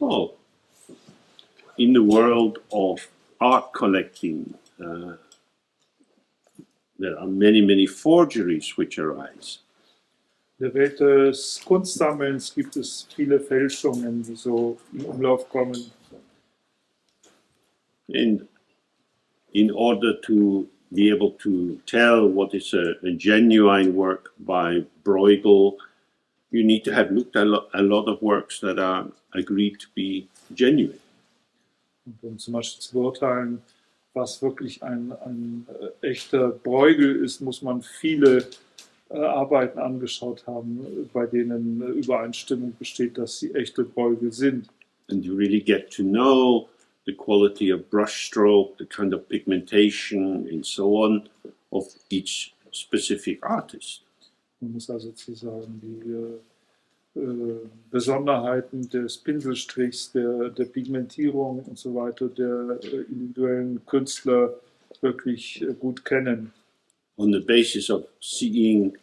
Oh, in the world of art collecting, there are many forgeries which arise. In der Welt des Kunstsammelns gibt es viele Fälschungen, die so in Umlauf kommen. And in order to be able to tell what is a genuine work by Bruegel, you need to have looked at a lot of works that are agreed to be genuine. Und um zum Beispiel zu beurteilen, was wirklich ein echter Bruegel ist, muss man viele Arbeiten angeschaut haben, bei denen Übereinstimmung besteht, dass sie echte Bruegel sind. And you really get to know the quality of brushstroke, the kind of pigmentation and so on of each specific artist. Man muss also sozusagen die Besonderheiten des Pinselstrichs, der Pigmentierung und so weiter der individuellen Künstler wirklich gut kennen. On the basis of seeing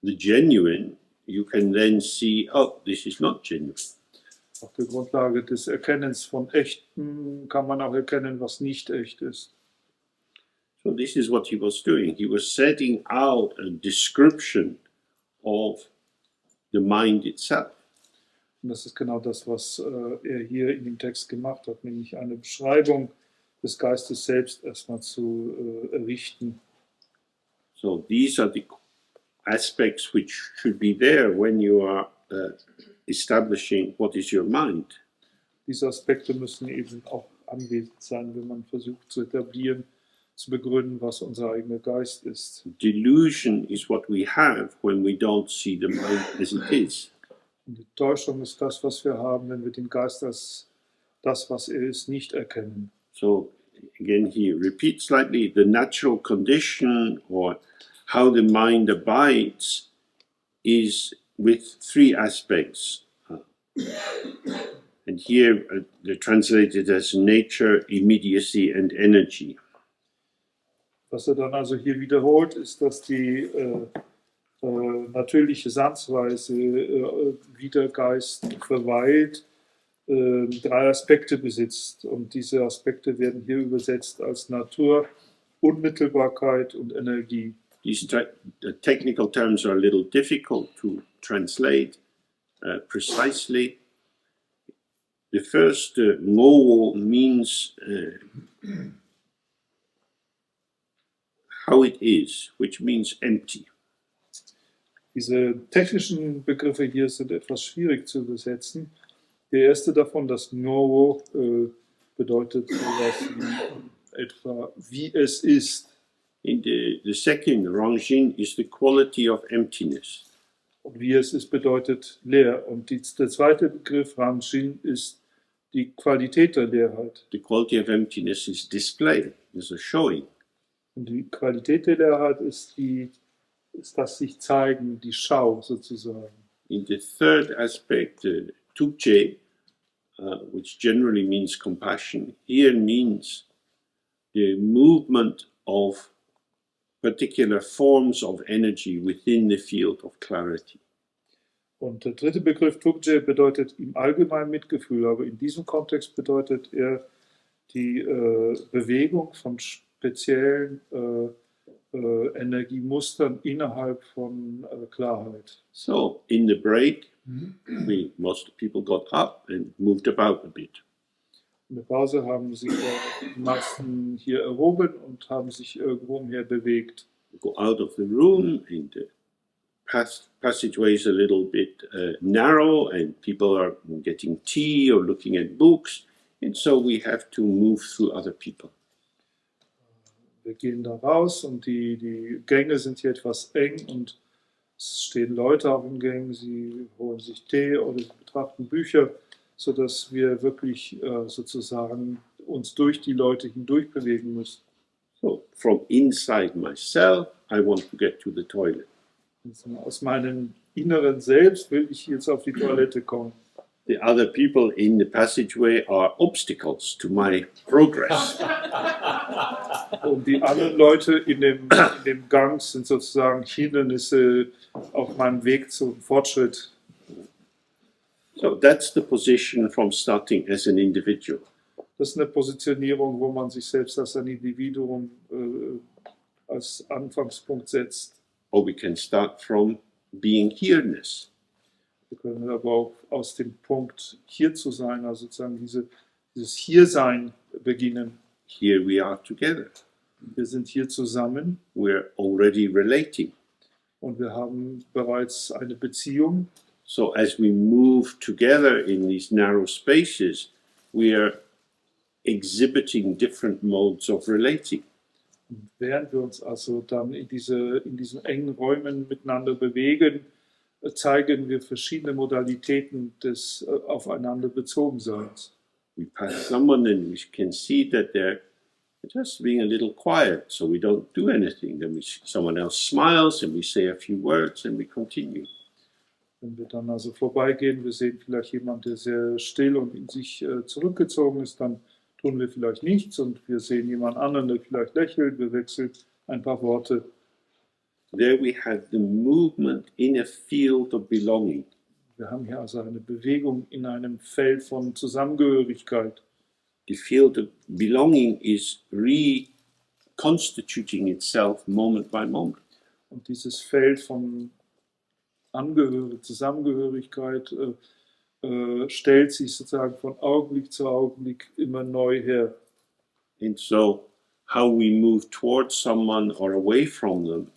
the genuine, you can then see, oh, this is not genuine. Auf der Grundlage des Erkennens von Echten kann man auch erkennen, was nicht echt ist. So this is what he was doing. He was setting out a description of the mind itself. Und das ist genau das, was er hier in dem Text gemacht hat, nämlich eine Beschreibung des Geistes selbst erstmal zu errichten. So these are the aspects which should be there when you are establishing what is your mind. Diese Aspekte müssen eben auch anwesend sein, wenn man versucht zu etablieren, zu begründen, was unser eigener Geist ist. Delusion is what we have when we don't see the mind as it is. Und die Täuschung ist das, was wir haben, wenn wir den Geist als das, was er ist, nicht erkennen. So again he repeats slightly, the natural condition or how the mind abides is with three aspects. And here they're translated as nature, immediacy and energy. Was er dann also hier wiederholt, ist, dass die natürliche Sandsweise, wie der Geist verweilt, drei Aspekte besitzt. Und diese Aspekte werden hier übersetzt als Natur, Unmittelbarkeit und Energie. These technical terms are a little difficult to translate precisely. The first ngo means how it is, which means empty. Diese technischen Begriffe hier sind etwas schwierig zu übersetzen. Der erste davon, das Novo, bedeutet sowas wie etwa wie es ist. In the second, Rangjin, is the quality of emptiness. Und wie es ist bedeutet leer. Und der zweite Begriff, Rangjin, ist die Qualität der Leerheit. The quality of emptiness is display, is a showing. Und die Qualität der Leerheit ist das sich zeigen, die Schau sozusagen. In the third aspect, Tukche, which generally means compassion, here means the movement of particular forms of energy within the field of clarity. Und der dritte Begriff, Tukje, bedeutet im Allgemeinen Mitgefühl, aber in diesem Kontext bedeutet er die Bewegung von speziellen Energiemustern innerhalb von Klarheit. So, in the break, most people got up and moved about a bit. In der Pause haben sich die meisten hier erhoben und haben sich irgendwo umher bewegt. Go out of the room and the passageway is a little bit narrow and people are getting tea or looking at books, and so we have to move through other people. Wir gehen da raus und die Gänge sind hier etwas eng und es stehen Leute auf den Gängen, sie holen sich Tee oder sie betrachten Bücher, sodass wir wirklich sozusagen uns durch die Leute hindurch bewegen müssen. So, from inside myself, I want to get to the toilet. Also aus meinem inneren Selbst will ich jetzt auf die Toilette kommen. The other people in the passageway are obstacles to my progress. Und die anderen Leute in dem Gang sind sozusagen Hindernisse auf meinem Weg zum Fortschritt. So that's the position from starting as an individual. Das ist eine Positionierung, wo man sich selbst als ein Individuum als Anfangspunkt setzt. Or we can start from being here-ness. Wir können aber auch aus dem Punkt hier zu sein, also sozusagen dieses Hiersein beginnen. Here we are together. Wir sind hier zusammen We're already relating. und wir haben bereits eine Beziehung. So as we move together in these narrow spaces, we are exhibiting different modes of relating. Und während wir uns also dann in diesen engen Räumen miteinander bewegen, zeigen wir verschiedene Modalitäten des aufeinander Bezogenseins. We pass someone and we can see that they're just being a little quiet, so we don't do anything. Then someone else smiles and we say a few words and we continue. Wenn wir dann also vorbeigehen, wir sehen vielleicht jemanden, der sehr still und in sich zurückgezogen ist, dann tun wir vielleicht nichts und wir sehen jemand anderen, der vielleicht lächelt, wir wechseln ein paar Worte. There we have the movement in a field of belonging. Wir haben hier also eine Bewegung in einem Feld von Zusammengehörigkeit. The field of belonging is reconstituting itself moment by moment. Und dieses Feld von Zusammengehörigkeit stellt sich sozusagen von Augenblick zu Augenblick immer neu her. And so how we move towards someone or away from them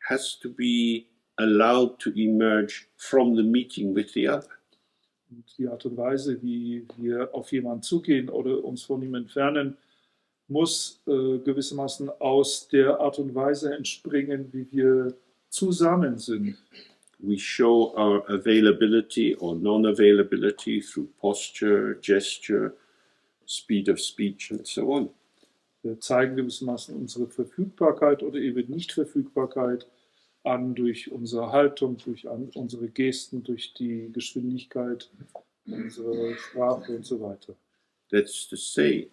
has to be allowed to emerge from the meeting with the other. Und die Art und Weise, wie wir auf jemanden zugehen oder uns von ihm entfernen, muss gewissermaßen aus der Art und Weise entspringen, wie wir zusammen sind. We show our availability or non-availability through posture, gesture, speed of speech and so on. Wir zeigen gewissermaßen unsere Verfügbarkeit oder eben Nichtverfügbarkeit an durch unsere Haltung, durch unsere Gesten, durch die Geschwindigkeit, unsere Sprache und so weiter. That's to say,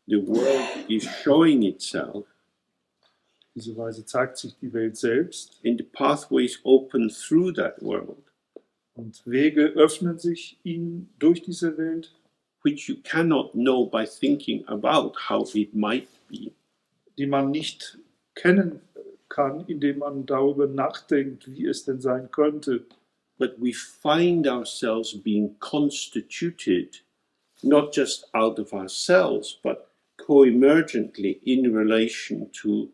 the world is showing itself. Diese Weise zeigt sich die Welt selbst. And the pathways open through that world, Und Wege öffnen sich durch diese Welt, which you cannot know by thinking about how it might be. die man nicht kennen kann, indem man darüber nachdenkt, wie es denn sein könnte. But we find ourselves being constituted, not just out of ourselves, but co-emergently in relation to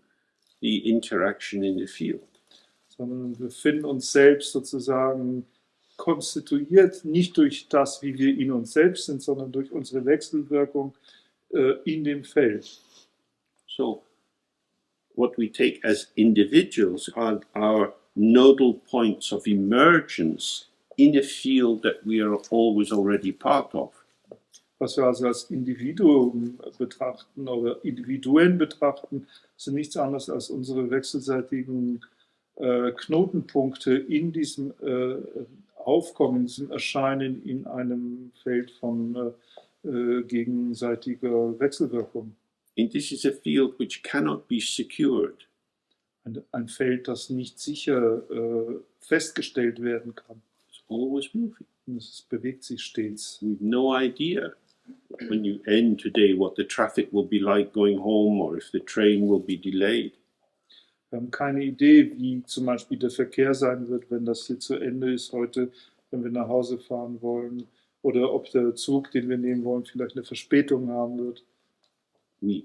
the interaction in the field. Sondern wir finden uns selbst sozusagen konstituiert, nicht durch das, wie wir in uns selbst sind, sondern durch unsere Wechselwirkung in dem Feld. So, what we take as individuals are our nodal points of emergence in a field that we are always already part of. Was wir also als Individuum betrachten oder Individuen betrachten, sind nichts anderes als unsere wechselseitigen Knotenpunkte in diesem Aufkommen, in diesem Erscheinen in einem Feld von gegenseitiger Wechselwirkung. And this is a field which cannot be secured. Ein Feld, das nicht sicher festgestellt werden kann. It's always moving. Und es bewegt sich stets. We've no idea when you end today what the traffic will be like going home or if the train will be delayed. Wir haben keine Idee, wie zum Beispiel der Verkehr sein wird, wenn das hier zu Ende ist heute, wenn wir nach Hause fahren wollen, oder ob der Zug, den wir nehmen wollen, vielleicht eine Verspätung haben wird. We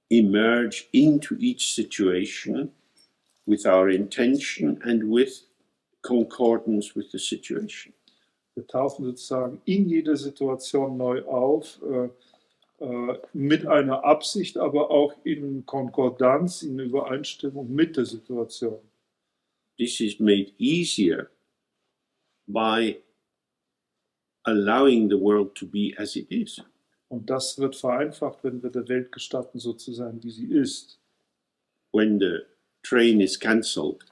emerge into each situation with our intention and with concordance with the situation. Wir tauchen sozusagen in jeder Situation neu auf, mit einer Absicht, aber auch in Konkordanz, in Übereinstimmung mit der Situation. This is made easier by allowing the world to be as it is. Und das wird vereinfacht, wenn wir der Welt gestatten, so zu sein, wie sie ist. When the train is cancelled,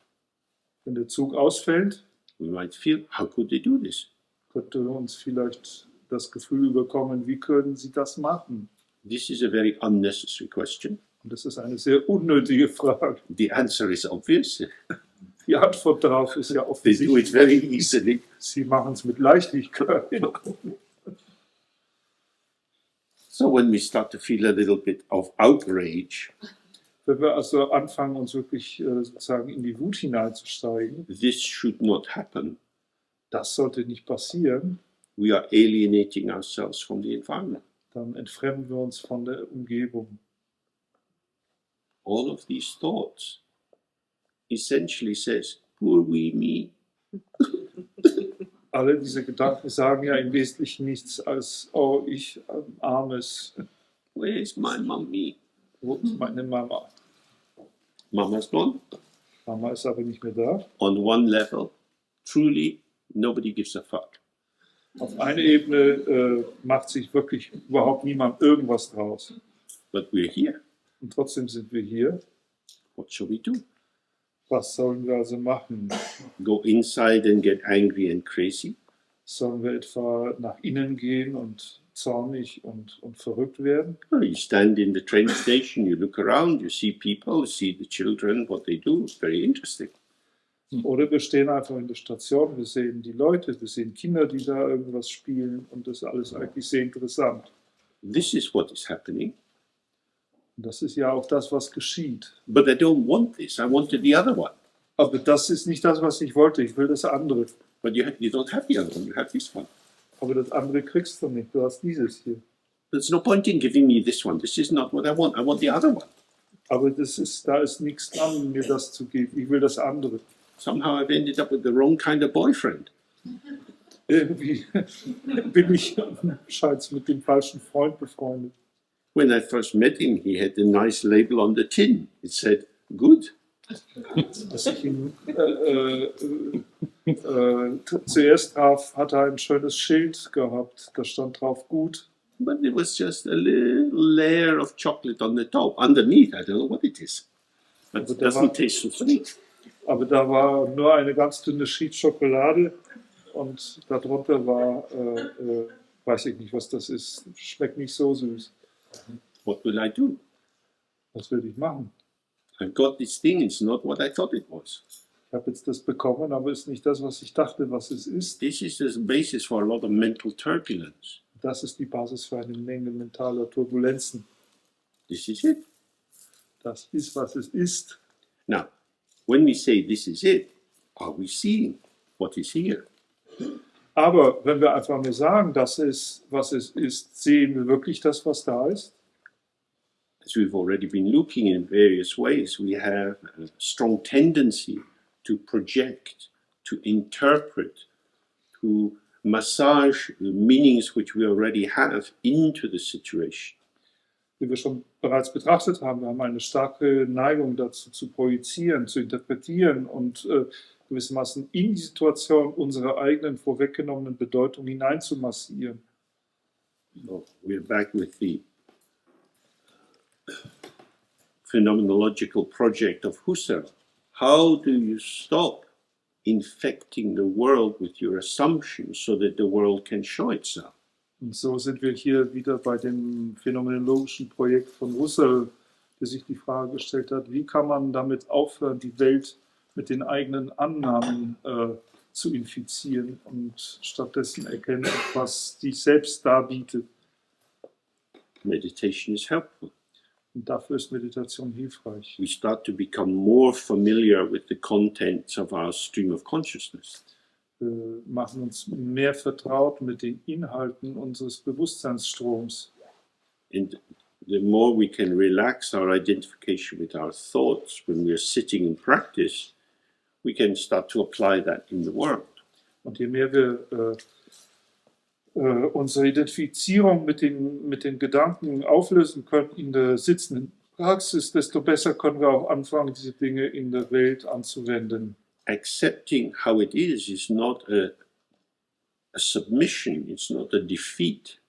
Wenn der Zug ausfällt, we might feel, how could they do this? könnte uns vielleicht das Gefühl überkommen, wie können sie das machen? This is a very unnecessary question. Und das ist eine sehr unnötige Frage. The answer is obvious. Die Antwort darauf ist ja They do it offensichtlich. very easily. Sie machen es mit Leichtigkeit. So when we start to feel a little bit of outrage, Wenn wir also anfangen, uns wirklich sozusagen in die Wut hineinzusteigen, this should not happen. das sollte nicht passieren, We are alienating ourselves from the environment. dann entfremden wir uns von der Umgebung. All of these thoughts essentially says, poor wee me. Alle diese Gedanken sagen ja im Wesentlichen nichts als, oh, ich armes, Where's my mommy? wo ist meine Mama? Mama's gone. Mama ist aber nicht mehr da. On one level, truly, nobody gives a fuck. Auf einer Ebene macht sich wirklich überhaupt niemand irgendwas draus. But we're here. Und trotzdem sind wir hier. What shall we do? Was sollen wir also machen? Go inside and get angry and crazy? Sollen wir etwa nach innen gehen und zornig und verrückt werden? Well, you stand in the train station, you look around, you see people, you see the children, what they do. It's very interesting. Oder wir stehen einfach in der Station, wir sehen die Leute, wir sehen Kinder, die da irgendwas spielen und das ist alles eigentlich sehr interessant. This is what is happening. Und das ist ja auch das, was geschieht. But I don't want this. I wanted the other one. Aber das ist nicht das, was ich wollte. Ich will das andere. But you don't have the other one. You have this one. Aber das andere kriegst du nicht. Du hast dieses hier. There's no point in giving me this one. This is not what I want. I want the other one. Aber da ist nichts dran, mir das zu geben. Ich will das andere. Somehow I've ended up with the wrong kind of boyfriend. Irgendwie bin ich scheint mit dem falschen Freund befreundet. When I first met him, he had a nice label on the tin. It said, good. Als ich ihn zuerst traf, hatte er ein schönes Schild gehabt. Da stand drauf gut. But it was just a little layer of chocolate on the top. Underneath, I don't know what it is. But it doesn't taste so sweet. Aber da war nur eine ganz dünne Schicht Schokolade und darunter war, weiß ich nicht, was das ist. Schmeckt nicht so süß. What will I do? Was will ich machen? I've got this thing. It's not what I thought it was. Ich habe jetzt das bekommen, aber es ist nicht das, was ich dachte, was es ist. This is the basis for a lot of mental turbulence. Das ist die Basis für eine Menge mentaler Turbulenzen. This is it. Das ist, was es ist. Now, when we say this is it, are we seeing what is here? Aber wenn wir einfach nur sagen, das ist, was es ist, sehen wir wirklich das, was da ist? As we've already been looking in various ways, we have a strong tendency to project, to interpret, to massage the meanings which we already have into the situation. Wie wir schon bereits betrachtet haben, wir haben eine starke Neigung dazu zu projizieren, zu interpretieren und gewissermaßen in die Situation unsere eigenen vorweggenommenen Bedeutungen hineinzumassieren. So we're back with the phenomenological project of Husserl. How do you stop infecting the world with your assumptions so that the world can show itself? Und so sind wir hier wieder bei dem phänomenologischen Projekt von Husserl, der sich die Frage gestellt hat, wie kann man damit aufhören, die Welt mit den eigenen Annahmen zu infizieren und stattdessen erkennen, was sich selbst darbietet. Meditation is helpful. Und dafür ist Meditation hilfreich. We start to become more familiar with the contents of our stream of consciousness. Wir machen uns mehr vertraut mit den Inhalten unseres Bewusstseinsstroms. And the more we can relax our identification with our thoughts when we are sitting in practice, we can start to apply that in the world. Und je mehr wir unsere Identifizierung mit den Gedanken auflösen können in der sitzenden Praxis, desto besser können wir auch anfangen, diese Dinge in der Welt anzuwenden. Accepting how it is not a submission, it's not a defeat.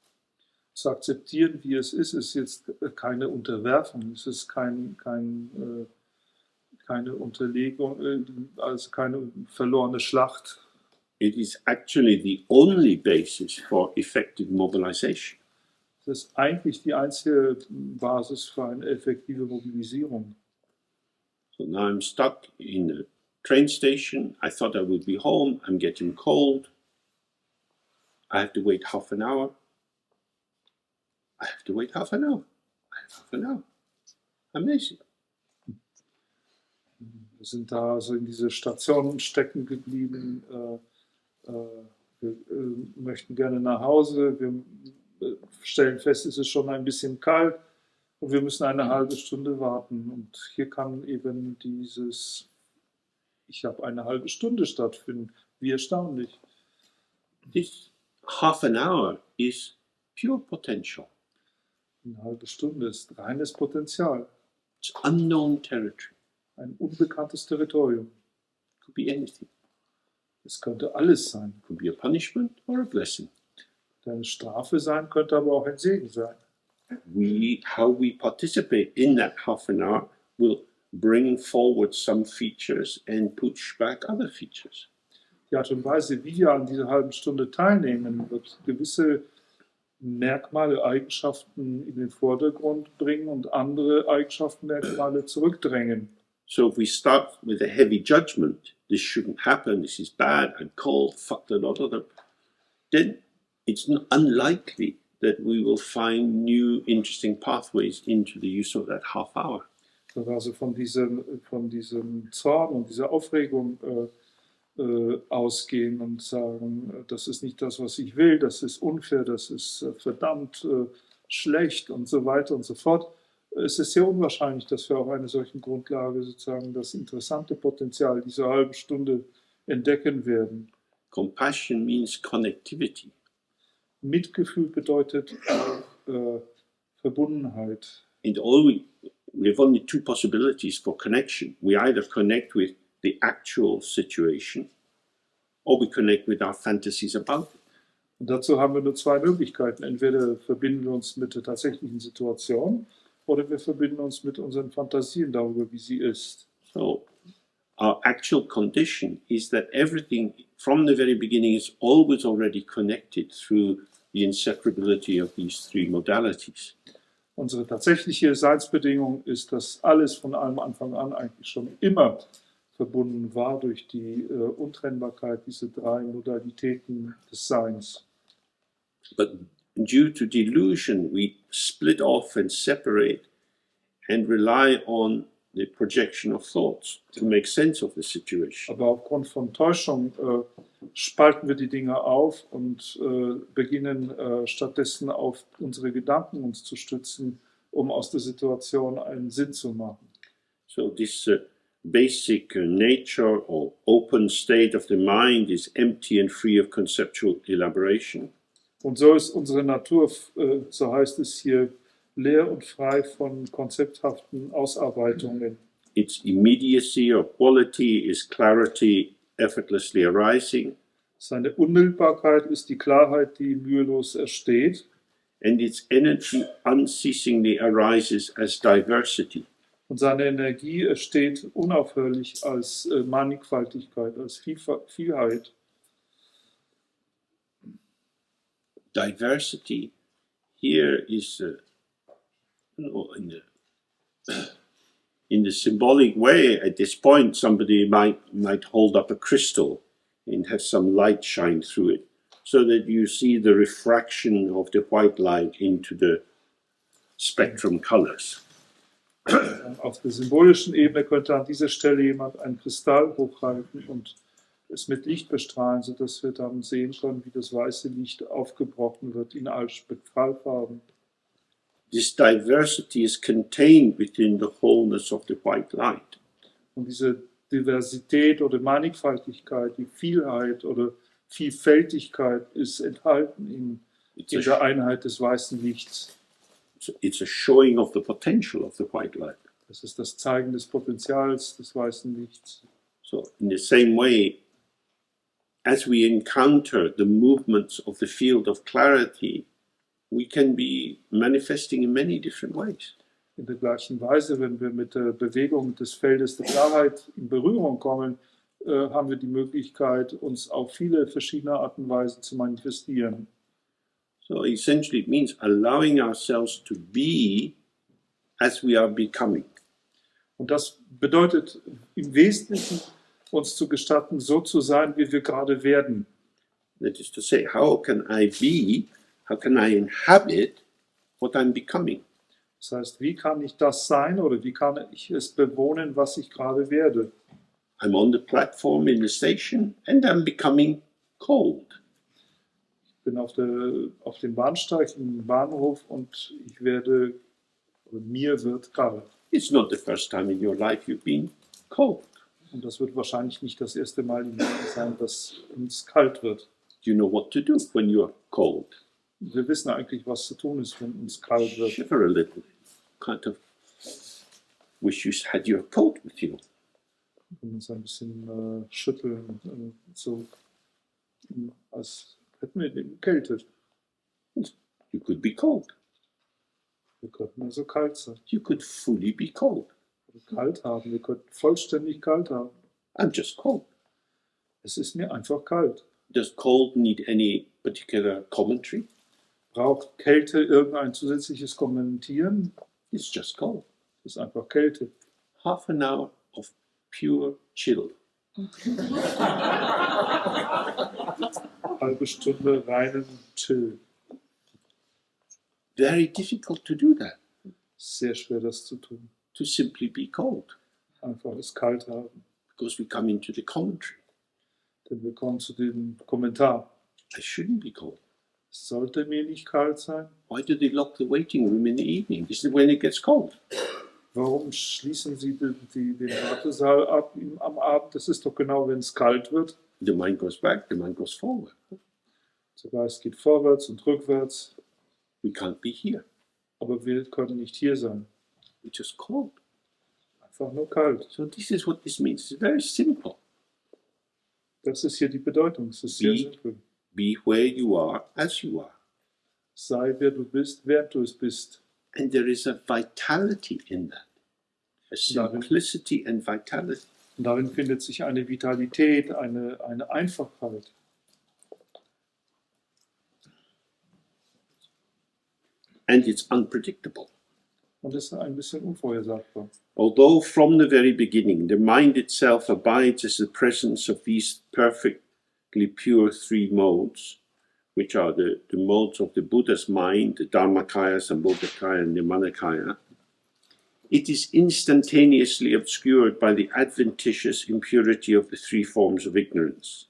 Zu akzeptieren, wie es ist jetzt keine Unterwerfung, es ist keine Unterlegung, also keine verlorene Schlacht. It is actually the only basis for effective mobilization. Das ist eigentlich die einzige Basis für eine effektive Mobilisierung. So now I'm stuck in a train station. I thought I would be home. I'm getting cold. I have to wait half an hour. I have to wait half an hour. I have half an hour. Amazing. Wir sind da so in diese Station stecken geblieben. Wir möchten gerne nach Hause. Wir stellen fest, es ist schon ein bisschen kalt und wir müssen eine halbe Stunde warten. Und hier kann eben dieses Ich habe eine halbe Stunde stattfinden. Wie erstaunlich. This half an hour is pure potential. Eine halbe Stunde ist reines Potenzial. It's unknown territory. Ein unbekanntes Territorium. Could be anything. Es könnte alles sein. Could be a punishment or a blessing. Eine Strafe sein, könnte aber auch ein Segen sein. How we participate in that half an hour will bring forward some features and push back other features. Die Art und Weise, wie wir an dieser halben Stunde teilnehmen, wird gewisse Merkmale, Eigenschaften in den Vordergrund bringen und andere Eigenschaften, Merkmale zurückdrängen. So if we start with a heavy judgment, this shouldn't happen, this is bad, I'm cold, fuck the lot of them, then it's unlikely that we will find new interesting pathways into the use of that half hour. Also von diesem Zorn und dieser Aufregung ausgehen und sagen, das ist nicht das, was ich will, das ist unfair, das ist verdammt schlecht und so weiter und so fort. Es ist sehr unwahrscheinlich, dass wir auf einer solchen Grundlage sozusagen das interessante Potenzial dieser halben Stunde entdecken werden. Compassion means connectivity. Mitgefühl bedeutet Verbundenheit. And we have only two possibilities for connection. We either connect with the actual situation or we connect with our fantasies about it. Und dazu haben wir nur zwei Möglichkeiten. Entweder verbinden wir uns mit der tatsächlichen Situation oder wir verbinden uns mit unseren Fantasien darüber, wie sie ist. So our actual condition is that everything from the very beginning is always already connected through the inseparability of these three modalities. Unsere tatsächliche Seinsbedingung ist, dass alles von allem Anfang an eigentlich schon immer verbunden war durch die Untrennbarkeit dieser drei Modalitäten des Seins. But due to delusion, we split off and separate and rely on the projection of thoughts to make sense of the situation. Aber aufgrund von Täuschung spalten wir die Dinge auf und beginnen stattdessen auf unsere Gedanken uns zu stützen, um aus der Situation einen Sinn zu machen. So this basic nature or open state of the mind is empty and free of conceptual elaboration. Und so ist unsere Natur, so heißt es hier, leer und frei von konzepthaften Ausarbeitungen. Its immediacy or quality is clarity effortlessly arising. Seine Unmittelbarkeit ist die Klarheit, die mühelos entsteht. And its energy unceasingly arises as diversity. Und seine Energie entsteht unaufhörlich als Mannigfaltigkeit, als Vielheit. Diversity here is in the symbolic way. At this point, somebody might hold up a crystal and have some light shine through it, so that you see the refraction of the white light into the spectrum colors. Auf der symbolischen Ebene könnte an dieser Stelle jemand einen Kristall hochhalten und es mit Licht bestrahlen, sodass wir dann sehen können, wie das weiße Licht aufgebrochen wird in all Spektralfarben. This diversity is contained within the wholeness of the white light. Und diese Diversität oder Mannigfaltigkeit, die Vielheit oder Vielfältigkeit ist enthalten in der Einheit des weißen Lichts. It's a showing of the potential of the white light. Das ist das Zeigen des Potenzials des weißen Lichts. So in the same way, as we encounter the movements of the field of clarity, we can be manifesting in many different ways. In der gleichen Weise, wenn wir mit der Bewegung des Feldes der Klarheit in Berührung kommen, haben wir die Möglichkeit, uns auf viele verschiedene Arten und Weisen zu manifestieren. So essentially it means allowing ourselves to be as we are becoming. Und das bedeutet im Wesentlichen, uns zu gestatten, so zu sein, wie wir gerade werden. That is to say, how can I inhabit what I'm becoming? Das heißt, wie kann ich das sein oder wie kann ich es bewohnen, was ich gerade werde? I'm on the platform in the station and I'm becoming cold. Ich bin auf dem Bahnsteig im Bahnhof und mir wird kalt. It's not the first time in your life you've been cold. Und das wird wahrscheinlich nicht das erste Mal im Leben sein, dass uns kalt wird. You know what to do when you're cold. Wir wissen eigentlich, was zu tun ist, wenn uns kalt wird. Shiver a little. Kind of wish you had your coat with you. Und uns ein bisschen schütteln, so als hätten wir den Kälte. You could be cold. Wir könnten also kalt sein. You could fully be cold. Kalt haben, wir könnten vollständig kalt haben. I'm just cold. Es ist mir einfach kalt. Does cold need any particular commentary? Braucht Kälte irgendein zusätzliches Kommentieren? It's just cold. Es ist einfach Kälte. Half an hour of pure chill. Halbe Stunde reinen Chill. Very difficult to do that. Sehr schwer, das zu tun. To simply be cold. Einfach es kalt haben. Because we come into the commentary. Denn wir kommen zu dem Kommentar. I shouldn't be cold. Es sollte mir nicht kalt sein. Why do they lock the waiting room in the evening? Isn't it when it gets cold? Warum schließen Sie den Wartesaal ab am Abend? Das ist doch genau, wenn es kalt wird. The mind goes back, the mind goes forward. Der Geist geht vorwärts und rückwärts. We can't be here. Aber wir können nicht hier sein. We're just cold. Einfach nur kalt. So this is what this means. It's very simple. Das ist hier die Bedeutung. Es ist sehr simpel. Be where you are as you are. Sei wer du bist, während du es bist. And there is a vitality in that. A simplicity and vitality. Und darin findet sich eine Vitalität, eine Einfachheit. And it's unpredictable. Und es ist ein bisschen unvorhersagbar. Although from the very beginning the mind itself abides as the presence of these perfectly pure three modes, which are the modes of the Buddha's mind, the Dharmakaya, Sambhogakaya, and the Manakaya, it is instantaneously obscured by the adventitious impurity of the three forms of ignorance.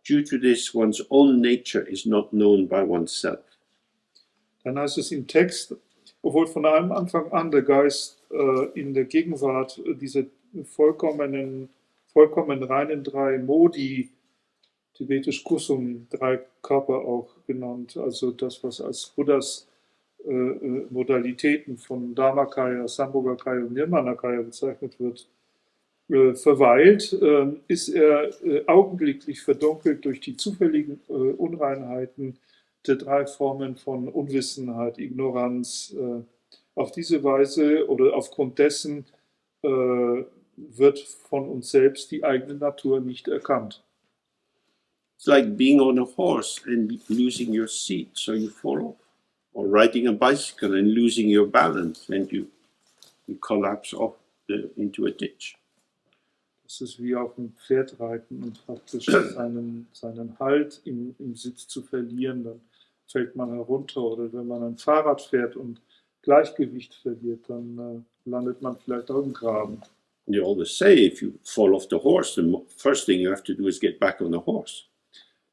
Due to this, one's own nature is not known by oneself. Dann heißt es im Text, obwohl von einem Anfang an der Geist in der Gegenwart diese vollkommen reinen drei Modi, tibetisch Kusum, drei Körper auch genannt, also das, was als Buddhas Modalitäten von Dharmakaya, Sambhogakaya und Nirmanakaya bezeichnet wird, verweilt, ist er augenblicklich verdunkelt durch die zufälligen Unreinheiten der drei Formen von Unwissenheit, Ignoranz. Auf diese Weise oder aufgrund dessen wird von uns selbst die eigene Natur nicht erkannt. It's like being on a horse and losing your seat, so you fall off. Or riding a bicycle and losing your balance and you collapse off into a ditch. Das ist wie auf dem Pferd reiten und praktisch seinen Halt im Sitz zu verlieren, dann fällt man herunter. Oder wenn man ein Fahrrad fährt und Gleichgewicht verliert, dann landet man vielleicht auch im Graben. You always say if you fall off the horse, the first thing you have to do is get back on the horse.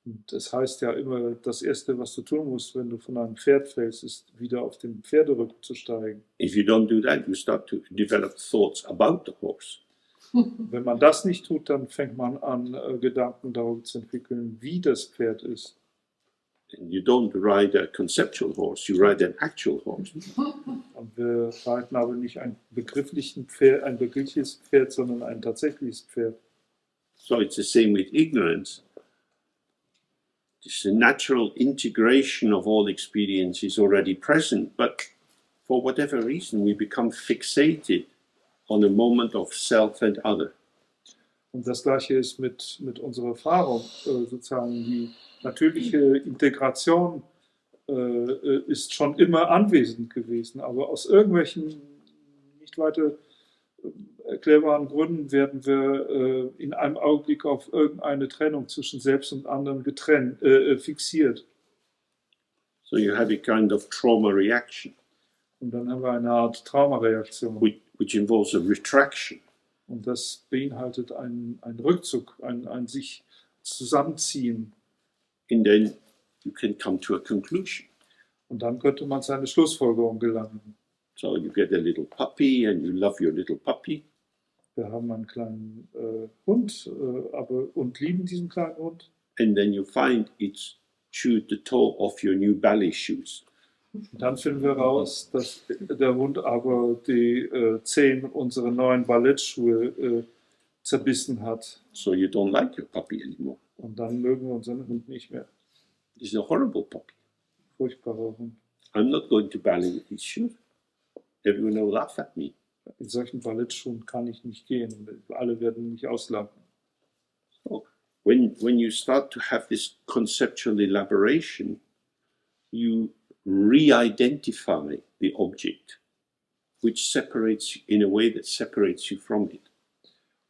Und das heißt ja immer, das Erste, was du tun musst, wenn du von einem Pferd fällst, ist, wieder auf den Pferderücken zu steigen. If you don't do that, you start to develop thoughts about the horse. Wenn man das nicht tut, dann fängt man an, Gedanken darüber zu entwickeln, wie das Pferd ist. And you don't ride a conceptual horse, you ride an actual horse. Und wir reiten aber nicht ein begriffliches Pferd, sondern ein tatsächliches Pferd. So it's the same with ignorance. This natural integration of all experience is already present, but for whatever reason we become fixated on a moment of self and other. Und das Gleiche ist mit unserer Erfahrung, sozusagen die natürliche Integration ist schon immer anwesend gewesen, aber aus irgendwelchen nicht weiter erklärbaren Gründen werden wir in einem Augenblick auf irgendeine Trennung zwischen selbst und anderen fixiert. So you have a kind of trauma reaction, Und dann haben wir eine Art Traumareaktion. which involves a retraction. Und das beinhaltet einen Rückzug, ein sich zusammenziehen. And then you can come to a conclusion. Und dann könnte man zu einer Schlussfolgerung gelangen. So you get a little puppy and you love your little puppy. Wir haben einen kleinen Hund und lieben diesen kleinen Hund. And then you find it's chewed the toe off your new ballet shoes. Und dann finden wir raus, dass der Hund aber die Zehen unserer neuen Ballettschuhe zerbissen hat. So you don't like your puppy anymore. Und dann mögen wir unseren Hund nicht mehr. This is a horrible puppy. Furchtbarer Hund. I'm not going to ballet with these shoes. Everyone will laugh at me. In solchen Ballettschuhen kann ich nicht gehen. Alle werden mich auslachen. So when you start to have this conceptual elaboration, you re-identify the object, which separates in a way that separates you from it.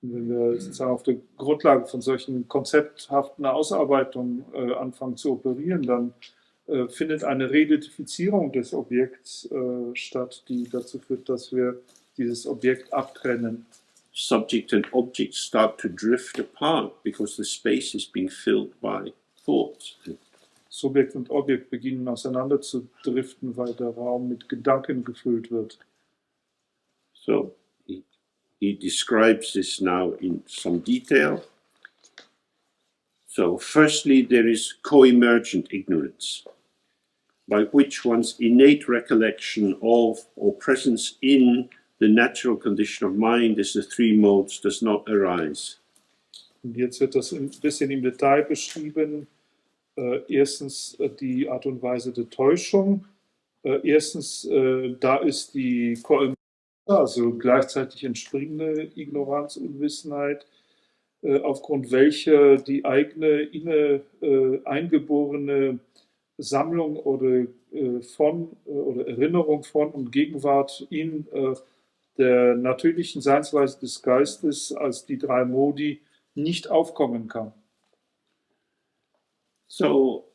Und wenn wir sozusagen auf der Grundlage von solchen konzepthaften Ausarbeitungen anfangen zu operieren, dann findet eine Reidentifizierung des Objekts statt, die dazu führt, dass wir dieses Objekt abtrennen. Subject and object start to drift apart because the space is being filled by thoughts. Subjekt und Objekt beginnen auseinander zu driften, weil der Raum mit Gedanken gefüllt wird. So he describes this now in some detail. So firstly, there is co-emergent ignorance, by which one's innate recollection of or presence in the natural condition of mind as the three modes does not arise. Und jetzt wird das ein bisschen im Detail beschrieben. Erstens die Art und Weise der Täuschung. Erstens, da ist die also gleichzeitig entspringende Ignoranz, Unwissenheit, aufgrund welcher die eigene eingeborene Sammlung oder Erinnerung von und Gegenwart in der natürlichen Seinsweise des Geistes als die drei Modi nicht aufkommen kann. So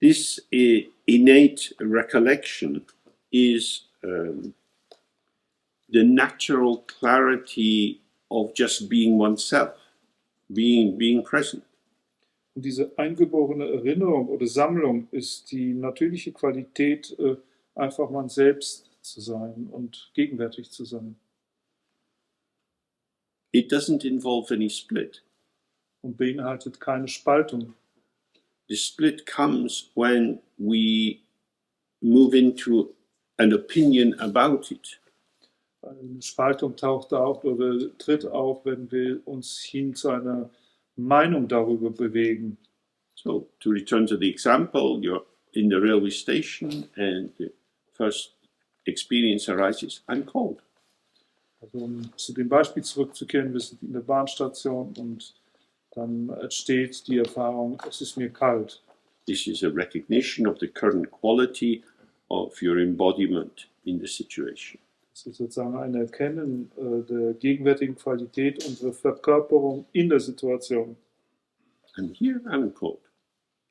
this innate recollection is the natural clarity of just being oneself, being present. Und diese eingeborene Erinnerung oder Sammlung ist die natürliche Qualität, einfach man selbst zu sein und gegenwärtig zu sein. It doesn't involve any split. Und beinhaltet keine Spaltung. The split comes when we move into an opinion about it. Eine Spaltung taucht auf oder tritt auf, wenn wir uns hin zu einer Meinung darüber bewegen. So to return to the example, you're in the railway station and the first experience arises, I'm cold. Also um zu dem Beispiel zurückzukehren, wir sind in der Bahnstation und dann entsteht die Erfahrung, es ist mir kalt. This is a recognition of the current quality of your embodiment in the situation. Das ist sozusagen ein Erkennen der gegenwärtigen Qualität unserer Verkörperung in der Situation. I'm here, I'm cold.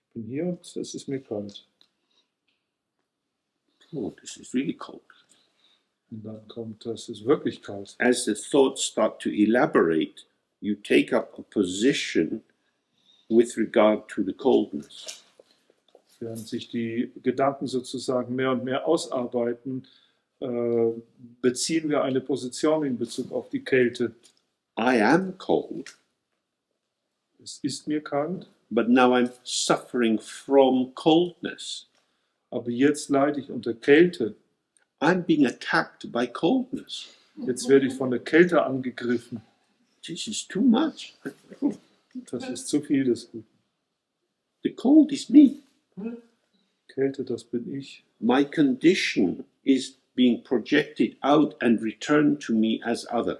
Ich bin hier und es ist mir kalt. Oh, this is really cold. Und dann kommt, es ist wirklich kalt. As the thoughts start to elaborate, you take up a position with regard to the coldness. Während sich die Gedanken sozusagen mehr und mehr ausarbeiten, beziehen wir eine Position in Bezug auf die Kälte. I am cold, Es ist mir kalt, but now I'm suffering from coldness. aber jetzt leide ich unter Kälte. I'm being attacked by coldness. Jetzt werde ich von der Kälte angegriffen. This is too much. Das ist zu viel des Guten. The cold is me. Kälte, das bin ich. My condition is being projected out and returned to me as other.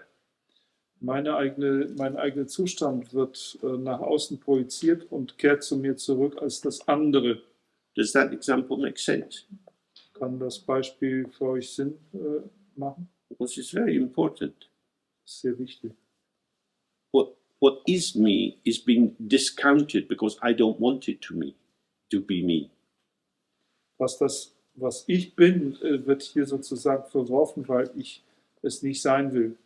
Mein eigener Zustand wird nach außen projiziert und kehrt zu mir zurück als das andere. Does that example make sense? Kann das Beispiel für euch Sinn machen? Because it's very important. Sehr wichtig. What is me is being discounted because I don't want it to be me. Was ich bin, wird hier sozusagen verworfen, weil ich es nicht sein will.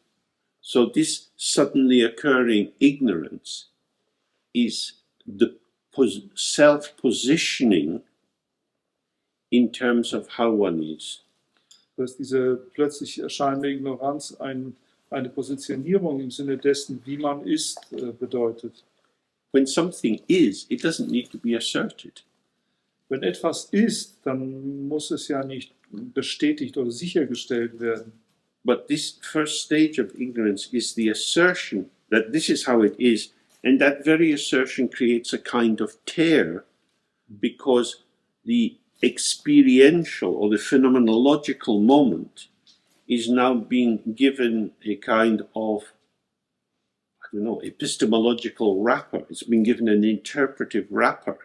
So this suddenly occurring ignorance is the self-positioning in terms of how one is. Dass diese plötzlich erscheinende Ignoranz eine Positionierung im Sinne dessen, wie man ist, bedeutet. When something is, it doesn't need to be asserted. Wenn etwas ist, dann muss es ja nicht bestätigt oder sichergestellt werden. But this first stage of ignorance is the assertion that this is how it is, and that very assertion creates a kind of tear because the experiential or the phenomenological moment is now being given a kind of, I don't know, epistemological wrapper. It's been given an interpretive wrapper.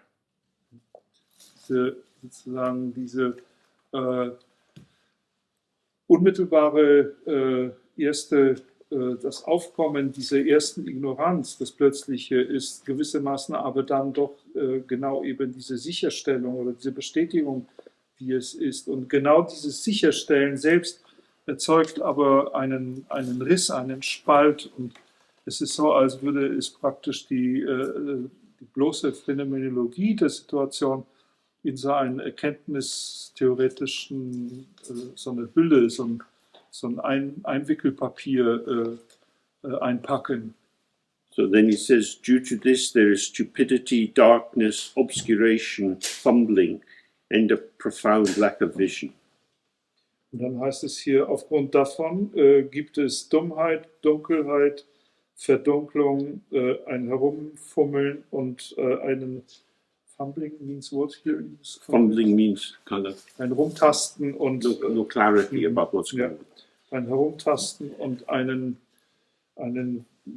Diese unmittelbare das Aufkommen dieser ersten Ignoranz, das Plötzliche, ist gewissermaßen aber dann doch genau eben diese Sicherstellung oder diese Bestätigung, wie es ist. Und genau dieses Sicherstellen selbst erzeugt aber einen Riss, einen Spalt. Und es ist so, als würde es praktisch die bloße Phänomenologie der Situation in so einen erkenntnistheoretischen, so eine Hülle, so ein Einwickelpapier einpacken. So then he says, due to this there is stupidity, darkness, obscuration, fumbling, and a profound lack of vision. Und dann heißt es hier, aufgrund davon gibt es Dummheit, Dunkelheit, Verdunklung, ein Herumfummeln und einen Fumbling means what here? Fumbling means kind of ein Rumtasten und no clarity about what's going on. Ein Herumtasten und einen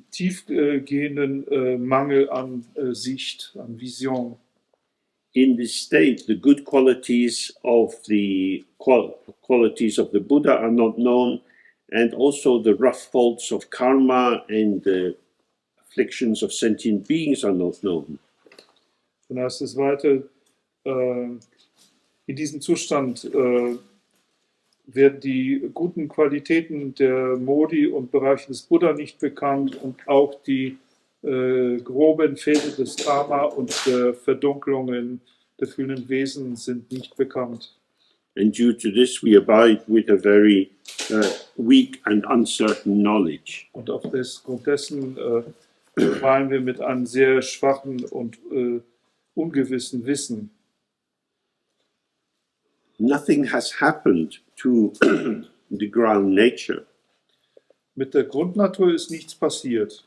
tiefgehenden Mangel an Sicht, an Vision. In this state, the good qualities of the Buddha are not known, and also the rough faults of karma and the afflictions of sentient beings are not known. Dann heißt es weiter, in diesem Zustand werden die guten Qualitäten der Modi und Bereiche des Buddha nicht bekannt und auch die groben Fäden des Karma und der Verdunklungen der fühlenden Wesen sind nicht bekannt. And due to this we abide with a very weak and uncertain knowledge. Und aufgrund dessen weilen wir mit einem sehr schwachen und ungewissen Wissen. Nothing has happened to the ground nature. Mit der Grundnatur ist nichts passiert.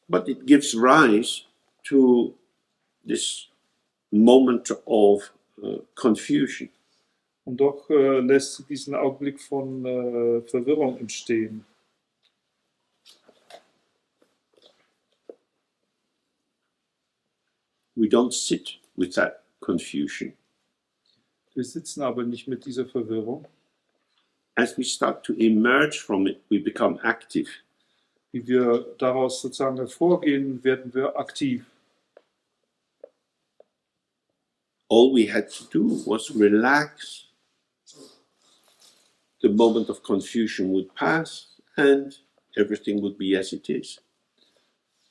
But it gives rise to this moment of confusion. Und doch lässt sie diesen Augenblick von Verwirrung entstehen. We don't sit with that confusion. Wir sitzen aber nicht mit dieser Verwirrung. As we start to emerge from it, we become active. Wie wir daraus sozusagen hervorgehen, werden wir aktiv. All we had to do was relax. The moment of confusion would pass and everything would be as it is.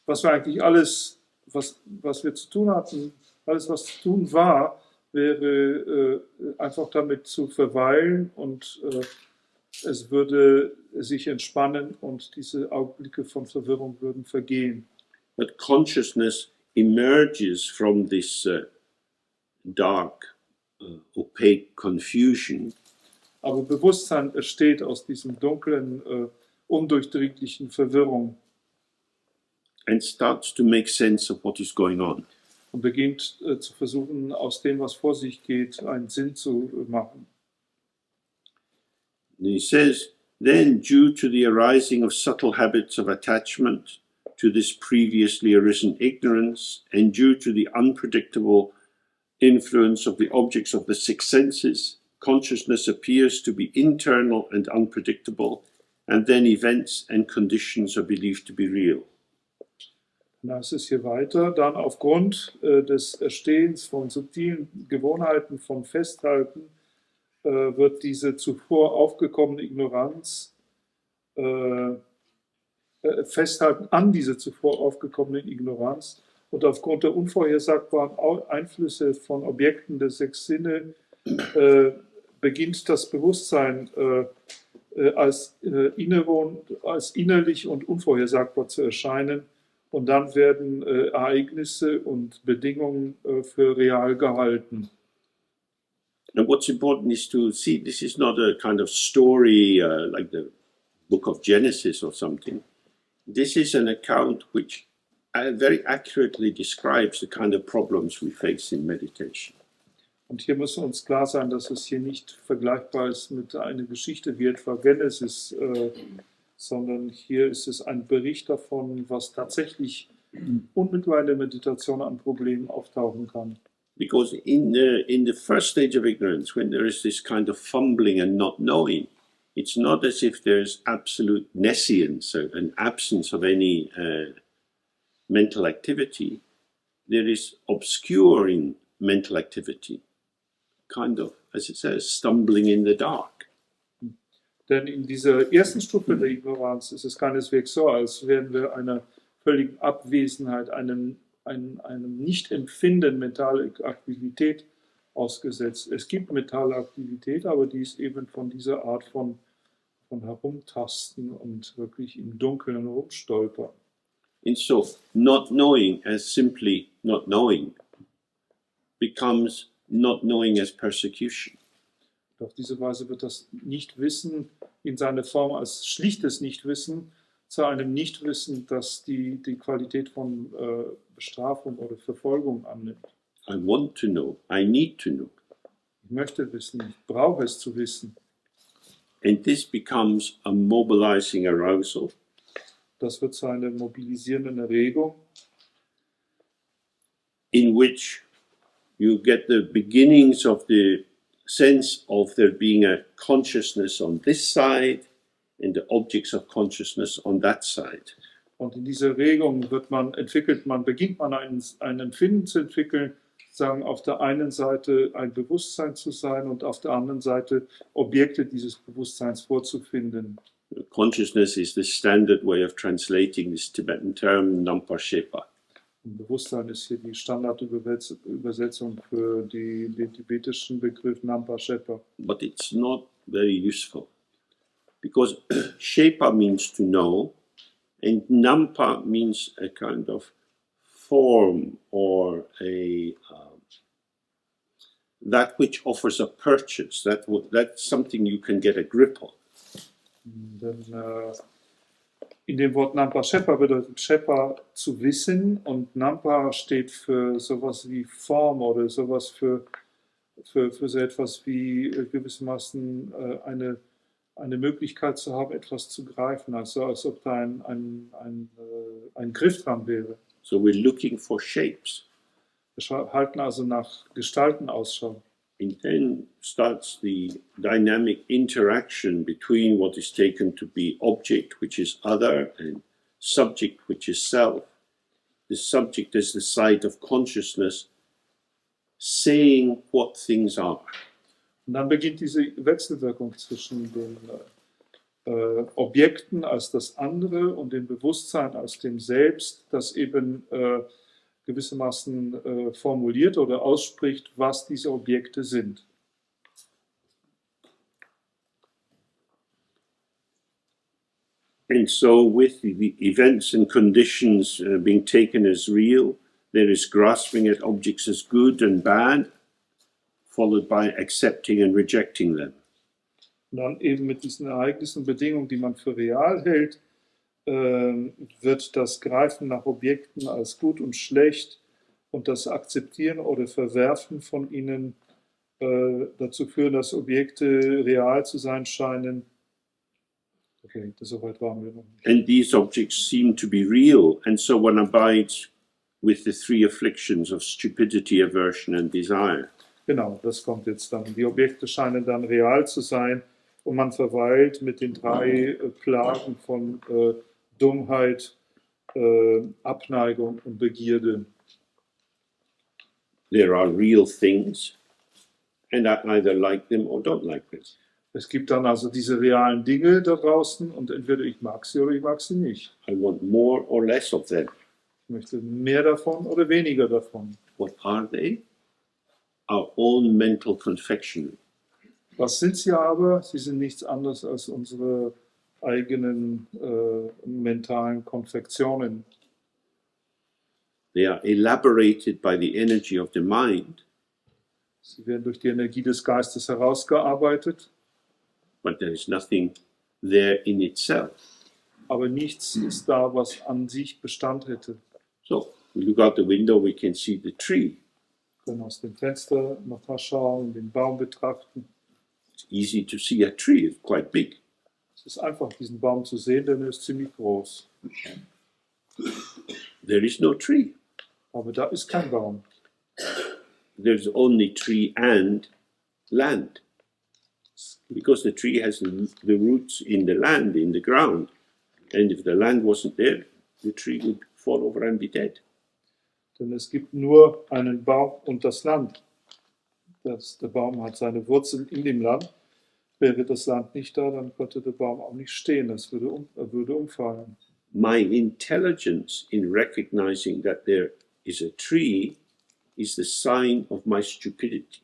Was wir eigentlich alles, was wir zu tun hatten, alles was zu tun war, wäre einfach damit zu verweilen und es würde sich entspannen und diese Augenblicke von Verwirrung würden vergehen. But consciousness emerges from this dark, opaque confusion. Aber Bewusstsein entsteht aus diesem dunklen, undurchdringlichen Verwirrung. And starts to make sense of what is going on. Und beginnt zu versuchen, aus dem, was vor sich geht, einen Sinn zu machen. And he says, then due to the arising of subtle habits of attachment to this previously arisen ignorance, and due to the unpredictable influence of the objects of the six senses, consciousness appears to be internal and unpredictable, and then events and conditions are believed to be real. Dann heißt es hier weiter, dann aufgrund des Erstehens von subtilen Gewohnheiten, von Festhalten, wird diese zuvor aufgekommene Ignoranz, Festhalten an diese zuvor aufgekommene Ignoranz und aufgrund der unvorhersagbaren Einflüsse von Objekten der sechs Sinne beginnt das Bewusstsein als innerlich und unvorhersagbar zu erscheinen. Und dann werden Ereignisse und Bedingungen für real gehalten. And what's important is to see this is not a kind of story like the book of Genesis or something. This is an account which very accurately describes the kind of problems we face in meditation. Und hier muss uns klar sein, dass es hier nicht vergleichbar ist mit einer Geschichte wie etwa Genesis, sondern hier ist es ein Bericht davon, was tatsächlich unmittelbar in der Meditation an Problemen auftauchen kann. Because in the first stage of ignorance, when there is this kind of fumbling and not knowing, it's not as if there's absolute nescience, an absence of any mental activity. There is obscuring mental activity, kind of, as it says, stumbling in the dark. Denn in dieser ersten Stufe der Ignoranz ist es keineswegs so, als wären wir einer völligen Abwesenheit, einem Nicht-Empfinden mentaler Aktivität ausgesetzt. Es gibt mentale Aktivität, aber die ist eben von dieser Art von Herumtasten und wirklich im Dunkeln rumstolpern. And so, not knowing as simply not knowing becomes not knowing as persecution. Auf diese Weise wird das Nichtwissen in seiner Form als schlichtes Nichtwissen zu einem Nichtwissen, das die Qualität von Bestrafung oder Verfolgung annimmt. I want to know, I need to know. Ich möchte wissen, ich brauche es zu wissen. And this becomes a mobilizing arousal. Das wird zu einer mobilisierenden Erregung, in which you get the beginnings of the sense of there being a consciousness on this side and the objects of consciousness on that side. Und in dieser Erregung beginnt man ein Empfinden zu entwickeln, sagen, auf der einen Seite ein Bewusstsein zu sein und auf der anderen Seite Objekte dieses Bewusstseins vorzufinden. Consciousness is the standard way of translating this Tibetan term Nampa Shepa. Bewusstsein ist hier die Standardübersetzung für den tibetischen Begriff Nampa Shepa. But it's not very useful because Shepa means to know and Nampa means a kind of form or that which offers a purchase, that's something you can get a grip on. Denn in dem Wort Nampa Shepa bedeutet Shepa zu wissen und Nampa steht für sowas wie Form oder sowas für so etwas wie gewissermaßen eine Möglichkeit zu haben, etwas zu greifen, also als ob da ein Griff dran wäre. So we're looking for shapes. Wir halten also nach Gestalten Ausschau. And then starts the dynamic interaction between what is taken to be object, which is other, and subject, which is self. The subject is the side of consciousness saying what things are. Und dann beginnt diese Wechselwirkung zwischen den Objekten als das andere und dem Bewusstsein als dem Selbst, das eben gewissermaßen formuliert oder ausspricht, was diese Objekte sind. And so with the events and conditions being taken as real, there is grasping at objects as good and bad, followed by accepting and rejecting them. Und dann eben mit diesen Ereignissen und Bedingungen, die man für real hält, wird das Greifen nach Objekten als gut und schlecht und das Akzeptieren oder Verwerfen von ihnen dazu führen, dass Objekte real zu sein scheinen. Okay, soweit waren wir noch nicht. And these objects seem to be real, and so one abides with the three afflictions of stupidity, aversion and desire. Genau, das kommt jetzt dann. Die Objekte scheinen dann real zu sein und man verweilt mit den drei Plagen von Dummheit, Abneigung und Begierde. There are real things, and I either like them or don't like them. Es gibt dann also diese realen Dinge da draußen und entweder ich mag sie oder ich mag sie nicht. I want more or less of them. Ich möchte mehr davon oder weniger davon. What are they? Our own mental confectionery. Was sind sie aber? Sie sind nichts anderes als unsere eigenen mentalen Konfektionen. They are elaborated by the energy of the mind, Sie werden durch die Energie des Geistes herausgearbeitet, but there is nothing there in itself. aber nichts ist da, was an sich Bestand hätte. So, we look out the window, we can see the tree. Wir können aus dem Fenster nochmal schauen, den Baum betrachten. It's easy to see a tree, it's quite big. Es ist einfach, diesen Baum zu sehen, denn er ist ziemlich groß. There is no tree. Aber da ist kein Baum. There's only tree and land. Because the tree has the roots in the land, in the ground. And if the land wasn't there, the tree would fall over and be dead. Denn es gibt nur einen Baum und das Land. Der Baum hat seine Wurzeln in dem Land. Wäre das Land nicht da, dann könnte der Baum auch nicht stehen. Er würde umfallen. My intelligence in recognizing that there is a tree is the sign of my stupidity.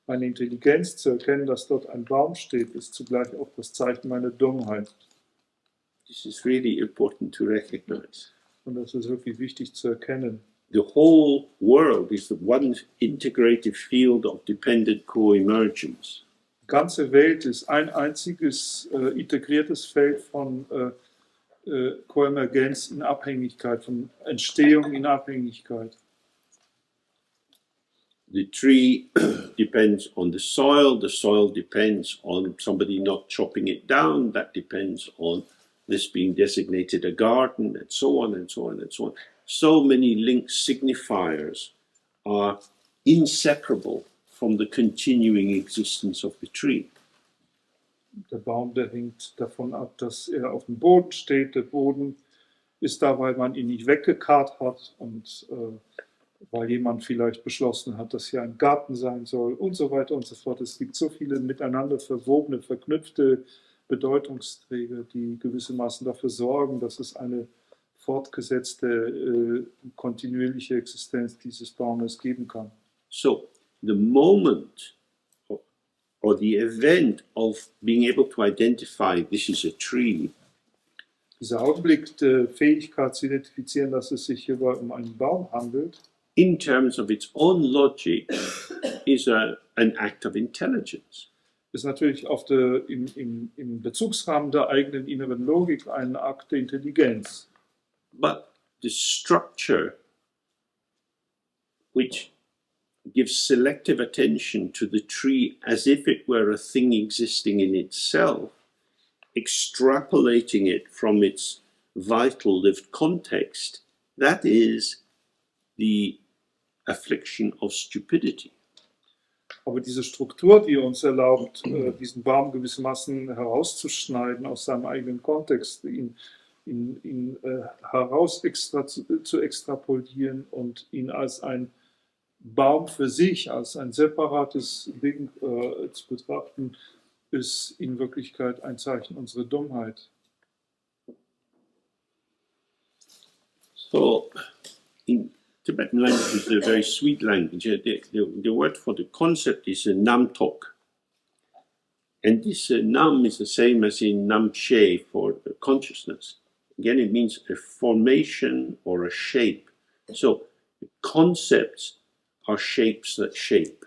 Meine Intelligenz zu erkennen, dass dort ein Baum steht, ist zugleich auch das Zeichen meiner Dummheit. This is really important to recognize. Und das ist wirklich wichtig zu erkennen. The whole world is the one integrated field of dependent co-emergence. Die ganze Welt ist ein einziges integriertes Feld von Koemergenz in Abhängigkeit, von Entstehung in Abhängigkeit. The tree depends on the soil depends on somebody not chopping it down, that depends on this being designated a garden, and so on and so on and so on. So many link signifiers are inseparable from the continuing existence of the tree. Der Baum, der hängt davon ab, dass er auf dem Boden steht. Der Boden ist da, weil man ihn nicht weggekarrt hat und weil jemand vielleicht beschlossen hat, dass hier ein Garten sein soll und so weiter und so fort. Es gibt so viele miteinander verwobene, verknüpfte Bedeutungsträger, die gewissermaßen dafür sorgen, dass es eine fortgesetzte, kontinuierliche Existenz dieses Baumes geben kann. So, the moment or the event of being able to identify this is a tree Dieser Augenblick der Fähigkeit zu identifizieren, dass es sich hierbei um einen Baum handelt, in terms of its own logic is an act of intelligence. ist natürlich im Bezugsrahmen der eigenen inneren Logik ein Akt der Intelligenz. But the structure which gives selective attention to the tree as if it were a thing existing in itself, extrapolating it from its vital lived context, that is the affliction of stupidity. Aber diese Struktur, die uns erlaubt, diesen Baum gewissermaßen herauszuschneiden aus seinem eigenen Kontext, ihn zu extrapolieren und ihn als ein Baum für sich, als ein separates Ding zu betrachten, ist in Wirklichkeit ein Zeichen unserer Dummheit. So, in Tibetan language is a very sweet language. The word for the concept is a namtok. And this nam is the same as in namche for consciousness. Again, it means a formation or a shape. So, concepts are shapes that shape.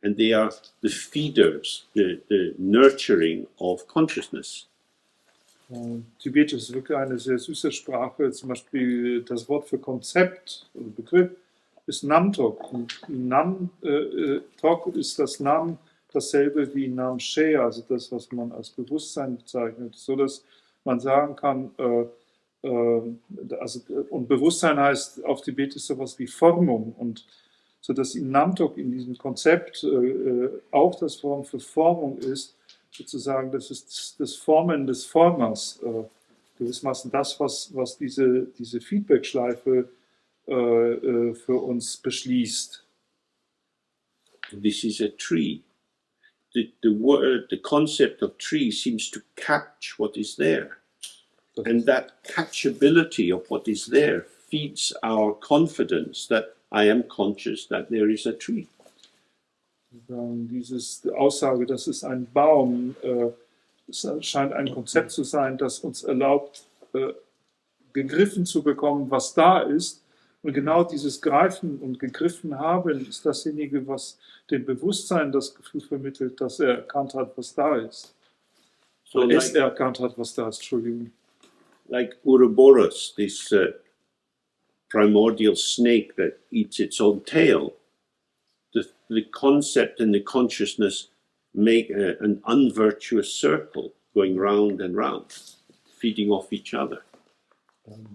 And they are the feeders, the nurturing of consciousness. Tibetisch ist wirklich eine sehr süße Sprache. Zum Beispiel das Wort für Konzept oder Begriff ist Namtok. Und Namtok ist das Nam dasselbe wie Namche, also das, was man als Bewusstsein bezeichnet, so dass man sagen kann, und Bewusstsein heißt auf Tibetisch sowas wie Formung. Und sodass in Namtok, in diesem Konzept, auch das Form für Formung ist, sozusagen, das ist das Formen des Formers, gewissermaßen das, was diese Feedback-Schleife für uns beschließt. This is a tree. The concept of tree seems to catch what is there. And that catchability of what is there feeds our confidence that I am conscious that there is a tree. Diese Aussage, das ist ein Baum, es scheint ein Konzept zu sein, das uns erlaubt, gegriffen zu bekommen, was da ist. Und genau dieses Greifen und gegriffen haben ist dasjenige, was dem Bewusstsein das Gefühl vermittelt, dass er erkannt hat, was da ist. So Oder es erkannt hat, was da ist, Entschuldigung. Like Ouroboros, this primordial snake that eats its own tail, the concept and the consciousness make an unvirtuous circle going round and round, feeding off each other.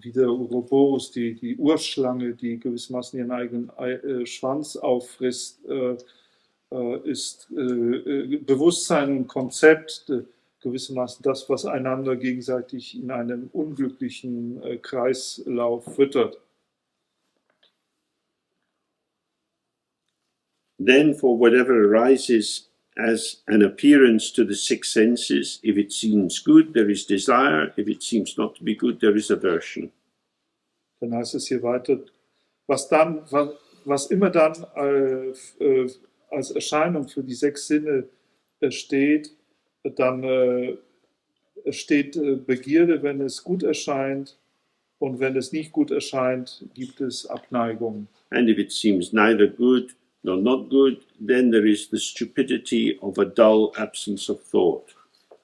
Wie der Ouroboros, die Urschlange, die gewissermaßen ihren eigenen Schwanz auffrisst, ist Bewusstsein und Konzept gewissermaßen das, was einander gegenseitig in einem unglücklichen Kreislauf füttert. Then for whatever arises as an appearance to the six senses, if it seems good, there is desire. If it seems not to be good, there is aversion. Dann heißt es hier weiter, was immer dann als Erscheinung für die sechs Sinne steht, dann steht Begierde, wenn es gut erscheint, und wenn es nicht gut erscheint, gibt es Abneigung. And if it seems neither good nor not good, then there is the stupidity of a dull absence of thought.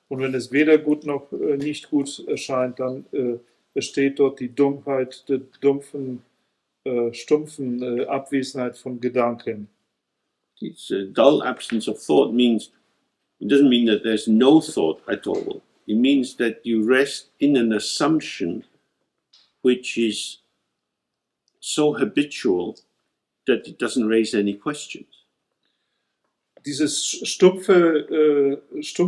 Und wenn es weder gut noch nicht gut erscheint, dann besteht dort die Dummheit der stumpfen Abwesenheit von Gedanken. It's a dull absence of thought means, it doesn't mean that there's no thought at all. It means that you rest in an assumption which is so habitual that it doesn't raise any questions. Dieses stumpfe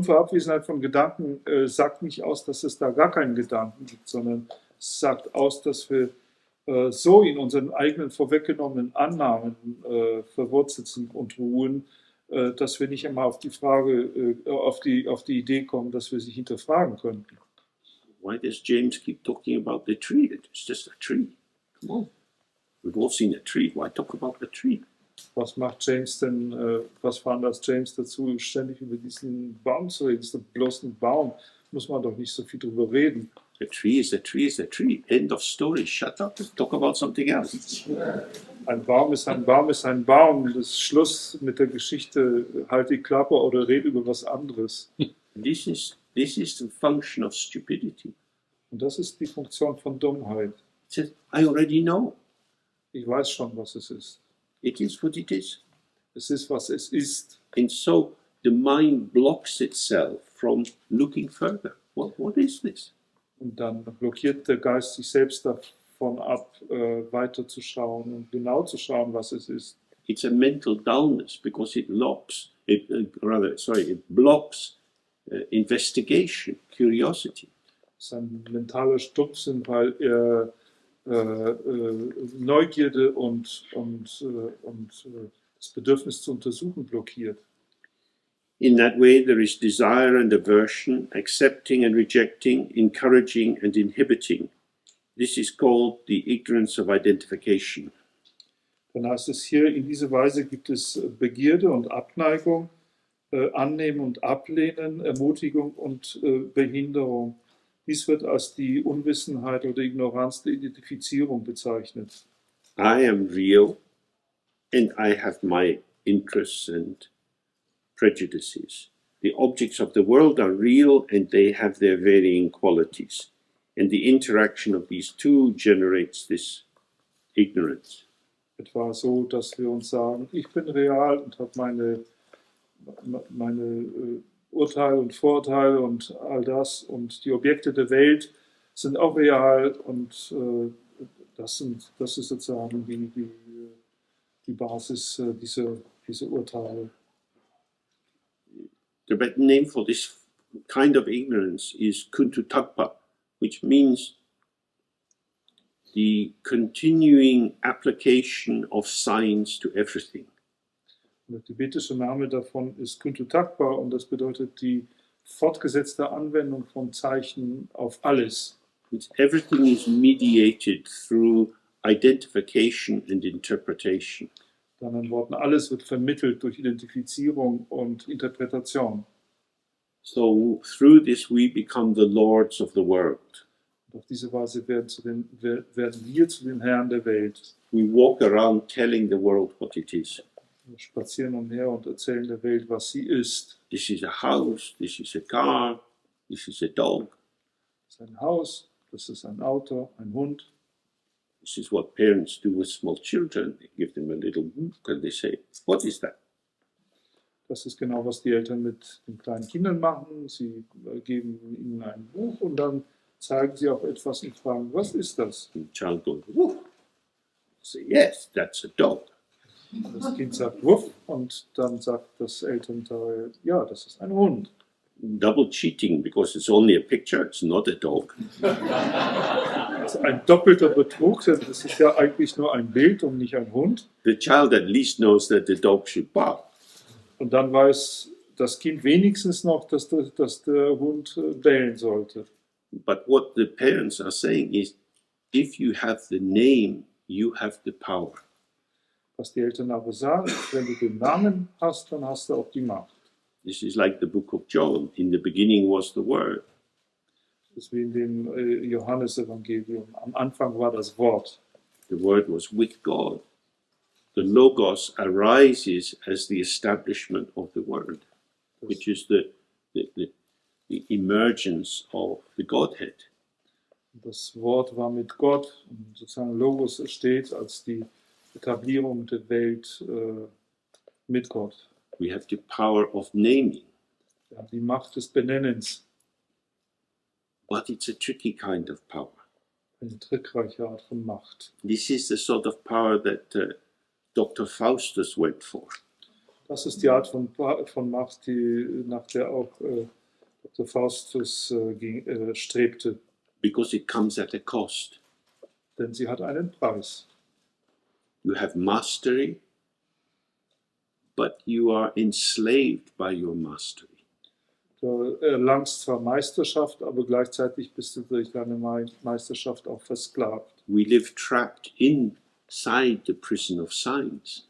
Abwesenheit von Gedanken sagt nicht aus, dass es da gar keinen Gedanken gibt, sondern es sagt aus, dass wir so in unseren eigenen vorweggenommenen Annahmen verwurzelt sind und ruhen, dass wir nicht einmal auf die Frage, auf die Idee kommen, dass wir sie hinterfragen könnten. Why does James keep talking about the tree? It's just a tree. Come on. We've all seen a tree. Why talk about the tree? Was macht James denn, was veranlasst James dazu, ständig über diesen Baum zu reden? Das ist bloß ein Baum, muss man doch nicht so viel drüber reden. A tree is a tree is a tree. End of story. Shut up. Talk about something else. Ein Baum ist ein Baum ist ein Baum. Das ist Schluss mit der Geschichte. Halt die Klappe oder rede über was anderes. This is the function of stupidity. Und das ist die Funktion von Dummheit. It says, I already know. Ich weiß schon, was es ist. It is what it is. Es ist, was es ist. And so the mind blocks itself from looking further. What is this? Und dann blockiert der Geist sich selbst davon ab, weiterzuschauen und genau zu schauen, was es ist. It's a mental dullness because it blocks investigation, curiosity. Es ist ein mentaler Stumpfsinn, weil er Neugierde und das Bedürfnis zu untersuchen blockiert. In that way, there is desire and aversion, accepting and rejecting, encouraging and inhibiting. This is called the ignorance of identification. Dann heißt es hier, in dieser Weise gibt es Begierde und Abneigung, Annehmen und Ablehnen, Ermutigung und Behinderung. Dies wird als die Unwissenheit oder Ignoranz der Identifizierung bezeichnet. I am real and I have my interests and prejudices. The objects of the world are real and they have their varying qualities. And the interaction of these two generates this ignorance. Etwa so, dass wir uns sagen, ich bin real und habe meine Urteile und Vorurteile und all das. Und die Objekte der Welt sind auch real und das ist sozusagen die Basis diese Urteile. The Tibetan name for this kind of ignorance is kuntutakpa, which means the continuing application of science to everything. Der tibetische Name davon ist Kuntutakpa und das bedeutet die fortgesetzte Anwendung von Zeichen auf alles. Everything is mediated through identification and interpretation. In anderen Worten, alles wird vermittelt durch Identifizierung und Interpretation. So through this we become the lords of the world. Und auf diese Weise werden wir zu den Herren der Welt. We walk around telling the world what it is. Wir spazieren umher und erzählen der Welt, was sie ist. This is a house, this is a car, this is a dog. Das ist ein Haus, das ist ein Auto, ein Hund. This is what parents do with small children. They give them a little book and they say, what is that? Das ist genau, was die Eltern mit den kleinen Kindern machen. Sie geben ihnen ein Buch und dann zeigen sie auch etwas und fragen, was ist das? And the child goes, woof. Say, yes, that's a dog. Das Kind sagt Wuff und dann sagt das Elternteil, ja, das ist ein Hund. Double cheating because it's only a picture, it's not a dog. Das ist ein doppelter Betrug, denn es ist ja eigentlich nur ein Bild und nicht ein Hund. The child at least knows that the dog should bark. Und dann weiß das Kind wenigstens noch, dass der Hund bellen sollte. But what the parents are saying is, if you have the name, you have the power. Was die Eltern aber sagen, wenn du den Namen hast, dann hast du auch die Macht. This is like the book of John. In the beginning was the Word. Das ist wie in dem Johannesevangelium. Am Anfang war das Wort. The Word was with God. The Logos arises as the establishment of the Word, which is the emergence of the Godhead. Das Wort war mit Gott und sozusagen Logos steht als die Etablierung der Welt mit Gott. We have the power of naming, Ja, die Macht des Benennens. but it's a tricky kind of power. Eine trickreiche Art von Macht. This is the sort of power that Dr. Faustus went for. Das ist die Art von Macht, nach der auch Dr. Faustus strebte. Because it comes at a cost. Denn sie hat einen Preis. You have mastery, but you are enslaved by your mastery. Du erlangst zwar Meisterschaft, aber gleichzeitig bist du durch deine Meisterschaft auch versklavt. We live trapped inside the prison of science.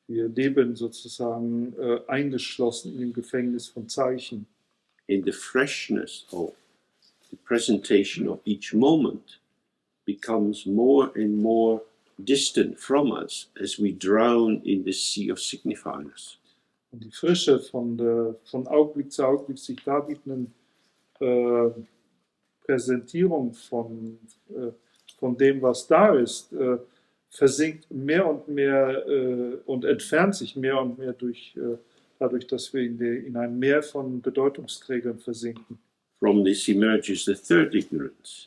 Wir leben sozusagen eingeschlossen in dem Gefängnis von Zeichen. In the freshness of the presentation of each moment becomes more and more distant from us as we drown in the sea of signifiers. Und die Frische von Augenblick zu Augenblick sich darbietenden Präsentierung von dem, was da ist, versinkt mehr und mehr und entfernt sich mehr und mehr dadurch, dass wir in ein Meer von Bedeutungsträgern versinken. From this emerges the third ignorance.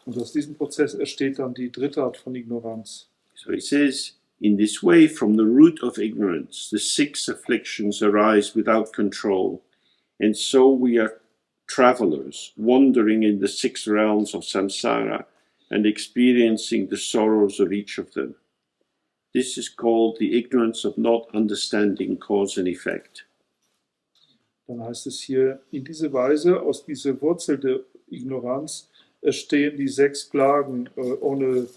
Und aus diesem Prozess entsteht dann die dritte Art von Ignoranz. So it says, in this way, from the root of ignorance, the 6 afflictions arise without control, and so we are travelers, wandering in the 6 realms of samsara and experiencing the sorrows of each of them. This is called the ignorance of not understanding cause and effect. Dann heißt es hier, in dieser Weise, aus dieser Wurzel der Ignoranz, entstehen die 6 Plagen, ohne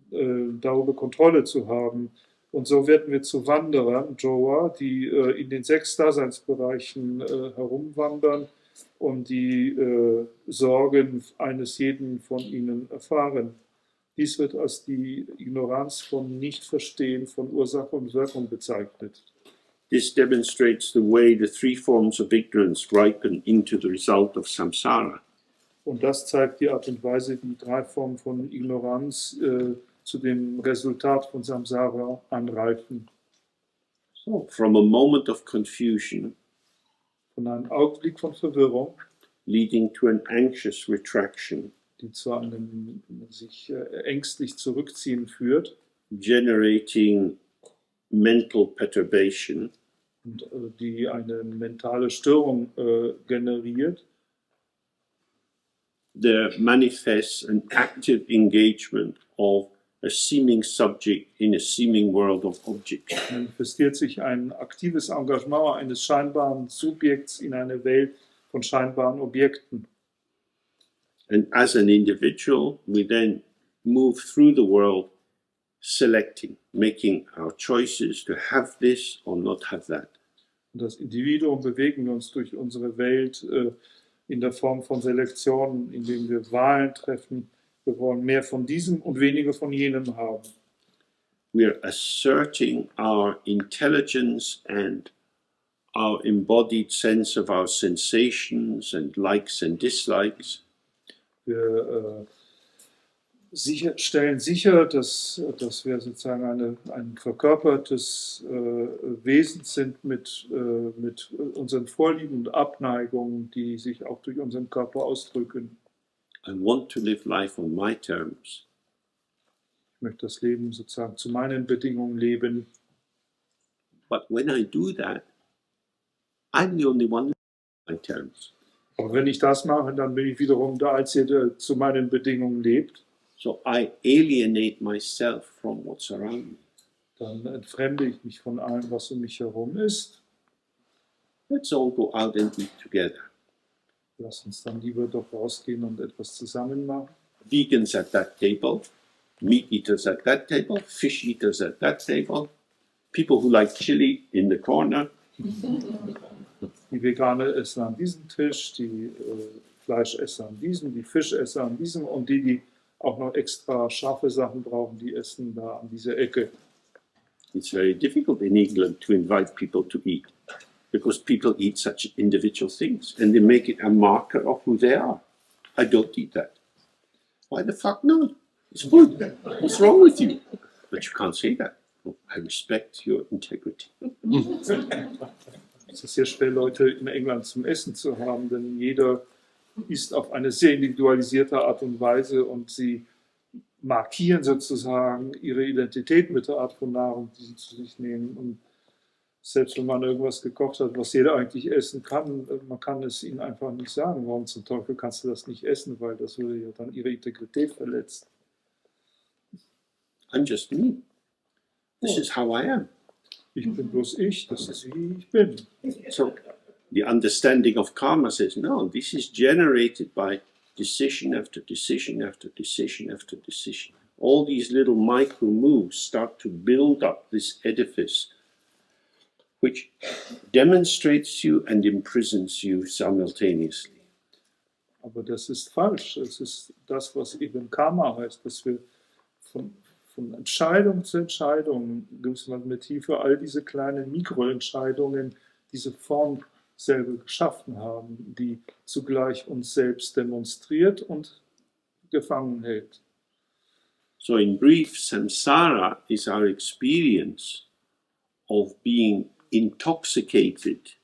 darüber Kontrolle zu haben. Und so werden wir zu Wanderern, Joa, die in den 6 Daseinsbereichen herumwandern und die Sorgen eines jeden von ihnen erfahren. Dies wird als die Ignoranz von Nichtverstehen von Ursache und Wirkung bezeichnet. This demonstrates the way the 3 forms of ignorance ripen into the result of samsara. Und das zeigt die Art und Weise, wie 3 Formen von Ignoranz zu dem Resultat von Samsara anreifen. So, from a moment of confusion, Von einem Augenblick von Verwirrung, leading to an anxious retraction, die zu einem sich ängstlich zurückziehen führt, generating mental perturbation, und die eine mentale Störung generiert, there manifests an active engagement of a seeming subject in a seeming world of objects. manifestiert sich ein aktives Engagement eines scheinbaren Subjekts in einer Welt von scheinbaren Objekten. And as an individual, we then move through the world selecting, making our choices to have this or not have that. Und das Individuum bewegen wir uns durch unsere Welt in der Form von Selektionen, indem wir Wahlen treffen. Wir wollen mehr von diesem und weniger von jenem haben. We are asserting our intelligence and our embodied sense of our sensations and likes and dislikes. Wir stellen sicher, dass wir sozusagen ein verkörpertes Wesen sind mit unseren Vorlieben und Abneigungen, die sich auch durch unseren Körper ausdrücken. I want to live life on my terms. Ich möchte das Leben sozusagen zu meinen Bedingungen leben. But when I do that, I'm the only one on my terms. Aber wenn ich das mache, dann bin ich wiederum der Einzige, der zu meinen Bedingungen lebt. So I alienate myself from what's around me. Dann entfremde ich mich von allem, was um mich herum ist. Let's all go out and eat together. Lass uns dann lieber doch rausgehen und etwas zusammen machen. Vegans at that table, meat eaters at that table, fish eaters at that table, people who like chili in the corner. Die Veganer essen an diesem Tisch, die Fleischesser an diesem, die Fischesser an diesem und die auch noch extra scharfe Sachen brauchen, die essen da an dieser Ecke. It's very difficult in England to invite people to eat because people eat such individual things and they make it a marker of who they are. I don't eat that. Why the fuck not? It's good. What's wrong with you? But you can't say that. I respect your integrity. Es ist sehr schwer, Leute in England zum Essen zu haben, denn jeder isst auf eine sehr individualisierte Art und Weise und sie markieren sozusagen ihre Identität mit der Art von Nahrung, die sie zu sich nehmen. Und selbst wenn man irgendwas gekocht hat, was jeder eigentlich essen kann, man kann es ihnen einfach nicht sagen. Warum zum Teufel kannst du das nicht essen, weil das würde ja dann ihre Integrität verletzen. I'm just me. This is how I am. Ich bin bloß ich, das ist wie ich bin. So the understanding of karma says, no, this is generated by decision after decision after decision after decision. All these little micro moves start to build up this edifice which demonstrates you and imprisons you simultaneously. Aber das ist falsch. Es ist das, was eben Karma heißt, dass wir von Entscheidung zu Entscheidung, gewissermaßen mit Hilfe all diese kleinen Mikroentscheidungen, diese Form selber geschaffen haben, die zugleich uns selbst demonstriert und gefangen hält. So in brief, samsara is our experience of being intoxicated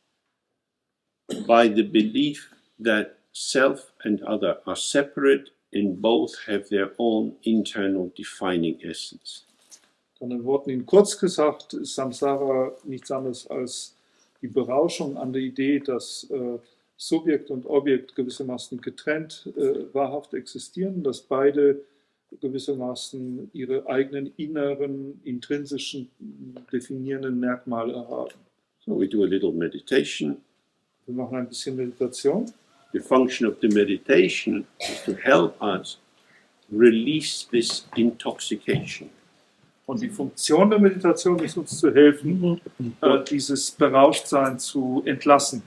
by the belief that self and other are separate and both have their own internal defining essence. Dann in Worten in kurz gesagt ist Samsara nichts anderes als die Berauschung an der Idee, dass Subjekt und Objekt gewissermaßen getrennt wahrhaft existieren, dass beide gewissermaßen ihre eigenen inneren, intrinsischen, definierenden Merkmale haben. So we do a little meditation. Wir machen ein bisschen Meditation. The function of the meditation is to help us release this intoxication. Und die Funktion der Meditation ist uns zu helfen, dieses Berauschtsein zu entlassen.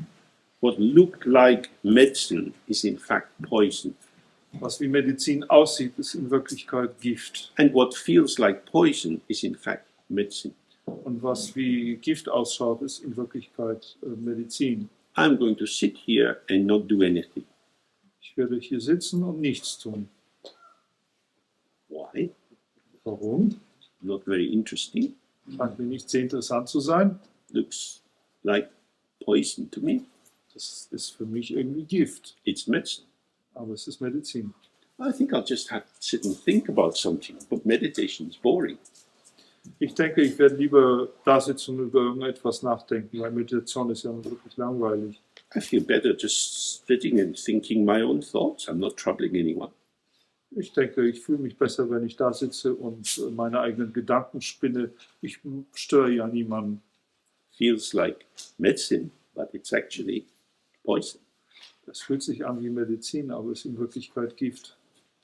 What looked like medicine is in fact poison. Was wie Medizin aussieht, ist in Wirklichkeit Gift. And what feels like poison is in fact medicine. Und was wie Gift ausschaut, ist in Wirklichkeit Medizin. I'm going to sit here and not do anything. Ich werde hier sitzen und nichts tun. Why? Warum? Not very interesting. Scheint mir nicht sehr interessant zu sein. Looks like poison to me. Das ist für mich irgendwie Gift. It's medicine. Aber es ist Medizin. I think I'll just have to sit and think about something. But meditation is boring. Ich denke, ich werde lieber da sitzen und über irgendetwas nachdenken, weil Meditation ist ja wirklich langweilig. I feel better just sitting and thinking my own thoughts. I'm not troubling anyone. Ich denke, ich fühle mich besser, wenn ich da sitze und meine eigenen Gedanken spinne. Ich störe ja niemanden. Feels like medicine, but it's actually poison. Das fühlt sich an wie Medizin, aber es ist in Wirklichkeit Gift.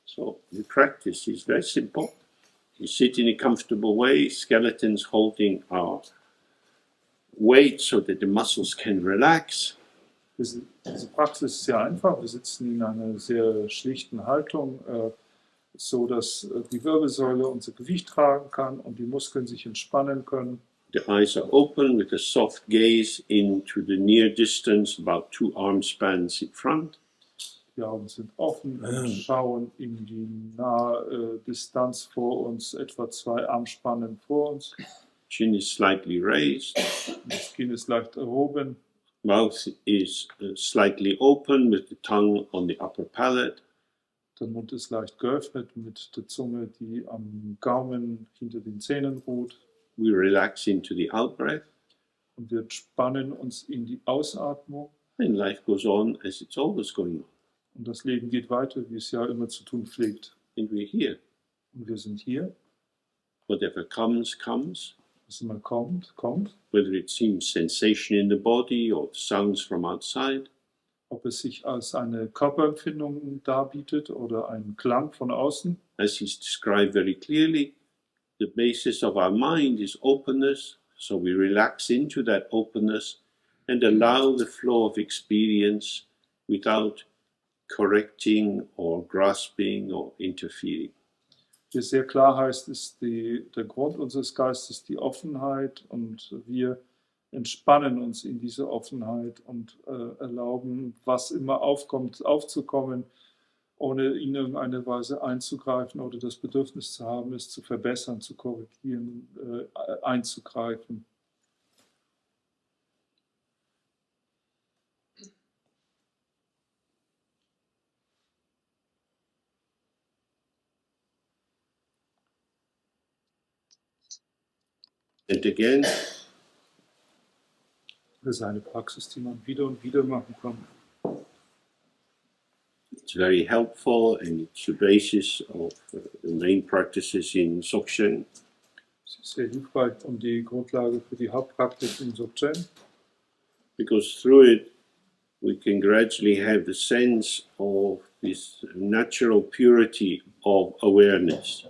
So the practice is very simple. You sit in a comfortable way, skeletons holding our weight so that the muscles can relax. Diese Praxis ist sehr einfach. Wir sitzen in einer sehr schlichten Haltung, so dass die Wirbelsäule unser Gewicht tragen kann und die Muskeln sich entspannen können. The eyes are open with a soft gaze into the near distance, about 2 arm spans in front. Die Augen sind offen und schauen in die nahe Distanz vor uns, etwa 2 Armspannen vor uns. Chin is slightly raised. Das Kinn ist leicht erhoben. Mouth is slightly open with the tongue on the upper palate. Der Mund ist leicht geöffnet mit der Zunge, die am Gaumen hinter den Zähnen ruht. We relax into the out-breath. Und wir entspannen uns in die Ausatmung. And life goes on as it's always going on. Und das Leben geht weiter, wie es ja immer zu tun pflegt. And we're here. Und wir sind hier. Whatever comes, comes. Was immer kommt, kommt. Whether it seems sensation in the body or sounds from outside. Ob es sich als eine Körperempfindung darbietet oder ein Klang von außen. As he's described very clearly, the basis of our mind is openness, so we relax into that openness and allow the flow of experience without correcting or grasping or interfering. Wie es sehr klar heißt, ist der Grund unseres Geistes die Offenheit und wir entspannen uns in diese Offenheit und erlauben, was immer aufkommt, aufzukommen, ohne in irgendeine Weise einzugreifen oder das Bedürfnis zu haben, es zu verbessern, zu korrigieren, einzugreifen. And again, Das ist eine Praxis, die man wieder und wieder machen kann. it's very helpful and it's the basis of the main practices in Dzogchen. Es ist sehr hilfreich und die Grundlage für die Hauptpraktik in Dzogchen, Because through it we can gradually have the sense of this natural purity of awareness.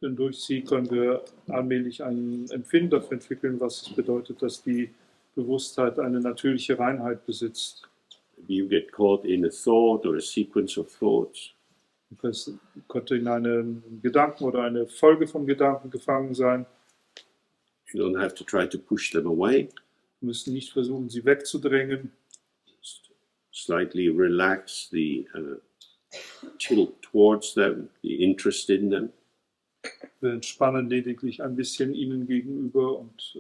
denn durch sie können wir allmählich ein Empfinden dafür entwickeln, was es bedeutet, dass die Bewusstheit eine natürliche Reinheit besitzt. You get caught in a thought or a sequence of thoughts. Es könnte in einem Gedanken oder eine Folge von Gedanken gefangen sein. You don't have to try to push them away. Wir müssen nicht versuchen, sie wegzudrängen. Just slightly relax the tilt towards them, the interest in them. Wir entspannen lediglich ein bisschen ihnen gegenüber und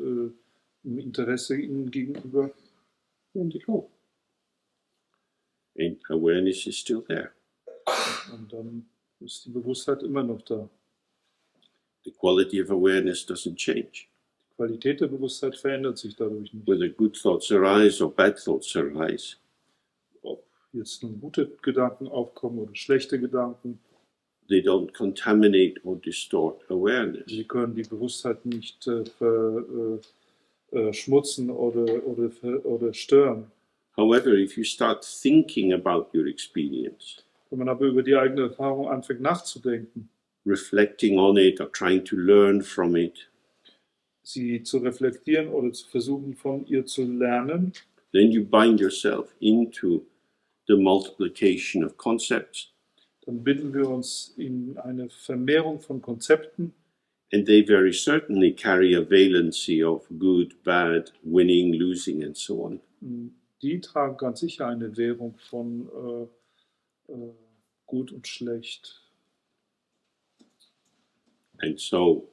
im Interesse ihnen gegenüber. And they go. And awareness is still there. Und dann ist die Bewusstheit immer noch da. The quality of awareness doesn't change. Die Qualität der Bewusstheit verändert sich dadurch nicht. Whether good thoughts arise or bad thoughts arise, Ob jetzt nun gute Gedanken aufkommen oder schlechte Gedanken, they don't contaminate or distort awareness. sie können die Bewusstheit nicht verschmutzen oder stören. However, if you start thinking about your experience, Wenn man aber über die eigene Erfahrung anfängt nachzudenken, reflecting on it or trying to learn from it, sie zu reflektieren oder zu versuchen, von ihr zu lernen, then you bind yourself into the multiplication of concepts, dann binden wir uns in eine Vermehrung von Konzepten and they very certainly carry a valency of good, bad, winning, losing, and so on. Die tragen ganz sicher eine Währung von gut und schlecht. And so,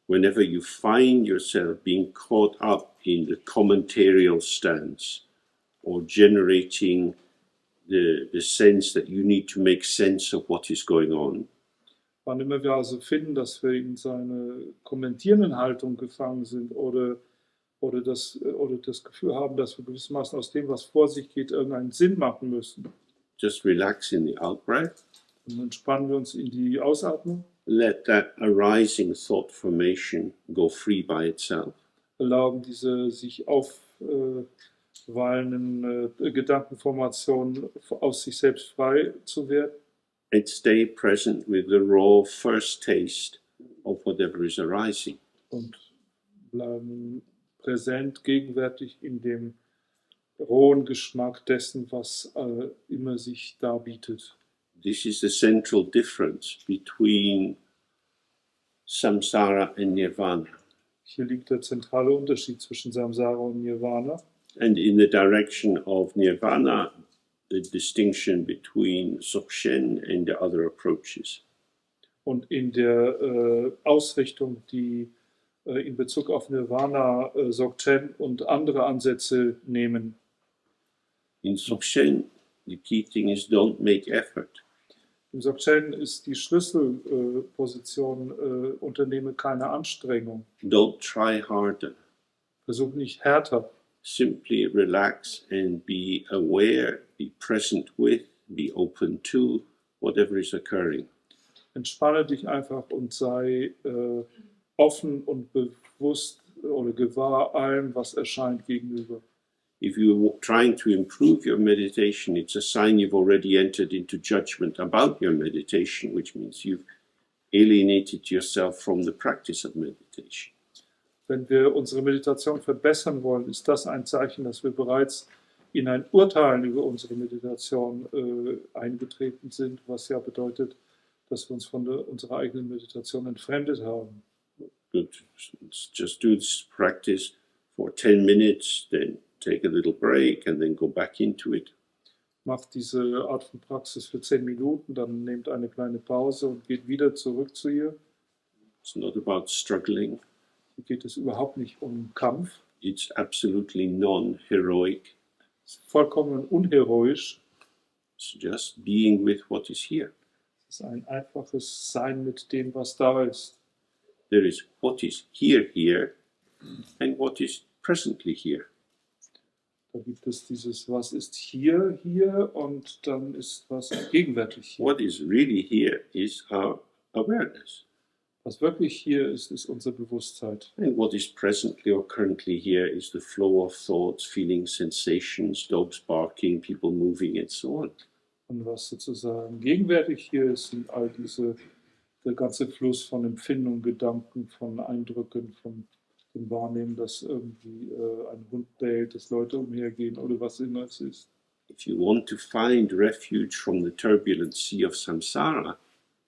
whenever you find yourself being caught up in the commentarial stance or generating the sense that you need to make sense of what is going on, Wann immer wir also finden, dass wir in seine kommentierenden Haltung gefangen sind oder das Gefühl haben, dass wir gewissermaßen aus dem, was vor sich geht, irgendeinen Sinn machen müssen, just relax in the out-breath. dann entspannen wir uns in die Ausatmung, Let that arising thought formation go free by itself. erlauben diese sich aufwallenden Gedankenformationen aus sich selbst frei zu werden. And stay present with the raw first taste of whatever is arising. Und bleiben präsent, gegenwärtig in dem rohen Geschmack dessen, was immer sich darbietet. This is the central difference between samsara and nirvana. Hier liegt der zentrale Unterschied zwischen Samsara und Nirvana. And in the direction of nirvana, the distinction between Dzogchen and the other approaches. Und in der Ausrichtung, die in Bezug auf Nirvana Dzogchen und andere Ansätze nehmen. In Dzogchen, the key thing is don't make effort. Im Dzogchen ist die Schlüsselposition, unternehme keine Anstrengung. Don't try harder. Versuch nicht härter. Simply relax and be aware, be present with, be open to whatever is occurring. Entspanne dich einfach und sei offen und bewusst oder gewahr allem, was erscheint gegenüber. If you're trying to improve your meditation, it's a sign you've already entered into judgment about your meditation, which means you've alienated yourself from the practice of meditation. Wenn wir unsere Meditation verbessern wollen, ist das ein Zeichen, dass wir bereits in ein Urteil über unsere Meditation eingetreten sind, was ja bedeutet, dass wir uns von unserer eigenen Meditation entfremdet haben. Good. Just do this practice for 10 minutes, then take a little break and then go back into it. Macht diese Art von Praxis für 10 Minuten, dann nehmt eine kleine Pause und geht wieder zurück zu ihr. It's not about struggling. Hier geht es überhaupt nicht um Kampf. It's absolutely non-heroic. Es ist vollkommen unheroisch. It's just being with what is here. Es ist ein einfaches Sein mit dem, was da ist. There is what is here, and what is presently here. Da gibt es dieses, was ist hier und dann ist was gegenwärtig hier. What is really here is our awareness. Was wirklich hier ist, ist unser Bewusstsein. And what is presently or currently here is the flow of thoughts, feelings, sensations, dogs barking, people moving, and so on. Und was sozusagen gegenwärtig hier ist, sind all der ganze Fluss von Empfindungen, Gedanken, von Eindrücken, von dem Wahrnehmen, dass irgendwie ein Hund bellt, dass Leute umhergehen oder was immer es ist. If you want to find refuge from the turbulent sea of samsara,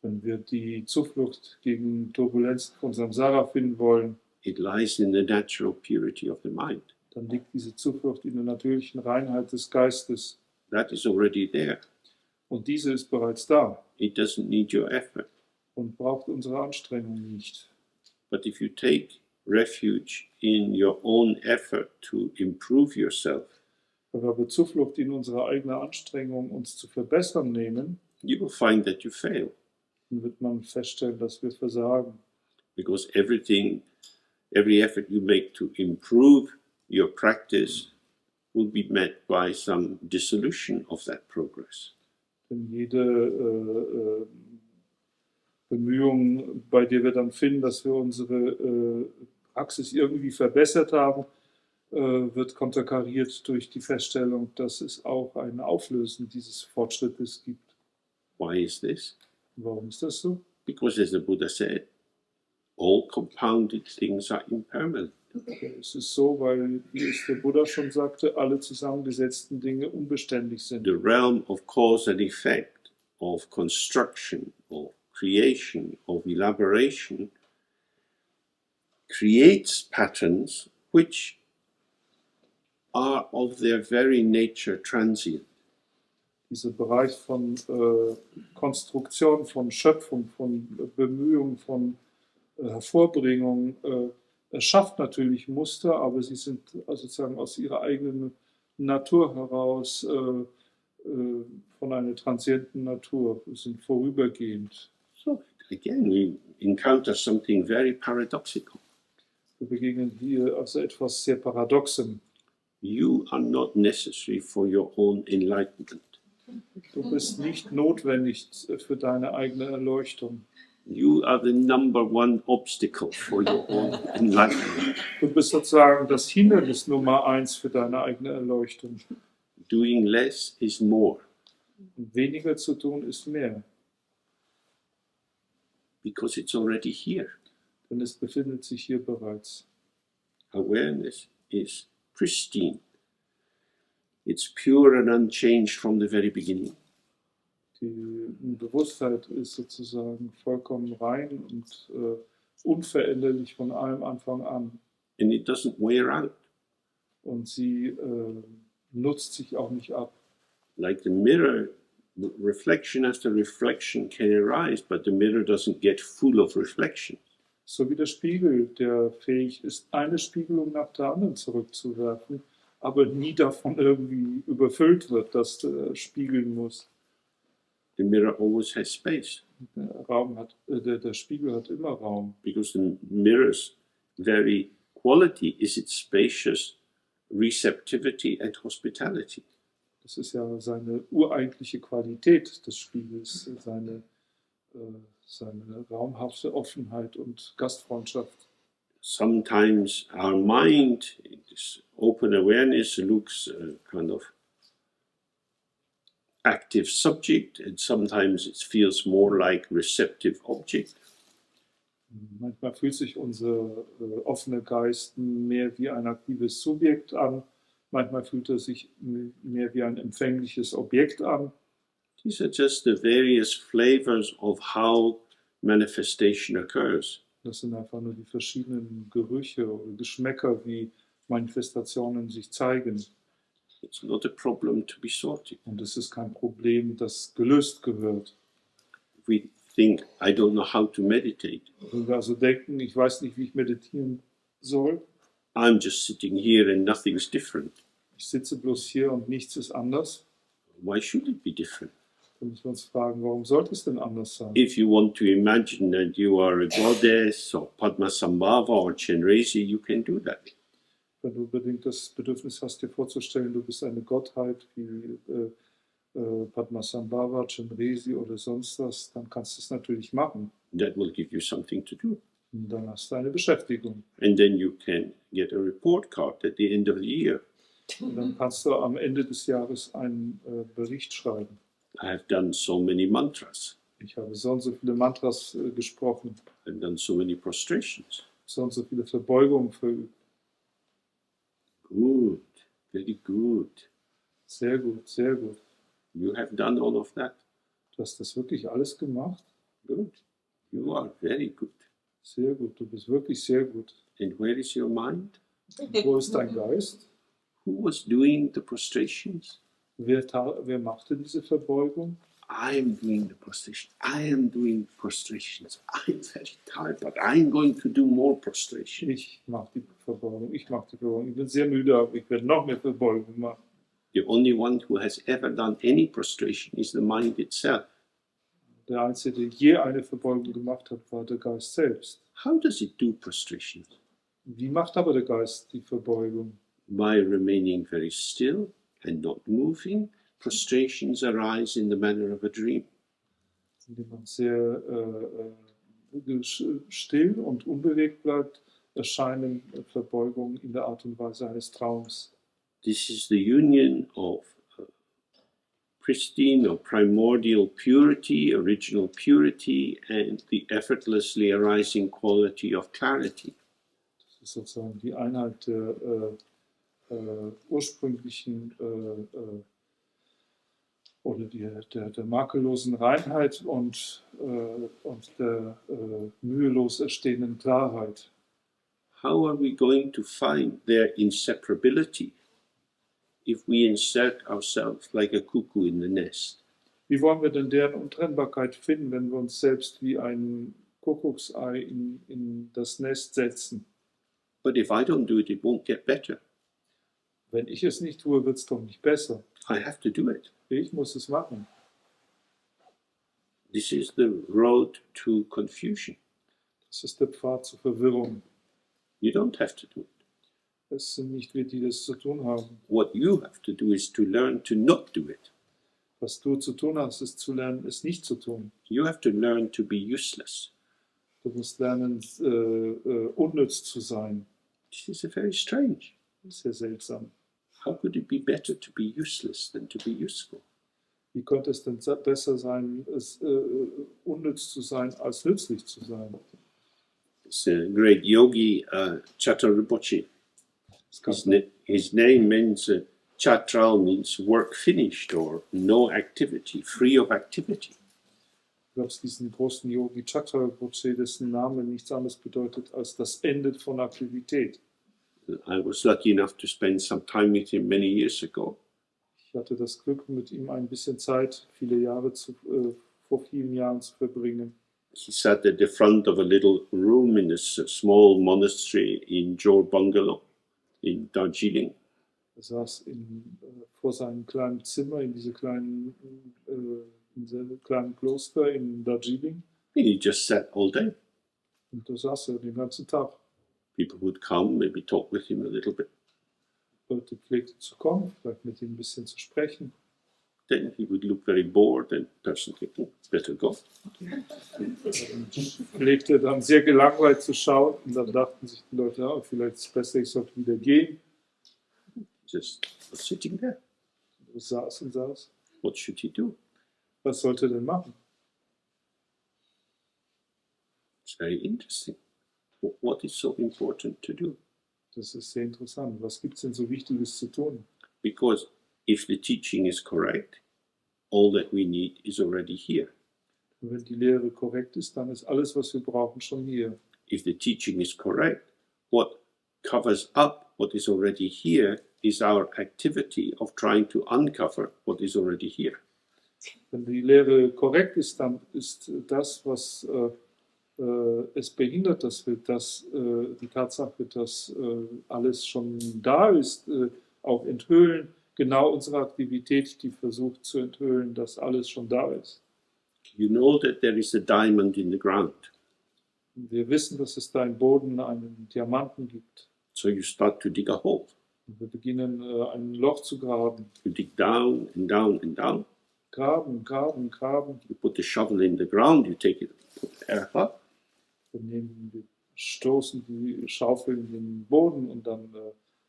Wenn wir die Zuflucht gegen Turbulenzen von Samsara finden wollen, it lies in the natural purity of the mind. dann liegt diese Zuflucht in der natürlichen Reinheit des Geistes. That is already there. Und diese ist bereits da It doesn't need your effort. und braucht unsere Anstrengung nicht. But if you take refuge in your own effort to improve yourself, Wenn wir aber Zuflucht in unsere eigene Anstrengung, uns zu verbessern nehmen, you will find that you fail. dann wird man feststellen, dass wir versagen. Because every effort you make to improve your practice will be met by some dissolution of that progress. Denn jede Bemühung, bei der wir dann finden, dass wir unsere Praxis irgendwie verbessert haben, wird konterkariert durch die Feststellung, dass es auch ein Auflösen dieses Fortschrittes gibt. Why is this? Warum ist das so? Because as the Buddha said, all compounded things are impermanent. Es ist so, weil, wie es der Buddha schon sagte, alle zusammengesetzten Dinge unbeständig sind. The realm of cause and effect, of construction, of creation, of elaboration, creates patterns which are of their very nature transient. Dieser Bereich von Konstruktion, von Schöpfung, von Bemühung, von Hervorbringung, schafft natürlich Muster, aber sie sind sozusagen aus ihrer eigenen Natur heraus von einer transienten Natur, sind vorübergehend. So again, we encounter something very paradoxical. Wir begegnen hier also etwas sehr Paradoxem. You are not necessary for your own enlightenment. Du bist nicht notwendig für deine eigene Erleuchtung. You are the number one obstacle for your own enlightenment. Du bist sozusagen das Hindernis Nummer 1 für deine eigene Erleuchtung. Doing less is more, Und weniger zu tun ist mehr, because it's already here. denn es befindet sich hier bereits. Awareness is pristine. It's pure and unchanged from the very beginning. Die Bewusstheit ist sozusagen vollkommen rein und unveränderlich von allem Anfang an. And it doesn't wear out. Und sie nutzt sich auch nicht ab. Like the mirror, reflection after reflection can arise, but the mirror doesn't get full of reflection. So wie der Spiegel, der fähig ist, eine Spiegelung nach der anderen zurückzuwerfen, aber nie davon irgendwie überfüllt wird, dass der spiegeln muss. The mirror always has space, Der Spiegel hat immer Raum, because the mirror's very quality is its spacious receptivity and hospitality. das ist ja seine ureigentliche Qualität des Spiegels, seine raumhafte Offenheit und Gastfreundschaft. Sometimes our mind, this open awareness, looks kind of active subject, and sometimes it feels more like receptive object. Manchmal fühlt sich unser offener Geist mehr wie ein aktives Subjekt an, manchmal fühlt er sich mehr wie ein empfängliches Objekt an. These are just the various flavors of how manifestation occurs. Das sind einfach nur die verschiedenen Gerüche oder Geschmäcker, wie Manifestationen sich zeigen. It's not a problem to be sorted. Und es ist kein Problem, das gelöst gehört. We think, I don't know how to meditate. Wenn wir also denken, ich weiß nicht, wie ich meditieren soll, I'm just sitting here and nothing's different. ich sitze bloß hier und nichts ist anders, Why should it be different? dann müssen wir uns fragen, warum sollte es denn anders sein? If you want to imagine that you are a goddess or Padmasambhava or Chenrezig, you can do that. Wenn du unbedingt das Bedürfnis hast, dir vorzustellen, du bist eine Gottheit wie Padmasambhava, Chenrezig oder sonst was, dann kannst du es natürlich machen. That will give you something to do. Und dann hast du eine Beschäftigung. And then you can get a report card at the end of the year. Und dann kannst du am Ende des Jahres einen Bericht schreiben. I have done so many mantras. Ich habe so und so viele Mantras gesprochen, I've done so many prostrations. so und so viele Verbeugungen verübt. Good, very good. Sehr gut, sehr gut. You have done all of that. Du hast das wirklich alles gemacht? Good. You are very good. Sehr gut, du bist wirklich sehr gut. And where is your mind? Wo ist dein Geist? Who was doing the prostrations? Wer machte diese Verbeugung? I am doing the prostration. I am doing prostrations. I'm very tired, but I'm going to do more prostrations. Ich mache die Verbeugung, ich mache die Verbeugung. Ich bin sehr müde, aber ich werde noch mehr Verbeugung machen. The only one who has ever done any prostration is the mind itself. Der Einzige, der je eine Verbeugung gemacht hat, war der Geist selbst. How does it do prostrations? Wie macht aber der Geist die Verbeugung? By remaining very still and not moving, prostrations arise in the manner of a dream. Indem man sehr still und unbewegt bleibt, erscheinen Verbeugungen in der Art und Weise eines Traums. This is the union of pristine or primordial purity, original purity, and the effortlessly arising quality of clarity. Das ist sozusagen die Einheit der ursprünglichen oder der makellosen Reinheit und der mühelos erstehenden Klarheit. How are we going to find their inseparability if we insert ourselves like a cuckoo in the nest? Wie wollen wir denn deren Untrennbarkeit finden, wenn wir uns selbst wie ein Kuckucksei in das Nest setzen? But if I don't do it, it won't get better. Wenn ich es nicht tue, wird es doch nicht besser. I have to do it. Ich muss es machen. This is the road to confusion. Das ist der Pfad zur Verwirrung. You don't have to do it. Es sind nicht wir, die das zu tun haben. What you have to do is to learn to not do it. Was du zu tun hast, ist zu lernen, es nicht zu tun. You have to learn to be useless. Du musst lernen, unnütz zu sein. This is very strange. Das ist sehr seltsam. How could it be better to be useless than to be useful? Wie könnte es denn besser sein, unnütz zu sein, als nützlich zu sein? It's a great yogi, Chetsangpa. His name means, Chatral means work finished or no activity, free of activity. Du glaubst, diesen großen Yogi Chetsangpa, dessen Name nichts anderes bedeutet als das Ende von Aktivität. I was lucky enough to spend some time with him many years ago. Ich hatte das Glück, mit ihm ein bisschen Zeit, vor vielen Jahren zu verbringen. He sat at the front of a little room in a small monastery in Jor Bungalow in Darjeeling. Er saß vor seinem kleinen Zimmer in diesem kleinen Kloster in Darjeeling. And he just sat all day. Und da saß er den ganzen Tag. People would come, maybe talk with him a little bit. Leute pflegten zu kommen, vielleicht mit ihm ein bisschen zu sprechen. Then he would look very bored and person thinking, better go. Und pflegte dann sehr gelangweilt zu schauen. Und dann dachten sich die Leute, ja, vielleicht ist es besser, ich sollte wieder gehen. Just was sitting there. Und saß und saß. What should he do? Was sollte er denn machen? It's very interesting. What is so important to do? Das ist sehr interessant. Was gibt es denn so Wichtiges zu tun? Because if the teaching is correct, all that we need is already here. Und wenn die Lehre korrekt ist, dann ist alles, was wir brauchen, schon hier. If the teaching is correct, what covers up what is already here is our activity of trying to uncover what is already here. Wenn die Lehre korrekt ist, dann ist das, was es behindert, dass wir die Tatsache, dass alles schon da ist, auch enthüllen, genau unsere Aktivität, die versucht zu enthüllen, dass alles schon da ist. You know that there is a diamond in the ground. Wir wissen, dass es da im Boden einen Diamanten gibt. So you start to dig a hole. Und wir beginnen, ein Loch zu graben. You dig down and down and down. Graben, graben, graben. You put the shovel in the ground, you take it, put the earth up. Wir stoßen die Schaufel in den Boden und dann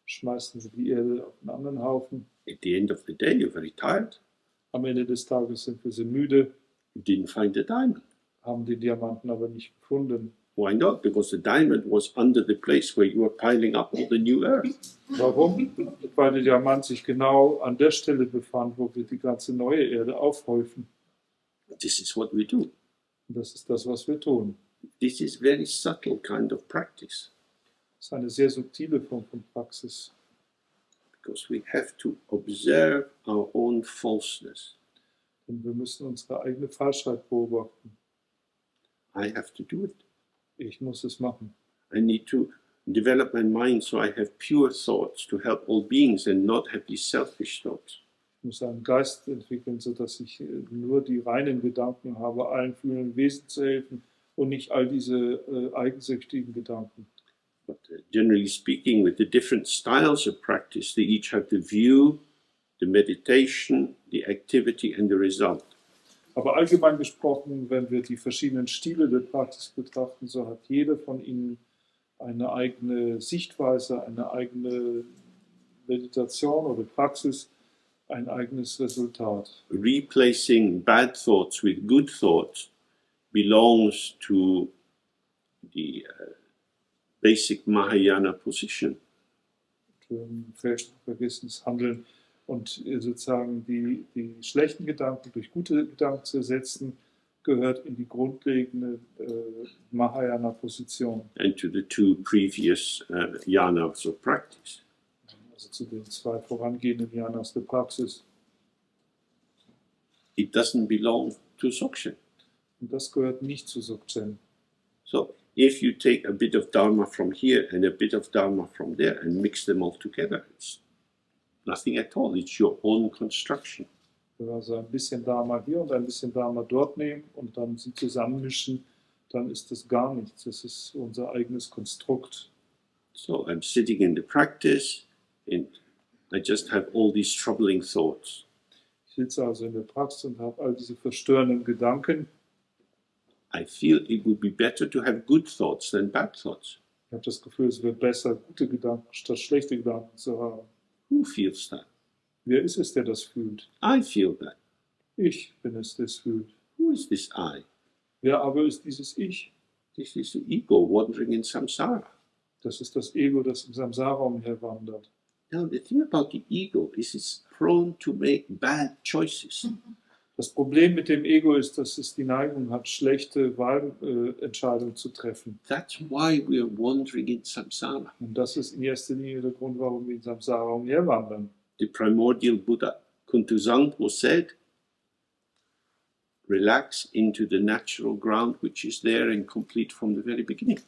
schmeißen wir die Erde auf einen anderen Haufen. At the end of the day, you're very tired. Am Ende des Tages sind wir sehr müde, You didn't find the diamond. haben den Diamanten aber nicht gefunden. Why not? Because the diamond was under the place where you were piling up all the new earth. Warum? Weil der Diamant sich genau an der Stelle befand, wo wir die ganze neue Erde aufhäufen. This is what we do. Und das ist das, was wir tun. This is very subtle kind of practice. Das ist eine sehr subtile Form von Praxis. Because we have to observe our own falseness. Denn wir müssen unsere eigene Falschheit beobachten. I have to do it. Ich muss es machen. I need to develop my mind so I have pure thoughts to help all beings and not have these selfish thoughts. Ich muss einen Geist entwickeln, sodass ich nur die reinen Gedanken habe, allen fühlenden Wesen zu helfen und nicht all diese eigensüchtigen Gedanken. But generally speaking, with the different styles of practice, they each have the view, the meditation, the activity and the result. Aber allgemein gesprochen, wenn wir die verschiedenen Stile der Praxis betrachten, so hat jeder von ihnen eine eigene Sichtweise, eine eigene Meditation oder Praxis, ein eigenes Resultat. Replacing bad thoughts with good thoughts belongs to the basic Mahayana position. Vergessenes Handeln und sozusagen die schlechten Gedanken durch gute Gedanken zu ersetzen, gehört in die grundlegende Mahayana-Position. And to the two previous yanas of practice. Also zu den zwei vorangehenden Yanas der Praxis. It doesn't belong to Dzogchen. Und das gehört nicht zu Dzogchen. So if you take a bit of Dharma from here and a bit of Dharma from there and mix them all together, it's nothing at all. It's your own construction. Wenn wir also ein bisschen Dharma hier und ein bisschen Dharma dort nehmen und dann sie zusammenmischen, dann ist das gar nichts. Das ist unser eigenes Konstrukt. So I'm sitting in the practice and I just have all these troubling thoughts. Ich sitze also in der Praxis und habe all diese verstörenden Gedanken. I feel it would be better to have good thoughts than bad thoughts. Ich habe das Gefühl, es wäre besser, gute Gedanken statt schlechte Gedanken zu haben. Who feels that? Wer ist es, der das fühlt? I feel that. Ich bin es, der es fühlt. Who is this I? Wer aber ist dieses Ich? This is the ego wandering in samsara. Das ist das Ego, das im Samsara umherwandert. Now the thing about the ego is it's prone to make bad choices. Das Problem mit dem Ego ist, dass es die Neigung hat, schlechte Wahlentscheidungen zu treffen. That's why we are wandering in samsara. Und das ist in erster Linie der Grund, warum wir in Samsara umherwandern. The primordial Buddha, Kuntuzangpo, said, relax into the natural ground which is there and complete from the very beginning.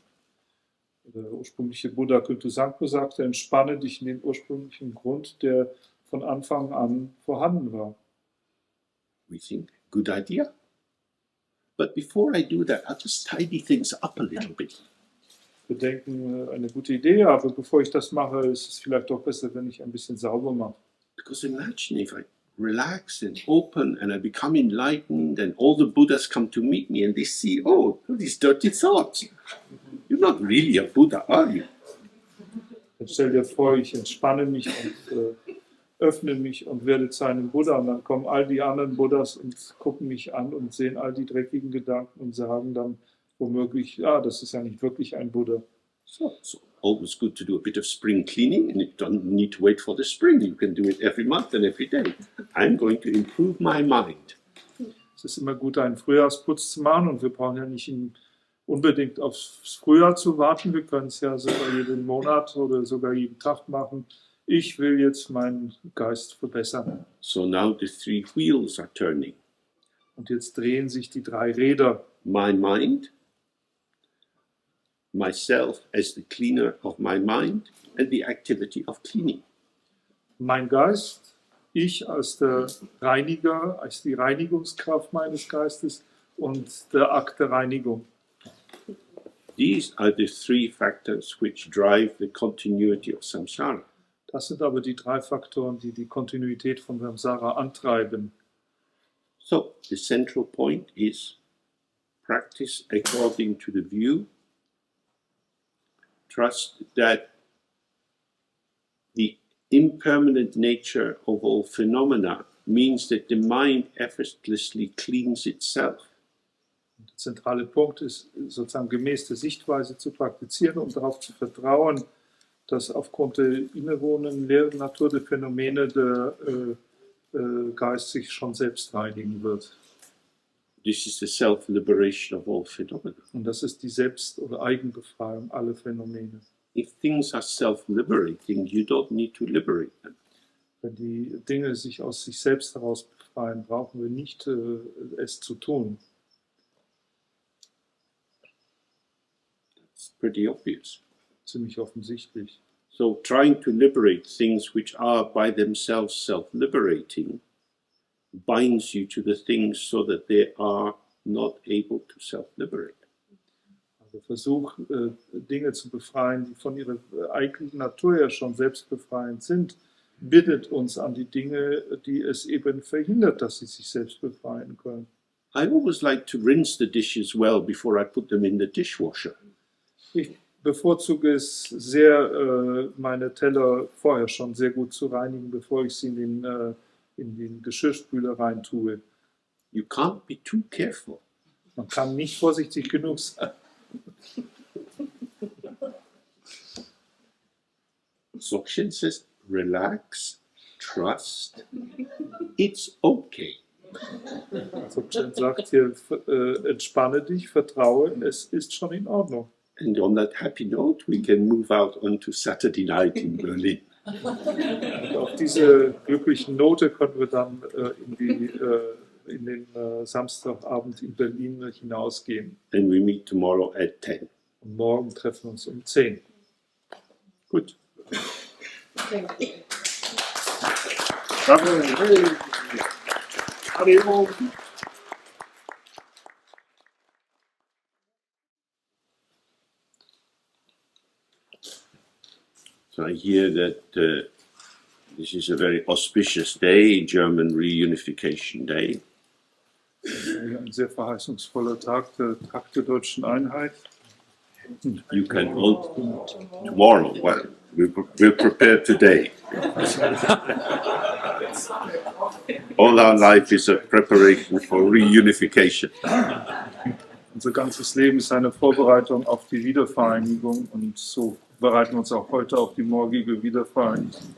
Der ursprüngliche Buddha Chetsangpa sagte, entspanne dich in den ursprünglichen Grund, der von Anfang an vorhanden war. We think, good idea. But before I do that, I'll just tidy things up a little bit. Wir denken, eine gute Idee, aber bevor ich das mache, ist es vielleicht doch besser, wenn ich ein bisschen sauber mache. Because imagine if I relax and open and I become enlightened and all the Buddhas come to meet me and they see, oh, these dirty thoughts. You're not really a Buddha, are you? Jetzt stell dir vor, ich entspanne mich und öffne mich und werde zu einem Buddha. Und dann kommen all die anderen Buddhas und gucken mich an und sehen all die dreckigen Gedanken und sagen dann womöglich, ja, das ist ja nicht wirklich ein Buddha. So always good to do a bit of spring cleaning and you don't need to wait for the spring. You can do it every month and every day. I'm going to improve my mind. Es ist immer gut, einen Frühjahrsputz zu machen und wir brauchen ja nicht unbedingt aufs Frühjahr zu warten. Wir können es ja sogar jeden Monat oder sogar jeden Tag machen. Ich will jetzt meinen Geist verbessern. So now the three wheels are turning. Und jetzt drehen sich die 3 Räder. My mind, myself as the cleaner of my mind, and the activity of cleaning. Mein Geist, ich als der Reiniger, als die Reinigungskraft meines Geistes und der Akt der Reinigung. These are the 3 factors which drive the continuity of samsara. Das sind aber die 3 Faktoren, die die Kontinuität von Samsara antreiben. So the central point is practice according to the view. Trust that the impermanent nature of all phenomena means that the mind effortlessly cleans itself. Der zentrale Punkt ist sozusagen gemäß der Sichtweise zu praktizieren und darauf zu vertrauen, dass aufgrund der innewohnenden leeren Natur der Phänomene der Geist sich schon selbst reinigen wird. This is the self-liberation of all phenomena. Und das ist die Selbst- oder Eigenbefreiung aller Phänomene. If things are self-liberating, you don't need to liberate them. Wenn die Dinge sich aus sich selbst heraus befreien, brauchen wir nicht es zu tun. It's pretty obvious. Ziemlich offensichtlich. So trying to liberate things which are by themselves self-liberating binds you to the things so that they are not able to self-liberate. Also Versuch, Dinge zu befreien, die von ihrer eigentlichen Natur her schon selbstbefreiend sind, bindet uns an die Dinge, die es eben verhindert, dass sie sich selbst befreien können. I always like to rinse the dishes well before I put them in the dishwasher. Ich bevorzuge es sehr, meine Teller vorher schon sehr gut zu reinigen, bevor ich sie in den Geschirrspüler rein tue. You can't be too careful. Man kann nicht vorsichtig genug sein. Dzogchen says, relax, trust, it's okay. Dzogchen sagt hier, entspanne dich, vertraue, es ist schon in Ordnung. And on that happy note, we can move out onto Saturday night in Berlin. Und auf diese glücklichen Note können wir dann in den Samstagabend in Berlin hinausgehen. And we meet tomorrow at 10. Und morgen treffen wir uns um 10. Gut. Thank you. Bravo. Haribo. So I hear that this is a very auspicious day, German Reunification Day. Ein sehr verheißungsvoller Tag der deutschen Einheit. You can all tomorrow. Well, we're prepared today. All our life is a preparation for reunification. Unser ganzes Leben ist eine Vorbereitung auf die Wiedervereinigung und so bereiten wir uns auch heute auf die morgige Wiedervereinigung.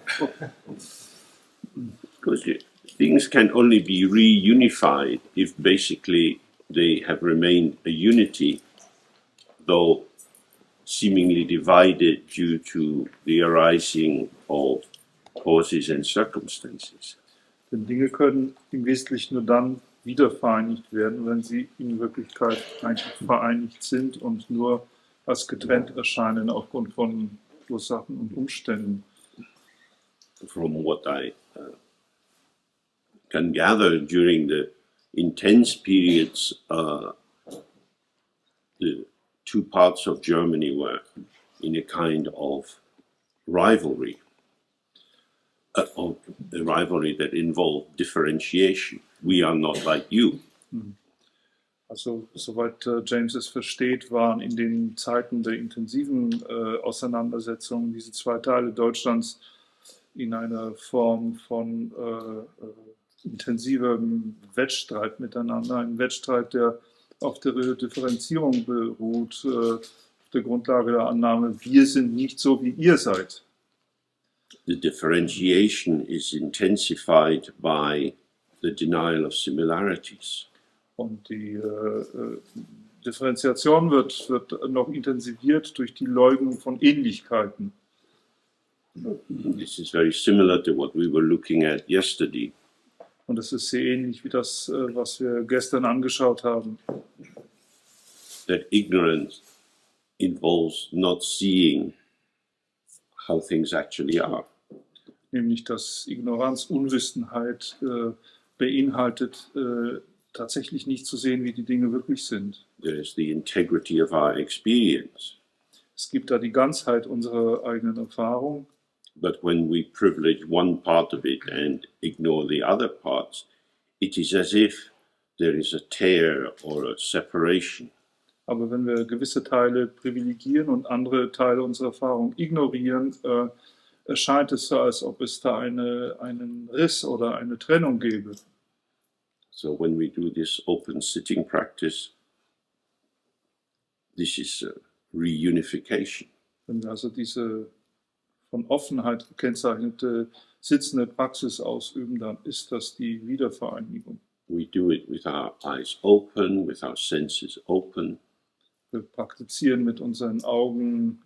Because things can only be reunified if basically they have remained a unity, though seemingly divided due to the arising of causes and circumstances. Denn Dinge können im Wesentlichen nur dann wieder vereinigt werden, wenn sie in Wirklichkeit eigentlich vereinigt sind und nur als getrennt erscheinen aufgrund von Ursachen und Umständen. From what I can gather during the intense periods, the two parts of Germany were in a kind of rivalry, a rivalry that involved differentiation. We are not like you. Also, soweit James es versteht, waren in den Zeiten der intensiven Auseinandersetzungen diese zwei Teile Deutschlands in einer Form von intensivem Wettstreit miteinander. Ein Wettstreit, der auf der Differenzierung beruht, auf der Grundlage der Annahme, wir sind nicht so, wie ihr seid. The differentiation is intensified by the denial of similarities. Und die Differenziation wird noch intensiviert durch die Leugnung von Ähnlichkeiten. This is very similar to what we were looking at yesterday. Und das ist sehr ähnlich wie das, was wir gestern angeschaut haben. That ignorance involves not seeing how things actually are. Nämlich, dass Ignoranz, Unwissenheit beinhaltet, tatsächlich nicht zu sehen, wie die Dinge wirklich sind. There is the integrity of our experience. Es gibt da die Ganzheit unserer eigenen Erfahrung. But when we privilege one part of it and ignore the other parts, it is as if there is a tear or a separation. Aber wenn wir gewisse Teile privilegieren und andere Teile unserer Erfahrung ignorieren, erscheint es so, als ob es da einen Riss oder eine Trennung gäbe. So when we do this open sitting practice, this is a reunification. Wenn wir also diese von Offenheit gekennzeichnete sitzende Praxis ausüben, dann ist das die Wiedervereinigung. We do it with our eyes open, with our senses open. Wir praktizieren mit unseren Augen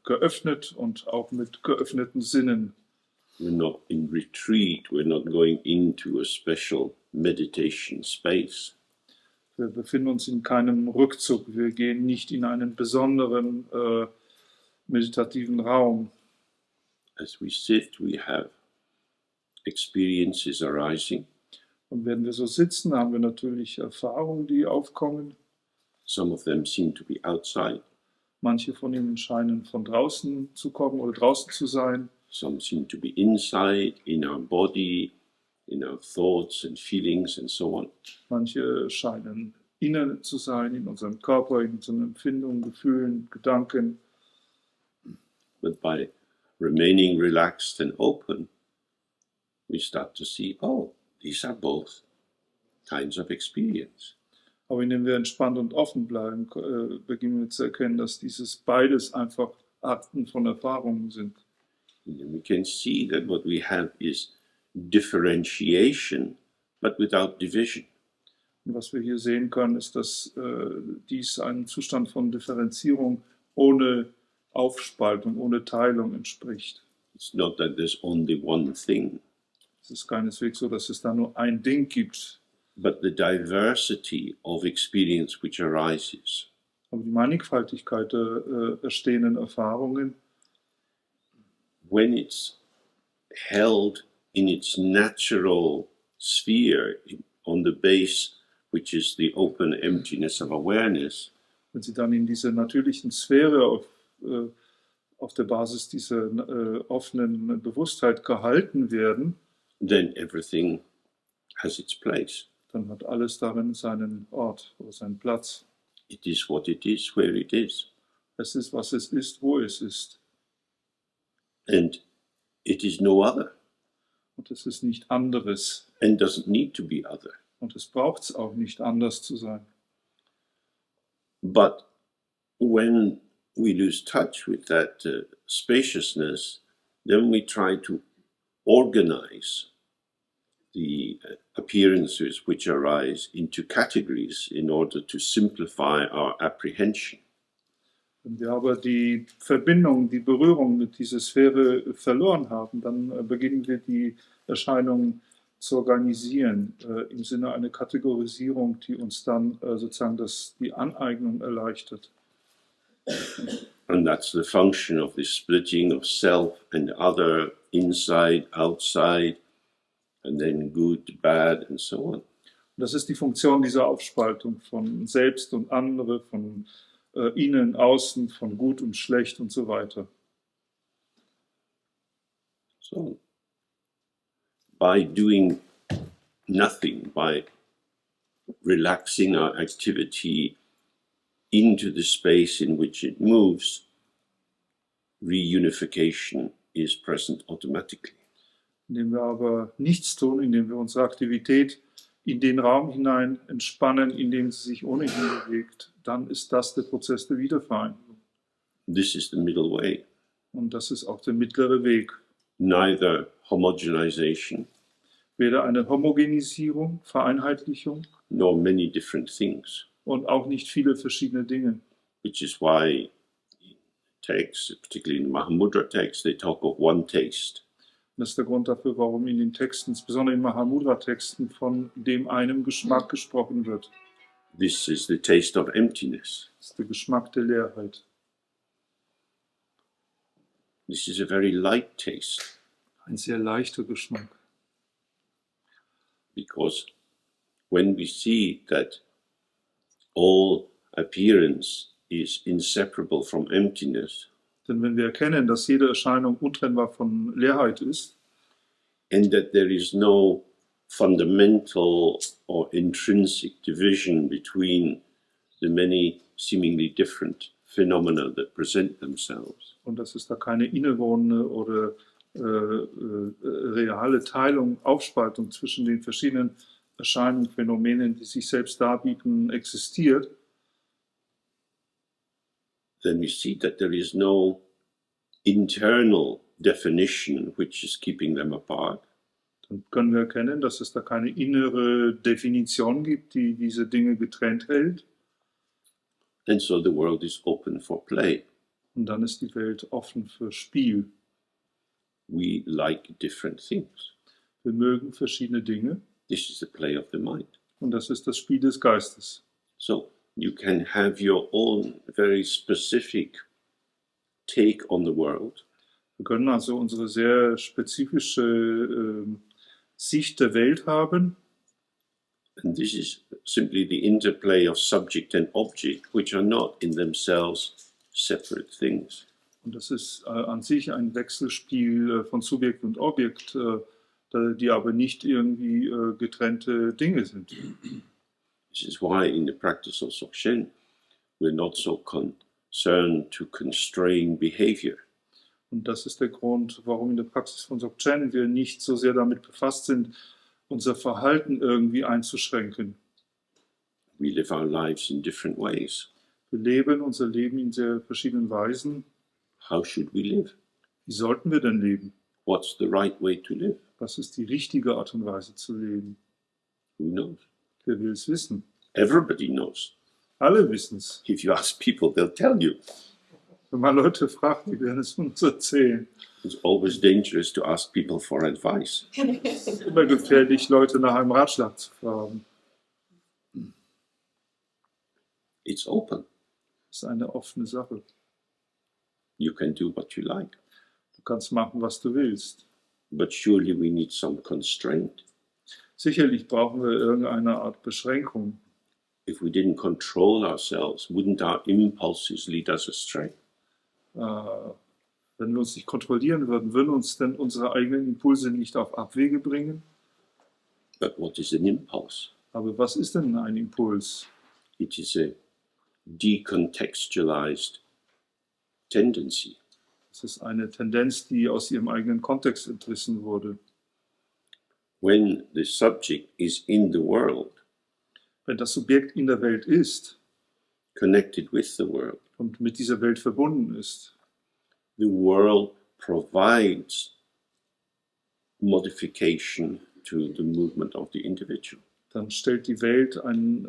geöffnet und auch mit geöffneten Sinnen. We're not in retreat, we're not going into a special meditation space. Wir befinden uns in keinem Rückzug, wir gehen nicht in einen besonderen meditativen Raum. As we sit, we have experiences arising. Und wenn wir so sitzen, haben wir natürlich Erfahrungen, die aufkommen. Some of them seem to be outside. Manche von ihnen scheinen von draußen zu kommen oder draußen zu sein. Some seem to be inside, in our body, in our thoughts and feelings and so on. Manche scheinen innen zu sein, in unserem Körper, in unseren Empfindungen, Gefühlen, Gedanken. But by remaining relaxed and open, we start to see, oh, these are both kinds of experience. Aber indem wir entspannt und offen bleiben, beginnen wir zu erkennen, dass dieses beides einfach Arten von Erfahrungen sind. And then we can see that what we have is differentiation, but without division. Und was wir hier sehen können, ist, dass dies einem Zustand von Differenzierung ohne Aufspaltung, ohne Teilung entspricht. It's not that there's only one thing, Es ist keineswegs so, dass es da nur ein Ding gibt. but the diversity of experience which arises. Aber die Mannigfaltigkeit der erstehenden Erfahrungen, When it's held in its natural sphere, on the base, which is the open emptiness of awareness, wenn sie dann in dieser natürlichen Sphäre auf der Basis dieser offenen Bewusstheit gehalten werden, then everything has its place. dann hat alles darin seinen Ort oder seinen Platz. It is what it is, where it is. Es ist, was es ist, wo es ist. And it is no other, Und es ist nicht anderes. and doesn't need to be other. Und es braucht es auch nicht, anders zu sein. But when we lose touch with that spaciousness, then we try to organize the appearances which arise into categories in order to simplify our apprehension. Wenn wir aber die Verbindung, die Berührung mit dieser Sphäre verloren haben, dann beginnen wir die Erscheinungen zu organisieren, im Sinne einer Kategorisierung, die uns dann sozusagen die Aneignung erleichtert. And that's the function of the splitting of self and other, inside, outside, and then good, bad, and so on. Und das ist die Funktion dieser Aufspaltung von Selbst und andere, von Innen, Außen, von Gut und Schlecht und so weiter. So, by doing nothing, by relaxing our activity into the space in which it moves, reunification is present automatically. Indem wir aber nichts tun, indem wir unsere Aktivität in den Raum hinein entspannen, in dem sie sich ohnehin bewegt, dann ist das der Prozess der Wiedervereinigung. This is the middle way. Und das ist auch der mittlere Weg. Neither homogenization Weder eine Homogenisierung, Vereinheitlichung nor many different things, und auch nicht viele verschiedene Dinge. which is why texts, particularly in the Mahamudra text, they talk of one taste. Das ist der Grund dafür, warum in den Texten, insbesondere in Mahamudra-Texten, von dem einen Geschmack gesprochen wird. This is the taste of emptiness. Das ist der Geschmack der Leerheit. This is a very light taste, Ein sehr leichter Geschmack. because when we see that all appearance is inseparable from emptiness, Denn wenn wir erkennen, dass jede Erscheinung untrennbar von Leerheit ist and that there is no fundamental or intrinsic division between the many seemingly different phenomena that present themselves, und dass es da keine innewohnende oder reale Teilung, Aufspaltung zwischen den verschiedenen Erscheinungen, Phänomenen, die sich selbst darbieten, existiert, then we see that there is no internal definition which is keeping them apart. dann können wir erkennen, dass es da keine innere Definition gibt, die diese Dinge getrennt hält. And so the world is open for play. Und dann ist die Welt offen für Spiel. We like different things. Wir mögen verschiedene Dinge This is the play of the mind. und das ist das Spiel des Geistes. So you can have your own very specific take on the world, Wir können also unsere sehr spezifische Sicht der Welt haben. and this is simply the interplay of subject and object, which are not in themselves separate things. Und das ist an sich ein Wechselspiel von Subjekt und Objekt, die aber nicht irgendwie getrennte Dinge sind. This is why in the practice of Dzogchen, we're not so concerned to constrain behavior. Und das ist der Grund, warum in der Praxis von Dzogchen wir nicht so sehr damit befasst sind, unser Verhalten irgendwie einzuschränken. We live our lives in different ways. Wir leben unser Leben in sehr verschiedenen Weisen. How should we live? Wie sollten wir denn leben? What's the right way to live? Was ist die richtige Art und Weise zu leben? Who knows? Wer will es wissen? Everybody knows. Alle wissen es. If you ask people, they'll tell you. Wenn man Leute fragt, die werden es uns erzählen. It's always dangerous to ask people for advice. Es ist immer gefährlich, Leute nach einem Ratschlag zu fragen. It's open. Das ist eine offene Sache. You can do what you like. Du kannst machen, was du willst. But surely we need some constraint. Sicherlich brauchen wir irgendeine Art Beschränkung. If we didn't control ourselves, wouldn't our impulses lead us astray? Wenn wir uns nicht kontrollieren würden, würden uns denn unsere eigenen Impulse nicht auf Abwege bringen? But what is an impulse? Aber was ist denn ein Impuls? It is a decontextualized tendency. Es ist eine Tendenz, die aus ihrem eigenen Kontext entrissen wurde. When the subject is in the world, Wenn das Subjekt in der Welt ist connected with the world, und mit dieser Welt verbunden ist, the world provides modification to the movement of the individual. dann stellt die Welt einen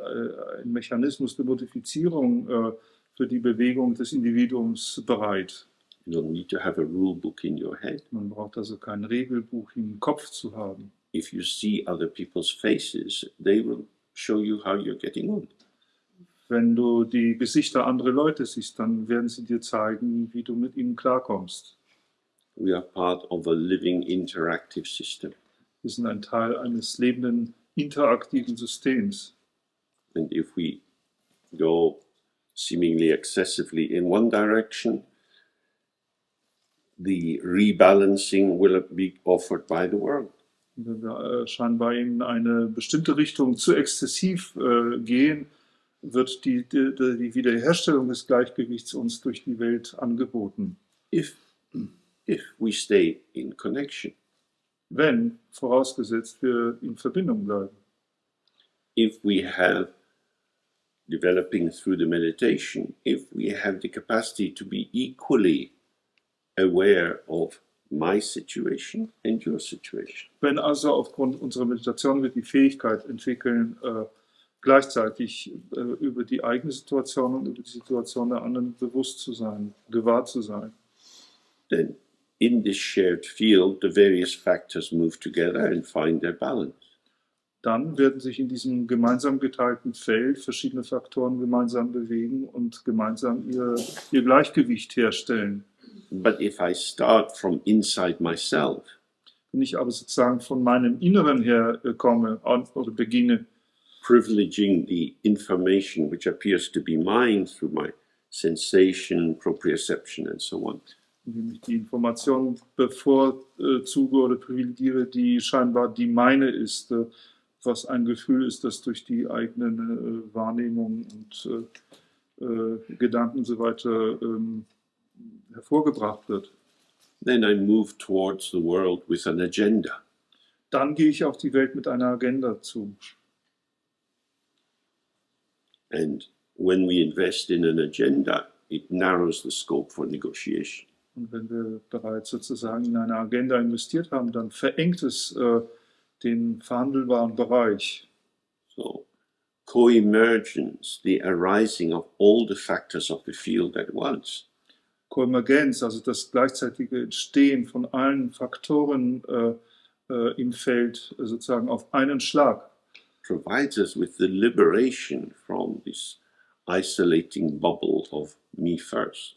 Mechanismus der Modifizierung für die Bewegung des Individuums bereit. You don't need to have a rule book in your head. Man braucht also kein Regelbuch im Kopf zu haben. If you see other people's faces, they will show you how you're getting on. Wenn du die Gesichter anderer Leute siehst, dann werden sie dir zeigen, wie du mit ihnen klarkommst. We are part of a living interactive system. Wir sind ein Teil eines lebenden, interaktiven Systems. And if we go seemingly excessively in one direction, the rebalancing will be offered by the world. Wenn wir scheinbar in eine bestimmte Richtung zu exzessiv gehen, wird die Wiederherstellung des Gleichgewichts uns durch die Welt angeboten. If we stay in connection, Wenn, vorausgesetzt, wir in Verbindung bleiben. if we have developing through the meditation, if we have the capacity to be equally aware of my situation and your situation. Wenn also aufgrund unserer Meditation wir die Fähigkeit entwickeln, gleichzeitig über die eigene Situation und über die Situation der anderen bewusst zu sein, gewahr zu sein, Then in this shared field, the various factors move together and find their balance. dann werden sich in diesem gemeinsam geteilten Feld verschiedene Faktoren gemeinsam bewegen und gemeinsam ihr Gleichgewicht herstellen. But if I start from inside myself, Wenn ich aber sozusagen von meinem Inneren her komme oder beginne, privileging the information which appears to be mine through my sensation, proprioception, and so on, indem ich die Information bevorzuge oder privilegiere, die scheinbar die meine ist, was ein Gefühl ist, das durch die eigene Wahrnehmung und Gedanken und so weiter hervorgebracht wird. then I move towards the world with an agenda. Dann gehe ich auf die Welt mit einer Agenda zu. And when we invest in an agenda, it narrows the scope for negotiation. Und wenn wir bereits sozusagen in eine Agenda investiert haben, dann verengt es den verhandelbaren Bereich. So, co-emergence, the arising of all the factors of the field at once, Koemergenz, also das gleichzeitige Entstehen von allen Faktoren im Feld sozusagen auf einen Schlag, provides us with the liberation from this isolating bubble of me first.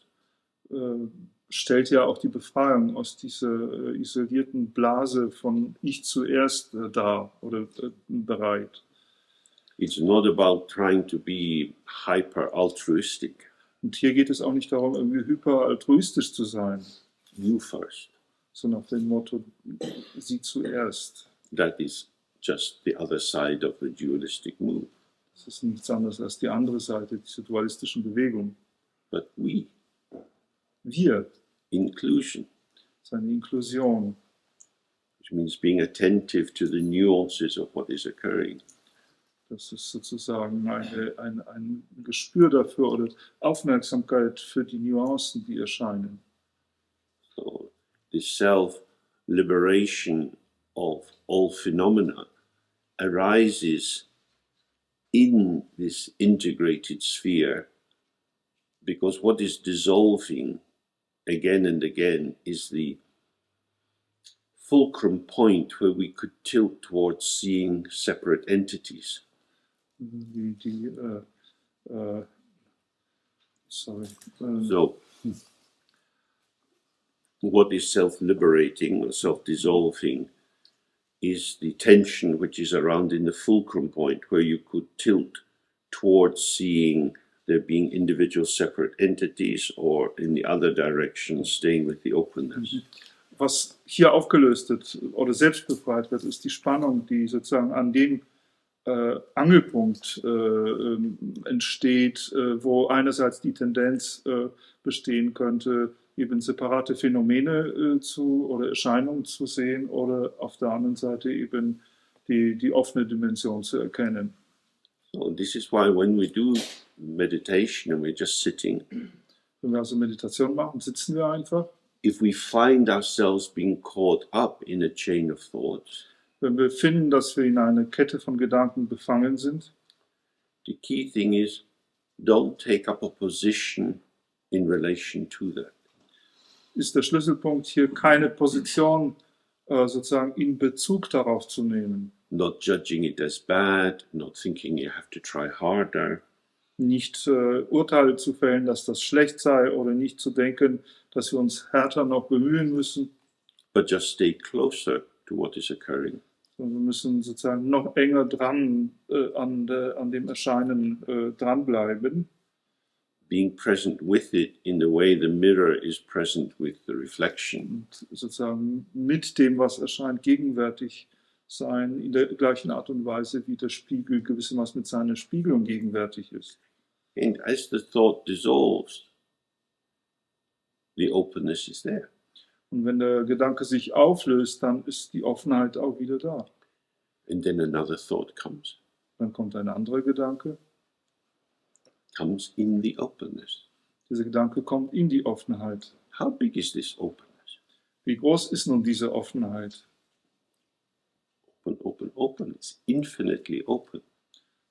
stellt ja auch die Befreiung aus dieser isolierten Blase von Ich zuerst dar oder bereit. It's not about trying to be hyper altruistic. Und hier geht es auch nicht darum, irgendwie hyper altruistisch zu sein, You first. so nach dem Motto, sie zuerst. That is just the other side of the dualistic move. Das ist nichts anderes als die andere Seite dieser dualistischen Bewegung. But we, Wir, inclusion, seine Inklusion, which means being attentive to the nuances of what is occurring. das ist sozusagen ein Gespür dafür oder Aufmerksamkeit für die Nuancen, die erscheinen. So the self-liberation of all phenomena arises in this integrated sphere, because what is dissolving again and again is the fulcrum point where we could tilt towards seeing separate entities. So, what is self-liberating or self-dissolving is the tension which is around in the fulcrum point, where you could tilt towards seeing there being individual separate entities, or in the other direction, staying with the openness. Was hier aufgelöst wird oder selbst befreit wird, ist die Spannung, die sozusagen an dem Angelpunkt entsteht, wo einerseits die Tendenz bestehen könnte, eben separate Phänomene oder Erscheinungen zu sehen, oder auf der anderen Seite eben die offene Dimension zu erkennen. So this is why when we do meditation and we're just sitting, wenn wir also Meditation machen, sitzen wir einfach. If we find ourselves being caught up in a chain of thoughts, wenn wir finden, dass wir in eine Kette von Gedanken befangen sind, the key thing is, don't take up a position in relation to that. Ist der Schlüsselpunkt hier, keine Position sozusagen in Bezug darauf zu nehmen. Not judging it as bad, not thinking you have to try harder. Nicht Urteile zu fällen, dass das schlecht sei, oder nicht zu denken, dass wir uns härter noch bemühen müssen. But just stay closer to what is occurring. Wir müssen sozusagen noch enger dran an dem Erscheinen dranbleiben. Being present with it in the way the mirror is present with the reflection. Und sozusagen mit dem, was erscheint, gegenwärtig sein, in der gleichen Art und Weise, wie der Spiegel gewissermaßen mit seiner Spiegelung gegenwärtig ist. And as the thought dissolves, the openness is there. Und wenn der Gedanke sich auflöst, dann ist die Offenheit auch wieder da. And then another thought comes. Dann kommt ein anderer Gedanke. Comes in the openness. Dieser Gedanke kommt in die Offenheit. How big is this openness? Wie groß ist nun diese Offenheit? Open, open, open. It's infinitely open.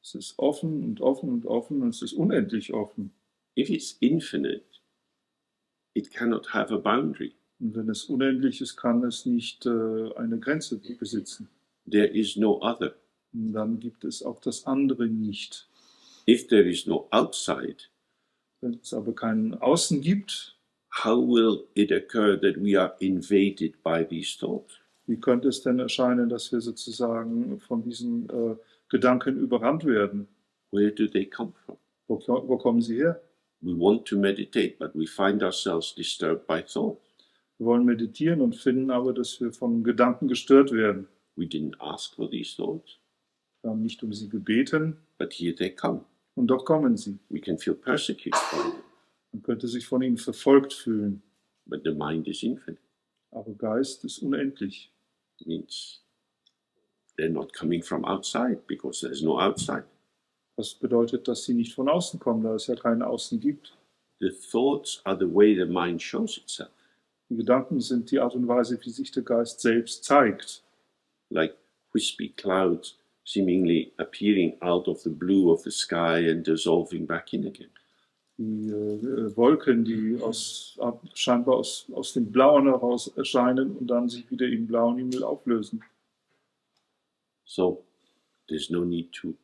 Es ist offen und offen und offen, und es ist unendlich offen. If it's infinite, it cannot have a boundary. Und wenn es unendlich ist, kann es nicht eine Grenze besitzen. There is no other. Und dann gibt es auch das andere nicht. If there is no outside, wenn es aber keinen Außen gibt, how will it occur that we are invaded by these thoughts? Wie könnte es denn erscheinen, dass wir sozusagen von diesen Gedanken überrannt werden? Where do they come from? Wo kommen sie her? We want to meditate, but we find ourselves disturbed by thoughts. Wir wollen meditieren und finden aber, dass wir von Gedanken gestört werden. We didn't ask for these thoughts. Wir haben nicht um sie gebeten. But here they come. Und doch kommen sie. We can feel persecuted by them. Man könnte sich von ihnen verfolgt fühlen. But the mind is infinite. Aber Geist ist unendlich. It means they're not coming from outside, because there's no outside. Das bedeutet, dass sie nicht von außen kommen, da es ja kein Außen gibt. The thoughts are the way the mind shows itself. Die Gedanken sind die Art und Weise, wie sich der Geist selbst zeigt. Like wispy clouds seemingly appearing out of the blue of the sky and dissolving back in again. Die Wolken, die scheinbar aus dem Blauen heraus erscheinen und dann sich wieder im blauen Himmel auflösen. So, there's no need to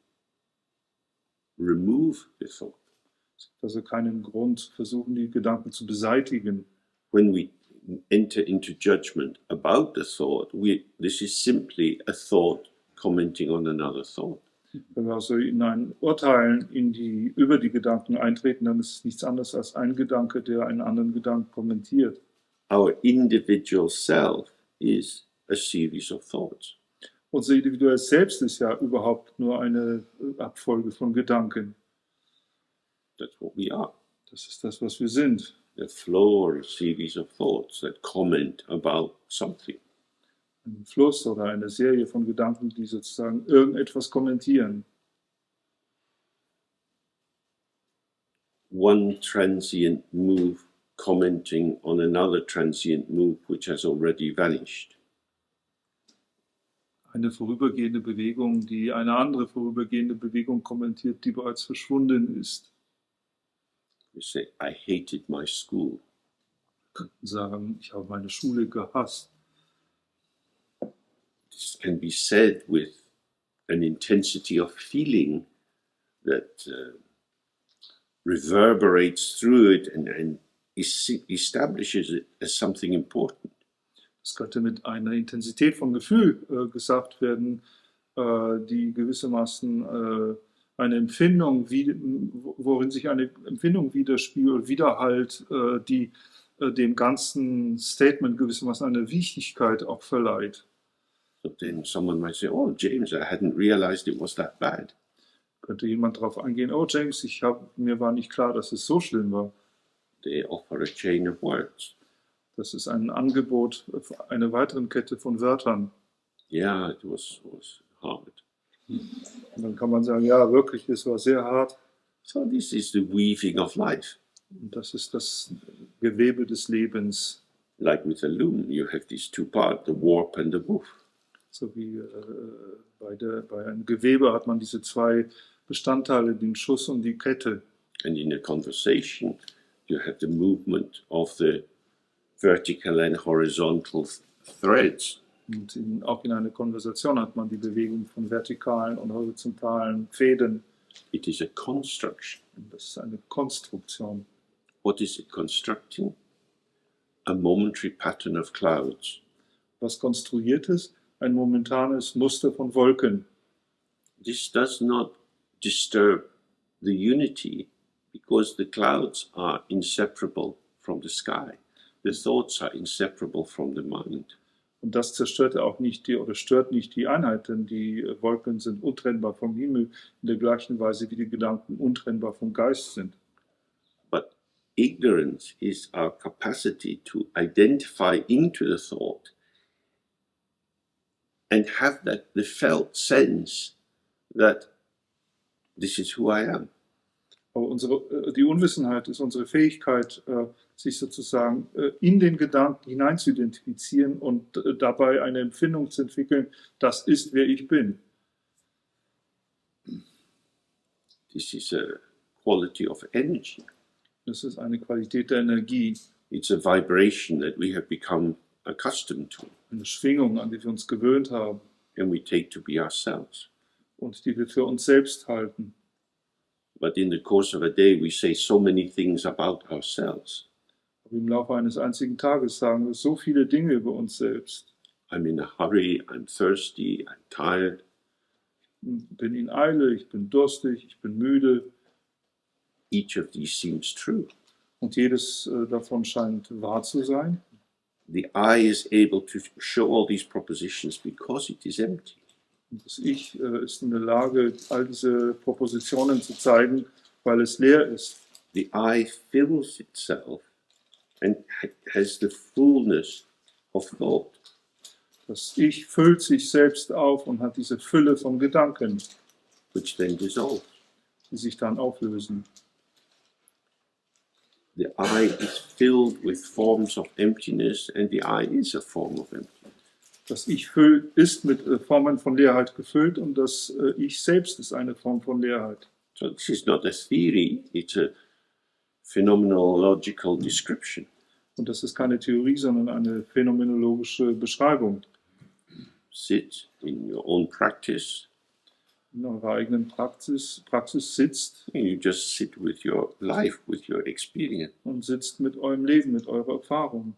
remove the thought. Es gibt also keinen Grund zu versuchen, die Gedanken zu beseitigen. When we enter into judgment about the thought, this is simply a thought commenting on another thought. Wenn wir also in ein Urteilen über die Gedanken eintreten, dann ist es nichts anderes als ein Gedanke, der einen anderen Gedanken kommentiert. Our individual self is a series of thoughts. Unser individuelles Selbst ist ja überhaupt nur eine Abfolge von Gedanken. That's what we are. Das ist das, was wir sind. A flow or a series of thoughts that comment about something. Ein Fluss oder eine Serie von Gedanken, die sozusagen irgendetwas kommentieren. One transient move commenting on another transient move which has already vanished. Eine vorübergehende Bewegung, die eine andere vorübergehende Bewegung kommentiert, die bereits verschwunden ist. You say, I hated my school. Sagen, ich habe meine Schule gehasst. This can be said with an intensity of feeling that reverberates through it and establishes it as something important. Es könnte mit einer Intensität von Gefühl gesagt werden, die gewissermaßen eine Empfindung, worin sich eine Empfindung widerspiegelt, widerhallt, die dem ganzen Statement gewissermaßen eine Wichtigkeit auch verleiht. So then someone might say, oh, James, I hadn't realized it was that bad. Könnte jemand darauf eingehen, oh James, mir war nicht klar, dass es so schlimm war. They offer a chain of words. Das ist ein Angebot einer weiteren Kette von Wörtern. Yeah, it was hard. Und dann kann man sagen, ja, wirklich, es war sehr hart. So this is the weaving of life. Und das ist das Gewebe des Lebens. Like with a loom, you have these two parts, the warp and the woof. So wie bei einem Gewebe hat man diese zwei Bestandteile, den Schuss und die Kette. And in a conversation, you have the movement of the vertical and horizontal threads. Und auch in einer Konversation hat man die Bewegung von vertikalen und horizontalen Fäden. It is a construction. Und das ist eine Konstruktion. What is it constructing? A momentary pattern of clouds. Was konstruiert ist? Ein momentanes Muster von Wolken. This does not disturb the unity because the clouds are inseparable from the sky. The thoughts are inseparable from the mind. Und das zerstört auch nicht stört nicht die Einheit, denn die Wolken sind untrennbar vom Himmel in der gleichen Weise wie die Gedanken untrennbar vom Geist sind. But ignorance is our capacity to identify into the thought and have the felt sense that this is who I am. Aber die Unwissenheit ist unsere Fähigkeit, sich sozusagen in den Gedanken hinein zu identifizieren und dabei eine Empfindung zu entwickeln, das ist, wer ich bin. This is a quality of energy. Das ist eine Qualität der Energie. It's a vibration that we have become accustomed to. Eine Schwingung, an die wir uns gewöhnt haben. And we take to be ourselves. Und die wir für uns selbst halten. But in the course of a day we say so many things about ourselves. Aber im Laufe eines einzigen Tages sagen wir so viele Dinge über uns selbst. I'm in a hurry, I'm thirsty, I'm tired. Ich bin in Eile, ich bin durstig, ich bin müde. Each of these seems true. Und jedes davon scheint wahr zu sein. The I is able to show all these propositions because it is empty. Und das Ich ist in der Lage, all diese Propositionen zu zeigen, weil es leer ist. The I fills itself and has the fullness of thought. Das Ich füllt sich selbst auf und hat diese Fülle von Gedanken, Which then dissolves. die sich dann auflösen. The I is filled with forms of emptiness and the I is a form of emptiness. Das Ich ist mit Formen von Leerheit gefüllt und das Ich selbst ist eine Form von Leerheit. So this is not a theory, it's a phenomenological description. Und das ist keine Theorie, sondern eine phänomenologische Beschreibung. Sit in your own practice. In eurer eigenen Praxis sitzt You just sit with your life, with your experience und sitzt mit eurem Leben, mit eurer Erfahrung.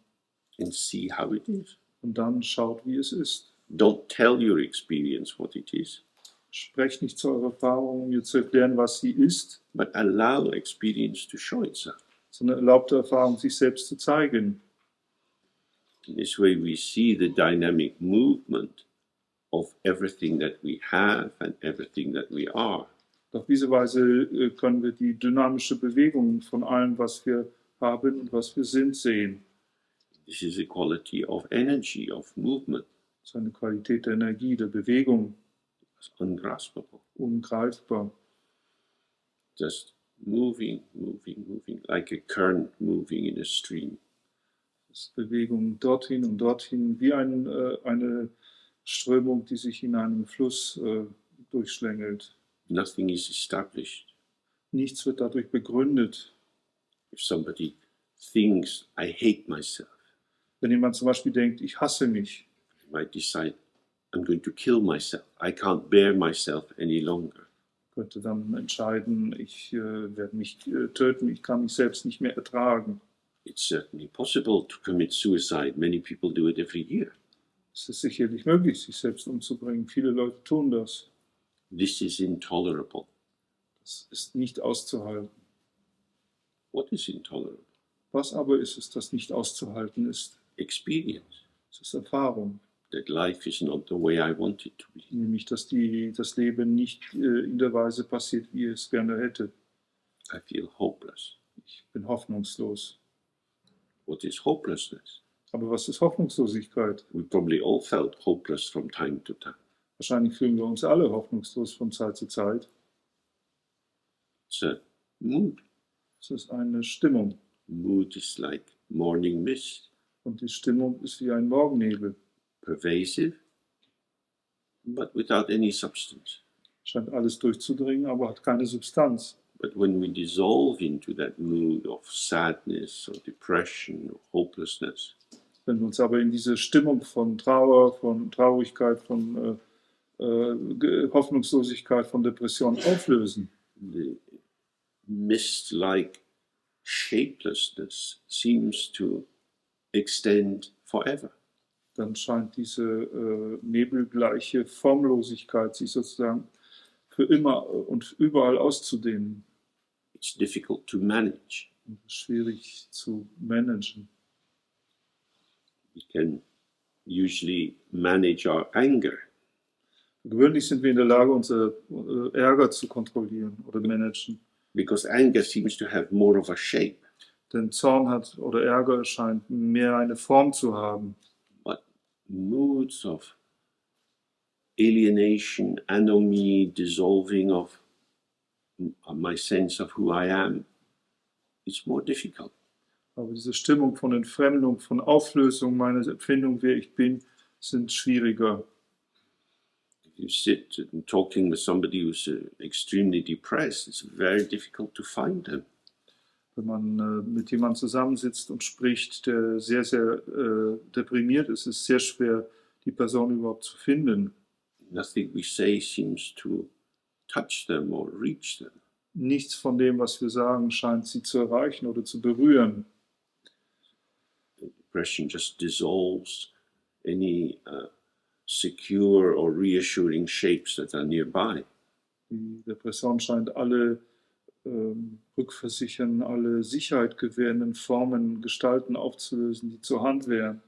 and see how it is. Und dann schaut, wie es ist. Don't tell your experience what it is, Sprecht nicht zu eurer Erfahrung, um ihr zu erklären, was sie ist, but allow experience to show itself. sondern erlaubt der Erfahrung, sich selbst zu zeigen. In this way we see the dynamic movement of everything that we have and everything that we are. Auf diese Weise können wir die dynamische Bewegung von allem, was wir haben und was wir sind, sehen. This is a quality of energy, of movement. Das ist eine Qualität der Energie, der Bewegung, It's ungraspable. ungreifbar. Just moving, moving, moving, like a current moving in a stream. Das ist Bewegung dorthin und dorthin, wie eine Strömung, die sich in einem Fluss durchschlängelt. Nothing is established. Nichts wird dadurch begründet. If somebody thinks, I hate myself, Wenn jemand zum Beispiel denkt, ich hasse mich, I might decide, I'm going to kill myself. I can't bear myself any longer. könnte dann entscheiden, ich werde mich töten, ich kann mich selbst nicht mehr ertragen. It's certainly possible to commit suicide. Many people do it every year. Es ist sicherlich möglich, sich selbst umzubringen. Viele Leute tun das. This is intolerable. Das ist nicht auszuhalten. What is intolerable? Was aber ist es, das nicht auszuhalten ist? Experience. Es ist Erfahrung. That life is not the way I want it to be. Nämlich, dass das Leben nicht in der Weise passiert, wie ich es gerne hätte. I feel hopeless. Ich bin hoffnungslos. What is hopelessness? Aber was ist Hoffnungslosigkeit? We probably all felt hopeless from time to time. Wahrscheinlich fühlen wir uns alle hoffnungslos von Zeit zu Zeit. It's a mood. Es ist eine Stimmung. Mood is like morning mist, Und die Stimmung ist wie ein Morgennebel. pervasive, but without any substance. Scheint alles durchzudringen, aber hat keine Substanz. But when we dissolve into that mood of sadness or depression or hopelessness, Wenn wir uns aber in diese Stimmung von Trauer, von Traurigkeit, von Hoffnungslosigkeit, von Depression auflösen, the mist-like shapelessness seems to extend forever. dann scheint diese nebelgleiche Formlosigkeit sich sozusagen für immer und überall auszudehnen. It's difficult to manage. Und schwierig zu managen. We can usually manage our anger. Gewöhnlich sind wir in der Lage, unser Ärger zu kontrollieren oder managen. Because anger seems to have more of a shape. Denn Zorn hat oder Ärger scheint mehr eine Form zu haben. But moods of alienation, anomie, dissolving of my sense of who I am, it's more difficult. Aber diese Stimmung von Entfremdung, von Auflösung meiner Empfindung, wer ich bin, sind schwieriger. If you sit and talking with somebody who's extremely depressed, it's very difficult to find them. Wenn man mit jemandem zusammensitzt und spricht, der sehr, sehr deprimiert ist, ist es sehr schwer, die Person überhaupt zu finden. Nothing we say seems to touch them or reach them. Nichts von dem, was wir sagen, scheint sie zu erreichen oder zu berühren. The depression just dissolves any secure or reassuring shapes that are nearby. Die Depression scheint alle rückversichern, alle Sicherheit gewährenden Formen, Gestalten aufzulösen, die zur Hand wären.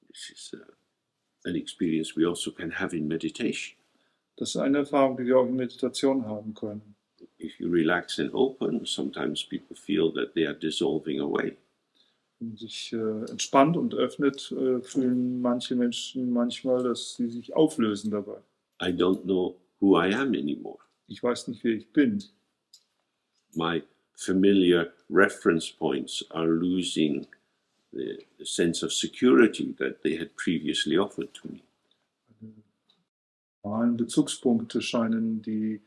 This is an experience we also can have in meditation. Das ist eine Erfahrung, die wir auch in Meditation haben können. If you relax and open, sometimes people feel that they are dissolving away. Wenn man sich entspannt und öffnet, fühlen manche Menschen manchmal, dass sie sich auflösen dabei. I don't know who I am anymore. Ich weiß nicht, wer ich bin. My familiar reference points are losing the sense of security that they had previously offered to me. Normalen Bezugspunkte scheinen diese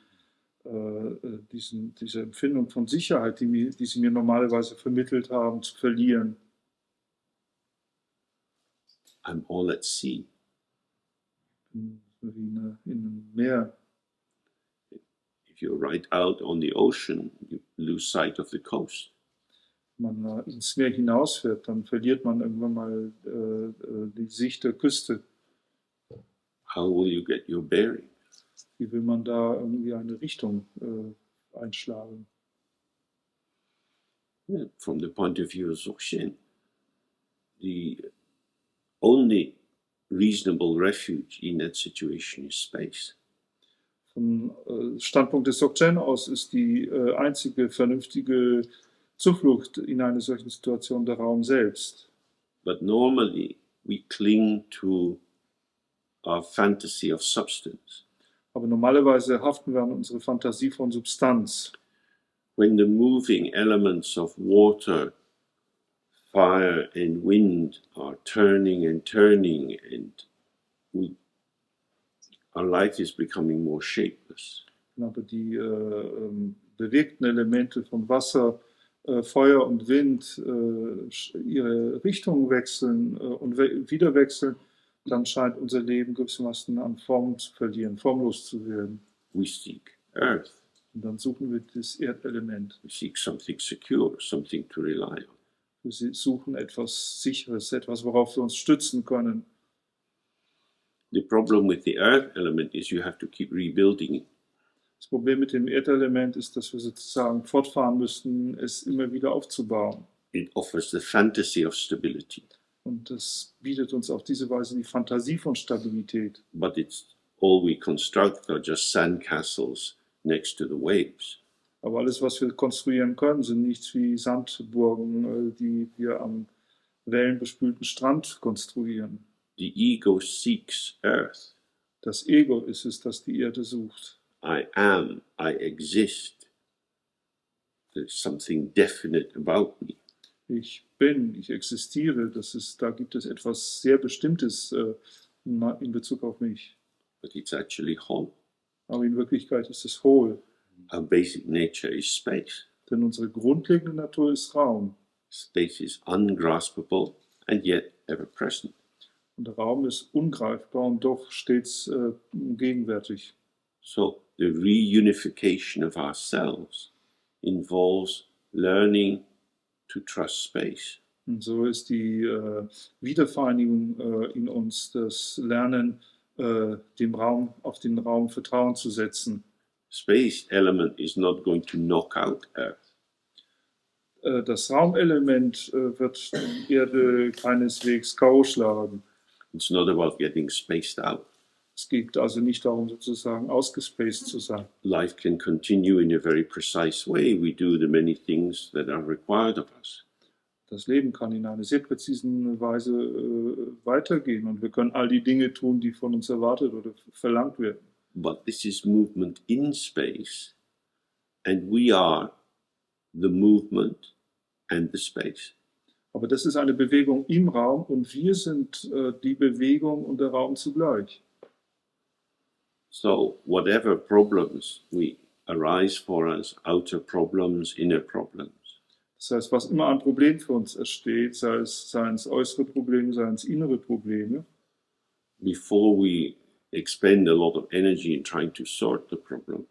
Empfindung von Sicherheit, die sie mir normalerweise vermittelt haben, zu verlieren. I'm all at sea. Wie in einem Meer. If you're right out on the ocean, you lose sight of the coast. Wenn man ins Meer hinausfährt, dann verliert man irgendwann mal die Sicht der Küste. How will you get your bearing? Wie will man da irgendwie eine Richtung einschlagen? Yeah, from the point of view of Dzogchen, the only reasonable refuge in that situation is space. Vom Standpunkt des Dzogchen aus ist die einzige vernünftige Zuflucht in einer solchen Situation der Raum selbst. But normally we cling to our fantasy of substance. Aber normalerweise haften wir an unsere Fantasie von Substanz. When the moving elements of water, fire and wind are turning and turning, and our life is becoming more shapeless. Aber die bewegten Elemente von Wasser, Feuer und Wind ihre Richtung wechseln und wieder wechseln, dann scheint unser Leben gewissermaßen an Form zu verlieren, formlos zu werden. We seek earth. Und dann suchen wir das Erdelement. We seek something secure, something to rely on. Wir suchen etwas Sicheres, etwas, worauf wir uns stützen können. The problem with the earth element is you have to keep rebuilding it. Das Problem mit dem Erdelement ist, dass wir sozusagen fortfahren müssten, es immer wieder aufzubauen. It offers the fantasy of stability, Und das bietet uns auf diese Weise die Fantasie von Stabilität. but it's all we construct are just sandcastles next to the waves. Aber alles, was wir konstruieren können, sind nichts wie Sandburgen, die wir am wellenbespülten Strand konstruieren. The ego seeks earth. Das Ego ist es, das die Erde sucht. I am, I exist. There's something definite about me. Ich bin, ich existiere, da gibt es etwas sehr Bestimmtes in Bezug auf mich. But it's actually whole. Aber in Wirklichkeit ist es hohl, Our basic nature is space. denn unsere grundlegende Natur ist Raum. Space is ungraspable and yet ever present. Und der Raum ist ungreifbar und doch stets gegenwärtig. So the reunification of ourselves involves learning to trust space. Und so ist die Wiedervereinigung in uns, das Lernen, auf den Raum Vertrauen zu setzen. Space element is not going to knock out Earth. Das Raumelement wird die Erde keineswegs K.O. schlagen. It's not about getting spaced out. Es geht also nicht darum, sozusagen ausgespaced zu sein. Life can continue in a very precise way. We do the many things that are required of us. Das Leben kann in einer sehr präzisen Weise weitergehen und wir können all die Dinge tun, die von uns erwartet oder verlangt werden. But this is movement in space, and we are the movement and the space. Aber das ist eine Bewegung im Raum und wir sind die Bewegung und der Raum zugleich. So whatever problems we arise for us, outer problems, inner problems, Das heißt, was immer an Problemen für uns entsteht, seien es äußere Probleme, seien es innere Probleme, before we expend a lot of energy in trying to sort the problem,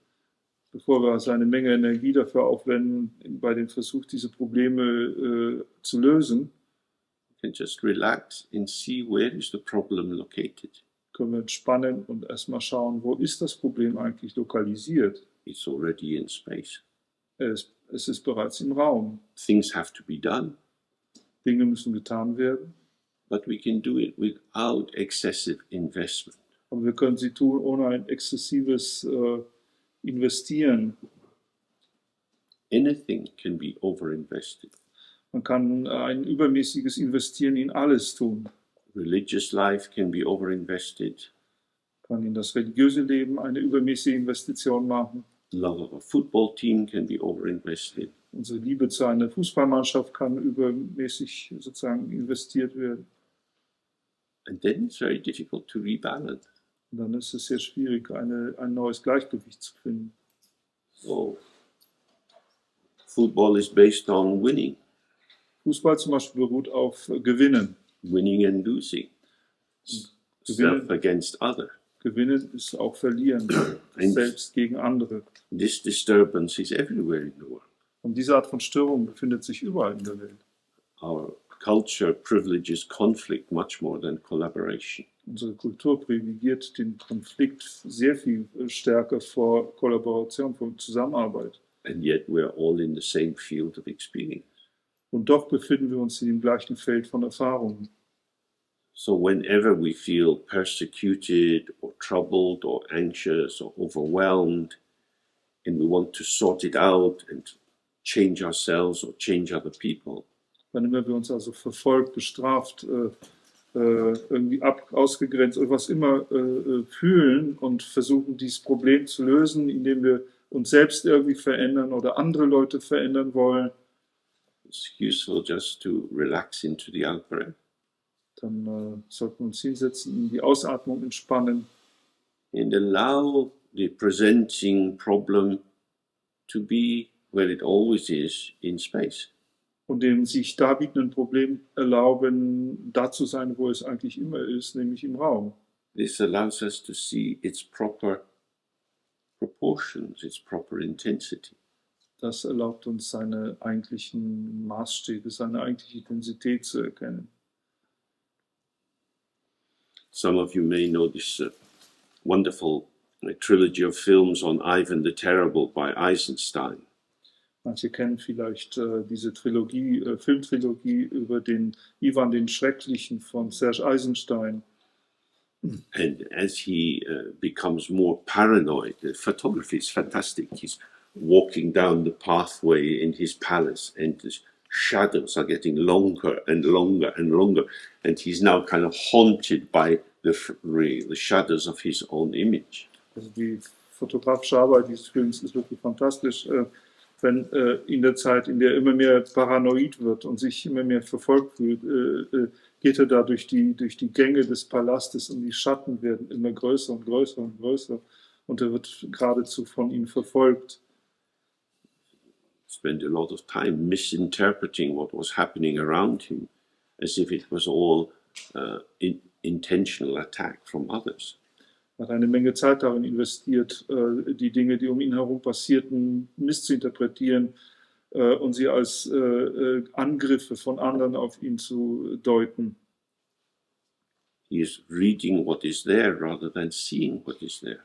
bevor wir also eine Menge Energie dafür aufwenden, bei dem Versuch, diese Probleme zu lösen, we can just relax and see where is the problem located. können wir entspannen und erstmal schauen, wo ist das Problem eigentlich lokalisiert. It's already in space. Es ist bereits im Raum. Things have to be done, Dinge müssen getan werden, but we can do it without excessive investment. aber wir können sie tun ohne ein exzessives Investieren. Anything can be overinvested. Man kann ein übermäßiges Investieren in alles tun. Religious life can be overinvested. Man kann in das religiöse Leben eine übermäßige Investition machen. Love of a football team can be overinvested. Unsere Liebe zu einer Fußballmannschaft kann übermäßig sozusagen investiert werden. And then it's very difficult to rebalance. Und dann ist es sehr schwierig, ein neues Gleichgewicht zu finden. So, football is based on winning, Fußball zum Beispiel beruht auf Gewinnen. winning and losing, self against other. Gewinnen ist auch Verlieren, selbst gegen andere. This disturbance is everywhere in the world. Und diese Art von Störung befindet sich überall in der Welt. Our culture privileges conflict much more than collaboration. Unsere Kultur privilegiert den Konflikt sehr viel stärker vor Kollaboration, vor Zusammenarbeit. And yet we're all in the same field of experience. Und doch befinden wir uns in dem gleichen Feld von Erfahrungen. So whenever we feel persecuted or troubled or anxious or overwhelmed, and we want to sort it out and change ourselves or change other people, Wann immer wir uns also verfolgt, bestraft, irgendwie ausgegrenzt oder was immer fühlen und versuchen, dieses Problem zu lösen, indem wir uns selbst irgendwie verändern oder andere Leute verändern wollen, it's useful just to relax into the out-breath dann sollten wir uns hinsetzen, in die Ausatmung entspannen and allow the presenting problem to be where it always is, in space. und dem sich darbietenden Problem erlauben, da zu sein, wo es eigentlich immer ist, nämlich im Raum. This allows us to see its proper proportions, its proper intensity. Das erlaubt uns, seine eigentlichen Maßstäbe, seine eigentliche Intensität zu erkennen. Some of you may know this wonderful trilogy of films on Ivan the Terrible by Eisenstein. Manche kennen vielleicht diese Trilogie, Filmtrilogie über den Ivan den Schrecklichen von Serge Eisenstein. And as he becomes more paranoid, the photography is fantastic. He's walking down the pathway in his palace, and the shadows are getting longer and longer and longer. And he's now kind of haunted by the shadows of his own image. Also die fotografische Arbeit dieses Films ist wirklich fantastisch. Wenn in der Zeit, in der er immer mehr paranoid wird und sich immer mehr verfolgt fühlt, geht er da durch die Gänge des Palastes und die Schatten werden immer größer und größer und größer und er wird geradezu von ihnen verfolgt. Spent a lot of time misinterpreting what was happening around him, as if it was all intentional attack from others. Er hat eine Menge Zeit darin investiert, die Dinge, die um ihn herum passierten, misszuinterpretieren und sie als Angriffe von anderen auf ihn zu deuten. He is reading what is there rather than seeing what is there.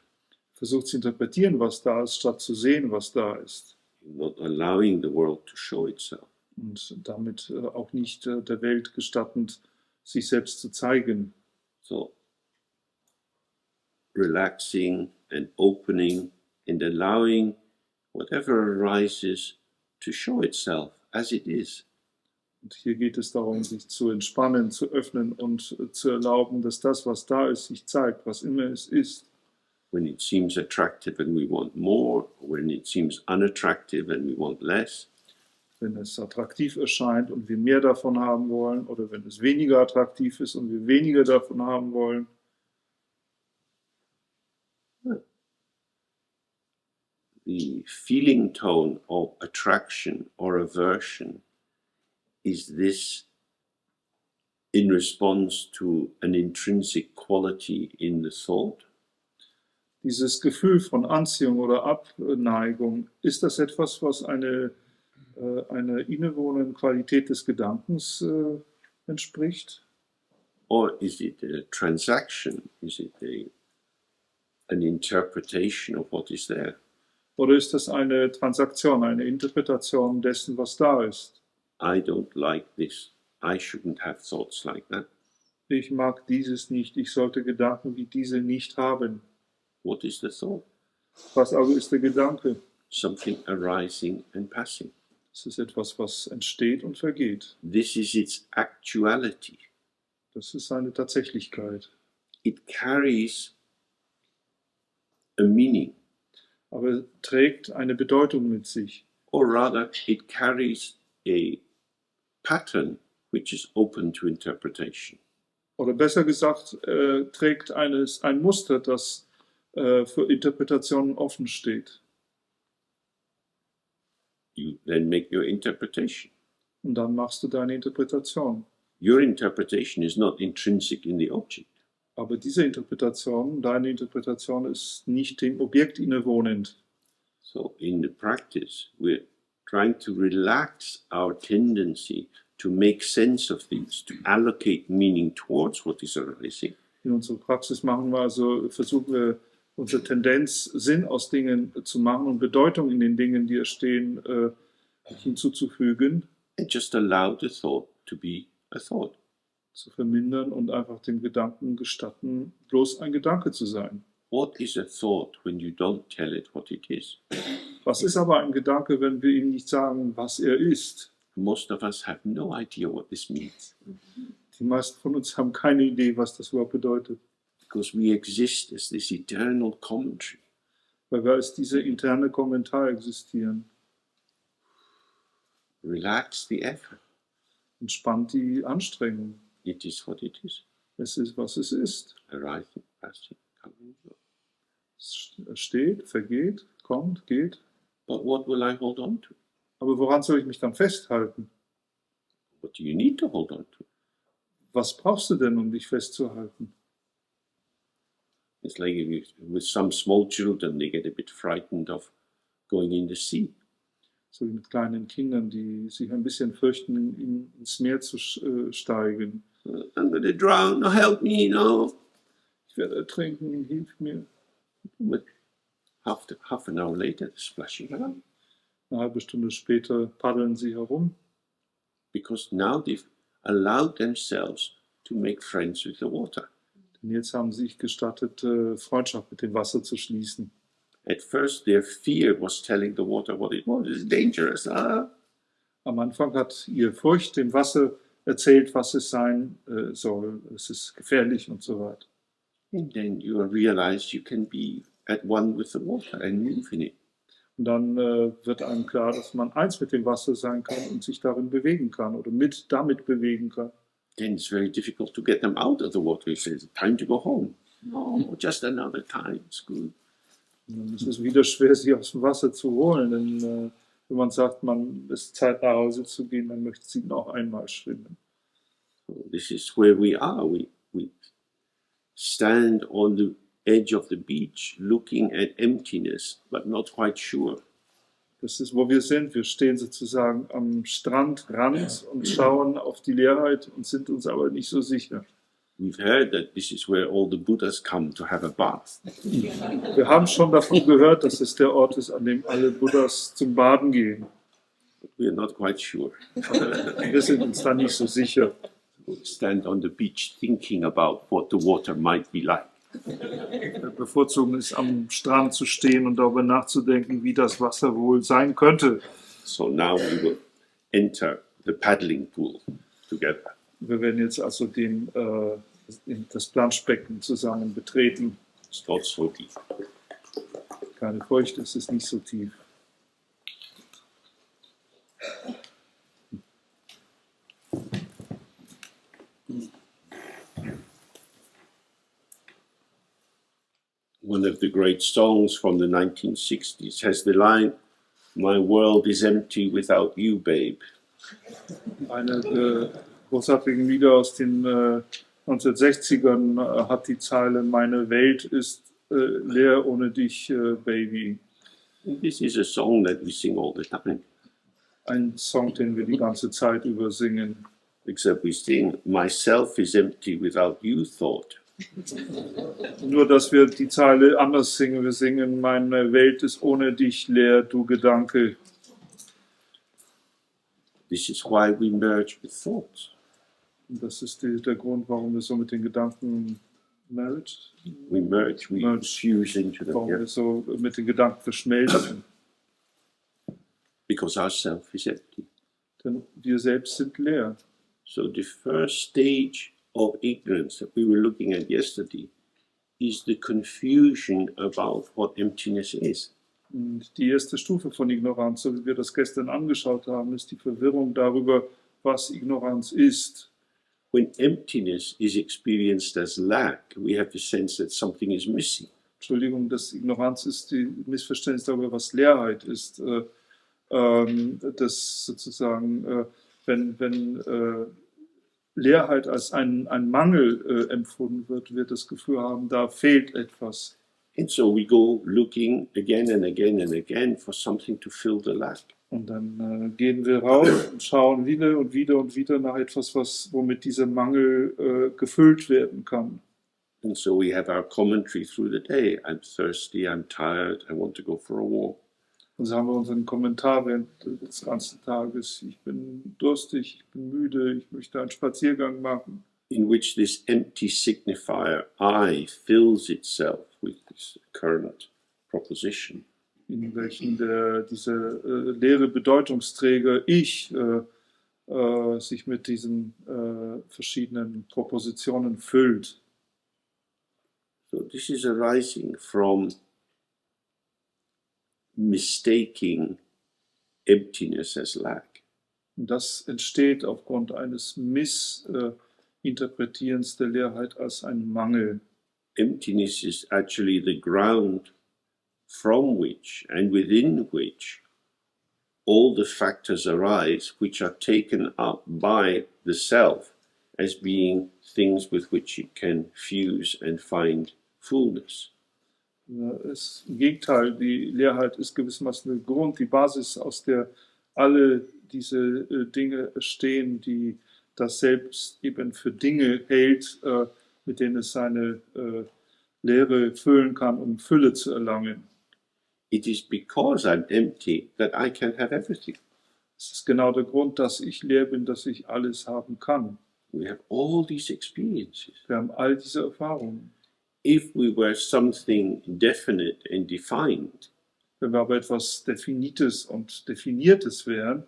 Versucht zu interpretieren, was da ist, statt zu sehen, was da ist. Not allowing the world to show itself. Und damit auch nicht der Welt gestattend, sich selbst zu zeigen. So, relaxing and opening and allowing whatever arises to show itself as it is. Und hier geht es darum, sich zu entspannen, zu öffnen und zu erlauben, dass das, was da ist, sich zeigt, was immer es ist. When it seems attractive and we want more, when it seems unattractive and we want less. Wenn es attraktiv erscheint und wir mehr davon haben wollen, oder wenn es weniger attraktiv ist und wir weniger davon haben wollen. The feeling tone of attraction or aversion, is this in response to an intrinsic quality in the thought? Dieses Gefühl von Anziehung oder Abneigung, ist das etwas, was eine innewohnende Qualität des Gedankens entspricht? Or is it a transaction? Is it an interpretation of what is there? Oder ist das eine Transaktion, eine Interpretation dessen, was da ist? I don't like this. I shouldn't have thoughts like that. Ich mag dieses nicht, ich sollte Gedanken wie diese nicht haben. What is the thought? Was aber ist der Gedanke? Something arising and passing. Es ist etwas, was entsteht und vergeht. This is its actuality. Das ist seine Tatsächlichkeit. It carries a meaning. Aber trägt eine Bedeutung mit sich. Or rather, it carries a pattern which is open to interpretation. Oder besser gesagt, trägt ein Muster, das für Interpretationen offen steht. You then make your interpretation. Und dann machst du deine Interpretation. Your interpretation is not intrinsic in the object. Aber diese Interpretation, deine Interpretation, ist nicht dem Objekt innewohnend. So in the practice, we're trying to relax our tendency to make sense of things, to allocate meaning towards what is arising. In unserer Praxis versuchen wir unsere Tendenz, Sinn aus Dingen zu machen und Bedeutung in den Dingen, die entstehen, hinzuzufügen. And just allow the thought to be a thought. Zu vermindern und einfach dem Gedanken gestatten, bloß ein Gedanke zu sein. What is a thought when you don't tell it what it is? Was ist aber ein Gedanke, wenn wir ihm nicht sagen, was er ist? Most of us have no idea what this means. Die meisten von uns haben keine Idee, was das überhaupt bedeutet. Because we exist as this eternal commentary. Weil wir als dieser interne Kommentar existieren. Relax the effort. Entspannt die Anstrengung. It is what it is. Es ist, was es ist. Arising, passing, coming, go. Es steht, vergeht, kommt, geht. But what will I hold on to? Aber woran soll ich mich dann festhalten? What do you need to hold on to? Was brauchst du denn, um dich festzuhalten? It's like if you, with some small children, they get a bit frightened of going in the sea. So wie mit kleinen Kindern, die sich ein bisschen fürchten, ins Meer zu steigen. I'm going to drown, no, help me, no. Ich werde ertrinken, hilf mir. But half an hour later, they're splashing around. Eine halbe Stunde später paddeln sie herum. Because now they've allowed themselves to make friends with the water. Denn jetzt haben sie sich gestattet, Freundschaft mit dem Wasser zu schließen. At first, their fear was telling the water what it was. It's dangerous. Am Anfang hat ihr Furcht dem Wasser erzählt, was es sein soll. Es ist gefährlich und so weiter. And then you realize you can be at one with the water and move in it. Und dann wird einem klar, dass man eins mit dem Wasser sein kann und sich darin bewegen kann oder damit bewegen kann. Then it's very difficult to get them out of the water. You say, it's time to go home. No, just another time. It's good. Und dann ist es wieder schwer, sie aus dem Wasser zu holen. Denn wenn man sagt, man ist Zeit nach Hause zu gehen, dann möchte sie noch einmal schwimmen. So this is where we are. We stand on the edge of the beach looking at emptiness, but not quite sure. Das ist, wo wir sind. Wir stehen sozusagen am Strandrand und schauen auf die Leerheit und sind uns aber nicht so sicher. We've heard that this is where all the Buddhas come to have a bath. Wir haben schon davon gehört, dass es der Ort ist, an dem alle Buddhas zum Baden gehen. But we are not quite sure. Wir sind uns da nicht so sicher. We stand on the beach thinking about what the water might be like. Wir bevorzugen es, am Strand zu stehen und darüber nachzudenken, wie das Wasser wohl sein könnte. So now we will enter the paddling pool together. Wir werden jetzt also das Planschbecken zusammen betreten. It's not so deep. Keine Furcht, es ist nicht so tief. One of the great songs from the 1960s has the line, "My world is empty without you, babe." Eine der großartigen Lieder aus den 1960ern hat die Zeile, meine Welt ist leer ohne dich, Baby. This is a song that we sing all the time, Ein Song, den wir die ganze Zeit über singen. except we sing, "Myself is empty without you, thought." Nur, dass wir die Zeile anders singen. Wir singen, meine Welt ist ohne dich leer, du Gedanke. This is why we merge with thoughts. Und das ist der Grund, warum wir so mit den Gedanken We merge, we fuse into them, warum yeah, wir so mit den Gedanken verschmelzen. because our self is empty. Denn wir selbst sind leer. So the first stage of ignorance that we were looking at yesterday is the confusion about what emptiness is. Und die erste Stufe von Ignoranz, so wie wir das gestern angeschaut haben, ist die Verwirrung darüber, was Ignoranz ist. When emptiness is experienced as lack, we have the sense that something is missing. Entschuldigung, das Ignoranz ist die Missverständnis darüber, was Leerheit ist. Das sozusagen, wenn Leerheit als ein Mangel empfunden wird, wird das Gefühl haben, da fehlt etwas. And so we go looking again and again and again for something to fill the lack. Und dann gehen wir raus und schauen wieder und wieder und wieder nach etwas, womit dieser Mangel gefüllt werden kann. And so we have our commentary through the day. I'm thirsty, I'm tired, I want to go for a walk. Und so haben wir unseren Kommentar während des ganzen Tages. Ich bin durstig, ich bin müde, ich möchte einen Spaziergang machen. In which this empty signifier, I, fills itself with this current proposition. In welchen dieser leere Bedeutungsträger Ich sich mit diesen verschiedenen Propositionen füllt. So this is arising from mistaking emptiness as lack. Und das entsteht aufgrund eines Missinterpretierens der Leerheit als ein Mangel. Emptiness is actually the ground from which and within which all the factors arise which are taken up by the self as being things with which it can fuse and find fullness. Im Gegenteil, die Leerheit ist gewissermaßen der Grund, die Basis, aus der alle diese Dinge stehen, die das Selbst eben für Dinge hält, mit denen es seine Leere füllen kann, um Fülle zu erlangen. It is because I'm empty that I can have everything. Es ist genau der Grund, dass ich leer bin, dass ich alles haben kann. We have all these experiences. Wir haben all diese Erfahrungen. If we were something definite and defined, wenn wir aber etwas Definites und Definiertes wären,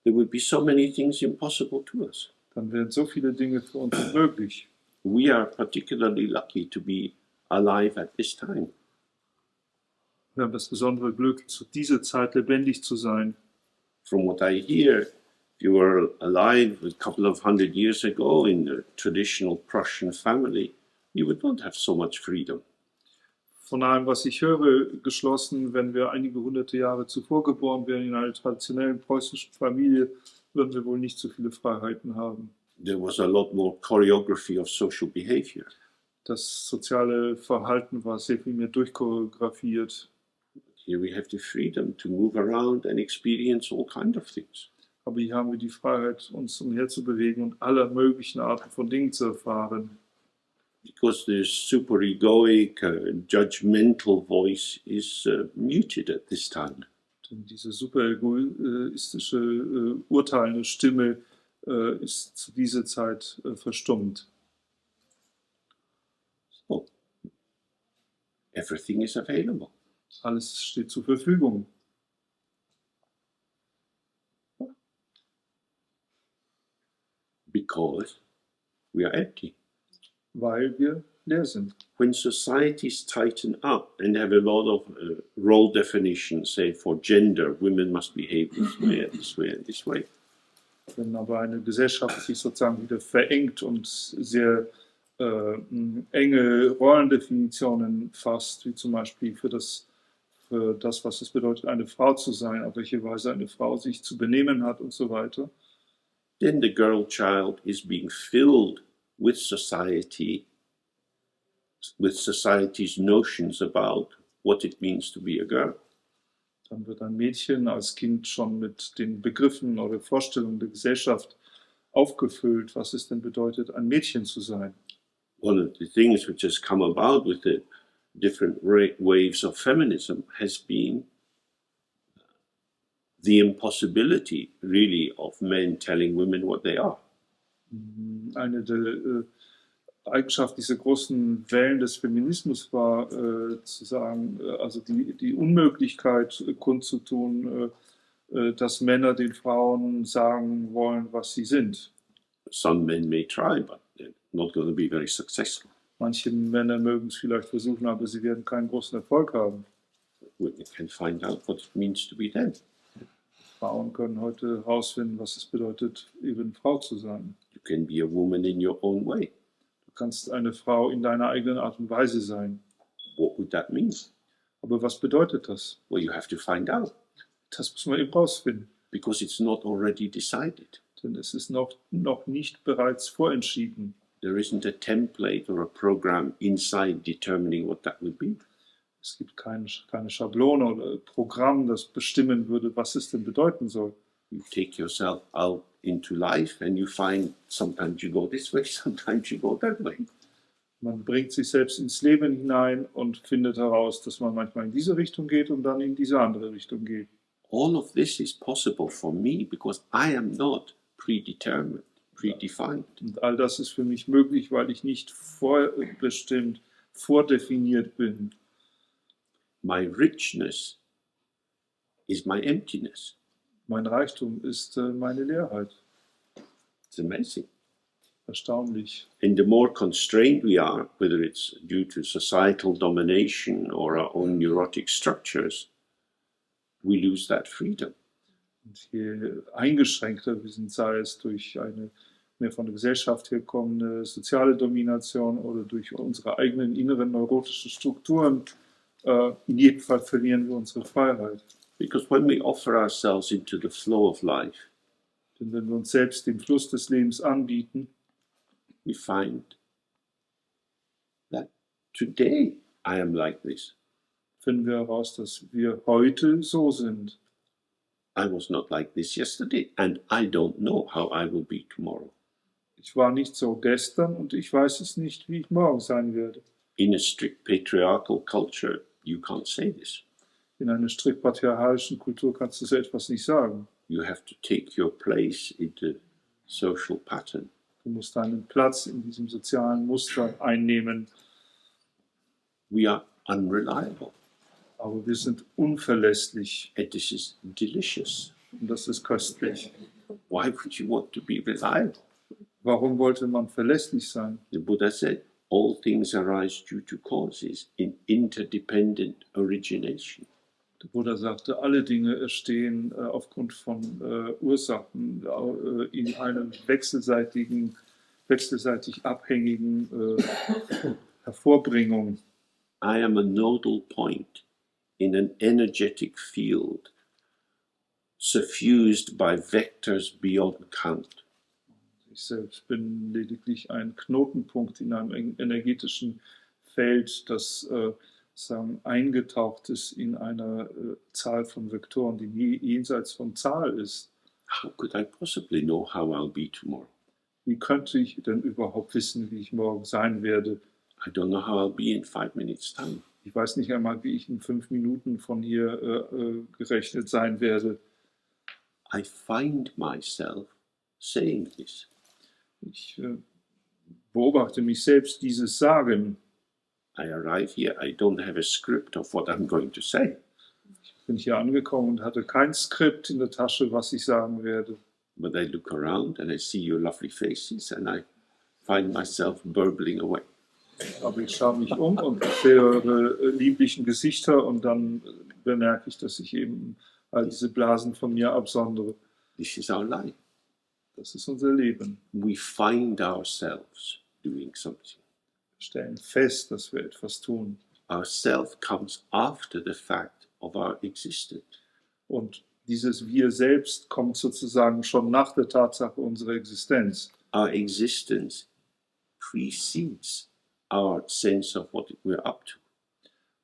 there would be so many things impossible to us. Dann wären so viele Dinge für uns unmöglich. We are particularly lucky to be alive at this time. Wir haben das besondere Glück, zu dieser Zeit lebendig zu sein. From what I hear, if you were alive a couple of 100 years ago in a traditional Prussian family, you would not have so much freedom. Von allem, was ich höre, geschlossen, wenn wir einige hunderte Jahre zuvor geboren wären in einer traditionellen preußischen Familie, würden wir wohl nicht so viele Freiheiten haben. There was a lot more choreography of social behavior. Das soziale Verhalten war sehr viel mehr durchchoreografiert. Here we have the freedom to move around and experience all kinds of things. Aber hier haben wir die Freiheit, uns umherzubewegen und aller möglichen Arten von Dingen zu erfahren. Because the superegoic, judgmental voice is muted at this time. Denn diese superegoistische, urteilende Stimme ist zu dieser Zeit verstummt. So, everything is available. Alles steht zur Verfügung. Because we are empty. Weil wir leer sind. When societies tighten up and have a lot of role definitions, say for gender, women must behave this way and this way and this way. Wenn aber eine Gesellschaft sich sozusagen wieder verengt und sehr enge Rollendefinitionen fasst, wie zum Beispiel für das, was es bedeutet, eine Frau zu sein, auf welche Weise eine Frau sich zu benehmen hat und so weiter, then the girl child is being filled with society, with society's notions about what it means to be a girl. Dann wird ein Mädchen als Kind schon mit den Begriffen oder Vorstellungen der Gesellschaft aufgefüllt, was es denn bedeutet, ein Mädchen zu sein. One of the things which has come about with the different waves of feminism has been the impossibility, really, of men telling women what they are. Eine der Eigenschaften dieser großen Wellen des Feminismus war, zu sagen, also die Unmöglichkeit kundzutun, dass Männer den Frauen sagen wollen, was sie sind. Some men may try, but they're not going to be very successful. Manche Männer mögen es vielleicht versuchen, aber sie werden keinen großen Erfolg haben. Women can find out what it means to be them. Frauen können heute herausfinden, was es bedeutet, eben Frau zu sein. You can be a woman in your own way. Du kannst eine Frau in deiner eigenen Art und Weise sein. What would that mean? Aber was bedeutet das? Well, you have to find out. Das muss man eben rausfinden. Because it's not already decided. Denn es ist noch nicht bereits vorentschieden. There isn't a template or a program inside determining what that would be. Es gibt keine Schablone oder Programm, das bestimmen würde, was es denn bedeuten soll. You take yourself out into life and you find sometimes you go this way, sometimes you go that way. Man bringt sich selbst ins Leben hinein und findet heraus, dass man manchmal in diese Richtung geht und dann in diese andere Richtung geht. All of this is possible for me because I am not predetermined, predefined. Und all das ist für mich möglich, weil ich nicht vorbestimmt, vordefiniert bin. My richness is my emptiness. Mein Reichtum ist meine Leerheit. It's amazing. Erstaunlich. And the more constrained we are, whether it's due to societal domination or our own neurotic structures, we lose that freedom. Und je eingeschränkter wir sind, sei es durch eine mehr von der Gesellschaft herkommende soziale Domination oder durch unsere eigenen inneren neurotischen Strukturen, in jedem Fall verlieren wir unsere Freiheit. Because when we offer ourselves into the flow of life, Denn wenn wir uns selbst dem Fluss des Lebens anbieten, we find that Today I am like this. Finden wir heraus, dass wir heute so sind. I was not like this yesterday, and I don't know how I will be tomorrow. Ich war nicht so gestern und ich weiß es nicht, wie ich morgen sein werde. In a strict patriarchal culture, you can't say this. In einer strikt patriarchalischen Kultur kannst du so etwas nicht sagen. You have to take your place in the social pattern. Du musst deinen Platz in diesem sozialen Muster einnehmen. We are unreliable, Aber wir sind unverlässlich and this is delicious. und das ist köstlich. Why would you want to be reliable? Warum wollte man verlässlich sein? The Buddha said, all things arise due to causes in interdependent origination. Der Buddha sagte, alle Dinge entstehen aufgrund von Ursachen in einem wechselseitig abhängigen Hervorbringung. I am a nodal point in an energetic field suffused by vectors beyond count. Ich selbst bin lediglich ein Knotenpunkt in einem energetischen Feld, das eingetaucht ist in einer Zahl von Vektoren, die jenseits von Zahl ist. How could I possibly know how I'll be tomorrow? Wie könnte ich denn überhaupt wissen, wie ich morgen sein werde? I don't know how I'll be in 5 minutes' time. Ich weiß nicht einmal, wie ich in 5 Minuten von hier gerechnet sein werde. I find myself saying this. Ich beobachte mich selbst dieses Sagen. I arrive here, I don't have a script of what I'm going to say. Ich bin hier angekommen und hatte kein Skript in der Tasche, was ich sagen werde. But I look around and I see your lovely faces and I find myself burbling away. Aber ich schaue mich um und sehe eure lieblichen Gesichter und dann bemerke ich, dass ich eben all diese Blasen von mir absondere. This is our life. Das ist unser Leben. We find ourselves doing something. Wir stellen fest, dass wir etwas tun. Our self comes after the fact of our existence. Und dieses Wir selbst kommt sozusagen schon nach der Tatsache unserer Existenz. Our existence precedes our sense of what we're up to.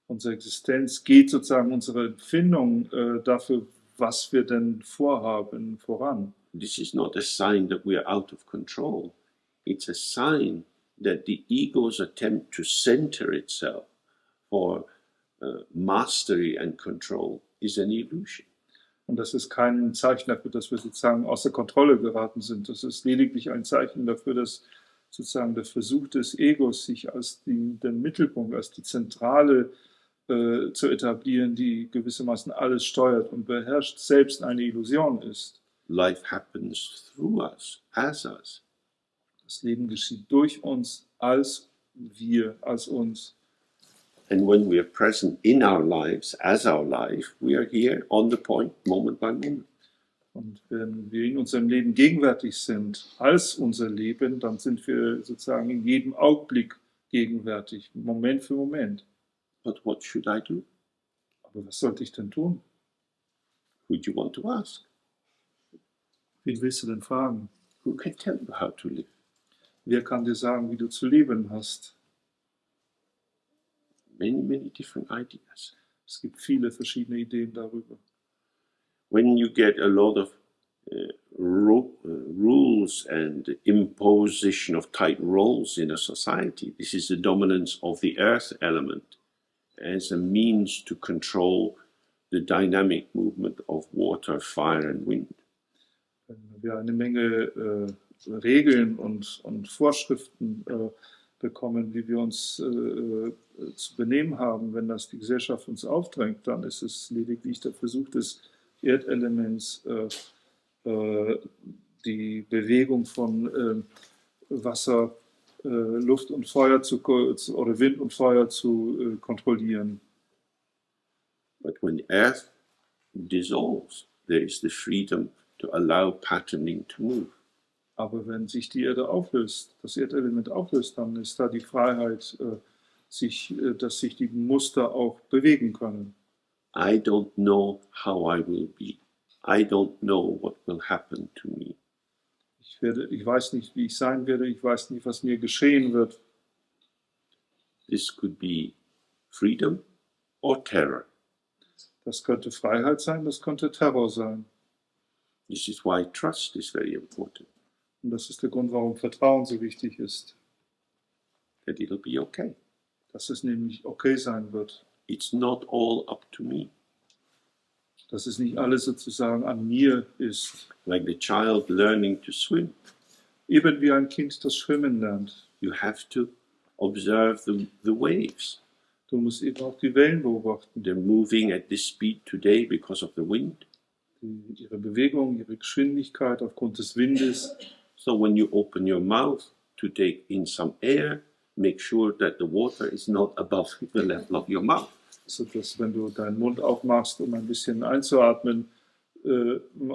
Unsere Existenz geht sozusagen unsere Empfindung dafür, was wir denn vorhaben, voran. This is not a sign that we are out of control. It's a sign that the ego's attempt to center itself for mastery and control is an illusion. Und das ist kein Zeichen dafür, dass wir sozusagen außer Kontrolle geraten sind. Das ist lediglich ein Zeichen dafür, dass sozusagen der Versuch des Egos, sich als den Mittelpunkt, als die Zentrale zu etablieren, die gewissermaßen alles steuert und beherrscht, selbst eine Illusion ist. Life happens through us, as us. Das Leben geschieht durch uns, als wir, als uns. And when we are present in our lives, as our life, we are here on the point, moment by moment. Und wenn wir in unserem Leben gegenwärtig sind, als unser Leben, dann sind wir sozusagen in jedem Augenblick gegenwärtig, Moment für Moment. But what should I do? Aber was sollte ich denn tun? Who do you want to ask? Wen willst du denn fragen? Who can tell you how to live? Wer kann dir sagen, wie du zu leben hast? Many, many different ideas. Es gibt viele verschiedene Ideen darüber. When you get a lot of rules and imposition of tight roles in a society, this is the dominance of the earth element as a means to control the dynamic movement of water, fire and wind. Wenn wir eine Menge Regeln und Vorschriften bekommen, wie wir uns zu benehmen haben, wenn das die Gesellschaft uns aufdrängt, dann ist es lediglich der Versuch des Erdelements, die Bewegung von Wasser, Luft und Feuer oder Wind und Feuer zu kontrollieren. But when earth dissolves, there is the freedom to allow patterning to move. Aber wenn sich die Erde auflöst, das Erdelement auflöst, dann ist da die Freiheit, dass sich die Muster auch bewegen können. I don't know how I will be. I don't know what will happen to me. Ich weiß nicht, wie ich sein werde. Ich weiß nicht, was mir geschehen wird. This could be freedom or terror. Das könnte Freiheit sein, das könnte Terror sein. This is why trust is very important. Und das ist der Grund, warum Vertrauen so wichtig ist. That it'll be okay. Dass es nämlich okay sein wird. It's not all up to me. Dass es nicht alles sozusagen an mir ist. Like the child learning to swim. Eben wie ein Kind das Schwimmen lernt. You have to observe the waves. Du musst eben auch die Wellen beobachten. They're moving at this speed today because of the wind. Ihre Bewegung, ihre Geschwindigkeit aufgrund des Windes. So when you open your mouth to take in some air, make sure that the water is not above the level of your mouth. So dass wenn du deinen Mund aufmachst, um ein bisschen einzuatmen,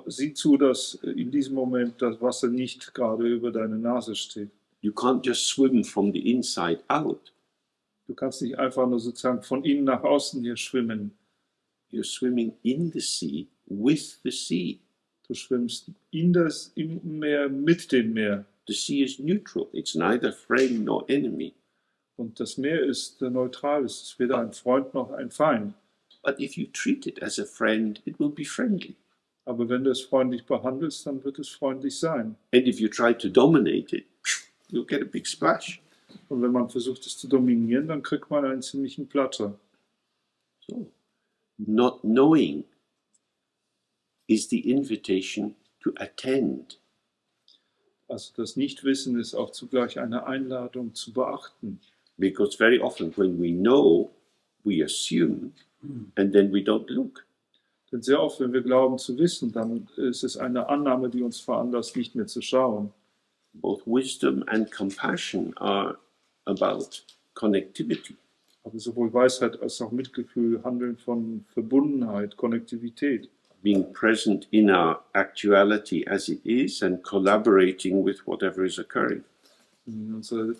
sieh zu, dass in diesem Moment das Wasser nicht gerade über deine Nase steht. You can't just swim from the inside out. Du kannst nicht einfach nur sozusagen von innen nach außen hier schwimmen. You're swimming in the sea with the sea. Du schwimmst im Meer mit dem Meer. The sea is neutral. It's neither friend nor enemy. Und das Meer ist neutral. Es ist weder ein Freund noch ein Feind. But if you treat it as a friend, it will be friendly. Aber wenn du es freundlich behandelst, dann wird es freundlich sein. And if you try to dominate it, you'll get a big splash. Und wenn man versucht, es zu dominieren, dann kriegt man einen ziemlichen Platter. So, not knowing is the invitation to attend. Also das Nichtwissen ist auch zugleich eine Einladung zu beachten. Because very often when we know, we assume, and then we don't look. Denn sehr oft, wenn wir glauben zu wissen, dann ist es eine Annahme, die uns veranlasst, nicht mehr zu schauen. Both wisdom and compassion are about connectivity. Aber sowohl Weisheit als auch Mitgefühl handeln von Verbundenheit, Konnektivität. Being present in our actuality as it is and collaborating with whatever is occurring. In unserer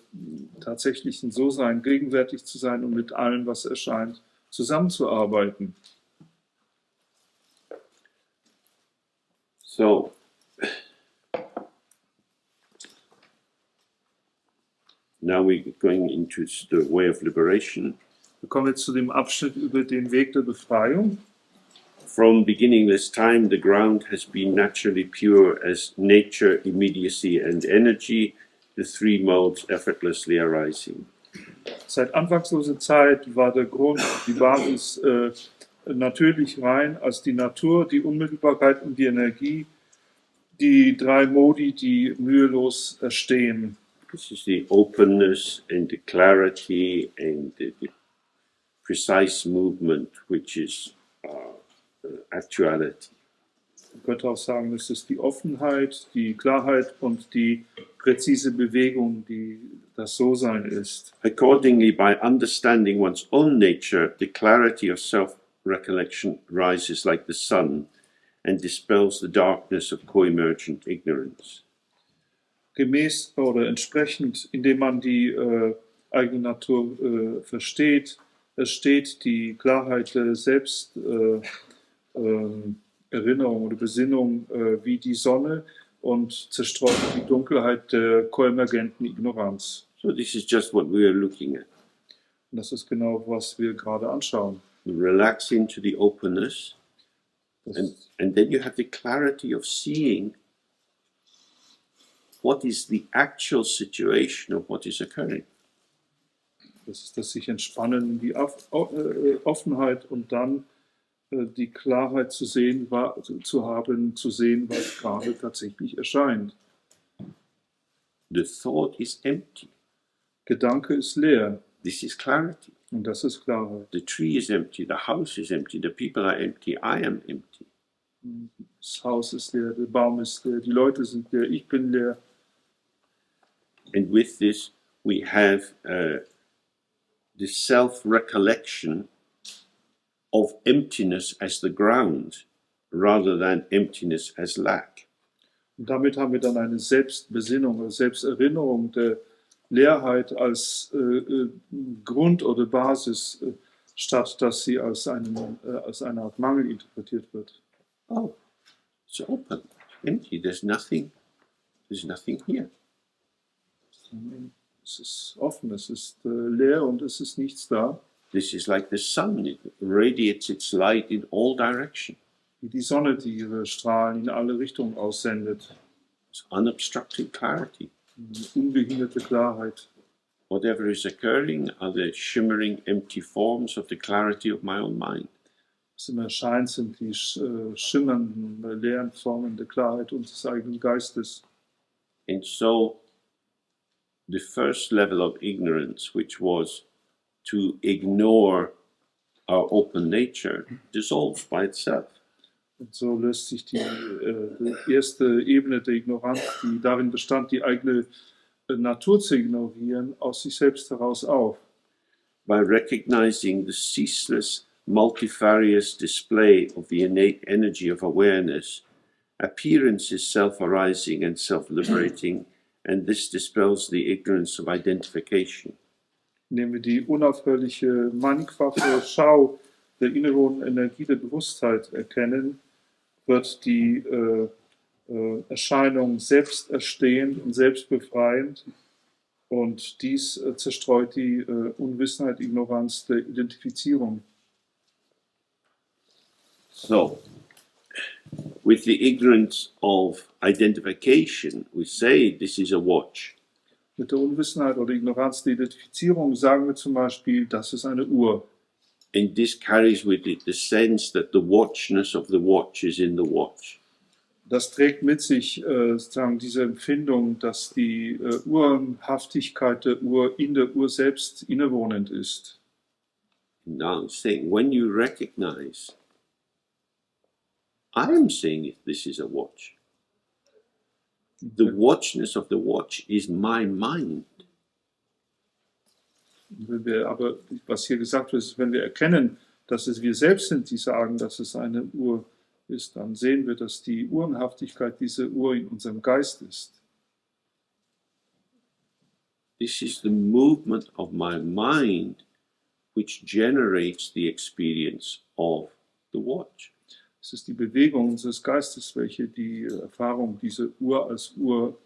tatsächlichen So-Sein, gegenwärtig zu sein und mit allem, was erscheint, zusammenzuarbeiten. So, now we're going into the way of liberation. Wir kommen jetzt zu dem Abschnitt über den Weg der Befreiung. From beginningless time, the ground has been naturally pure as nature, immediacy, and energy, the three modes effortlessly arising. Seit anfangsloser Zeit war der Grund, die Basis natürlich rein als die Natur, die Unmittelbarkeit und die Energie, die drei Modi, die mühelos erstehen. This is the openness and the clarity and the precise movement, which is actuality. Man könnte auch sagen, das ist die Offenheit, die Klarheit und die präzise Bewegung, die das So-Sein ist. Accordingly, by understanding one's own nature, the clarity of self-recollection rises like the sun and dispels the darkness of co-emergent ignorance. Gemäß oder entsprechend, indem man die eigene Natur versteht, steht die Klarheit der Selbsterinnerung oder Besinnung wie die Sonne und zerstreut die Dunkelheit der koemergenten Ignoranz. So this is just what we are looking at. Und das ist genau, was wir gerade anschauen. You relax into the openness, and then you have the clarity of seeing what is the actual situation of what is occurring. Das ist das sich entspannen, die Offenheit und dann die Klarheit zu sehen, zu sehen, was gerade tatsächlich erscheint. The thought is empty. Gedanke ist leer. This is clarity. Und das ist Klarheit. The tree is empty, the house is empty, the people are empty, I am empty. Das Haus ist leer, der Baum ist leer, die Leute sind leer, ich bin leer. And with this we have the self-recollection of emptiness as the ground rather than emptiness as lack. Und damit haben wir dann eine Selbstbesinnung, eine Selbsterinnerung der Leerheit als Grund oder Basis, statt dass sie als eine Art Mangel interpretiert wird. Oh, it's open, empty, there's nothing here. Es ist offen, es ist leer und es ist nichts da. This is like the sun, it radiates its light in all directions. Wie die Sonne, die ihre Strahlen in alle Richtungen aussendet. It's unobstructed clarity. Eine ungehinderte Klarheit. Whatever is occurring are the shimmering, empty forms of the clarity of my own mind. Was immer erscheint, sind die schimmernden, leeren Formen der Klarheit unseres eigenen Geistes. And so, the first level of ignorance, which was to ignore our open nature, dissolves by itself. Und so löst sich die erste Ebene der Ignoranz, die darin bestand, die eigene Natur zu ignorieren, aus sich selbst heraus auf. By recognizing the ceaseless, multifarious display of the innate energy of awareness, appearance is self-arising and self-liberating, and this dispels the ignorance of identification. Indem wir die unaufhörliche, mannigfache Schau der innewohnenden Energie der Bewusstheit erkennen, wird die Erscheinung selbsterstehend und selbstbefreiend, und dies zerstreut die Unwissenheit, Ignoranz der Identifizierung. So, with the ignorance of identification, we say this is a watch. Mit der Unwissenheit oder Ignoranz der Identifizierung sagen wir zum Beispiel, das ist eine Uhr. And this carries with it the sense that the watchness of the watch is in the watch. Das trägt mit sich sozusagen diese Empfindung, dass die Uhrenhaftigkeit der Uhr in der Uhr selbst innewohnend ist. Now I'm saying, when you recognize, I am saying this is a watch. The watchness of the watch is my mind. Wenn wir aber, was hier gesagt wird, ist, wenn wir erkennen, dass es wir selbst sind, die sagen, dass es eine Uhr ist, dann sehen wir, dass die Uhrenhaftigkeit dieser Uhr in unserem Geist ist. This is the movement of my mind which generates the experience of the watch. Es ist die Bewegung unseres Geistes, welche die Erfahrung dieser Uhr als Uhr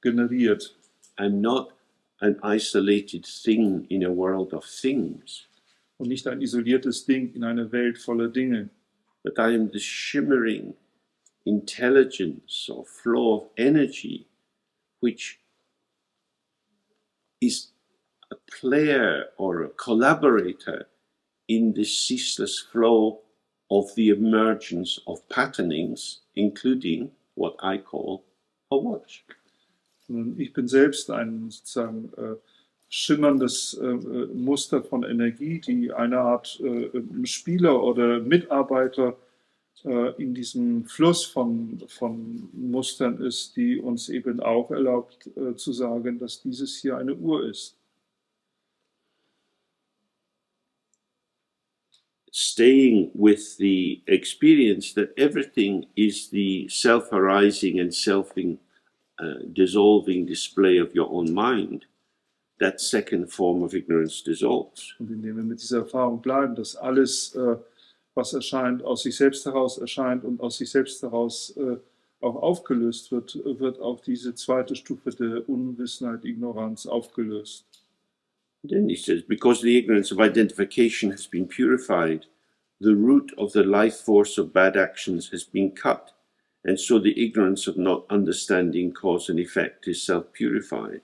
generiert. I'm not an isolated thing in a world of things, Und nicht ein isoliertes Ding in einer Welt voller Dinge. but I am the shimmering intelligence or flow of energy which is a player or a collaborator in this ceaseless flow of the emergence of patternings, including what I call a watch. Ich bin selbst ein sozusagen schimmerndes Muster von Energie, die eine Art Spieler oder Mitarbeiter in diesem Fluss von Mustern ist, die uns eben auch erlaubt zu sagen, dass dieses hier eine Uhr ist. Staying with the experience that everything is the self-arising and self-dissolving display of your own mind, that second form of ignorance dissolves. Und indem wir mit dieser Erfahrung bleiben, dass alles, was erscheint, aus sich selbst heraus erscheint und aus sich selbst heraus auch aufgelöst wird, wird auch diese zweite Stufe der Unwissenheit, Ignoranz aufgelöst. Then he says, because the ignorance of identification has been purified, the root of the life force of bad actions has been cut, and so the ignorance of not understanding cause and effect is self-purified.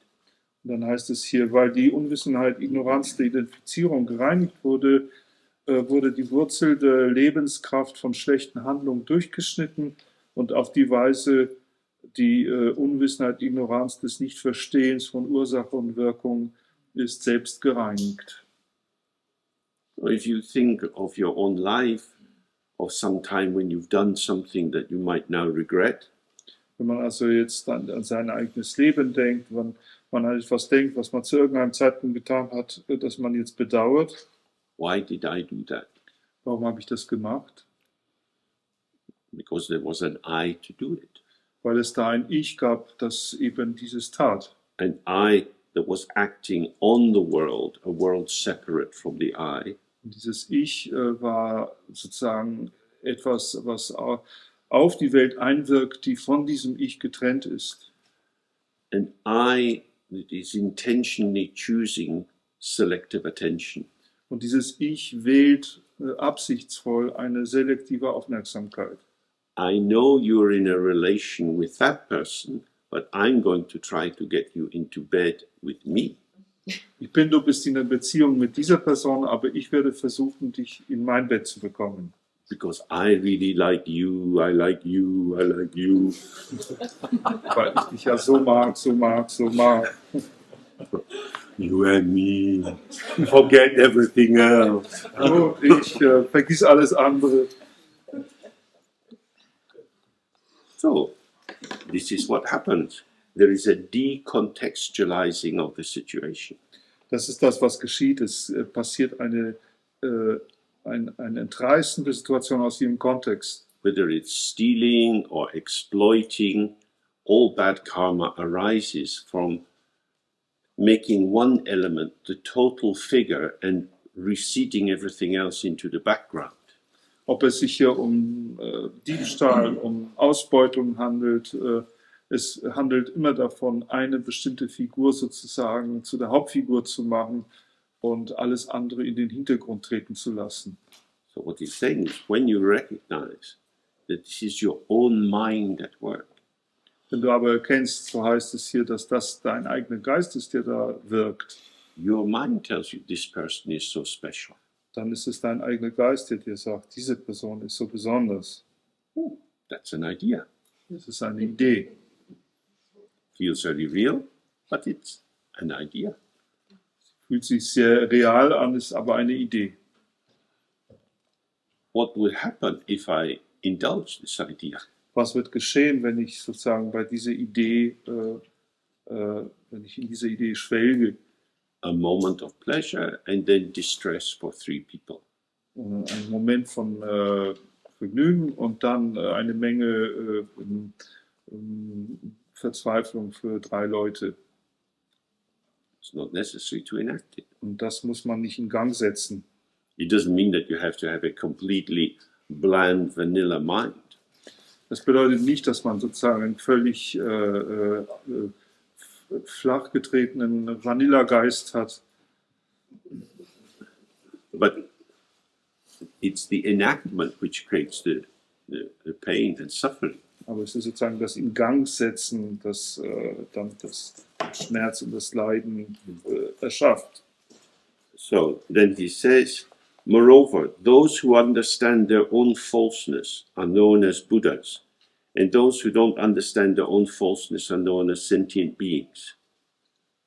Und dann heißt es hier, weil die Unwissenheit, Ignoranz der Identifizierung gereinigt wurde, wurde die Wurzel der Lebenskraft von schlechten Handlungen durchgeschnitten und auf die Weise die Unwissenheit, Ignoranz des Nichtverstehens von Ursache und Wirkung ist selbst gereinigt. If you think of your own life, of some time when you've done something that you might now regret, Wenn man also jetzt an sein eigenes Leben denkt, wenn man an etwas denkt, was man zu irgendeinem Zeitpunkt getan hat, das man jetzt bedauert, why did I do that? warum habe ich das gemacht? Because there was an I to do it. Weil es da ein Ich gab, das eben dieses tat. An I that was acting on the world, a world separate from the I. Und dieses Ich war sozusagen etwas, was auf die Welt einwirkt, die von diesem Ich getrennt ist. An I It is intentionally choosing selective attention. Und dieses Ich wählt absichtsvoll eine selektive Aufmerksamkeit. I know you're in a relation with that person, but I'm going to try to get you into bed with me. Ich bin, du bist in einer Beziehung mit dieser Person, aber ich werde versuchen, dich in mein Bett zu bekommen. Because I really like you, I like you, I like you. Weil ich dich ja so mag, so mag, so mag. You and me. Forget everything else. Oh, ich vergiss alles andere. So, this is what happens. There is a decontextualizing of the situation. Das ist das, was geschieht. Es passiert eine Entreißen der Situation aus ihrem Kontext. Whether it's stealing or exploiting, all bad karma arises from making one element the total figure and receding everything else into the background. Ob es sich hier um Diebstahl, um Ausbeutung handelt, es handelt immer davon, eine bestimmte Figur sozusagen zu der Hauptfigur zu machen und alles andere in den Hintergrund treten zu lassen. So what he's saying is, when you recognize that this is your own mind at work, Wenn du aber erkennst, so heißt es hier, dass das dein eigener Geist ist, der da wirkt, your mind tells you this person is so special. dann ist es dein eigener Geist, der dir sagt, diese Person ist so besonders. That's an idea. Das ist eine Idee. Feels very real, but it's an idea. Fühlt sich sehr real an, ist aber eine Idee. What will happen if I indulge this idea? Was wird geschehen, wenn ich sozusagen bei dieser Idee, wenn ich in dieser Idee schwelge? A moment of pleasure and then distress for 3 people. Ein Moment von Vergnügen und dann eine Menge Verzweiflung für 3 Leute. It's not necessary to enact it. Und das muss man nicht in Gang setzen. It doesn't mean that you have to have a completely bland, vanilla mind. Das bedeutet nicht, dass man sozusagen einen völlig flach getretenen Vanillegeist hat. But it's the enactment which creates the pain and suffering. Aber es ist sozusagen das in Gang setzen, das dann das Schmerz und das Leiden erschafft. So then he says, moreover, those who understand their own falseness are known as Buddhas, and those who don't understand their own falseness are known as sentient beings.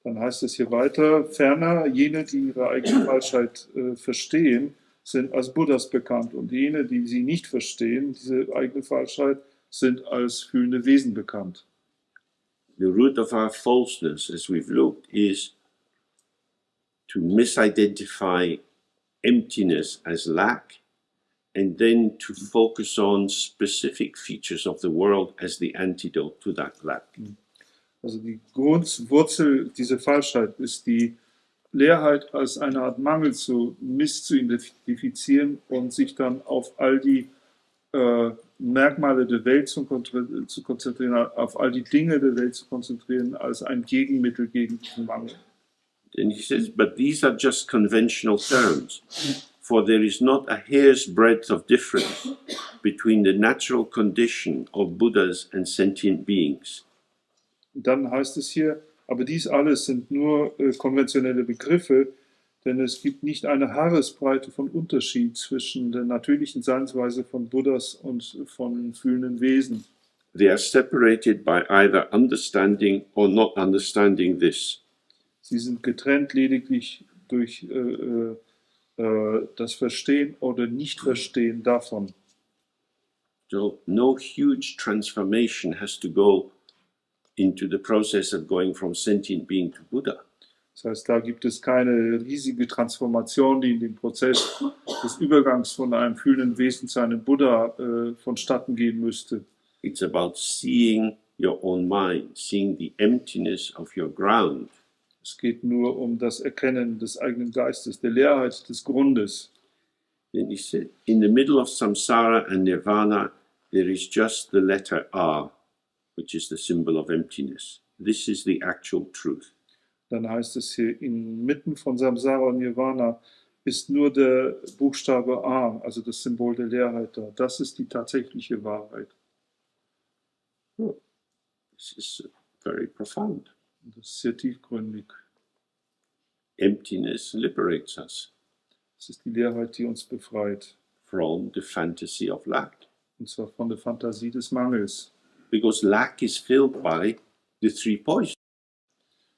Dann heißt es hier weiter, ferner, jene, die ihre eigene Falschheit verstehen, sind als Buddhas bekannt, und jene, die sie nicht verstehen, diese eigene Falschheit, sind als fühlende Wesen bekannt. The root of our falseness, as we've looked, is to misidentify emptiness as lack, and then to focus on specific features of the world as the antidote to that lack. Also die Wurzel dieser Falschheit ist die Leerheit als eine Art Mangel zu identifizieren und sich dann auf all die Merkmale der Welt zu konzentrieren, auf all die Dinge der Welt zu konzentrieren, als ein Gegenmittel gegen diesen Mangel. And he says, but these are just conventional terms, for there is not a hair's breadth of difference between the natural condition of Buddhas and sentient beings. Und dann heißt es hier, aber dies alles sind nur konventionelle Begriffe, denn es gibt nicht eine Haaresbreite von Unterschied zwischen der natürlichen Seinsweise von Buddhas und von fühlenden Wesen. They are separated by either understanding or not understanding this. Sie sind getrennt lediglich durch das Verstehen oder Nicht-Verstehen davon. So no huge transformation has to go into the process of going from sentient being to Buddha. Das heißt, da gibt es keine riesige Transformation, die in dem Prozess des Übergangs von einem fühlenden Wesen zu einem Buddha vonstatten gehen müsste. It's about seeing your own mind, seeing the emptiness of your ground. Es geht nur um das Erkennen des eigenen Geistes, der Leerheit des Grundes. Then he said, in the middle of samsara and nirvana, there is just the letter R, which is the symbol of emptiness. This is the actual truth. Dann heißt es hier, inmitten von Samsara und Nirvana ist nur der Buchstabe A, also das Symbol der Leerheit da. Das ist die tatsächliche Wahrheit. Oh, this is very profound. Und das ist sehr tiefgründig. Emptiness liberates us Es ist die Leerheit, die uns befreit. from the fantasy of lack. Und zwar von der Fantasie des Mangels. Because lack is filled by the three poisons.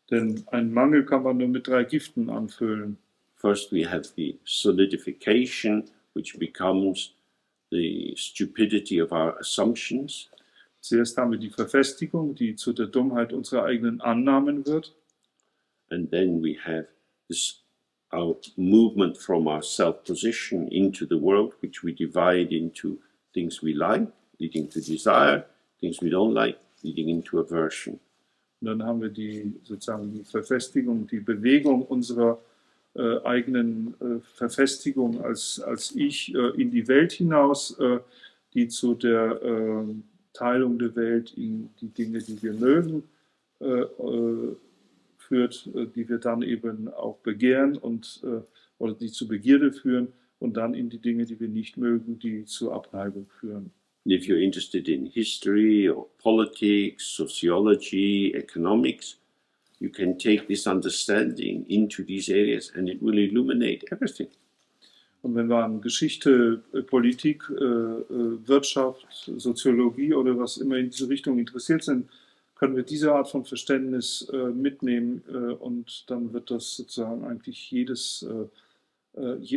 Denn einen Mangel kann man nur mit 3 Giften anfüllen. First, we have the solidification, which becomes the stupidity of our assumptions. Zuerst haben wir die Verfestigung, die zu der Dummheit unserer eigenen Annahmen wird. And then we have this, our movement from our self-position into the world, which we divide into things we like, leading to desire, things we don't like, leading into aversion. Und dann haben wir sozusagen die Verfestigung, die Bewegung unserer eigenen Verfestigung als Ich in die Welt hinaus, die zu der Teilung der Welt in die Dinge, die wir mögen, führt, die wir dann eben auch begehren oder die zu Begierde führen, und dann in die Dinge, die wir nicht mögen, die zur Abneigung führen. If you're interested in history or politics, sociology, economics, you can take this understanding into these areas and it will illuminate everything. Und wenn wir an Geschichte, Politik, Wirtschaft, Soziologie oder was immer in diese Richtung interessiert sind, können wir diese Art von Verständnis mitnehmen, und dann wird das sozusagen eigentlich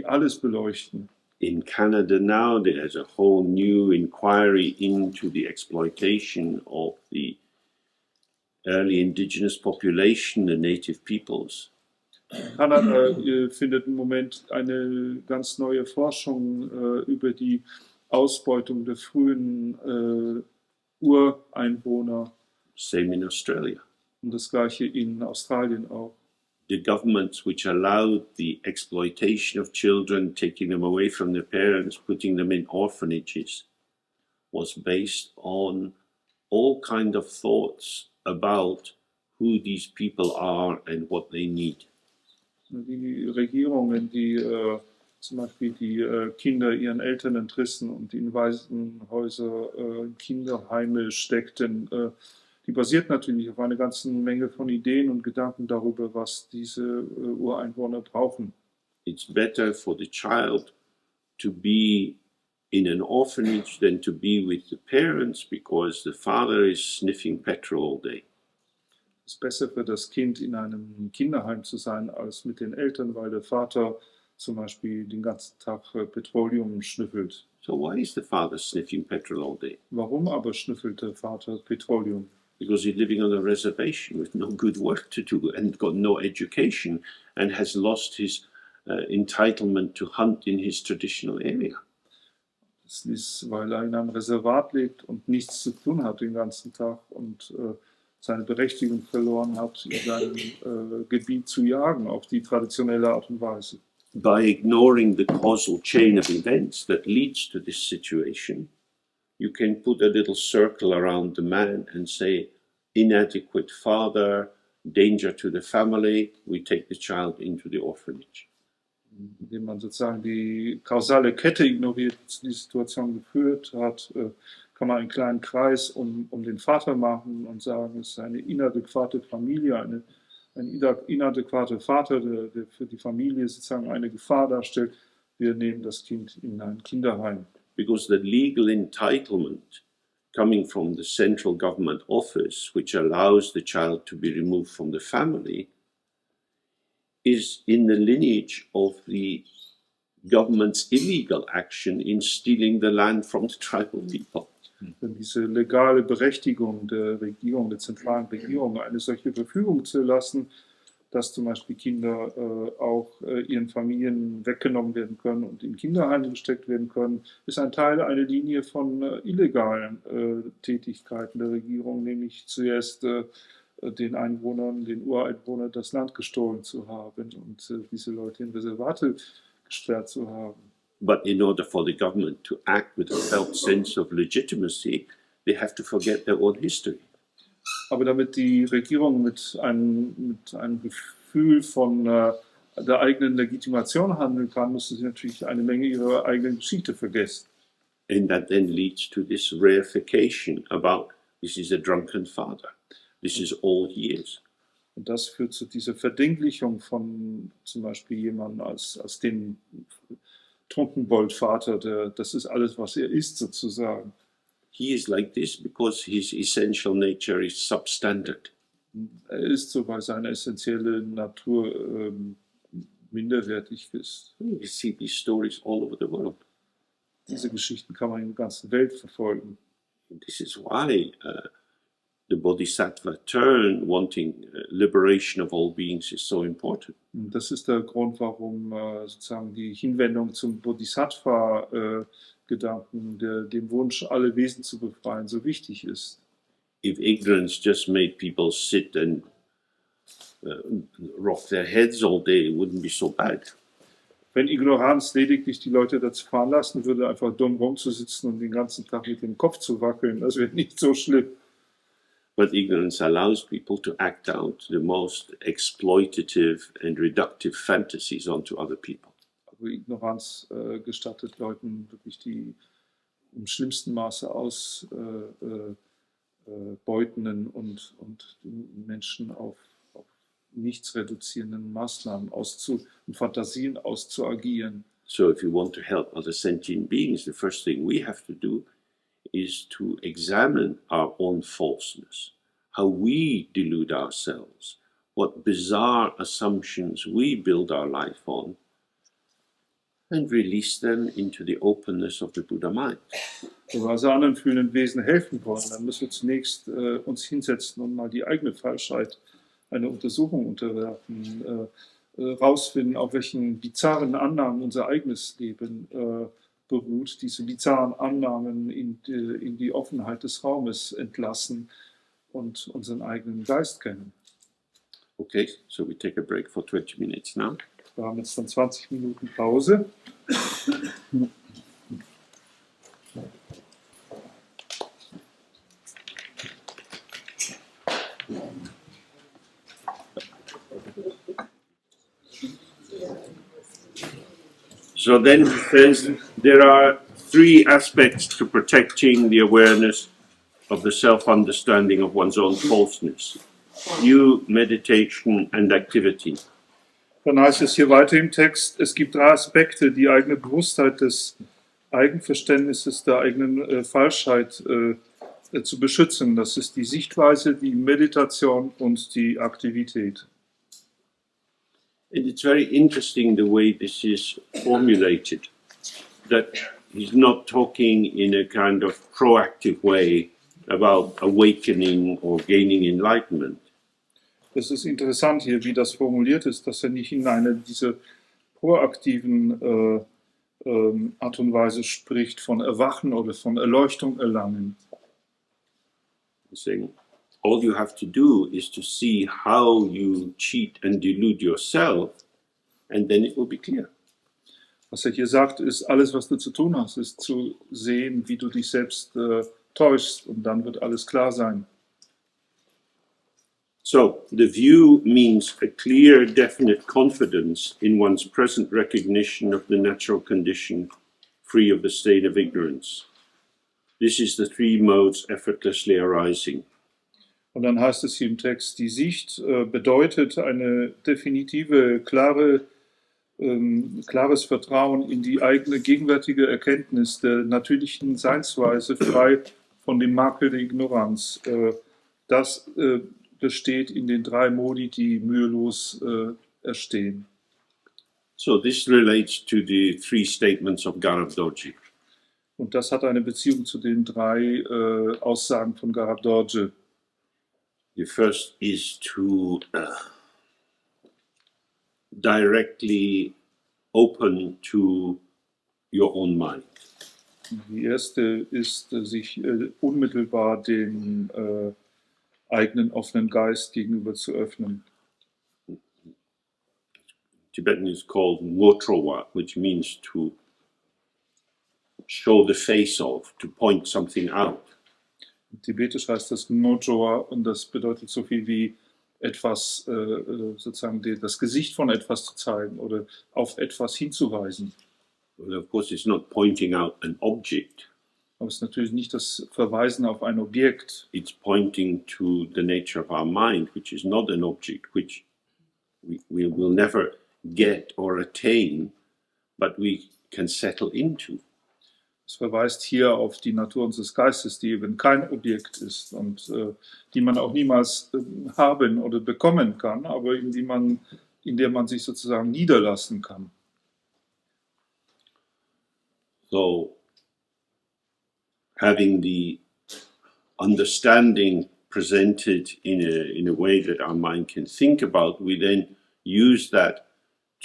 alles beleuchten. In Canada now, there's a whole new inquiry into the exploitation of the early indigenous population, the native peoples. Kanada findet im Moment eine ganz neue Forschung über die Ausbeutung der frühen Ureinwohner. Same in Australia. Und das gleiche in Australien auch. The governments which allowed the exploitation of children, taking them away from their parents, putting them in orphanages, was based on all kind of thoughts about who these people are and what they need. Die Regierungen, die zum Beispiel die Kinder ihren Eltern entrissen und in Waisenhäuser, Kinderheime steckten, die basiert natürlich auf einer ganzen Menge von Ideen und Gedanken darüber, was diese Ureinwohner brauchen. It's better for the child to be in an orphanage than to be with the parents because the father is sniffing petrol all day. Es ist besser für das Kind, in einem Kinderheim zu sein, als mit den Eltern, weil der Vater zum Beispiel den ganzen Tag Petroleum schnüffelt. So why is the father sniffing petrol all day? Warum aber schnüffelt der Vater Petroleum? Because he's living on a reservation with no good work to do and got no education and has lost his entitlement to hunt in his traditional area. Das ist, weil er in einem Reservat lebt und nichts zu tun hat den ganzen Tag und seine Berechtigung verloren hat, in seinem Gebiet zu jagen, auf die traditionelle Art und Weise. By ignoring the causal chain of events that leads to this situation, you can put a little circle around the man and say, inadequate father, danger to the family, we take the child into the orphanage. Indem man sozusagen die kausale Kette ignoriert, die die Situation geführt hat, kann man einen kleinen Kreis um den Vater machen und sagen, es ist eine inadäquate Familie, ein inadäquater Vater, der für die Familie sozusagen eine Gefahr darstellt. Wir nehmen das Kind in ein Kinderheim. Because the legal entitlement coming from the central government office, which allows the child to be removed from the family, is in the lineage of the government's illegal action in stealing the land from the tribal people. Denn diese legale Berechtigung der Regierung, der zentralen Regierung, eine solche Verfügung zu erlassen, dass zum Beispiel Kinder auch ihren Familien weggenommen werden können und in Kinderheime gesteckt werden können, ist ein Teil einer Linie von illegalen Tätigkeiten der Regierung, nämlich zuerst den Einwohnern, den Ureinwohnern das Land gestohlen zu haben und diese Leute in Reservate gesperrt zu haben. But in order for the government to act with a felt sense of legitimacy, they have to forget their own history. Aber damit die Regierung mit einem Gefühl von der eigenen Legitimation handeln kann, müssen sie natürlich eine Menge ihrer eigenen Geschichte vergessen. And that then leads to this reification about this is a drunken father. This is all he is. Und das führt zu dieser Verdinglichung von zum Beispiel jemandem als den Trunkenboldvater, das ist alles, was er ist sozusagen. He is like this because his essential nature is substandard. Er ist so, weil seine essentielle Natur minderwertig ist. You see these stories all over the world. Diese Geschichten kann man in der ganzen Welt verfolgen. This is why the Bodhisattva turn, wanting liberation of all beings, is so important. Und das ist der Grund, warum sozusagen die Hinwendung zum Bodhisattva-Gedanken, dem Wunsch, alle Wesen zu befreien, so wichtig ist. If ignorance just made people sit and rock their heads all day, it wouldn't be so bad. Wenn Ignoranz lediglich die Leute dazu veranlassen würde, einfach dumm rumzusitzen und den ganzen Tag mit dem Kopf zu wackeln, das wäre nicht so schlimm. But ignorance allows people to act out the most exploitative and reductive fantasies onto other people. Aber Ignoranz gestattet Leuten wirklich die im schlimmsten Maße ausbeutenden und Menschen auf nichts reduzierenden Maßnahmen und Fantasien auszuagieren. So if you want to help other sentient beings, the first thing we have to do is to examine our own falseness, how we delude ourselves, what bizarre assumptions we build our life on, and release them into the openness of the Buddha mind. Wenn wir also anderen fühlenden Wesen helfen wollen, dann müssen wir zunächst uns hinsetzen und mal die eigene Falschheit einer Untersuchung unterwerfen, rausfinden, auf welchen bizarren Annahmen unser eigenes Leben beruht, diese bizarren Annahmen in die Offenheit des Raumes entlassen und unseren eigenen Geist kennen. Okay, so we take a break for 20 minutes now. Wir haben jetzt dann 20 Minuten Pause. So then he says there are three aspects to protecting the awareness of the self-understanding of one's own falseness: view, meditation and activity. Dann heißt es hier weiter im Text, es gibt drei Aspekte, die eigene Bewusstheit des Eigenverständnisses der eigenen Falschheit zu beschützen. Das ist die Sichtweise, die Meditation und die Aktivität. And it's very interesting the way this is formulated, that he's not talking in a kind of proactive way about awakening or gaining enlightenment. Das ist interessant hier, wie das formuliert ist, dass er nicht in diese proaktiven Art und Weise spricht von Erwachen oder von Erleuchtung erlangen. He's saying, all you have to do is to see how you cheat and delude yourself, and then it will be clear. Was er hier sagt, ist, alles, was du zu tun hast, ist zu sehen, wie du dich selbst täuschst, und dann wird alles klar sein. So, the view means a clear, definite confidence in one's present recognition of the natural condition, free of the state of ignorance. This is the three modes effortlessly arising. Und dann heißt es hier im Text, die Sicht bedeutet eine definitive, klares Vertrauen in die eigene gegenwärtige Erkenntnis der natürlichen Seinsweise, frei von dem Makel der Ignoranz. Das besteht in den drei Modi, die mühelos erstehen. So this relates to the three statements of Garabdorje. Und das hat eine Beziehung zu den drei Aussagen von Garabdorje. The first is to directly open to your own mind. Die erste ist, sich unmittelbar dem eigenen offenen Geist gegenüber zu öffnen. Tibetan is called ngotrowa, which means to show the face of, to point something out. Tibetisch heißt das Nojoa und das bedeutet so viel wie etwas, sozusagen das Gesicht von etwas zu zeigen oder auf etwas hinzuweisen. Well, of course, it's not pointing out an object. Aber es ist natürlich nicht das Verweisen auf ein Objekt. It's pointing to the nature of our mind, which is not an object, which we will never get or attain, but we can settle into. Es verweist hier auf die Natur unseres Geistes, die eben kein Objekt ist und die man auch niemals haben oder bekommen kann, aber in der man sich sozusagen niederlassen kann. So, having the understanding presented in a way that our mind can think about, we then use that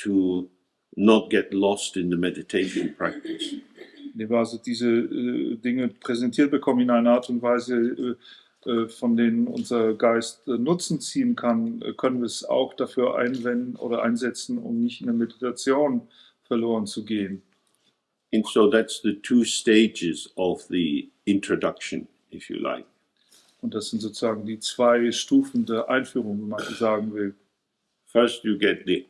to not get lost in the meditation practice. Indem wir also diese Dinge präsentiert bekommen in einer Art und Weise, von denen unser Geist Nutzen ziehen kann, können wir es auch dafür einwenden oder einsetzen, um nicht in der Meditation verloren zu gehen. And so that's the two stages of the introduction, if you like. Und das sind sozusagen die zwei Stufen der Einführung, wenn man sagen will. First, you get the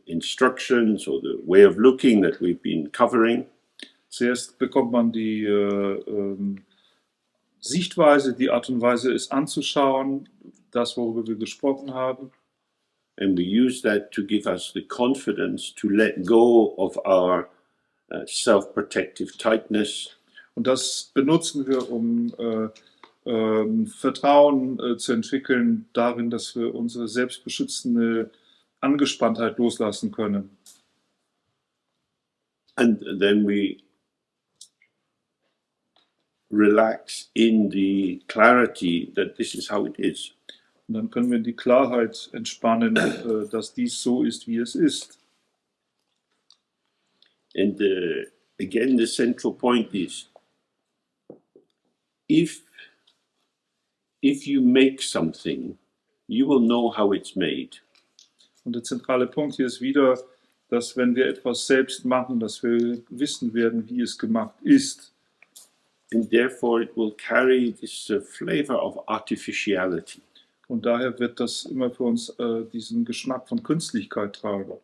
instructions or the way of looking that we've been covering. Zuerst bekommt man die Sichtweise, die Art und Weise, es anzuschauen, das, worüber wir gesprochen haben. And we use that to give us the confidence to let go of our self-protective tightness. Und das benutzen wir, um Vertrauen zu entwickeln darin, dass wir unsere selbstbeschützende Angespanntheit loslassen können. And then we relax in the clarity that this is how it is. Und dann können wir die Klarheit entspannen, dass dies so ist, wie es ist. And again, the central point is, if you make something, you will know how it's made. Und der zentrale Punkt hier ist wieder, dass wenn wir etwas selbst machen, dass wir wissen werden, wie es gemacht ist. And therefore it will carry this flavor of artificiality. Und daher wird das immer für uns diesen Geschmack von Künstlichkeit tragen.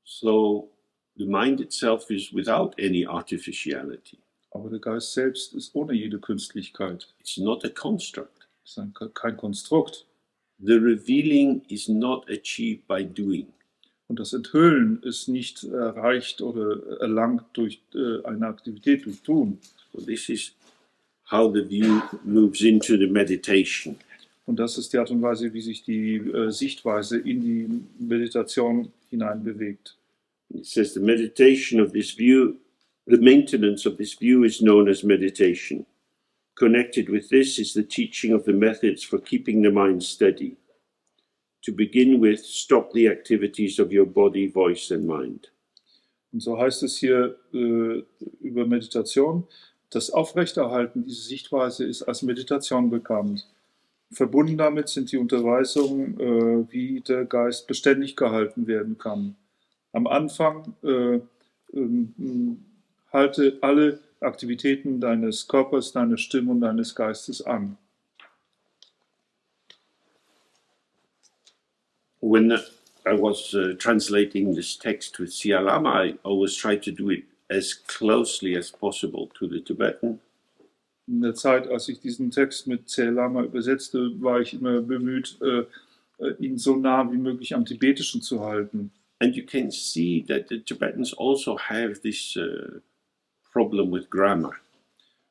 So the mind itself is without any artificiality. Aber der Geist selbst ist ohne jede Künstlichkeit. It's not a construct. Es ist kein Konstrukt. The revealing is not achieved by doing. Und das Enthüllen ist nicht erreicht oder erlangt durch eine Aktivität, durch Tun. So this is how the view moves into the meditation. Und das ist die Art und Weise, wie sich die Sichtweise in die Meditation hineinbewegt. It says the meditation of this view, the maintenance of this view is known as meditation. Connected with this is the teaching of the methods for keeping the mind steady. To begin with, stop the activities of your body, voice and mind. Und so heißt es hier über Meditation, das Aufrechterhalten dieser Sichtweise ist als Meditation bekannt. Verbunden damit sind die Unterweisungen, wie der Geist beständig gehalten werden kann. Am Anfang halte alle Aktivitäten deines Körpers, deiner Stimme und deines Geistes an. When I was translating this text with Siya Lama, I always tried to do it as closely as possible to the Tibetan. In der Zeit, als ich diesen Text mit Siya Lama übersetzte, war ich immer bemüht, ihn so nah wie möglich am Tibetischen zu halten. And you can see that the Tibetans also have this problem with grammar.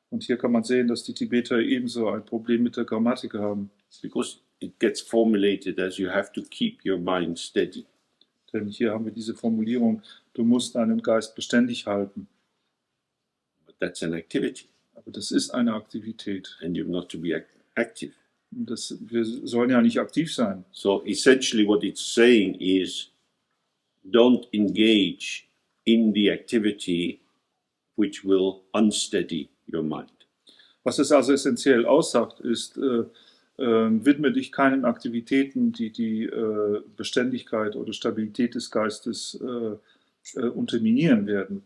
Und hier kann man sehen, dass die Tibeter ebenso ein Problem mit der Grammatik haben. Because it gets formulated as you have to keep your mind steady. Denn hier haben wir diese Formulierung, du musst deinen Geist beständig halten. But that's an activity. Aber das ist eine Aktivität. And you're not to be active. Und wir sollen ja nicht aktiv sein. So essentially what it's saying is, don't engage in the activity which will unsteady your mind. Was es also essentiell aussagt, ist, widme dich keinen Aktivitäten, die die Beständigkeit oder Stabilität des Geistes unterminieren werden.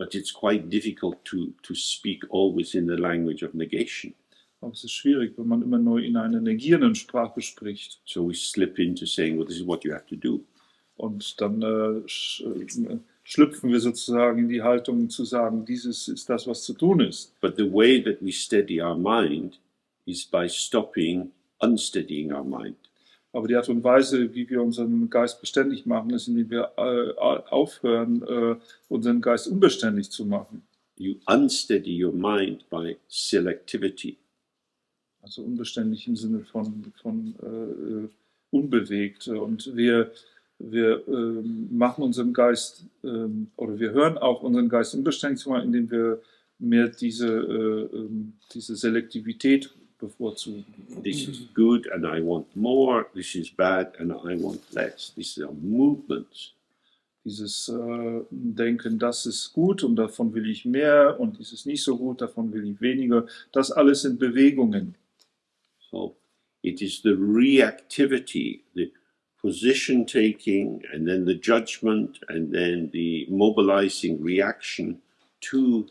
But it's quite difficult to speak always in the language of negation. Aber es ist schwierig, wenn man immer nur in einer negierenden Sprache spricht. So we slip into saying, well, this is what you have to do. Und dann schlüpfen wir sozusagen in die Haltung zu sagen, dieses ist das, was zu tun ist. But the way that we steady our mind is by stopping unsteadying our mind. Aber die Art und Weise, wie wir unseren Geist beständig machen, ist, indem wir aufhören, unseren Geist unbeständig zu machen. You unsteady your mind by selectivity. Also unbeständig im Sinne von unbewegt. Und wir machen unseren Geist, oder wir hören auch unseren Geist unbeständig zu machen, indem wir mehr diese Selektivität bevorzugen. This is good and I want more. This is bad and I want less. These are movements. Dieses Denken, das ist gut und davon will ich mehr und dieses nicht so gut, davon will ich weniger. Das alles sind Bewegungen. So it is the reactivity, the position taking, and then the judgment, and then the mobilizing reaction to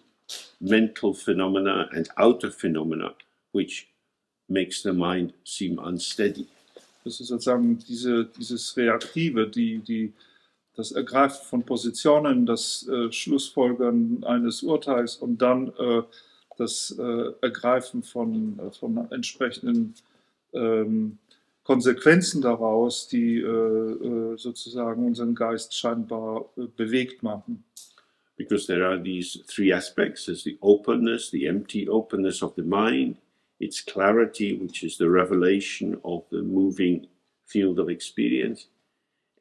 mental phenomena and outer phenomena, which makes the mind seem unsteady. Das ist sozusagen dieses Reaktive, das Ergreifen von Positionen, das Schlussfolgern eines Urteils und dann das Ergreifen von entsprechenden Konsequenzen daraus, die sozusagen unseren Geist scheinbar bewegt machen. Because there are these three aspects: there's the openness, the empty openness of the mind, its clarity, which is the revelation of the moving field of experience,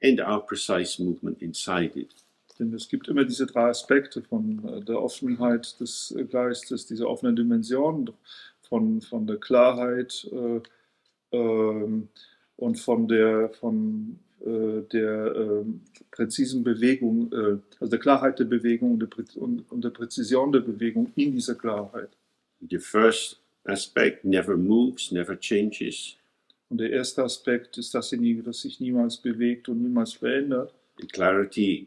and our precise movement inside it. Denn es gibt immer diese drei Aspekte von der Offenheit des Geistes, dieser offenen Dimension, von der Klarheit und von der präzisen Bewegung, also der Klarheit der Bewegung und der Präzision der Bewegung in dieser Klarheit. The first aspect never moves, never changes. Und der erste Aspekt ist dasjenige, das sich niemals bewegt und niemals verändert. The clarity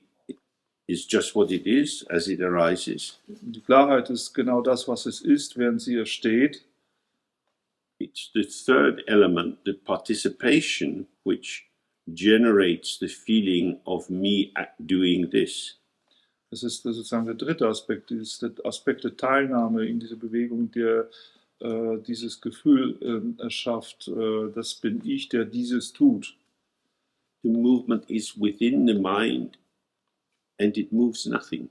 is just what it is as it arises. Und die Klarheit ist genau das, was es ist, während sie ersteht. It's the third element, the participation, which generates the feeling of me doing this. Das ist sozusagen der dritte Aspekt, das ist der Aspekt der Teilnahme in dieser Bewegung, der dieses Gefühl erschafft, das bin ich, der dieses tut. The movement is within the mind and it moves nothing.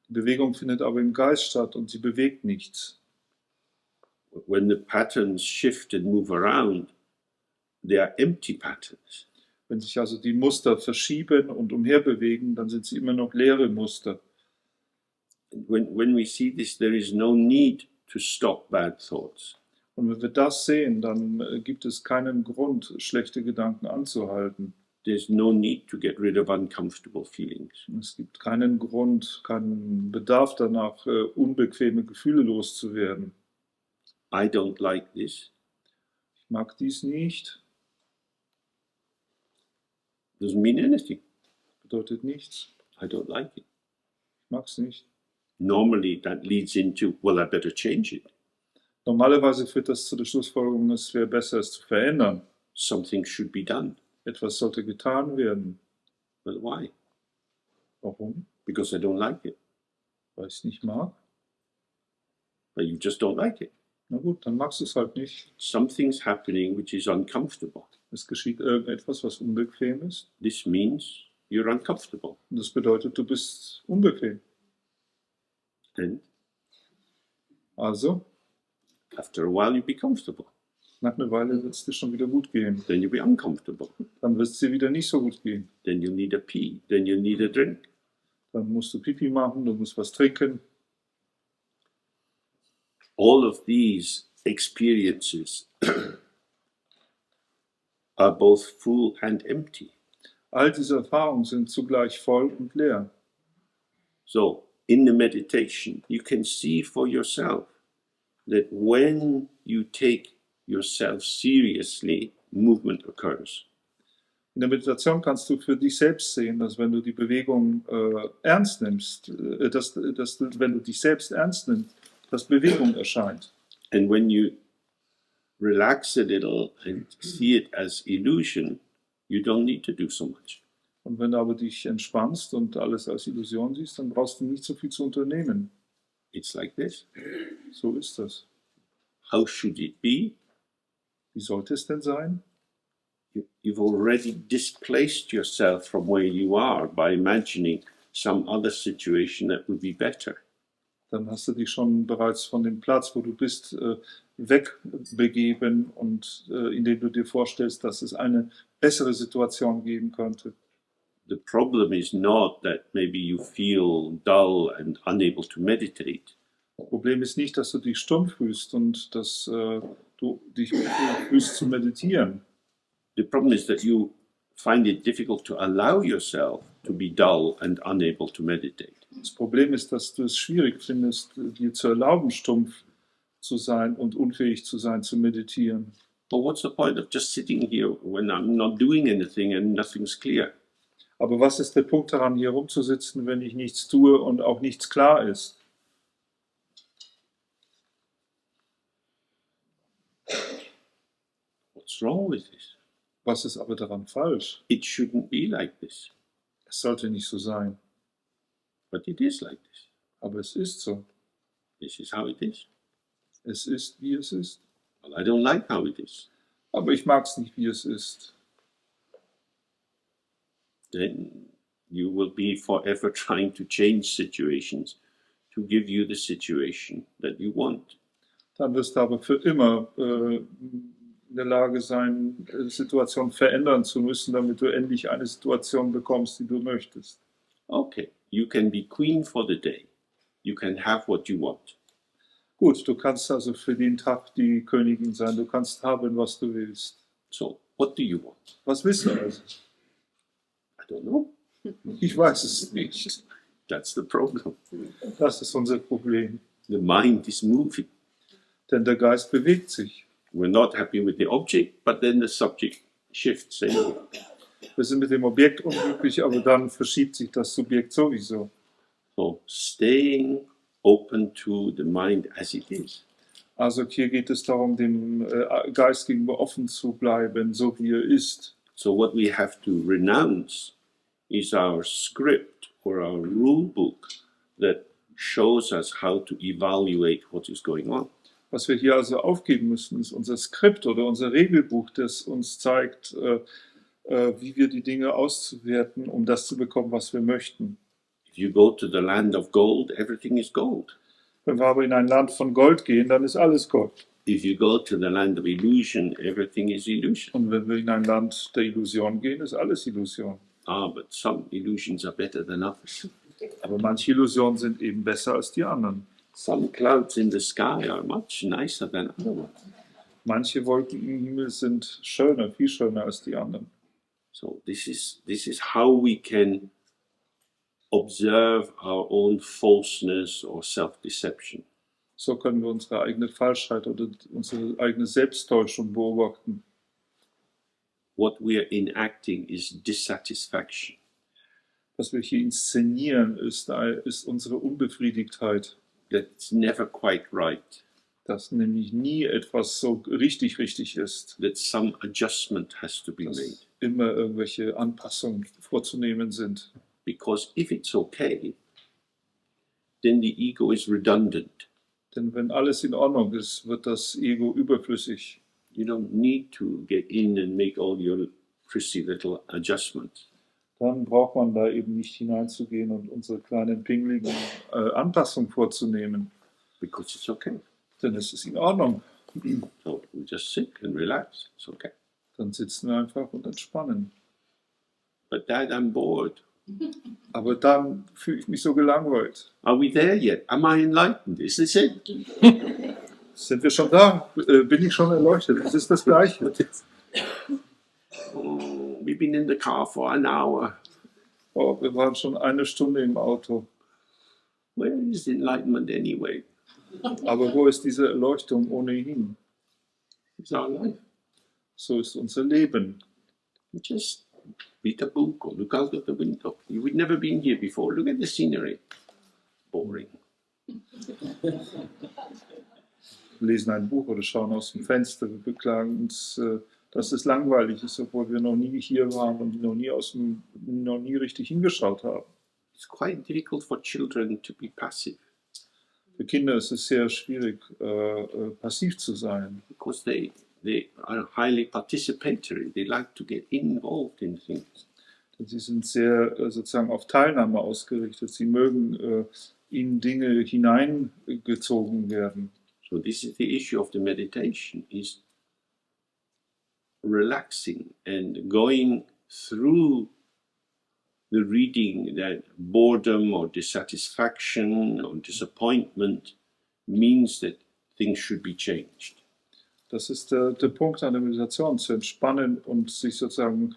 Die Bewegung findet aber im Geist statt und sie bewegt nichts. When the patterns shift and move around, they are empty patterns. Wenn sich also die Muster verschieben und umherbewegen, dann sind sie immer noch leere Muster. When we see this, there is no need to stop bad thoughts. Und wenn wir das sehen, dann gibt es keinen Grund, schlechte Gedanken anzuhalten. There's no need to get rid of uncomfortable feelings. Es gibt keinen Grund, keinen Bedarf danach, unbequeme Gefühle loszuwerden. I don't like this. Ich mag dies nicht. Doesn't mean anything. Bedeutet nichts. I don't like it. Ich mag es nicht. Normally that leads into, well, I better change it. Normalerweise führt das zu der Schlussfolgerung, es wäre besser, es zu verändern. Something should be done. Etwas sollte getan werden. But why? Warum? Because I don't like it. Weil ich es nicht mag. But you just don't like it. Na gut, dann magst du es halt nicht. Something's happening which is uncomfortable. Es geschieht irgendetwas, was unbequem ist. This means you're uncomfortable. Und das bedeutet, du bist unbequem. And Also, after a while you be comfortable. nach einer Weile wird es dir schon wieder gut gehen. Then you'll be uncomfortable. Dann wird es dir wieder nicht so gut gehen. Then you'll need a pee. Then you'll need a drink. Dann musst du Pipi machen, du musst was trinken. All of these experiences are both full and empty. All diese Erfahrungen sind zugleich voll und leer. So, in the meditation, you can see for yourself that when you take yourself seriously, movement occurs. In der Meditation kannst du für dich selbst sehen, dass wenn du die Bewegung ernst nimmst, wenn du dich selbst ernst nimmst, dass Bewegung erscheint. And when you relax a little and see it as illusion, you don't need to do so much. Und wenn du aber dich entspannst und alles als Illusion siehst, dann brauchst du nicht so viel zu unternehmen. It's like this. So ist das. How should it be? Wie sollte es denn sein? You've already displaced yourself from where you are by imagining some other situation that would be better. Dann hast du dich schon bereits von dem Platz, wo du bist, wegbegeben und indem du dir vorstellst, dass es eine bessere Situation geben könnte. The problem is not that maybe you feel dull and unable to meditate. Das Problem ist nicht, dass du dich stumpf fühlst und dass du dich unfähig fühlst zu meditieren. The problem is that you find it difficult to allow yourself to be dull and unable to meditate. Das Problem ist, dass du es schwierig findest, dir zu erlauben, stumpf zu sein und unfähig zu sein, zu meditieren. But what's the point of just sitting here when I'm not doing anything and nothing's clear? Aber was ist der Punkt daran, hier rumzusitzen, wenn ich nichts tue und auch nichts klar ist? What's wrong with this? Was ist aber daran falsch? It shouldn't be like this, Es sollte nicht so sein. but it is like this. Aber es ist so. This is how it is. Es ist, wie es ist. Well, I don't like how it is. Aber ich mag es nicht, wie es ist. Then you will be forever trying to change situations to give you the situation that you want. Dann wirst du aber für immer in der Lage sein, Situationen verändern zu müssen, damit du endlich eine Situation bekommst, die du möchtest. Okay, you can be queen for the day. You can have what you want. Gut, du kannst also für den Tag die Königin sein. Du kannst haben, was du willst. So, what do you want? Was willst du also? I don't know. Ich weiß es nicht. That's the problem. Das ist unser Problem. The mind is moving. Denn der Geist bewegt sich. We're not happy with the object, but then the subject shifts anyway. Wir sind mit dem Objekt unglücklich, aber dann verschiebt sich das Subjekt sowieso. So, staying open to the mind as it is. Also hier geht es darum, dem Geist gegenüber offen zu bleiben, so wie er ist. So what we have to renounce is our script or our rule book that shows us how to evaluate what is going on. Was wir hier also aufgeben müssen, ist unser Skript oder unser Regelbuch, das uns zeigt, wie wir die Dinge auszuwerten, um das zu bekommen, was wir möchten. If you go to the land of gold, everything is gold. Wenn wir aber in ein Land von Gold gehen, dann ist alles Gold. If you go to the land of illusion, everything is illusion. Und wenn wir in ein Land der Illusion gehen, ist alles Illusion. But some illusions are better than others. Aber manche Illusionen sind eben besser als die anderen. Some clouds in the sky are much nicer than other ones. Manche Wolken im Himmel sind schöner, viel schöner als die anderen. So this is how we can observe our own falseness or self-deception. So können wir unsere eigene Falschheit oder unsere eigene Selbsttäuschung beobachten. What we are enacting is dissatisfaction. Was wir hier inszenieren, ist unsere Unbefriedigtheit. That's never quite right. Dass nämlich nie etwas so richtig ist. That some adjustment has to be made. Dass immer irgendwelche Anpassungen vorzunehmen sind. Because if it's okay, then the ego is redundant. Denn wenn alles in Ordnung ist, wird das Ego überflüssig. You don't need to get in and make all your prissy little adjustments. Dann braucht man da eben nicht hineinzugehen und unsere kleinen pingligen Anpassungen vorzunehmen. Because it's okay. Denn es ist in Ordnung. So we just sit and relax. It's okay. Dann sitzen wir einfach und entspannen. But Dad, I'm bored. Aber dann fühle ich mich so gelangweilt. Are we there yet? Am I enlightened? Is this it? Sind wir schon da? Bin ich schon erleuchtet? Das ist das Gleiche. Oh, we've been in the car for an hour. Oh, wir waren schon eine Stunde im Auto. Where is enlightenment anyway? Aber wo ist diese Erleuchtung ohnehin? It's our life. So ist unser Leben. Just read a book or look out of the window. You've never been here before. Look at the scenery. Boring. Lesen ein Buch oder schauen aus dem Fenster. Wir beklagen uns, dass es langweilig ist, obwohl wir noch nie hier waren und noch nie richtig hingeschaut haben. It's quite difficult for children to be passive. Für Kinder ist es sehr schwierig, passiv zu sein. Because they are highly participatory. They like to get involved in things. Sie sind sehr sozusagen auf Teilnahme ausgerichtet. Sie mögen in Dinge hineingezogen werden. So this is the issue of the meditation, is relaxing and going through the reading that boredom or dissatisfaction or disappointment means that things should be changed. Das ist der Punkt an der Meditation, zu entspannen und sich sozusagen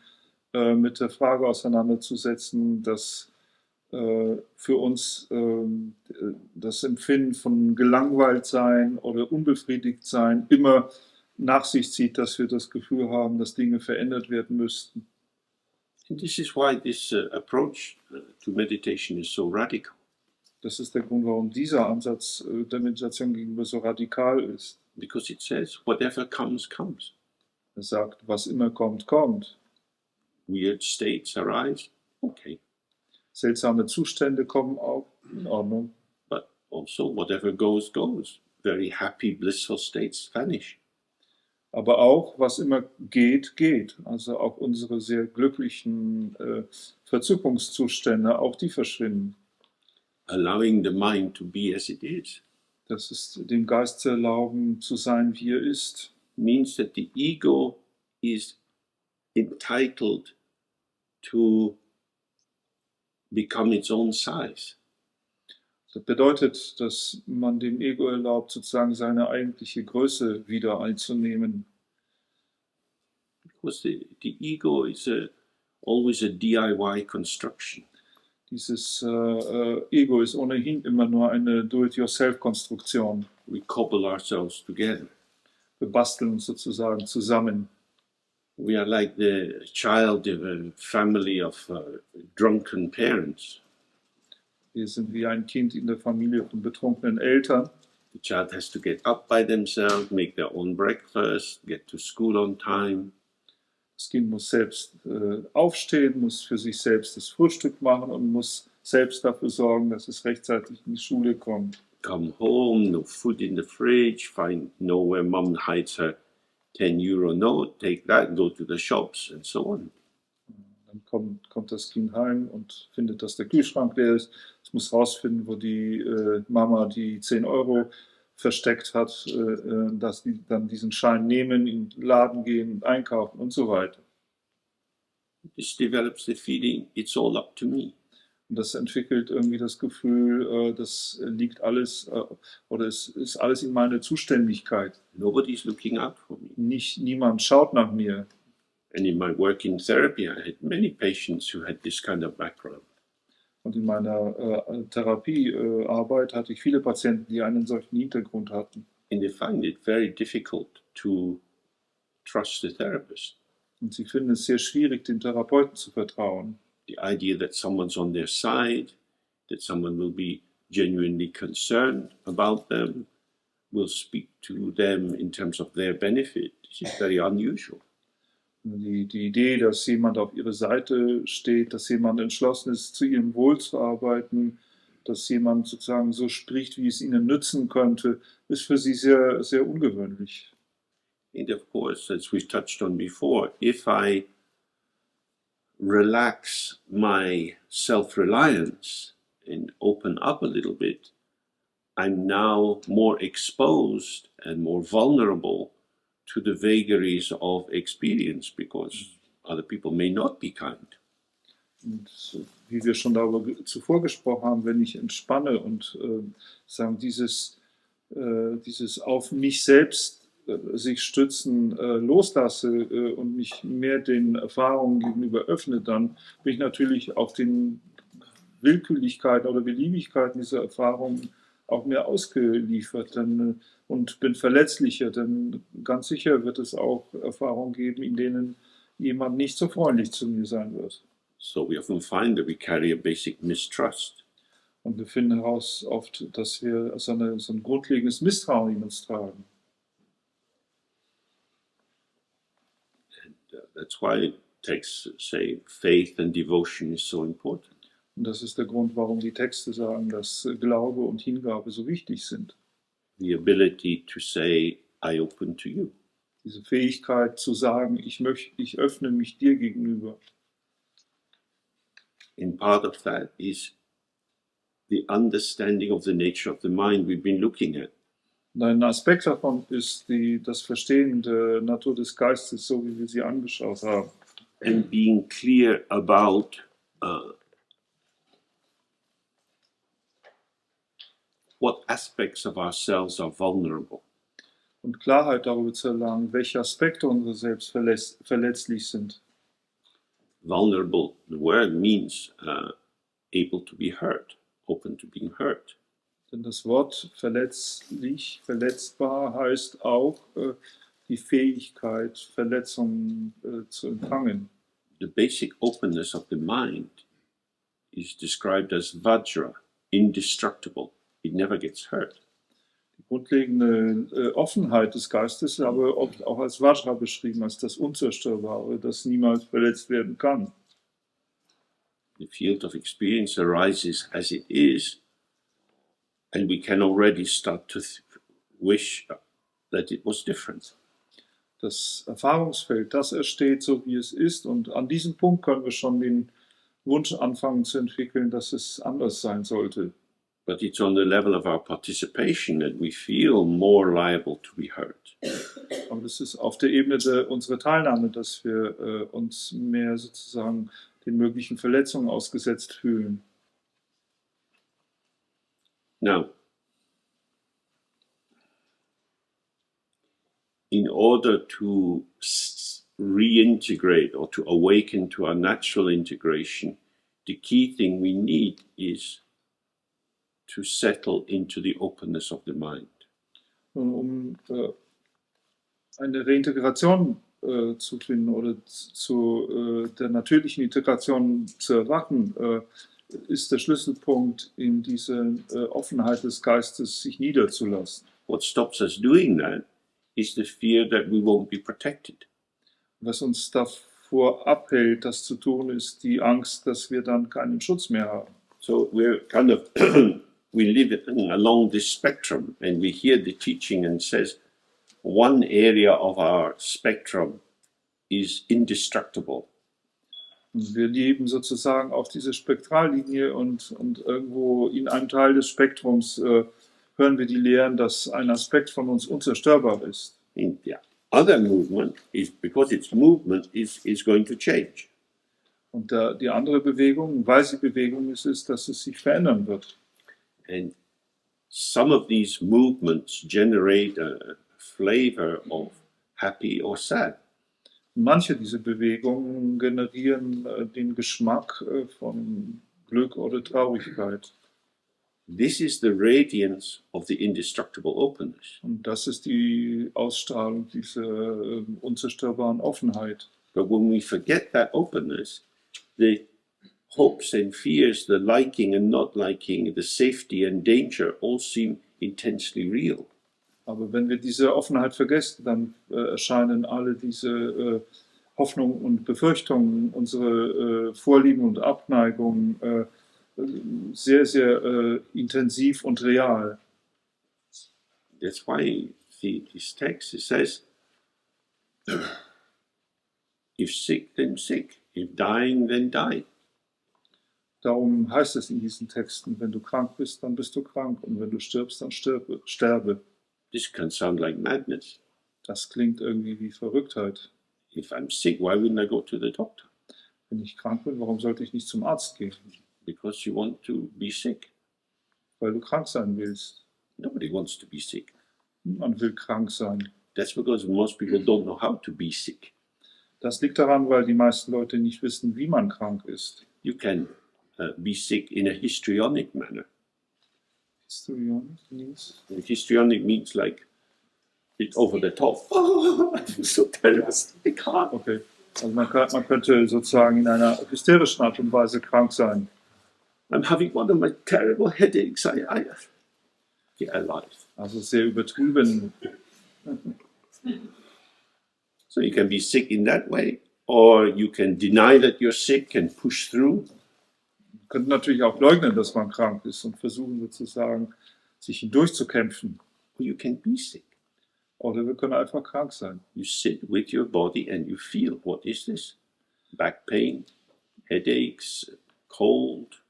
mit der Frage auseinanderzusetzen, dass für uns das Empfinden von gelangweilt sein oder unbefriedigt sein immer nach sich zieht, dass wir das Gefühl haben, dass Dinge verändert werden müssten. And this is why this approach to meditation is so radical. Das ist der Grund, warum dieser Ansatz der Meditation gegenüber so radikal ist. Because it says, whatever comes, comes. Er sagt, was immer kommt, kommt. Weird states arise, okay. Seltsame Zustände kommen auch, in Ordnung. But also, whatever goes, goes. Very happy, blissful states vanish. Aber auch, was immer geht, geht. Also auch unsere sehr glücklichen Verzückungszustände, auch die verschwinden. Allowing the mind to be as it is. Das ist dem Geist zu erlauben, zu sein, wie er ist. Means that the ego is entitled to become its own size. Das bedeutet, dass man dem Ego erlaubt, sozusagen seine eigentliche Größe wieder einzunehmen. Because the ego is always a DIY construction. Dieses Ego ist ohnehin immer nur eine Do-it-yourself-Konstruktion. We cobble ourselves together. Wir basteln uns sozusagen zusammen. We are like the child of a family of drunken parents. Wir sind wie ein Kind in der Familie von betrunkenen Eltern. The child has to get up by themselves, make their own breakfast, get to school on time. Das Kind muss selbst aufstehen, muss für sich selbst das Frühstück machen und muss selbst dafür sorgen, dass es rechtzeitig in die Schule kommt. Come home, no food in the fridge, know where mom hides her 10 € note, take that, go to the shops and so on. Dann kommt das Kind heim und findet, dass der Kühlschrank leer ist. Es muss rausfinden, wo die Mama die 10 € versteckt hat, dass die dann diesen Schein nehmen, in den Laden gehen, einkaufen und so weiter. This develops the feeling, it's all up to me. Und das entwickelt irgendwie das Gefühl, das liegt alles, oder es ist alles in meiner Zuständigkeit. Nobody's looking out for me. Niemand schaut nach mir. And in my work in therapy, I had many patients who had this kind of background. Und in meiner Therapiearbeit hatte ich viele Patienten, die einen solchen Hintergrund hatten. And they find it very difficult to trust the therapist. Und sie finden es sehr schwierig, dem Therapeuten zu vertrauen. The idea that someone's on their side, that someone will be genuinely concerned about them, will speak to them in terms of their benefit, this is very unusual. Die Idee, dass jemand auf ihrer Seite steht, dass jemand entschlossen ist, zu ihrem Wohl zu arbeiten, dass jemand sozusagen so spricht, wie es ihnen nützen könnte, ist für sie sehr, sehr ungewöhnlich. And of course, as we've touched on before, if I relax my self-reliance and open up a little bit, I'm now more exposed and more vulnerable to the vagaries of experience, because other people may not be kind. Und wie wir schon darüber zuvor gesprochen haben, wenn ich entspanne und sagen, dieses auf mich selbst sich stützen loslasse und mich mehr den Erfahrungen gegenüber öffne, dann bin ich natürlich auch den Willkürlichkeiten oder Beliebigkeiten dieser Erfahrungen auch mehr ausgeliefert und bin verletzlicher, denn ganz sicher wird es auch Erfahrungen geben, in denen jemand nicht so freundlich zu mir sein wird. So we often find that we carry a basic mistrust. Und wir finden heraus oft, dass wir so ein grundlegendes Misstrauen in uns tragen. And that's why texts say faith and devotion is so important. Und das ist der Grund, warum die Texte sagen, dass Glaube und Hingabe so wichtig sind. The ability to say, I open to you. Diese Fähigkeit zu sagen, ich öffne mich dir gegenüber. And part of that is the understanding of the nature of the mind we've been looking at. Und ein Aspekt davon ist das Verstehen der Natur des Geistes, so wie wir sie angeschaut haben. And being clear about what aspects of ourselves are vulnerable. Und Klarheit darüber zu erlangen, welche Aspekte unseres Selbst verletzlich sind. Vulnerable, the word means able to be hurt, open to being hurt. Denn das Wort verletzlich, verletzbar heißt auch die Fähigkeit, Verletzungen zu empfangen. The basic openness of the mind is described as Vajra, indestructible. It never gets hurt. Die grundlegende Offenheit des Geistes ist aber oft auch als Vajra beschrieben, als das Unzerstörbare, das niemals verletzt werden kann. The field of experience arises as it is, and we can already start to wish that it was different. Das Erfahrungsfeld, das entsteht so, wie es ist, und an diesem Punkt können wir schon den Wunsch anfangen zu entwickeln, dass es anders sein sollte. But it's on the level of our participation that we feel more liable to be hurt. Aber das ist auf der Ebene unserer Teilnahme, dass wir uns mehr sozusagen den möglichen Verletzungen ausgesetzt fühlen. Now, in order to reintegrate or to awaken to our natural integration, the key thing we need is to settle into the openness of the mind. Um eine Reintegration zu finden oder zu der natürlichen Integration zu erwachen, ist der Schlüsselpunkt in dieser Offenheit des Geistes, sich niederzulassen. What stops us doing that is the fear that we won't be protected. Was uns davor abhält, das zu tun, ist die Angst, dass wir dann keinen Schutz mehr haben. So we're kind of we live along this spectrum, and we hear the teaching and says one area of our spectrum is indestructible. Und wir leben sozusagen auf dieser Spektrallinie und irgendwo in einem Teil des Spektrums hören wir die Lehren, dass ein Aspekt von uns unzerstörbar ist. In the other movement is because its movement is going to change. Und die andere Bewegung, weil sie Bewegung ist, dass es sich verändern wird. And some of these movements generate a flavor of happy or sad. Manche dieser Bewegungen generieren den Geschmack von Glück oder Traurigkeit. This is the radiance of the indestructible openness. Und das ist die Ausstrahlung dieser unzerstörbaren Offenheit. But when we forget that openness, the hopes and fears, the liking and not liking, the safety and danger all seem intensely real. Aber wenn wir diese Offenheit vergessen, dann erscheinen alle diese Hoffnungen und Befürchtungen, unsere Vorlieben und Abneigungen sehr, sehr intensiv und real. That's why this text, it says, if sick, then sick. If dying, then die. Darum heißt es in diesen Texten, wenn du krank bist, dann bist du krank. Und wenn du stirbst, dann sterbe. This can sound like madness. Das klingt irgendwie wie Verrücktheit. If I'm sick, why wouldn't I go to the doctor? Wenn ich krank bin, warum sollte ich nicht zum Arzt gehen? Because you want to be sick. Weil du krank sein willst. Nobody wants to be sick. Niemand will krank sein. That's because most people don't know how to be sick. Das liegt daran, weil die meisten Leute nicht wissen, wie man krank ist. You can be sick in a histrionic manner. Histrionic means? Histrionic means like it's over the top. Oh, I'm so terrible. I can't. Okay. Also man könnte sozusagen in einer hysterischen Art und Weise krank sein. I'm having one of my terrible headaches. I get a life. Also sehr übertrieben. So you can be sick in that way, or you can deny that you're sick and push through. Man könnte natürlich auch leugnen, dass man krank ist und versuchen sozusagen, sich hindurchzukämpfen. Or you can be sick. Oder wir können einfach krank sein. You sit with your body and you feel, what is this? Back pain, headaches, cold,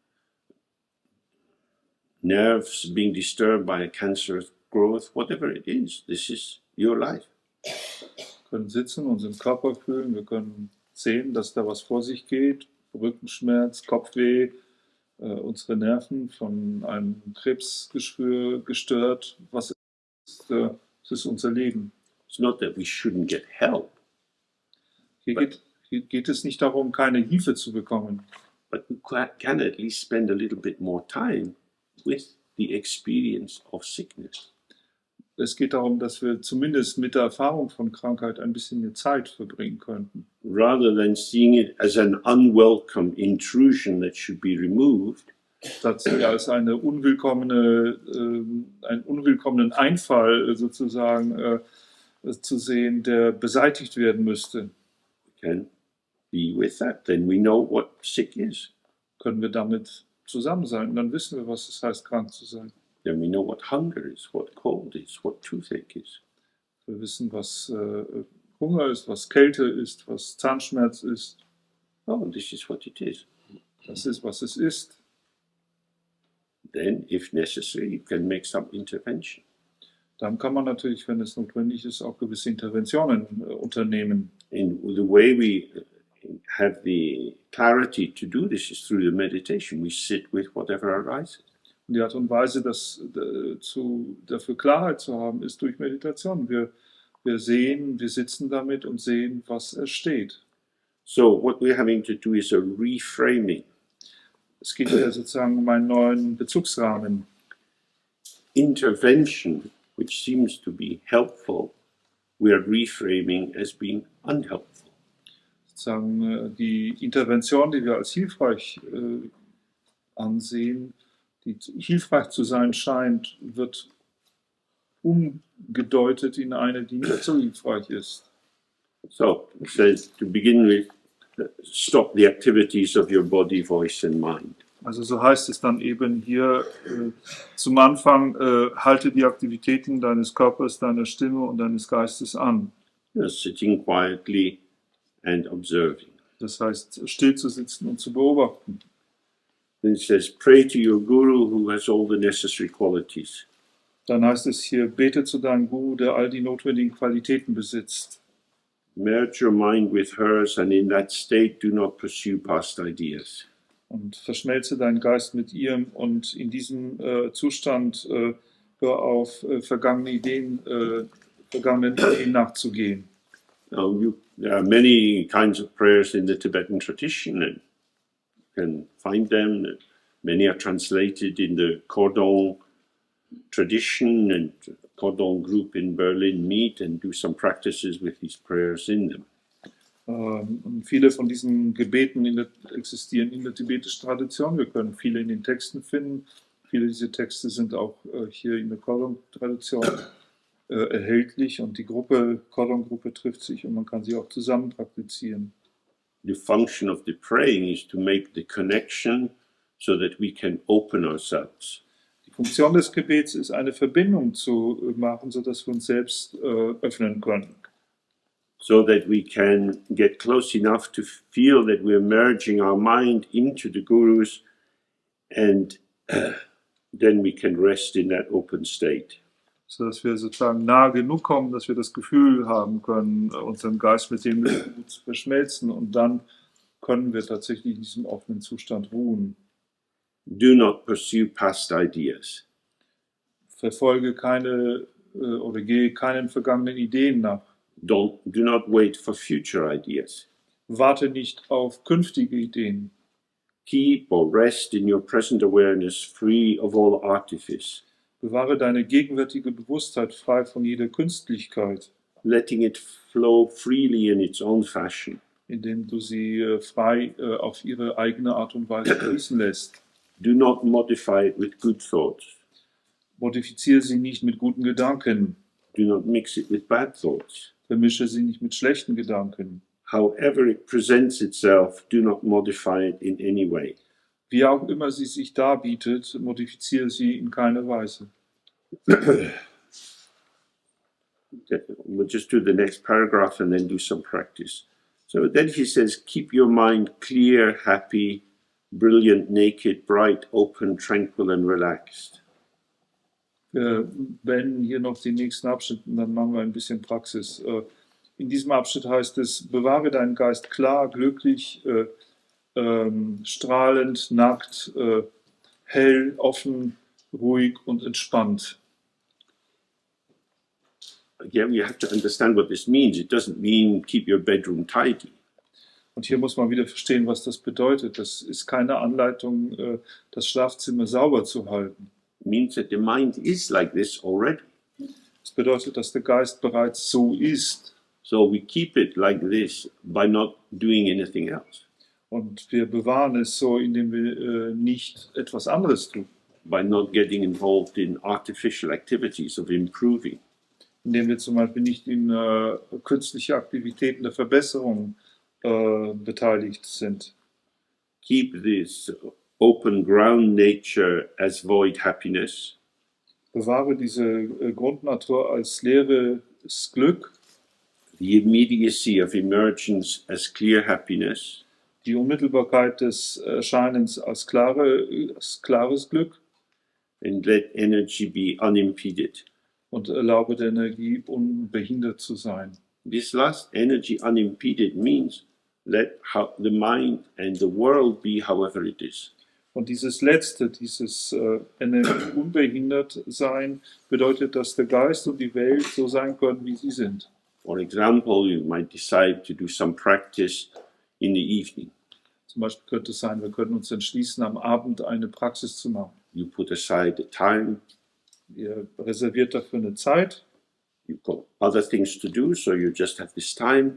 nerves being disturbed by a cancerous growth, whatever it is. This is your life. Wir können sitzen, uns im Körper fühlen, wir können sehen, dass da was vor sich geht. Rückenschmerz, Kopfweh, unsere Nerven von einem Krebsgeschwür gestört. Was ist, das ist unser Leben. It's not that we shouldn't get help. Hier geht es nicht darum, keine Hilfe zu bekommen. But we can at least spend a little bit more time with the experience of sickness. Es geht darum, dass wir zumindest mit der Erfahrung von Krankheit ein bisschen mehr Zeit verbringen könnten. Rather than seeing it as an unwelcome intrusion that should be removed, Statt als einen unwillkommenen Einfall sozusagen zu sehen, der beseitigt werden müsste. we can be with that. Then we know what sick is. Können wir damit zusammen sein und dann wissen wir, was es heißt, krank zu sein. Then we know what hunger is, what cold is, what toothache is. Wir wissen, was Hunger ist, was Kälte ist, was Zahnschmerz ist. Oh, this is what it is. Das ist, was es ist. Then, if necessary, you can make some intervention. Dann kann man natürlich, wenn es notwendig ist, auch gewisse Interventionen unternehmen. And the way we have the clarity to do this is through the meditation. We sit with whatever arises. Und die Art und Weise, dafür Klarheit zu haben, ist durch Meditation. Wir sitzen damit und sehen, was entsteht. So what we're having to do is a reframing. Es geht ja sozusagen um einen neuen Bezugsrahmen. Intervention, which seems to be helpful, we are reframing as being unhelpful. Sozusagen die Intervention, die wir als hilfreich ansehen, die hilfreich zu sein scheint, wird umgedeutet in eine, die nicht so hilfreich ist. So it says to begin with, stop the activities of your body, voice and mind. Also so heißt es dann eben hier zum Anfang, halte die Aktivitäten deines Körpers, deiner Stimme und deines Geistes an. Sitting quietly and observing. Das heißt, still zu sitzen und zu beobachten. Then it says, pray to your guru who has all the necessary qualities. Dann heißt es hier, bete zu deinem Guru, der all die notwendigen Qualitäten besitzt. Merge your mind with hers, and in that state do not pursue past ideas. Und verschmelze deinen Geist mit ihm und in diesem Zustand hör auf, vergangenen Ideen nachzugehen. There are many kinds of prayers in the Tibetan tradition, and you can find them. Many are translated in the Cordon tradition, and the Cordon group in Berlin meet and do some practices with these prayers in them. Und viele von diesen Gebeten existieren in der tibetischen Tradition. Wir können viele in den Texten finden. Viele dieser Texte sind auch hier in der Cordon-Tradition erhältlich und die Cordon-Gruppe trifft sich und man kann sie auch zusammen praktizieren. The function of the praying is to make the connection so that we can open ourselves. Die Funktion des Gebets ist, eine Verbindung zu machen, sodass wir uns selbst öffnen können. So that we can get close enough to feel that we're merging our mind into the Guru's, and then we can rest in that open state. So dass wir sozusagen nahe genug kommen, dass wir das Gefühl haben können, unseren Geist mit dem Guru zu verschmelzen, und dann können wir tatsächlich in diesem offenen Zustand ruhen. Do not pursue past ideas. Verfolge keine oder gehe keinen vergangenen Ideen nach. Do not wait for future ideas. Warte nicht auf künftige Ideen. Keep or rest in your present awareness free of all artifice. Bewahre deine gegenwärtige Bewusstheit frei von jeder Künstlichkeit. Letting it flow freely in its own fashion. indem du sie frei auf ihre eigene Art und Weise fließen lässt. Do not modify it with good thoughts. Modifiziere sie nicht mit guten Gedanken. Do not mix it with bad thoughts. Vermische sie nicht mit schlechten Gedanken. However it presents itself, do not modify it in any way. Wie auch immer sie sich darbietet, modifiziere sie in keiner Weise. We'll just do the next paragraph and then do some practice. So then he says, keep your mind clear, happy, brilliant, naked, bright, open, tranquil and relaxed. Wir beenden hier noch den nächsten Abschnitt und dann machen wir ein bisschen Praxis. In diesem Abschnitt heißt es, bewahre deinen Geist klar, glücklich, strahlend, nackt, hell, offen, ruhig und entspannt. Again, you have to understand what this means. It doesn't mean keep your bedroom tidy. Und hier muss man wieder verstehen, was das bedeutet. Das ist keine Anleitung, das Schlafzimmer sauber zu halten. It means that the mind is like this already. Das bedeutet, dass der Geist bereits so ist. So we keep it like this by not doing anything else. Und wir bewahren es so, indem wir nicht etwas anderes tun. By not getting involved in artificial activities of improving. Indem wir zum Beispiel nicht in künstliche Aktivitäten der Verbesserung beteiligt sind. Keep this open ground nature as void happiness. Bewahre diese Grundnatur als leeres Glück. The immediacy of emergence as clear happiness. Die Unmittelbarkeit des Erscheinens als klares Glück. And let energy be unimpeded. Und erlaube der Energie unbehindert zu sein. This last energy unimpeded means let the mind and the world be however it is. Und dieses Letzte, dieses Energie unbehindert sein, bedeutet, dass der Geist und die Welt so sein können, wie sie sind. For example, you might decide to do some practice in the evening. Zum Beispiel könnte es sein, wir könnten uns entschließen, am Abend eine Praxis zu machen. You put aside the time. Ihr reserviert dafür eine Zeit. You've got other things to do, so you just have this time.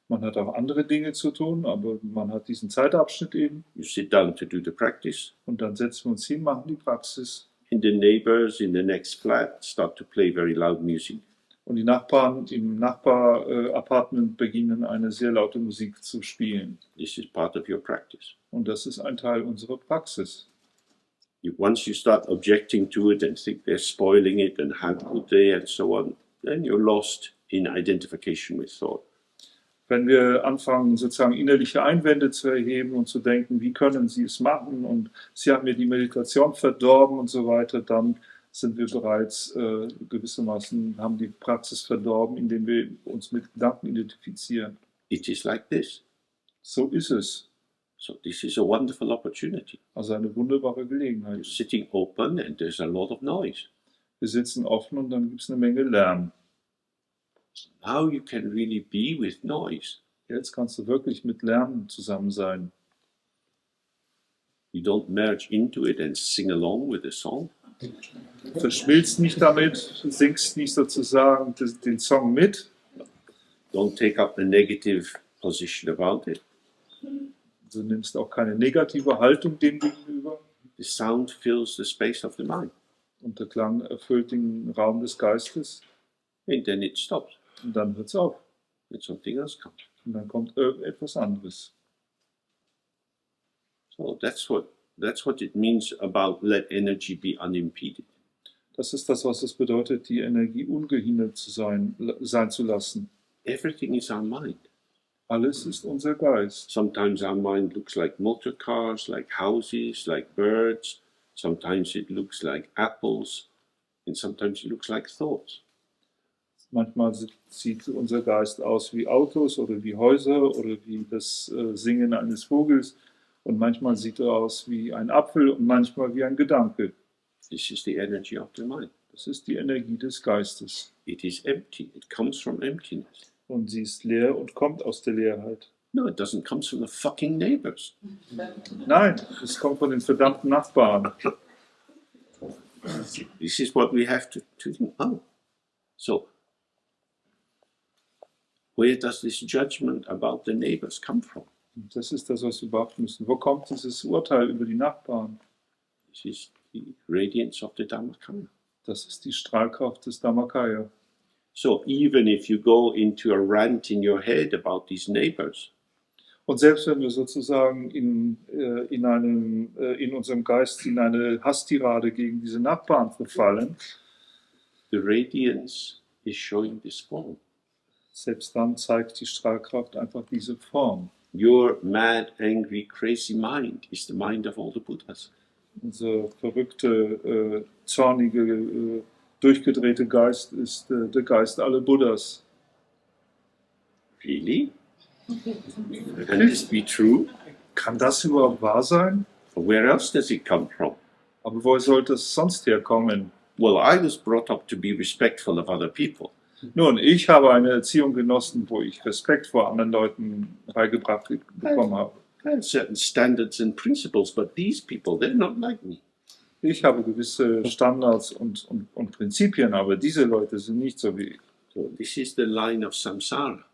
Man hat auch andere Dinge zu tun, aber man hat diesen Zeitabschnitt eben. You sit down to do the practice. Und dann setzen wir uns hin, machen die Praxis. And the neighbors in the next flat start to play very loud music. Und die Nachbarn im Nachbar-Apartment beginnen, eine sehr laute Musik zu spielen. This is part of your practice. Und das ist ein Teil unserer Praxis. Once you start objecting to it and think they're spoiling it and how could they and so on, then you're lost in identification with thought. Wenn wir anfangen, sozusagen innerliche Einwände zu erheben und zu denken, wie können sie es machen und sie haben mir die Meditation verdorben und so weiter, dann sind wir bereits gewissermaßen, haben die Praxis verdorben, indem wir uns mit Gedanken identifizieren. It is like this. So ist es. So this is a wonderful opportunity. Also eine wunderbare You're Gelegenheit. sitting open and there's a lot of noise. Wir sitzen offen und dann gibt es eine Menge Lärm. Now you can really be with noise. Jetzt kannst du wirklich mit Lärm zusammen sein. You don't merge into it and sing along with the song. Verschmilzt nicht damit, singst nicht sozusagen den Song mit. Don't take up a negative position about it. Du nimmst auch keine negative Haltung dem gegenüber. The sound fills the space of the mind. Und der Klang erfüllt den Raum des Geistes. And then it stops. Und dann hört es auf. And something else comes. Und dann kommt irgendetwas anderes. So that's what it means about let energy be unimpeded. Das ist das, was es bedeutet, die Energie ungehindert sein zu lassen. Everything is our mind. Alles ist unser Geist. Sometimes our mind looks like motor cars, like houses, like birds. Sometimes it looks like apples. And sometimes it looks like thoughts. Manchmal sieht unser Geist aus wie Autos oder wie Häuser oder wie das Singen eines Vogels. Und manchmal sieht er aus wie ein Apfel und manchmal wie ein Gedanke. This is the energy of the mind. Das ist die Energie des Geistes. It is empty. It comes from emptiness. Und sie ist leer und kommt aus der Leerheit. No, it doesn't come from the fucking neighbors. Nein, es kommt von den verdammten Nachbarn. This is what we have to think. Oh, so where does this judgment about the neighbors come from? Das ist das, was wir beachten müssen. Wo kommt dieses Urteil über die Nachbarn? This is the radiance of the Dhammakaya. Das ist die Strahlkraft des Dhammakaya. So even if you go into a rant in your head about these neighbors, Und selbst wenn wir sozusagen in unserem Geist in eine Hasstirade gegen diese Nachbarn verfallen, the radiance is showing this form. selbst dann zeigt die Strahlkraft einfach diese Form. Your mad, angry, crazy mind is the mind of all the Buddhas. Unser verrückte, zornige, durchgedrehte Geist ist der Geist aller Buddhas. Really? Can this be true? Kann das überhaupt wahr sein? Where else does it come from? Aber woher sollte es sonst herkommen? Well, I was brought up to be respectful of other people. Nun, ich habe eine Erziehung genossen, wo ich Respekt vor anderen Leuten beigebracht bekommen habe. I have certain standards and principles, but these people, they're not like me. Ich habe gewisse Standards und Prinzipien, aber diese Leute sind nicht so wie ich. So this is the line of samsara.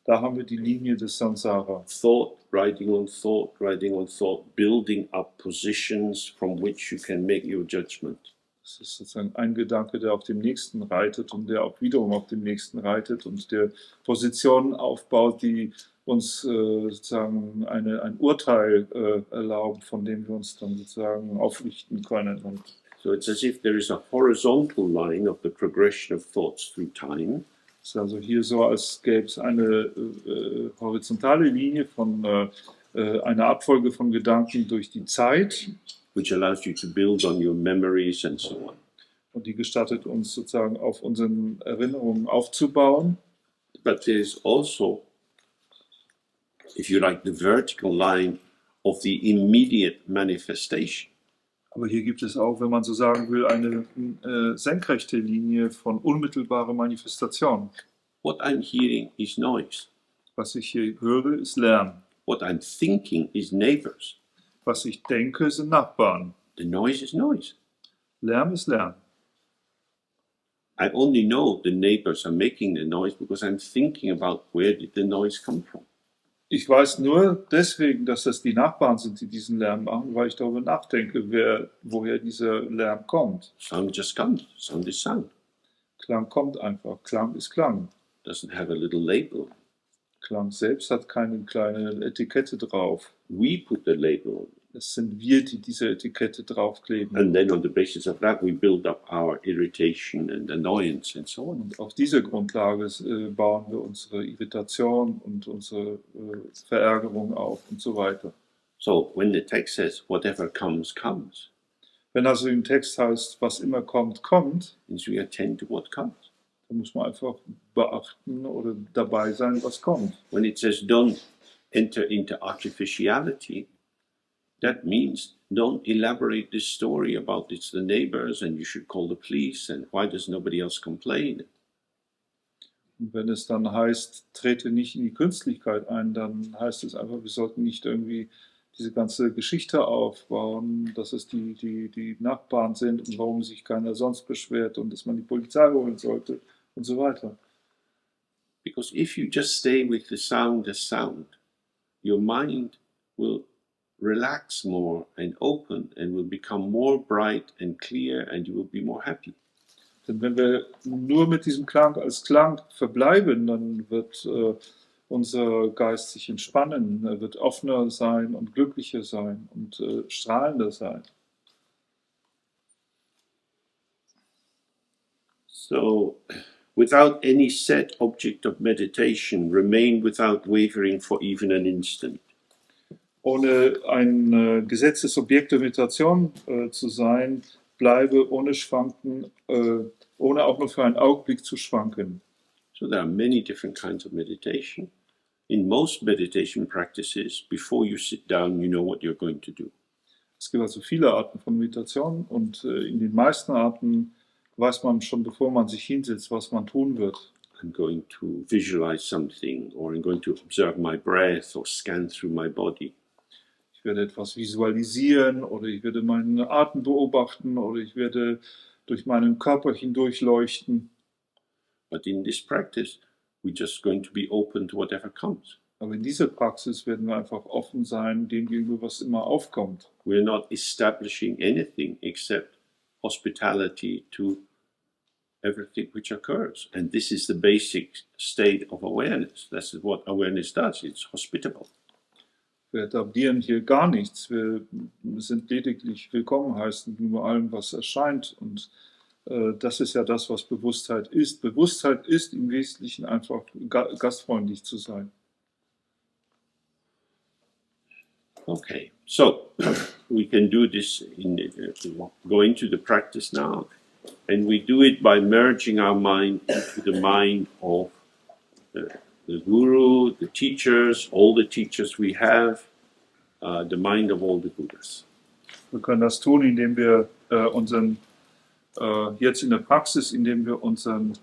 Da haben wir die Linie des Samsara. Thought, riding on thought, building up positions from which you can make your judgment. Das ist sozusagen ein Gedanke, der auf dem Nächsten reitet und der auch wiederum auf dem Nächsten reitet und der Positionen aufbaut, die uns sozusagen ein Urteil erlauben, von dem wir uns dann sozusagen aufrichten können. Und So it's as if there is a horizontal line of the progression of thoughts through time. es ist also hier so, als gäbe es eine horizontale Linie von einer Abfolge von Gedanken durch die Zeit, which allows you to build on your memories and so on. und die gestattet uns sozusagen auf unseren Erinnerungen aufzubauen. But there's also, if you like, the vertical line of the immediate manifestation. Aber hier gibt es auch, wenn man so sagen will, eine senkrechte Linie von unmittelbarer Manifestation. What I'm hearing is noise. Was ich hier höre, ist Lärm. What I'm thinking is neighbors. Was ich denke, sind Nachbarn. The noise is noise. Lärm ist Lärm. I only know the neighbors are making the noise because I'm thinking about where did the noise come from. Ich weiß nur deswegen, dass das die Nachbarn sind, die diesen Lärm machen, weil ich darüber nachdenke, woher dieser Lärm kommt. Sound just comes. Sound is sound. Klang kommt einfach. Klang ist Klang. Doesn't have a little label. Klang selbst hat keine kleine Etikette drauf. We put the label on. Es sind wir, die diese Etikette draufkleben. And then on the basis of that we build up our irritation and annoyance and so on. Und auf dieser Grundlage bauen wir unsere Irritation und unsere Verärgerung auf und so weiter. So when the text says whatever comes, comes, Wenn also im Text heißt, was immer kommt, kommt, means we attend to what comes. dann muss man einfach beachten oder dabei sein, was kommt. When it says don't enter into artificiality, that means don't elaborate this story about it's the neighbors and you should call the police and why does nobody else complain? Und wenn es dann heißt, trete nicht in die Künstlichkeit ein, dann heißt es einfach, wir sollten nicht irgendwie diese ganze Geschichte aufbauen, dass es die Nachbarn sind und warum sich keiner sonst beschwert und dass man die Polizei holen sollte und so weiter. Because if you just stay with the sound as sound, your mind will relax more and open and will become more bright and clear and you will be more happy. Denn wenn wir nur mit diesem Klang als Klang verbleiben, dann wird unser Geist sich entspannen, er wird offener sein und glücklicher sein und strahlender sein. So, without any set object of meditation, remain without wavering for even an instant. Ohne ein gesetztes Objekt der Meditation zu sein, bleibe ohne Schwanken, ohne auch nur für einen Augenblick zu schwanken. So there are many different kinds of meditation. In most meditation practices, before you sit down, you know what you're going to do. Es gibt also viele Arten von Meditation und in den meisten Arten weiß man schon, bevor man sich hinsetzt, was man tun wird. I'm going to visualize something, or I'm going to observe my breath, or scan through my body. Ich werde etwas visualisieren oder ich werde meinen Atem beobachten oder ich werde durch meinen Körper hindurch leuchten. But in this practice, we're just going to be open to whatever comes. Aber in dieser Praxis werden wir einfach offen sein, dem gegenüber, was immer aufkommt. We're not establishing anything except hospitality to everything which occurs. And this is the basic state of awareness. That's what awareness does. It's hospitable. Wir etablieren hier gar nichts. Wir sind lediglich willkommen heißen gegenüber allem, was erscheint. Und das ist ja das, was Bewusstheit ist. Bewusstheit ist im Wesentlichen einfach gastfreundlich zu sein. Okay, so we can do this, go into the practice now, and we do it by merging our mind into the mind of the Guru, the teachers, all the teachers we have, the mind of all the Buddhas. Wir können das tun, indem wir jetzt in der Praxis, indem wir unseren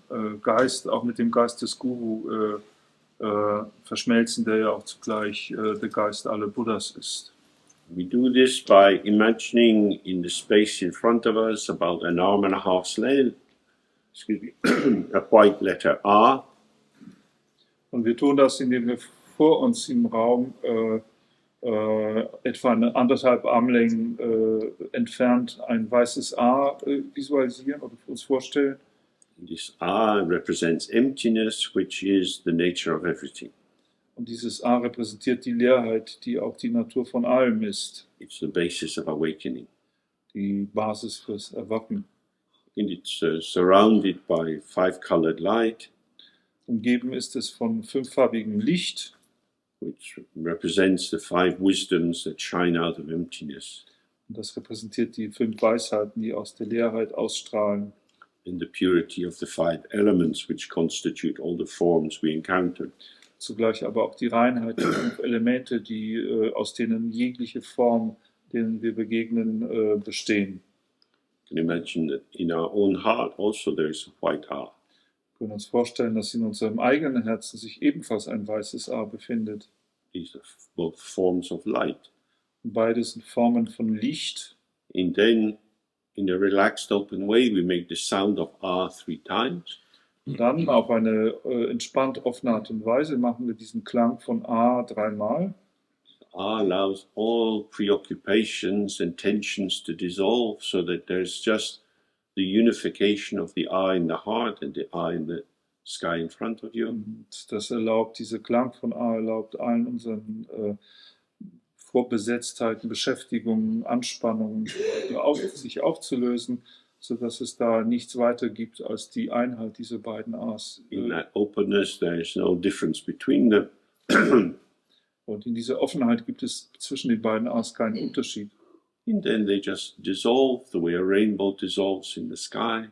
Geist auch mit dem Geist des Guru verschmelzen, der ja auch zugleich der Geist aller Buddhas ist. We do this by imagining in the space in front of us, about an arm and a half's length, a white letter R. Und wir tun das, indem wir vor uns im Raum etwa eine 1,5 Armlängen entfernt ein weißes A visualisieren oder uns vorstellen. This R represents emptiness, which is the nature of everything. Und dieses A repräsentiert die Leerheit, die auch die Natur von allem ist. It's the basis of awakening. Die Basis fürs Erwachen. And it's surrounded by 5-colored light. Umgeben ist es von 5-farbigem Licht, which represents the 5 wisdoms that shine out of emptiness. Und das repräsentiert die 5 Weisheiten, die aus der Leerheit ausstrahlen. And the purity of the 5 elements which constitute all the forms we encounter. Zugleich aber auch die Reinheit der 5 Elemente, die aus denen jegliche Form, denen wir begegnen, bestehen. You can imagine that in our own heart also there is a white R. Wir können uns vorstellen, dass in unserem eigenen Herzen sich ebenfalls ein weißes A befindet. These are both forms of light. Und beide sind Formen von Licht. And then, in a relaxed, open way, we make the sound of R 3 times. Und dann auf eine entspannt offene Art und Weise machen wir diesen Klang von A 3-mal. R allows all preoccupations and tensions to dissolve so that there's just the unification of the I in the heart and the I in the sky in front of you. Und das erlaubt, dieser Klang von A erlaubt allen unseren Vorbesetztheiten, Beschäftigungen, Anspannungen sich aufzulösen, sodass es da nichts weiter gibt als die Einheit dieser beiden A's. In that openness there is no difference between them. Und in dieser Offenheit gibt es zwischen den beiden A's keinen Unterschied. And then they just dissolve the way a rainbow dissolves in the sky.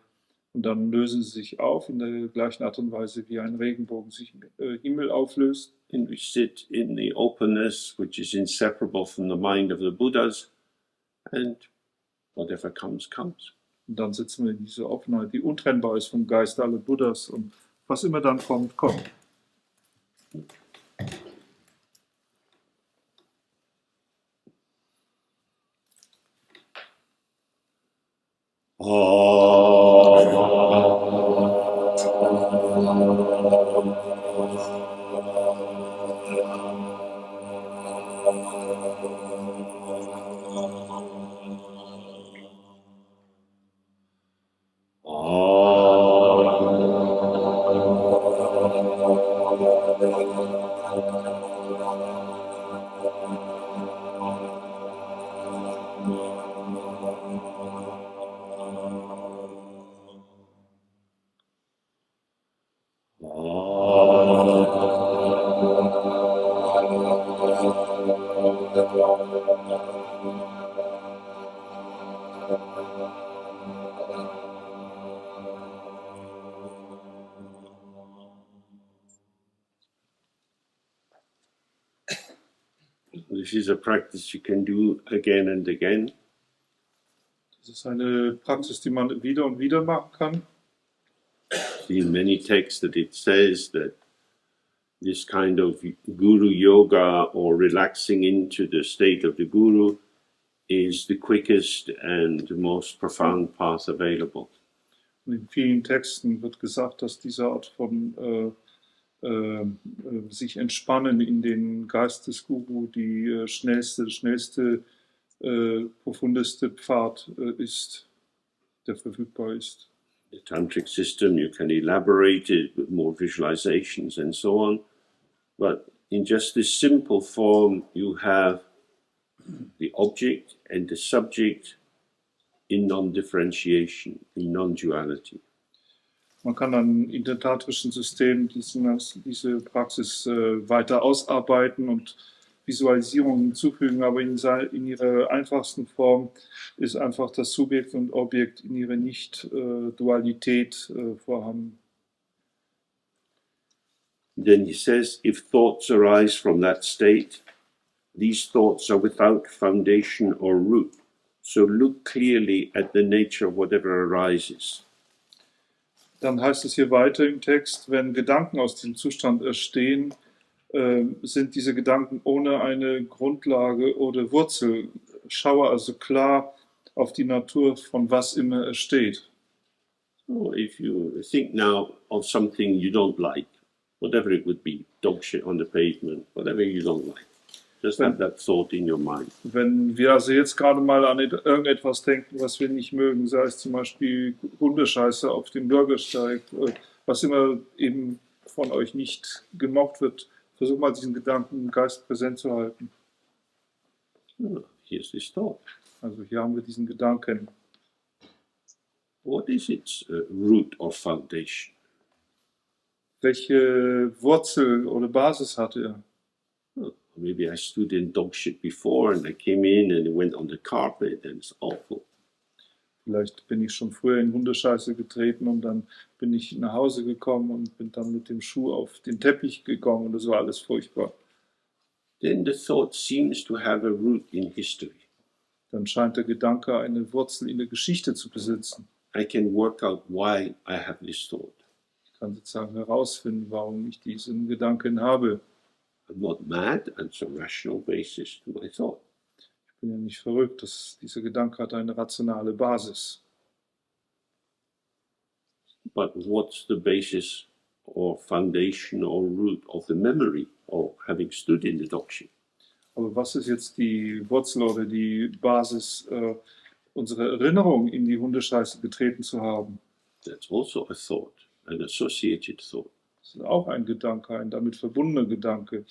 Und dann lösen sie sich auf in der gleichen Art und Weise, wie ein Regenbogen sich im Himmel auflöst. And we sit in the openness which is inseparable from the mind of the Buddhas, and whatever comes, comes. Und dann sitzen wir in dieser Offenheit, die untrennbar ist vom Geist aller Buddhas, und was immer dann kommt, kommt. This is a practice you can do again and again. Das ist eine Praxis, die man wieder und wieder machen kann. See in many texts that it says that this kind of guru yoga or relaxing into the state of the guru is the quickest and most profound path available. Und in vielen Texten wird gesagt, dass diese Art von sich entspannen in den Geist des Guru, die schnellste, profundeste Pfad ist, der verfügbar ist. The tantric system, you can elaborate it with more visualizations and so on, but in just this simple form, you have the object and the subject in non-differentiation, in non-duality. Man kann dann in dem tantrischen System diese Praxis weiter ausarbeiten und Visualisierungen hinzufügen, aber in ihrer einfachsten Form ist einfach das Subjekt und Objekt in ihrer Nicht-Dualität vorhanden. Then he says, if thoughts arise from that state, these thoughts are without foundation or root. So look clearly at the nature of whatever arises. Dann heißt es hier weiter im Text, wenn Gedanken aus dem Zustand entstehen, sind diese Gedanken ohne eine Grundlage oder Wurzel. Schaue also klar auf die Natur von was immer es steht. So if you think now of something you don't like, whatever it would be, dog shit on the pavement, whatever you don't like, just have that thought in your mind. Wenn wir also jetzt gerade mal an irgendetwas denken, was wir nicht mögen, sei es zum Beispiel Hundescheiße auf dem Bürgersteig, was immer eben von euch nicht gemocht wird, versuch mal diesen Gedanken im Geist präsent zu halten. Here's this thought. Also hier haben wir diesen Gedanken. What is its root or foundation? Welche Wurzel oder Basis hat er? Maybe I stood in dog shit before and I came in and it went on the carpet and it's awful. Vielleicht bin ich schon früher in Hundescheiße getreten und dann bin ich nach Hause gekommen und bin dann mit dem Schuh auf den Teppich gegangen und das war alles furchtbar. Then the thought seems to have a root in history. Dann scheint der Gedanke eine Wurzel in der Geschichte zu besitzen. I can work out why I have this thought. Ich kann sozusagen herausfinden, warum ich diesen Gedanken habe. I'm not mad, it's a rational basis to my thought. Ich bin ja nicht verrückt, dieser Gedanke hat eine rationale Basis. But what's the basis or foundation or root of the memory of having stood in the dog shit? Aber was ist jetzt die Wurzel oder die Basis unserer Erinnerung, in die Hundescheiße getreten zu haben? That's also a thought, an associated thought. Das ist auch ein Gedanke, ein damit verbundener Gedanke.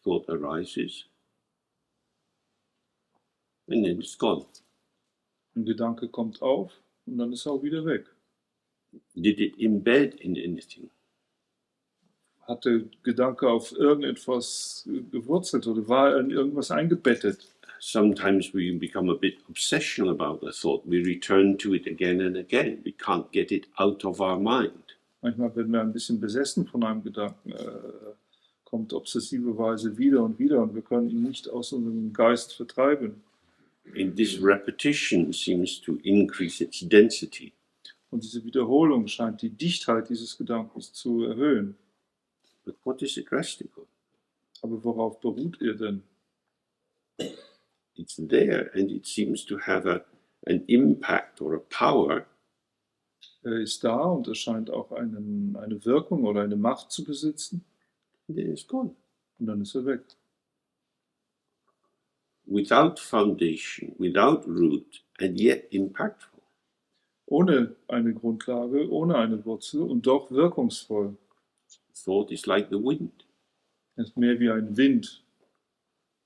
Thought arises and then it's gone. Ein Gedanke kommt auf und dann ist er auch wieder weg. Did it embed in anything? Hat der Gedanke auf irgendetwas gewurzelt oder war er in irgendwas eingebettet? Sometimes we become a bit obsessional about a thought. We return to it again and again. We can't get it out of our mind. Manchmal werden wir ein bisschen besessen von einem Gedanken, kommt obsessive Weise wieder und wir können ihn nicht aus unserem Geist vertreiben. And this repetition seems to increase its density. Und diese Wiederholung scheint die Dichtheit dieses Gedankens zu erhöhen. But what is it resting on? Aber worauf beruht er denn? It's there and it seems to have an impact or a power. Er ist da und er scheint auch eine Wirkung oder eine Macht zu besitzen. And then it's gone. Und dann ist er weg. Without foundation, without root, and yet impactful. Ohne eine Grundlage, ohne eine Wurzel und doch wirkungsvoll. Thought is like the wind. Er ist mehr wie ein Wind.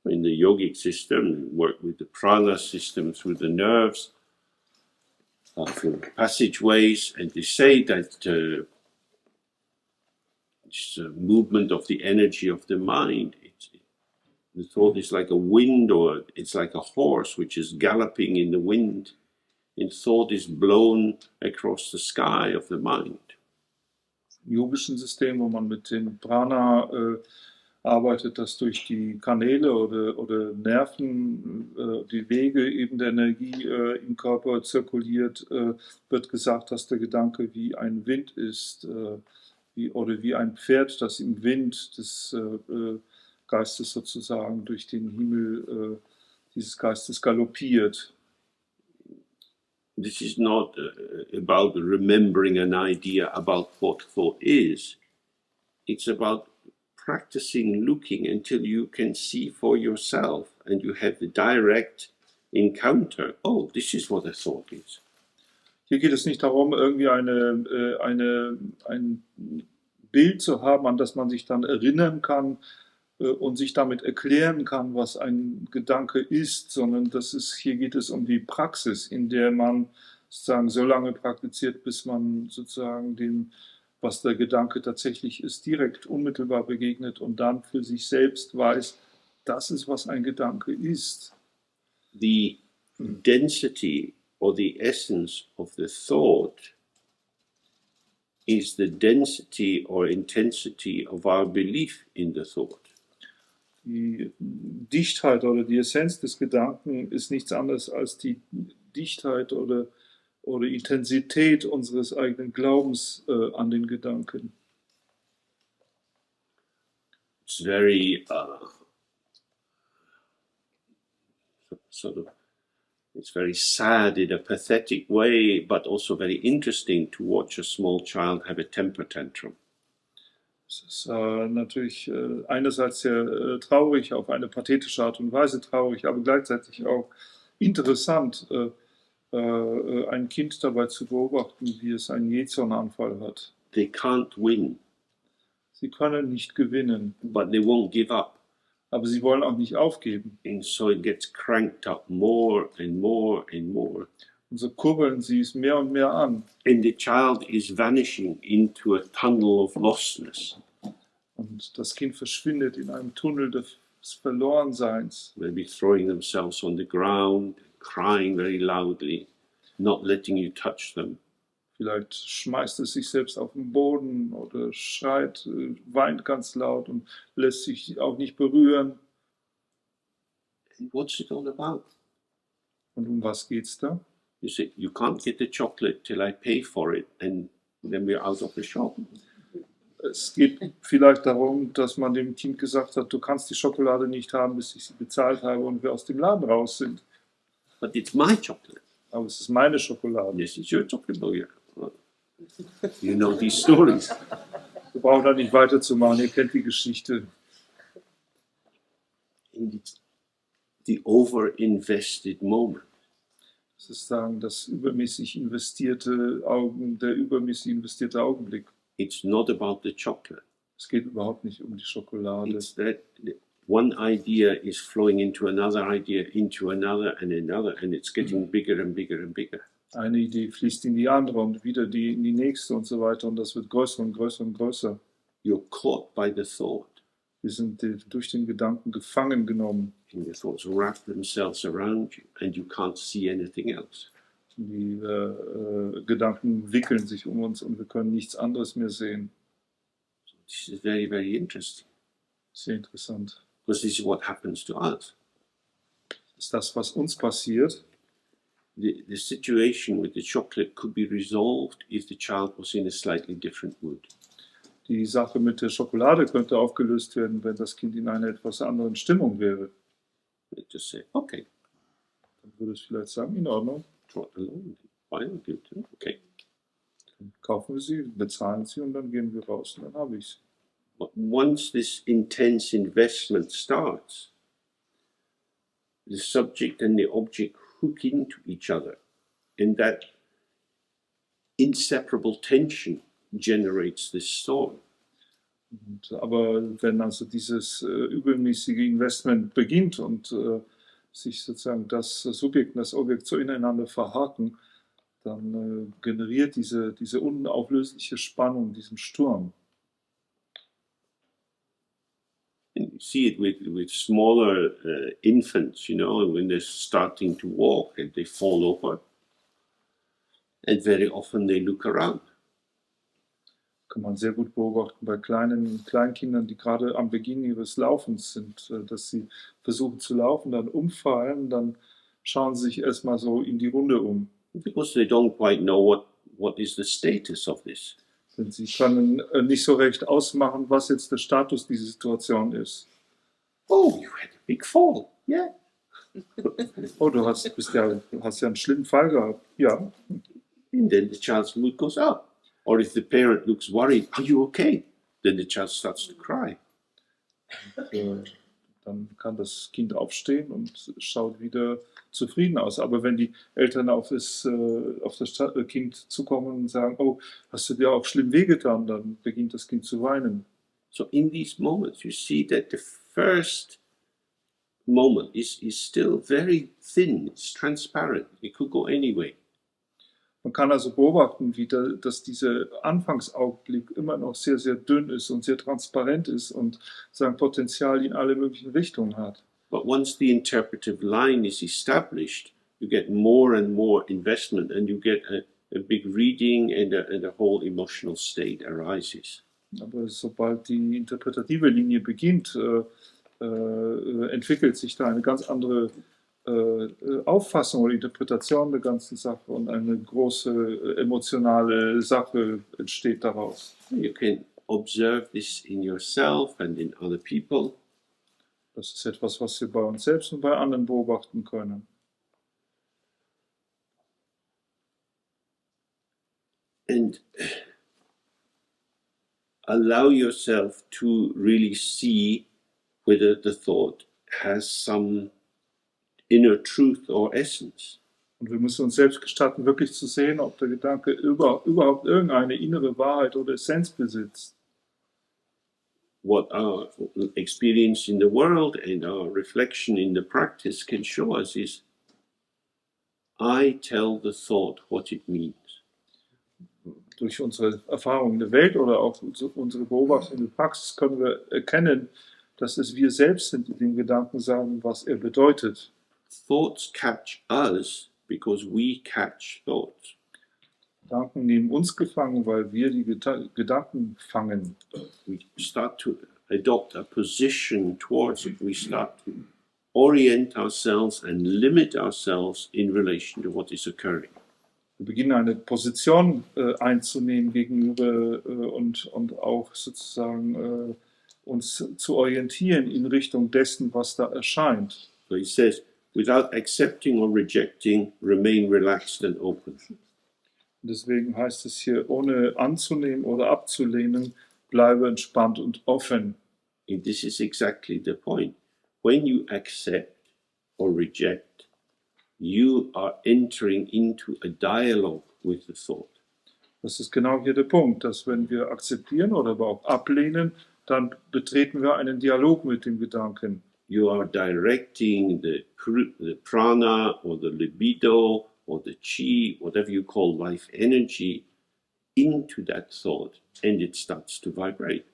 In the yogic system, we work with the prana system through the nerves, through passageways, and they say that it's a movement of the energy of the mind. The thought is like a wind, or it's like a horse which is galloping in the wind. And thought is blown across the sky of the mind. Im yogischen System, wo man mit dem Prana arbeitet, das durch die Kanäle oder Nerven, die Wege eben der Energie im Körper zirkuliert, wird gesagt, dass der Gedanke wie ein Wind ist, wie ein Pferd, das im Wind des Geistes sozusagen durch den Himmel dieses Geistes galoppiert. This is not about remembering an idea about what thought is. It's about practicing looking until you can see for yourself and you have the direct encounter. Oh, this is what a thought is. Hier geht es nicht darum, irgendwie ein Bild zu haben, an das man sich dann erinnern kann und sich damit erklären kann, was ein Gedanke ist, sondern hier geht es um die Praxis, in der man sozusagen so lange praktiziert, bis man sozusagen dem, was der Gedanke tatsächlich ist, direkt unmittelbar begegnet und dann für sich selbst weiß, das ist, was ein Gedanke ist. The density or the essence of the thought is the density or intensity of our belief in the thought. Die Dichtheit oder die Essenz des Gedanken ist nichts anderes als die Dichtheit oder Intensität unseres eigenen Glaubens an den Gedanken. It's very it's very sad in a pathetic way, but also very interesting to watch a small child have a temper tantrum. Es ist natürlich einerseits sehr traurig, auf eine pathetische Art und Weise traurig, aber gleichzeitig auch interessant, ein Kind dabei zu beobachten, wie es einen Jähzornanfall hat. They can't win, Sie können nicht gewinnen, but they won't give up. aber sie wollen auch nicht aufgeben. And so it gets cranked up more and more and more. Und so kurbeln sie es mehr und mehr an. And the child is vanishing into a tunnel of lostness. Und das Kind verschwindet in einem Tunnel des Verlorenseins. Maybe throwing themselves on the ground, crying very loudly, not letting you touch them. Vielleicht schmeißt es sich selbst auf den Boden oder schreit, weint ganz laut und lässt sich auch nicht berühren. And what's it all about? Und um was geht's da? You say, you can't get the chocolate till I pay for it, and then we're out of the shop. Es geht vielleicht darum, dass man dem Kind gesagt hat, du kannst die Schokolade nicht haben, bis ich sie bezahlt habe und wir aus dem Laden raus sind. But it's my chocolate. Aber es ist meine Schokolade. This is your chocolate. Oh, yeah. You know these stories. Wir brauchen da nicht weiterzumachen, ihr kennt die Geschichte. And it's the over-invested moment. Das ist sagen, der übermäßig investierte Augenblick. It's not about the chocolate. Es geht überhaupt nicht um die Schokolade. It's that one idea is flowing into another idea, into another, and it's getting bigger and bigger and bigger. Eine Idee fließt in die andere und wieder die in die nächste und so weiter und das wird größer und größer und größer. You're caught by the thought. Wir sind durch den Gedanken gefangen genommen. And the thoughts wrap themselves around you and you can't see anything else. Die Gedanken wickeln sich um uns und wir können nichts anderes mehr sehen. So this is very, very interesting. Sehr interessant. Because this is what happens to us. Das ist das, was uns passiert. The situation with the chocolate could be resolved if the child was in a slightly different mood. Die Sache mit der Schokolade könnte aufgelöst werden, wenn das Kind in einer etwas anderen Stimmung wäre. They just say, okay, Dann würde es vielleicht sagen, in Ordnung, trot along, fine, good, okay. dann kaufen wir sie, bezahlen sie und dann gehen wir raus und dann habe ich sie. But once this intense investment starts, the subject and the object hook into each other, and that inseparable tension generates this storm. Aber wenn also dieses übermäßige Investment beginnt und sich sozusagen das Subjekt und das Objekt so ineinander verhaken, dann generiert diese unauflösliche Spannung, diesen Sturm. And you see it with smaller infants, you know, when they're starting to walk and they fall over. And very often they look around. Kann man sehr gut beobachten bei Kleinkindern, die gerade am Beginn ihres Laufens sind, dass sie versuchen zu laufen, dann umfallen, dann schauen sie sich erstmal so in die Runde um. Because they don't quite know what is the status of this. Denn sie können nicht so recht ausmachen, was jetzt der Status dieser Situation ist. Oh, you had a big fall. Yeah. Oh, hast ja einen schlimmen Fall gehabt. Ja. And then the child's mood goes up. Or if the parent looks worried, are you okay? Then the child starts to cry. Dann kann das Kind aufstehen und schaut wieder zufrieden aus. Aber wenn die Eltern auf das Kind zukommen und sagen, oh, hast du dir auch schlimm wehgetan, dann beginnt das Kind zu weinen. So in these moments, you see that the first moment is still very thin, it's transparent, it could go any way. Man kann also beobachten, dass dieser Anfangsaugenblick immer noch sehr, sehr dünn ist und sehr transparent ist und sein Potenzial in alle möglichen Richtungen hat. But once the interpretive line is established, you get more and more investment and you get a big reading and a whole emotional state arises. Aber sobald die interpretative Linie beginnt, entwickelt sich da eine ganz andere Auffassung oder Interpretation der ganzen Sache und eine große emotionale Sache entsteht daraus. You can observe this in yourself and in other people. Das ist etwas, was wir bei uns selbst und bei anderen beobachten können. And allow yourself to really see whether the thought has some inner truth or essence. Und wir müssen uns selbst gestatten, wirklich zu sehen, ob der Gedanke überhaupt irgendeine innere Wahrheit oder Essenz besitzt. What our experience in the world and our reflection in the practice can show us is, I tell the thought what it means. Durch unsere Erfahrung in der Welt oder auch unsere Beobachtung in der Praxis können wir erkennen, dass es wir selbst sind, die dem Gedanken sagen, was er bedeutet. Thoughts catch us because we catch thoughts. Gedanken nehmen uns gefangen, weil wir die Gedanken fangen. We start to adopt a position towards it. We start to orient ourselves and limit ourselves in relation to what is occurring. Wir beginnen eine Position einzunehmen gegenüber und auch sozusagen uns zu orientieren in Richtung dessen, was da erscheint. So he says, without accepting or rejecting, remain relaxed and open. Deswegen heißt es hier, ohne anzunehmen oder abzulehnen, bleibe entspannt und offen. And this is exactly the point. When you accept or reject, you are entering into a dialogue with the thought. Das ist genau hier der Punkt, dass wenn wir akzeptieren oder aber auch ablehnen, dann betreten wir einen Dialog mit dem Gedanken. You are directing the prana or the libido or the chi, whatever you call life energy, into that thought, and it starts to vibrate.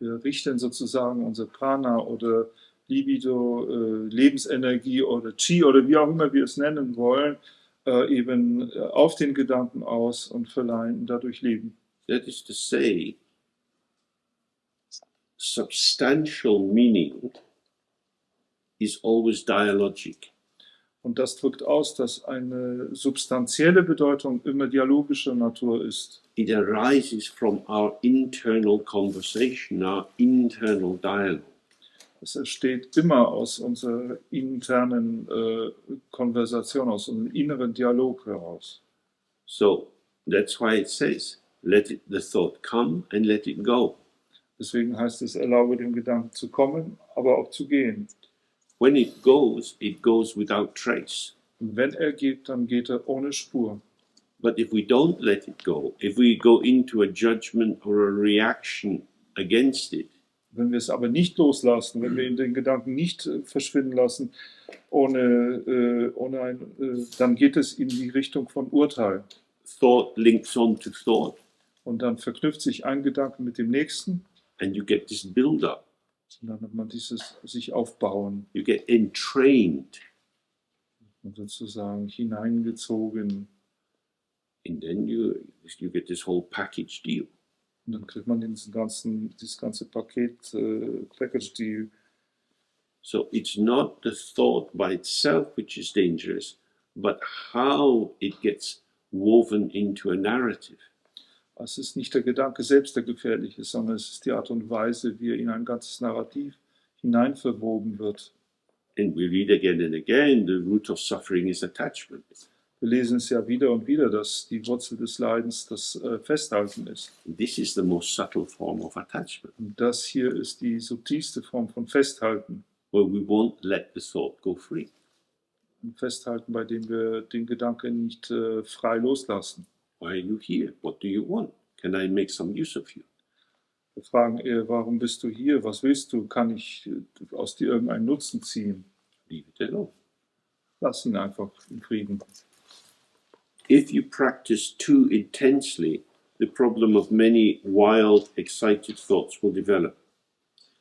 Wir richten sozusagen unser Prana oder Libido, Lebensenergie oder Chi oder wie auch immer wir es nennen wollen, eben auf den Gedanken aus und verleihen dadurch Leben. That is to say, substantial meaning is always dialogic. Und das drückt aus, dass eine substanzielle Bedeutung immer dialogischer Natur ist. It arises from our internal conversation, our internal dialogue. Es entsteht immer aus unserer internen Konversation, aus unserem inneren Dialog heraus. So that's why it says, let the thought come and let it go. Deswegen heißt es, erlaube dem Gedanken zu kommen, aber auch zu gehen. When it goes without trace. Und wenn er geht, dann geht er ohne Spur. But if we don't let it go, if we go into a judgment or a reaction against it, wenn wir es aber nicht loslassen, wenn wir den Gedanken nicht verschwinden lassen, dann geht es in die Richtung von Urteil. Thought links on to thought. Und dann verknüpft sich ein Gedanke mit dem nächsten. And you get this build-up. Und dann hat man dieses sich aufbauen. You get entrained. Und sozusagen hineingezogen. And then you get this whole package deal. Und dann kriegt man dieses ganze Paket, Package Deal. So it's not the thought by itself which is dangerous, but how it gets woven into a narrative. Es ist nicht der Gedanke selbst, der gefährlich ist, sondern es ist die Art und Weise, wie er in ein ganzes Narrativ hineinverwoben wird. And we read again and again, the root of suffering is attachment. Wir lesen es ja wieder und wieder, dass die Wurzel des Leidens das Festhalten ist. This is the most subtle form of attachment, Und das hier ist die subtilste Form von Festhalten. where we won't let the thought go free. Ein Festhalten, bei dem wir den Gedanken nicht frei loslassen. Why are you here? What do you want? Can I make some use of you? Wir fragen eher, warum bist du hier? Was willst du? Kann ich aus dir irgendeinen Nutzen ziehen? Leave it alone. Lass ihn einfach in Frieden. If you practice too intensely, the problem of many wild, excited thoughts will develop.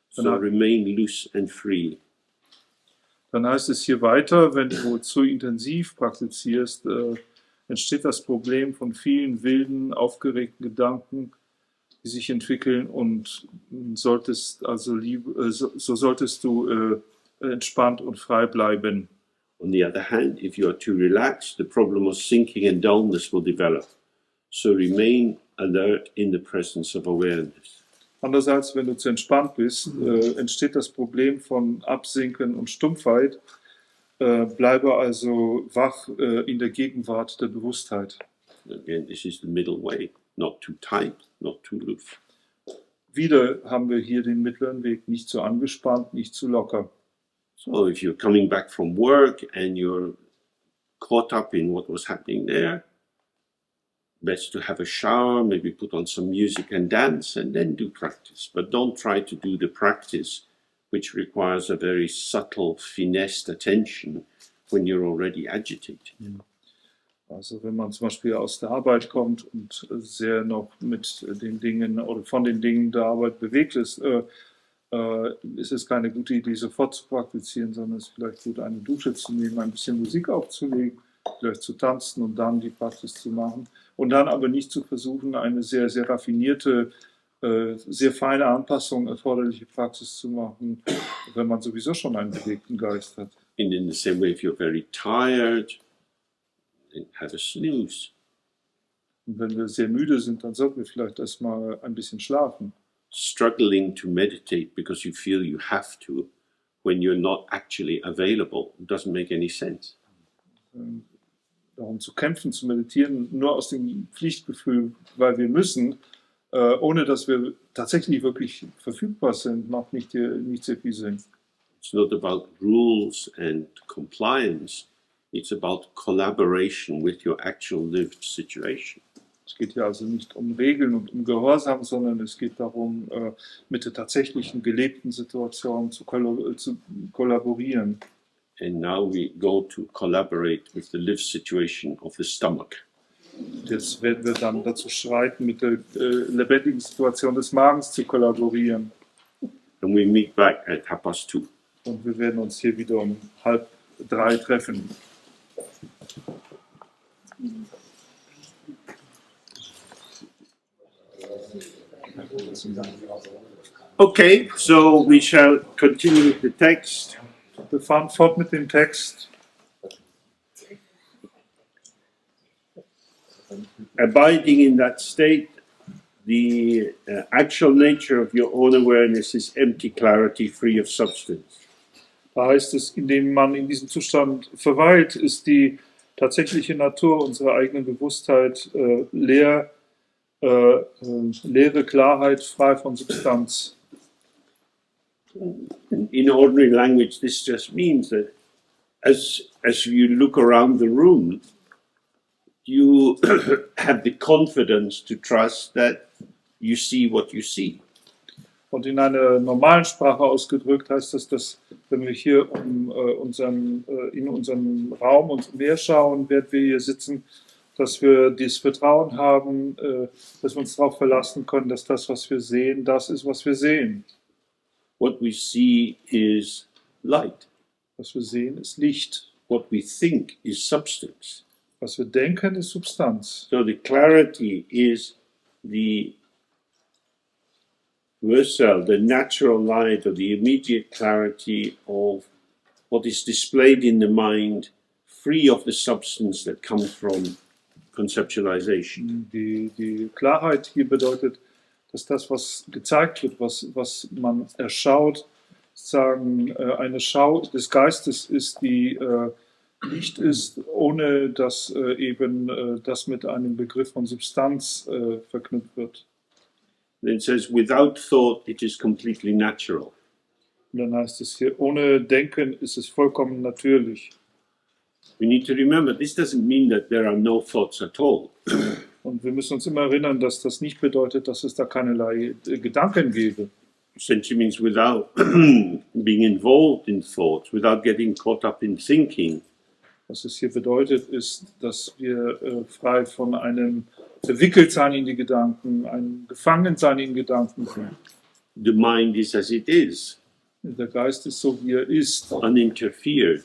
So remain loose and free. Dann heißt es hier weiter, wenn du zu intensiv praktizierst, entsteht das Problem von vielen wilden, aufgeregten Gedanken, die sich entwickeln, und solltest du entspannt und frei bleiben. On the other hand, if you are too relaxed, the problem of sinking and dullness will develop. So remain alert in the presence of awareness. Andererseits, wenn du zu entspannt bist, entsteht das Problem von Absinken und Stumpfheit. Bleibe also wach in der Gegenwart der Bewusstheit. Again, this is the middle way. Not too tight, not too loose. Wieder haben wir hier den mittleren Weg, nicht zu angespannt, nicht zu locker. So if you're coming back from work and you're caught up in what was happening there, best to have a shower, maybe put on some music and dance, and then do practice. But don't try to do the practice which requires a very subtle, finessed attention when you're already agitated. Also wenn man zum Beispiel aus der Arbeit kommt und sehr noch mit den Dingen oder von den Dingen der Arbeit bewegt ist, ist es keine gute Idee, sofort zu praktizieren, sondern es ist vielleicht gut, eine Dusche zu nehmen, ein bisschen Musik aufzulegen, vielleicht zu tanzen und dann die Praxis zu machen. Und dann aber nicht zu versuchen, eine sehr, sehr raffinierte, sehr feine Anpassung erforderliche Praxis zu machen, wenn man sowieso schon einen bewegten Geist hat. And in the same way, if you're very tired, then have a snooze. Und wenn wir sehr müde sind, dann sollten wir vielleicht erstmal ein bisschen schlafen. Struggling to meditate because you feel you have to when you're not actually available doesn't make any sense. Darum zu kämpfen, zu meditieren, nur aus dem Pflichtgefühl, weil wir müssen, ohne dass wir tatsächlich wirklich verfügbar sind, macht nicht sehr viel Sinn. It's not about rules and compliance. It's about collaboration with your actual lived situation. Es geht hier also nicht um Regeln und um Gehorsam, sondern es geht darum, mit der tatsächlichen gelebten Situation zu kollaborieren. And now we go to collaborate with the lived situation of the stomach. Jetzt werden wir dann dazu schreiten, mit der lebendigen Situation des Magens zu kollaborieren. And we meet back at 2:30. Und wir werden uns hier wieder um 2:30 treffen. Okay, so we shall continue with the text. Wir fahren fort mit dem Text. Abiding in that state, the actual nature of your own awareness is empty clarity, free of substance. Da heißt es, indem man in diesem Zustand verweilt, ist die tatsächliche Natur unserer eigenen Bewusstheit leere Klarheit, frei von Substanz. In ordinary language, this just means that as you look around the room, you have the confidence to trust that you see what you see. Und in einer normalen Sprache ausgedrückt heißt das, dass wenn wir hier in unserem Raum uns umherschauen, während wir hier sitzen, dass wir dieses Vertrauen haben, dass wir uns darauf verlassen können, dass das, was wir sehen, das ist, was wir sehen. What we see is light. Was wir sehen, ist Licht. What we think is substance. Was wir denken, ist Substanz. So the clarity is the universal, the natural light, or the immediate clarity of what is displayed in the mind, free of the substance that comes from conceptualization. Die Klarheit hier bedeutet, dass das, was gezeigt wird, was man erschaut, sagen, eine Schau des Geistes ist, die nicht ist, ohne dass eben das mit einem Begriff von Substanz verknüpft wird. Then it says, without thought, it is completely natural. Und dann heißt es hier, ohne Denken ist es vollkommen natürlich. We need to remember, this doesn't mean that there are no thoughts at all. Und wir müssen uns immer erinnern, dass das nicht bedeutet, dass es da keinerlei Gedanken gäbe. Essentially means without being involved in thoughts, without getting caught up in thinking. Was es hier bedeutet, ist, dass wir frei von einem Verwickeltsein in die Gedanken, ein Gefangensein in Gedanken sind. The mind is as it is, Der Geist ist so, wie er ist, uninterfered.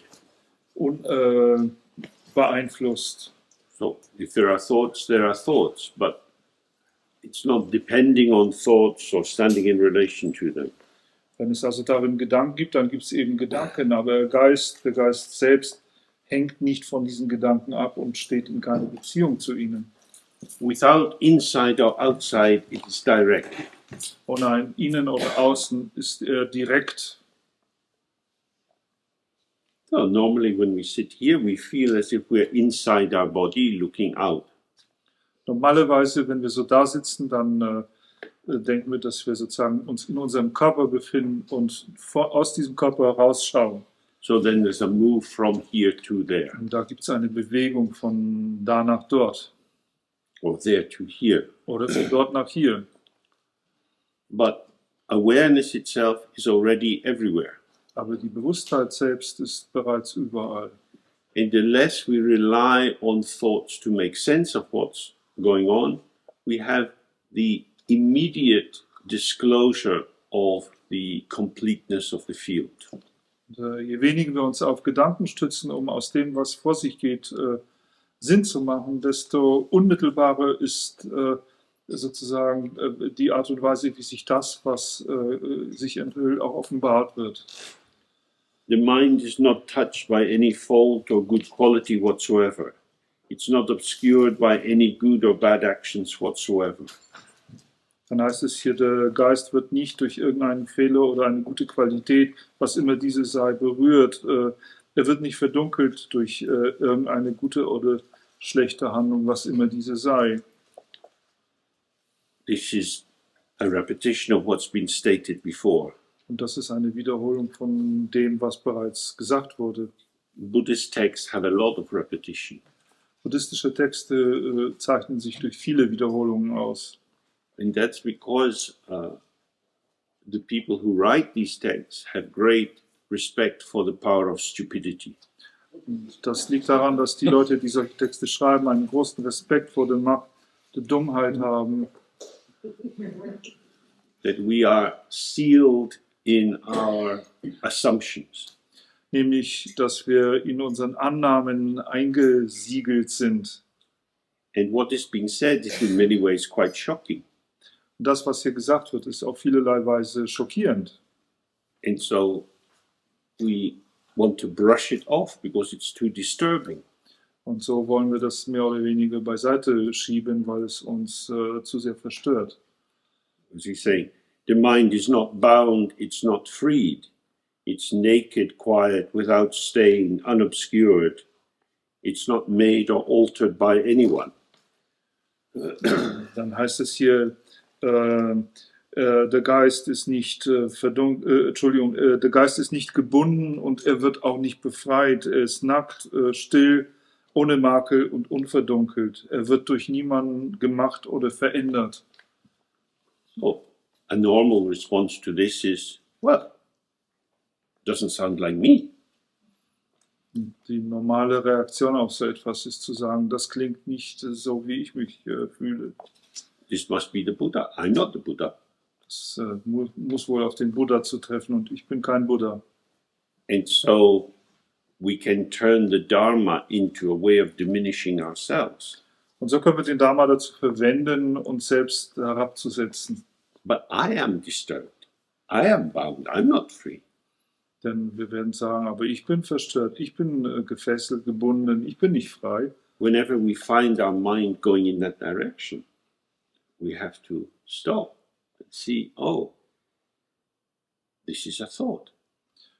Beeinflusst. So if there are thoughts, but it's not depending on thoughts or standing in relation to them. Wenn es also darin Gedanken gibt, dann gibt es eben Gedanken, aber der Geist selbst hängt nicht von diesen Gedanken ab und steht in keiner Beziehung zu ihnen. Without inside or outside, it is direct. Oh nein, innen oder außen ist er direkt. So normally when we sit here, we feel as if we're inside our body looking out. Normalerweise, wenn wir so da sitzen, dann denken wir, dass wir sozusagen uns in unserem Körper befinden und aus diesem Körper herausschauen. So then there's a move from here to there, Und da gibt es eine Bewegung von da nach dort or there to here. oder von dort nach hier. But awareness itself is already everywhere. Aber die Bewusstheit selbst ist bereits überall. And the less we rely on thoughts to make sense of what's going on, we have the immediate disclosure of the completeness of the field. Und, je weniger wir uns auf Gedanken stützen, um aus dem, was vor sich geht, Sinn zu machen, desto unmittelbarer ist sozusagen die Art und Weise, wie sich das, was sich enthüllt, auch offenbart wird. The mind is not touched by any fault or good quality whatsoever. It's not obscured by any good or bad actions whatsoever. Dann heißt es hier, der Geist wird nicht durch irgendeinen Fehler oder eine gute Qualität, was immer diese sei, berührt. Er wird nicht verdunkelt durch irgendeine gute oder schlechte Handlung, was immer diese sei. This is a repetition of what's been stated before. Und das ist eine Wiederholung von dem, was bereits gesagt wurde. Buddhist texts have a lot of repetition. Buddhistische Texte zeichnen sich durch viele Wiederholungen aus. And that's because the people who write these texts have great respect for the power of stupidity. Und das liegt daran, dass die Leute, die solche Texte schreiben, einen großen Respekt vor der Macht der Dummheit haben. That we are sealed in our assumptions. Nämlich, dass wir in unseren Annahmen eingesiegelt sind. And what is being said is in many ways quite shocking. Und das, was hier gesagt wird, ist auf vielerlei Weise schockierend. And so we want to brush it off because it's too disturbing. Und so wollen wir das mehr oder weniger beiseite schieben, weil es uns zu sehr verstört. As you say, the mind is not bound, it's not freed. It's naked, quiet, without stain, unobscured. It's not made or altered by anyone. Dann heißt es hier, der Geist ist nicht der Geist ist nicht gebunden und er wird auch nicht befreit. Er ist nackt, still, ohne Makel und unverdunkelt. Er wird durch niemanden gemacht oder verändert. So, a normal response to this is, well, doesn't sound like me. Die normale Reaktion auf so etwas ist zu sagen, das klingt nicht so, wie ich mich fühle. This must be the Buddha. I'm not the Buddha. Das muss wohl auf den Buddha zu treffen und ich bin kein Buddha. And so we can turn the Dharma into a way of diminishing ourselves. Und so können wir den Dharma dazu verwenden, uns selbst herabzusetzen. But I am disturbed. I am bound. I'm not free. Denn wir werden sagen, aber ich bin verstört, ich bin gefesselt, gebunden, ich bin nicht frei. Whenever we find our mind going in that direction, we have to stop and see, oh, this is a thought.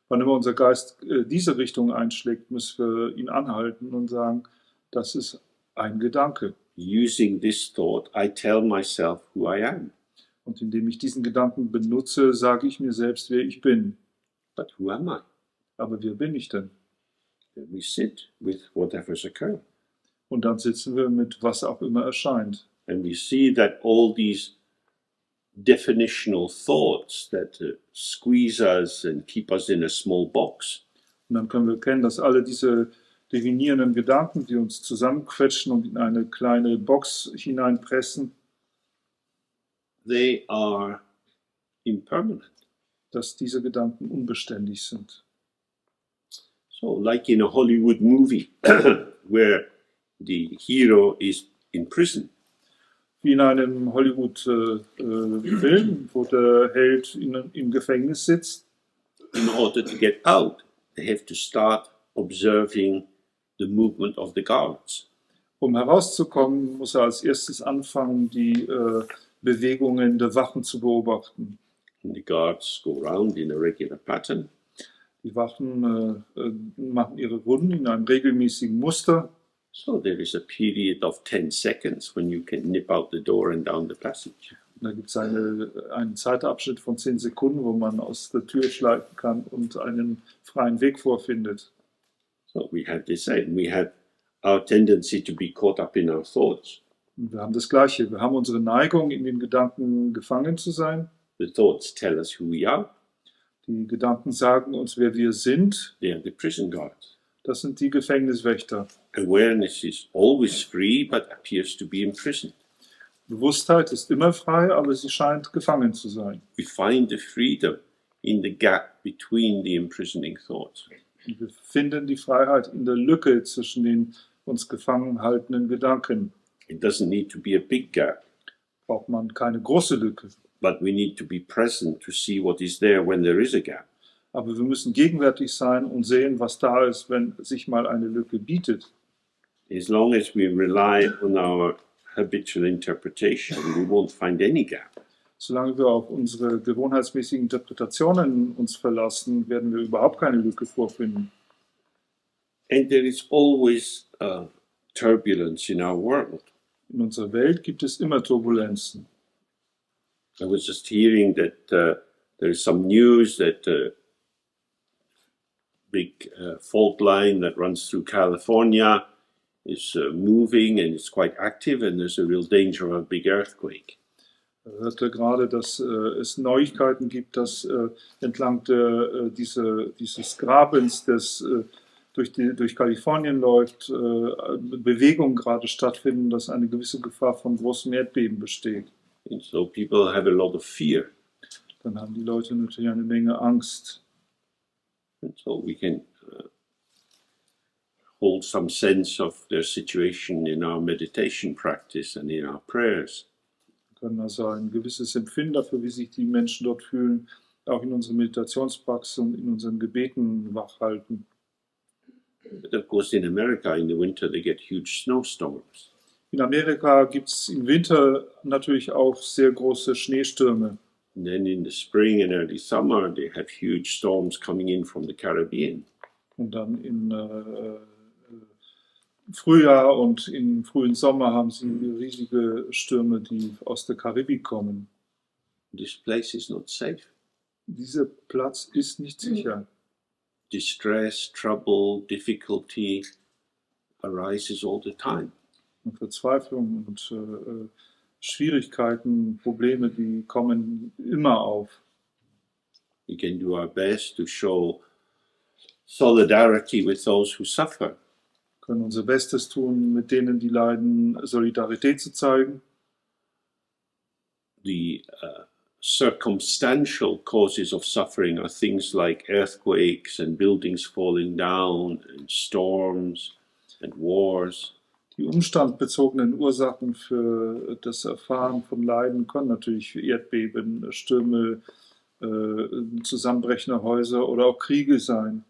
Wann immer unser Geist diese Richtung einschlägt, müssen wir ihn anhalten und sagen, das ist ein Gedanke. Using this thought, I tell myself who I am. Und indem ich diesen Gedanken benutze, sage ich mir selbst, wer ich bin. But who am I? Aber wer bin ich denn? Then we sit with whatever's occurring. Und dann sitzen wir mit was auch immer erscheint. And we see that all these definitional thoughts that squeeze us and keep us in a small box, Und dann können wir erkennen, dass alle diese definierenden Gedanken, die uns zusammenquetschen und in eine kleine Box hineinpressen, they are impermanent. dass diese Gedanken unbeständig sind. So, like in a Hollywood movie where the hero is in prison, Wie in einem Hollywood-Film, wo der Held im Gefängnis sitzt. in order to get out, they have to start observing the movement of the guards. Um herauszukommen, muss er als erstes anfangen, die Bewegungen der Wachen zu beobachten. And the guards go around in a regular pattern. Die Wachen machen ihre Runden in einem regelmäßigen Muster. So there is a period of 10 seconds when you can nip out the door and down the passage. Da gibt es einen Zeitabschnitt von 10 Sekunden, wo man aus der Tür schleifen kann und einen freien Weg vorfindet. So we have this same. We have our tendency to be caught up in our thoughts. Und wir haben das Gleiche. Wir haben unsere Neigung, in den Gedanken gefangen zu sein. The thoughts tell us who we are. Die Gedanken sagen uns, wer wir sind. They are the prison guards. Das sind die Gefängniswächter. Awareness is always free but appears to be imprisoned. Bewusstheit ist immer frei, aber sie scheint gefangen zu sein. We find the freedom in the gap between the imprisoning thoughts. Und wir finden die Freiheit in der Lücke zwischen den uns gefangen haltenden Gedanken. It doesn't need to be a big gap, Braucht man keine große Lücke. but we need to be present to see what is there when there is a gap. Aber wir müssen gegenwärtig sein und sehen, was da ist, wenn sich mal eine Lücke bietet. As long as we rely on our habitual interpretation, we won't find any gap. Solange wir auf unsere gewohnheitsmäßigen Interpretationen uns verlassen, werden wir überhaupt keine Lücke vorfinden. And there is always turbulence in our world. In unserer Welt gibt es immer Turbulenzen. I was just hearing that there is some news that big fault line that runs through California is moving and it's quite active and there's a real danger of a big earthquake. Ich hörte gerade, dass es Neuigkeiten gibt, dass entlang dieses Grabens, das durch Kalifornien läuft, Bewegungen gerade stattfinden, dass eine gewisse Gefahr von großem Erdbeben besteht. And so people have a lot of fear. Dann haben die Leute natürlich eine Menge Angst. And so we can hold some sense of their situation in our meditation practice and in our prayers. Wir können also ein gewisses Empfinden dafür, wie sich die Menschen dort fühlen, auch in unserer Meditationspraxis und in unseren Gebeten wachhalten. But of course in America in the winter they get huge snowstorms. In Amerika gibt es im Winter natürlich auch sehr große Schneestürme. And then in the spring and early summer they have huge storms coming in from the Caribbean. Und dann im Frühjahr und im frühen Sommer haben sie riesige Stürme, die aus der Karibik kommen. This place is not safe. Dieser Platz ist nicht sicher. Distress, trouble, difficulty arises all the time. Und Verzweiflung und Schwierigkeiten, Probleme, die kommen immer auf. We can do our best to show solidarity with those who suffer. Wir können unser Bestes tun, mit denen, die leiden, Solidarität zu zeigen. The circumstantial causes of suffering are things like earthquakes and buildings falling down and storms and wars. Die umstandbezogenen Ursachen für das Erfahren von Leiden können natürlich Erdbeben, Stürme, zusammenbrechende Häuser oder auch Kriege sein.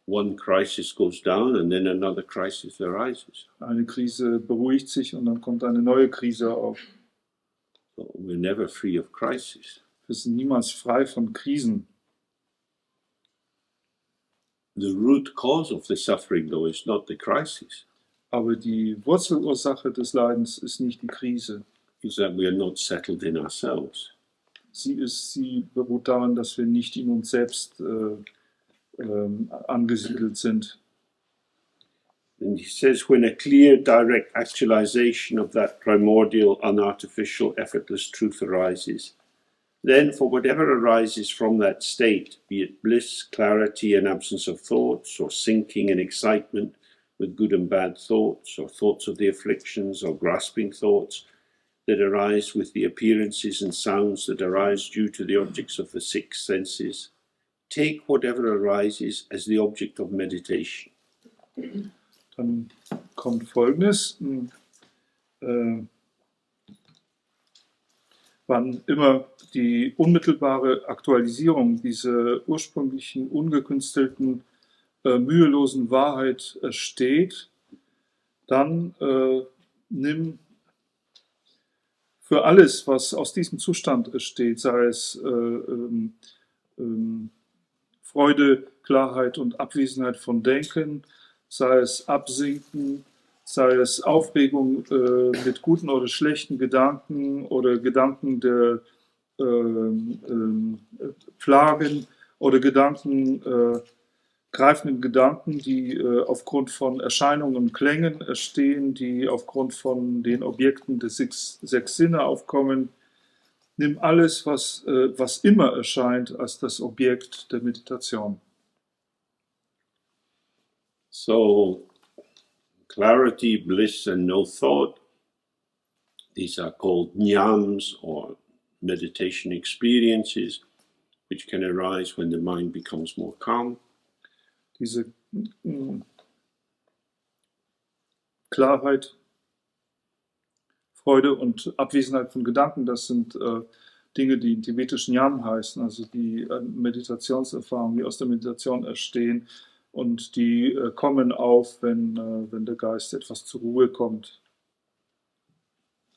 One crisis goes down and then another crisis arises. Eine Krise beruhigt sich und dann kommt eine neue Krise auf. So we're never free of crisis. Wir sind niemals frei von Krisen. The root cause of the suffering, though, is not the crisis. Aber die Wurzelursache des Leidens ist nicht die Krise. It's that we are not settled in ourselves. Sie beruht daran, dass wir nicht in uns selbst angesiedelt sind. And he says, when a clear, direct actualization of that primordial, unartificial, effortless truth arises, then for whatever arises from that state, be it bliss, clarity, and absence of thoughts, or sinking and excitement with good and bad thoughts, or thoughts of the afflictions, or grasping thoughts that arise with the appearances and sounds that arise due to the objects of the six senses, take whatever arises as the object of meditation. Dann kommt Folgendes. Wann immer die unmittelbare Aktualisierung dieser ursprünglichen, ungekünstelten, mühelosen Wahrheit steht, dann nimm für alles, was aus diesem Zustand entsteht, sei es Freude, Klarheit und Abwesenheit von Denken, sei es Absinken, sei es Aufregung mit guten oder schlechten Gedanken oder Gedanken der Plagen oder greifenden Gedanken, die aufgrund von Erscheinungen und Klängen entstehen, die aufgrund von den Objekten des sechs Sinne aufkommen. Nimm alles, was immer erscheint, als das Objekt der Meditation. So, clarity, bliss, and no thought, these are called jnans or meditation experiences, which can arise when the mind becomes more calm. Diese Klarheit, Freude und Abwesenheit von Gedanken, das sind Dinge, die in tibetischen Jnana heißen, also die Meditationserfahrungen, die aus der Meditation entstehen und die kommen auf, wenn der Geist etwas zur Ruhe kommt.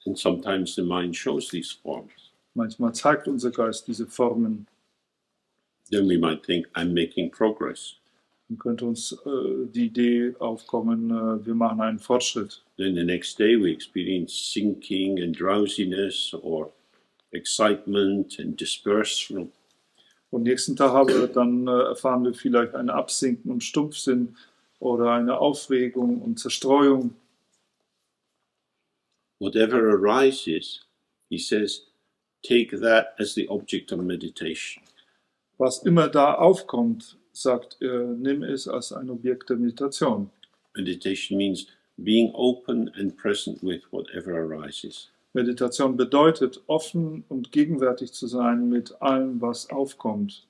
And sometimes the mind shows these forms. Manchmal zeigt unser Geist diese Formen. Then we might think, I'm making progress. Dann könnte uns die Idee aufkommen, wir machen einen Fortschritt. Then the next day we experience sinking and drowsiness or excitement and dispersion. Und nächsten Tag erfahren wir vielleicht ein Absinken und Stumpfsinn oder eine Aufregung und Zerstreuung. Whatever arises, he says, take that as the object of meditation. Was immer da aufkommt, sagt er, nimm es als ein Objekt der Meditation. Meditation means being open and present with whatever arises. Meditation bedeutet, offen und gegenwärtig zu sein mit allem, was aufkommt.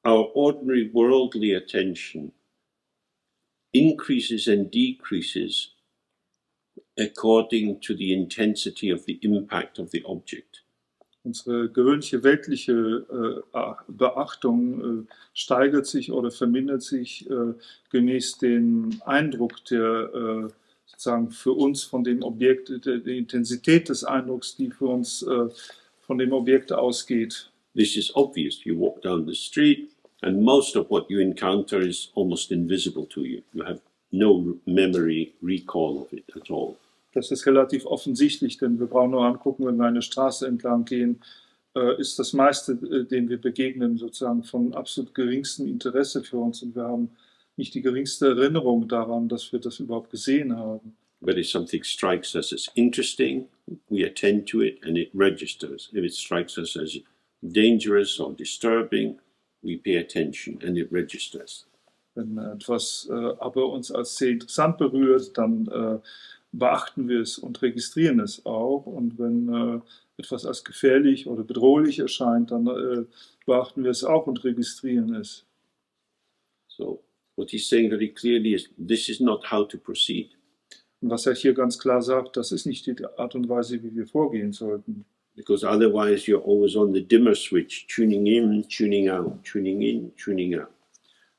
Our ordinary worldly attention increases and decreases according to the intensity of the impact of the object. Unsere gewöhnliche weltliche Beachtung steigert sich oder vermindert sich gemäß dem Eindruck, der sozusagen für uns von dem Objekt, der Intensität des Eindrucks, die für uns von dem Objekt ausgeht. This is obvious. You walk down the street and most of what you encounter is almost invisible to you. You have no memory recall of it at all. Das ist relativ offensichtlich, denn wir brauchen nur angucken, wenn wir eine Straße entlang gehen, ist das meiste, dem wir begegnen, sozusagen von absolut geringstem Interesse für uns und wir haben nicht die geringste Erinnerung daran, dass wir das überhaupt gesehen haben. But if something strikes us as interesting, we attend to it and it registers. If it strikes us as dangerous or disturbing, we pay attention and it registers. Wenn etwas aber uns als sehr interessant berührt, dann beachten wir es und registrieren es auch. Und wenn etwas als gefährlich oder bedrohlich erscheint, dann beachten wir es auch und registrieren es. So, what he's saying very clearly is, this is not how to proceed. Und was er hier ganz klar sagt, das ist nicht die Art und Weise, wie wir vorgehen sollten. Because otherwise you're always on the dimmer switch, tuning in, tuning out, tuning in, tuning out.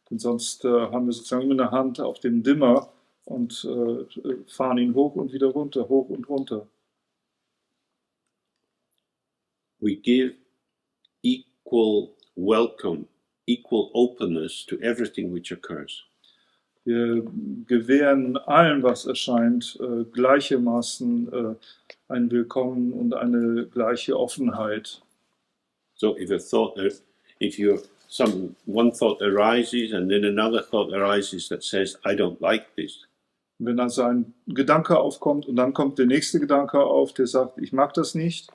Denn sonst haben wir sozusagen immer eine Hand auf dem Dimmer und fahren ihn hoch und wieder runter, hoch und runter. We give equal welcome equal openness to everything which occurs. Wir gewähren allem, was erscheint, gleichermaßen ein Willkommen und eine gleiche Offenheit. So if one thought arises and then another thought arises that says, I don't like this. Wenn also ein Gedanke aufkommt und dann kommt der nächste Gedanke auf, der sagt, ich mag das nicht,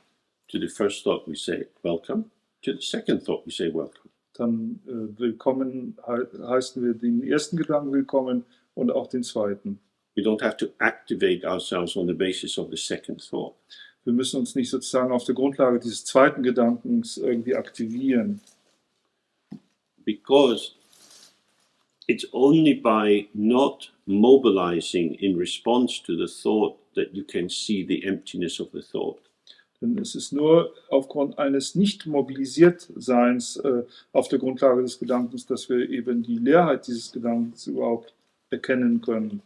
To the first thought we say, welcome. To the second thought we say, welcome. dann willkommen heißen wir den ersten Gedanken willkommen und auch den zweiten. We don't have to activate ourselves on the basis of the second thought. Wir müssen uns nicht sozusagen auf der Grundlage dieses zweiten Gedankens irgendwie aktivieren. Because it's only by not mobilizing in response to the thought that you can see the emptiness of the thought. Denn es ist nur aufgrund eines Nicht-Mobilisiert-Seins auf der Grundlage des Gedankens, dass wir eben die Leerheit dieses Gedankens überhaupt erkennen können.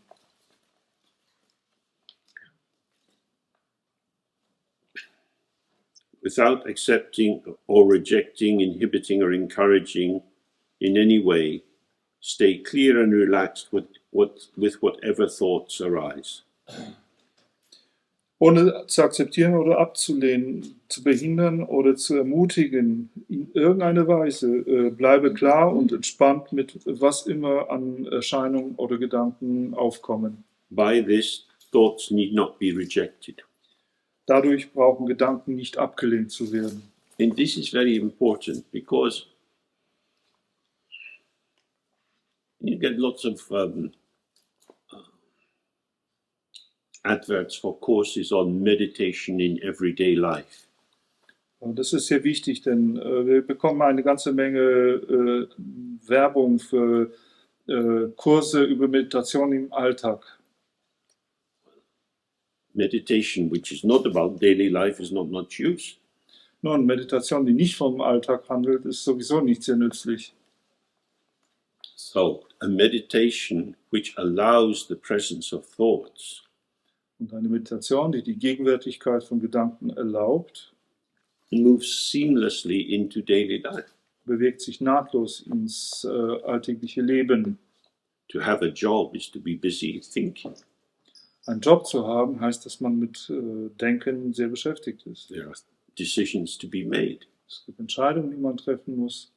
Without accepting or rejecting, inhibiting or encouraging in any way, stay clear and relaxed with whatever thoughts arise. Ohne zu akzeptieren oder abzulehnen, zu behindern oder zu ermutigen, in irgendeiner Weise bleibe klar und entspannt mit was immer an Erscheinungen oder Gedanken aufkommen. By this, thoughts need not be rejected. Dadurch brauchen Gedanken nicht abgelehnt zu werden. And this is very important because you get lots of adverts for courses on meditation in everyday life. Und das ist sehr wichtig, denn wir bekommen eine ganze Menge Werbung für Kurse über Meditation im Alltag. Meditation, which is not about daily life, is not much use. Nun, Meditation, die nicht vom Alltag handelt, ist sowieso nicht sehr nützlich. So, a meditation which allows the presence of thoughts Und eine Meditation, die die Gegenwärtigkeit von Gedanken erlaubt, moves seamlessly into daily life. bewegt sich nahtlos ins alltägliche Leben. To have a job is to be busy thinking. Einen Job zu haben, heißt, dass man mit Denken sehr beschäftigt ist. There are decisions to be made. Es gibt Entscheidungen, die man treffen muss.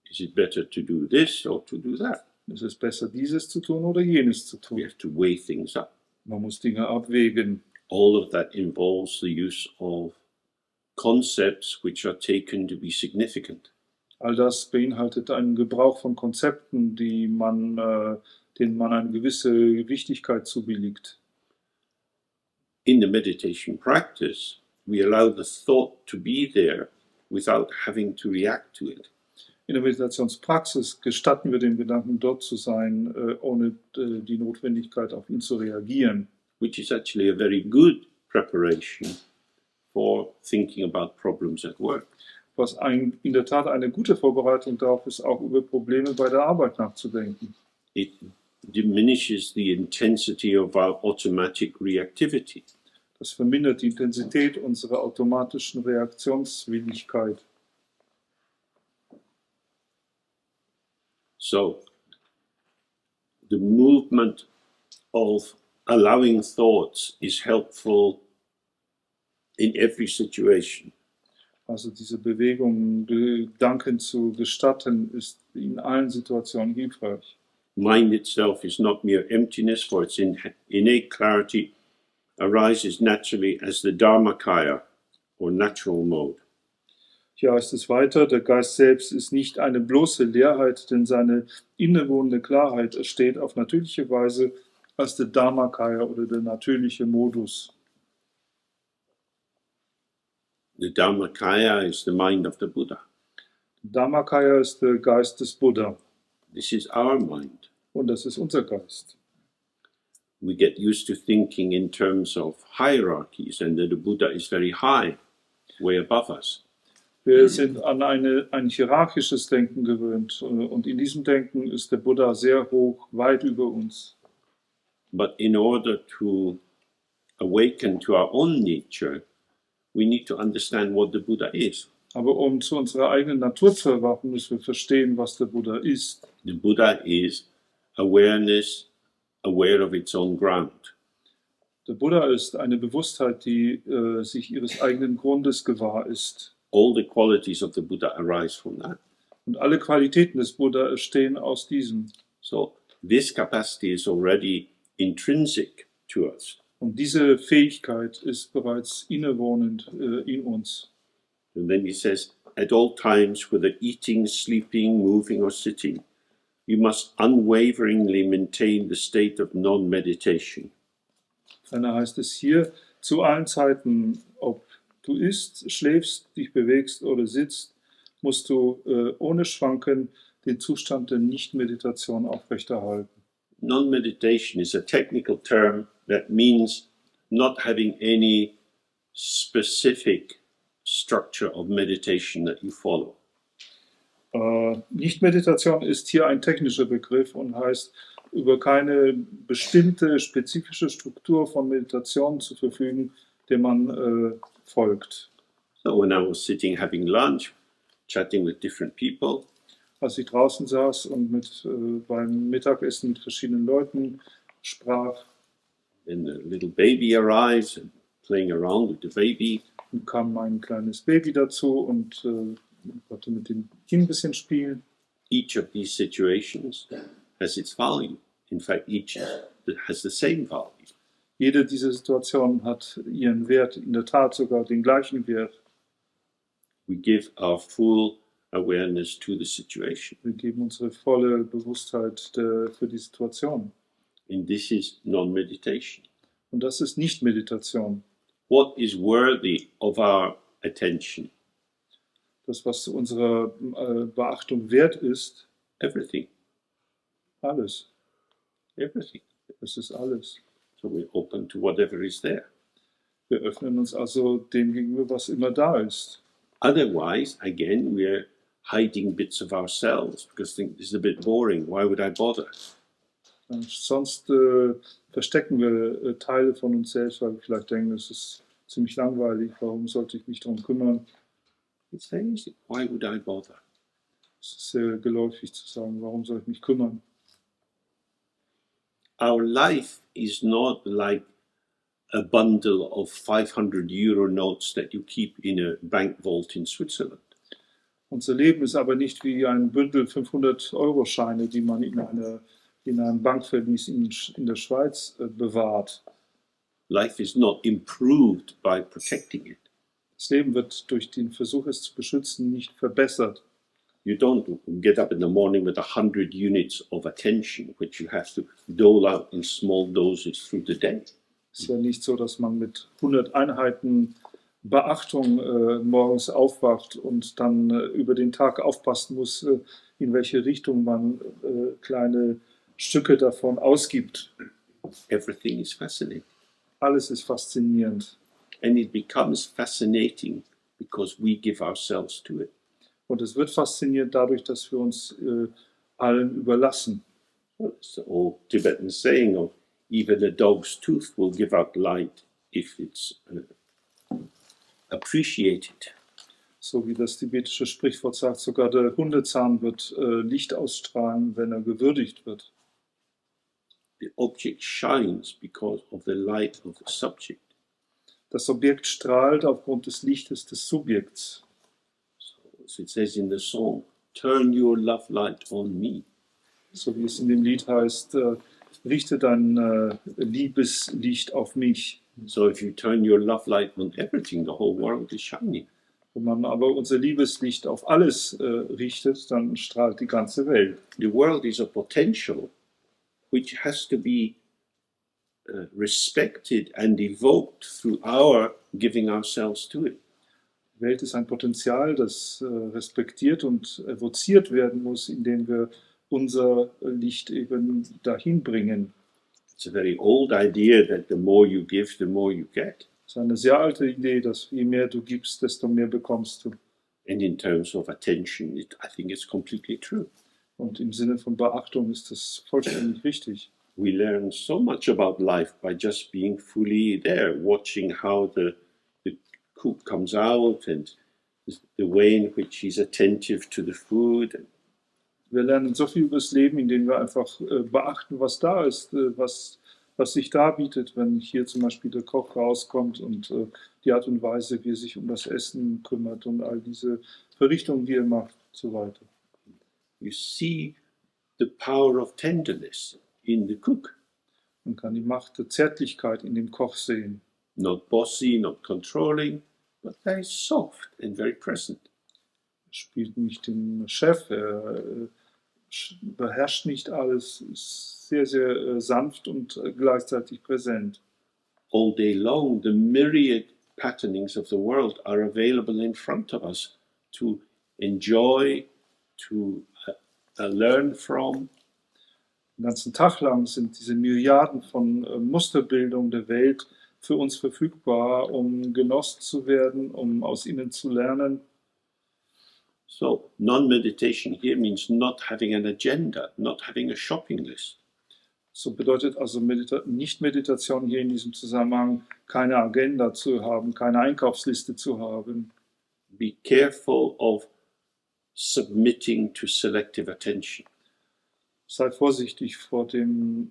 Is it better to do this or to do that? Es ist besser, dieses zu tun oder jenes zu We tun. have to weigh things up. Man muss Dinge abwägen. All of that involves the use of concepts which are taken to be significant. All das beinhaltet einen Gebrauch von Konzepten, denen man eine gewisse Wichtigkeit zubilligt. In the meditation practice, we allow the thought to be there without having to react to it. In der Meditationspraxis gestatten wir dem Gedanken, dort zu sein, ohne die Notwendigkeit, auf ihn zu reagieren. Which is actually a very good preparation for thinking about problems at work. Was in der Tat eine gute Vorbereitung darauf ist, auch über Probleme bei der Arbeit nachzudenken. It diminishes the intensity of our automatic reactivity. Das vermindert die Intensität unserer automatischen Reaktionswilligkeit. So, the movement of allowing thoughts is helpful in every situation. Also diese Bewegung, Gedanken zu gestatten, ist in allen Situationen hilfreich. Mind itself is not mere emptiness, for its innate clarity arises naturally as the Dharmakaya, or natural mode. Hier heißt es weiter, der Geist selbst ist nicht eine bloße Leerheit, denn seine innewohnende Klarheit entsteht auf natürliche Weise als der Dharmakaya oder der natürliche Modus. The Dharmakaya is the mind of the Buddha. Dharmakaya ist der Geist des Buddha This is our mind. und das ist unser Geist. We get used to thinking in terms of hierarchies and that the Buddha is very high, way above us. Wir sind an ein hierarchisches Denken gewöhnt und in diesem Denken ist der Buddha sehr hoch, weit über uns. But in order to awaken to our own nature, we need to understand what the Buddha is. Aber um zu unserer eigenen Natur zu erwachen, müssen wir verstehen, was der Buddha ist. The Buddha is awareness, aware of its own ground. Der Buddha ist eine Bewusstheit, die sich ihres eigenen Grundes gewahr ist. All the qualities of the Buddha arise from that. Und alle Qualitäten des Buddha entstehen aus diesem. So this capacity is already intrinsic to us. Und diese Fähigkeit ist bereits innewohnend in uns. And then he says, at all times, whether eating, sleeping, moving or sitting, you must unwaveringly maintain the state of non-meditation. Dann heißt es hier, zu allen Zeiten, ob du isst, schläfst, dich bewegst oder sitzt, musst du ohne Schwanken den Zustand der Nicht-Meditation aufrechterhalten. Non-meditation is a technical term that means not having any specific structure of meditation that you follow. Nicht-Meditation ist hier ein technischer Begriff und heißt, über keine bestimmte, spezifische Struktur von Meditation zu verfügen, der man folgt. So when I was sitting having lunch, chatting with different people, Als ich draußen saß und beim Mittagessen mit verschiedenen Leuten sprach, then the little baby arrives and playing around with the baby. dann kam ein kleines Baby dazu und konnte mit dem Kind ein bisschen spielen. Each of these situations has its value. In fact, each has the same value. Jede dieser Situationen hat ihren Wert, in der Tat sogar den gleichen Wert. We give our full awareness to the situation. Wir geben unsere volle Bewusstheit für die Situation. And this is non-meditation. Und das ist nicht Meditation. What is worthy of our attention? Das, was unserer Beachtung wert ist, Everything. alles. Everything. Es ist alles. So we're open to whatever is there. Wir öffnen uns also dem gegenüber, was immer da ist. Otherwise, again, we're hiding bits of ourselves because think this is a bit boring. Why would I bother? Sonst verstecken wir Teile von uns selbst, weil wir vielleicht denken, es ist ziemlich langweilig, warum sollte ich mich darum kümmern? It's very easy. Why would I bother? Es ist sehr geläufig zu sagen, warum soll ich mich kümmern? Our life is not like a bundle of 500 euro notes that you keep in a bank vault in Switzerland. Unser Leben ist aber nicht wie ein Bündel 500-Euro-Scheine, die man in einem Bankverlies in der Schweiz bewahrt. Life is not improved by protecting it. Das Leben wird durch den Versuch, es zu beschützen, nicht verbessert. You don't get up in the morning with 100 units of attention, which you have to dole out in small doses through the day. Es ist ja nicht so, dass man mit 100 Einheiten Beachtung morgens aufwacht und dann über den Tag aufpassen muss, in welche Richtung man kleine Stücke davon ausgibt. Everything is fascinating. Alles ist faszinierend. And it becomes fascinating because we give ourselves to it. Und es wird faszinierend dadurch, dass wir uns allen überlassen. Well, it's the old Tibetan saying of even a dog's tooth will give out light if it's appreciated. So wie das tibetische Sprichwort sagt, sogar der Hundezahn wird Licht ausstrahlen, wenn er gewürdigt wird. The object shines because of the light of the subject. Das Objekt strahlt aufgrund des Lichtes des Subjekts. So as it says in the song, turn your love light on me. So wie es in dem Lied heißt, richte dein Liebeslicht auf mich. So if you turn your love light on everything, the whole world is shining. Wenn man aber unser Liebeslicht auf alles richtet, dann strahlt die ganze Welt. The world is a potential which has to be respected and evoked through our giving ourselves to it. Die Welt ist ein Potenzial, das respektiert und evoziert werden muss, indem wir unser Licht eben dahin bringen. It's a very old idea that the more you give, the more you get. Es ist eine sehr alte Idee, dass je mehr du gibst, desto mehr bekommst du. And in terms of attention, I think it's completely true. Und im Sinne von Beachtung ist das vollständig richtig. We learn so much about life by just being fully there, watching how the coop comes out and the way in which he's attentive to the food. Wir lernen so viel über das Leben, indem wir einfach beachten, was da ist, was sich darbietet, wenn hier zum Beispiel der Koch rauskommt und die Art und Weise, wie er sich um das Essen kümmert und all diese Verrichtungen, die er macht und so weiter. You see the power of tenderness in the cook. Man kann die Macht der Zärtlichkeit in dem Koch sehen. Not bossy, not controlling, but very soft and very present. Er spielt nicht den Chef, er beherrscht nicht alles, ist sehr, sehr sanft und gleichzeitig präsent. All day long, the myriad patternings of the world are available in front of us to enjoy, to learn from. Den ganzen Tag lang sind diese Milliarden von Musterbildungen der Welt für uns verfügbar, um genossen zu werden, um aus ihnen zu lernen. So, non-meditation here means not having an agenda, not having a shopping list. So bedeutet also Nicht-Meditation hier in diesem Zusammenhang, keine Agenda zu haben, keine Einkaufsliste zu haben. Be careful of submitting to selective attention. Sei vorsichtig vor dem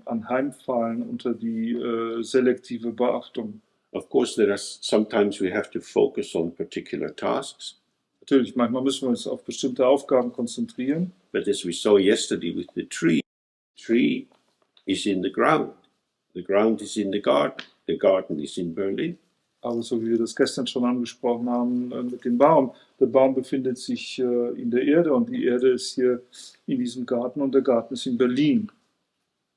Anheimfallen unter die selektive Beachtung. Of course, sometimes we have to focus on particular tasks. Natürlich, manchmal müssen wir uns auf bestimmte Aufgaben konzentrieren. But as we saw yesterday with the tree is in the ground is in the garden is in Berlin. Aber so wie wir das gestern schon angesprochen haben mit dem Baum, der Baum befindet sich in der Erde und die Erde ist hier in diesem Garten und der Garten ist in Berlin.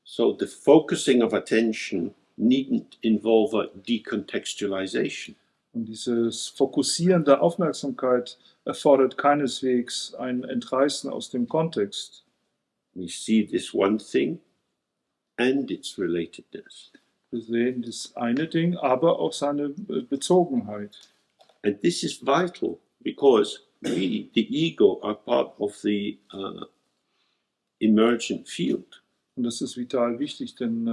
So the focusing of attention needn't involve a decontextualization. Und dieses Fokussieren der Aufmerksamkeit erfordert keineswegs ein Entreißen aus dem Kontext. We see this one thing and its relatedness. Wir sehen das eine Ding, aber auch seine Bezogenheit. And this is vital because we, the ego, are part of the emergent field. Und das ist vital wichtig, denn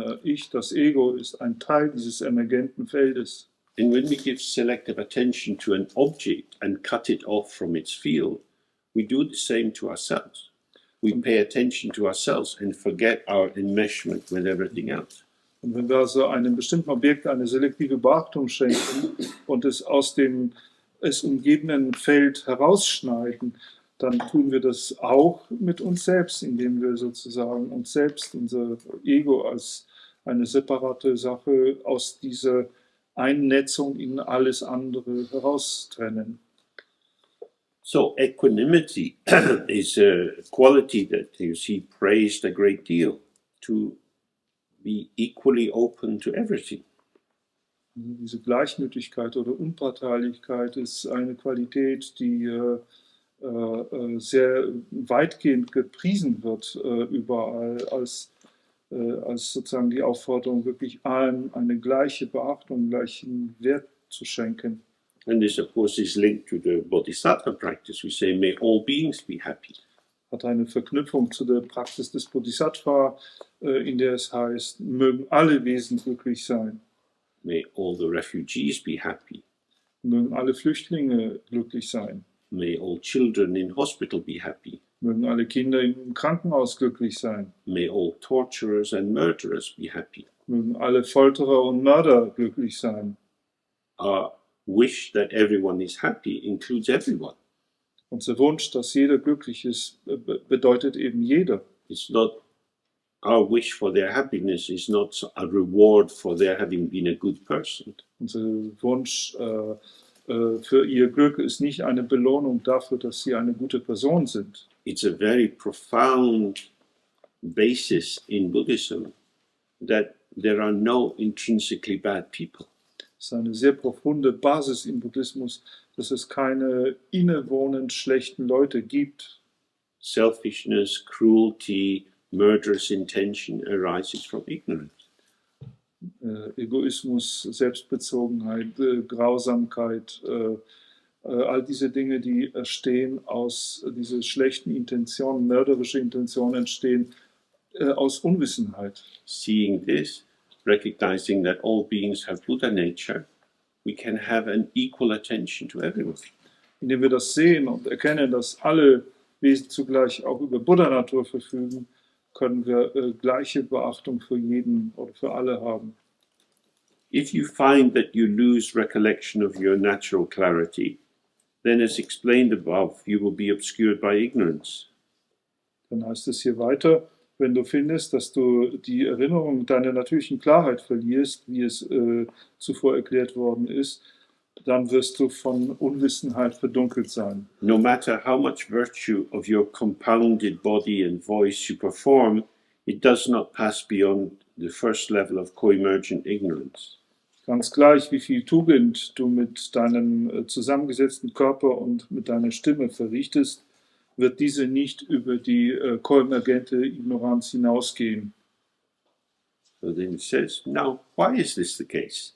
das Ego, ist ein Teil dieses emergenten Feldes. And when we give selective attention to an object and cut it off from its field, we do the same to ourselves. We pay attention to ourselves and forget our enmeshment with everything else. Und wenn wir also einem bestimmten Objekt eine selektive Beachtung schenken und es aus dem es umgebenden Feld herausschneiden, dann tun wir das auch mit uns selbst, indem wir sozusagen uns selbst, unser Ego als eine separate Sache aus dieser Einnetzung in alles andere heraustrennen. So equanimity is a quality that you see praised a great deal, to be equally open to everything. Diese Gleichmütigkeit oder Unparteilichkeit ist eine Qualität, die sehr weitgehend gepriesen wird überall als sozusagen die Aufforderung, wirklich allem eine gleiche Beachtung, gleichen Wert zu schenken. And this, of course, is linked to the Bodhisattva practice. We say, may all beings be happy. Hat eine Verknüpfung zu der Praxis des Bodhisattva, in der es heißt, mögen alle Wesen glücklich sein. May all the refugees be happy. Mögen alle Flüchtlinge glücklich sein. May all children in hospital be happy. Mögen alle Kinder im Krankenhaus glücklich sein. May all torturers and murderers be happy. Mögen alle Folterer und Mörder glücklich sein. Our wish that everyone is happy includes everyone. Unser Wunsch, dass jeder glücklich ist, bedeutet eben jeder. It's not our wish for their happiness is not a reward for their having been a good person. Unser Wunsch für ihr Glück ist nicht eine Belohnung dafür, dass sie eine gute Person sind. It's a very profound basis in Buddhism that there are no intrinsically bad people. Es ist eine sehr profunde Basis im Buddhismus, dass es keine innewohnend schlechten Leute gibt. Selfishness, cruelty, murderous intention arises from ignorance. Egoismus, Selbstbezogenheit, Grausamkeit, all diese Dinge, die entstehen aus dieser schlechten Intention, mörderische Intention entstehen aus Unwissenheit. Seeing this, recognizing that all beings have Buddha nature, we can have an equal attention to everyone. Indem wir das sehen und erkennen, dass alle Wesen zugleich auch über Buddha-Natur verfügen, können wir gleiche Beachtung für jeden oder für alle haben. If you find that you lose recollection of your natural clarity, then as explained above, you will be obscured by ignorance. Dann heißt es hier weiter, wenn du findest, dass du die Erinnerung deiner natürlichen Klarheit verlierst, wie es zuvor erklärt worden ist, dann wirst du von Unwissenheit verdunkelt sein. No matter how much virtue of your compounded body and voice you perform, it does not pass beyond the first level of co-emergent ignorance. Ganz gleich, wie viel Tugend du mit deinem zusammengesetzten Körper und mit deiner Stimme verrichtest, wird diese nicht über die koemergente Ignoranz hinausgehen. So then it says, now, why is this the case?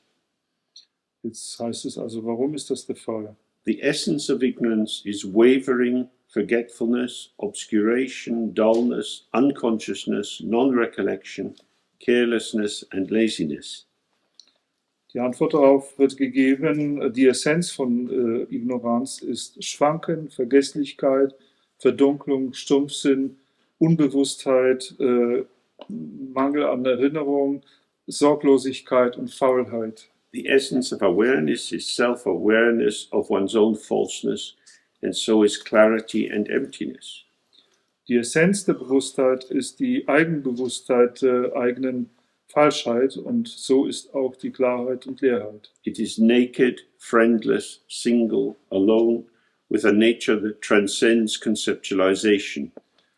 Jetzt heißt es also, warum ist das der Fall? The essence of ignorance is wavering, forgetfulness, obscuration, dullness, unconsciousness, non-recollection, carelessness and laziness. Die Antwort darauf wird gegeben, die Essenz von Ignoranz ist Schwanken, Vergesslichkeit, Verdunklung, Stumpfsinn, Unbewusstheit, Mangel an Erinnerung, Sorglosigkeit und Faulheit. The essence of awareness is self-awareness of one's own falseness, and so is clarity and emptiness. Die Essenz der Bewusstheit ist die Eigenbewusstheit der eigenen Falschheit und so ist auch die Klarheit und Leerheit. It is naked, friendless, single, alone, with a nature that transcends conceptualization.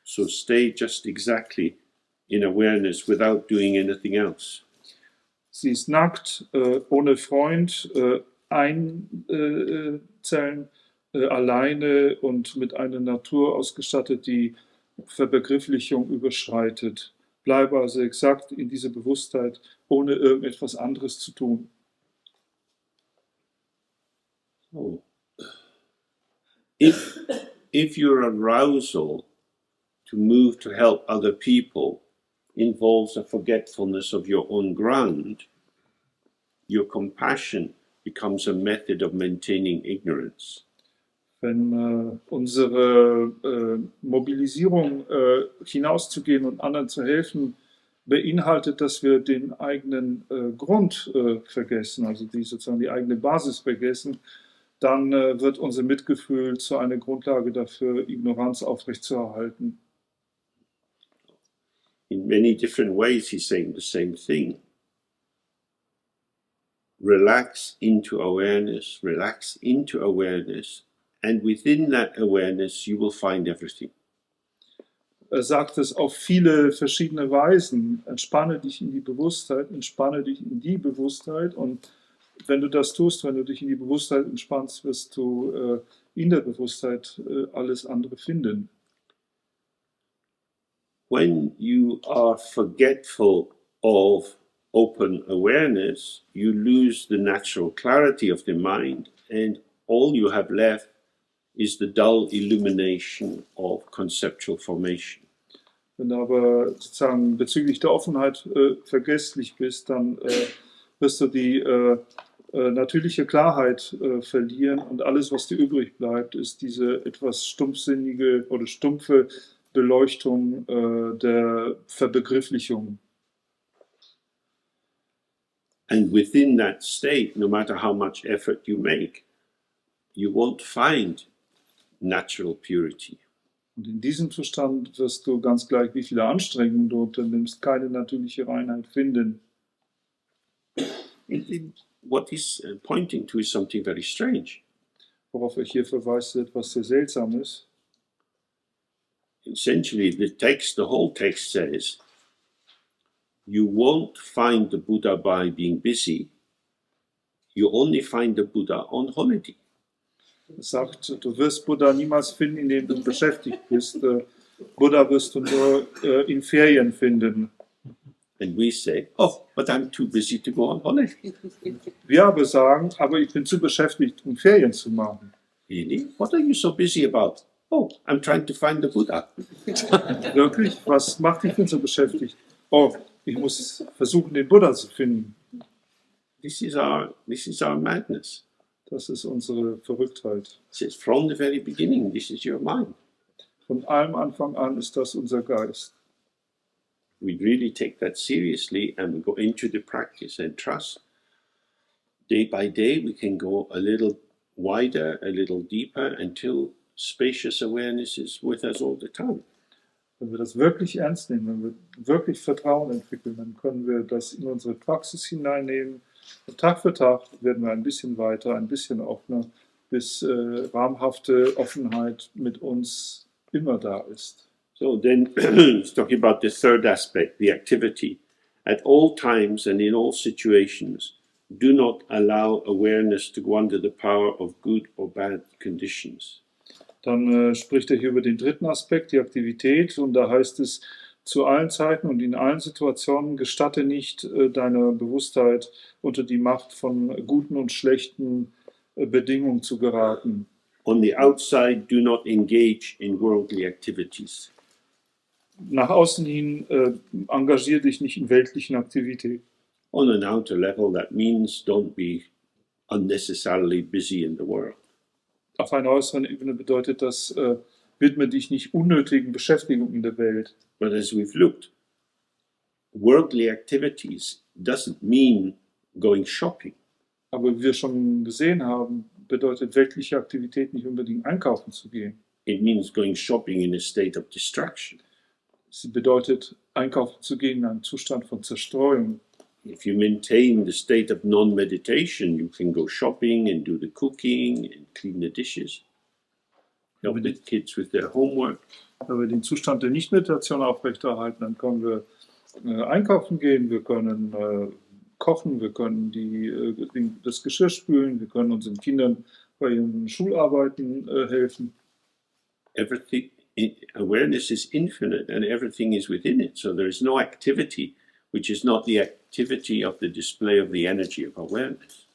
So stay just exactly in awareness without doing anything else. Sie ist nackt, ohne Freund, einzeln, alleine und mit einer Natur ausgestattet, die Verbegrifflichung überschreitet. Bleibe also exakt in dieser Bewusstheit, ohne irgendetwas anderes zu tun. Oh. If your arousal to move to help other people involves a forgetfulness of your own ground, your compassion becomes a method of maintaining ignorance. Wenn unsere Mobilisierung hinauszugehen und anderen zu helfen, beinhaltet, dass wir den eigenen Grund vergessen, also sozusagen die eigene Basis vergessen, dann wird unser Mitgefühl zu einer Grundlage dafür, Ignoranz aufrechtzuerhalten. In many different ways, he's saying the same thing. Relax into awareness, and within that awareness you will find everything. Er sagt es auf viele verschiedene Weisen. Entspanne dich in die Bewusstheit, entspanne dich in die Bewusstheit und wenn du das tust, wenn du dich in die Bewusstheit entspannst, wirst du in der Bewusstheit alles andere finden. When you are forgetful of open awareness, you lose the natural clarity of the mind, and all you have left is the dull illumination of conceptual formation. Wenn du aber sozusagen bezüglich der Offenheit vergesslich bist, dann wirst du die natürliche Klarheit verlieren und alles, was dir übrig bleibt, ist diese etwas stumpfsinnige oder stumpfe Beleuchtung der Verbegrifflichung. And within that state, no matter how much effort you make, you won't find natural purity. Und in diesem Zustand wirst du ganz gleich, wie viele Anstrengungen du unternimmst, keine natürliche Reinheit finden. What he's pointing to is something very strange. Worauf er hier verweist, ist etwas sehr Seltsames. Essentially, the whole text says, you won't find the Buddha by being busy. You only find the Buddha on holiday. Er sagt, du wirst Buddha niemals finden, indem du beschäftigt bist. Buddha wirst du nur in Ferien finden. And we say, oh, but I'm too busy to go on holiday. Wir aber sagen, aber ich bin zu beschäftigt, um Ferien zu machen. Really? What are you so busy about? Oh, I'm trying to find the Buddha. Wirklich? Was macht dich denn so beschäftigt? Oh, ich muss versuchen, den Buddha zu finden. This is our madness. Das ist unsere Verrücktheit. It says from the very beginning, this is your mind. Von allem Anfang an ist das unser Geist. We really take that seriously and we go into the practice and trust. Day by day, we can go a little wider, a little deeper, until spacious awareness is with us all the time. Wenn wir das wirklich ernst nehmen, wenn wir wirklich Vertrauen entwickeln, dann können wir das in unsere Praxis hineinnehmen. Und Tag für Tag werden wir ein bisschen weiter, ein bisschen offener, bis rahmhafte Offenheit mit uns immer da ist. So then, it's talking about the third aspect, the activity. At all times and in all situations, do not allow awareness to go under the power of good or bad conditions. Dann spricht er hier über den dritten Aspekt, die Aktivität, und da heißt es, zu allen Zeiten und in allen Situationen gestatte nicht deiner Bewusstheit unter die Macht von guten und schlechten Bedingungen zu geraten. On the outside, do not engage in worldly activities. Nach außen hin engagier dich nicht in weltlichen Aktivitäten. On an outer level, that means don't be unnecessarily busy in the world. Auf einer äußeren Ebene bedeutet das, widme dich nicht unnötigen Beschäftigungen in der Welt. But as we've looked, worldly activities doesn't mean going shopping. Aber wie wir schon gesehen haben, bedeutet weltliche Aktivität nicht unbedingt einkaufen zu gehen. It means going shopping in a state of distraction. Sie bedeutet einkaufen zu gehen in einem Zustand von Zerstreuung. If you maintain the state of non-meditation, you can go shopping and do the cooking and clean the dishes, help the kids with their homework. Wenn wir den Zustand der Nichtmeditation aufrechterhalten, dann können wir einkaufen gehen, wir können kochen, wir können das Geschirr spülen, wir können unseren Kindern bei ihren Schularbeiten helfen. Everything, awareness is infinite and everything is within it. So there is no activity which is not the activity of the display of the energy of awareness.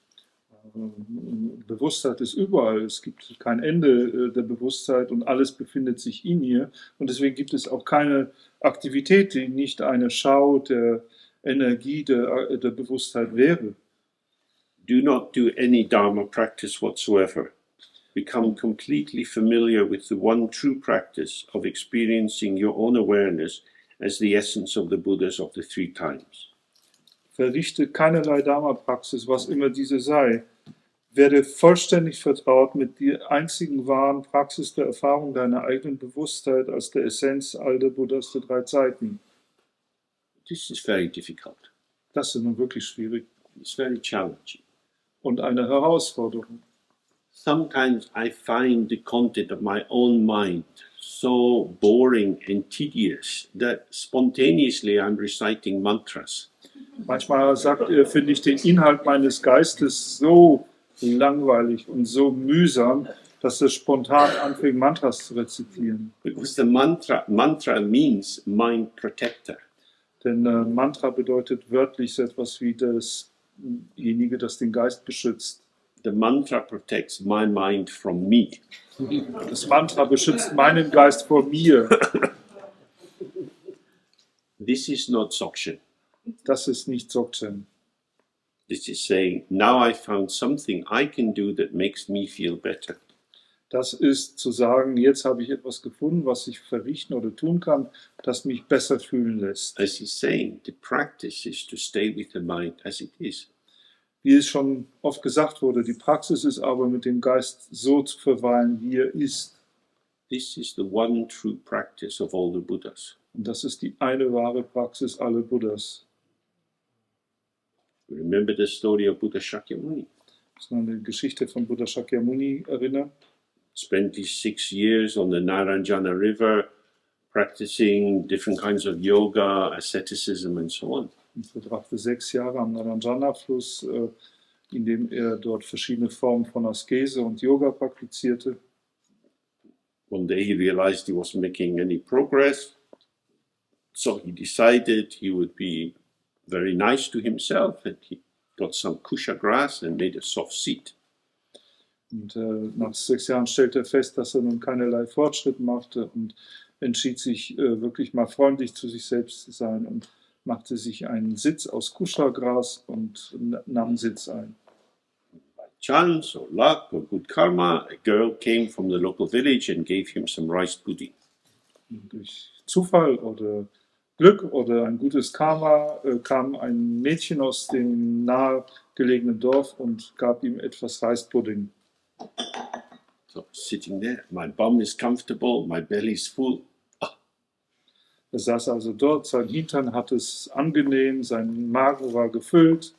Bewusstheit ist überall. Es gibt kein Ende der Bewusstheit und alles befindet sich in ihr. Und deswegen gibt es auch keine Aktivität, die nicht eine Schau der Energie der Bewusstheit wäre. Do not do any Dharma practice whatsoever. Become completely familiar with the one true practice of experiencing your own awareness as the essence of the Buddhas of the three times. Verrichte keinerlei Dharma-Praxis, was immer diese sei. Werde vollständig vertraut mit der einzigen wahren Praxis der Erfahrung deiner eigenen Bewusstheit als der Essenz all der Buddhas der drei Zeiten. This is very difficult. Das ist nun wirklich schwierig It's very challenging. und eine Herausforderung. Sometimes I find the content of my own mind so boring and tedious that spontaneously I'm reciting mantras. Manchmal finde ich den Inhalt meines Geistes so langweilig und so mühsam, dass es spontan anfängt, Mantras zu rezitieren. Because the mantra means mind protector. Denn Mantra bedeutet wörtlich so etwas wie dasjenige, das den Geist beschützt. The mantra protects my mind from me. Das Mantra beschützt meinen Geist vor mir. This is not Dzogchen. Das ist nicht Dzogchen. This is saying, now I found something I can do that makes me feel better. Das ist zu sagen, jetzt habe ich etwas gefunden, was ich verrichten oder tun kann, das mich besser fühlen lässt. As he's saying, the practice is to stay with the mind as it is. Wie es schon oft gesagt wurde, die Praxis ist aber, mit dem Geist so zu verweilen, wie er ist. This is the one true practice of all the Buddhas. Und das ist die eine wahre Praxis aller Buddhas. Remember the story of Buddha Shakyamuni. Das ist eine Geschichte von Buddha Shakyamuni erinnern. Spent his 6 years on the Naranjana River practicing different kinds of yoga, asceticism and so on. Und verbrachte 6 Jahre am Naranjana-Fluss, in dem er dort verschiedene Formen von Askese und Yoga praktizierte. One day he realized he wasn't making any progress, so he decided he would be very nice to himself, and he got some kusha grass and made a soft seat. Und nach 6 Jahren stellte er fest, dass er nun keinerlei Fortschritt machte und entschied sich wirklich mal freundlich zu sich selbst zu sein und machte sich einen Sitz aus Kusha-Gras und nahm Sitz ein. By chance or luck or good karma, a girl came from the local village and gave him some rice pudding. Durch Zufall oder Glück oder ein gutes Karma kam ein Mädchen aus dem nahegelegenen Dorf und gab ihm etwas Reispudding. So sitting there, my bum is comfortable, my belly's full. Er saß also dort, sein Hintern hatte es angenehm, sein Magen war gefüllt.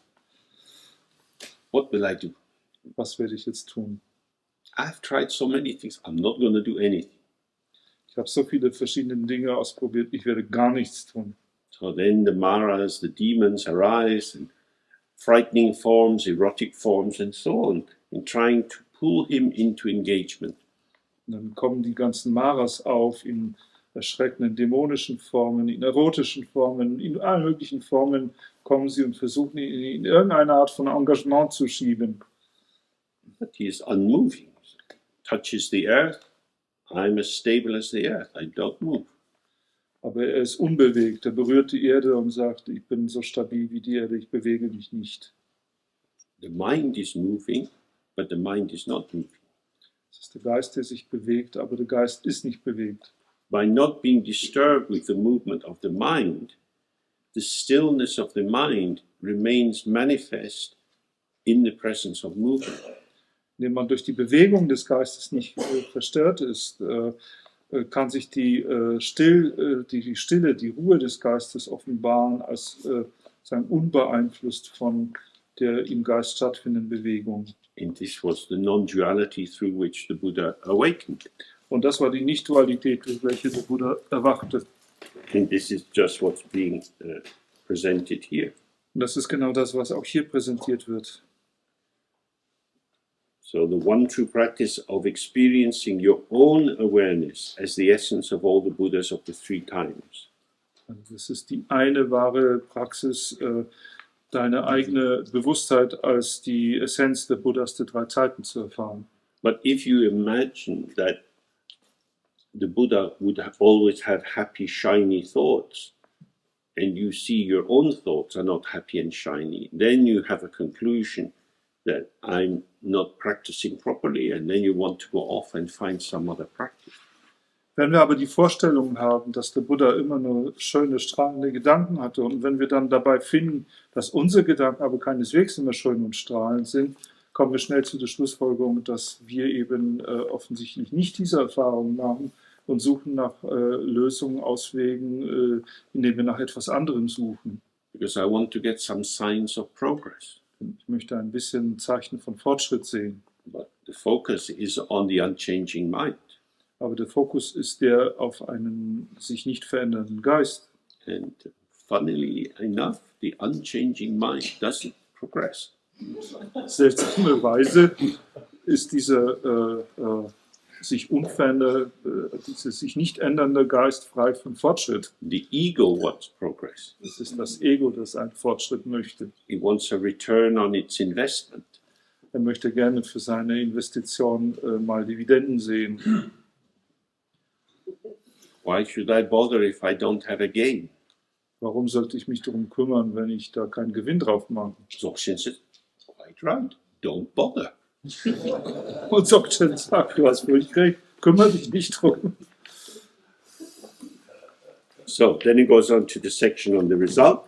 What will I do? Was werde ich jetzt tun? I've tried so many things. I'm not going to do anything. Ich habe so viele verschiedene Dinge ausprobiert, ich werde gar nichts tun. So then the Maras, the demons arise in frightening forms, erotic forms, and so on, in trying to pull him into engagement. Und dann kommen die ganzen Maras auf in erschreckenden dämonischen Formen, in erotischen Formen, in allen möglichen Formen kommen sie und versuchen ihn in irgendeine Art von Engagement zu schieben. But he is unmoving. Touches the earth. I'm as stable as the earth. I don't move. Aber er ist unbewegt. Er berührt die Erde und sagt, ich bin so stabil wie die Erde, ich bewege mich nicht. The mind is moving, but the mind is not moving. Es ist der Geist, der sich bewegt, aber der Geist ist nicht bewegt. By not being disturbed with the movement of the mind, the stillness of the mind remains manifest in the presence of movement. Indem man durch die Bewegung des Geistes nicht verstört ist, kann sich die Stille, die Ruhe des Geistes offenbaren als sagen, unbeeinflusst von der im Geist stattfindenden Bewegung. And this was the non-duality through which the Buddha awakened. Und das war die Nicht-Dualität, durch welche der Buddha erwachte. And this is just what's being presented here. Und das ist genau das, was auch hier präsentiert wird. So the one true practice of experiencing your own awareness as the essence of all the Buddhas of the three times. Also das ist die eine wahre Praxis, deine eigene Bewusstheit als die Essenz der Buddhas der drei Zeiten zu erfahren. But if you imagine that the Buddha would always have happy, shiny thoughts, and you see your own thoughts are not happy and shiny, then you have a conclusion that I'm not practicing properly, and then you want to go off and find some other practice. Wenn wir aber die Vorstellung haben, dass der Buddha immer nur schöne, strahlende Gedanken hatte und wenn wir dann dabei finden, dass unsere Gedanken aber keineswegs immer schön und strahlend sind, kommen wir schnell zu der Schlussfolgerung, dass wir eben offensichtlich nicht diese Erfahrung machen und suchen nach Lösungen, Auswegen, indem wir nach etwas anderem suchen. Because I want to get some signs of progress. Ich möchte ein bisschen Zeichen von Fortschritt sehen. But the focus is on the unchanging mind. Aber der Fokus ist der auf einen sich nicht verändernden Geist. And funnily enough, the unchanging mind doesn't progress. Seltsamerweise ist dieser sich nicht ändernde Geist frei von Fortschritt. The ego wants progress. Es ist das Ego, das einen Fortschritt möchte. It wants a return on its investment. Er möchte gerne für seine Investition mal Dividenden sehen. Why should I bother if I don't have a gain? Warum sollte ich mich darum kümmern, wenn ich da keinen Gewinn drauf mache? Dzogchen says, quite right, don't bother. Und Dzogchen sagt, du hast völlig recht, kümmere dich nicht drum. So then it goes on to the section on the result.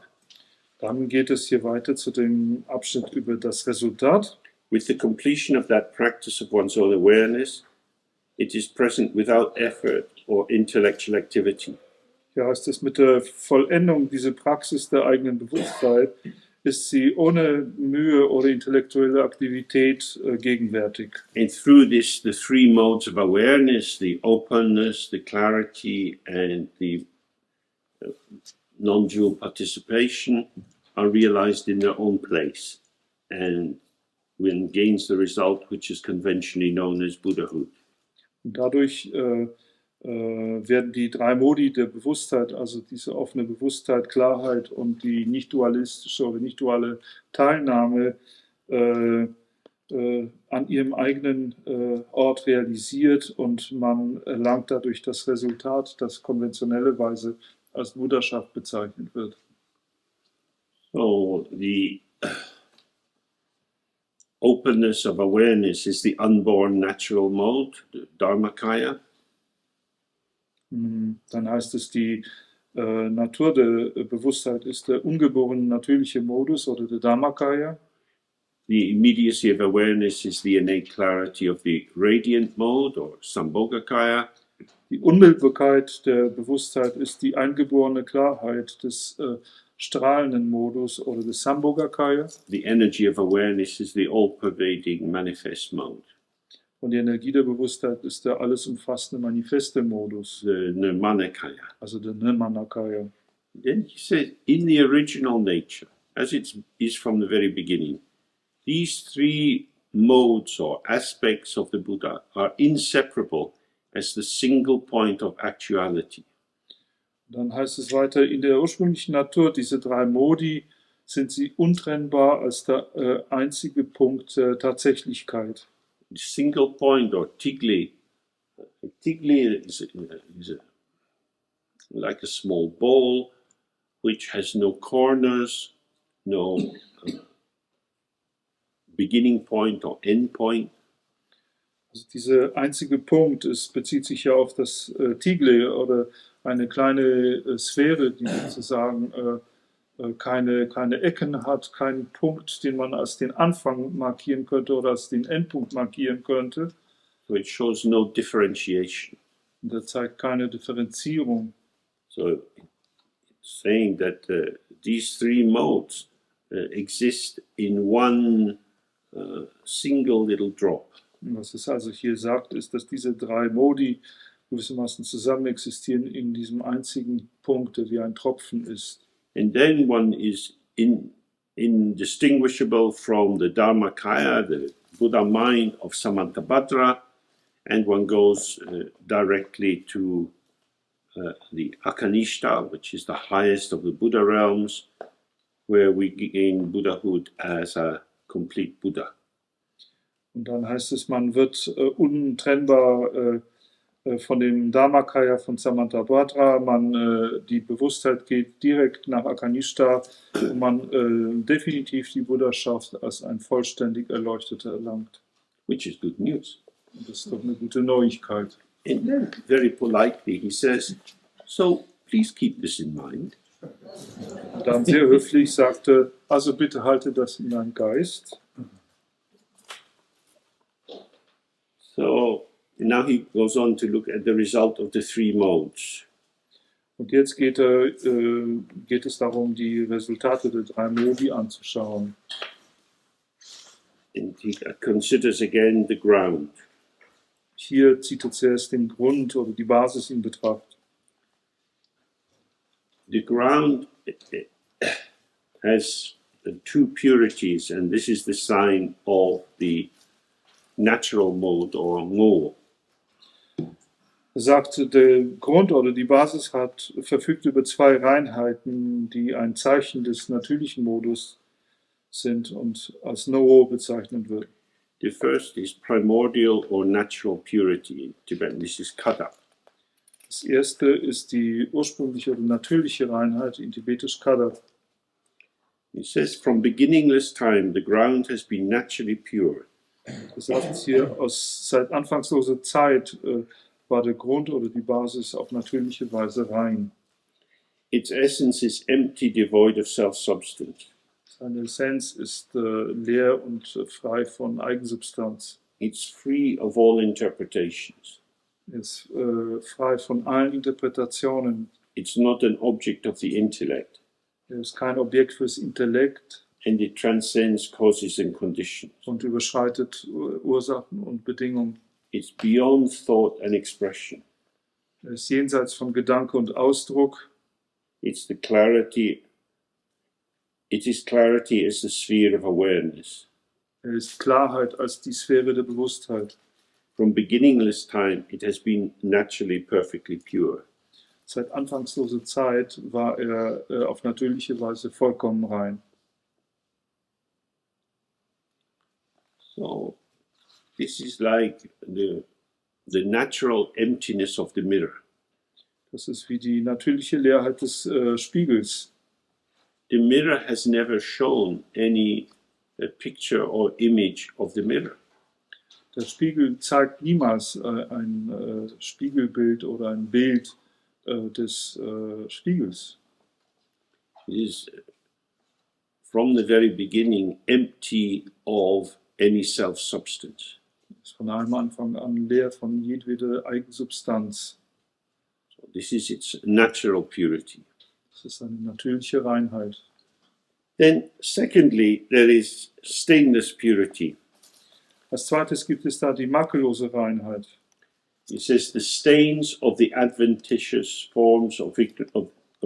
Dann geht es hier weiter zu dem Abschnitt über das Resultat. With the completion of that practice of one's own awareness, it is present without effort or intellectual activity. Ja, heißt es, mit der Vollendung dieser Praxis der eigenen Bewusstheit ist sie ohne Mühe oder intellektuelle Aktivität gegenwärtig. And through this, the three modes of awareness, the openness, the clarity, and the non-dual participation are realized in their own place. And one gains the result which is conventionally known as Buddhahood. Und dadurch werden die drei Modi der Bewusstheit, also diese offene Bewusstheit, Klarheit und die nicht-dualistische oder nicht-duale Teilnahme an ihrem eigenen Ort realisiert und man erlangt dadurch das Resultat, das konventionellerweise als Buddhaschaft bezeichnet wird. So the openness of awareness is the unborn natural mode, the Dharmakaya. Dann heißt es, die Natur der Bewusstheit ist der ungeborene natürliche Modus oder der Dharmakaya. The immediacy of awareness is the innate clarity of the radiant mode or Sambhogakaya. Die Unmittelbarkeit der Bewusstheit ist die eingeborene Klarheit des strahlenden Modus oder des Sambhogakaya. The energy of awareness is the all-pervading manifest mode. Und die Energie der Bewusstheit ist der alles umfassende manifeste Modus, The Nirmanakaya. also der Nirmanakaya. Then he says, in the original nature, as it is from the very beginning, these three modes or aspects of the Buddha are inseparable as the single point of actuality. Dann heißt es weiter, in der ursprünglichen Natur, diese drei Modi, sind sie untrennbar als der einzige Punkt der Tatsächlichkeit. The single point or tigli is like a small ball which has no corners, no beginning point or end point. Also dieser einzige Punkt, es bezieht sich ja auf das Tigle oder eine kleine Sphäre, die sozusagen keine Ecken hat, keinen Punkt, den man als den Anfang markieren könnte oder als den Endpunkt markieren könnte. So it shows no differentiation. Und er zeigt keine Differenzierung. So it's saying that these three modes exist in one single little drop. Was es also hier sagt, ist, dass diese drei Modi gewissermaßen zusammen existieren in diesem einzigen Punkt, der wie ein Tropfen ist. And then one is indistinguishable from the Dharmakaya, the Buddha mind of Samantabhadra, and one goes directly to the Akanishta, which is the highest of the Buddha realms, where we gain Buddhahood as a complete Buddha. Und dann heißt es, man wird untrennbar von dem Dharmakaya von Samantabhadra, die Beusstheit geht direkt nach Akanishta und man definitiv die Buddhaschaft als ein vollständig Erleuchteter erlangt. Which is good news. Und das ist doch eine gute Neuigkeit. And then, very politely, he says, so please keep this in mind. Und dann sehr höflich sagte, also bitte halte das in deinem Geist. So now he goes on to look at the result of the three modes. Und jetzt geht es darum, die Resultate der drei Modi anzuschauen. And he considers again the ground. Hier zieht er zuerst den Grund oder die Basis in Betracht. The ground has two purities, and this is the sign of the natural mode or Ngo. Er sagt, der Grund oder die Basis verfügt über zwei Reinheiten, die ein Zeichen des natürlichen Modus sind und als No bezeichnet wird. The first is primordial or natural purity. In Tibetan, this is Kada. Das erste ist die ursprüngliche oder natürliche Reinheit, in Tibetisch Kada. It says, from beginningless time, the ground has been naturally pure. Das sagt hier, seit anfangsloser Zeit war der Grund oder die Basis auf natürliche Weise rein. Its essence is empty, devoid of self-substance. Seine Essenz ist leer und frei von Eigensubstanz. It's free of all interpretations. Ist frei von allen Interpretationen. It's not an object of the intellect. Er ist kein Objekt fürs Intellekt. And it transcends causes and conditions. Und überschreitet Ursachen und Bedingungen. It's beyond thought and expression. Er ist jenseits von Gedanke und Ausdruck. It is clarity as the sphere of awareness. Er ist Klarheit als die Sphäre der Bewusstheit. From beginningless time, it has been naturally perfectly pure. Seit anfangsloser Zeit war er auf natürliche Weise vollkommen rein. So, this is like the natural emptiness of the mirror. Das ist wie die natürliche Leerheit des Spiegels. the mirror has never shown any picture or image of the mirror. Der Spiegel zeigt niemals ein Spiegelbild oder ein Bild des Spiegels. It is from the very beginning empty of any self-substance. Ist von einem Anfang an leer von jedweder Eigensubstanz. So this is its natural purity. Das ist eine natürliche Reinheit. Then, secondly, there is stainless purity. Als zweites gibt es da die makellose Reinheit. It says the stains of the adventitious forms of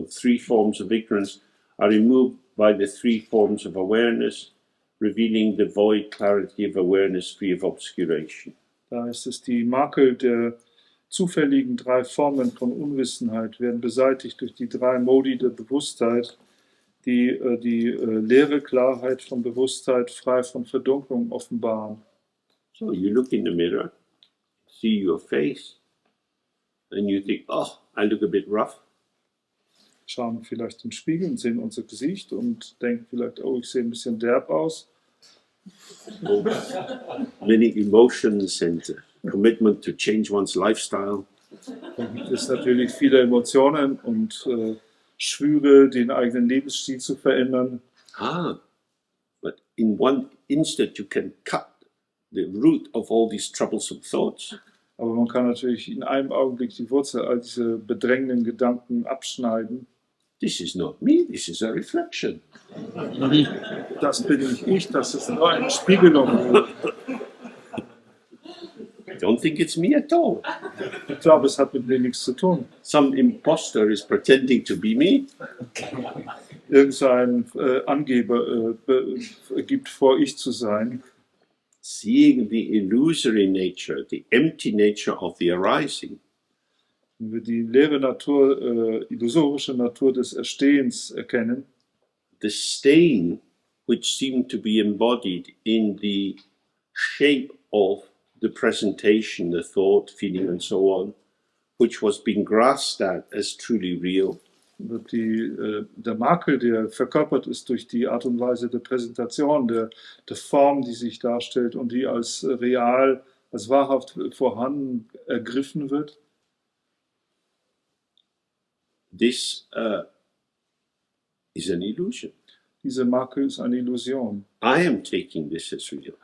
three forms of ignorance are removed by the three forms of awareness, revealing the void clarity of awareness free of obscuration. Da ist es, die Makel der zufälligen drei Formen von Unwissenheit werden beseitigt durch die drei Modi der Bewusstheit, die leere Klarheit von Bewusstheit frei von Verdunklung offenbaren. So you look in the mirror, see your face, and you think, oh, I look a bit rough. Schauen vielleicht in den Spiegel und sehen unser Gesicht und denken vielleicht, oh, ich sehe ein bisschen derb aus. Oh, many emotions and commitment to change one's lifestyle. Da gibt es natürlich viele Emotionen und Schwüre, den eigenen Lebensstil zu verändern. But in one instant you can cut the root of all these troublesome thoughts. Aber man kann natürlich in einem Augenblick die Wurzel all diese bedrängenden Gedanken abschneiden. This is not me, this is a reflection. Das bin nicht ich, das ist nur eine Spiegelung. I don't think it's me at all. Ich glaube, es hat mit mir nichts zu tun. Some imposter is pretending to be me. Irgendein Angeber gibt vor, ich zu sein. Seeing the illusory nature, the empty nature of the arising, Wenn wir die leere Natur, illusorische Natur des Erstehens erkennen, the stain which seemed to be embodied in the shape of the presentation, the thought, feeling, and so on, which was being grasped at as truly real, wird der Makel, der verkörpert ist durch die Art und Weise der Präsentation, der Form, die sich darstellt und die als real, als wahrhaft vorhanden ergriffen wird. this is an illusion. Diese Makel ist eine Illusion. I am taking this as real.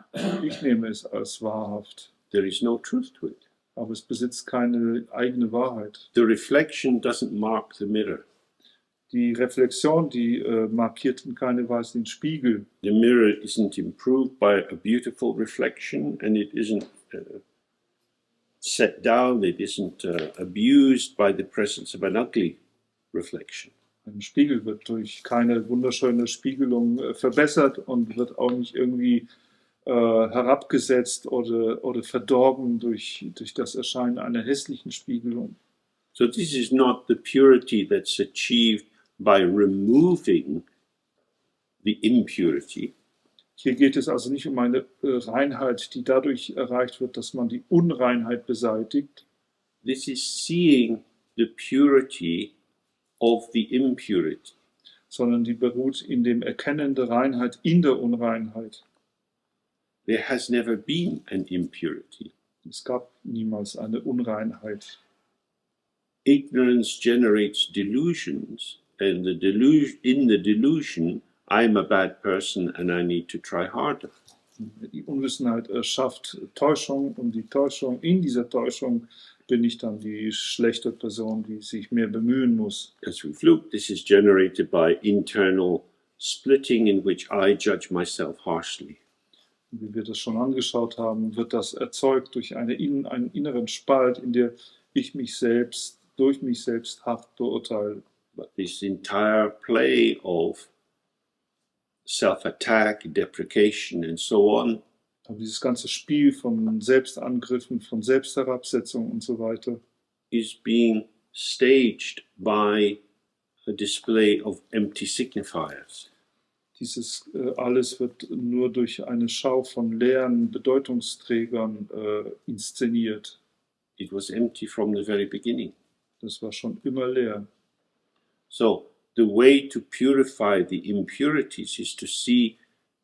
Ich nehme es als wahrhaft, There is no truth to it. aber es besitzt keine eigene Wahrheit. The reflection doesn't mark the mirror. Die Reflexion, die markiert in keiner Weise den Spiegel. The mirror isn't improved by a beautiful reflection, and it isn't set down, it isn't abused by the presence of an ugly reflection. Ein Spiegel wird durch keine wunderschöne Spiegelung verbessert und wird auch nicht irgendwie herabgesetzt oder verdorben durch das Erscheinen einer hässlichen Spiegelung. So this is not the purity that's achieved by removing the impurity. Hier geht es also nicht um eine Reinheit, die dadurch erreicht wird, dass man die Unreinheit beseitigt. This is seeing the purity of the impurity. Sondern die beruht in dem Erkennen der Reinheit in der Unreinheit. There has never been an impurity. Es gab niemals eine Unreinheit. Ignorance generates delusions, and in the delusion, I'm a bad person and I need to try harder. Die Unwissenheit erschafft Täuschung und die Täuschung, in dieser Täuschung bin ich dann die schlechte Person, die sich mehr bemühen muss. As we've looked, this is generated by internal splitting in which I judge myself harshly. Wie wir das schon angeschaut haben, wird das erzeugt durch einen inneren Spalt, in der ich durch mich selbst hart beurteile. But this entire play of self-attack, deprecation, and so on Aber dieses ganze Spiel von Selbstangriffen, von Selbstherabsetzung und so weiter is being staged by a display of empty signifiers. Dieses alles wird nur durch eine Schau von leeren Bedeutungsträgern inszeniert. It was empty from the very beginning. Das war schon immer leer. So the way to purify the impurities is to see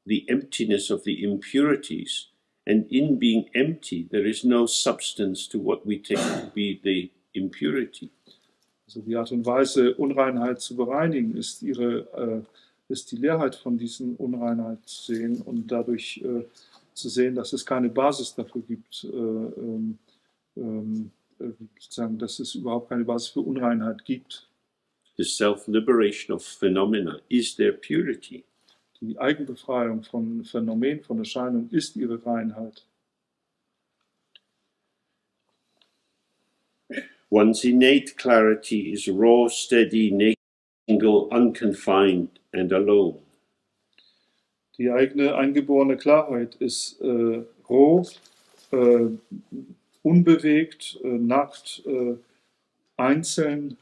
the emptiness of the impurities. And in being empty, there is no substance to what we take to be the impurity. Also die Art und Weise, Unreinheit zu bereinigen, ist die Leerheit von diesen Unreinheiten zu sehen und dadurch zu sehen, dass es keine Basis dafür gibt, sozusagen, dass es überhaupt keine Basis für Unreinheit gibt. The self-liberation of phenomena is their purity. Die Eigenbefreiung von Phänomenen, von Erscheinungen ist ihre Reinheit. One's innate clarity is raw, steady, naked, single, unconfined, and alone. Die eigene eingeborene Klarheit ist roh, unbewegt, nackt, einzeln,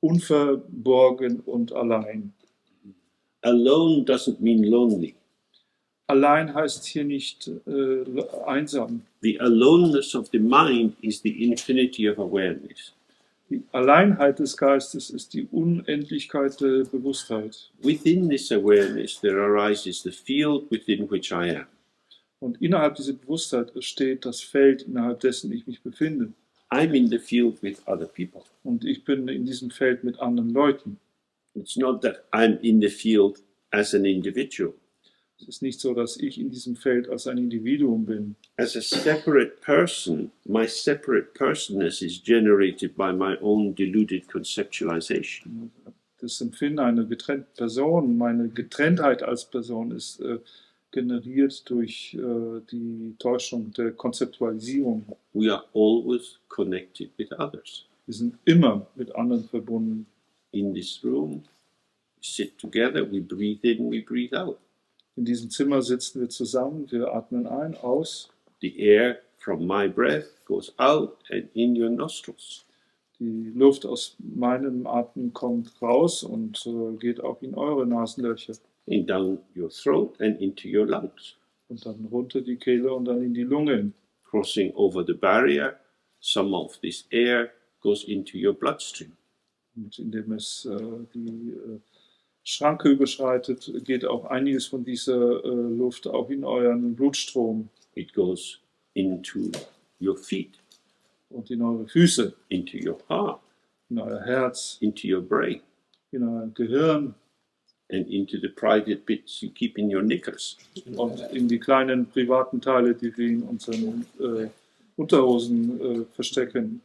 unverborgen und allein. Alone doesn't mean lonely. Allein heißt hier nicht einsam. The aloneness of the mind is the infinity of awareness. Die Alleinheit des Geistes ist die Unendlichkeit der Bewusstheit. Within this awareness there arises the field within which I am. Und innerhalb dieser Bewusstheit steht das Feld, innerhalb dessen ich mich befinde. I'm in the field with other people. Und ich bin in diesem Feld mit anderen Leuten. It's not that I'm in the field as an individual. Es ist nicht so, dass ich in diesem Feld als ein Individuum bin. As a separate person, my separate personness is generated by my own deluded conceptualization. Das Empfinden einer getrennten Person, meine Getrenntheit als Person ist generiert durch die Täuschung der Konzeptualisierung. We are always connected with others. Wir sind immer mit anderen verbunden. In this room, we sit together, we breathe in, we breathe out. In diesem Zimmer sitzen wir zusammen, wir atmen ein, aus. The air from my breath goes out and in your nostrils. Die Luft aus meinem Atem kommt raus und geht auch in eure Nasenlöcher. And down your throat and into your lungs. Und dann runter die Kehle und dann in die Lungen. Crossing over the barrier, some of this air goes into your bloodstream. Und indem es die Schranke überschreitet, geht auch einiges von dieser Luft auch in euren Blutstrom. It goes into your feet, Und in eure Füße, into your heart, in euer Herz, into your brain, in euer Gehirn and into the private bits you keep in your knickers. und in die kleinen privaten Teile, die wir in unseren Unterhosen verstecken.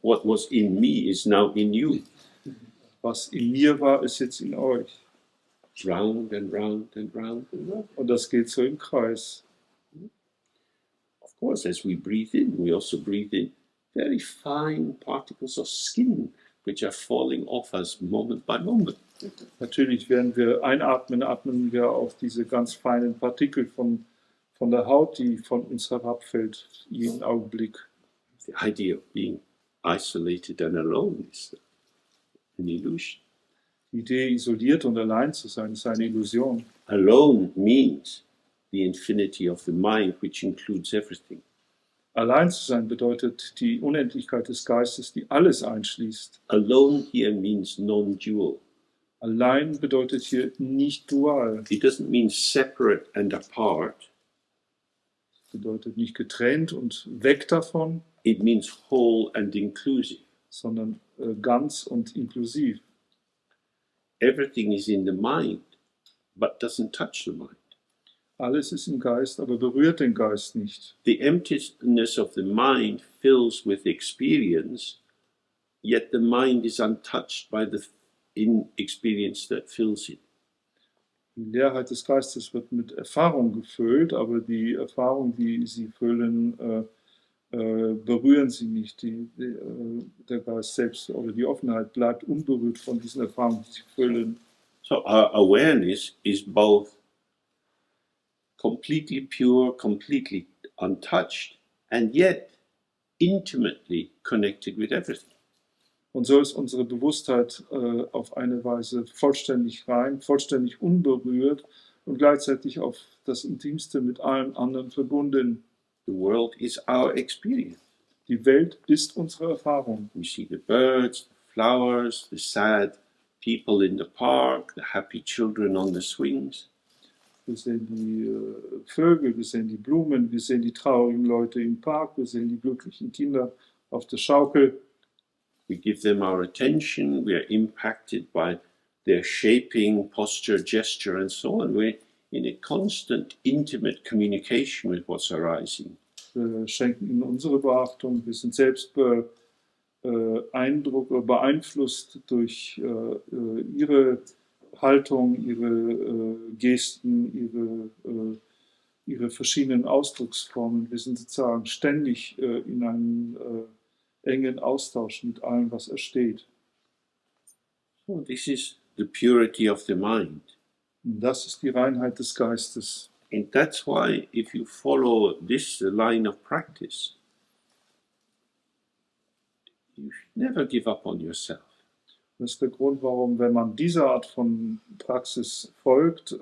What was in me is now in you. Was in mir war, ist jetzt in euch. Round and round and round and round. Und das geht so im Kreis. Of course, as we breathe in, we also breathe in very fine particles of skin, which are falling off us moment by moment. Natürlich, während wir einatmen, atmen wir auf diese ganz feinen Partikel von der Haut, die von uns herabfällt, jeden Augenblick. The idea of being isolated and alone is an illusion. Die Idee, isoliert und allein zu sein, ist eine Illusion. Alone means the infinity of the mind, which includes everything. Allein zu sein bedeutet die Unendlichkeit des Geistes, die alles einschließt. Alone here means non-dual. Allein bedeutet hier nicht dual. It doesn't mean separate and apart. Bedeutet nicht getrennt und weg davon, It means whole and inclusive. sondern ganz und inklusiv. Everything is in the mind, but doesn't touch the mind. Alles ist im Geist, aber berührt den Geist nicht. The emptiness of the mind fills with experience, yet the mind is untouched by the experience that fills it. Die Leerheit des Geistes wird mit Erfahrung gefüllt, aber die Erfahrung, die sie füllen, berühren sie nicht. Der Geist selbst oder die Offenheit bleibt unberührt von diesen Erfahrungen, die sie füllen. So our awareness is both completely pure, completely untouched, and yet intimately connected with everything. Und so ist unsere Bewusstheit auf eine Weise vollständig rein, vollständig unberührt und gleichzeitig auf das Intimste mit allen anderen verbunden. The world is our experience. Die Welt ist unsere Erfahrung. We see the birds, the flowers, the sad, people in the park, the happy children on the swings. Wir sehen die Vögel, wir sehen die Blumen, wir sehen die traurigen Leute im Park, wir sehen die glücklichen Kinder auf der Schaukel. We give them our attention, we are impacted by their shaping, posture, gesture, and so on. We're in a constant, intimate communication with what's arising. Wir schenken ihnen unsere Beachtung, wir sind selbst beeinflusst durch ihre Haltung, ihre Gesten, ihre verschiedenen Ausdrucksformen. Wir sind sozusagen ständig in einem engen Austausch mit allem, was entsteht. So this is the purity of the mind. Und das ist die Reinheit des Geistes. And that's why if you follow this line of practice, you should never give up on yourself. Das ist der Grund, warum, wenn man dieser Art von Praxis folgt,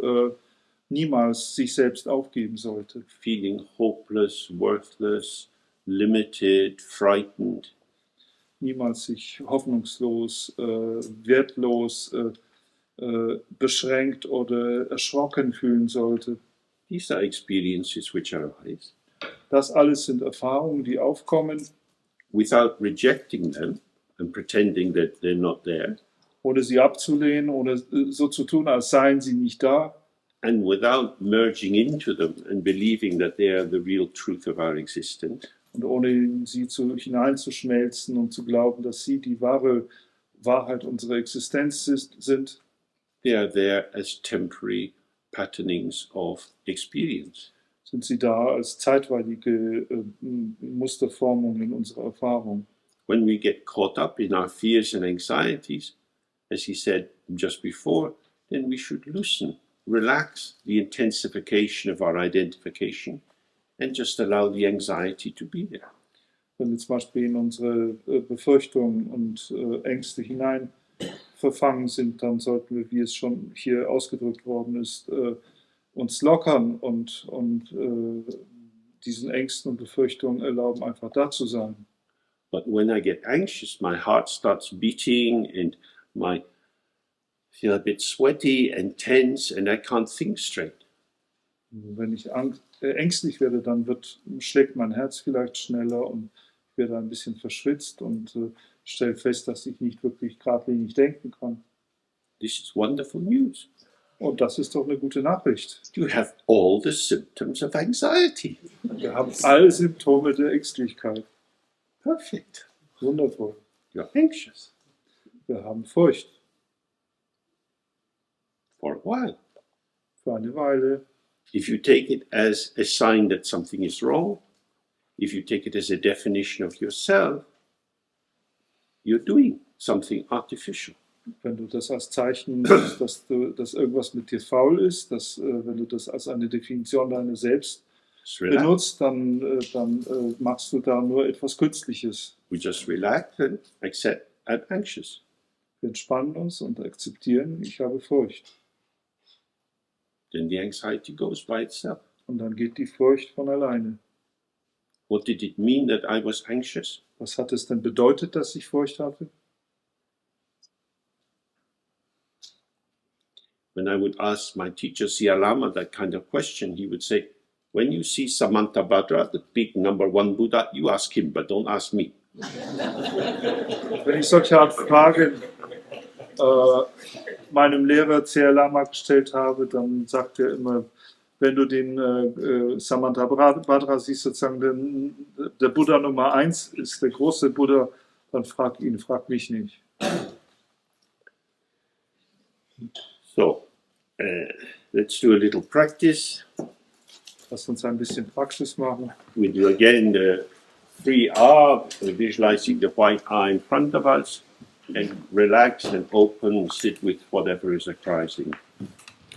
niemals sich selbst aufgeben sollte. Feeling hopeless, worthless, limited, frightened. Niemals sich hoffnungslos, wertlos, beschränkt oder erschrocken fühlen sollte. These are experiences which arise. Das alles sind Erfahrungen, die aufkommen. Without rejecting them and pretending that they're not there. Oder sie abzulehnen oder so zu tun, als seien sie nicht da. And without merging into them and believing that they are the real truth of our existence. Und ohne in sie hineinzuschmelzen und zu glauben, dass sie die wahre Wahrheit unserer Existenz sind. They are there as temporary patternings of experience. Sind sie da als zeitweilige Musterformungen in unserer Erfahrung. When we get caught up in our fears and anxieties, as he said just before, then we should loosen, relax the intensification of our identification and just allow the anxiety to be there. Wenn wir zum Beispiel in unsere Befürchtungen und Ängste hinein verfangen sind, dann sollten wir, wie es schon hier ausgedrückt worden ist, uns lockern und diesen Ängsten und Befürchtungen erlauben, einfach da zu sein. But when I get anxious, my heart starts beating and I feel a bit sweaty and tense and I can't think straight. Wenn ich ängstlich werde, dann schlägt mein Herz vielleicht schneller und ich werde ein bisschen verschwitzt und stelle fest, dass ich nicht wirklich geradlinig denken kann. This is wonderful news. Und das ist doch eine gute Nachricht. You have all the symptoms of anxiety. Wir haben alle Symptome der Ängstlichkeit. Perfect. Wundervoll. You're anxious. Wir haben Furcht. For a while. Für eine Weile. If you take it as a sign that something is wrong, if you take it as a definition of yourself, you're doing something artificial. Wenn du das als Zeichen nimmst, dass irgendwas mit dir faul ist, wenn du das als eine Definition deiner selbst benutzt, dann machst du da nur etwas Künstliches. We just relax and accept I'm anxious. Wir entspannen uns und akzeptieren, ich habe Furcht. Then the anxiety goes by itself. Und dann geht die Furcht von alleine. What did it mean that I was anxious? Was hat es denn bedeutet, dass ich Furcht hatte? When I would ask my teacher Siya Lama that kind of question, he would say, when you see Samantabhadra, the big number one Buddha, you ask him, but don't ask me. Wenn ich solche Art Fragen meinem Lehrer Siya Lama gestellt habe, dann sagt er immer, wenn du den Samantabhadra siehst, sozusagen der Buddha Nummer 1 ist der große Buddha, dann frag ihn, frag mich nicht. So, let's do a little practice. Lass uns ein bisschen Praxis machen. We do again the 3R, visualizing the white eye in front of us, and relax and open, sit with whatever is arising.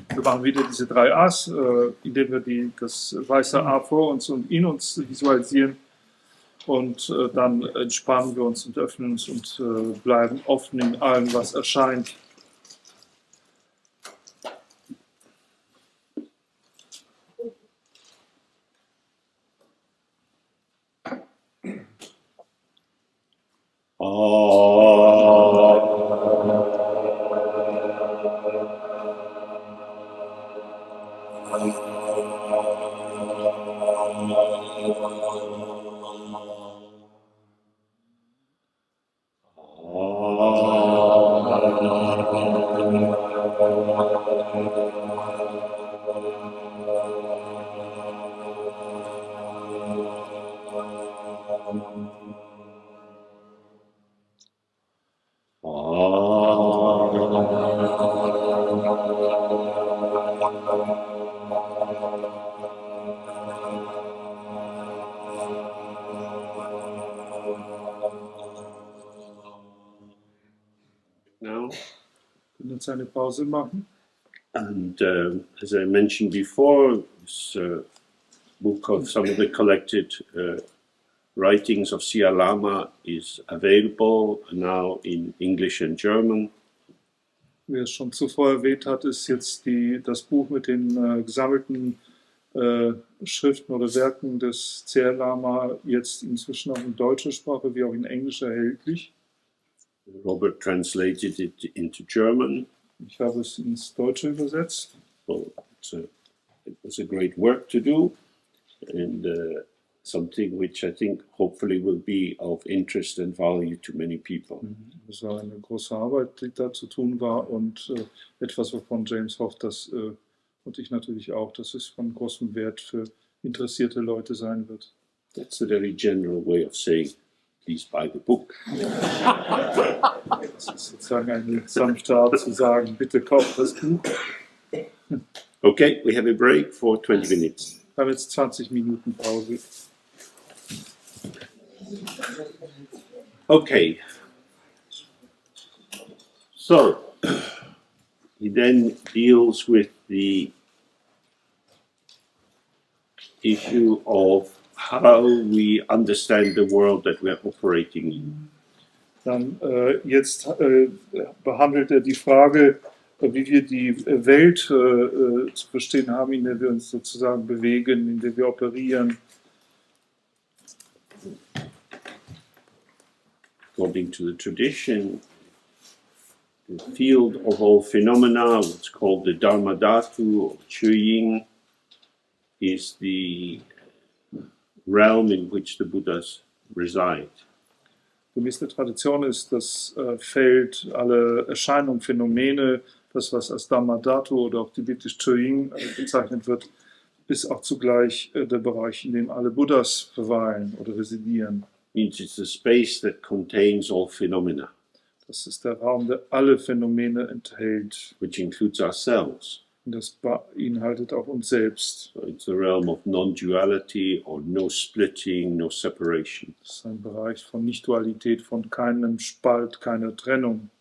Wir machen wieder diese 3 A's, indem wir das weiße A vor uns und in uns visualisieren. Und dann entspannen wir uns und öffnen uns und bleiben offen in allem, was erscheint. Now, Wir können jetzt eine Pause machen. and as I mentioned before, this book of some of the collected writings of Sia Lama is available now in English and German. Wie es schon zuvor erwähnt hat, ist jetzt das Buch mit den gesammelten Schriften oder Werken des Sia Lama jetzt inzwischen auch in deutscher Sprache wie auch in Englisch erhältlich. Robert translated it into German. Ich habe es ins Deutsche übersetzt. So it was a great work to do, and something which I think hopefully will be of interest and value to many people. Es war eine große Arbeit, die da zu tun war und etwas, wovon James hofft, und ich natürlich auch, dass es von großem Wert für interessierte Leute sein wird. That's a very general way of saying, please buy the book. Das ist sozusagen eine sanfte Art zu sagen, bitte kauft das Buch. Okay, we have a break for 20 minutes. Wir haben jetzt 20 Minuten Pause. Okay. So, he then deals with the issue of how we understand the world that we're operating in. Dann jetzt behandelt er die Frage, wie wir die Welt zu verstehen haben, in der wir uns sozusagen bewegen, in der wir operieren. According to the tradition, the field of all phenomena, what's called the Dharma Dhatu or Chuying, is the realm in which the Buddhas reside. Gemäß der Tradition ist das Feld, alle Erscheinungen, Phänomene, das, was als Dharma Dhatu oder auch tibetisch Chuying bezeichnet wird, ist auch zugleich der Bereich, in dem alle Buddhas verweilen oder residieren. Means it's a space that contains all phenomena, Das ist der Raum, der alle Phänomene enthält. which includes ourselves. Und das beinhaltet auch uns selbst. So it's the realm of non-duality or no splitting, no separation. Das ist ein Bereich von Nicht-Dualität, von keinem Spalt, keiner Trennung.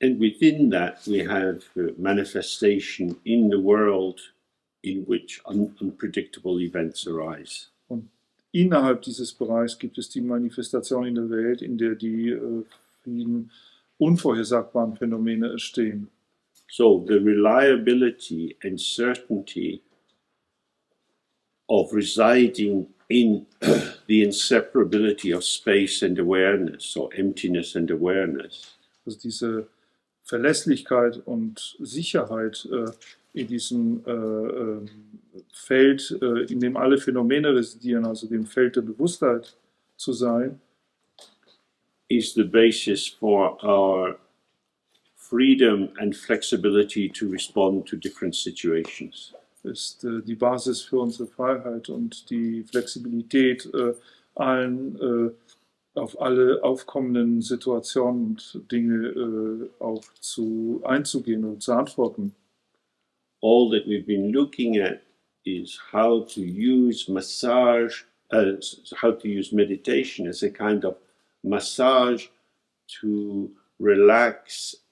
And within that we have manifestation in the world in which unpredictable events arise. Und innerhalb dieses Bereichs gibt es die Manifestation in der Welt, in der die vielen unvorhersagbaren Phänomene entstehen. So the reliability and certainty of residing in the inseparability of space and awareness, or emptiness and awareness, Also diese Verlässlichkeit und Sicherheit in diesem Feld, in dem alle Phänomene residieren, also dem Feld der Bewusstheit zu sein, is the basis for our freedom and flexibility to respond to different situations. ist die Basis für unsere Freiheit und die Flexibilität, auf alle aufkommenden Situationen und Dinge auch einzugehen und zu antworten. All that we've been looking at is how to use meditation as a kind of massage to relax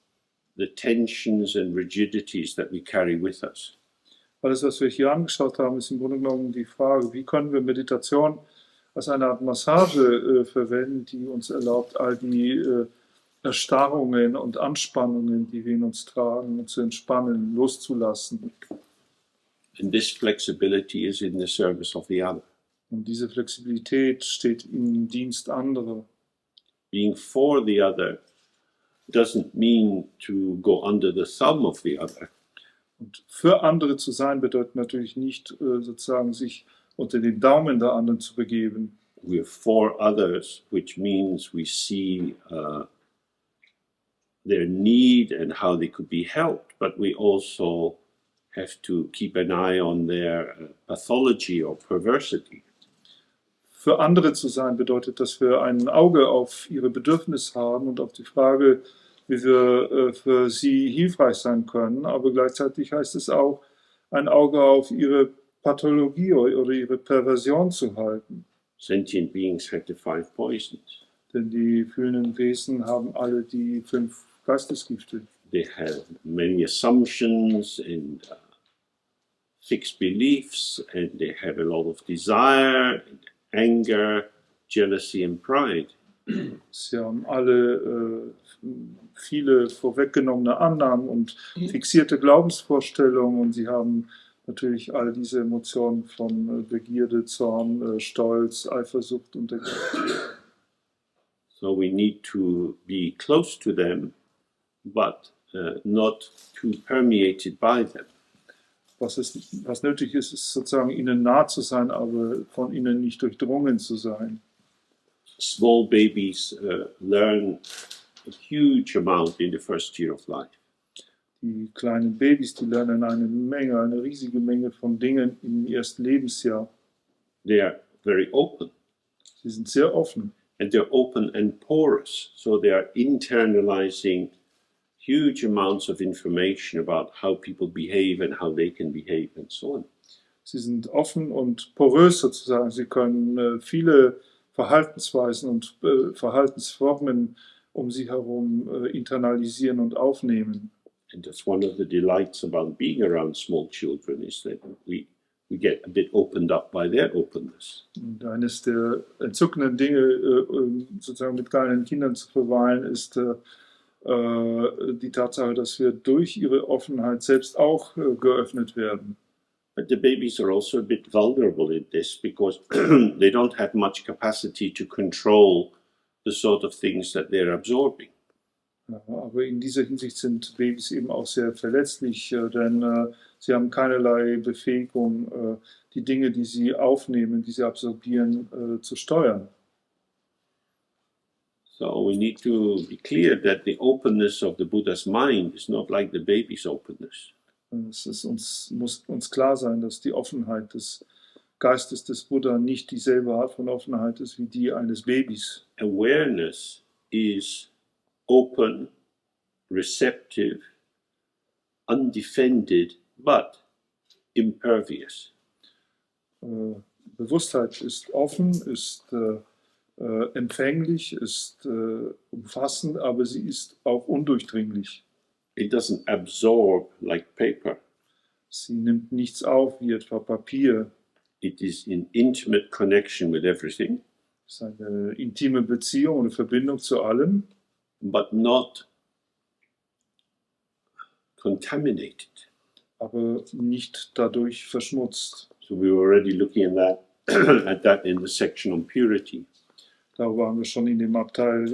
the tensions and rigidities that we carry with us. Alles, was wir hier angeschaut haben, ist im Grunde genommen die Frage, wie können wir Meditation als eine Art Massage verwenden, die uns erlaubt, all die Erstarrungen und Anspannungen, die wir in uns tragen, zu entspannen, loszulassen. And this flexibility is in the service of the other. Und diese Flexibilität steht im Dienst anderer. Being for the other doesn't mean to go under the thumb of the other. Und für andere zu sein bedeutet natürlich nicht sozusagen sich unter den Daumen der anderen zu begeben. we're for others, which means we see their need and how they could be helped, but we also have to keep an eye on their pathology or perversity. Für andere zu sein bedeutet, dass wir ein Auge auf ihre Bedürfnisse haben und auf die Frage, wie wir für sie hilfreich sein können. Aber gleichzeitig heißt es auch, ein Auge auf ihre Pathologie oder ihre Perversion zu halten. Sentient beings have the 5 poisons. Denn die fühlenden Wesen haben alle die 5 Geistesgifte. They have many assumptions and fixed beliefs, and they have a lot of desire, anger, jealousy and pride. Sie haben alle viele vorweggenommene Annahmen und fixierte Glaubensvorstellungen, und sie haben natürlich all diese Emotionen von Begierde, Zorn, Stolz, Eifersucht und dergleichen. So we need to be close to them, but not too permeated by them. Was nötig ist, ist sozusagen ihnen nah zu sein, aber von ihnen nicht durchdrungen zu sein. Small babies learn a huge amount in the first year of life. Die kleinen Babys, die lernen eine riesige Menge von Dingen im ersten Lebensjahr. They are very open. Sie sind sehr offen. And they're open and porous, so they are internalizing huge amounts of information about how people behave and how they can behave and so on. Sie sind offen und porös sozusagen. Sie können viele Verhaltensweisen und Verhaltensformen um sie herum internalisieren und aufnehmen. And that's one of the delights about being around small children, is that we get a bit opened up by their openness. Und eines der entzückenden Dinge, sozusagen mit kleinen Kindern zu verweilen, ist die Tatsache, dass wir durch ihre Offenheit selbst auch geöffnet werden. But the babies are also a bit vulnerable in this, because they don't have much capacity to control the sort of things that they're absorbing. Ja, aber in dieser Hinsicht sind Babys eben auch sehr verletzlich, denn sie haben keinerlei Befähigung, die Dinge, die sie aufnehmen, die sie absorbieren, zu steuern. So we need to be clear that the openness of the Buddha's mind is not like the baby's openness. Muss uns klar sein, dass die Offenheit des Geistes des Buddha nicht dieselbe Art von Offenheit ist wie die eines Babys. Awareness is open, receptive, undefended, but impervious. Bewusstheit ist offen, ist empfänglich, ist umfassend, aber sie ist auch undurchdringlich. It doesn't absorb like paper. Sie nimmt nichts auf wie etwa Papier. It is in intimate connection with everything. Es ist eine intime Beziehung und Verbindung zu allem, but not contaminated. Aber nicht dadurch verschmutzt. So we were already looking at that in the section on purity. Darüber haben wir schon in dem Abteil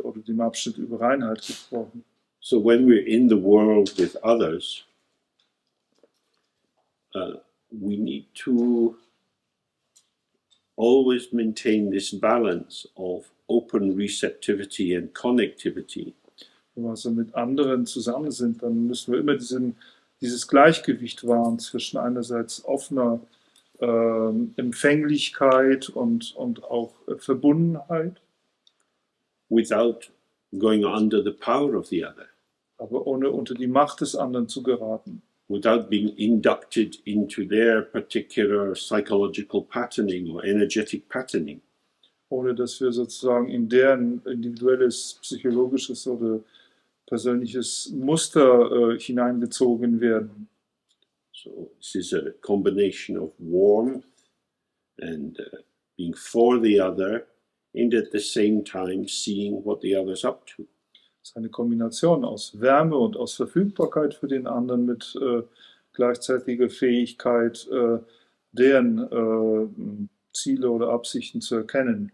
oder dem Abschnitt über Reinheit gesprochen. So when we're in the world with others, we need to always maintain this balance of open receptivity and connectivity. Wenn wir also mit anderen zusammen sind, dann müssen wir immer dieses Gleichgewicht wahren zwischen einerseits offener Empfänglichkeit und auch Verbundenheit. Without going under the power of the other. Aber ohne unter die Macht des anderen zu geraten. Without being inducted into their particular psychological patterning or energetic patterning. Ohne dass wir sozusagen in deren individuelles, psychologisches oder persönliches Muster hineingezogen werden. So this is a combination of warmth and being for the other, and at the same time seeing what the other's up to. Es ist eine Kombination aus Wärme und aus Verfügbarkeit für den anderen mit gleichzeitiger Fähigkeit, deren Ziele oder Absichten zu erkennen.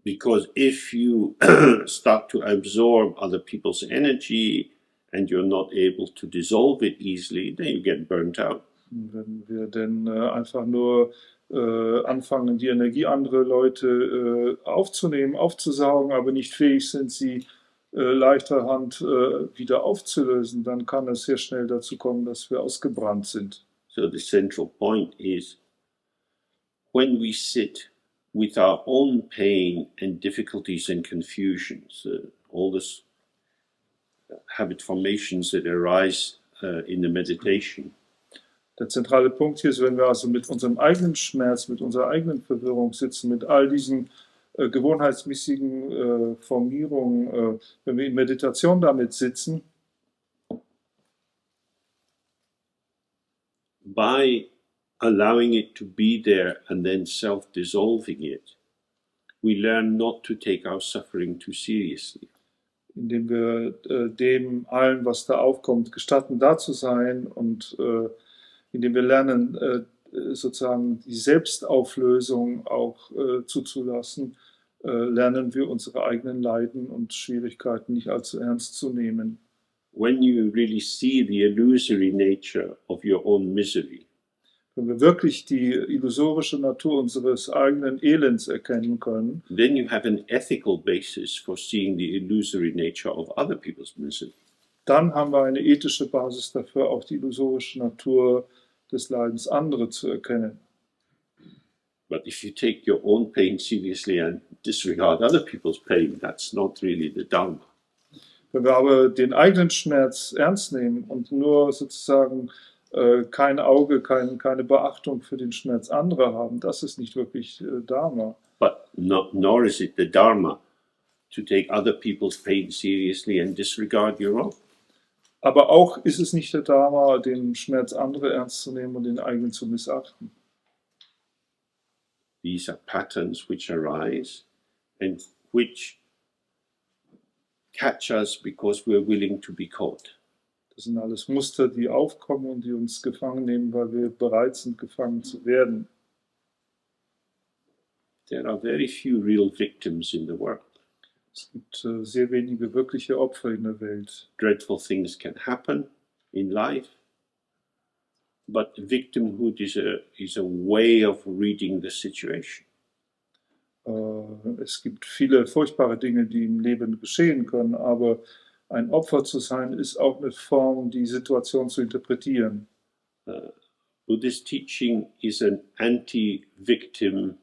Because if you start to absorb other people's energy and you're not able to dissolve it easily, then you get burnt out. Wenn wir denn einfach nur anfangen, die Energie anderer Leute aufzunehmen, aufzusaugen, aber nicht fähig sind, sie leichter Hand wieder aufzulösen, dann kann es sehr schnell dazu kommen, dass wir ausgebrannt sind. So the central point is, when we sit with our own pain and difficulties and confusions, all this habit formations that arise in the meditation, der zentrale Punkt hier ist, wenn wir also mit unserem eigenen Schmerz, mit unserer eigenen Verwirrung sitzen, mit all diesen gewohnheitsmäßigen Formierungen, wenn wir in Meditation damit sitzen, by allowing it to be there and then self-dissolving it, we learn not to take our suffering too seriously. indem wir dem allen, was da aufkommt, gestatten, da zu sein und indem wir lernen, sozusagen die Selbstauflösung auch zuzulassen, lernen wir unsere eigenen Leiden und Schwierigkeiten nicht allzu ernst zu nehmen. When you really see the illusory nature of your own misery, Wenn wir wirklich die illusorische Natur unseres eigenen Elends erkennen können, then you have an ethical basis for seeing the illusory nature of other people's misery. dann haben wir eine ethische Basis dafür, auch die illusorische Natur des Leidens anderer zu erkennen. But if you take your own pain seriously and disregard other people's pain, that's not really the Dharma. Wenn wir aber den eigenen Schmerz ernst nehmen und nur sozusagen kein Auge, keine Beachtung für den Schmerz anderer haben, das ist nicht wirklich Dharma. But nor is it the Dharma to take other people's pain seriously and disregard your own. Aber auch ist es nicht der Dharma, den Schmerz anderer ernst zu nehmen und den eigenen zu missachten. These are patterns which arise and which catch us because we're willing to be caught. Das sind alles Muster, die aufkommen und die uns gefangen nehmen, weil wir bereit sind, gefangen zu werden. There are very few real victims in the world. Es gibt sehr wenige wirkliche Opfer in der Welt. Dreadful things can happen in life, but victimhood is a way of reading the situation. Es gibt viele furchtbare Dinge, die im Leben geschehen können, aber ein Opfer zu sein, ist auch eine Form, die Situation zu interpretieren. Buddhist teaching is an anti-victim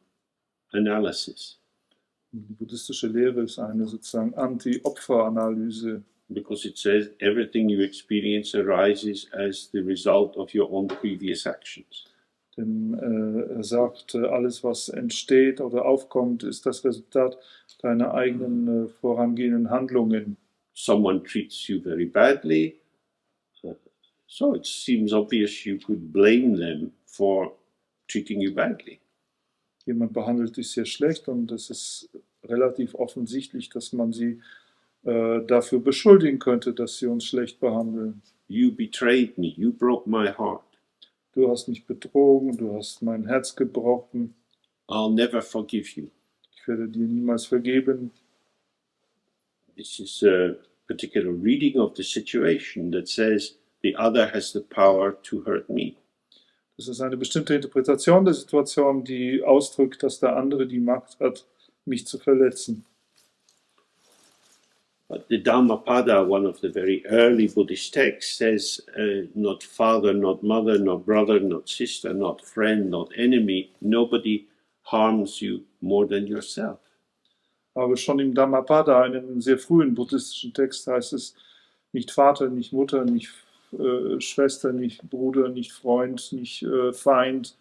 analysis, Die buddhistische Lehre ist eine sozusagen Anti-Opfer-Analyse, because it says everything you experience arises as the result of your own previous actions. denn er sagt, alles, was entsteht oder aufkommt, ist das Resultat deiner eigenen vorangehenden Handlungen. Someone treats you very badly, so it seems obvious you could blame them for treating you badly. Jemand behandelt dich sehr schlecht und es ist relativ offensichtlich, dass man sie dafür beschuldigen könnte, dass sie uns schlecht behandeln. You betrayed me, you broke my heart. Du hast mich betrogen, du hast mein Herz gebrochen, I'll never forgive you. ich werde dir niemals vergeben. This is a particular reading of the situation that says the other has the power to hurt me. Das ist eine bestimmte Interpretation der Situation, die ausdrückt, dass der andere die Macht hat, mich zu verletzen. But the Dhammapada, one of the very early Buddhist texts, says not father, not mother, not brother, not sister, not friend, not enemy. Nobody harms you more than yourself. Aber schon im Dhammapada, einem sehr frühen buddhistischen Text, heißt es, nicht Vater, nicht Mutter, nicht Schwester, nicht Bruder, nicht Freund, nicht Feind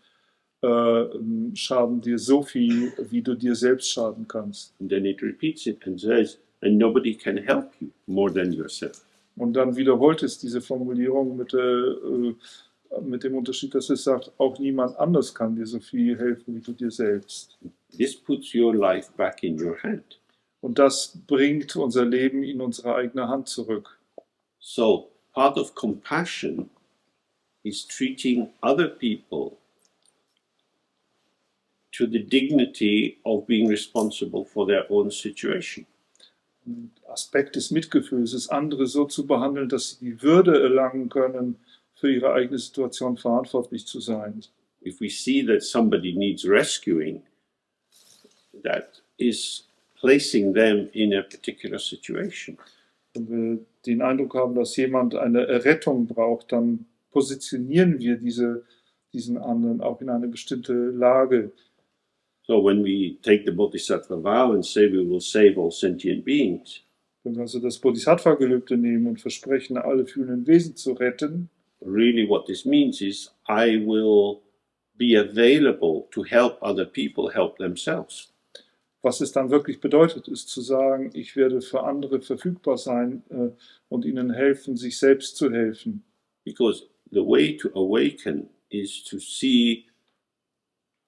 schaden dir so viel, wie du dir selbst schaden kannst. And then it repeats it and says, and nobody can help you more than yourself. Und dann wiederholt es diese Formulierung mit dem Unterschied, dass es sagt, auch niemand anders kann dir so viel helfen wie du dir selbst. This puts your life back in your hand. Und das bringt unser Leben in unsere eigene Hand zurück. So part of compassion is treating other people to the dignity of being responsible for their own situation. Ein Aspekt des Mitgefühls ist, andere so zu behandeln, dass sie die Würde erlangen können, für ihre eigene Situation verantwortlich zu sein. If we see that somebody needs rescuing, that is placing them in a particular situation. Wenn wir den Eindruck haben, dass jemand eine Errettung braucht, dann positionieren wir diesen anderen auch in eine bestimmte Lage. So when we take the Bodhisattva vow and say we will save all sentient beings, Wenn wir also das Bodhisattva-Gelübde nehmen und versprechen, alle fühlenden Wesen zu retten, really what this means is I will be available to help other people help themselves. was es dann wirklich bedeutet, ist zu sagen, ich werde für andere verfügbar sein und ihnen helfen, sich selbst zu helfen. Because the way to awaken is to see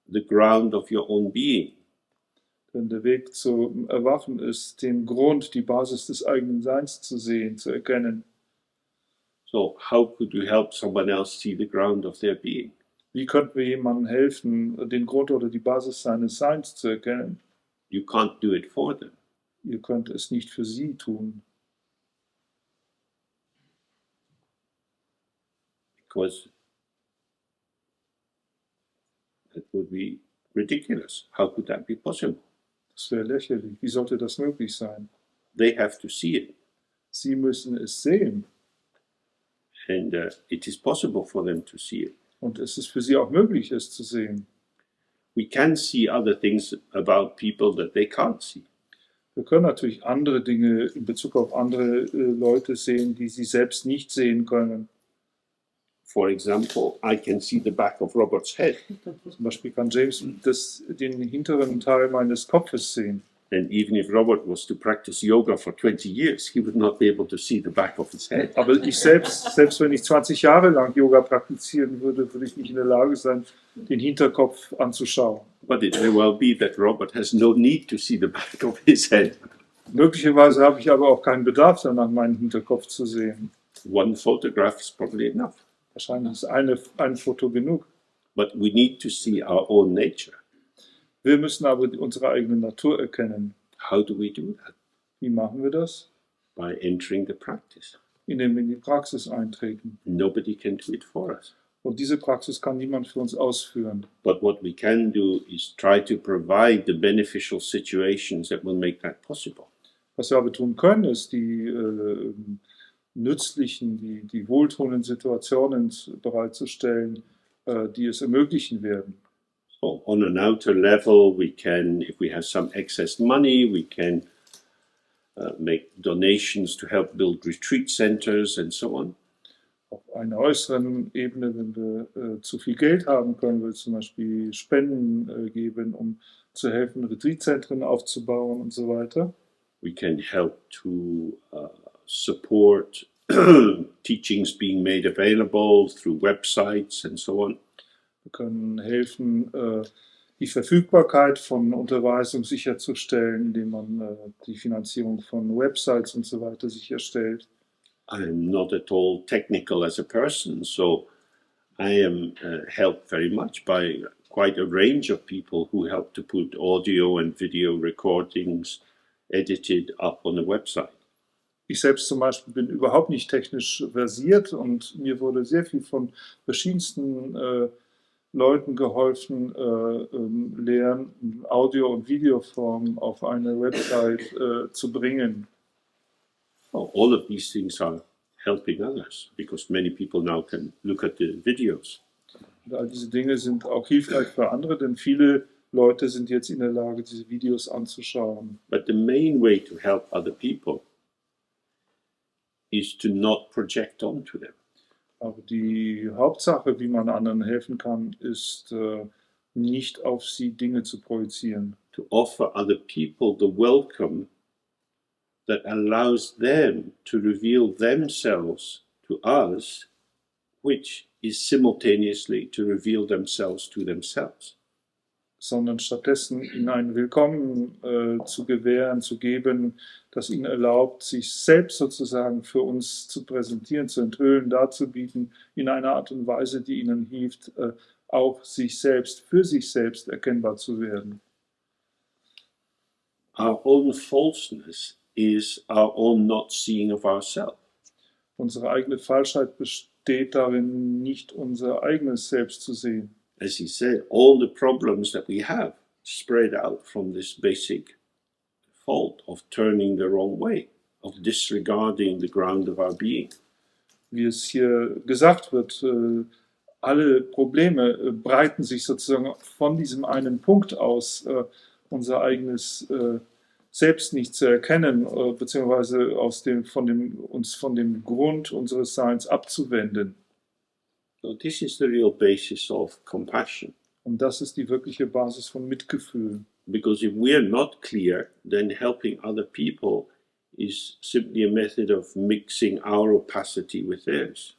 the ground of your own being. Denn der Weg zum Erwachen ist, den Grund, die Basis des eigenen Seins zu sehen, zu erkennen. So how could you help someone else see the ground of their being? Wie könnten wir jemandem helfen, den Grund oder die Basis seines Seins zu erkennen? You can't do it for them. Ihr könnt es nicht für sie tun, Because that would be ridiculous. How could that be possible? das wäre lächerlich. Wie sollte das möglich sein? They have to see it. Sie müssen es sehen And it is possible for them to see it. und es ist für sie auch möglich, es zu sehen. We can see other things about people that they can't see. Wir können natürlich andere Dinge in Bezug auf andere Leute sehen, die sie selbst nicht sehen können. For example, I can see the back of Robert's head. Zum Beispiel kann James den hinteren Teil meines Kopfes sehen. And even if Robert was to practice yoga for 20 years, he would not be able to see the back of his head. Aber ich selbst wenn ich 20 Jahre lang Yoga praktizieren würde, würde ich nicht in der Lage sein, den Hinterkopf anzuschauen. But it may well be that Robert has no need to see the back of his head. Möglicherweise habe ich aber auch keinen Bedarf danach, meinen Hinterkopf zu sehen. One photograph is probably enough. Wahrscheinlich ist ein Foto genug. But we need to see our own nature. Wir müssen aber unsere eigene Natur erkennen. How do we do that? Wie machen wir das? By entering the practice. Indem wir in die Praxis eintreten. Nobody can do it for us. Und diese Praxis kann niemand für uns ausführen. But what we can do is try to provide the beneficial situations that will make that possible. Was wir aber tun können, ist die nützlichen, die wohltuenden Situationen bereitzustellen, die es ermöglichen werden. So on an outer level, we can, if we have some excess money, we can make donations to help build retreat centers and so on. Auf einer äußeren Ebene, wenn wir zu viel Geld haben, können wir zum Beispiel Spenden geben, um zu helfen, Retreatzentren aufzubauen und so weiter. We can help to support teachings being made available through websites and so on. Wir können helfen, die Verfügbarkeit von Unterweisung sicherzustellen, indem man die Finanzierung von Websites und so weiter sicherstellt. I'm not at all technical as a person, so I am helped very much by quite a range of people who help to put audio and video recordings edited up on the website. Ich selbst zum Beispiel bin überhaupt nicht technisch versiert und mir wurde sehr viel von verschiedensten Leuten geholfen, Lehren, Audio- und Videoform auf eine Website zu bringen. Oh, all of these things are helping others because many people now can look at the videos. Und all diese Dinge sind auch hilfreich für andere, denn viele Leute sind jetzt in der Lage, diese Videos anzuschauen. But the main way to help other people is to not project onto them. Aber die Hauptsache, wie man anderen helfen kann, ist nicht auf sie Dinge zu projizieren. To offer other people the welcome that allows them to reveal themselves to us, which is simultaneously to reveal themselves to themselves. Sondern stattdessen ihnen ein Willkommen zu gewähren, zu geben, das ihnen erlaubt, sich selbst sozusagen für uns zu präsentieren, zu enthüllen, darzubieten, in einer Art und Weise, die ihnen hilft, auch sich selbst, für sich selbst erkennbar zu werden. Our own falseness is our own not seeing of ourselves. Unsere eigene Falschheit besteht darin, nicht unser eigenes Selbst zu sehen. As he said, all the problems that we have spread out from this basic fault of turning the wrong way, of disregarding the ground of our being. Wie es hier gesagt wird, alle Probleme breiten sich sozusagen von diesem einen Punkt aus, unser eigenes Selbst nicht zu erkennen, beziehungsweise uns von dem Grund unseres Seins abzuwenden. So this is the real basis of compassion. Und das ist die wirkliche Basis von Mitgefühl. Because if we are not clear, then helping other people is simply a method of mixing our opacity with theirs.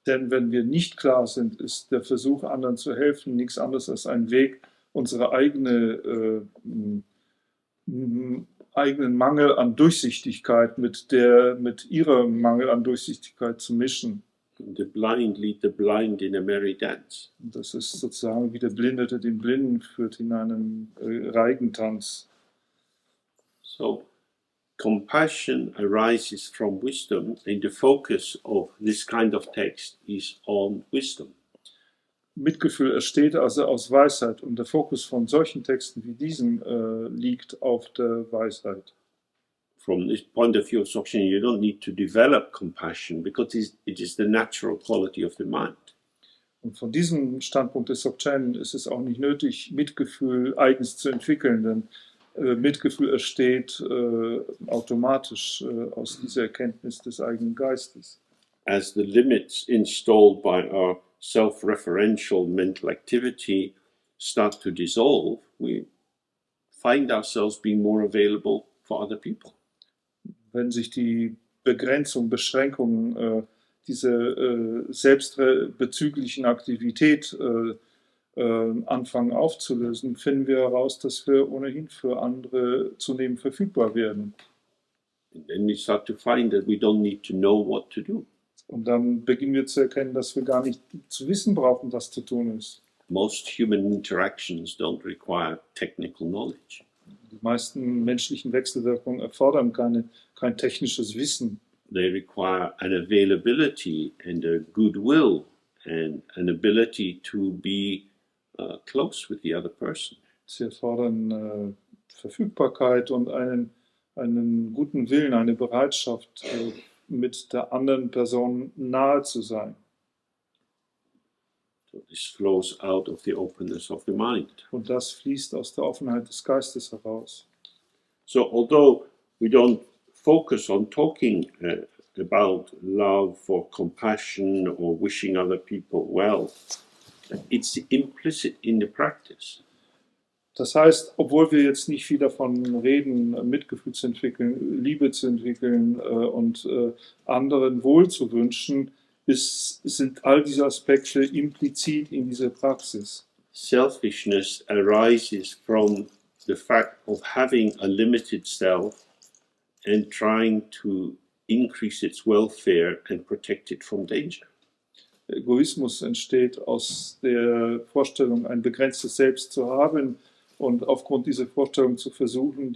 Denn wenn wir nicht klar sind, ist der Versuch, anderen zu helfen, nichts anderes als ein Weg, unsere eigenen Mangel an Durchsichtigkeit mit ihrem Mangel an Durchsichtigkeit zu mischen. The blind lead the blind in a merry dance. Das ist sozusagen wie der Blinde, der den Blinden führt in einen Reigentanz. So, compassion arises from wisdom, and the focus of this kind of text is on wisdom. Mitgefühl entsteht also aus Weisheit und der Fokus von solchen Texten wie diesem liegt auf der Weisheit. From this point of view of Dzogchen, you don't need to develop compassion because it is the natural quality of the mind. Und von diesem Standpunkt des Dzogchen ist es auch nicht nötig, Mitgefühl eigens zu entwickeln, denn Mitgefühl entsteht automatisch aus dieser Erkenntnis des eigenen Geistes. As the limits installed by our self-referential mental activity start to dissolve, we find ourselves being more available for other people. Wenn sich die Beschränkungen dieser selbstbezüglichen Aktivität anfangen aufzulösen, finden wir heraus, dass wir ohnehin für andere zunehmend verfügbar werden. And then we start to find that we don't need to know what to do. Und dann beginnen wir zu erkennen, dass wir gar nicht zu wissen brauchen, was zu tun ist. Most human interactions don't require technical knowledge. Die meisten menschlichen Wechselwirkungen erfordern kein technisches Wissen. They require an availability and a goodwill and an ability to be close with the other person. Sie erfordern Verfügbarkeit und einen guten Willen, eine Bereitschaft, mit der anderen Person nahe zu sein. So this flows out of the openness of the mind. Und das fließt aus der Offenheit des Geistes heraus. So although we don't focus on talking about love or compassion or wishing other people well, it's implicit in the practice. Das heißt, obwohl wir jetzt nicht viel davon reden, Mitgefühl zu entwickeln, Liebe zu entwickeln und anderen Wohl zu wünschen, sind all diese Aspekte implizit in dieser Praxis. Selfishness arises from the fact of having a limited self and trying to increase its welfare and protect it from danger. Egoismus entsteht aus der Vorstellung, ein begrenztes Selbst zu haben und aufgrund dieser Vorstellung zu versuchen,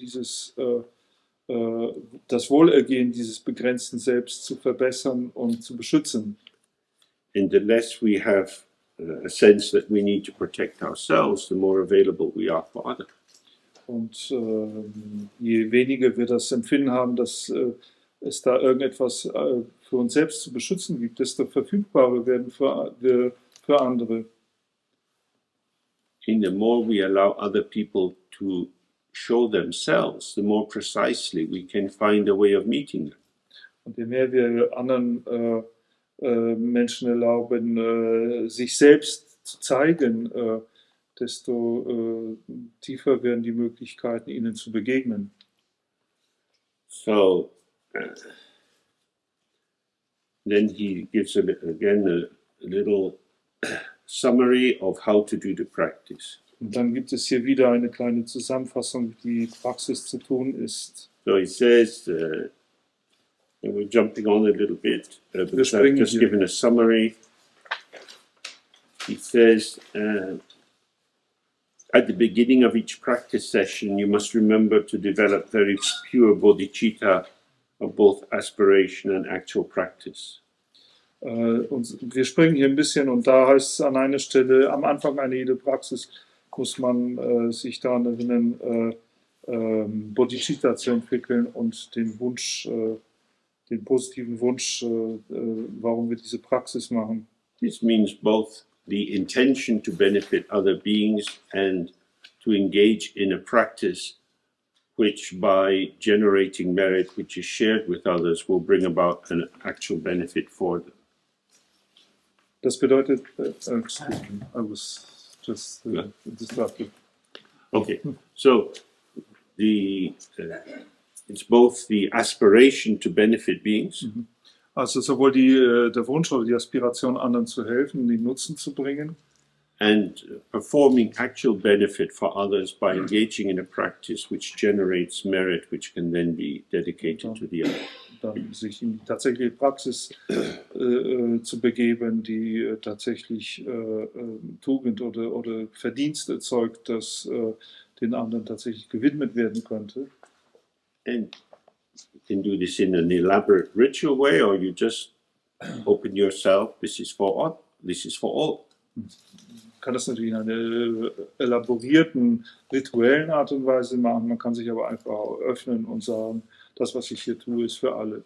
das Wohlergehen dieses begrenzten Selbst zu verbessern und zu beschützen. And the less we have a sense that we need to protect ourselves, the more available we are for others. Und je weniger wir das Empfinden haben, dass es da irgendetwas für uns selbst zu beschützen gibt, desto verfügbarer werden wir für andere. And the more we allow other people to show themselves, the more precisely we can find a way of meeting them. Und je mehr wir anderen Menschen erlauben, sich selbst zu zeigen, desto tiefer werden die Möglichkeiten, ihnen zu begegnen. So, then he gives again a little summary of how to do the practice. Und dann gibt es hier wieder eine kleine Zusammenfassung, wie die Praxis zu tun ist. So he says, and we're jumping on a little bit, because I've just given a summary. He says, at the beginning of each practice session, you must remember to develop very pure bodhicitta of both aspiration and actual practice. Und wir springen hier ein bisschen und da heißt es an einer Stelle, am Anfang einer jede Praxis muss man sich daran erinnern, Bodhicitta zu entwickeln und den Wunsch, den positiven Wunsch, warum wir diese Praxis machen. This means both the intention to benefit other beings and to engage in a practice which, by generating merit which is shared with others, will bring about an actual benefit for them. Das bedeutet, excuse me, I was just distracted. Okay, so it's both the aspiration to benefit beings. Also sowohl der Wunsch oder die Aspiration, anderen zu helfen, den Nutzen zu bringen, and performing actual benefit for others by engaging in a practice which generates merit, which can then be dedicated to the other. dann sich in die tatsächliche Praxis zu begeben, die tatsächlich Tugend oder Verdienst erzeugt, das den anderen tatsächlich gewidmet werden könnte. And you can do this in an elaborate ritual way, or you just open yourself, this is for all, this is for all. Man kann das natürlich in einer elaborierten, rituellen Art und Weise machen, man kann sich aber einfach auch öffnen und sagen, das, was ich hier tue, ist für alle.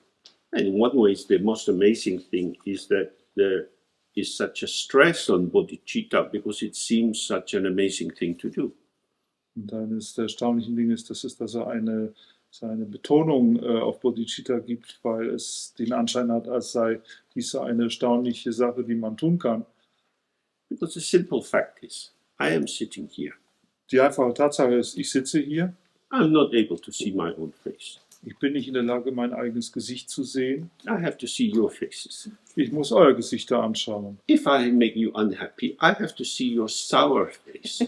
And in one way, the most amazing thing is that there is such a stress on bodhicitta because it seems such an amazing thing to do. Und eines der erstaunlichen Dinge ist, dass es da so eine Betonung auf Bodhicitta gibt, weil es den Anschein hat, als sei dies eine erstaunliche Sache, die man tun kann. Because the simple fact is, I am sitting here. Die einfache Tatsache ist, ich sitze hier. I'm not able to see my own face. Ich bin nicht in der Lage, mein eigenes Gesicht zu sehen. I have to see your faces. Ich muss eure Gesichter anschauen. If I make you unhappy, I have to see your sour face.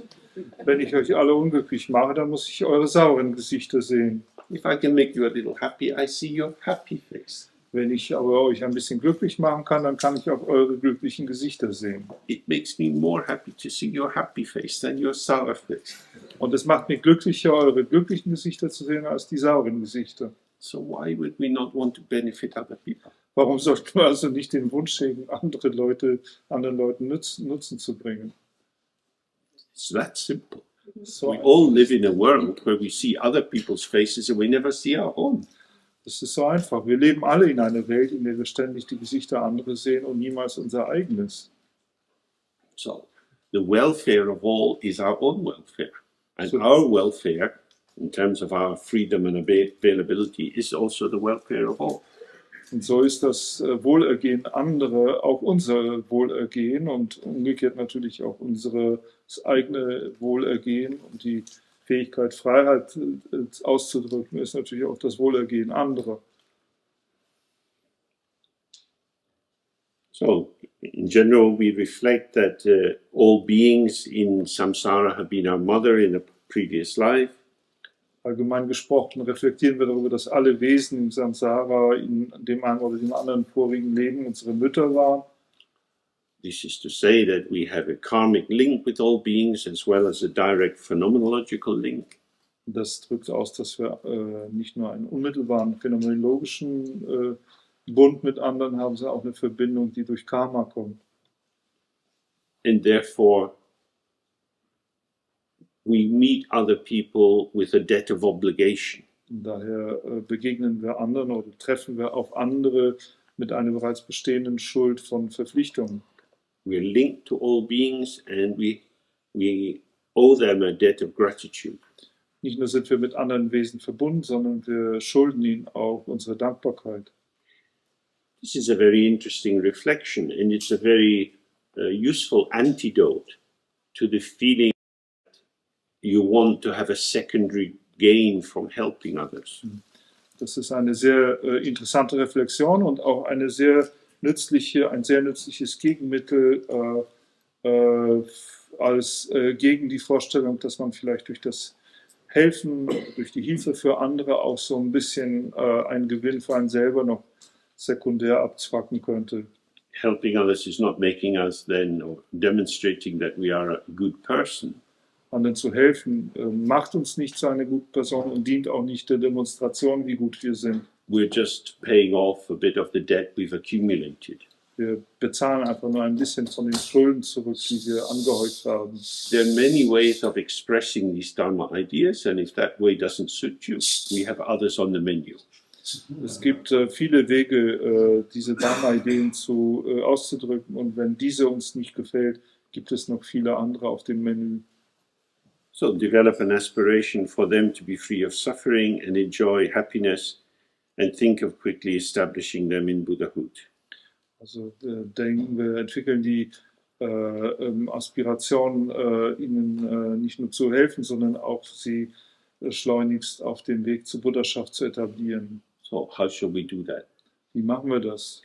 Wenn ich euch alle unglücklich mache, dann muss ich eure sauren Gesichter sehen. If I can make you a little happy, I see your happy face. Wenn ich aber euch ein bisschen glücklich machen kann, dann kann ich auch eure glücklichen Gesichter sehen. It makes me more happy to see your happy face than your sour face. Und es macht mich glücklicher, eure glücklichen Gesichter zu sehen, als die sauren Gesichter. So why would we not want to benefit other people? Warum sollten wir also nicht den Wunsch hegen, anderen Leuten Nutzen zu bringen? It's that simple. So We all live in a world where we see other people's faces and we never see our own. Das ist so einfach. Wir leben alle in einer Welt, in der wir ständig die Gesichter anderer sehen und niemals unser eigenes. So the welfare of all is our own welfare. And our welfare, in terms of our freedom and availability, is also the welfare of all. Und so ist das Wohlergehen anderer auch unser Wohlergehen und umgekehrt natürlich auch unser eigene Wohlergehen. Und die Fähigkeit, Freiheit auszudrücken, ist natürlich auch das Wohlergehen anderer. So, in general, we reflect that all beings in samsara have been our mother in a previous life. Allgemein gesprochen reflektieren wir darüber, dass alle Wesen im Samsara in dem einen oder dem anderen vorigen Leben unsere Mütter waren. This is to say that we have a karmic link with all beings as well as a direct phenomenological link. Das drückt aus, dass wir nicht nur einen unmittelbaren phänomenologischen Bund mit anderen haben, sondern auch eine Verbindung, die durch Karma kommt. And therefore, we meet other people with a debt of obligation. Und daher begegnen wir anderen oder treffen wir auf andere mit einer bereits bestehenden Schuld von Verpflichtungen. We're linked to all beings and we owe them a debt of gratitude. Nicht nur sind wir mit anderen Wesen verbunden, sondern wir schulden ihnen auch unsere Dankbarkeit. This is a very interesting reflection and it's a very useful antidote to the feeling that you want to have a secondary gain from helping others. Das ist eine sehr interessante Reflexion und auch ein sehr nützliches Gegenmittel gegen die Vorstellung, dass man vielleicht durch das Helfen, durch die Hilfe für andere auch so ein bisschen einen Gewinn für einen selber noch sekundär abzwacken könnte. Helping others is not making us then or demonstrating that we are a good person. Anderen zu helfen macht uns nicht zu einer guten Person und dient auch nicht der Demonstration, wie gut wir sind. We're just paying off a bit of the debt we've accumulated. Wir bezahlen einfach nur ein bisschen von den Schulden zurück, die wir angehäuft haben. There are many ways of expressing these Dharma ideas, and if that way doesn't suit you, we have others on the menu. Es gibt viele Wege, diese Dharma-Ideen auszudrücken, und wenn diese uns nicht gefällt, gibt es noch viele andere auf dem Menü. So develop an aspiration for them to be free of suffering and enjoy happiness, and think of quickly establishing them in Buddhahood. Also wir entwickeln die Aspiration, ihnen nicht nur zu helfen, sondern auch sie schleunigst auf den Weg zur Buddhaschaft zu etablieren. So how shall we do that? Wie machen wir das?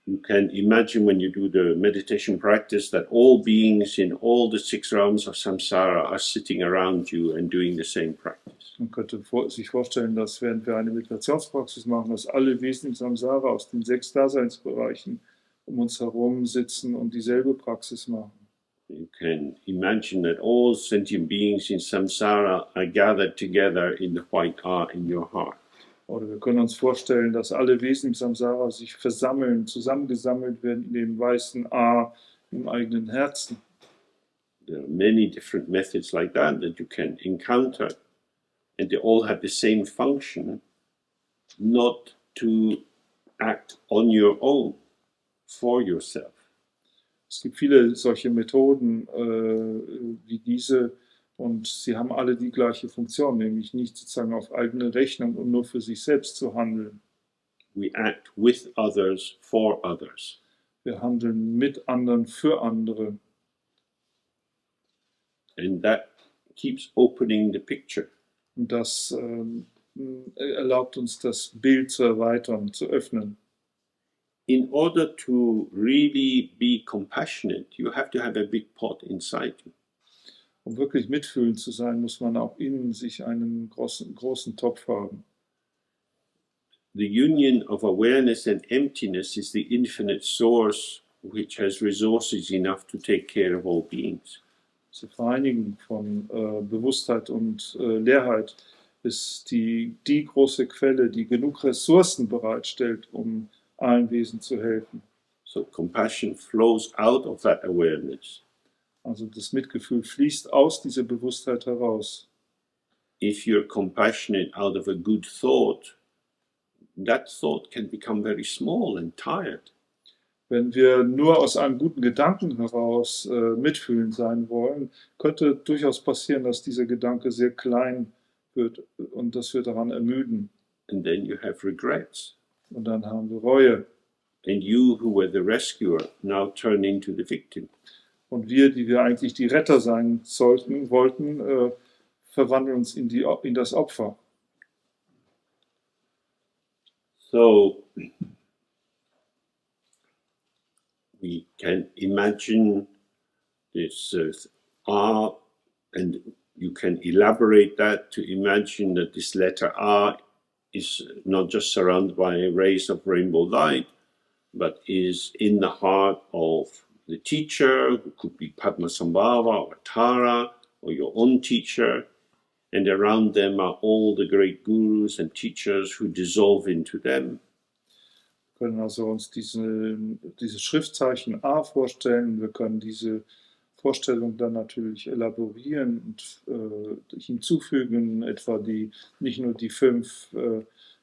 You can imagine when you do the meditation practice that all beings in all the 6 realms of samsara are sitting around you and doing the same practice. Man könnte sich vorstellen, dass während wir eine Meditationspraxis machen, dass alle Wesen im Samsara aus den 6 Daseinsbereichen um uns herum sitzen und dieselbe Praxis machen. You can imagine that all sentient beings in samsara are gathered together in the white R in your heart. Oder wir können uns vorstellen, dass alle Wesen im Samsara sich versammeln, zusammengesammelt werden in dem weißen A im eigenen Herzen. There are many different methods like that you can encounter, and they all have the same function, not to act on your own, for yourself. Es gibt viele solche Methoden wie diese, und sie haben alle die gleiche Funktion, nämlich nicht sozusagen auf eigene Rechnung und nur für sich selbst zu handeln. We act with others, for others. Wir handeln mit anderen, für andere. And that keeps opening the picture. Und das erlaubt uns, das Bild zu erweitern, zu öffnen. In order to really be compassionate, you have to have a big pot inside you. Um wirklich mitfühlend zu sein, muss man auch in sich einen großen Topf haben. The union of awareness and emptiness is the infinite source which has resources enough to take care of all beings. Die Vereinigung von Bewusstheit und Leerheit ist die große Quelle, die genug Ressourcen bereitstellt, um allen Wesen zu helfen. So compassion flows out of that awareness. Also das Mitgefühl fließt aus dieser Bewusstheit heraus. If you're compassionate out of a good thought, that thought can become very small and tired. Wenn wir nur aus einem guten Gedanken heraus mitfühlend sein wollen, könnte durchaus passieren, dass dieser Gedanke sehr klein wird und dass wir daran ermüden. And then you have regrets. Und dann haben wir Reue. And you, who were the rescuer, now turn into the victim. Und wir, die wir eigentlich die Retter sein wollten, verwandeln uns in das Opfer. So we can imagine this R, and you can elaborate that to imagine that this letter R is not just surrounded by rays of rainbow light, but is in the heart of the teacher, who could be Padmasambhava or Tara, or your own teacher, and around them are all the great gurus and teachers who dissolve into them. Wir können also uns diese Schriftzeichen A vorstellen. Wir können diese Vorstellung dann natürlich elaborieren und hinzufügen, etwa nicht nur die 5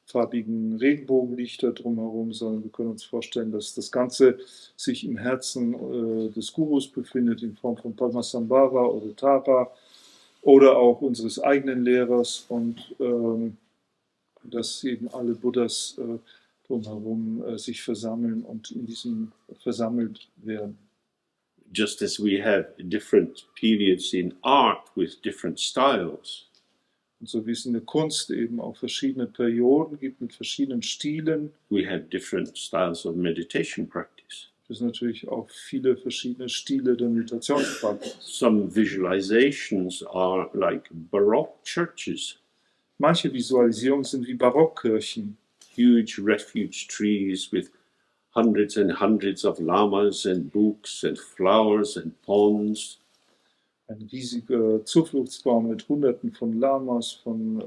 farbigen Regenbogenlichter drumherum, sondern wir können uns vorstellen, dass das Ganze sich im Herzen des Gurus befindet, in Form von Padmasambhava oder Tara oder auch unseres eigenen Lehrers, und dass eben alle Buddhas drumherum sich versammeln und in diesem versammelt werden. Just as we have different periods in art with different styles, Und so wie es in der Kunst eben auch verschiedene Perioden gibt mit verschiedenen Stilen, we have different styles of meditation practice. gibt es natürlich auch viele verschiedene Stile der Meditationspraxis. Some visualizations are like Baroque churches, Manche Visualisierungen sind wie Barockkirchen, huge refuge trees with hundreds and hundreds of lamas and books and flowers and ponds. ein riesiger Zufluchtsbaum mit Hunderten von Lamas, von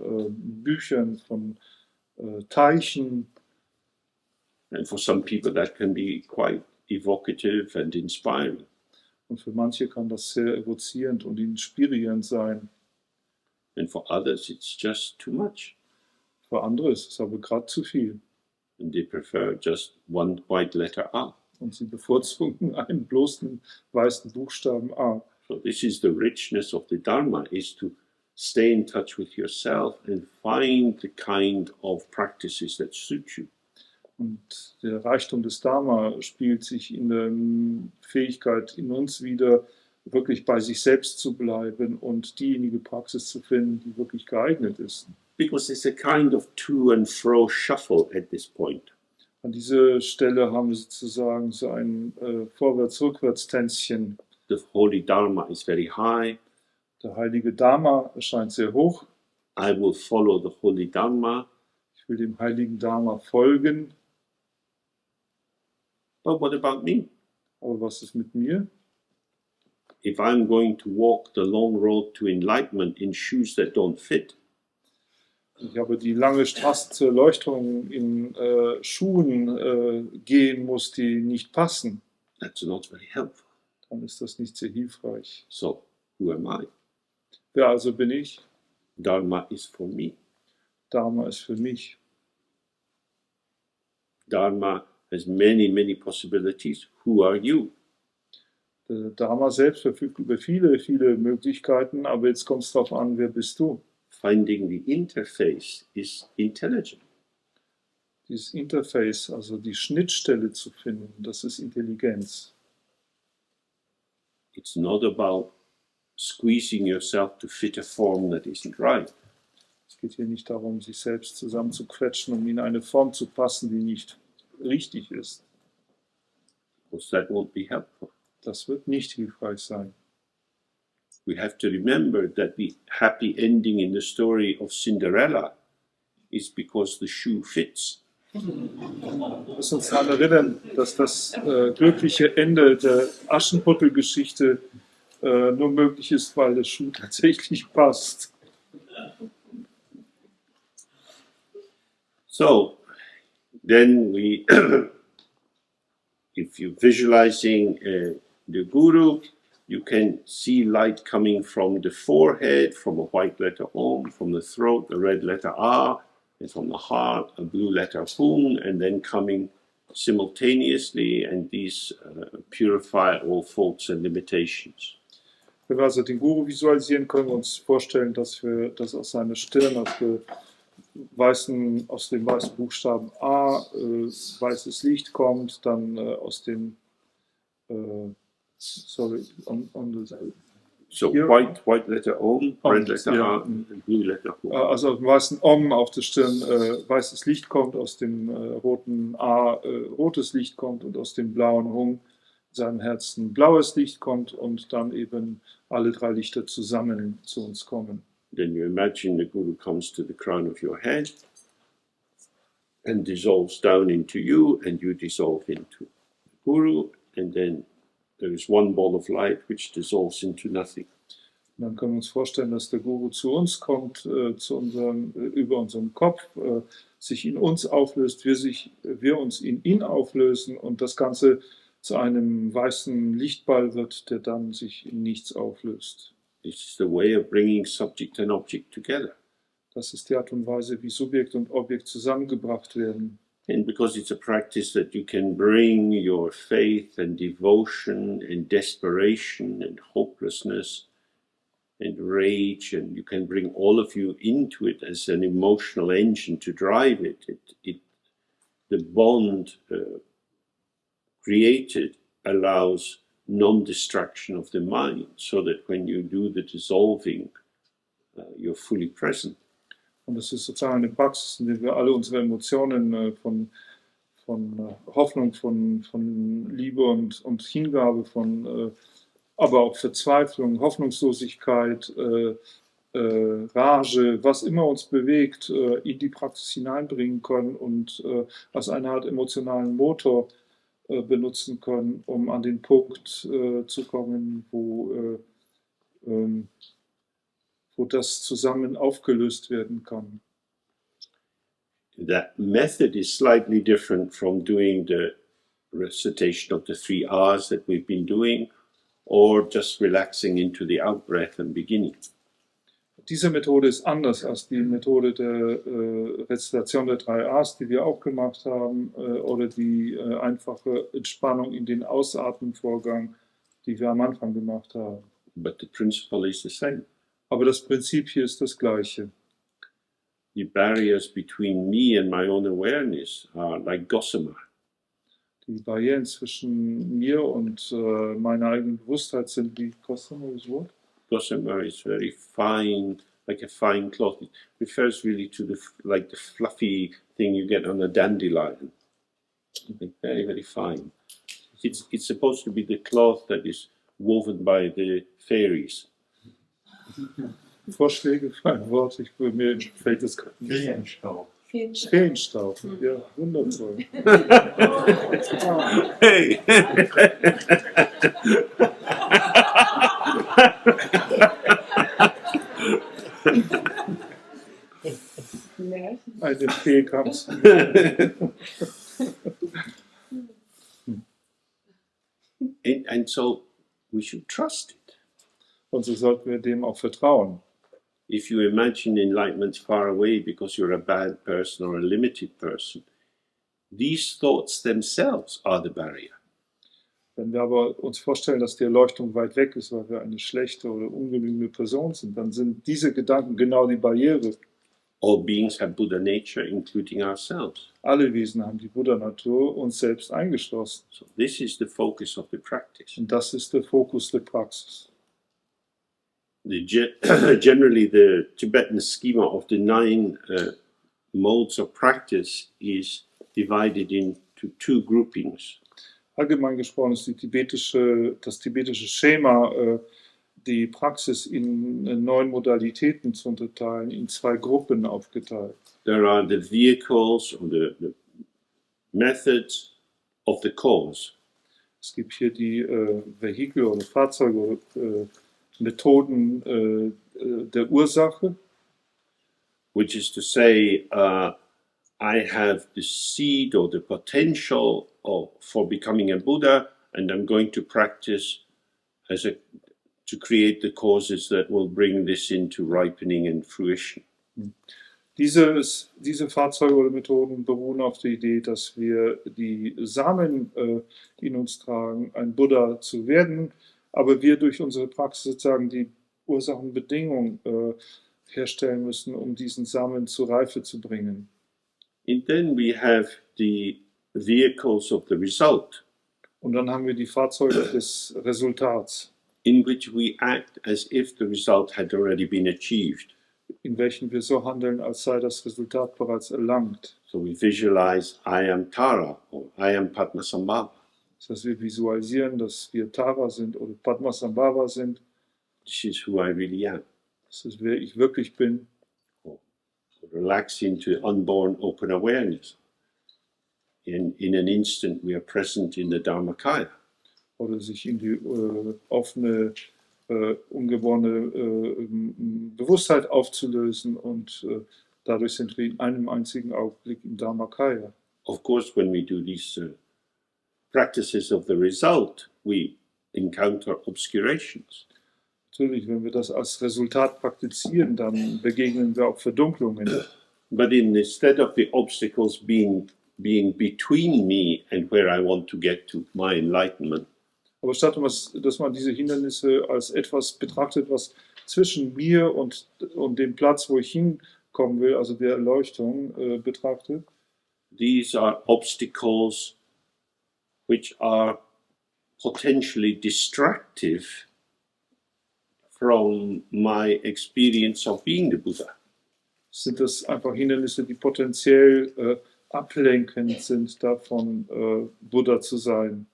Büchern, von Teichen. And for some people that can be quite evocative and inspiring. Und für manche kann das sehr evozierend und inspirierend sein. And for others it's just too much. Für andere ist es aber gerade zu viel. And they prefer just one white letter A. Und sie bevorzugen einen bloßen weißen Buchstaben A. So this is the richness of the Dharma, is to stay in touch with yourself and find the kind of practices that suit you. Und der Reichtum des Dharma spielt sich in der Fähigkeit in uns wieder, wirklich bei sich selbst zu bleiben und diejenige Praxis zu finden, die wirklich geeignet ist. Because there's a kind of to and fro shuffle at this point. An dieser Stelle haben wir sozusagen so ein Vorwärts-Rückwärts-Tänzchen. The holy Dharma is very high. Der heilige Dharma erscheint sehr hoch. I will follow the holy Dharma. Ich will dem heiligen Dharma folgen. But what about me? Aber was ist mit mir? If I'm going to walk the long road to enlightenment in shoes that don't fit, Ich habe die lange Straße zur Erleuchtung in Schuhen gehen muss, die nicht passen. that's not very helpful. Dann ist das nicht sehr hilfreich. So, who am I? Wer also bin ich? Dharma is for me. Dharma ist für mich. Dharma has many, many possibilities. Who are you? Der Dharma selbst verfügt über viele, viele Möglichkeiten, aber jetzt kommt es darauf an, wer bist du? Finding the interface is intelligent. Dieses Interface, also die Schnittstelle zu finden, das ist Intelligenz. It's not about squeezing yourself to fit a form that isn't right. Es geht hier nicht darum, sich selbst zusammenzuquetschen, um in eine Form zu passen, die nicht richtig ist. Because that won't be helpful. Das wird nicht hilfreich sein. We have to remember that the happy ending in the story of Cinderella is because the shoe fits. Wir müssen uns daran erinnern, dass das glückliche Ende der Aschenputtel-Geschichte nur möglich ist, weil der Schuh tatsächlich passt. So, then we, if you're visualizing the Guru, you can see light coming from the forehead, from a white letter Om, from the throat, the red letter A, and from the heart, a blue letter Hung, and then coming simultaneously, and these purify all faults and limitations. Wenn wir also den Guru visualisieren, können wir uns vorstellen, dass aus seiner Stirn, aus dem weißen Buchstaben A weißes Licht kommt, dann aus dem So here, white letter Om, red letter A, and blue letter Hung. also aus dem weißen Om auf der Stirn weißes Licht kommt, aus dem roten A rotes Licht kommt und aus dem blauen Hung in seinem Herzen blaues Licht kommt und dann eben alle drei Lichter zusammen zu uns kommen. Then you imagine the Guru comes to the crown of your head and dissolves down into you, and you dissolve into the Guru, and then there is one ball of light which dissolves into nothing. Und dann können wir uns vorstellen, dass der Guru zu uns kommt, über unserem Kopf, sich in uns auflöst, wir uns in ihn auflösen und das Ganze zu einem weißen Lichtball wird, der dann sich in nichts auflöst. This is the way of bringing subject and object together. Das ist die Art und Weise, wie Subjekt und Objekt zusammengebracht werden. And because it's a practice that you can bring your faith and devotion and desperation and hopelessness and rage, and you can bring all of you into it as an emotional engine to drive it. The bond created allows non-distraction of the mind, so that when you do the dissolving, you're fully present. Und das ist sozusagen eine Praxis, in der wir alle unsere Emotionen von Hoffnung, von Liebe und Hingabe, aber auch Verzweiflung, Hoffnungslosigkeit, Rage, was immer uns bewegt, in die Praxis hineinbringen können und als eine Art emotionalen Motor benutzen können, um an den Punkt zu kommen, wo das zusammen aufgelöst werden kann. That method is slightly different from doing the recitation of the 3 R's that we've been doing, or just relaxing into the out-breath and beginning. Diese Methode ist anders als die Methode der Rezitation der 3 A's, die wir auch gemacht haben, oder die einfache Entspannung in den Ausatmenvorgang, die wir am Anfang gemacht haben. But the principle is the same. Aber das Prinzip hier ist das gleiche. The barriers between me and my own awareness are like gossamer. Die Barrieren zwischen mir und meiner eigenen Bewusstheit sind wie Gossamer, das Wort? Gossamer is very fine, like a fine cloth. It refers really to the fluffy thing you get on a dandelion. Very, very fine. It's supposed to be the cloth that is woven by the fairies. Vorschläge für ein Wort, mir fällt es gerade nicht. Feenstaub. Feenstaub, ja, wundervoll. Hey! Eine Fee kam's. And so we should trust it. Und so sollten wir dem auch vertrauen. If you imagine enlightenment far away because you're a bad person or a limited person, these thoughts themselves are the barrier. Wenn wir aber uns vorstellen, dass die Erleuchtung weit weg ist, weil wir eine schlechte oder ungenügende Person sind, dann sind diese Gedanken genau die Barriere. All beings have Buddha nature, including ourselves. Alle Wesen haben die Buddha-Natur, uns selbst eingeschlossen. So this is the focus of the practice. Und das ist der Fokus der Praxis. Generally, the Tibetan schema of the 9 modes of practice is divided into 2 groupings. Allgemein gesprochen ist das tibetische Schema, die Praxis in 9 Modalitäten zu unterteilen, in 2 Gruppen aufgeteilt. There are the vehicles or the methods of the cause. Es gibt hier die Vehikel oder Fahrzeuge oder Methoden der Ursache. Which is to say, I have the seed or the potential for becoming a Buddha, and I'm going to practice to create the causes that will bring this into ripening and fruition. Diese Fahrzeuge oder Methoden beruhen auf der Idee, dass wir die Samen in uns tragen, ein Buddha zu werden, aber wir durch unsere Praxis sozusagen die Ursachenbedingungen herstellen müssen, um diesen Samen zur Reife zu bringen. And then we have the vehicles of the result. Und dann haben wir die Fahrzeuge des Resultats, in which we act as if the result had already been achieved. in welchen wir so handeln, als sei das Resultat bereits erlangt. So we visualize, I am Tara, or I am Padmasambhava. Das heißt, wir visualisieren, dass wir Tara sind oder Padmasambhava sind. This is who I really am. Das ist, wer ich wirklich bin. Or relax into unborn open awareness. In an instant we are present in the Dharmakaya. Oder sich in die offene, ungeborene Bewusstheit aufzulösen und dadurch sind wir in einem einzigen Augenblick im Dharmakaya. Of course, when we do these practices of the result, we encounter obscurations. Natürlich, wenn wir das als Resultat praktizieren, dann begegnen wir auch Verdunklungen. But instead of the obstacles being between me and where I want to get to my enlightenment, Aber statt dass man diese Hindernisse als etwas betrachtet, was zwischen mir und dem Platz, wo ich hinkommen will, also der Erleuchtung, betrachtet, these are obstacles which are potentially destructive from my experience of being the Buddha. sind das einfach Hindernisse, die potenziell ablenkend sind davon, Buddha zu sein.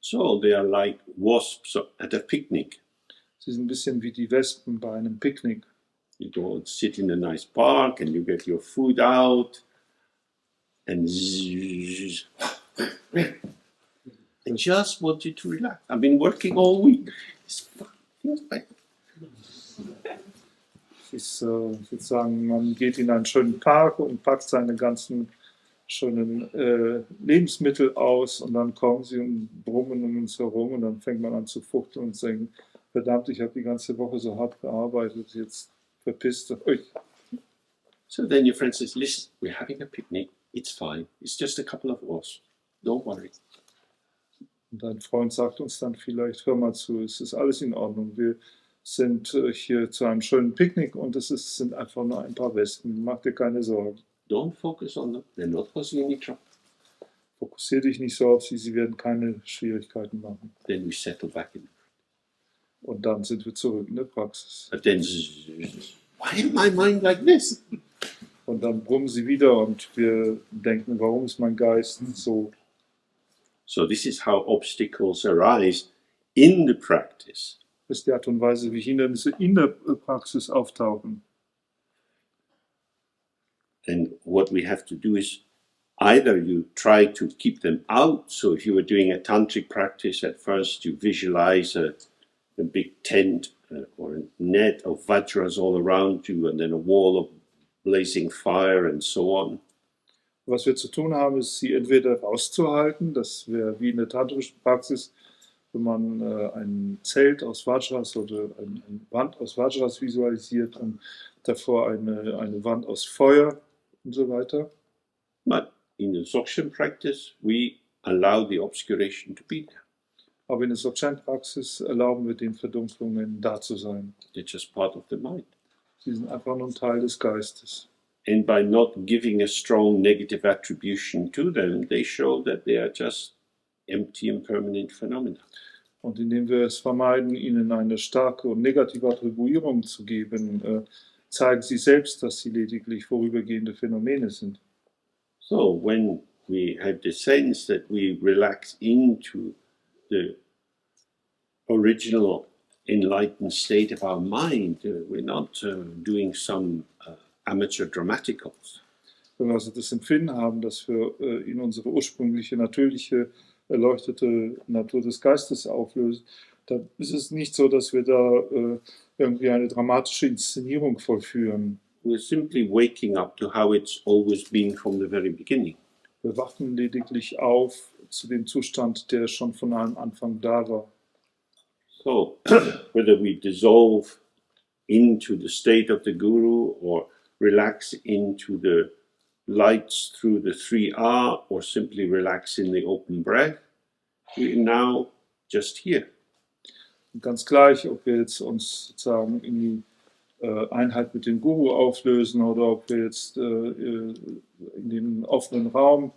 So they are like wasps at a picnic. Sie sind ein bisschen wie die Wespen bei einem Picknick. You go and sit in a nice park and you get your food out and zzz, I just want you to relax. I've been working all week. It's fucking bad. ist sozusagen, man geht in einen schönen Park und packt seine ganzen schönen Lebensmittel aus und dann kommen sie und brummen um uns herum und dann fängt man an zu fuchteln und zu sagen, verdammt, ich habe die ganze Woche so hart gearbeitet, jetzt verpisst euch. So then your friend says, listen, we're having a picnic, it's fine, it's just a couple of hours, don't worry. Und ein Freund sagt uns dann vielleicht, hör mal zu, es ist alles in Ordnung, wir sind hier zu einem schönen Picknick und sind einfach nur ein paar Wespen, mach dir keine Sorgen. Don't focus on them, they're not causing any trouble. Fokussiere dich nicht so auf sie werden keine Schwierigkeiten machen. Then we settle back in. Und dann sind wir zurück in der Praxis. But then, why is my mind like this? Und dann brummen sie wieder und wir denken, warum ist mein Geist so? So this is how obstacles arise in the practice. Das ist die Art und Weise, wie Hindernisse in der Praxis auftauchen. And what we have to do is either you try to keep them out. So if you were doing a tantric practice at first, you visualize a big tent or a net of vajras all around you and then a wall of blazing fire and so on. Was wir zu tun haben, ist, sie entweder rauszuhalten, das wäre wie in der tantrischen Praxis, wenn man ein Zelt aus Vajras oder eine Wand aus Vajras visualisiert und davor eine Wand aus Feuer und so weiter. But in the Dzogchen practice, we allow the obscuration to be there. Aber in der Dzogchen-Praxis erlauben wir den Verdunklungen da zu sein. They're just part of the mind. Sie sind einfach nur ein Teil des Geistes. And by not giving a strong negative attribution to them, they show that they are just empty and permanent phenomena. Und indem wir es vermeiden, ihnen eine starke und negative Attribuierung zu geben, zeigen sie selbst, dass sie lediglich vorübergehende Phänomene sind. So when we have the sense that we relax into the original enlightened state of our mind, we're not doing some amateur dramaticals. Wenn wir also das Empfinden haben, dass wir in unsere ursprüngliche, natürliche, erleuchtete Natur des Geistes auflösen, dann ist es nicht so, dass wir da irgendwie eine dramatische Inszenierung vollführen. We're simply waking up to how it's always been from the very beginning. Wir wachen lediglich auf zu dem Zustand, der schon von einem Anfang da war. So, whether we dissolve into the state of the Guru or relax into the lights through the 3R or simply relax in the open breath, we're now just here. Und ganz gleich, ob wir jetzt uns sozusagen in die Einheit mit dem Guru auflösen oder ob wir jetzt in den offenen Raum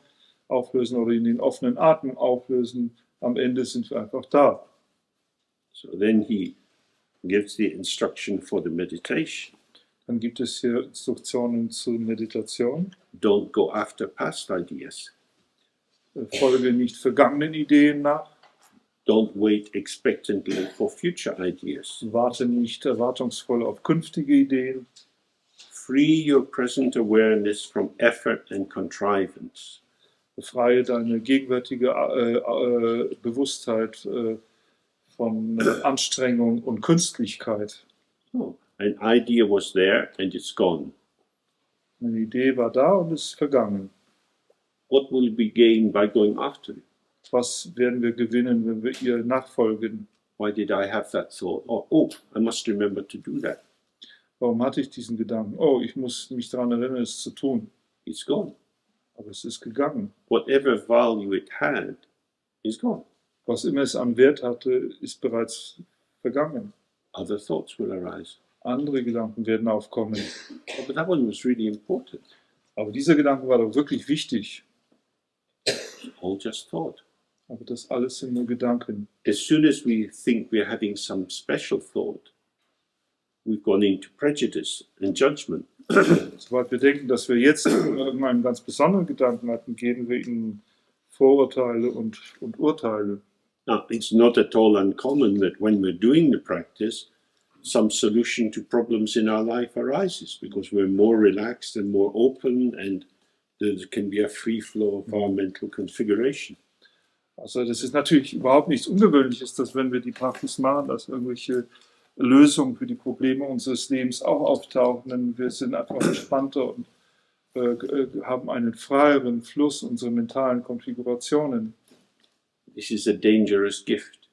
auflösen oder in den offenen Atem auflösen, am Ende sind wir einfach da. So then he gives the instruction for the meditation. Dann gibt es hier Instruktionen zur Meditation. Don't go after past ideas. Folge nicht vergangenen Ideen nach. Don't wait expectantly for future ideas. Warte nicht erwartungsvoll auf künftige Ideen. Free your present awareness from effort and contrivance. Befreie deine gegenwärtige Bewusstheit von Anstrengung und Künstlichkeit. Oh, an idea was there and it's gone. Eine Idee war da und ist vergangen. What will be gained by going after it? Was werden wir gewinnen, wenn wir ihr nachfolgen? Why did I have that thought? Oh, I must remember to do that. Warum hatte ich diesen Gedanken? Oh, ich muss mich daran erinnern, es zu tun. It's gone. Aber es ist gegangen. Whatever value it had is gone. Was immer es an Wert hatte, ist bereits vergangen. Other thoughts will arise. Andere Gedanken werden aufkommen. Oh, but that one was really important. Aber dieser Gedanke war doch wirklich wichtig. All just thought. Aber das alles sind nur Gedanken. As soon as we think we're having some special thought, we've gone into prejudice and judgment. Sobald wir denken, dass wir jetzt irgendeinen ganz besonderen Gedanken hatten, geben wir ihnen Vorurteile und Urteile. Now, it's not at all uncommon that when we're doing the practice, some solution to problems in our life arises because we're more relaxed and more open and there can be a free flow of our mental configuration. Also das ist natürlich überhaupt nichts Ungewöhnliches, dass wenn wir die Praxis machen, dass irgendwelche Lösungen für die Probleme unseres Lebens auch auftauchen, denn wir sind einfach entspannter und haben einen freieren Fluss unserer mentalen Konfigurationen. This is a dangerous gift,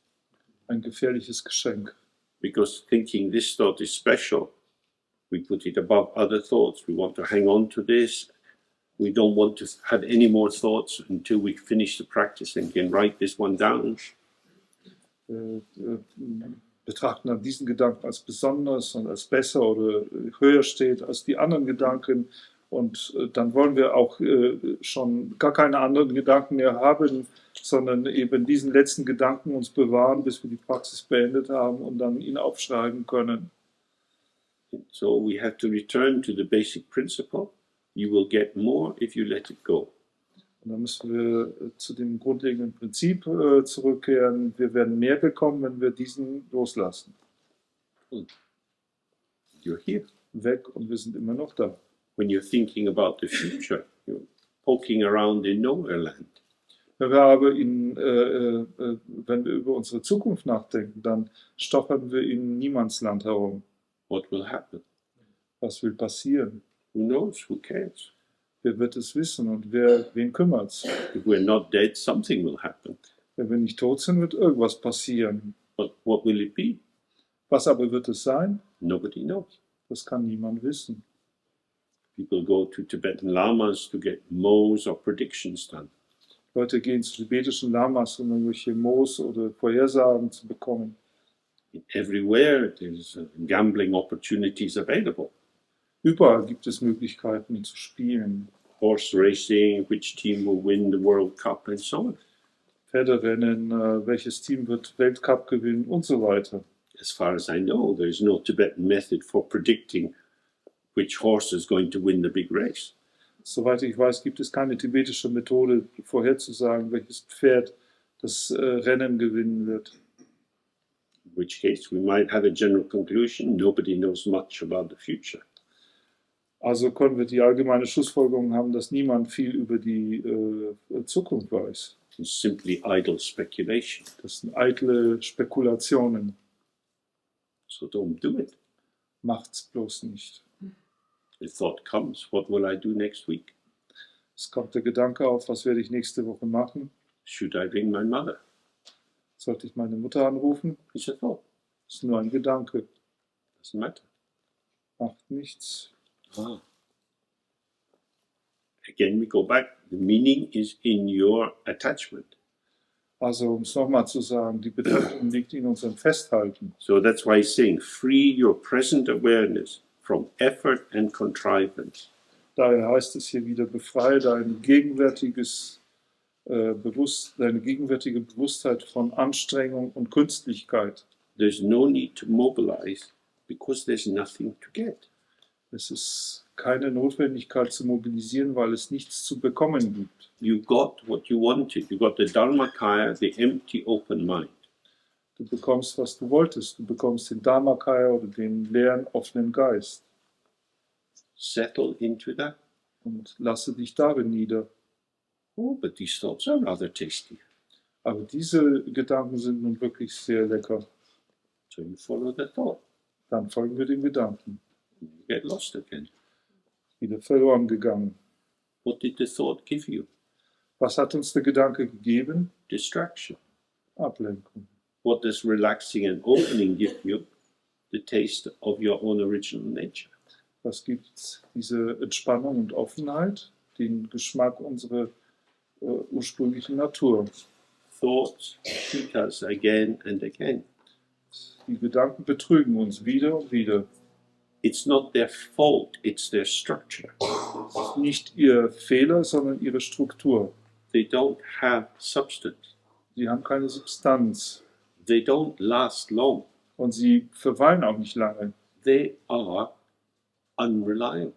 Ein gefährliches Geschenk. because thinking this thought is special, we put it above other thoughts. We want to hang on to this. We don't want to have any more thoughts until we finish the practice and can write this one down. Betrachten dann diesen Gedanken als besonders und als besser oder höher steht als die anderen Gedanken. Und dann wollen wir auch schon gar keine anderen Gedanken mehr haben, sondern eben diesen letzten Gedanken uns bewahren, bis wir die Praxis beendet haben und dann ihn aufschreiben können. So we have to return to the basic principle. You will get more if you let it go. Und dann müssen wir zu dem grundlegenden Prinzip zurückkehren. Wir werden mehr bekommen, wenn wir diesen loslassen. You're here. Weg und wir sind immer noch da. When you're thinking about the future, you're poking around in nowhere land. Wenn wir aber wenn wir über unsere Zukunft nachdenken, dann stochern wir in Niemandsland herum. What will happen? Was will passieren? Who knows? Who cares? Wer wird es wissen und wen kümmert's? If we're not dead, something will happen. Wenn wir nicht tot sind, wird irgendwas passieren. But what will it be? Was aber wird es sein? Nobody knows. Das kann niemand wissen. People go to Tibetan lamas to get mohs or predictions done. Leute gehen zu tibetischen Lamas, um irgendwelche Moos oder Vorhersagen zu bekommen. Everywhere there's gambling opportunities available. Überall gibt es Möglichkeiten zu spielen. Horse racing, which team will win the World Cup and so on. Pferderennen, welches Team wird Weltcup gewinnen und so weiter. As far as I know, there is no Tibetan method for predicting which horse is going to win the big race. Soweit ich weiß, gibt es keine tibetische Methode, vorherzusagen, welches Pferd das Rennen gewinnen wird. In which case we might have a general conclusion, nobody knows much about the future. Also können wir die allgemeine Schlussfolgerung haben, dass niemand viel über die Zukunft weiß. It's simply idle speculation. Das sind eitle Spekulationen. So don't do it. Macht's bloß nicht. The thought comes, what will I do next week? Es kommt der Gedanke auf, was werde ich nächste Woche machen? Should I ring my mother? Sollte ich meine Mutter anrufen? It's a thought. Das ist nur ein Gedanke. Doesn't matter. Macht nichts. Again, we go back. The meaning is in your attachment. Also, um es nochmal zu sagen, die Bedeutung liegt in unserem Festhalten. So that's why he's saying, free your present awareness from effort and contrivance. Daher heißt es hier wieder, befreie deine gegenwärtige Bewusstheit von Anstrengung und Künstlichkeit. There's no need to mobilize because there's nothing to get. Es ist keine Notwendigkeit zu mobilisieren, weil es nichts zu bekommen gibt. You got what you wanted. You got the Dharmakaya, the empty, open mind. Du bekommst, was du wolltest. Du bekommst den Dharmakaya oder den leeren, offenen Geist. Settle into that. Und lasse dich darin nieder. Oh, but these thoughts are rather tasty. Aber diese Gedanken sind nun wirklich sehr lecker. So you follow the thought. Dann folgen wir dem Gedanken. You get lost again. Wieder verloren gegangen. What did the thought give you? Was hat uns der Gedanke gegeben? Distraction. Ablenkung. What does relaxing and opening give you? The taste of your own original nature. Was gibt diese Entspannung und Offenheit? Den Geschmack unserer ursprünglichen Natur. Thoughts cheat us again and again. Die Gedanken betrügen uns wieder und wieder. It's not their fault, it's their structure. Es ist nicht ihr Fehler, sondern ihre Struktur. They don't have substance. Sie haben keine Substanz. They don't last long. Und sie verweilen auch nicht lange. They are unreliable.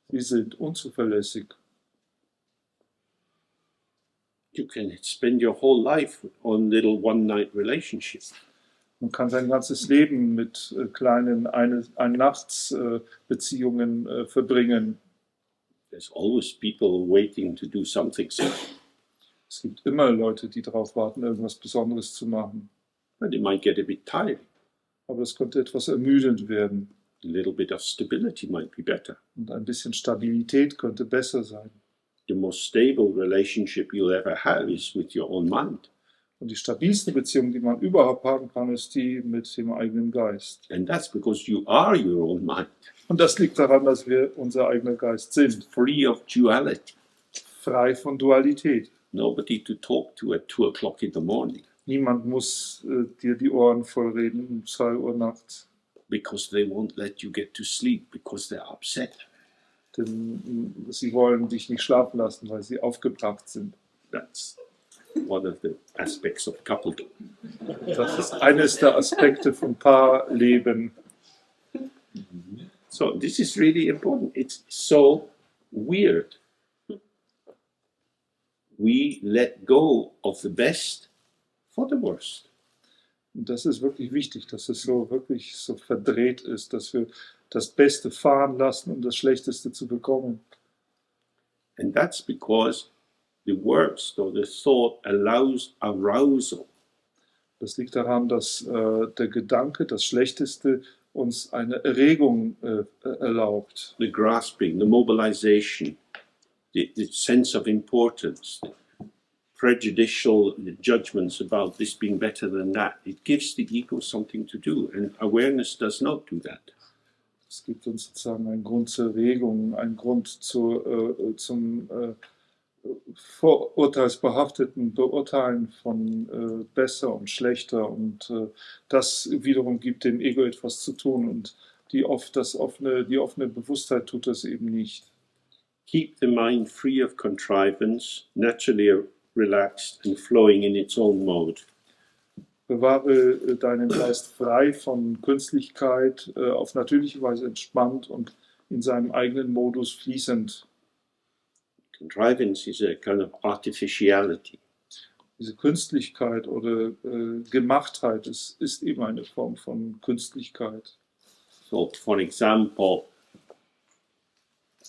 Sie sind unzuverlässig. You can spend your whole life on little one-night relationships. Man kann sein ganzes Leben mit kleinen Ein-Nachts-Beziehungen verbringen. There's always people waiting to do something special. Es gibt immer Leute, die darauf warten, irgendwas Besonderes zu machen. But it might get a bit tiring. Aber das könnte etwas ermüdend werden. A little bit of stability might be better. Und ein bisschen Stabilität könnte besser sein. The most stable relationship you'll ever have is with your own mind. Und die stabilste Beziehung, die man überhaupt haben kann, ist die mit dem eigenen Geist. And that's because you are your own mind, Und das liegt daran, dass wir unser eigener Geist sind. free of duality. Frei von Dualität. Nobody to talk to at 2 o'clock in the morning Niemand muss dir die Ohren vollreden um 2 Uhr nachts. because they won't let you get to sleep because they're upset. Denn sie wollen dich nicht schlafen lassen, weil sie aufgebracht sind. That's one of the aspects of coupledom. Das ist eines der Aspekte von Paarleben. So this is really important. It's so weird. We let go of the best for the worst. Und das ist wirklich wichtig, dass es so wirklich so verdreht ist, dass wir das Beste fahren lassen, um das Schlechteste zu bekommen. And that's because the worst or the thought allows arousal. Das liegt daran, dass der Gedanke, das Schlechteste, uns eine Erregung erlaubt. The grasping, the mobilization, the sense of importance, the prejudicial judgments about this being better than that. It gives the ego something to do, and awareness does not do that. Es gibt uns sozusagen einen Grund zur Erregung, einen Grund zum vorurteilsbehafteten Beurteilen von besser und schlechter. Und das wiederum gibt dem Ego etwas zu tun. Und die offene Bewusstheit tut das eben nicht. Keep the mind free of contrivance, naturally relaxed and flowing in its own mode. Bewahre deinen Geist frei von Künstlichkeit, auf natürliche Weise entspannt und in seinem eigenen Modus fließend. Contrivance is a kind of artificiality. Diese Künstlichkeit oder Gemachtheit ist eben eine Form von Künstlichkeit. So, for example,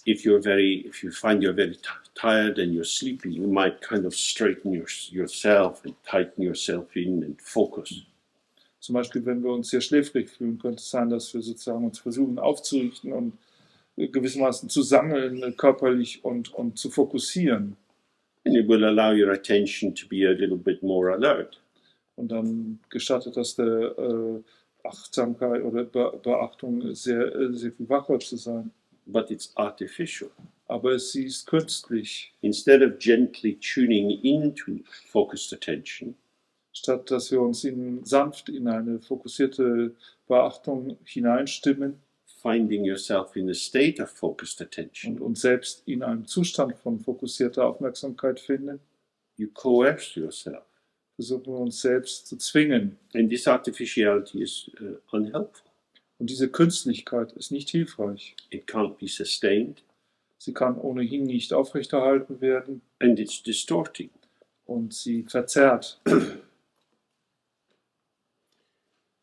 if you find you're very tired and you're sleepy, you might kind of straighten yourself and tighten yourself in and focus. Zum Beispiel, wenn wir uns sehr schläfrig fühlen, könnte es sein, dass wir sozusagen uns versuchen aufzurichten und gewissermaßen zu sammeln, körperlich und zu fokussieren. And it will allow your attention to be a little bit more alert. Und dann gestattet das der Achtsamkeit oder Beachtung sehr viel wacher zu sein. But it's artificial. Aber sie ist künstlich. Instead of gently tuning into focused attention, Statt dass wir uns sanft in eine fokussierte Beachtung hineinstimmen finding yourself in a state of focused attention, und uns selbst in einem Zustand von fokussierter Aufmerksamkeit finden, you coerce yourself. versuchen wir uns selbst zu zwingen. And this artificiality is unhelpful. Und diese Künstlichkeit ist nicht hilfreich. It can't be sustained Sie kann ohnehin nicht aufrechterhalten werden and it's distorting. und sie verzerrt.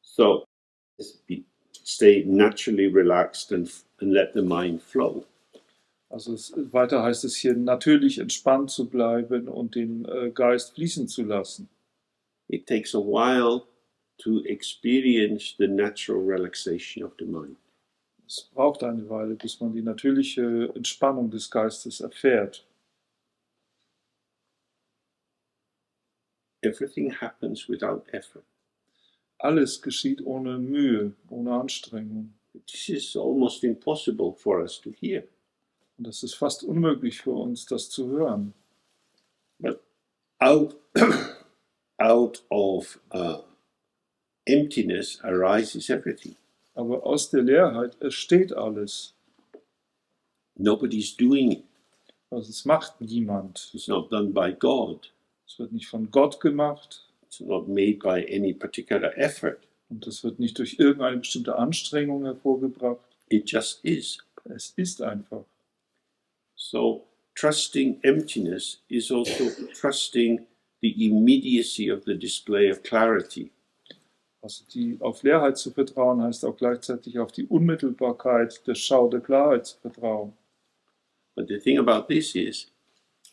So stay naturally relaxed and let the mind flow. Also weiter heißt es hier, natürlich entspannt zu bleiben und den Geist fließen zu lassen. It takes a while to experience the natural relaxation of the mind. Es braucht eine Weile, bis man die natürliche Entspannung des Geistes erfährt. Everything happens without effort. Alles geschieht ohne Mühe, ohne Anstrengung. This is almost impossible for us to hear. Und es ist fast unmöglich für uns, das zu hören. But out of emptiness arises everything. Aber aus der Leerheit entsteht alles. Nobody's doing it. Also es macht niemand. It's not done by God. Es wird nicht von Gott gemacht It's not made by any particular effort. und es wird nicht durch irgendeine bestimmte Anstrengung hervorgebracht. It just is. Es ist einfach. So trusting emptiness is also trusting the immediacy of the display of clarity. Also auf Leerheit zu vertrauen, heißt auch gleichzeitig auf die Unmittelbarkeit der Schau der Klarheit zu vertrauen. But the thing about this is,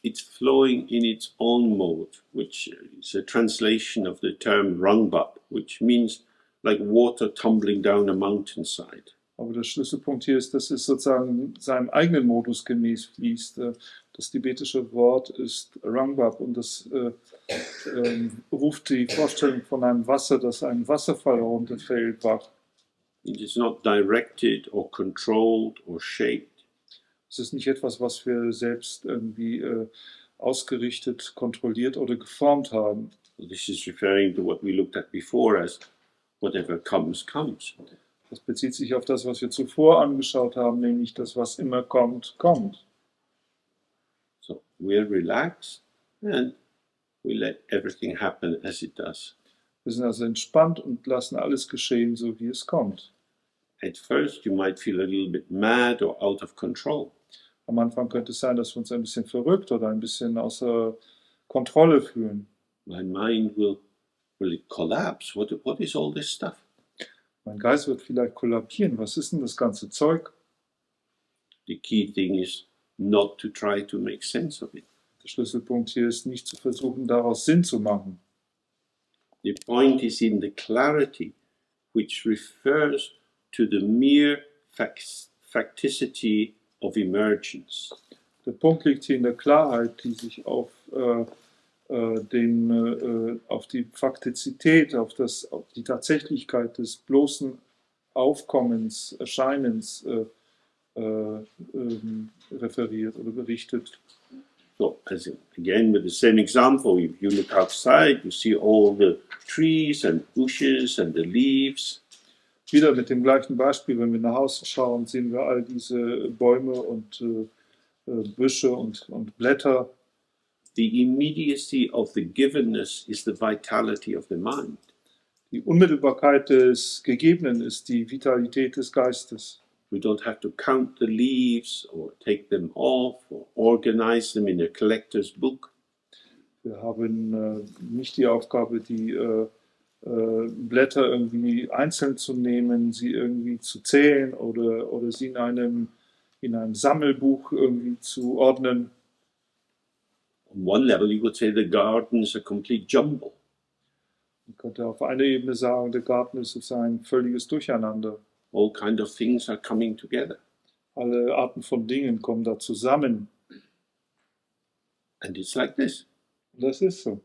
it's flowing in its own mode, which is a translation of the term rangbap, which means like water tumbling down a mountainside. Aber der Schlüsselpunkt hier ist, dass es sozusagen seinem eigenen Modus gemäß fließt. Das tibetische Wort ist Rangbab und das ruft die Vorstellung von einem Wasser, das einen Wasserfall herunterfällt, wach. It is not directed or controlled or shaped. Es ist nicht etwas, was wir selbst irgendwie ausgerichtet, kontrolliert oder geformt haben. This is referring to what we looked at before as whatever comes, comes. Das bezieht sich auf das, was wir zuvor angeschaut haben, nämlich das, was immer kommt, kommt. So we're relaxed and we let everything happen as it does. Wir sind also entspannt und lassen alles geschehen, so wie es kommt. At first you might feel a little bit mad or out of control. Am Anfang könnte es sein, dass wir uns ein bisschen verrückt oder ein bisschen außer Kontrolle fühlen. My mind will it collapse? What is all this stuff? Mein Geist wird vielleicht kollabieren. Was ist denn das ganze Zeug? The key thing is not to try to make sense of it. Der Schlüsselpunkt hier ist nicht zu versuchen, daraus Sinn zu machen. The point is in the clarity, which refers to the mere facticity of emergence. Der Punkt liegt hier in der Klarheit, die sich auf die Faktizität, auf die Tatsächlichkeit des bloßen Aufkommens, Erscheinens referiert oder berichtet. So, again, with the same example, if you look outside, you see all the trees and bushes and the leaves. Wieder mit dem gleichen Beispiel, wenn wir nach Hause schauen, sehen wir all diese Bäume und Büsche und Blätter. The immediacy of the givenness is the vitality of the mind. Die Unmittelbarkeit des Gegebenen ist die Vitalität des Geistes. We don't have to count the leaves or take them off or organize them in a collector's book. Wir haben nicht die Aufgabe, die Blätter irgendwie einzeln zu nehmen, sie irgendwie zu zählen oder sie in einem Sammelbuch irgendwie zu ordnen. On one level, you could say the garden is a complete jumble. Man könnte auf einer Ebene sagen, der Garten ist sozusagen ein völliges Durcheinander. All kind of things are coming together. Alle Arten von Dingen kommen da zusammen. And it's like this. Und das ist so.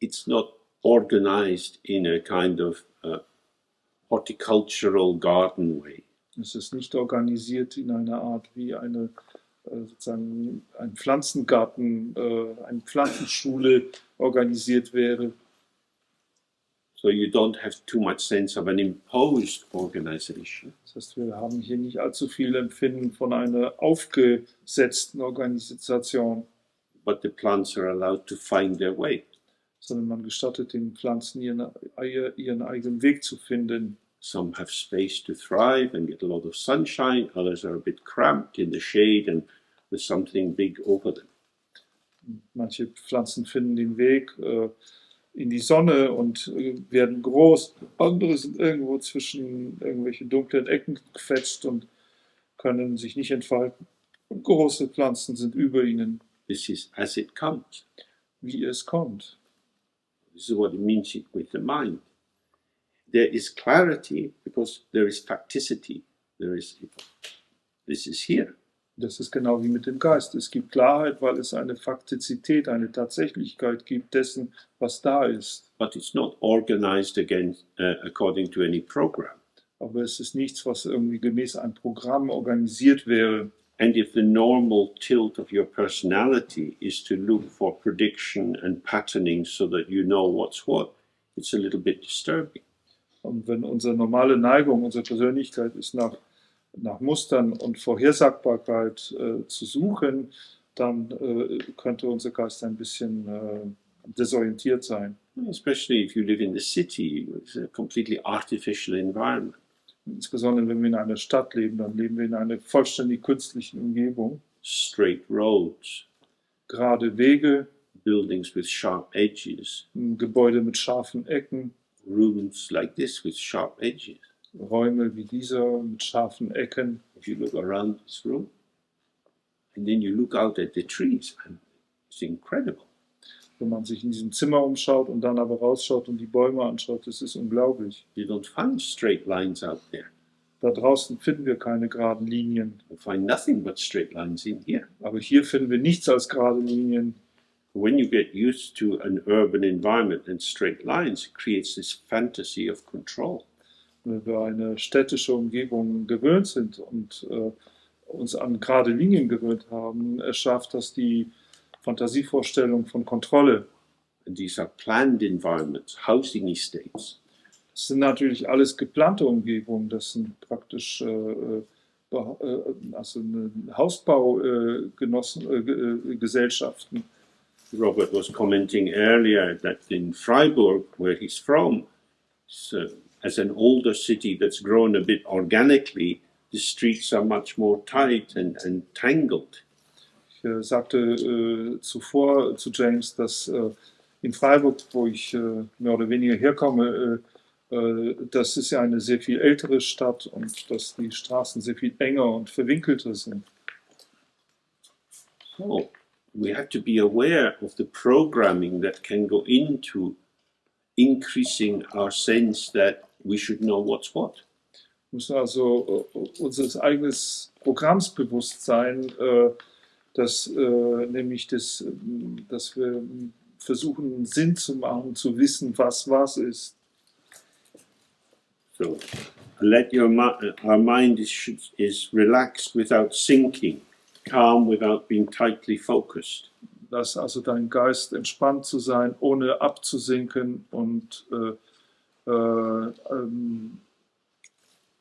It's not organized in a kind of horticultural garden way. Es ist nicht organisiert in einer Art wie sozusagen ein Pflanzengarten, eine Pflanzenschule organisiert wäre. So you don't have too much sense of an imposed organization. Das heißt, wir haben hier nicht allzu viel Empfinden von einer aufgesetzten Organisation. But the plants are allowed to find their way. Sondern man gestattet den Pflanzen ihren eigenen Weg zu finden. Some have space to thrive and get a lot of sunshine. Others are a bit cramped in the shade and with something big over them. Manche Pflanzen finden den Weg in die Sonne und werden groß. Andere sind irgendwo zwischen irgendwelche dunklen Ecken gefetzt und können sich nicht entfalten. Und große Pflanzen sind über ihnen. This is as it comes. Wie es kommt. This is what it means with the mind. There is clarity because there is facticity. This is here. Das ist genau wie mit dem Geist. Es gibt Klarheit, weil es eine Faktizität, eine Tatsächlichkeit gibt dessen, was da ist. But it's not organized according to any program. Aber es ist nichts, was irgendwie gemäß einem Programm organisiert wäre. And if the normal tilt of your personality is to look for prediction and patterning so that you know what's what, it's a little bit disturbing. Und wenn unsere normale Neigung, unsere Persönlichkeit ist, nach Mustern und Vorhersagbarkeit zu suchen, dann könnte unser Geist ein bisschen desorientiert sein. Especially if you live in the city, it's a completely artificial environment. Insbesondere wenn wir in einer Stadt leben, dann leben wir in einer vollständig künstlichen Umgebung. Straight roads. Gerade Wege. Buildings with sharp edges. Gebäude mit scharfen Ecken. Rooms like this with sharp edges. Räume wie dieser mit scharfen Ecken. If you look around this room, and then you look out at the trees, and it's incredible. Wenn man sich in diesem Zimmer umschaut und dann aber rausschaut und die Bäume anschaut, das ist unglaublich. You don't find straight lines out there. Da draußen finden wir keine geraden Linien. You find nothing but straight lines in here. Aber hier finden wir nichts als gerade Linien. When you get used to an urban environment and straight lines, it creates this fantasy of control. Wenn wir eine städtische Umgebung gewöhnt sind und uns an gerade Linien gewöhnt haben, erschafft das die Fantasievorstellung von Kontrolle. And these are planned environments, housing estates. Das sind natürlich alles geplante Umgebungen. Das sind praktisch Hausbaugesellschaften. Robert was commenting earlier that in Freiburg, where he's from, as an older city that's grown a bit organically, the streets are much more tight and tangled. Ich sagte zuvor zu James, dass in Freiburg, wo ich mehr oder weniger herkomme, das ist ja eine sehr viel ältere Stadt und dass die Straßen sehr viel enger und verwinkelter sind. So, we have to be aware of the programming that can go into increasing our sense that we should know what's what. Wir müssen also unseres eigenes Programms bewusst sein, nämlich dass wir versuchen, Sinn zu machen, zu wissen, was ist. So, let our mind is relaxed without sinking, calm without being tightly focused. Lass also dein Geist entspannt zu sein, ohne abzusinken und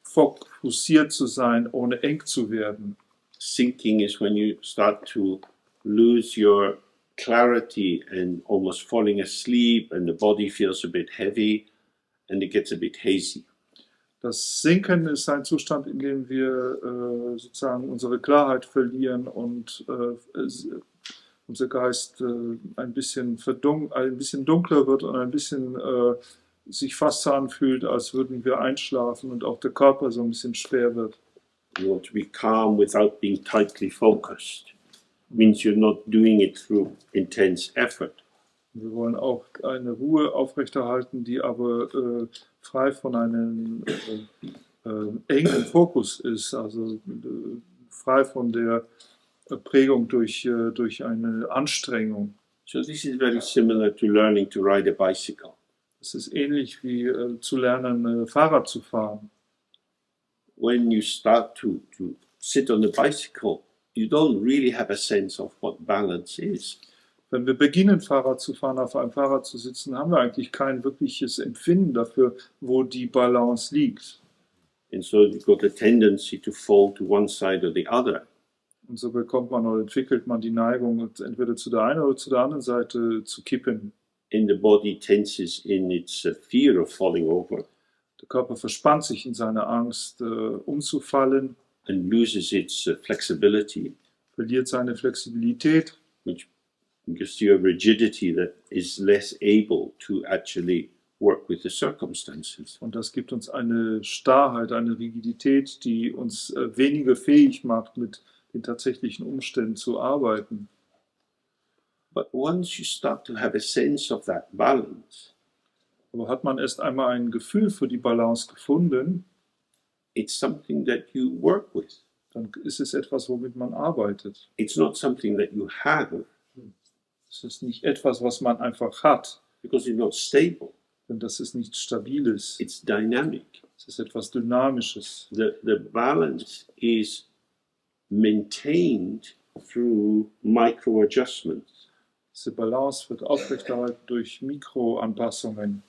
fokussiert zu sein, ohne eng zu werden. Sinking is when you start to lose your clarity and almost falling asleep and the body feels a bit heavy and it gets a bit hazy. Das Sinken ist ein Zustand, in dem wir sozusagen unsere Klarheit verlieren und unser Geist ein bisschen dunkler wird und ein bisschen sich fast so anfühlt, als würden wir einschlafen und auch der Körper so ein bisschen schwer wird. You want to be calm without being tightly focused. It means you're not doing it through intense effort. Wir wollen auch eine Ruhe aufrechterhalten, die aber frei von einem engen Fokus ist, also frei von der Prägung durch eine Anstrengung. So this is very similar to learning to ride a bicycle. Es ist ähnlich wie zu lernen, Fahrrad zu fahren. When you start to sit on a bicycle, you don't really have a sense of what balance is. Wenn wir beginnen, Fahrrad zu fahren, auf einem Fahrrad zu sitzen, haben wir eigentlich kein wirkliches Empfinden dafür, wo die Balance liegt. And so you've got a tendency to fall to one side or the other. Und so bekommt man oder entwickelt man die Neigung, entweder zu der einen oder zu der anderen Seite zu kippen. And the body tenses in its fear of falling over. Der Körper verspannt sich in seiner Angst, umzufallen. And loses its flexibility. Verliert seine Flexibilität. Which gives you a rigidity that is less able to actually work with the circumstances. Und das gibt uns eine Starrheit, eine Rigidität, die uns weniger fähig macht, mit den tatsächlichen Umständen zu arbeiten. But once you start to have a sense of that balance, aber hat man erst einmal ein Gefühl für die Balance gefunden, it's something that you work with. Dann ist es etwas, womit man arbeitet. It's not something that you have. Es ist nicht etwas, was man einfach hat. Because it's not stable. Denn das ist nichts Stabiles. It's dynamic. Es ist etwas Dynamisches. The balance is maintained through micro adjustments. Diese Balance wird aufrechterhalten durch Mikroanpassungen.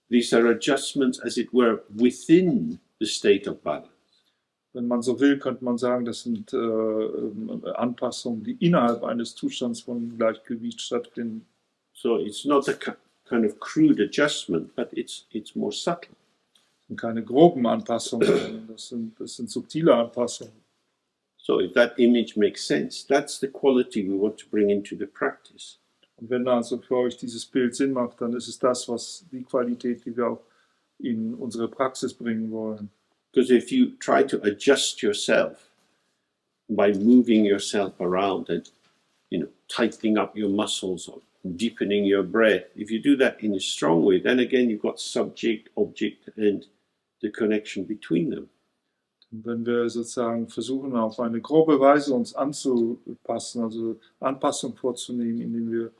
These are adjustments, as it were, within the state of balance. Wenn man so will, könnte man sagen, das sind Anpassungen, die innerhalb eines Zustands von Gleichgewicht stattfinden. So it's not a kind of crude adjustment, but it's more subtle. Das sind keine groben Anpassungen, das sind subtile Anpassungen. So if that image makes sense, that's the quality we want to bring into the practice. Und wenn also für euch dieses Bild Sinn macht, dann ist es das, was die Qualität, die wir auch in unsere Praxis bringen wollen. Because if you try to adjust yourself by moving yourself around and, tightening up your muscles or deepening your breath. If you do that in a strong way, then again you've got subject, object, and the connection between them. Wenn wir sozusagen versuchen, auf eine grobe Weise uns anzupassen, also Anpassung vorzunehmen, indem wir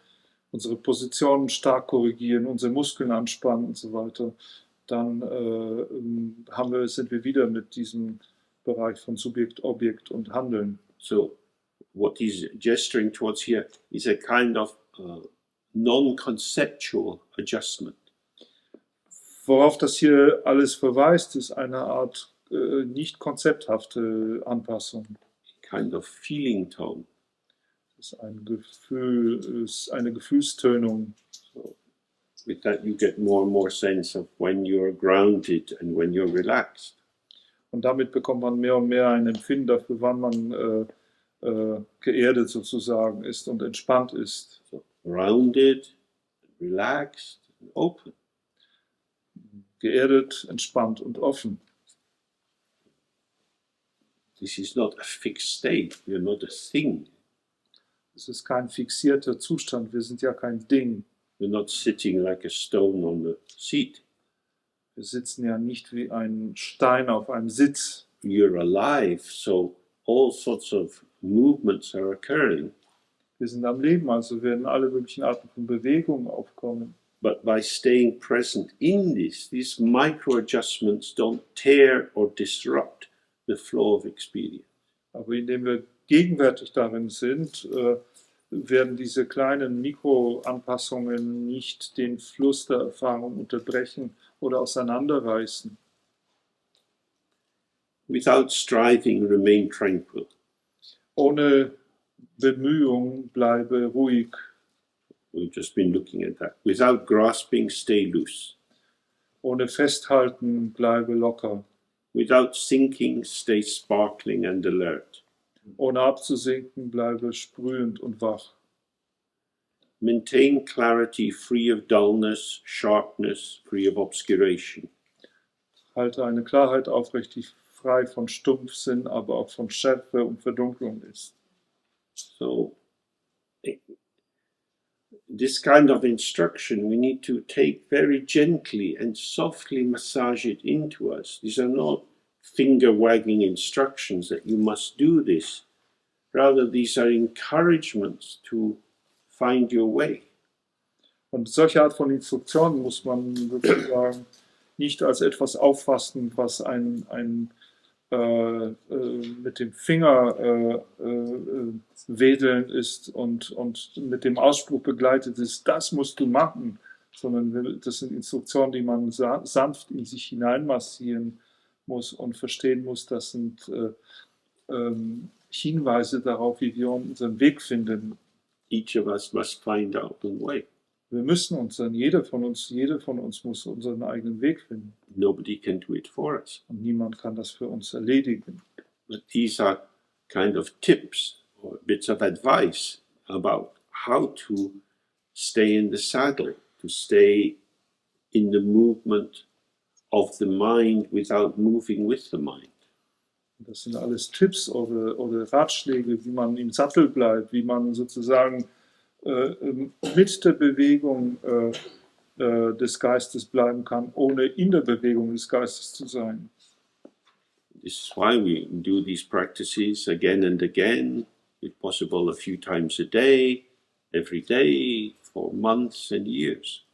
unsere Positionen stark korrigieren, unsere Muskeln anspannen und so weiter, dann sind wir wieder mit diesem Bereich von Subjekt, Objekt und Handeln. So what he's gesturing towards here is a kind of non-conceptual adjustment. Worauf das hier alles verweist, ist eine Art nicht konzepthafte Anpassung. Kind of feeling tone. Das ist ein Gefühl, ist eine Gefühlstönung. So with that you get more and more sense of when you're grounded and when you're relaxed. Und damit bekommt man mehr und mehr ein Empfinden dafür, wann man geerdet sozusagen ist und entspannt ist. So, grounded, relaxed, and open. Geerdet, entspannt und offen. This is not a fixed state. You're not a thing. Es ist kein fixierter Zustand. Wir sind ja kein Ding. You're not sitting like a stone on the seat. Wir sitzen ja nicht wie ein Stein auf einem Sitz. You're alive, so all sorts of movements are occurring. Wir sind am Leben, also werden alle möglichen Arten von Bewegungen aufkommen. But by staying present in this, these micro adjustments don't tear or disrupt the flow of experience. Aber indem wir gegenwärtig darin sind, werden diese kleinen Mikroanpassungen nicht den Fluss der Erfahrung unterbrechen oder auseinanderreißen. Without striving, remain tranquil. Ohne Bemühung bleibe ruhig. We've just been looking at that. Without grasping, stay loose. Ohne Festhalten bleibe locker. Without sinking, stay sparkling and alert. Ohne abzusinken bleibe sprühend und wach. Maintain clarity, free of dullness, sharpness, free of obscuration. Halte eine Klarheit aufrecht, die frei von Stumpfsinn, aber auch von Schärfe und Verdunklung ist. So, this kind of instruction we need to take very gently and softly massage it into us. These are not finger-wagging instructions that you must do this. Rather, these are encouragements to find your way. Und solche Art von Instruktionen muss man sozusagen nicht als etwas auffassen, was mit dem Finger wedeln ist und mit dem Ausspruch begleitet ist, das musst du machen, sondern das sind Instruktionen, die man sanft in sich hineinmassieren muss und verstehen muss, das sind Hinweise darauf, wie wir unseren Weg finden. Each of us must find our own way. Wir müssen jede von uns muss unseren eigenen Weg finden. Nobody can do it for us. Und niemand kann das für uns erledigen. But these are kind of tips or bits of advice about how to stay in the saddle, to stay in the movement of the mind without moving with the mind. Das sind alles Tipps oder Ratschläge, wie man im Sattel bleibt, wie man sozusagen mit der Bewegung des Geistes bleiben kann, ohne in der Bewegung des Geistes zu sein. This is why we do these practices again and again, if possible a few times a day, every day, for months and years.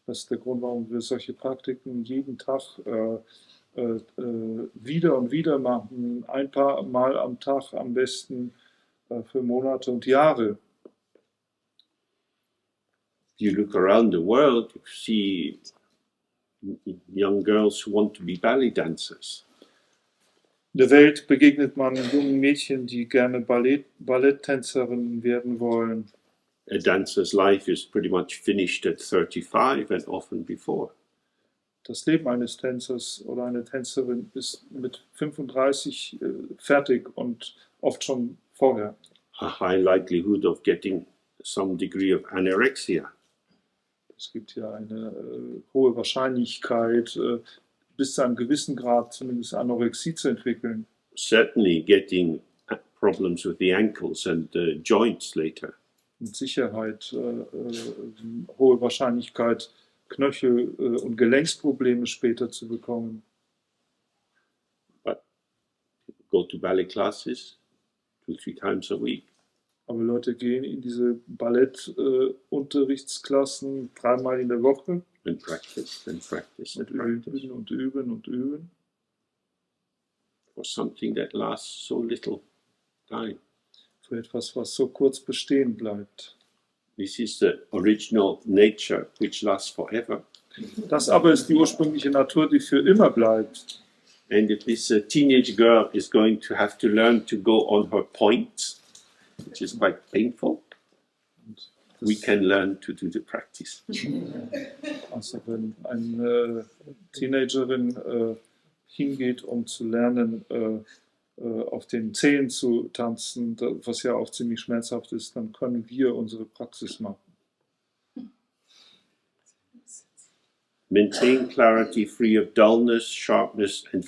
Das ist der Grund, warum wir solche Praktiken jeden Tag wieder und wieder machen, ein paar Mal am Tag am besten für Monate und Jahre. If you look around the world, you see young girls who want to be ballet dancers. In der Welt begegnet man jungen Mädchen, die gerne Balletttänzerinnen werden wollen. A dancer's life is pretty much finished at 35 and often before. Das Leben eines Tänzers oder einer Tänzerin ist mit 35 fertig und oft schon vorher. A high likelihood of getting some degree of anorexia. Es gibt ja eine hohe Wahrscheinlichkeit, bis zu einem gewissen Grad zumindest Anorexie zu entwickeln. Certainly getting problems with the ankles and the joints later. mit Sicherheit hohe Wahrscheinlichkeit, Knöchel- und Gelenksprobleme später zu bekommen. But people go to ballet classes 2-3 times a week. Aber Leute gehen in diese Ballettunterrichtsklassen 3-mal in der Woche And practice and practice und and practice üben und üben und üben for something that lasts so little time. für etwas, was so kurz bestehen bleibt. This is the original nature which lasts forever. Das aber ist die ursprüngliche Natur, die für immer bleibt. And if this teenage girl is going to have to learn to go on her points, which is quite painful, we can learn to do the practice. Also wenn eine Teenagerin hingeht, um zu lernen, auf den Zehen zu tanzen, was ja auch ziemlich schmerzhaft ist, dann können wir unsere Praxis machen. Maintain clarity free of dullness, sharpness, and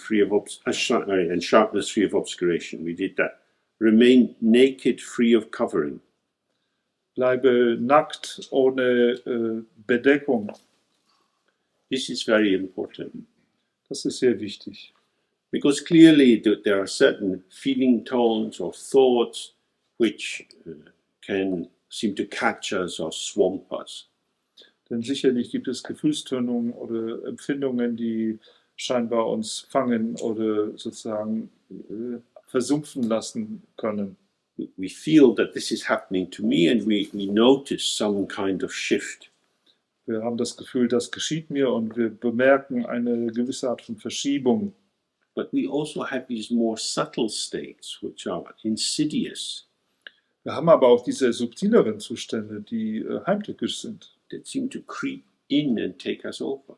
sharpness free of obscuration. We did that. Remain naked, free of covering. Bleibe nackt, ohne Bedeckung. This is very important. Das ist sehr wichtig. Because clearly there are certain feeling tones or thoughts which can seem to catch us or swamp us. Denn sicherlich gibt es Gefühlstönungen oder Empfindungen, die scheinbar uns fangen oder sozusagen versumpfen lassen können. We feel that this is happening to me and we notice some kind of shift. Wir haben das Gefühl, das geschieht mir und wir bemerken eine gewisse Art von Verschiebung. But we also have these more subtle states which are insidious. Wir haben aber auch diese subtileren Zustände, die heimtückisch sind. That seem to creep in and take us over.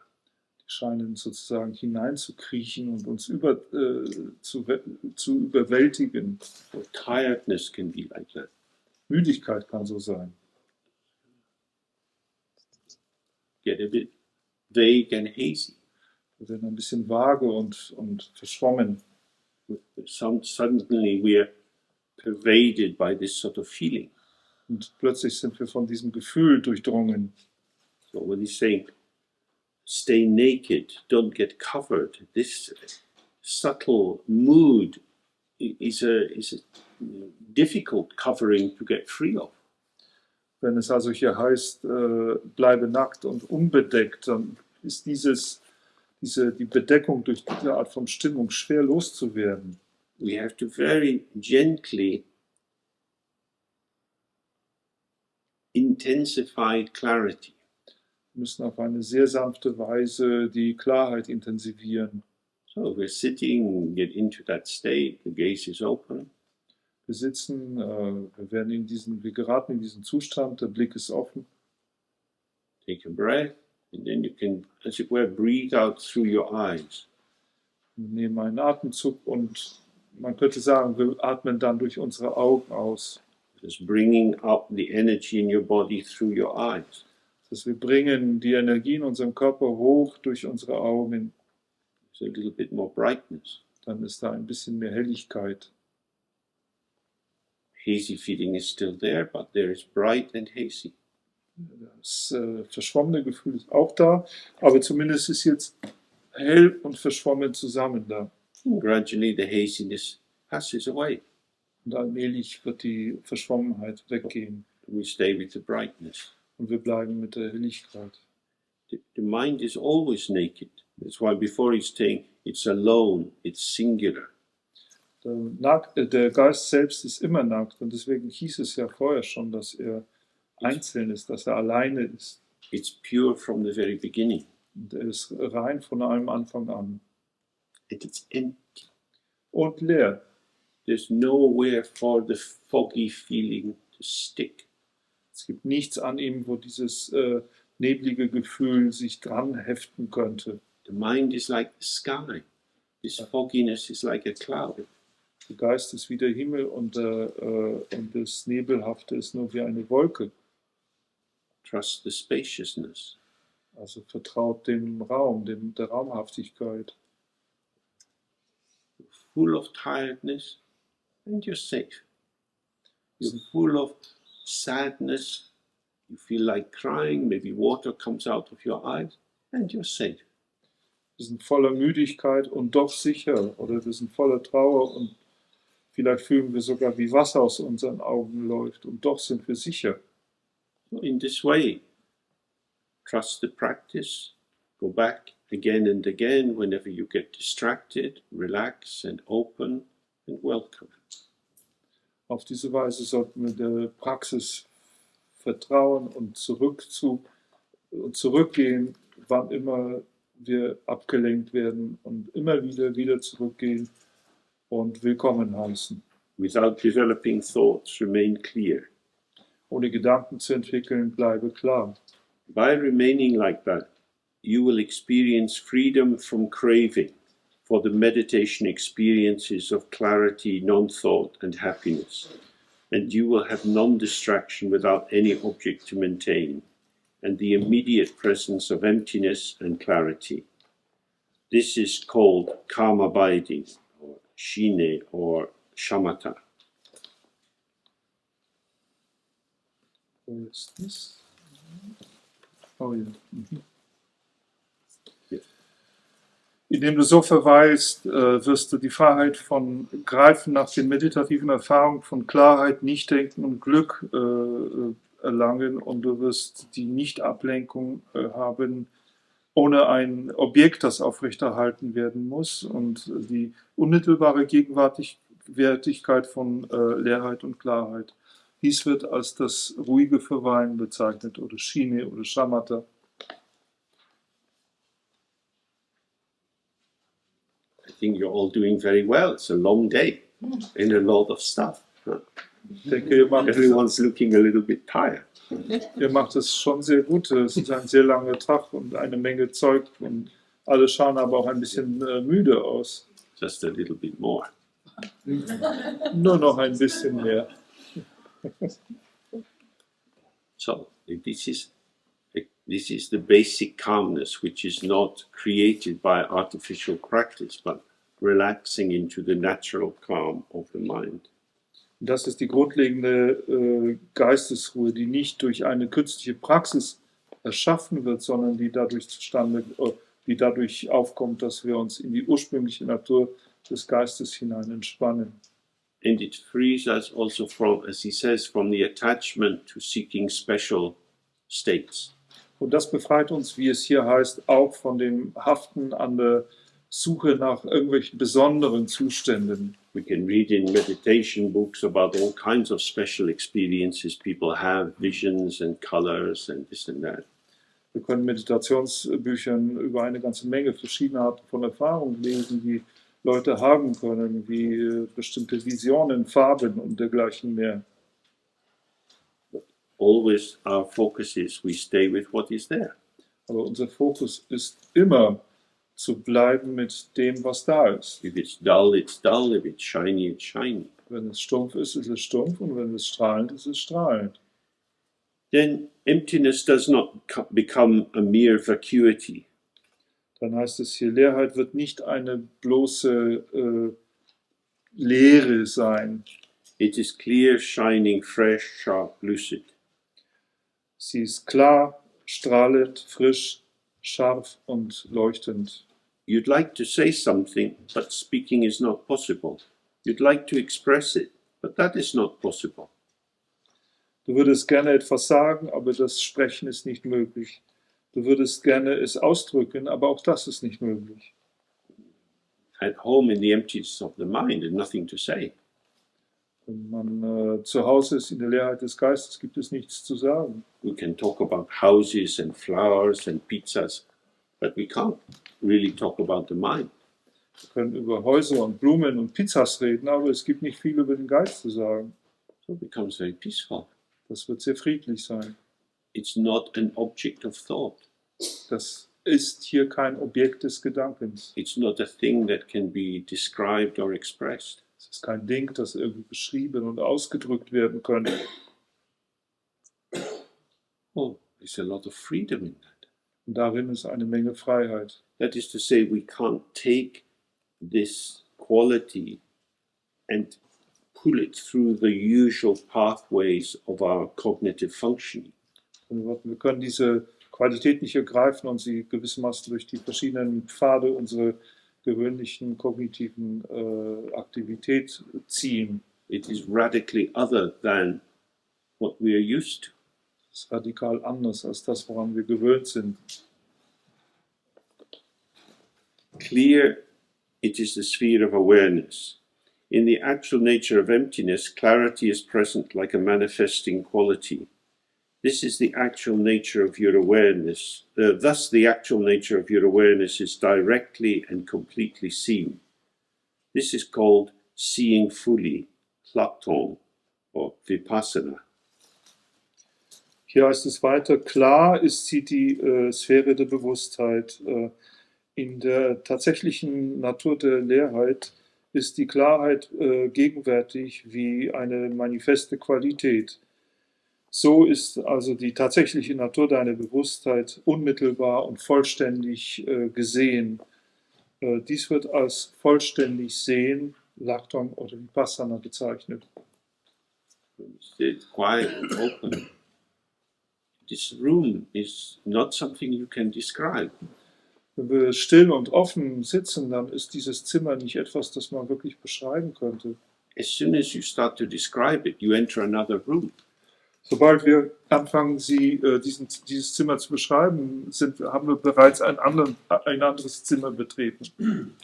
Die scheinen sozusagen hineinzukriechen und uns zu überwältigen. Or tiredness can be like that. Müdigkeit kann so sein. Get a bit vague and hazy. Wir werden ein bisschen vage und verschwommen. Suddenly we are pervaded by this sort of feeling. Und plötzlich sind wir von diesem Gefühl durchdrungen. So when he's saying, stay naked, don't get covered, this subtle mood is a difficult covering to get free of. Wenn es also hier heißt, bleibe nackt und unbedeckt, dann ist die Bedeckung durch diese Art von Stimmung schwer loszuwerden. We have to very gently intensify clarity. Wir müssen auf eine sehr sanfte Weise die Klarheit intensivieren. So we're sitting, get into that state, the gaze is open. Wir sitzen, wir geraten in diesen Zustand, der Blick ist offen. Take a breath, and then you can, as it were, breathe out through your eyes. Wir nehmen einen Atemzug und man könnte sagen, wir atmen dann durch unsere Augen aus. Just bringing up the energy in your body through your eyes. Dass wir bringen die Energie in unserem Körper hoch durch unsere Augen. There's a little bit more brightness. Dann ist da ein bisschen mehr Helligkeit. Hazy feeling is still there, but there is bright and hazy. Das verschwommene Gefühl ist auch da, aber zumindest ist jetzt hell und verschwommen zusammen da. And gradually the haziness passes away. Und allmählich wird die Verschwommenheit weggehen. We stay with the brightness. Und wir bleiben mit der Helligkeit. The mind is always naked. That's why before he's saying it's alone, it's singular. Der Geist selbst ist immer nackt und deswegen hieß es ja vorher schon, dass er einzeln ist, dass er alleine ist. It's pure from the very beginning. Und er ist rein von einem Anfang an. And it's empty. Und leer. There's nowhere for the foggy feeling to stick. Es gibt nichts an ihm, wo dieses neblige Gefühl sich dran heften könnte. The mind is like the sky. This fogginess is like a cloud. Der Geist ist wie der Himmel und das Nebelhafte ist nur wie eine Wolke. Trust the spaciousness. Also vertraut dem Raum, der Raumhaftigkeit. Full of tiredness, and you're safe. You're full of sadness, you feel like crying, maybe water comes out of your eyes, and you're safe. Wir sind voller Müdigkeit und doch sicher. Oder wir sind voller Trauer und vielleicht fühlen wir sogar, wie Wasser aus unseren Augen läuft. Und doch sind wir sicher. So in this way, trust the practice, go back again and again whenever you get distracted, relax and open and welcome. Auf diese Weise sollten wir der Praxis vertrauen und zurückgehen, wann immer wir abgelenkt werden und immer wieder zurückgehen und willkommen heißen. Without developing thoughts, remain clear. Ohne Gedanken zu entwickeln, bleibe klar. By remaining like that, you will experience freedom from craving for the meditation experiences of clarity, non-thought, and happiness. And you will have non-distraction without any object to maintain, and the immediate presence of emptiness and clarity. This is called calm abiding, or shine, or shamatha. Wo ist das? Oh ja. Mhm. Indem du so verweilst, wirst du die Freiheit von Greifen nach den meditativen Erfahrungen von Klarheit, Nichtdenken und Glück erlangen, und du wirst die Nichtablenkung haben ohne ein Objekt, das aufrechterhalten werden muss, und die unmittelbare Gegenwärtigkeit von Leerheit und Klarheit. Dies wird als das ruhige Verweilen bezeichnet, oder Shine oder Shamatha. I think you're all doing very well. It's a long day and a lot of stuff. Ich denke, Everyone's looking a little bit tired. ihr macht es schon sehr gut. Es ist ein sehr langer Tag und eine Menge Zeug, und alle schauen aber auch ein bisschen müde aus. Just a little bit more. Nur noch ein bisschen mehr. So this is the basic calmness, which is not created by artificial practice, but relaxing into the natural calm of the mind. Das ist die grundlegende Geistesruhe, die nicht durch eine künstliche Praxis erschaffen wird, sondern die dadurch aufkommt, dass wir uns in die ursprüngliche Natur des Geistes hinein entspannen. And it frees us also from, as he says, from the attachment to seeking special states. Und das befreit uns, wie es hier heißt, auch von dem Haften an der Suche nach irgendwelchen besonderen Zuständen. We can read in meditation books about all kinds of special experiences people have, visions and colors and this and that. Wir können Meditationsbüchern über eine ganze Menge verschiedene Arten von Erfahrungen lesen, die Leute haben können, wie bestimmte Visionen, Farben und dergleichen mehr. Always our focus is we stay with what is there. Aber unser Fokus ist immer zu bleiben mit dem, was da ist. If it's dull, it's dull. If it's shiny, it's shiny. Wenn es stumpf ist es stumpf, und wenn es strahlend ist es strahlend. Then emptiness does not become a mere vacuity. Dann heißt es hier, Leerheit wird nicht eine bloße Leere sein. It is clear, shining, fresh, sharp, lucid. Sie ist klar, strahlend, frisch, scharf und leuchtend. You'd like to say something, but speaking is not possible. You'd like to express it, but that is not possible. Du würdest gerne etwas sagen, aber das Sprechen ist nicht möglich. Du würdest gerne es ausdrücken, aber auch das ist nicht möglich. At home in the emptiness of the mind and nothing to say. Wenn man zu Hause ist in der Leerheit des Geistes, gibt es nichts zu sagen. We can talk about houses and flowers and pizzas, but we can't really talk about the mind. Wir können über Häuser und Blumen und Pizzas reden, aber es gibt nicht viel über den Geist zu sagen. So it becomes very peaceful. Das wird sehr friedlich sein. It's not an object of thought. Das ist hier kein Objekt des Gedankens. It's not a thing that can be described or expressed. Es ist kein Ding, das irgendwie beschrieben und ausgedrückt werden könnte. Oh, there's a lot of freedom in that. Und darin ist eine Menge Freiheit. That is to say, we can't take this quality and pull it through the usual pathways of our cognitive functioning. Und wir können diese Qualität nicht ergreifen und sie gewissermaßen durch die verschiedenen Pfade unserer gewöhnlichen kognitiven Aktivität ziehen. It is radically other than what we are used to. Das ist radikal anders als das, woran wir gewöhnt sind. Clear, it is the sphere of awareness. In the actual nature of emptiness, clarity is present like a manifesting quality. This is the actual nature of your awareness. Thus, the actual nature of your awareness is directly and completely seen. This is called seeing fully, Platon, or Vipassana. Hier heißt es weiter, klar ist sie die Sphäre der Bewusstheit. In der tatsächlichen Natur der Leerheit ist die Klarheit gegenwärtig wie eine manifeste Qualität. So ist also die tatsächliche Natur deiner Bewusstheit unmittelbar und vollständig gesehen. Dies wird als vollständig Sehen, Lakton oder Vipassana bezeichnet. It's quiet and open. This room is not something you can describe. Wenn wir still und offen sitzen, dann ist dieses Zimmer nicht etwas, das man wirklich beschreiben könnte. As soon as you start to describe it, you enter another room. Sobald wir anfangen, dieses Zimmer zu beschreiben, haben wir bereits ein anderes Zimmer betreten.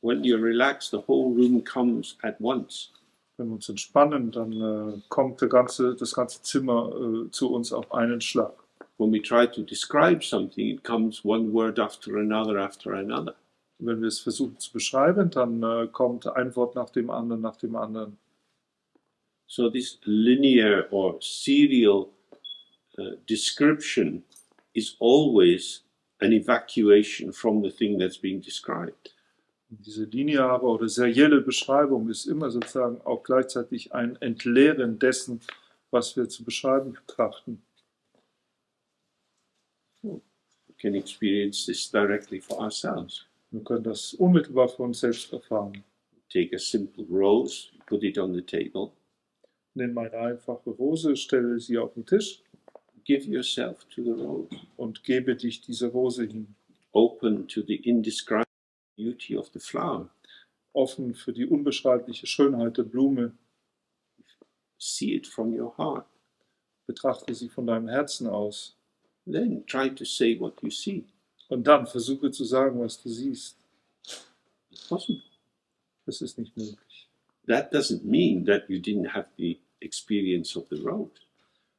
When you relax, the whole room comes at once. Wenn wir uns entspannen, dann kommt das ganze Zimmer zu uns auf einen Schlag. When we try to describe something, it comes one word after another after another. Wenn wir es versuchen zu beschreiben, dann kommt ein Wort nach dem anderen nach dem anderen. So this linear or serial description is always an evacuation from the thing that's being described. Diese lineare oder serielle Beschreibung ist immer sozusagen auch gleichzeitig ein Entleeren dessen, was wir zu beschreiben betrachten. We can experience this directly for ourselves. Wir können das unmittelbar für uns selbst erfahren. Take a simple rose, put it on the table. Nimm eine einfache Rose, stelle sie auf den Tisch. Give yourself to the rose. Und gebe dich dieser Rose hin. Open to the indescribable beauty of the flower. Offen für die unbeschreibliche Schönheit der Blume. See it from your heart. Betrachte sie von deinem Herzen aus. Then try to say what you see. Und dann versuche zu sagen, was du siehst. It's possible. Das ist nicht möglich. That doesn't mean that you didn't have the experience of the rose.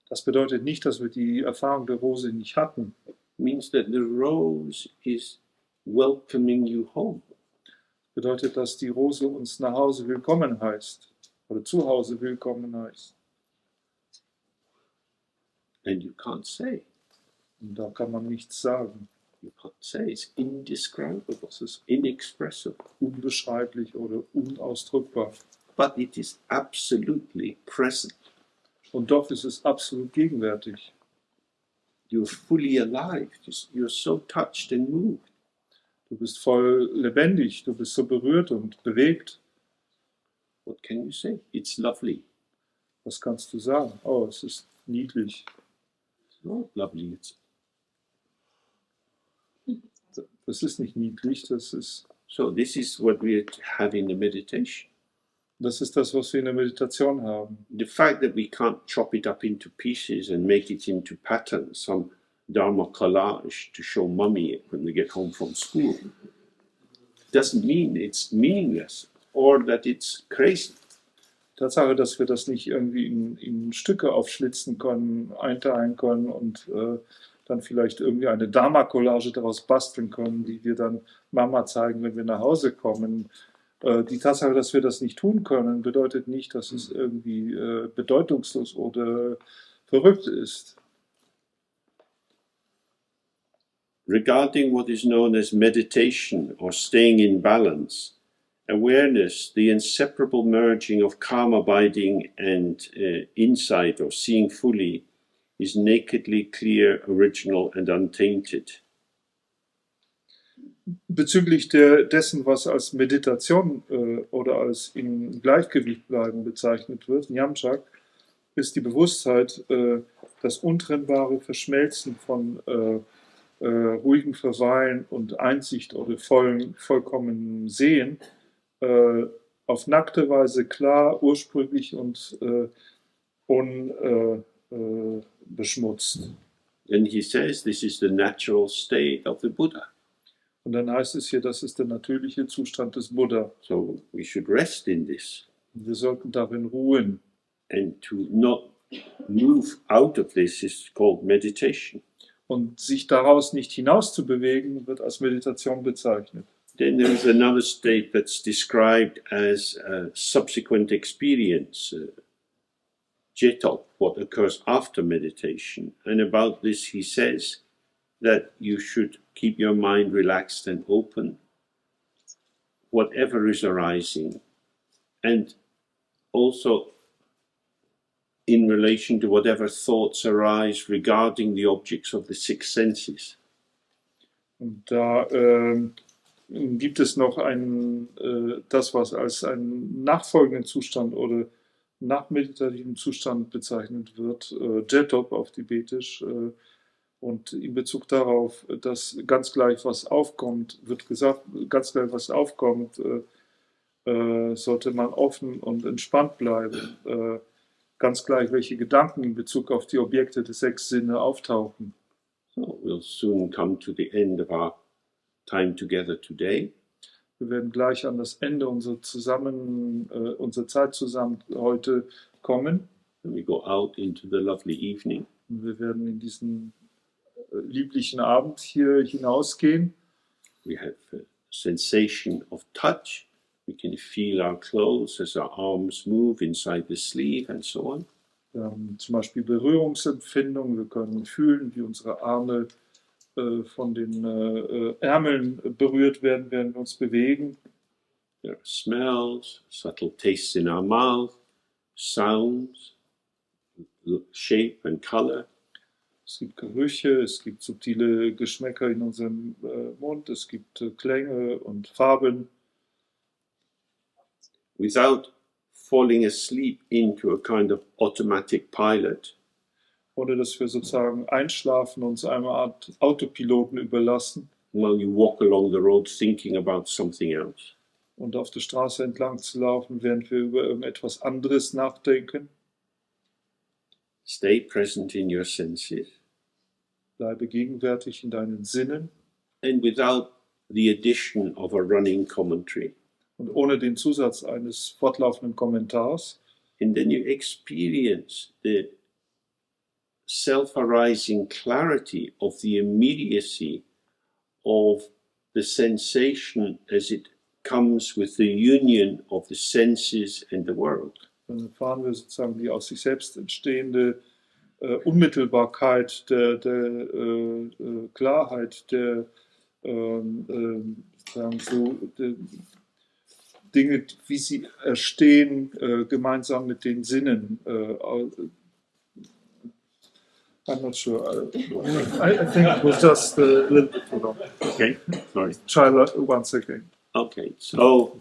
Das bedeutet nicht, dass wir die Erfahrung der Rose nicht hatten. It means that the rose is welcoming you home. Bedeutet, dass die Rose uns nach Hause willkommen heißt. Oder zu Hause willkommen heißt. And you can't say. Und da kann man nichts sagen. You can't say. It's indescribable. It's inexpressible. Unbeschreiblich oder unausdrückbar. But it is absolutely present. Und doch ist es absolut gegenwärtig. You're fully alive. You're so touched and moved. Du bist voll lebendig, du bist so berührt und bewegt. What can you say? It's lovely. Was kannst du sagen? Oh, es ist niedlich. It's not lovely. Das ist nicht niedlich, das ist... So this is what we have in the meditation. Das ist das, was wir in der Meditation haben. The fact that we can't chop it up into pieces and make it into patterns, some Dharma collage to show mummy when we get home from school, doesn't mean it's meaningless or that it's crazy. Tatsache, dass wir das nicht irgendwie in Stücke aufschlitzen können, einteilen können und dann vielleicht irgendwie eine Dharma-Collage daraus basteln können, die wir dann Mama zeigen, wenn wir nach Hause kommen. Die Tatsache, dass wir das nicht tun können, bedeutet nicht, dass es irgendwie bedeutungslos oder verrückt ist. Regarding what is known as meditation or staying in balance, awareness, the inseparable merging of calm abiding and insight or seeing fully, is nakedly clear, original and untainted. bezüglich dessen, was als Meditation oder als im Gleichgewicht bleiben bezeichnet wird, Nyamchak, ist die Bewusstheit das untrennbare Verschmelzen von ruhigem Verweilen und Einsicht oder vollkommenem Sehen auf nackte Weise klar, ursprünglich und unbeschmutzt. And he says this is the natural state of the Buddha. Und dann heißt es hier, das ist der natürliche Zustand des Buddha. So we should rest in this. Und wir sollten darin ruhen. And to not move out of this is called meditation. Und sich daraus nicht hinaus zu bewegen, wird als Meditation bezeichnet. Then there is another state that's described as a subsequent experience, jetop, what occurs after meditation. And about this he says that you should keep your mind relaxed and open, whatever is arising, and also in relation to whatever thoughts arise regarding the objects of the six senses. Und da gibt es noch das, was als einen nachfolgenden Zustand oder nachmeditativen Zustand bezeichnet wird, Jetop auf Tibetisch. Und in Bezug darauf, dass ganz gleich was aufkommt, wird gesagt, ganz gleich was aufkommt, sollte man offen und entspannt bleiben. Ganz gleich, welche Gedanken in Bezug auf die Objekte des sechs Sinne auftauchen. So we'll soon come to the end of our time together today. Wir werden gleich an das Ende unserer Zeit zusammen heute kommen. And we go out into the lovely evening. Und wir werden in diesen lieblichen Abend hier hinausgehen. We have a sensation of touch. We can feel our clothes as our arms move inside the sleeve and so on. Wir haben zum Beispiel Berührungsempfindung. Wir können fühlen, wie unsere Arme von den Ärmeln berührt werden, während wir uns bewegen. There are smells, subtle tastes in our mouth, sounds, shape and color. Es gibt Gerüche, es gibt subtile Geschmäcker in unserem Mund, es gibt Klänge und Farben. Without falling asleep into a kind of automatic pilot, Ohne dass wir sozusagen einschlafen und uns einer Art Autopiloten überlassen while you walk along the road thinking about something else. und auf der Straße entlang zu laufen, während wir über irgendetwas anderes nachdenken. Stay present in your senses, Bleibe gegenwärtig in deinen Sinnen and without the addition of a running commentary. und ohne den Zusatz eines fortlaufenden Kommentars. And then you experience the self-arising clarity of the immediacy of the sensation as it comes with the union of the senses and the world. Dann erfahren wir sozusagen die aus sich selbst entstehende Unmittelbarkeit der Klarheit, der Dinge, wie sie erstehen, gemeinsam mit den Sinnen. I'm not sure. I think it was just a little bit too long. Okay, sorry. Try once again. Okay, so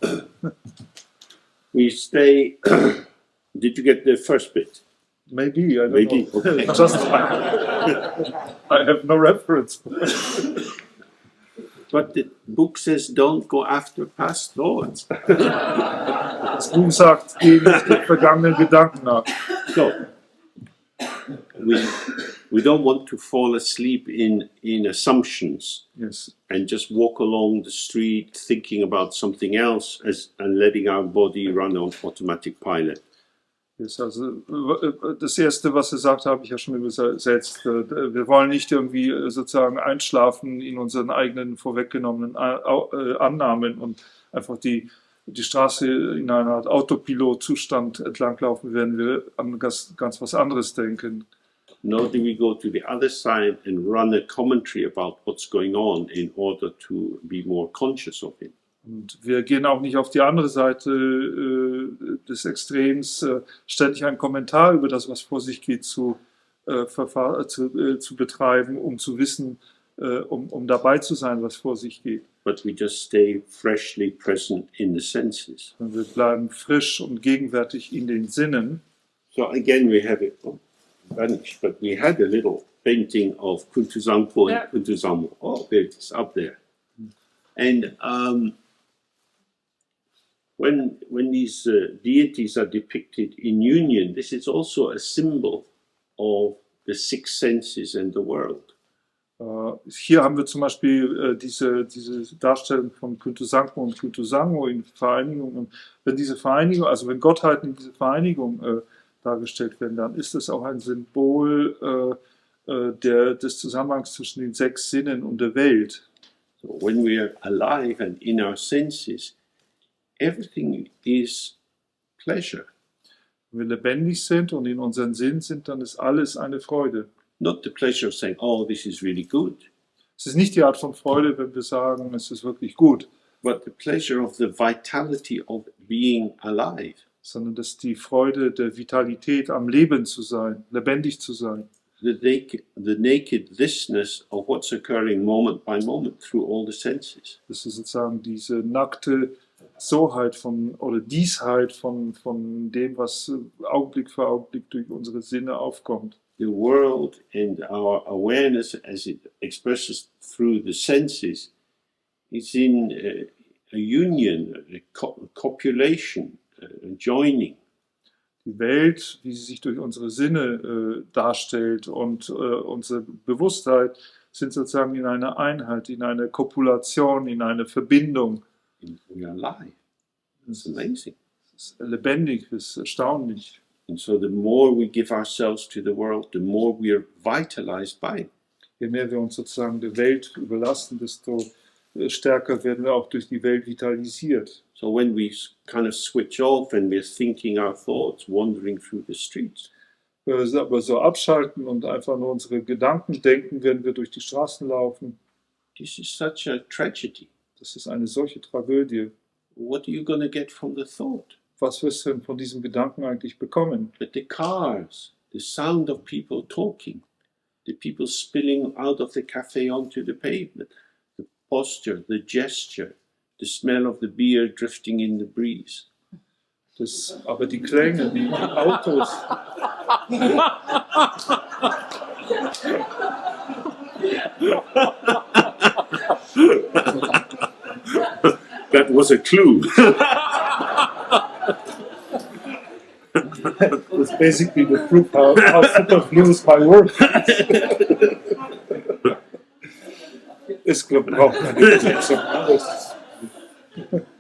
we stay. Did you get the first bit? Maybe, I don't Maybe, know. okay. Just, I have no reference. But the book says don't go after past thoughts. Das Buch sagt, geh nicht den vergangenen Gedanken nach. So we don't want to fall asleep in assumptions. Yes. And just walk along the street thinking about something else and letting our body run on automatic pilot. Yes, also das Erste, was er sagt, habe ich ja schon übersetzt. Wir wollen nicht irgendwie sozusagen einschlafen in unseren eigenen vorweggenommenen Annahmen und einfach die Straße in einer Art Autopilot-Zustand entlanglaufen, werden wir an ganz was anderes denken. Nor do we go to the other side and run a commentary about what's going on in order to be more conscious of it. Und wir gehen auch nicht auf die andere Seite des Extrems, ständig einen Kommentar über das, was vor sich geht, zu betreiben, um zu wissen, um dabei zu sein, was vor sich geht. but we just stay freshly present in the senses. Wir bleiben frisch und gegenwärtig in den Sinnen. So again, we have it vanished, but we had a little painting of Kuntuzangpo and Kuntuzamo. Oh, there it is, up there. And when these deities are depicted in union, this is also a symbol of the six senses and the world. Hier haben wir zum Beispiel diese Darstellung von Kuntuzangpo und Kuntuzango in Vereinigung. Und wenn diese Vereinigung, also wenn Gottheiten in diese Vereinigung dargestellt werden, dann ist es auch ein Symbol des Zusammenhangs zwischen den sechs Sinnen und der Welt. So when we are alive and in our senses, everything is pleasure. Wenn wir lebendig sind und in unseren Sinn sind, dann ist alles eine Freude. Not the pleasure of saying, oh, this is really good. Es ist nicht die Art von Freude, wenn wir sagen, es ist wirklich gut, but the pleasure of the vitality of being alive. Sondern das ist die Freude der Vitalität, am Leben zu sein, lebendig zu sein. The naked thisness of what's occurring moment by moment through all the senses. Das ist sozusagen diese nackte Soheit oder Diesheit von dem, was Augenblick für Augenblick durch unsere Sinne aufkommt. The world and our awareness as it expresses through the senses is in a union, a copulation, a joining. Die Welt, wie sie sich durch unsere Sinne darstellt und unsere Bewusstheit sind sozusagen in einer Einheit, in einer Kopulation, in einer Verbindung. We are alive. It's amazing. Es ist lebendig, es ist erstaunlich. And so the more we give ourselves to the world, the more we are vitalized by it. Je mehr wir uns sozusagen der Welt überlassen, desto stärker werden wir auch durch die Welt vitalisiert. So when we kind of switch off and we're thinking our thoughts, wandering through the streets. Wenn wir es aber so abschalten und einfach nur unsere Gedanken denken, wenn wir durch die Straßen laufen. This is such a tragedy. Das ist eine solche Tragödie. What are you going to get from the thought? Was wirst du denn von diesem Gedanken eigentlich bekommen? But the cars, the sound of people talking, the people spilling out of the cafe onto the pavement, the posture, the gesture, the smell of the beer drifting in the breeze. Aber die Klänge, die Autos. That was a clue. It's basically the proof how superfluous my work ist. Braucht man nicht.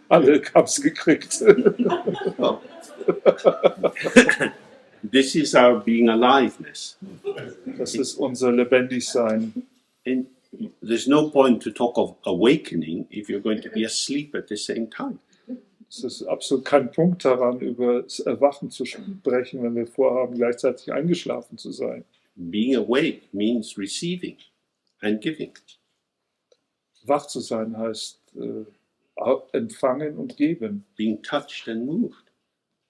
Alle haben's gekriegt. This is our being aliveness. Das ist unser Lebendigsein. And there's no point to talk of awakening if you're going to be asleep at the same time. Es ist absolut kein Punkt daran, über das Erwachen zu sprechen, wenn wir vorhaben, gleichzeitig eingeschlafen zu sein. Being awake means receiving and giving. Wach zu sein heißt empfangen und geben. Being touched and moved.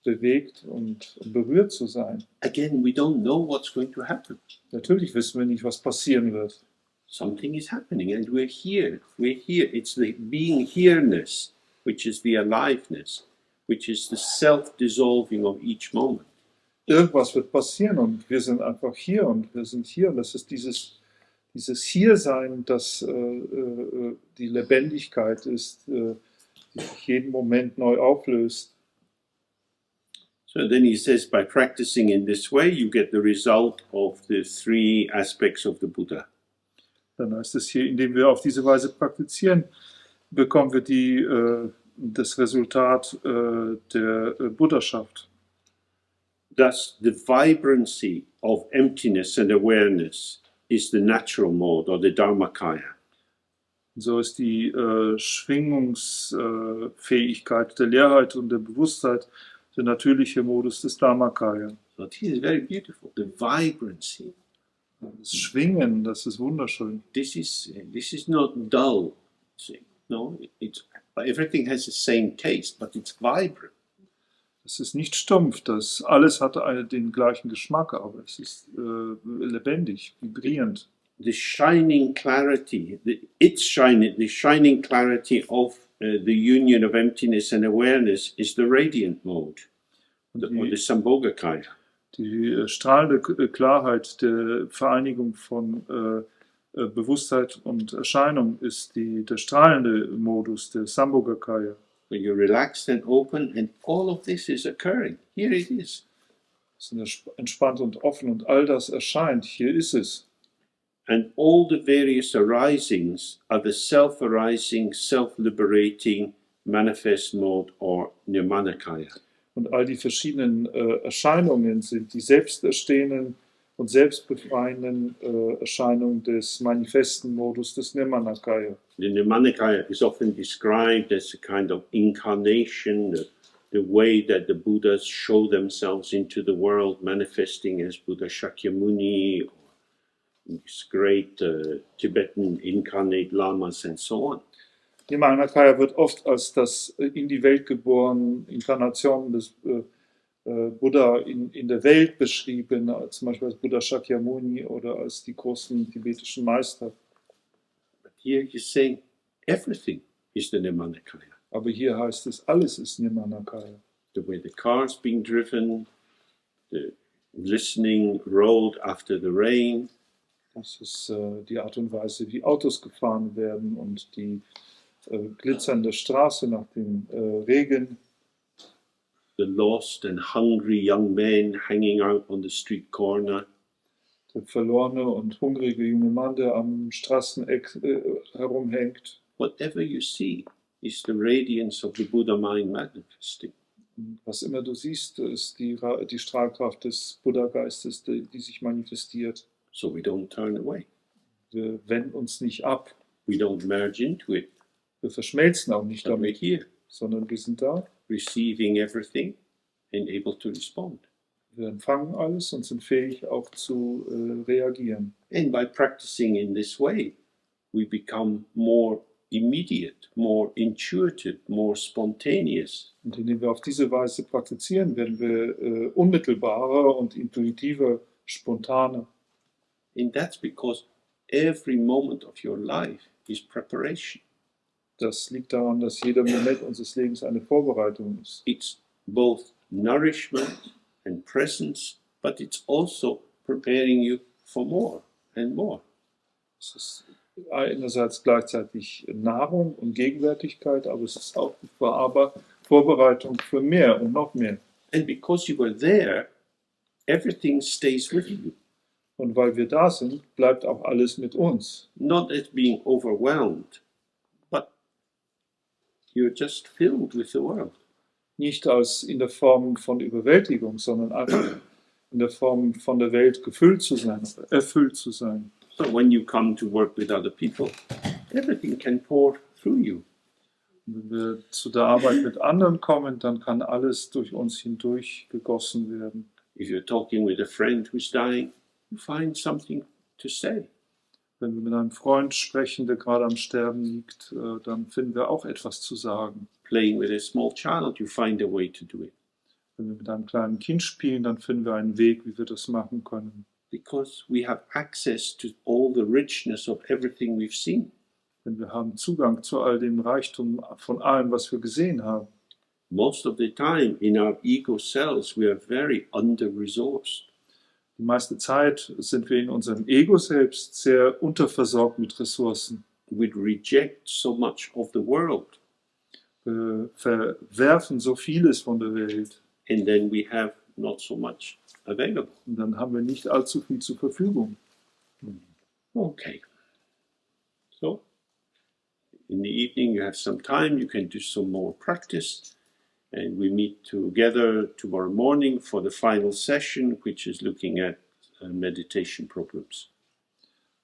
Bewegt und berührt zu sein. Again, we don't know what's going to happen. Natürlich wissen wir nicht, was passieren wird. Something is happening and we're here. We're here. It's the being here-ness, which is the aliveness, which is the self-dissolving of each moment. Irgendwas wird passieren und wir sind einfach hier und wir sind hier. Und das ist dieses Hiersein, das die Lebendigkeit ist, die sich jeden Moment neu auflöst. So then he says, by practicing in this way, you get the result of the three aspects of the Buddha. Dann heißt es hier, indem wir auf diese Weise praktizieren, bekommen wir das Resultat der Buddhaschaft. Thus, the vibrancy of emptiness and awareness is the natural mode, or the Dharmakaya. So ist die Schwingungsfähigkeit der Leerheit und der Bewusstheit der natürliche Modus des Dharmakaya. So this is very beautiful, the vibrancy. Das Schwingen, das ist wunderschön. This is not dull. See? No, everything has the same taste, but it's vibrant. Es ist nicht stumpf, alles hat den gleichen Geschmack, aber es ist lebendig, vibrierend. the shining clarity, the shining clarity of the union of emptiness and awareness is the radiant mode, or the Sambhogakaya. Die strahlende Klarheit der Vereinigung von Bewusstheit und Erscheinung ist der strahlende Modus, der Sambhogakaya. When you're relaxed and open, and all of this is occurring. Here it is. Sind entspannt und offen und all das erscheint. Hier ist es. And all the various arisings are the self-arising, self-liberating, manifest mode or Nirmanakaya. Und all die verschiedenen Erscheinungen sind die selbsterstehenden und selbstbefreienden Erscheinungen des manifesten Modus des Nirmanakaya. The Nirmanakaya is often described as a kind of incarnation, the way that the Buddhas show themselves into the world, manifesting as Buddha Shakyamuni, or these great Tibetan incarnate lamas and so on. Nirmanakaya wird oft als das in die Welt geborene Inkarnation des Buddha in der Welt beschrieben, zum Beispiel als Buddha Shakyamuni oder als die großen tibetischen Meister. But here he's saying everything is the Nirmanakaya. Aber hier heißt es, alles ist Nirmanakaya. The way the car's being driven, the glistening road after the rain. Das ist die Art und Weise, wie Autos gefahren werden und die glitzernde Straße nach dem Regen. The lost and hungry young men hanging out on the street corner. Der verlorene und hungrige junge Mann, der am Straßeneck herumhängt. Whatever you see is the radiance of the Buddha mind manifesting. Was immer du siehst, ist die Strahlkraft des Buddha-Geistes, die sich manifestiert. So we don't turn away. Wir wenden uns nicht ab. We don't merge into it. Wir verschmelzen auch nicht But we're damit, here, sondern wir sind da. receiving everything and able to respond. Wir empfangen alles und sind fähig auch zu reagieren. And by practicing in this way, we become more immediate, more intuitive, more spontaneous. Und indem wir auf diese Weise praktizieren, werden wir unmittelbarer und intuitiver, spontaner. And that's because every moment of your life is preparation. Das liegt daran, dass jeder Moment unseres Lebens eine Vorbereitung ist. It's both nourishment and presence, but it's also preparing you for more and more. Es ist einerseits gleichzeitig Nahrung und Gegenwärtigkeit, aber es ist auch die Vorbereitung für mehr und noch mehr. And because you were there, everything stays with you. Und weil wir da sind, bleibt auch alles mit uns. Not as being overwhelmed, but you're just filled with the world. Nicht als in der Form von Überwältigung, sondern einfach in der Form von der Welt gefüllt zu sein, erfüllt zu sein. So when you come to work with other people, everything can pour through you. Wenn wir zu der Arbeit mit anderen kommen, dann kann alles durch uns hindurch gegossen werden. If you're talking with a friend who's dying, you find something to say. Wenn wir mit einem Freund sprechen, der gerade am Sterben liegt, dann finden wir auch etwas zu sagen. Playing with a small child, you find a way to do it. Wenn wir mit einem kleinen Kind spielen, dann finden wir einen Weg, wie wir das machen können. Because we have access to all the richness of everything we've seen. Denn wir haben Zugang zu all dem Reichtum von allem, was wir gesehen haben. Most of the time in our ego cells, we are very under-resourced. Die meiste Zeit sind wir in unserem Ego selbst sehr unterversorgt mit Ressourcen. We reject so much of the world. Wir verwerfen so vieles von der Welt. And then we have not so much available. Und dann haben wir nicht allzu viel zur Verfügung. Okay. So, in the evening you have some time, you can do some more practice. And we meet together tomorrow morning for the final session, which is looking at meditation problems.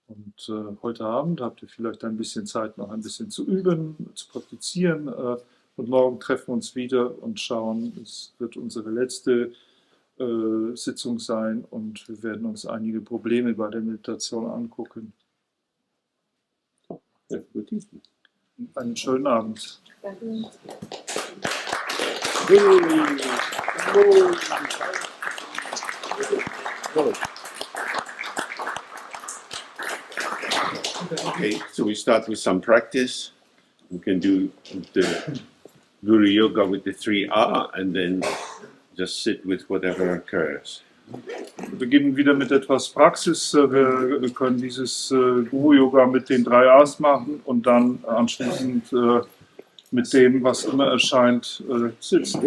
Und heute Abend habt ihr vielleicht ein bisschen Zeit, noch ein bisschen zu üben, zu praktizieren. Und morgen treffen wir uns wieder und schauen, es wird unsere letzte Sitzung sein und wir werden uns einige Probleme bei der Meditation angucken. Good evening. Einen schönen Abend. Okay, so we start with some practice. We can do the Guru Yoga with the 3R and then just sit with whatever occurs. Wir beginnen wieder mit etwas Praxis. Wir können dieses Guru-Yoga mit den 3 A's machen und dann anschließend mit dem, was immer erscheint, sitzen.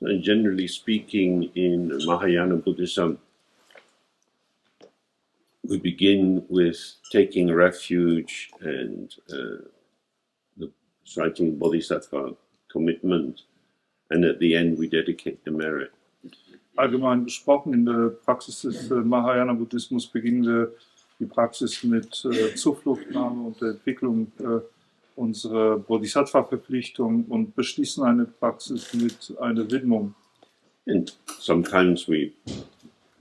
And generally speaking, in Mahayana Buddhism, we begin with taking refuge and striking Bodhisattva commitment, and at the end we dedicate the merit. Allgemein gesprochen, in der Praxis des Mahayana-Buddhismus beginnen wir die Praxis mit Zufluchtnahme und der Entwicklung unserer Bodhisattva-Verpflichtung und beschließen eine Praxis mit einer Widmung. And sometimes in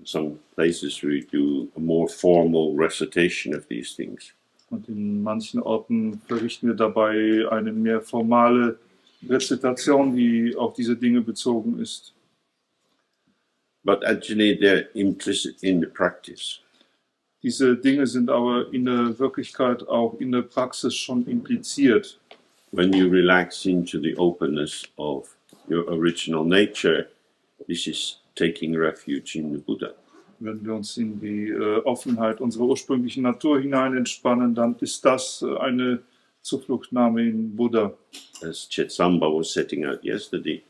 some places we do a more formal recitation of these things. Und in manchen Orten verrichten wir dabei eine mehr formale Rezitation, die auf diese Dinge bezogen ist. But actually they're implicit in the practice. Diese Dinge sind aber in der Wirklichkeit auch in der Praxis schon impliziert. When you relax into the openness of your original nature, this is taking refuge in the Buddha. Wenn wir uns in die Offenheit unserer ursprünglichen Natur hinein entspannen, dann ist das eine Zufluchtnahme in Buddha. As Chetsangpa was setting out yesterday,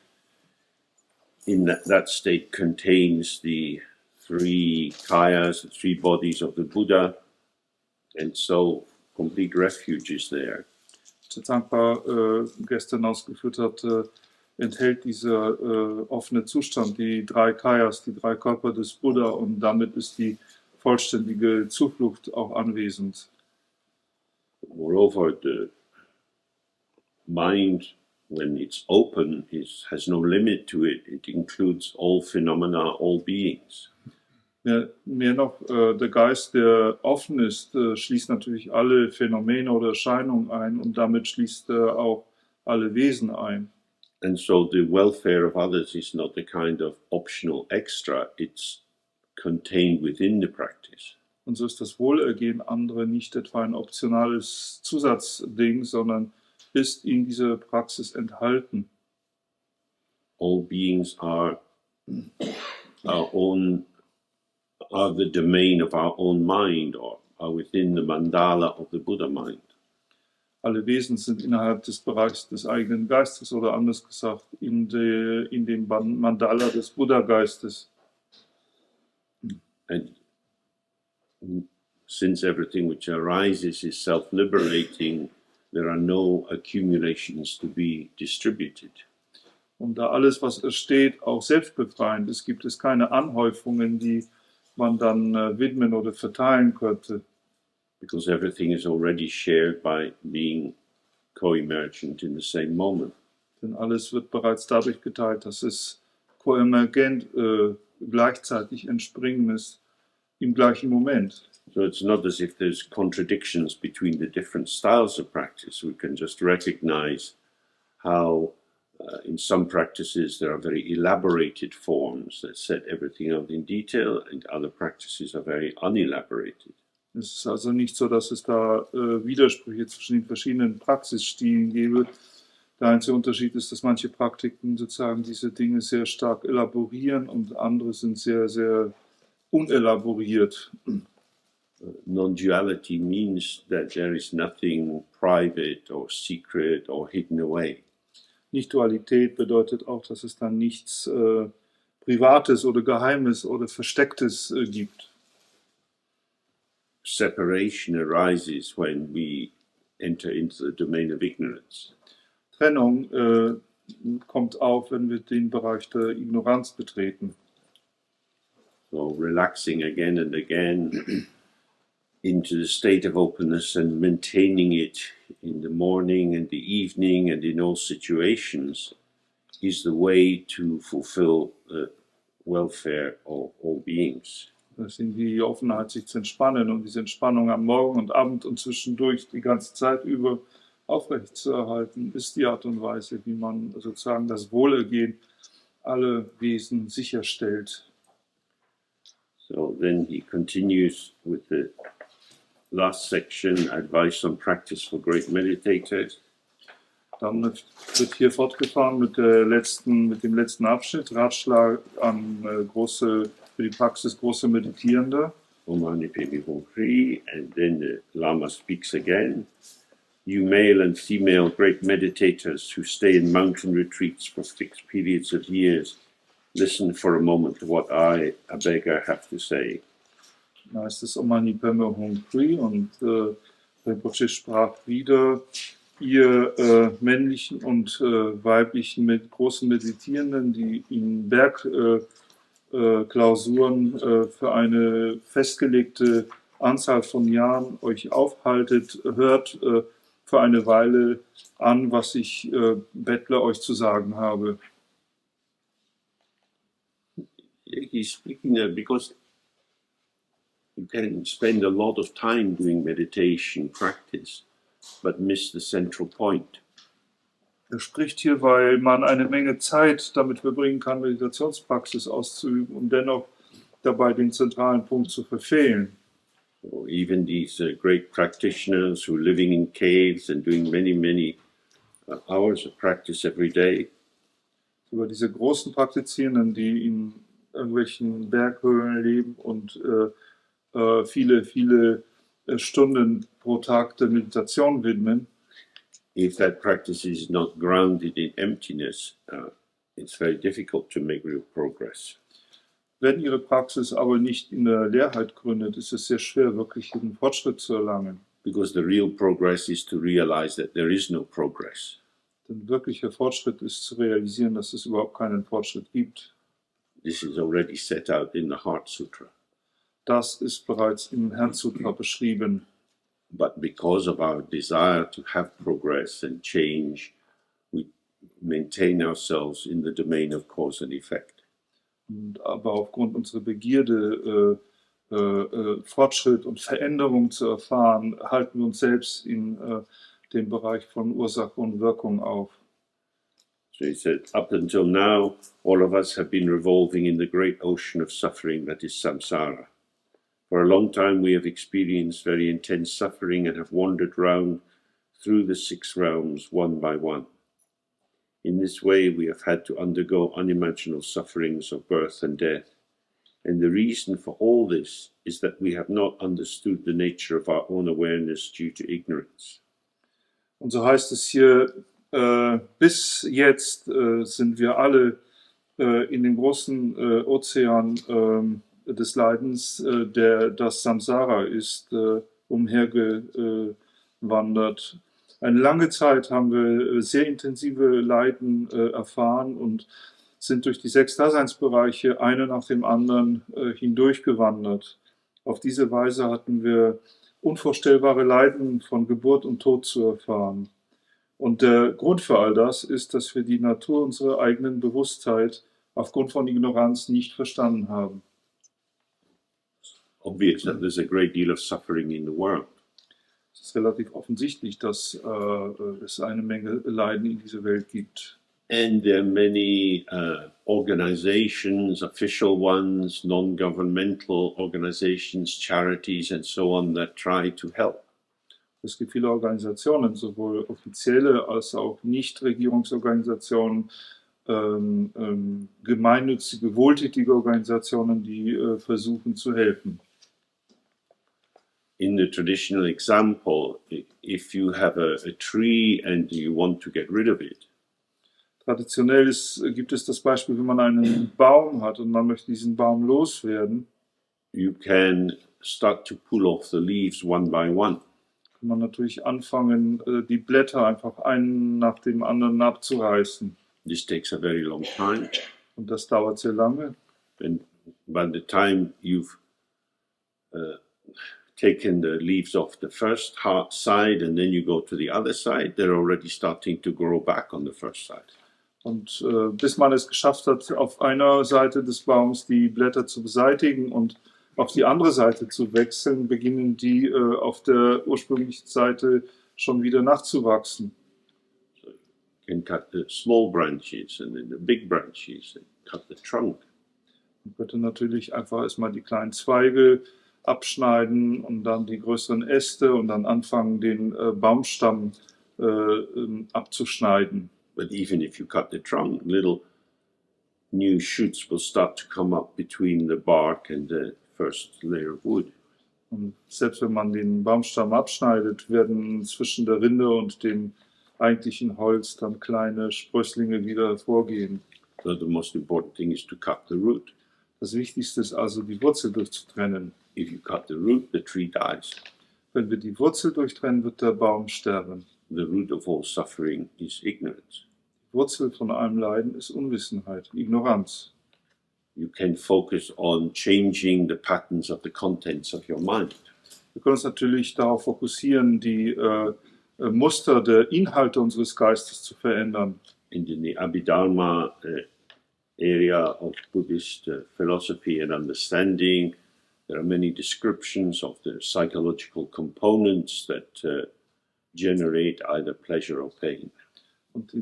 in that state contains the 3 kayas, the 3 bodies of the Buddha, and so complete refuge is there. Chetsangpa gestern ausgeführt hat, enthält dieser offene Zustand die 3 Kayas, die 3 Körper des Buddha, und damit ist die vollständige Zuflucht auch anwesend. Moreover, the mind, when it's open, has no limit to it. It includes all phenomena, all beings. Mehr noch, der Geist, der offen ist, schließt natürlich alle Phänomene oder Erscheinungen ein und damit schließt er auch alle Wesen ein. And so the welfare of others is not a kind of optional extra, it's contained within the practice. Und so ist das Wohlergehen anderer nicht etwa ein optionales Zusatzding, sondern ist in dieser Praxis enthalten. All beings are the domain of our own mind, or are within the mandala of the Buddha mind. Alle Wesen sind innerhalb des Bereichs des eigenen Geistes, oder anders gesagt, in dem Mandala des Buddha-Geistes. And since everything which arises is self-liberating, there are no accumulations to be distributed. Und da alles, was entsteht, auch selbstbefreiend ist, gibt es keine Anhäufungen, die man dann widmen oder verteilen könnte. Because everything is already shared by being co-emergent in the same moment. Denn alles wird bereits dadurch geteilt, dass es koemergent gleichzeitig entspringen ist im gleichen Moment. So it's not as if there's contradictions between the different styles of practice. We can just recognize how in some practices there are very elaborated forms that set everything out in detail, and other practices are very unelaborated. Es ist also nicht so, dass es da Widersprüche zwischen den verschiedenen Praxisstilen gäbe. Der einzige Unterschied ist, dass manche Praktiken sozusagen diese Dinge sehr stark elaborieren und andere sind sehr, sehr unelaboriert. Non-duality means that there is nothing private or secret or hidden away. Nicht-Dualität bedeutet auch, dass es dann nichts Privates oder Geheimes oder Verstecktes gibt. Separation arises when we enter into the domain of ignorance. Trennung kommt auf, wenn wir den Bereich der Ignoranz betreten. So relaxing again and again into the state of openness and maintaining it in the morning and the evening and in all situations is the way to fulfill the welfare of all beings. Das ist die Offenheit, sich zu entspannen und diese Entspannung am Morgen und Abend und zwischendurch die ganze Zeit über aufrechtzuerhalten, ist die Art und Weise, wie man sozusagen das Wohlergehen aller Wesen sicherstellt. So then he continues with the last section, advice on practice for great meditators. Dann wird hier fortgefahren mit dem letzten Abschnitt, Ratschlag an für die Praxis großer Meditierender. Om Mani Padme Hum Kri, and then the Lama speaks again. You male and female great meditators who stay in mountain retreats for fixed periods of years, listen for a moment to what I, a beggar, have to say. Da heißt es Om Mani Padme Hum Kri und Rinpoche sprach wieder, ihr männlichen und weiblichen großen Meditierenden, die in Bergklausuren für eine festgelegte Anzahl von Jahren euch aufhaltet, hört für eine Weile an, was ich Bettler euch zu sagen habe. He's speaking there because you can spend a lot of time doing meditation practice, but miss the central point. Er spricht hier, weil man eine Menge Zeit damit verbringen kann, Meditationspraxis auszuüben und dennoch dabei den zentralen Punkt zu verfehlen. So even these great practitioners who are living in caves and doing many hours of practice every day, Über diese großen Praktizierenden, die in irgendwelchen Berghöhlen leben und viele Stunden pro Tag der Meditation widmen. if that practice is not grounded in emptiness, it's very difficult to make real progress. Wenn ihre Praxis aber nicht in der Leerheit gründet, ist es sehr schwer, wirklich einen Fortschritt zu erlangen. Because the real progress is to realize that there is no progress. Denn wirklicher Fortschritt ist zu realisieren, dass es überhaupt keinen Fortschritt gibt. This is already set out in the Heart Sutra. Das ist bereits im Herzsutra beschrieben. But because of our desire to have progress and change, we maintain ourselves in the domain of cause and effect. Aber aufgrund unserer Begierde, Fortschritt und Veränderung zu erfahren, halten wir uns selbst in dem Bereich von Ursache und Wirkung auf. So he said, up until now, all of us have been revolving in the great ocean of suffering that is samsara. For a long time we have experienced very intense suffering and have wandered round through the 6 realms one by one. In this way we have had to undergo unimaginable sufferings of birth and death. And the reason for all this is that we have not understood the nature of our own awareness due to ignorance. Und so heißt es hier, bis jetzt sind wir alle in dem großen Ozean des Leidens, der das Samsara ist, umhergewandert. Eine lange Zeit haben wir sehr intensive Leiden erfahren und sind durch die 6 Daseinsbereiche, eine nach dem anderen, hindurchgewandert. Auf diese Weise hatten wir unvorstellbare Leiden von Geburt und Tod zu erfahren. Und der Grund für all das ist, dass wir die Natur unserer eigenen Bewusstheit aufgrund von Ignoranz nicht verstanden haben. Obvious that there's a great deal of suffering in the world. Es ist relativ offensichtlich, dass es eine Menge Leiden in dieser Welt gibt. And there are many organizations, official ones, non-governmental organizations, charities, and so on that try to help. Es gibt viele Organisationen, sowohl offizielle als auch Nichtregierungsorganisationen, gemeinnützige, wohltätige Organisationen, die versuchen zu helfen. In the traditional example, if you have a tree and you want to get rid of it, Traditionell gibt es das Beispiel, wenn man einen Baum hat und man möchte diesen Baum loswerden, you can start to pull off the leaves one by one. kann man natürlich anfangen, die Blätter einfach einen nach dem anderen abzureißen. This takes a very long time. Und das dauert sehr lange. And by the time you've taken the leaves off the first side and then you go to the other side, they're already starting to grow back on the first side. Und bis man es geschafft hat, auf einer Seite des Baums die Blätter zu beseitigen und auf die andere Seite zu wechseln, beginnen die auf der ursprünglichen Seite schon wieder nachzuwachsen. So you can cut the small branches and then the big branches and cut the trunk. Man könnte natürlich einfach erstmal die kleinen Zweige abschneiden und dann die größeren Äste und dann anfangen, den Baumstamm abzuschneiden. But even if you cut the trunk, little new shoots will start to come up between the bark and the first layer of wood. Und selbst wenn man den Baumstamm abschneidet, werden zwischen der Rinde und dem eigentlichen Holz dann kleine Sprösslinge wieder hervorgehen. So the most important thing is to cut the root. Das Wichtigste ist also, die Wurzel durchzutrennen. If you cut the root, the tree dies. Wenn wir die Wurzel durchtrennen, wird der Baum sterben. The root of all suffering is ignorance. Die Wurzel von allem Leiden ist Unwissenheit, Ignoranz. You can focus on changing the patterns of the contents of your mind. Wir können uns natürlich darauf fokussieren, die Muster der Inhalte unseres Geistes zu verändern. And in the Abhidharma area of Buddhist philosophy and understanding, there are many descriptions of the psychological components that generate either pleasure or pain. Und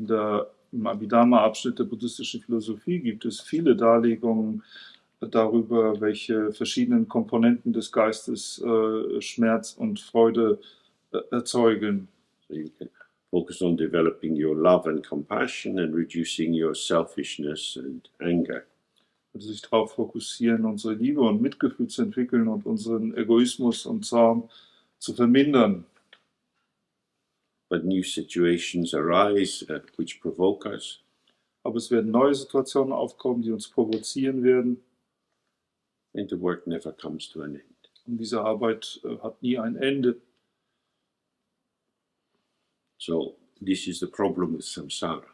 im Abhidharma-Abschnitt der buddhistischen Philosophie gibt es viele Darlegungen darüber, welche verschiedenen Komponenten des Geistes Schmerz und Freude erzeugen. So you can focus on developing your love and compassion and reducing your selfishness and anger. Also sich darauf fokussieren, unsere Liebe und Mitgefühl zu entwickeln und unseren Egoismus und Zorn zu vermindern. But new situations arise which provoke us. Aber es werden neue Situationen aufkommen, die uns provozieren werden. And the work never comes to an end. Und diese Arbeit hat nie ein Ende. So this is the problem with samsara.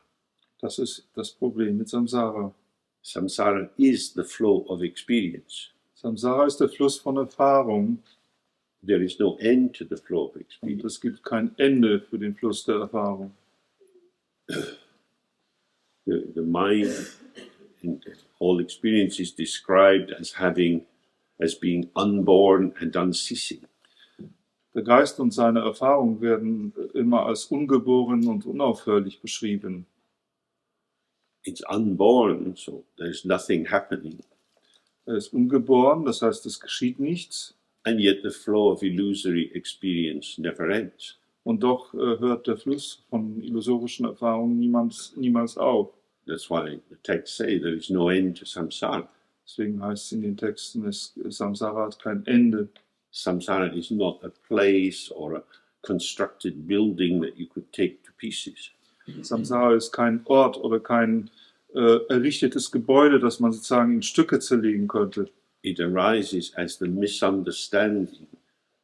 Das ist das Problem mit Samsara. Samsara is the flow of experience. Samsara ist der Fluss von Erfahrung. There is no end to the flow of Und experience. es gibt kein Ende für den Fluss der Erfahrung. The mind and all experience is described as being unborn and unceasing. Der Geist und seine Erfahrung werden immer als ungeboren und unaufhörlich beschrieben. It's unborn, so there's nothing happening. Er ist ungeboren, das heißt, es geschieht nichts. And yet the flow of illusory experience never ends. Und doch hört der Fluss von illusorischen Erfahrungen niemals auf. That's why the texts say there is no end to samsara. Deswegen heißt es in den Texten, Samsara hat kein Ende. Samsara is not a place or a constructed building that you could take to pieces. Samsara ist kein Ort oder kein errichtetes Gebäude, das man sozusagen in Stücke zerlegen könnte. It arises as the misunderstanding,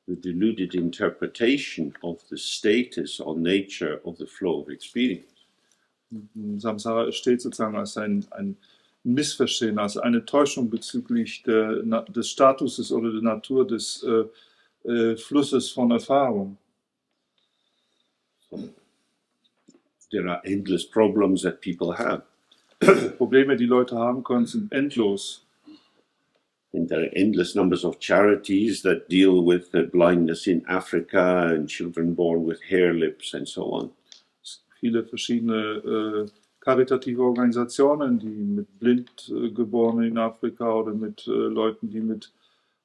the deluded interpretation of the status or nature of the flow of experience. Samsara entsteht sozusagen als ein Missverstehen, als eine Täuschung bezüglich des Statuses oder der Natur des Flusses von Erfahrung. So, there are endless problems that people have. Probleme, die Leute haben können, sind endlos. And there are endless numbers of charities that deal with the blindness in Africa and children born with hair lips and so on. Viele verschiedene karitative Organisationen, die mit Blindgeborenen in Afrika oder mit Leuten, die mit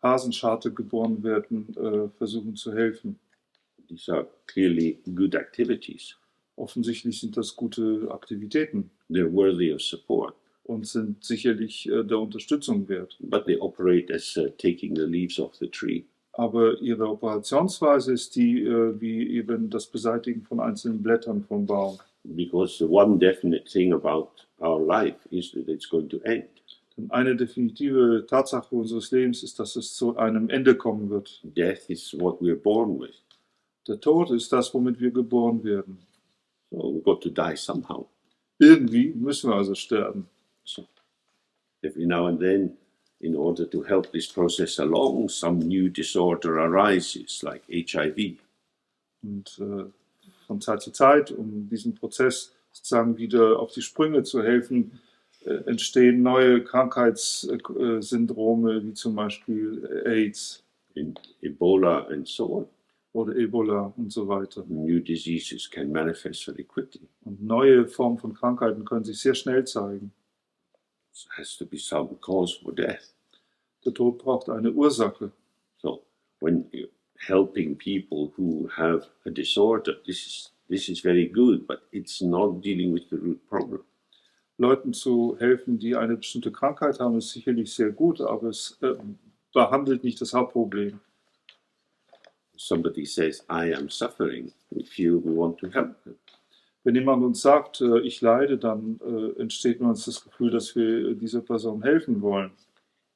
Hasenscharte geboren werden, versuchen zu helfen. These are clearly good activities. Offensichtlich sind das gute Aktivitäten They're worthy of support, und sind sicherlich der Unterstützung wert. but they operate as taking the leaves off the tree. Aber ihre Operationsweise ist die wie eben das Beseitigen von einzelnen Blättern vom Baum. Because the one definite thing about our life is that it's going to end. Denn eine definitive Tatsache unseres Lebens ist, dass es zu einem Ende kommen wird. Death is what we're born with. Der Tod ist das, womit wir geboren werden. So we've got to die somehow. Irgendwie müssen wir also sterben. So every now and then, in order to help this process along, some new disorder arises, like HIV. Und von Zeit zu Zeit, um diesem Prozess sozusagen wieder auf die Sprünge zu helfen, entstehen neue Krankheitssyndrome, wie zum Beispiel AIDS In Ebola and so on. oder Ebola und so weiter. New diseases can manifest very quickly. Und neue Formen von Krankheiten können sich sehr schnell zeigen. So there has to be some cause for death. Der Tod braucht eine Ursache. So when you're helping people who have a disorder, this is very good, but it's not dealing with the root problem. Leuten zu helfen, die eine bestimmte Krankheit haben, ist sicherlich sehr gut, aber es behandelt nicht das Hauptproblem. Somebody says, I am suffering, we feel we want to help them. Wenn jemand uns sagt, ich leide, dann entsteht in uns das Gefühl, dass wir dieser Person helfen wollen.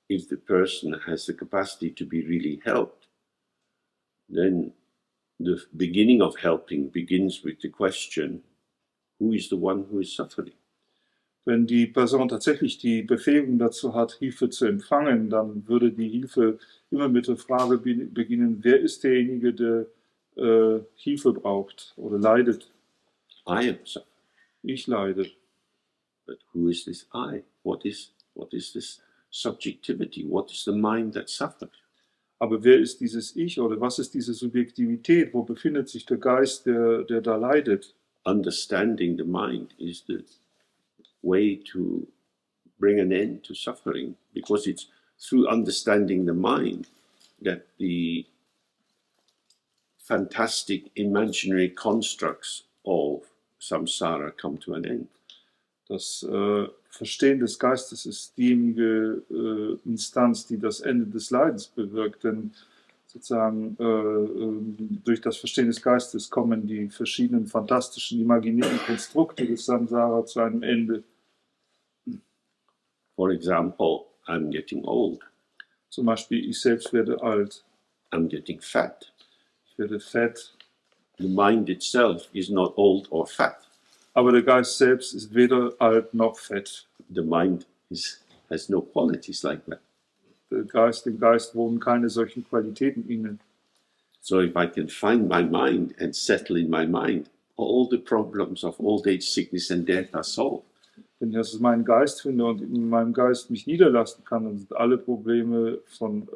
If the person has the capacity to be really helped, then the beginning of helping begins with the question, who is the one who is suffering? Wenn die Person tatsächlich die Befähigung dazu hat, Hilfe zu empfangen, dann würde die Hilfe immer mit der Frage beginnen, wer ist derjenige, der Hilfe braucht oder leidet? I am suffering. Ich leide. But who is this I? What is this subjectivity? What is the mind that suffers? Aber wer ist dieses Ich oder was ist diese Subjektivität? Wo befindet sich der Geist, der da leidet? Understanding the mind is the way to bring an end to suffering, because it's through understanding the mind that the fantastic imaginary constructs of samsara come to an end. Das Verstehen des Geistes ist diejenige Instanz, die das Ende des Leidens bewirkt, denn sozusagen durch das Verstehen des Geistes kommen die verschiedenen fantastischen, imaginären Konstrukte des Samsara zu einem Ende. For example, I'm getting old, Zum Beispiel, ich selbst werde alt, I'm getting fat. ich werde fett, The mind itself is not old or fat. aber der Geist selbst ist weder alt noch fett. The mind has no qualities like that. Dem Geist wohnen keine solchen Qualitäten inne. So if I can find my mind and settle in my mind, all the problems of old age, sickness and death are solved. Wenn ich das meinen Geist finde und in meinem Geist mich niederlassen kann, dann sind alle Probleme von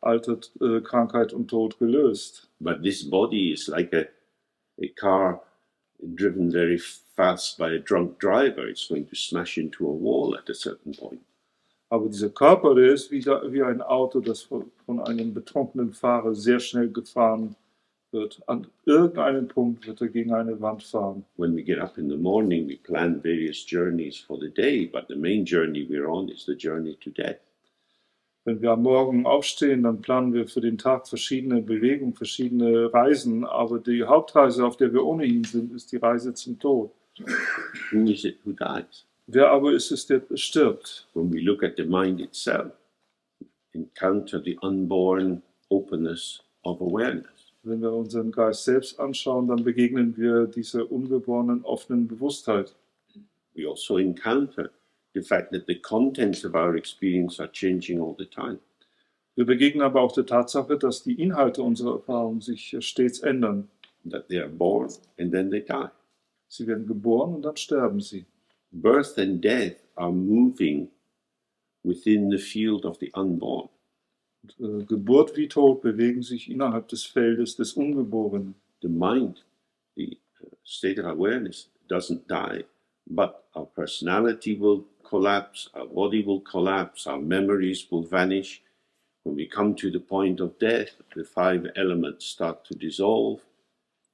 Alter, Krankheit und Tod gelöst. But this body is like a car driven very fast by a drunk driver. It's going to smash into a wall at a certain point. Aber dieser Körper, der ist wie ein Auto, das von einem betrunkenen Fahrer sehr schnell gefahren wird. An irgendeinem Punkt wird er gegen eine Wand fahren. When we get up in the morning, we plan various journeys for the day, but the main journey we're on is the journey to death. Wenn wir am Morgen aufstehen, dann planen wir für den Tag verschiedene Bewegungen, verschiedene Reisen, aber die Hauptreise, auf der wir ohnehin sind, ist die Reise zum Tod. Who is it who dies? Wer aber ist es, der stirbt? When we look at the mind itself, encounter the unborn openness of awareness. Wenn wir unseren Geist selbst anschauen, dann begegnen wir dieser ungeborenen, offenen Bewusstheit. We also encounter the fact that the contents of our experience are changing all the time. Wir begegnen aber auch der Tatsache, dass die Inhalte unserer Erfahrung sich stets ändern. That they are born and then they die. Sie werden geboren und dann sterben sie. Birth and death are moving within the field of the unborn. Und, Geburt wie Tod bewegen sich innerhalb des Feldes des Ungeborenen. The mind, the state of awareness, doesn't die, but our personality will collapse, our body will collapse, our memories will vanish. When we come to the point of death, the 5 elements start to dissolve,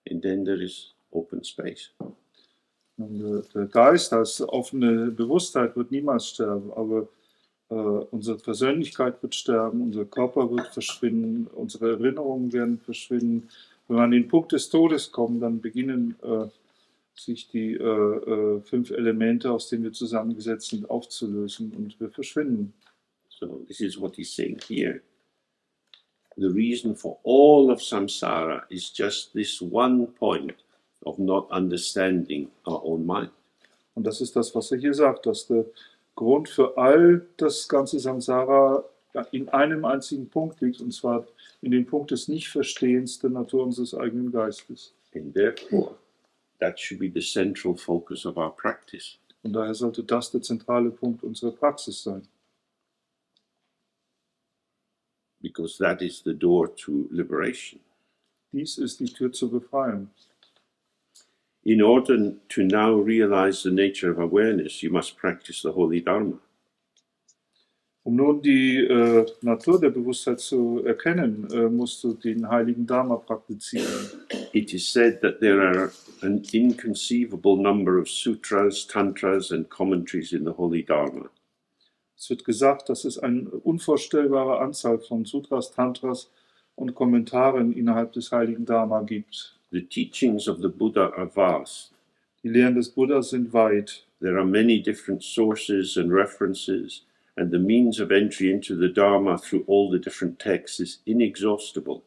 and then there is open space. Und, der Geist als offene Bewusstheit wird niemals sterben, aber unsere Persönlichkeit wird sterben, unser Körper wird verschwinden, unsere Erinnerungen werden verschwinden. Wenn wir an den Punkt des Todes kommen, dann beginnen sich die 5 Elemente, aus denen wir zusammengesetzt sind, aufzulösen und wir verschwinden. So this is what he's saying here. The reason for all of samsara is just this one point of not understanding our own mind. Und das ist das, was er hier sagt, dass der Grund für all das ganze Samsara in einem einzigen Punkt liegt, und zwar in dem Punkt des Nichtverstehens der Natur unseres eigenen Geistes. And therefore, that should be the central focus of our practice. Und daher sollte das der zentrale Punkt unserer Praxis sein. Because that is the door to liberation. Dies ist die Tür zur Befreiung. In order to now realize the nature of awareness, you must practice the holy Dharma. Um nun die Natur der Bewusstheit zu erkennen, musst du den heiligen Dharma praktizieren. It is said that there are an inconceivable number of sutras, tantras, and commentaries in the holy Dharma. Es wird gesagt, dass es eine unvorstellbare Anzahl von Sutras, Tantras und Kommentaren innerhalb des heiligen Dharma gibt. The teachings of the Buddha are vast. Die Lehren des Buddhas sind weit. There are many different sources and references, and the means of entry into the Dharma through all the different texts is inexhaustible.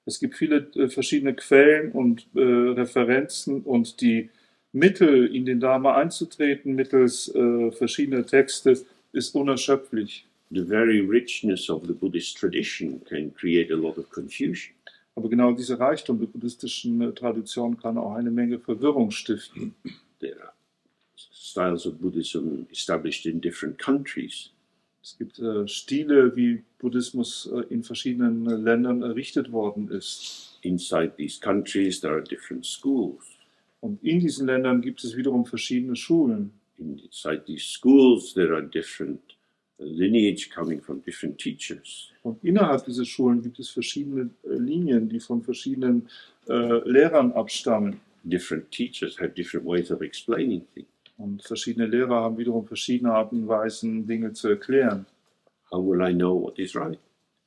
Es gibt viele verschiedene Quellen und Referenzen, und die Mittel, in den Dharma einzutreten, mittels verschiedener Texte, ist unerschöpflich. The very richness of the Buddhist tradition can create a lot of confusion. Aber genau dieser Reichtum der buddhistischen Tradition kann auch eine Menge Verwirrung stiften. There are styles of Buddhism established in different countries. Es gibt Stile, wie Buddhismus in verschiedenen Ländern errichtet worden ist. Inside these countries, there are different schools. Und in diesen Ländern gibt es wiederum verschiedene Schulen. Inside these schools, there are different lineage coming from different teachers. Und innerhalb dieser Schulen gibt es verschiedene Linien, die von verschiedenen Lehrern abstammen. Different teachers have different ways of explaining things. Und verschiedene Lehrer haben wiederum verschiedene Arten und Weisen, Dinge zu erklären. How will I know what is right?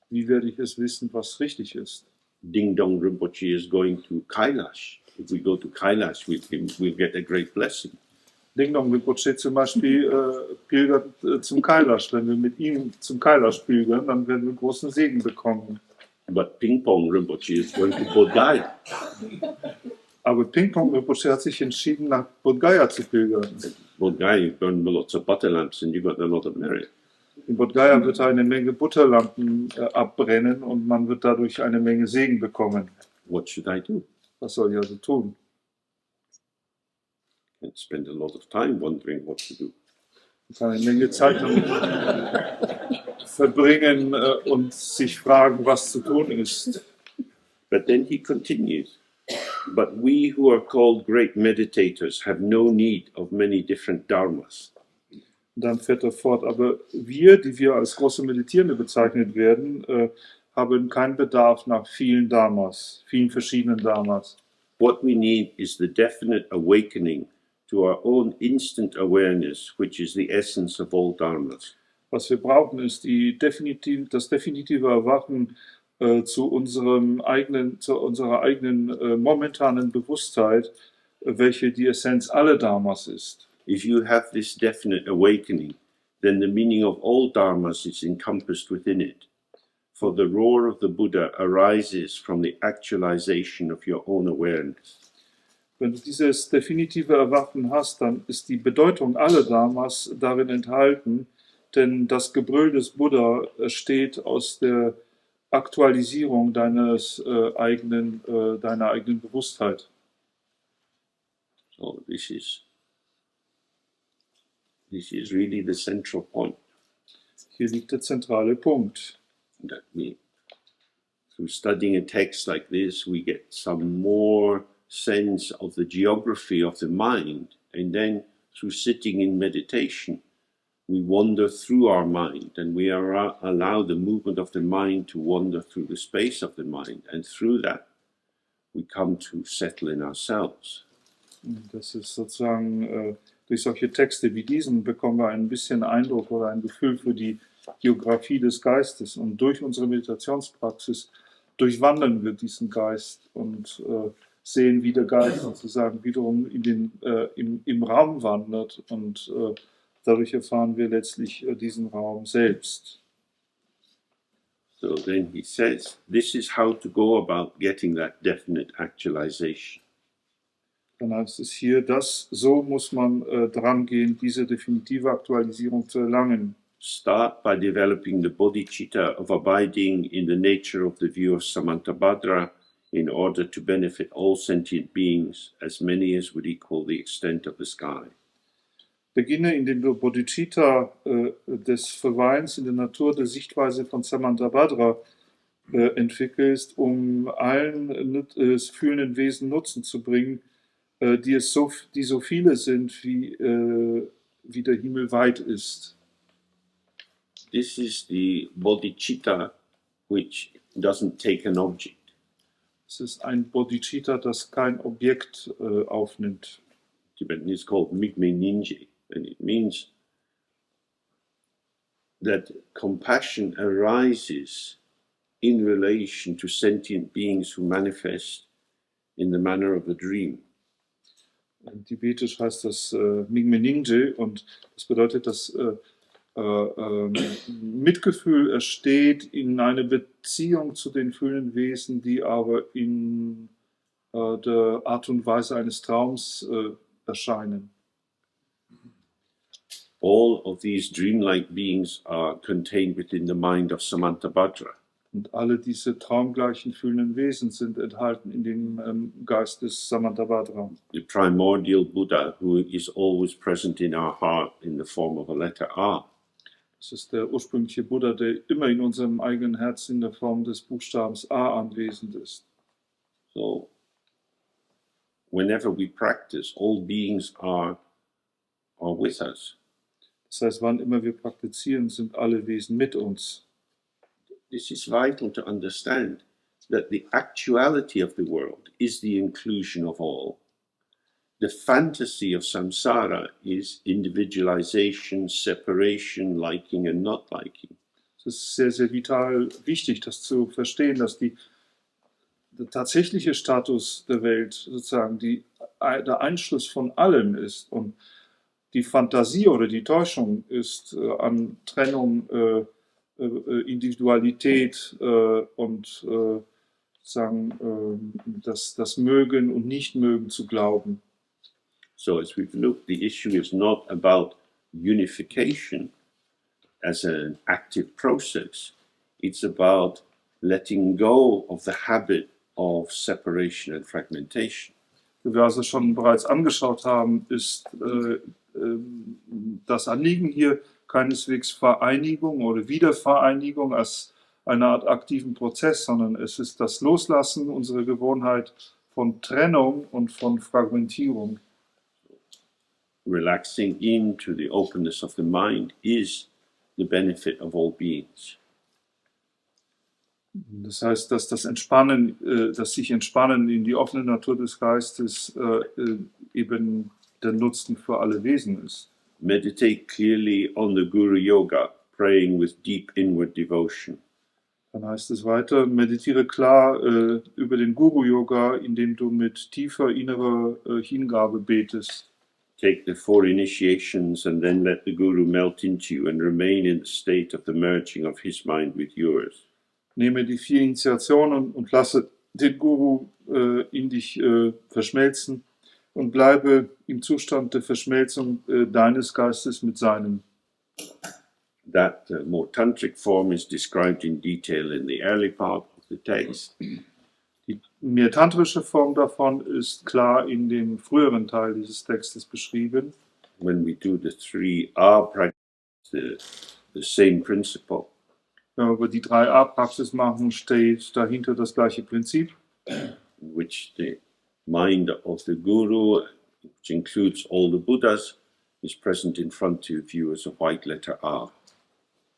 Wie werde ich es wissen, was richtig ist? Ding Dong Rinpoche is going to Kailash. If we go to Kailash with him, we'll get a great blessing. Ding Dong Rinpoche zum Beispiel pilgert zum Kailash. Wenn wir mit ihm zum Kailash pilgern, dann werden wir großen Segen bekommen. But Ping Pong Rinpoche is going to Bodh Gaya. Aber Ping Pong Rinpoche hat sich entschieden, nach Bodh Gaya zu pilgern. Bodh Gaya, you burn lots of butter lamps and you got a lot of merit. In Bodh Gaya wird eine Menge Butterlampen abbrennen und man wird dadurch eine Menge Segen bekommen. What should I do? Was soll ich also tun? I can't spend a lot of time wondering what to do. Man kann eine Menge Zeit damit verbringen und sich fragen, was zu tun ist. But then he continues. But we who are called great meditators have no need of many different dharmas. Und dann fährt er fort, aber wir, die wir als große Meditierende bezeichnet werden, haben keinen Bedarf nach vielen Dharmas, vielen verschiedenen Dharmas. What we need is the definite awakening to our own instant awareness, which is the essence of all dharmas. Was wir brauchen, ist das definitive Erwachen zu unserer eigenen momentanen Bewusstheit, welche die Essenz aller Dharmas ist. If you have this definite awakening, then the meaning of all dharmas is encompassed within it. For the roar of the Buddha arises from the actualization of your own awareness. Wenn du dieses definitive Erwachen hast, dann ist die Bedeutung aller Dharmas darin enthalten, denn das Gebrüll des Buddha steht aus der Aktualisierung deiner eigenen Bewusstheit. So this is This is really the central point. Hier liegt der zentrale Punkt. That we, through studying a text like this, we get some more sense of the geography of the mind, and then through sitting in meditation, we wander through our mind, and we allow the movement of the mind to wander through the space of the mind, and through that we come to settle in ourselves. Das ist sozusagen, durch solche Texte wie diesen bekommen wir ein bisschen Eindruck oder ein Gefühl für die Geografie des Geistes. Und durch unsere Meditationspraxis durchwandern wir diesen Geist und sehen, wie der Geist sozusagen wiederum im Raum wandert. Und dadurch erfahren wir letztlich diesen Raum selbst. So then he says, this is how to go about getting that definite actualization. Dann heißt es hier, so muss man dran gehen, diese definitive Aktualisierung zu erlangen. Start by developing the bodhicitta of abiding in the nature of the view of Samantabhadra in order to benefit all sentient beings, as many as would equal the extent of the sky. Beginne, indem du Bodhicitta des Verweilens in der Natur der Sichtweise von Samantabhadra entwickelst, um allen fühlenden Wesen Nutzen zu bringen, die so viele sind, wie der Himmel weit ist. This is the bodhicitta which doesn't take an object. Es ist ein Bodhicitta, das kein Objekt aufnimmt. Tibetan is called Migme Ninje, and it means that compassion arises in relation to sentient beings who manifest in the manner of a dream. Tibetisch heißt das Migme Ninje und das bedeutet, dass Mitgefühl entsteht in einer Beziehung zu den fühlenden Wesen, die aber in der Art und Weise eines Traums erscheinen. All of these dreamlike beings are contained within the mind of Samantabhadra. Und alle diese traumgleichen fühlenden Wesen sind enthalten in dem Geist des Samantabhadra. The primordial Buddha, who is always present in our heart in the form of a letter A. Das ist der ursprüngliche Buddha, der immer in unserem eigenen Herzen in der Form des Buchstabens A anwesend ist. So, whenever we practice, all beings are with us. Das heißt, wann immer wir praktizieren, sind alle Wesen mit uns. This is vital to understand that the actuality of the world is the inclusion of all. The fantasy of samsara is individualization, separation, liking and not liking. Es ist sehr, sehr vital wichtig, das zu verstehen, dass der tatsächliche Status der Welt sozusagen der Einschluss von allem ist. Und die Fantasie oder die Täuschung ist an Trennung, Individualität und das Mögen und Nichtmögen zu glauben. So as we've looked, the issue is not about unification as an active process. It's about letting go of the habit of separation and fragmentation. Wie wir also schon bereits angeschaut haben, ist das Anliegen hier keineswegs Vereinigung oder Wiedervereinigung als eine Art aktiven Prozess, sondern es ist das Loslassen unserer Gewohnheit von Trennung und von Fragmentierung. Relaxing into the openness of the mind is the benefit of all beings. Das heißt, dass das sich Entspannen in die offene Natur des Geistes eben der Nutzen für alle Wesen ist. Meditate clearly on the Guru Yoga, praying with deep inward devotion. Dann heißt es weiter, meditiere klar über den Guru-Yoga, indem du mit tiefer innerer Hingabe betest. Take the 4 initiations and then let the Guru melt into you and remain in the state of the merging of his mind with yours. Nehme die 4 Initiationen und lasse den Guru in dich verschmelzen und bleibe im Zustand der Verschmelzung deines Geistes mit seinem. That more tantric form is described in detail in the early part of the text. Die mehr tantrische Form davon ist klar in dem früheren Teil dieses Textes beschrieben. when we do the 3R practice, the same principle. Wenn wir über die 3A-Praxis machen, steht dahinter das gleiche Prinzip, In which the mind of the Guru, which includes all the Buddhas, is present in front of you as a white letter R.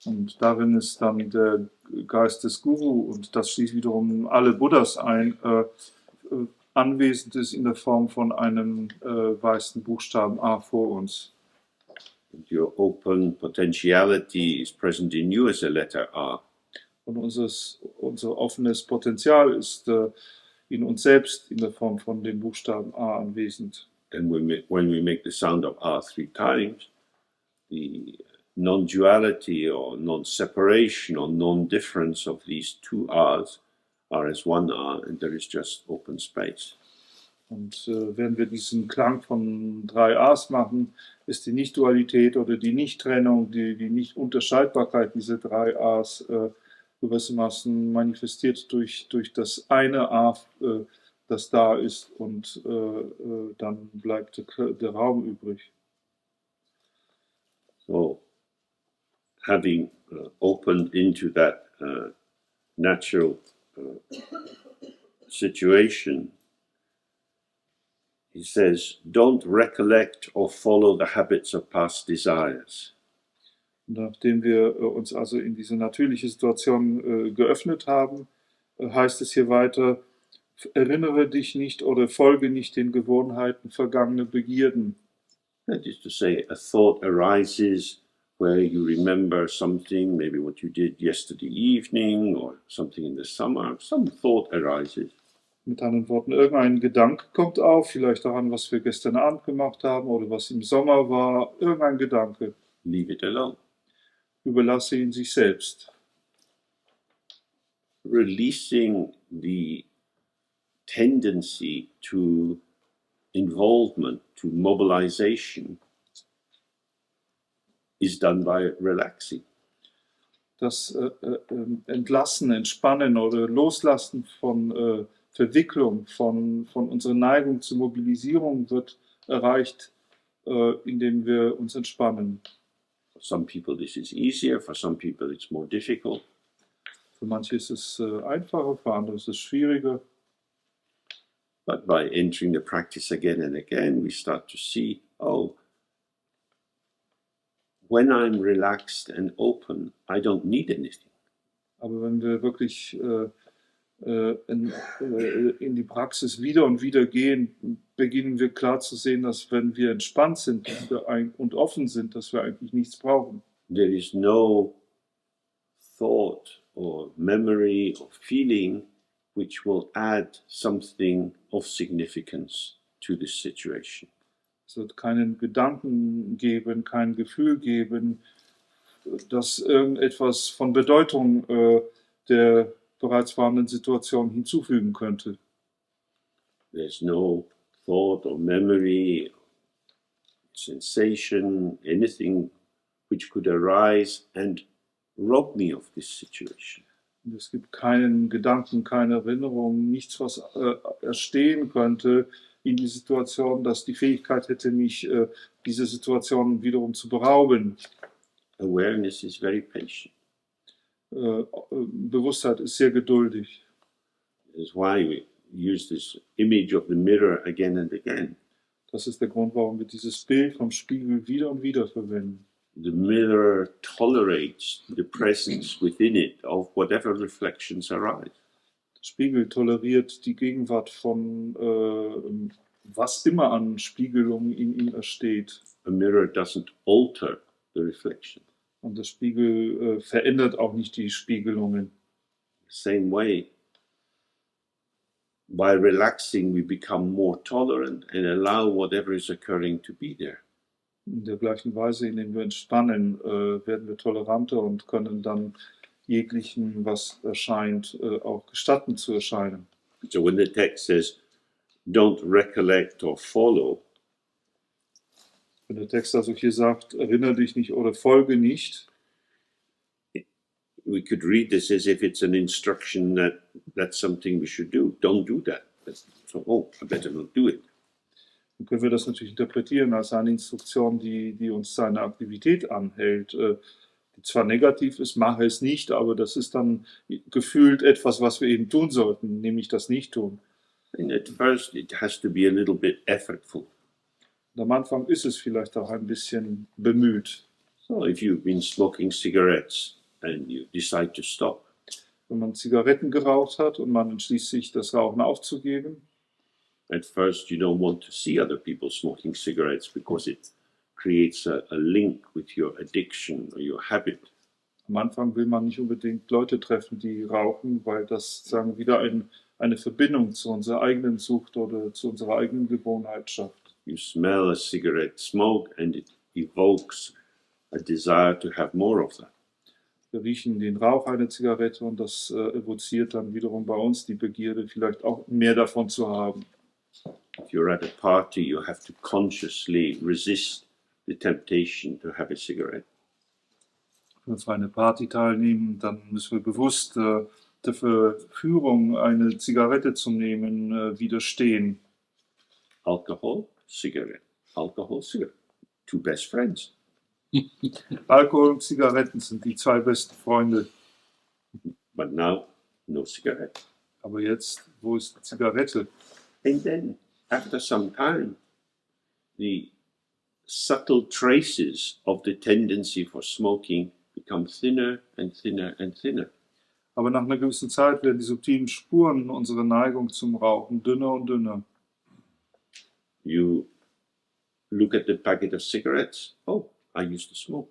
und darin ist dann der Geist des Guru, und das schließt wiederum alle Buddhas ein, anwesend ist in der Form von einem weißen Buchstaben A vor uns. And your open potentiality is present in you as a letter R. Und unser offenes Potenzial ist in uns selbst in der Form von dem Buchstaben A anwesend. And when we make the sound of R 3 times, the non-duality or non-separation or non-difference of these two R's are as one R, and there is just open space. Und wenn wir diesen Klang von 3 A's machen, ist die Nicht-Dualität oder die Nicht-Trennung, die Nicht-Unterscheidbarkeit dieser 3 A's gewissermaßen manifestiert durch das eine A, das da ist, und dann bleibt der Raum übrig. So, having opened into that natural situation, he says, don't recollect or follow the habits of past desires. Nachdem wir uns also in diese natürliche Situation geöffnet haben, heißt es hier weiter, erinnere dich nicht oder folge nicht den Gewohnheiten vergangener Begierden. That is to say, a thought arises where you remember something, maybe what you did yesterday evening or something in the summer. Some thought arises. Mit anderen Worten, irgendein Gedanke kommt auf, vielleicht daran, was wir gestern Abend gemacht haben oder was im Sommer war. Irgendein Gedanke. Leave it alone. Überlasse ihn sich selbst. Releasing the tendency to involvement, to mobilization, is done by relaxing. Das Entlassen, Entspannen oder Loslassen von Verwicklung, von unserer Neigung zur Mobilisierung wird erreicht, indem wir uns entspannen. For some people this is easier, for some people it's more difficult. Für manche ist es einfacher, für andere ist es schwieriger. But by entering the practice again and again, we start to see, oh, when I'm relaxed and open, I don't need anything. Aber wenn wir wirklich in die Praxis wieder und wieder gehen, beginnen wir klar zu sehen, dass wenn wir entspannt sind und offen sind, dass wir eigentlich nichts brauchen. There is no thought or memory or feeling which will add something of significance to this situation. Es wird keinen Gedanken geben, kein Gefühl geben, das irgendetwas von Bedeutung der bereits vorhandenen Situation hinzufügen könnte. There's no thought or memory, sensation, anything which could arise and rob me of this situation. Und es gibt keinen Gedanken, keine Erinnerung, nichts, was erstehen könnte in die Situation, das die Fähigkeit hätte, mich diese Situation wiederum zu berauben. Awareness is very patient. Bewusstheit ist sehr geduldig. That's why we use this image of the mirror again and again. Das ist der Grund, warum wir dieses Bild vom Spiegel wieder und wieder verwenden. The mirror tolerates the presence within it of whatever reflections arise. Der Spiegel toleriert die Gegenwart von was immer an Spiegelungen in ihm entsteht. A mirror doesn't alter the reflection. Und der Spiegel verändert auch nicht die Spiegelungen. Same way, by relaxing, we become more tolerant and allow whatever is occurring to be there. In der gleichen Weise, indem wir entspannen, werden wir toleranter und können dann jeglichen, was erscheint, auch gestatten zu erscheinen. So when the text says, don't recollect or follow, Wenn der Text also hier sagt, erinnere dich nicht oder folge nicht, we could read this as if it's an instruction that's something we should do. Don't do that. So, oh, I better not do it. Dann können wir das natürlich interpretieren als eine Instruktion, die uns seine Aktivität anhält, die zwar negativ ist, mache es nicht, aber das ist dann gefühlt etwas, was wir eben tun sollten, nämlich das Nicht-Tun. And at first, it has to be a little bit effortful. Und am Anfang ist es vielleicht auch ein bisschen bemüht. So if you've been smoking cigarettes and you decide to stop, Wenn man Zigaretten geraucht hat und man entschließt sich, das Rauchen aufzugeben, at first you don't want to see other people smoking cigarettes because it creates a link with your addiction or your habit. am Anfang will man nicht unbedingt Leute treffen, die rauchen, weil das sagen wieder eine Verbindung zu unserer eigenen Sucht oder zu unserer eigenen Gewohnheit schafft. You smell a cigarette smoke and it evokes a desire to have more of that. Wir riechen den Rauch einer Zigarette und das evoziert dann wiederum bei uns die Begierde, vielleicht auch mehr davon zu haben. If you're at a party, you have to consciously resist the temptation to have a cigarette. Wenn wir auf eine Party teilnehmen, dann müssen wir bewusst der Verführung, eine Zigarette zu nehmen, widerstehen. Alcohol, cigarette. Alcohol, cigarette. Two best friends. Alkohol und Zigaretten sind die zwei besten Freunde. But now, no cigarette. Aber jetzt, wo ist die Zigarette? And then, after some time, the subtle traces of the tendency for smoking become thinner and thinner and thinner. Aber nach einer gewissen Zeit werden die subtilen Spuren unserer Neigung zum Rauchen dünner und dünner. You look at the packet of cigarettes. Oh, I used to smoke.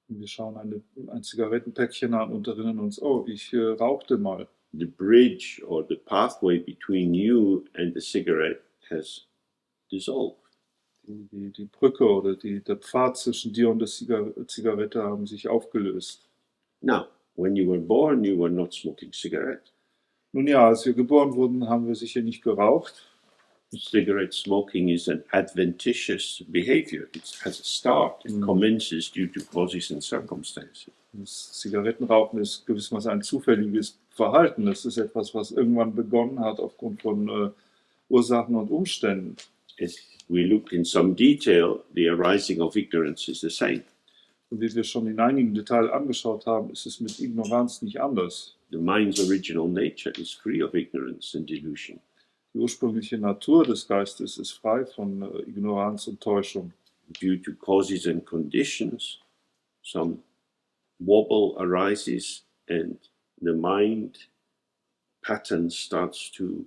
Und wir schauen ein Zigarettenpäckchen an und erinnern uns, oh, ich rauchte mal. The bridge or the pathway between you and the cigarette has dissolved. Die Brücke oder der Pfad zwischen dir und der Zigarette haben sich aufgelöst. Now, when you were born, you were not smoking cigarette. Nun ja, als wir geboren wurden, haben wir sicher nicht geraucht. Cigarette smoking is an adventitious behavior. It has a start. It commences due to causes and circumstances. Das Zigarettenrauchen ist gewissermaßen ein zufälliges Verhalten. Das ist etwas, was irgendwann begonnen hat aufgrund von Ursachen und Umständen. If we look in some detail, the arising of ignorance is the same. Und wie wir schon in einigen Details angeschaut haben, ist es mit Ignoranz nicht anders. The mind's original nature is free of ignorance and delusion. Die ursprüngliche Natur des Geistes ist frei von Ignoranz und Täuschung. Due to causes and conditions, some wobble arises and the mind pattern starts to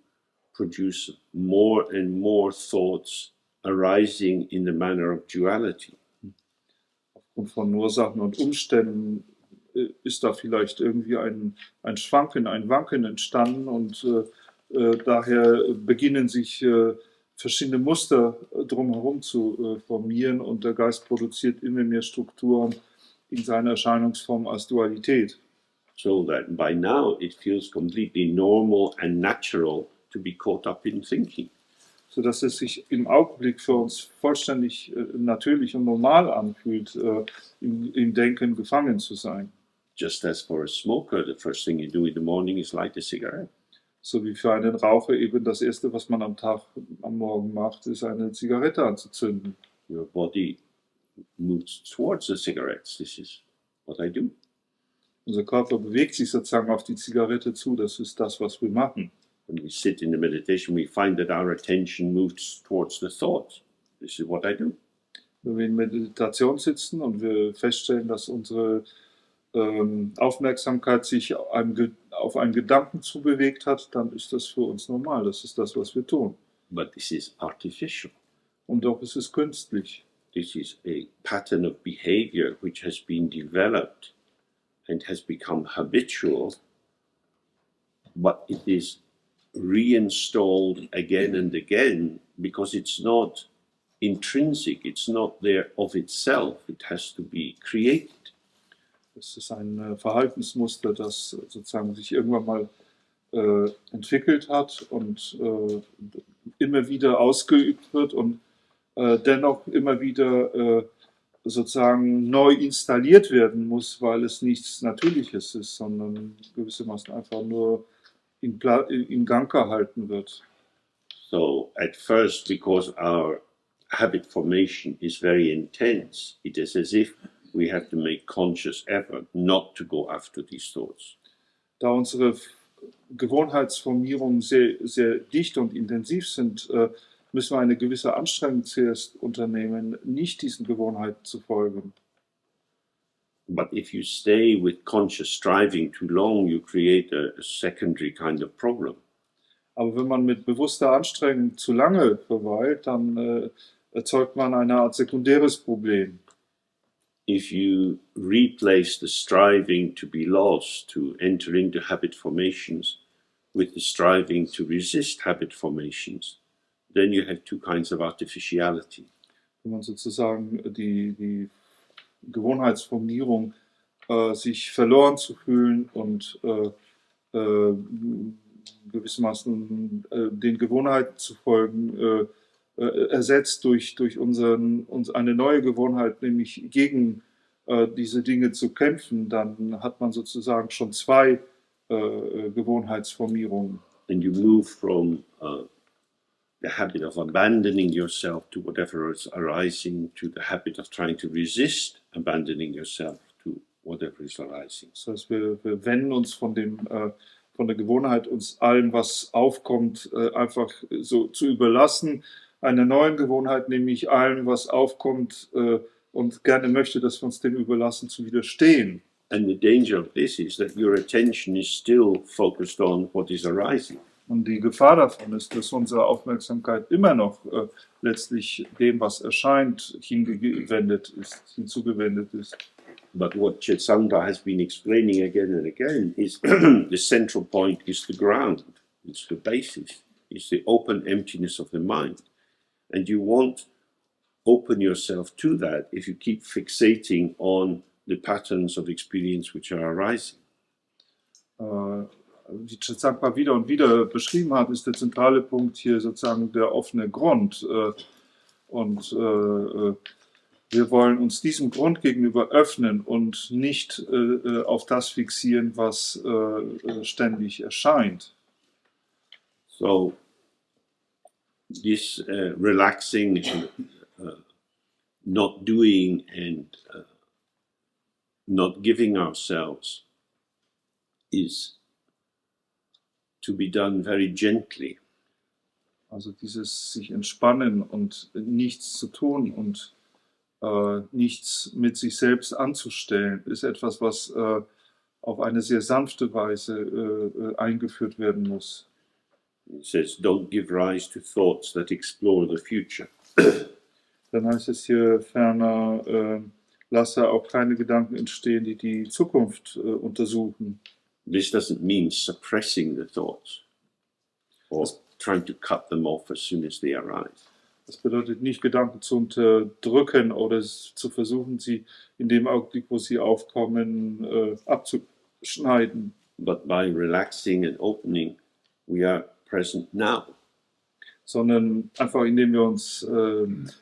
produce more and more thoughts arising in the manner of duality. Aufgrund von Ursachen und Umständen ist da vielleicht irgendwie ein Schwanken, ein Wanken entstanden und daher beginnen sich verschiedene Muster drumherum zu formieren und der Geist produziert immer mehr Strukturen in seiner Erscheinungsform als Dualität. So that by now it feels completely normal and natural to be caught up in thinking. Sodass es sich im Augenblick für uns vollständig natürlich und normal anfühlt, im Denken gefangen zu sein. Just as for a smoker, the first thing you do in the morning is light a cigarette. So wie für einen Raucher eben das Erste, was man am Morgen macht, ist eine Zigarette anzuzünden. Your body moves towards the cigarettes. This is what I do. Unser Körper bewegt sich sozusagen auf die Zigarette zu, das ist das, was wir machen. When we sit in the meditation, we find that our attention moves towards the thought. This is what I do. Wenn wir in Meditation sitzen und wir feststellen, dass unsere Aufmerksamkeit sich auf einen Gedanken zubewegt hat, dann ist das für uns normal. Das ist das, was wir tun. But this is artificial. Und doch ist es künstlich. This is a pattern of behavior which has been developed and has become habitual, but it is reinstalled again and again because it's not intrinsic, it's not there of itself, it has to be created. Es ist ein Verhaltensmuster, das sozusagen sich irgendwann mal entwickelt hat und immer wieder ausgeübt wird und dennoch immer wieder sozusagen neu installiert werden muss, weil es nichts Natürliches ist, sondern gewissermaßen einfach nur in Gang gehalten wird. So at first, because our habit formation is very intense, it is as if we have to make conscious effort not to go after these thoughts. Da unsere Gewohnheitsformierungen sehr, sehr dicht und intensiv sind, müssen wir eine gewisse Anstrengung zuerst unternehmen, nicht diesen Gewohnheiten zu folgen. But if you stay with conscious striving too long, you create a secondary kind of problem. Aber wenn man mit bewusster Anstrengung zu lange verweilt, dann erzeugt man eine Art sekundäres Problem. If you replace the striving to be lost, to enter into habit formations, with the striving to resist habit formations, then you have two kinds of artificiality. Wenn man sozusagen die Gewohnheitsformierung, sich verloren zu fühlen und gewissermaßen den Gewohnheiten zu folgen, ersetzt durch eine neue Gewohnheit, nämlich gegen diese Dinge zu kämpfen, dann hat man sozusagen schon zwei Gewohnheitsformierungen. And you move from the habit of abandoning yourself to whatever is arising, to the habit of trying to resist abandoning yourself to whatever is arising. Das heißt, wir wenden uns von der Gewohnheit, uns allem, was aufkommt, einfach so zu überlassen, einer neuen Gewohnheit, nämlich allem, was aufkommt und gerne möchte, dass wir uns dem überlassen, zu widerstehen. And the danger of this is that your attention is still focused on what is arising. Und die Gefahr davon ist, dass unsere Aufmerksamkeit immer noch letztlich dem, was erscheint, hinzugewendet ist. But what Chetsangpa has been explaining again and again is the central point is the ground, it's the basis, it's the open emptiness of the mind. And you won't open yourself to that if you keep fixating on the patterns of experience which are arising. Wie Chetsangpa wieder und wieder beschrieben hat, ist der zentrale Punkt hier sozusagen der offene Grund. Und wir wollen uns diesem Grund gegenüber öffnen und nicht auf das fixieren, was ständig erscheint. So, this relaxing, not doing and not giving ourselves is to be done very gently. Also dieses sich entspannen und nichts zu tun und nichts mit sich selbst anzustellen, ist etwas, was auf eine sehr sanfte Weise eingeführt werden muss. It says, don't give rise to thoughts that explore the future. Dann heißt es hier ferner, lasse auch keine Gedanken entstehen, die die Zukunft untersuchen. This doesn't mean suppressing the thoughts or trying to cut them off as soon as they arise. Das bedeutet nicht, Gedanken zu unterdrücken oder zu versuchen, sie in dem Augenblick, wo sie aufkommen, abzuschneiden. But by relaxing and opening, we are present now. Sondern einfach indem wir uns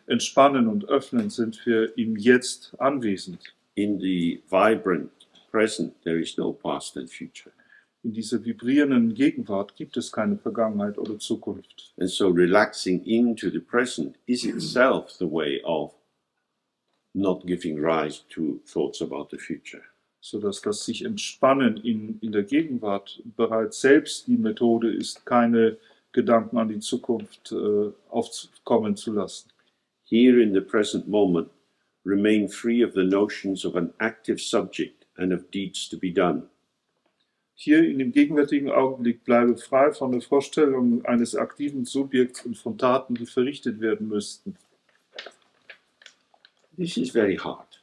entspannen und öffnen, sind wir im Jetzt anwesend. In the vibrant present, there is no past and future. In dieser vibrierenden Gegenwart gibt es keine Vergangenheit oder Zukunft. And so relaxing into the present is itself the way of not giving rise to thoughts about the future. Sodass das sich entspannen in der Gegenwart bereits selbst die Methode ist, keine Gedanken an die Zukunft aufkommen zu lassen. Here in the present moment, remain free of the notions of an active subject and of deeds to be done. Hier in dem gegenwärtigen Augenblick bleibe frei von der Vorstellung eines aktiven Subjekts und von Taten, die verrichtet werden müssten. This is very hard.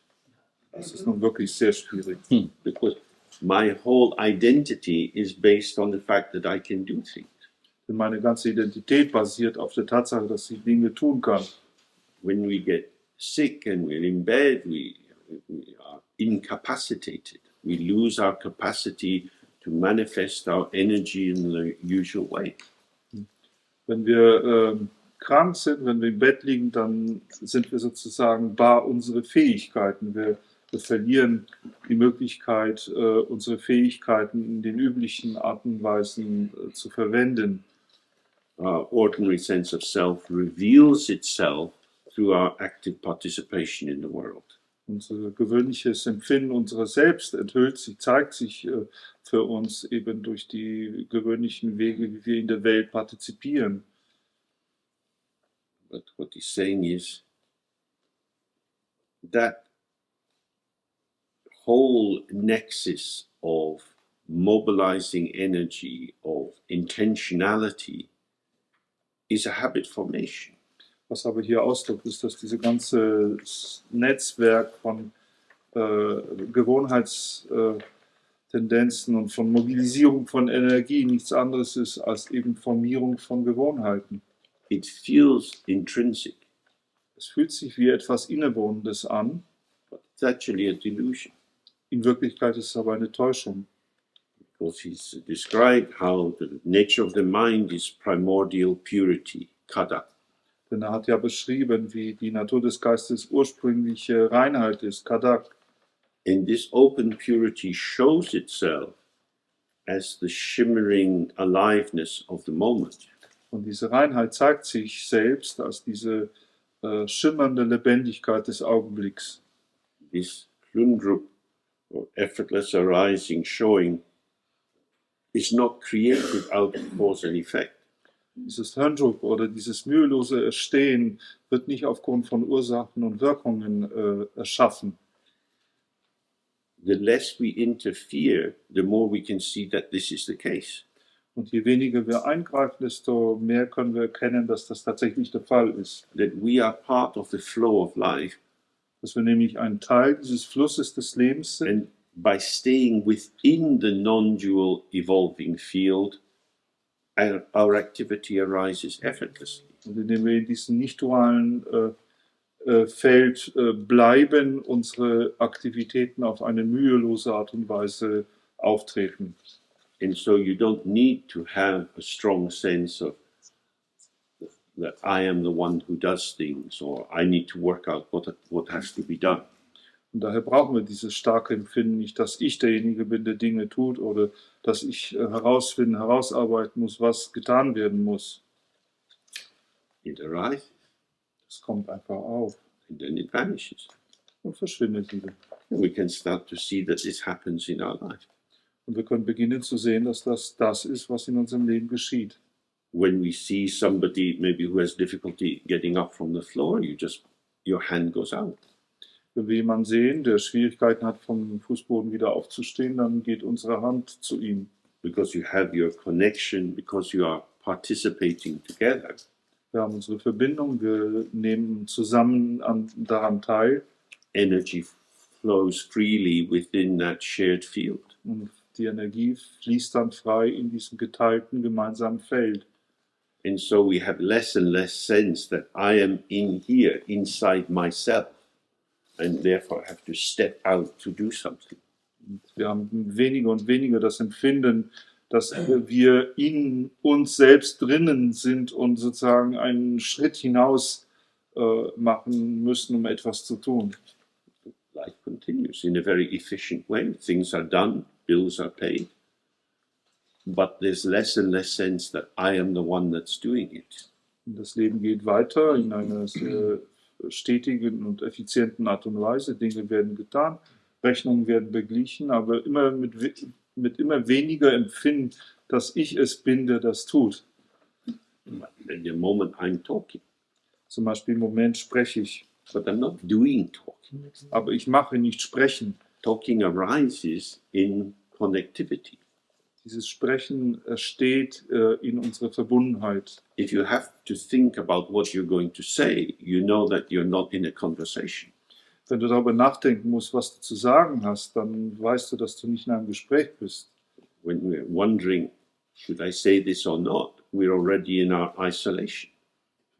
Das ist nun wirklich sehr schwierig. Because my whole identity is based on the fact that I can do things. Denn meine ganze Identität basiert auf der Tatsache, dass ich Dinge tun kann. When we get sick and we're in bed, we are incapacitated. We lose our capacity to manifest our energy in the usual way. Wenn wir krank sind, wenn wir im Bett liegen, dann sind wir sozusagen bar unsere Fähigkeiten. Wir verlieren die Möglichkeit, unsere Fähigkeiten in den üblichen Arten und Weisen zu verwenden. Our ordinary sense of self reveals itself through our active participation in the world. Unser gewöhnliches Empfinden unserer selbst enthüllt sich, zeigt sich für uns eben durch die gewöhnlichen Wege, wie wir in der Welt partizipieren. But what he's saying is that whole nexus of mobilizing energy, of intentionality, is a habit formation. Was aber hier ausdrückt, ist, dass dieses ganze Netzwerk von Gewohnheitstendenzen und von Mobilisierung von Energie nichts anderes ist als eben Formierung von Gewohnheiten. It feels intrinsic, Es fühlt sich wie etwas Innewohnendes an. but it's actually a delusion. In Wirklichkeit ist es aber eine Täuschung. Because he's described how the nature of the mind is primordial purity, kada. Denn er hat ja beschrieben, wie die Natur des Geistes ursprüngliche Reinheit ist, Kadak. And this open purity shows itself as the shimmering aliveness of the moment. Und diese Reinheit zeigt sich selbst als diese schimmernde Lebendigkeit des Augenblicks. This klundrup, or effortless arising, showing, is not created out of cause and effect. Dieses Höndrup oder dieses mühelose Erstehen wird nicht aufgrund von Ursachen und Wirkungen erschaffen. The less we interfere, the more we can see that this is the case. Und je weniger wir eingreifen, desto mehr können wir erkennen, dass das tatsächlich der Fall ist. That we are part of the flow of life, Dass wir nämlich ein Teil dieses Flusses des Lebens sind. and by staying within the non-dual evolving field, our activity arises effortlessly. Und indem wir in diesem nicht-dualen Feld bleiben, unsere Aktivitäten auf eine mühelose Art und Weise auftreten. And so you don't need to have a strong sense of that I am the one who does things, or I need to work out what has to be done. Und daher brauchen wir dieses starke Empfinden nicht, dass ich derjenige bin, der Dinge tut, oder dass ich herausarbeiten muss, was getan werden muss. It arises Es kommt einfach auf and then it vanishes. und verschwindet wieder. And we can start to see that this happens in our life. Und wir können beginnen zu sehen, dass das ist, was in unserem Leben geschieht. When we see somebody maybe who has difficulty getting up from the floor, your hand goes out. Wenn wir jemanden sehen, der Schwierigkeiten hat, vom Fußboden wieder aufzustehen, dann geht unsere Hand zu ihm. Because you have your connection, because you are participating together. Wir haben unsere Verbindung, wir nehmen zusammen daran teil. Energy flows freely within that shared field. Und die Energie fließt dann frei in diesem geteilten gemeinsamen Feld. And so we have less and less sense that I am in here, inside myself, and therefore have to step out to do something. Und wir haben weniger und weniger das Empfinden, dass wir in uns selbst drinnen sind und sozusagen einen Schritt hinaus machen müssen, um etwas zu tun. Life continues in a very efficient way. Things are done, bills are paid. But there's less and less sense that I am the one that's doing it. Und das Leben geht weiter in einer sehr stetigen und effizienten Art und Weise. Dinge werden getan, Rechnungen werden beglichen, aber immer mit immer weniger Empfinden, dass ich es bin, der das tut. But in the moment I'm talking, Zum Beispiel im Moment spreche ich, but I'm not doing talking. aber ich mache nicht sprechen. Talking arises in connectivity. Dieses Sprechen steht in unserer Verbundenheit. If you have to think about what you're going to say, you know that you're not in a conversation. Wenn du darüber nachdenken musst, was du zu sagen hast, dann weißt du, dass du nicht in einem Gespräch bist. When we're wondering, should I say this or not, we're already in our isolation.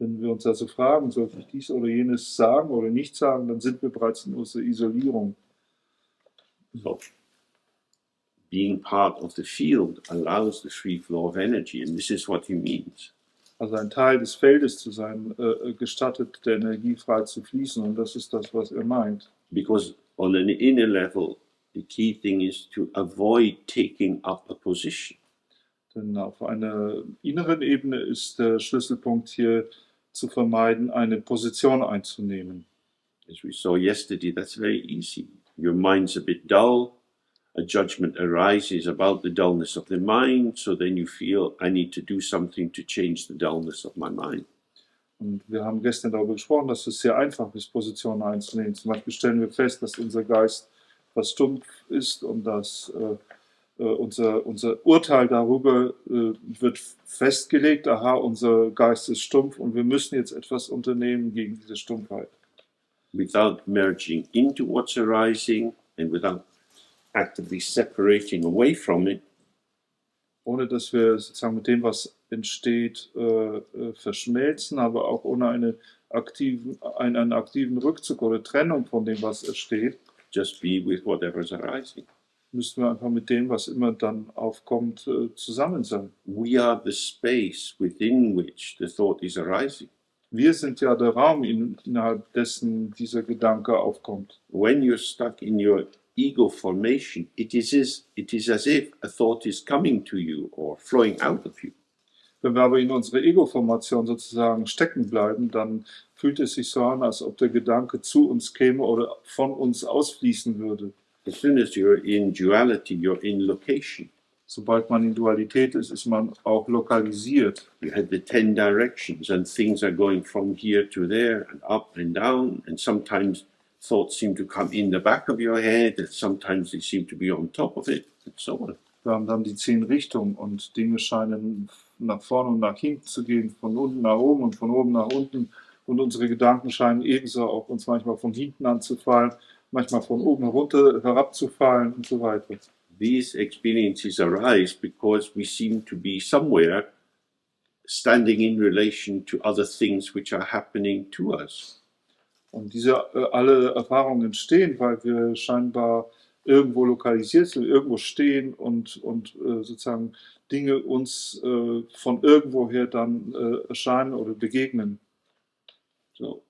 Wenn wir uns also fragen, sollte ich dies oder jenes sagen oder nicht sagen, dann sind wir bereits in unserer Isolierung. So, being part of the field allows the free flow of energy, and this is what he means. Also ein Teil des Feldes zu sein, gestattet der Energie frei zu fließen, und das ist das, was er meint. Because on an inner level, the key thing is to avoid taking up a position. Denn auf einer inneren Ebene ist der Schlüsselpunkt hier, zu vermeiden, eine Position einzunehmen. As we saw yesterday, that's very easy. Your mind's a bit dull, a judgment arises about the dullness of the mind, so then you feel, I need to do something to change the dullness of my mind. Und wir haben gestern darüber gesprochen, dass es sehr einfach ist, Positionen einzunehmen. Zum Beispiel stellen wir fest, dass unser Geist was stumpf ist und dass unser Urteil darüber wird festgelegt, aha, unser Geist ist stumpf und wir müssen jetzt etwas unternehmen gegen diese Stumpfheit. Without merging into what's arising and without actively separating away from it, ohne dass wir sozusagen mit dem, was entsteht, verschmelzen, aber auch ohne einen aktiven Rückzug oder Trennung von dem, was entsteht. Just be with whatever's arising. Müssen wir einfach mit dem, was immer dann aufkommt, zusammen sein. We are the space within which the thought is arising. Wir sind ja der Raum, innerhalb dessen dieser Gedanke aufkommt. When you're stuck in your ego formation, it is as if a thought is coming to you or flowing out of you. Wenn wir aber in unserer Ego-Formation sozusagen stecken bleiben, dann fühlt es sich so an, als ob der Gedanke zu uns käme oder von uns ausfließen würde. As soon as you're in duality, you're in location. Sobald man in Dualität ist, ist man auch lokalisiert. You have the 10 directions and things are going from here to there and up and down, and sometimes thoughts seem to come in the back of your head and sometimes they seem to be on top of it and so on. Wir haben dann die 10 Richtungen und Dinge scheinen nach vorne und nach hinten zu gehen, von unten nach oben und von oben nach unten, und unsere Gedanken scheinen ebenso auch uns manchmal von hinten anzufallen, manchmal von oben herunter herabzufallen und so weiter. These experiences arise because we seem to be somewhere standing in relation to other things which are happening to us. Und diese alle Erfahrungen entstehen, weil wir scheinbar irgendwo lokalisiert sind, irgendwo stehen und sozusagen Dinge uns von irgendwoher dann erscheinen oder begegnen. So,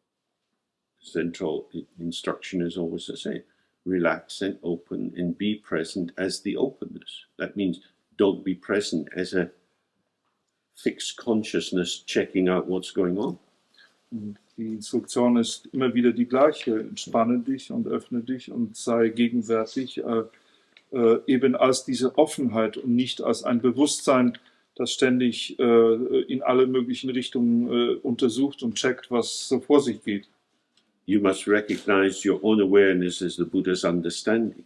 central instruction is always the same. Relax and open and be present as the openness. That means don't be present as a fixed consciousness checking out what's going on. Und die Instruktion ist immer wieder die gleiche. Entspanne dich und öffne dich und sei gegenwärtig, eben als diese Offenheit und nicht als ein Bewusstsein, das ständig in alle möglichen Richtungen untersucht und checkt, was so vor sich geht. You must recognize your own awareness as the Buddha's understanding.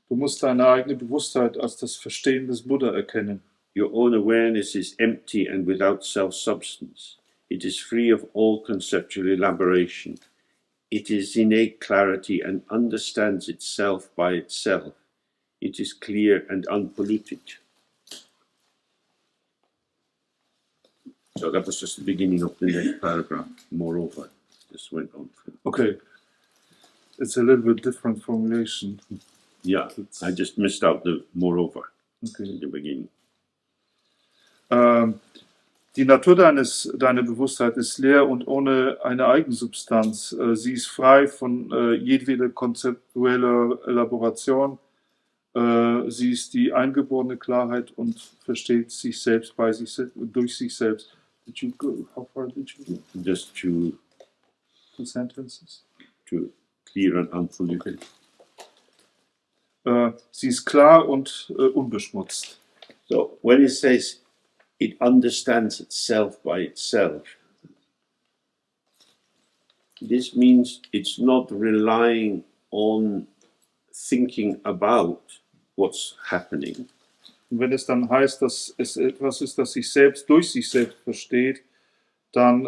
Du musst deine eigene Bewusstheit als das Verstehen des Buddha erkennen. Your own awareness is empty and without self-substance. It is free of all conceptual elaboration. It is innate clarity and understands itself by itself. It is clear and unpolluted. So that was just the beginning of the next paragraph. Moreover, this went on. Okay, it's a little bit different formulation. Yeah, I just missed out the moreover Okay. in the beginning. Die Natur deiner Bewusstheit ist leer und ohne eine Eigensubstanz. Sie ist frei von jedweder konzeptueller Elaboration. Sie ist die eingeborene Klarheit und versteht sich selbst durch sich selbst. Did you go? How far did you go? Just to 2 sentences. Clear and unpolluted. Sie ist klar und unbeschmutzt. So when it says it understands itself by itself, this means it's not relying on thinking about what's happening. Und wenn es dann heißt, dass es etwas ist, das sich selbst durch sich selbst versteht, dann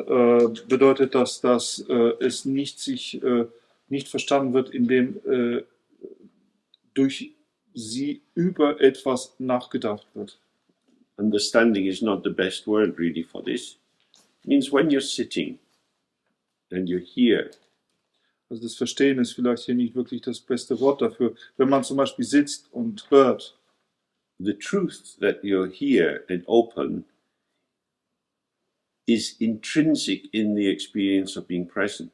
bedeutet das, dass es nicht verstanden wird, indem durch sie über etwas nachgedacht wird. Understanding is not the best word really for this. It means when you're sitting and you're here, Also das Verstehen ist vielleicht hier nicht wirklich das beste Wort dafür. Wenn man zum Beispiel sitzt und hört, the truth that you're here and open is intrinsic in the experience of being present.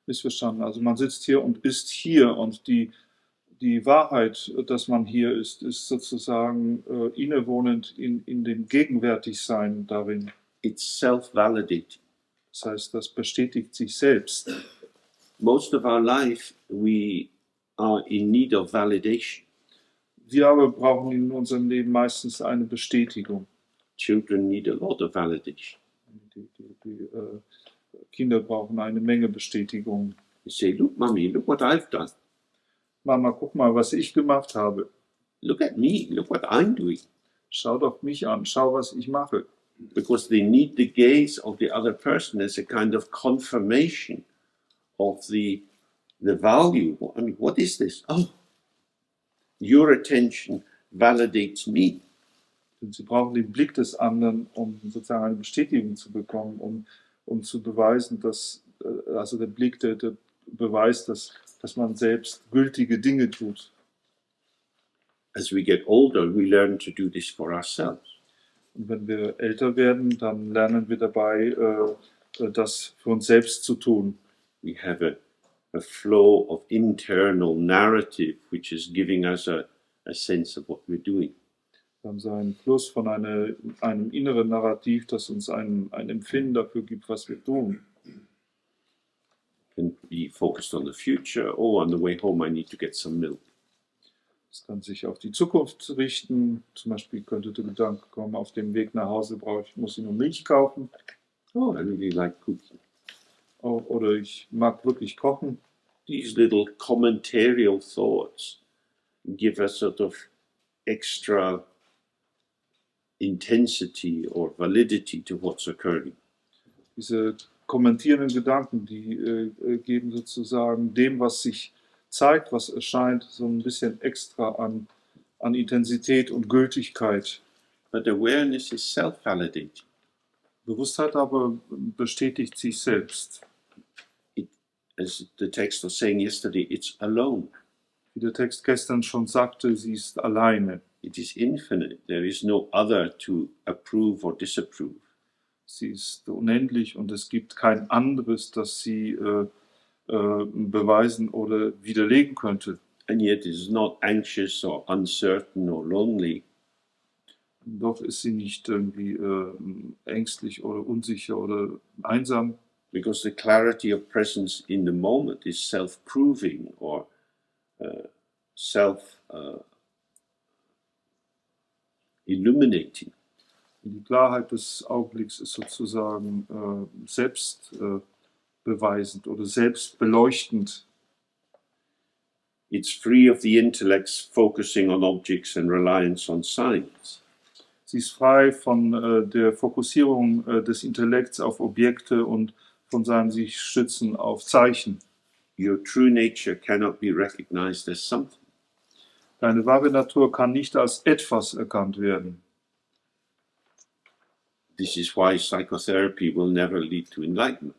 missverstanden. Also man sitzt hier und ist hier und die Wahrheit, dass man hier ist sozusagen innewohnend in dem Gegenwärtigsein darin. It's self-validating. Das heißt, das bestätigt sich selbst. Most of our life, we are in need of validation. Wir aber brauchen in unserem Leben meistens eine Bestätigung. Children need a lot of validation. Die Kinder brauchen eine Menge Bestätigung. You say, look, mommy, look what I've done. Mama, guck mal, was ich gemacht habe. Look at me, look what I'm doing. Schau doch mich an, schau, was ich mache. Because they need the gaze of the other person as a kind of confirmation of the value. I mean, what is this? Oh, your attention validates me. Und sie brauchen den Blick des anderen, um sozusagen eine Bestätigung zu bekommen, um zu beweisen, dass, also der Blick, der beweist, dass man selbst gültige Dinge tut. As we get older, we learn to do this for ourselves. Und wenn wir älter werden, dann lernen wir dabei, das für uns selbst zu tun. We have a flow of internal narrative which is giving us a sense of what we're doing. Wir haben so einen Fluss von einem inneren Narrativ, das uns ein Empfinden dafür gibt, was wir tun. Can be focused on the future. Oh, on the way home I need to get some milk. Es kann sich auf die Zukunft richten. Zum Beispiel könnte der Gedanke kommen, auf dem Weg nach Hause muss ich nur Milch kaufen. Oh, I really like cooking. Oder ich mag wirklich kochen. These little commentarial thoughts give a sort of extra intensity or validity to what's occurring. Diese kommentierenden Gedanken, die geben sozusagen dem, was sich zeigt, was erscheint, so ein bisschen extra an Intensität und Gültigkeit. But awareness is self-validating. Bewusstheit aber bestätigt sich selbst. As the text was saying yesterday, it's alone. Wie der Text gestern schon sagte, sie ist alleine. It is infinite. There is no other to approve or disapprove. Sie ist unendlich und es gibt kein anderes, das sie beweisen oder widerlegen könnte. And yet it is not anxious or uncertain or lonely. Doch ist sie nicht irgendwie ängstlich oder unsicher oder einsam. Because the clarity of presence in the moment is self-proving or self-illuminating. Die Klarheit des Augenblicks ist sozusagen selbstbeweisend oder selbstbeleuchtend. It's free of the intellect's focusing on objects and reliance on signs. Sie ist frei von der Fokussierung des Intellekts auf Objekte und von seinem sich stützen auf Zeichen. Your true nature cannot be recognized as something. Deine wahre Natur kann nicht als etwas erkannt werden. This is why psychotherapy will never lead to enlightenment.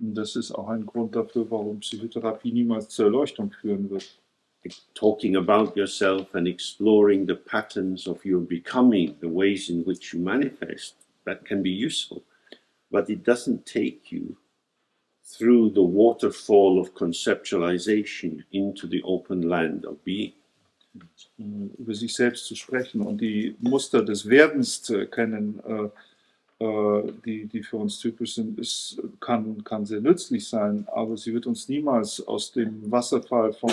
Und das ist auch ein Grund dafür, warum Psychotherapie niemals zur Erleuchtung führen wird. Talking about yourself and exploring the patterns of your becoming, the ways in which you manifest, that can be useful. But it doesn't take you through the waterfall of conceptualization into the open land of being. Über sich selbst zu sprechen und die Muster des Werdens zu erkennen, die für uns typisch sind, kann sehr nützlich sein, aber sie wird uns niemals aus dem Wasserfall von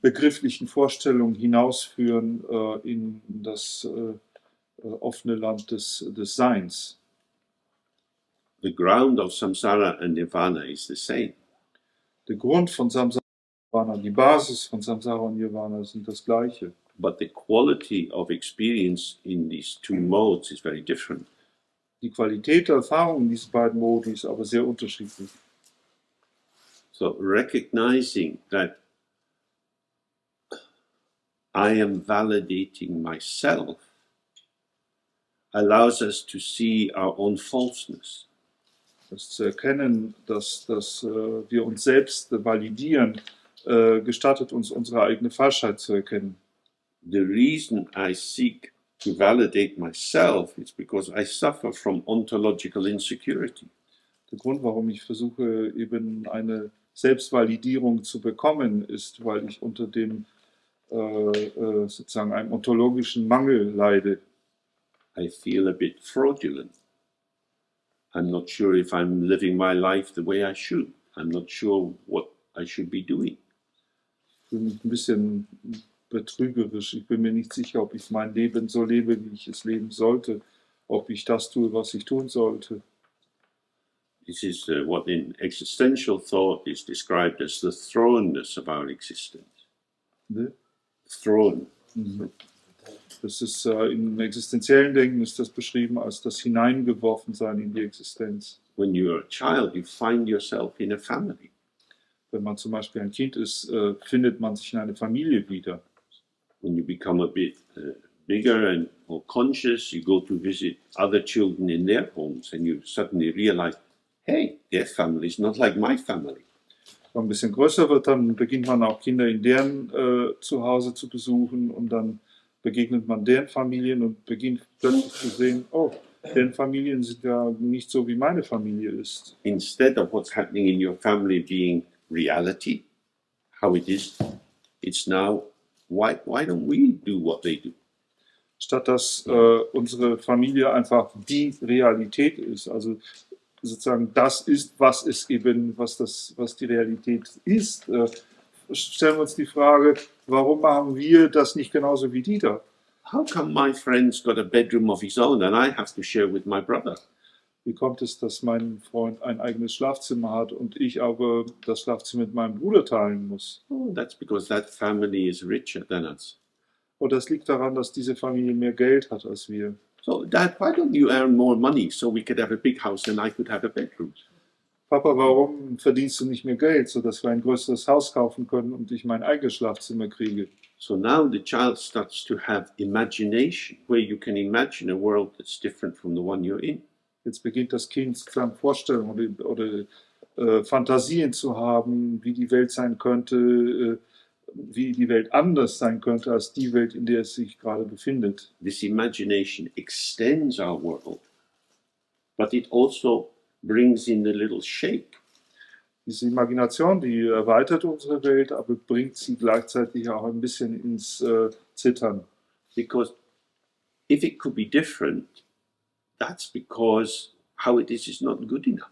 begrifflichen Vorstellungen hinausführen in das offene Land des Seins. The ground of samsara and nirvana is the same. Der Grund von Samsara und Nirvana, die Basis von Samsara und Nirvana sind das Gleiche. But the quality of experience in these two modes is very different. Die Qualität der Erfahrung in diesen beiden Modi ist aber sehr unterschiedlich. So recognizing that I am validating myself allows us to see our own falseness. Das zu erkennen, dass wir uns selbst validieren, gestattet uns, unsere eigene Falschheit zu erkennen. The reason I seek to validate myself is because I suffer from ontological insecurity. Der Grund, warum ich versuche, eben eine Selbstvalidierung zu bekommen, ist, weil ich unter dem sozusagen einem ontologischen Mangel leide. I feel a bit fraudulent. I'm not sure if I'm living my life the way I should. I'm not sure what I should be doing. Ich fühle mich ein bisschen betrügerisch. Ich bin mir nicht sicher, ob ich mein Leben so lebe, wie ich es leben sollte, ob ich das tue, was ich tun sollte. This is what in existential thought is described as the thrownness of our existence. Ne? Thrown. Das ist im existenziellen Denken ist das beschrieben als das Hineingeworfensein in die Existenz. When you're a child, you find yourself in a family. Wenn man zum Beispiel ein Kind ist, findet man sich in eine Familie wieder. When you become a bit bigger and more conscious, you go to visit other children in their homes and you suddenly realize, hey, their family is not like my family. Wenn man ein bisschen größer wird, dann beginnt man auch Kinder in deren Zuhause zu besuchen und dann begegnet man deren Familien und beginnt plötzlich zu sehen, oh, deren Familien sind ja nicht so, wie meine Familie ist. Instead of what's happening in your family being reality, how it is, it's now, why don't we do what they do? Statt dass unsere Familie einfach die Realität ist, also sozusagen das ist, was es eben, was die Realität ist, stellen wir uns die Frage, warum machen wir das nicht genauso wie die da? How come my friend's got a bedroom of his own and I have to share with my brother? Wie kommt es, dass mein Freund ein eigenes Schlafzimmer hat und ich aber das Schlafzimmer mit meinem Bruder teilen muss? Oh, that's because that family is richer than us. Und das liegt daran, dass diese Familie mehr Geld hat als wir. So, Dad, why don't you earn more money so we could have a big house and I could have a bedroom? Papa, warum verdienst du nicht mehr Geld, sodass wir ein größeres Haus kaufen können und ich mein eigenes Schlafzimmer kriege? So now the child starts to have imagination, where you can imagine a world that's different from the one you're in. Jetzt beginnt das Kind sozusagen Vorstellungen oder Fantasien zu haben, wie die Welt sein könnte, wie die Welt anders sein könnte als die Welt, in der es sich gerade befindet. This imagination extends our world, but it also brings in a little shake. Diese Imagination, die erweitert unsere Welt, aber bringt sie gleichzeitig auch ein bisschen ins Zittern. Because if it could be different, that's because how it is not good enough.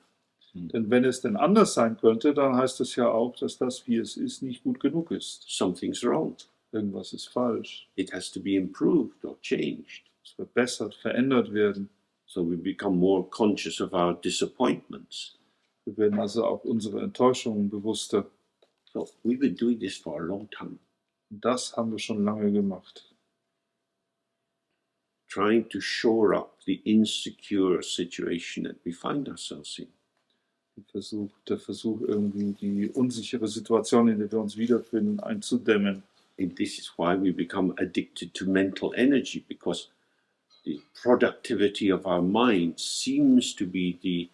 Denn wenn es denn anders sein könnte, dann heißt es ja auch, dass das, wie es ist, nicht gut genug ist. Something's wrong. Irgendwas ist falsch. It has to be improved or changed. Es verbessert, verändert werden. So we become more conscious of our disappointments. Wir werden also auch unsere Enttäuschungen bewusster. So we've been doing this for a long time. Und das haben wir schon lange gemacht. Trying to shore up the insecure situation that we find ourselves in. Der Versuch, irgendwie die unsichere Situation, in der wir uns wiederfinden, einzudämmen. And this is why we become addicted to mental energy, because the productivity of our mind seems to be the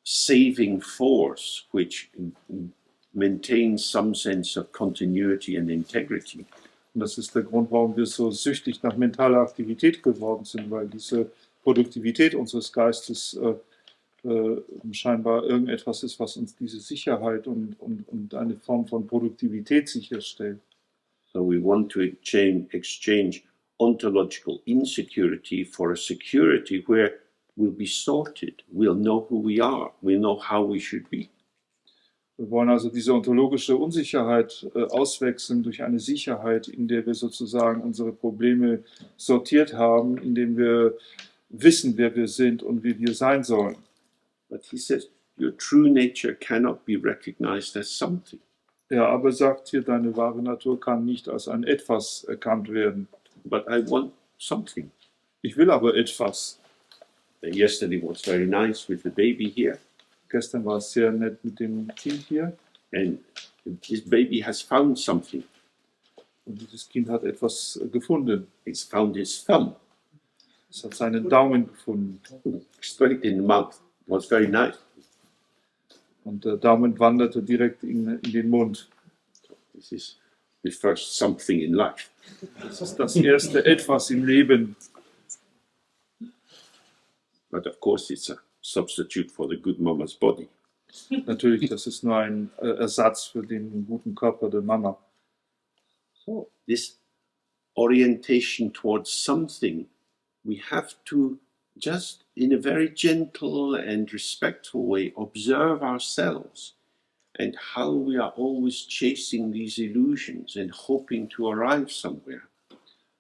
saving force which maintains some sense of continuity and integrity. Und das ist der Grund, warum wir so süchtig nach mentaler Aktivität geworden sind, weil diese Produktivität unseres Geistes scheinbar irgendetwas ist, was uns diese Sicherheit und eine Form von Produktivität sicherstellt. So we want to exchange ontological insecurity for a security where we'll be sorted, we'll know who we are, we'll know how we should be. Wir wollen also diese ontologische Unsicherheit auswechseln durch eine Sicherheit, in der wir sozusagen unsere Probleme sortiert haben, indem wir wissen, wer wir sind und wie wir sein sollen. But he says, your true nature cannot be recognized as something. Ja, aber sagt hier, deine wahre Natur kann nicht als ein Etwas erkannt werden. But I want something. Ich will aber etwas. Yesterday was very nice with the baby here. Gestern war es sehr nett mit dem Kind hier. And this baby has found something. Und dieses Kind hat etwas gefunden. It's found his thumb. Es hat seinen Daumen gefunden. Straight in the mouth. It was very nice. Und der Daumen wanderte direkt in den Mund. This is the first something in life. Das ist das erste Etwas im Leben. But of course it's a substitute for the good mama's body. Natürlich, das ist nur ein Ersatz für den guten Körper der Mama. So this orientation towards something, we have to just in a very gentle and respectful way, observe ourselves and how we are always chasing these illusions and hoping to arrive somewhere.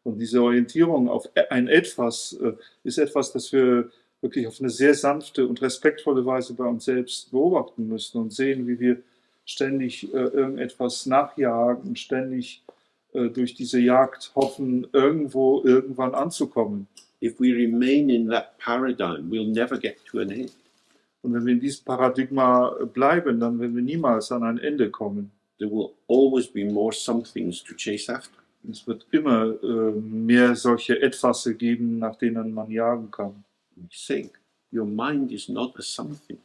Und diese Orientierung auf ein Etwas ist etwas, das wir wirklich auf eine sehr sanfte und respektvolle Weise bei uns selbst beobachten müssen und sehen, wie wir ständig irgendetwas nachjagen und ständig durch diese Jagd hoffen, irgendwann anzukommen. If we remain in that paradigm, we'll never get to an end. Und wenn wir in diesem Paradigma bleiben, dann werden wir niemals an ein Ende kommen. There will always be more somethings to chase after. Es wird immer mehr solche Etwasse geben, nach denen man jagen kann. Think, your mind is not a something.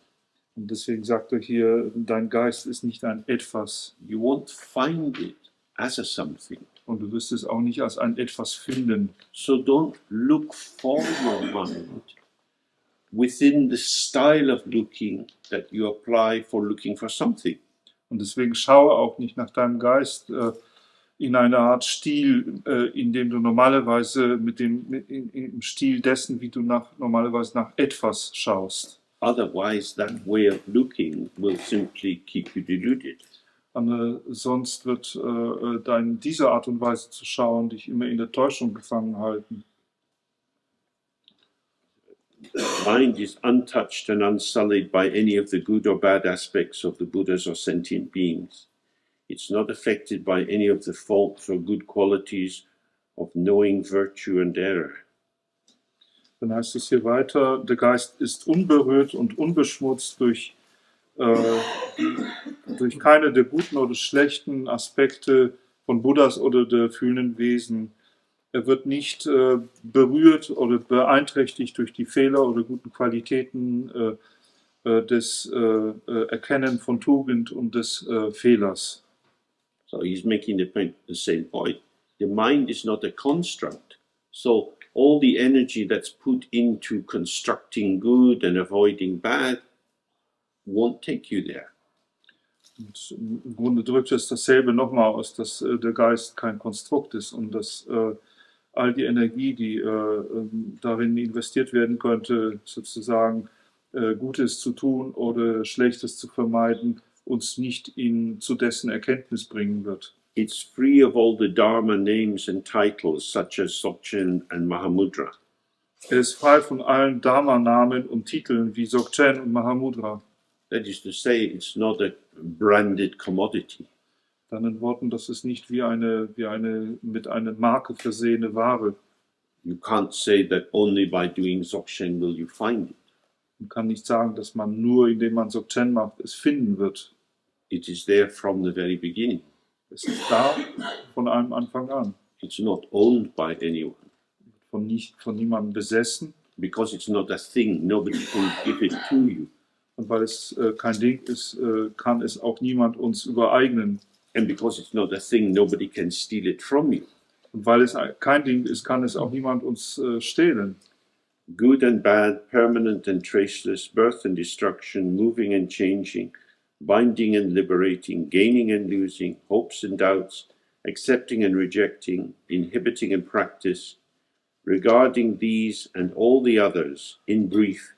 Und deswegen sagt er hier, dein Geist ist nicht ein Etwas. You won't find it as a something. Und du wirst es auch nicht als ein Etwas finden. So don't look for your mind within the style of looking that you apply for looking for something. Und deswegen schaue auch nicht nach deinem Geist in einer Art Stil, in dem du normalerweise im Stil dessen, wie du normalerweise nach etwas schaust. Otherwise, that way of looking will simply keep you deluded. Sonst wird diese Art und Weise zu schauen dich immer in der Täuschung gefangen halten. Mind is untouched and unsullied by any of the good or bad aspects of the Buddhas or sentient beings. It's not affected by any of the faults or good qualities of knowing, virtue and error. Dann heißt es hier weiter, der Geist ist unberührt und unbeschmutzt durch keine der guten oder schlechten Aspekte von Buddhas oder der fühlenden Wesen. Er wird nicht berührt oder beeinträchtigt durch die Fehler oder guten Qualitäten des Erkennen von Tugend und des Fehlers. So he's making the same point. The mind is not a construct. So all the energy that's put into constructing good and avoiding bad won't take you there. Und im Grunde drückt es dasselbe nochmal aus, dass der Geist kein Konstrukt ist und dass all die Energie, die darin investiert werden könnte, sozusagen Gutes zu tun oder Schlechtes zu vermeiden, uns nicht zu dessen Erkenntnis bringen wird. It's free of all the Dharma names and titles such as Dzogchen and Mahamudra. Er ist frei von allen Dharma-Namen und Titeln wie Dzogchen und Mahamudra. That is to say, it's not a branded commodity. In anderen Worten, das ist nicht wie eine mit einer Marke versehene Ware. You can't say that only by doing Dzogchen will you find it. Man kann nicht sagen, dass man nur, indem man Dzogchen macht, es finden wird. It is there from the very beginning. Es ist da von einem Anfang an. It's not owned by anyone. Von niemandem besessen. Because it's not a thing, nobody can give it to you. Und weil es kein Ding ist, kann es auch niemand uns übereignen. And because it's not a thing, nobody can steal it from you. Und weil es kein Ding ist, kann es auch niemand uns stehlen. Good and bad, permanent and traceless, birth and destruction, moving and changing, binding and liberating, gaining and losing, hopes and doubts, accepting and rejecting, inhibiting and practice, regarding these and all the others, in brief,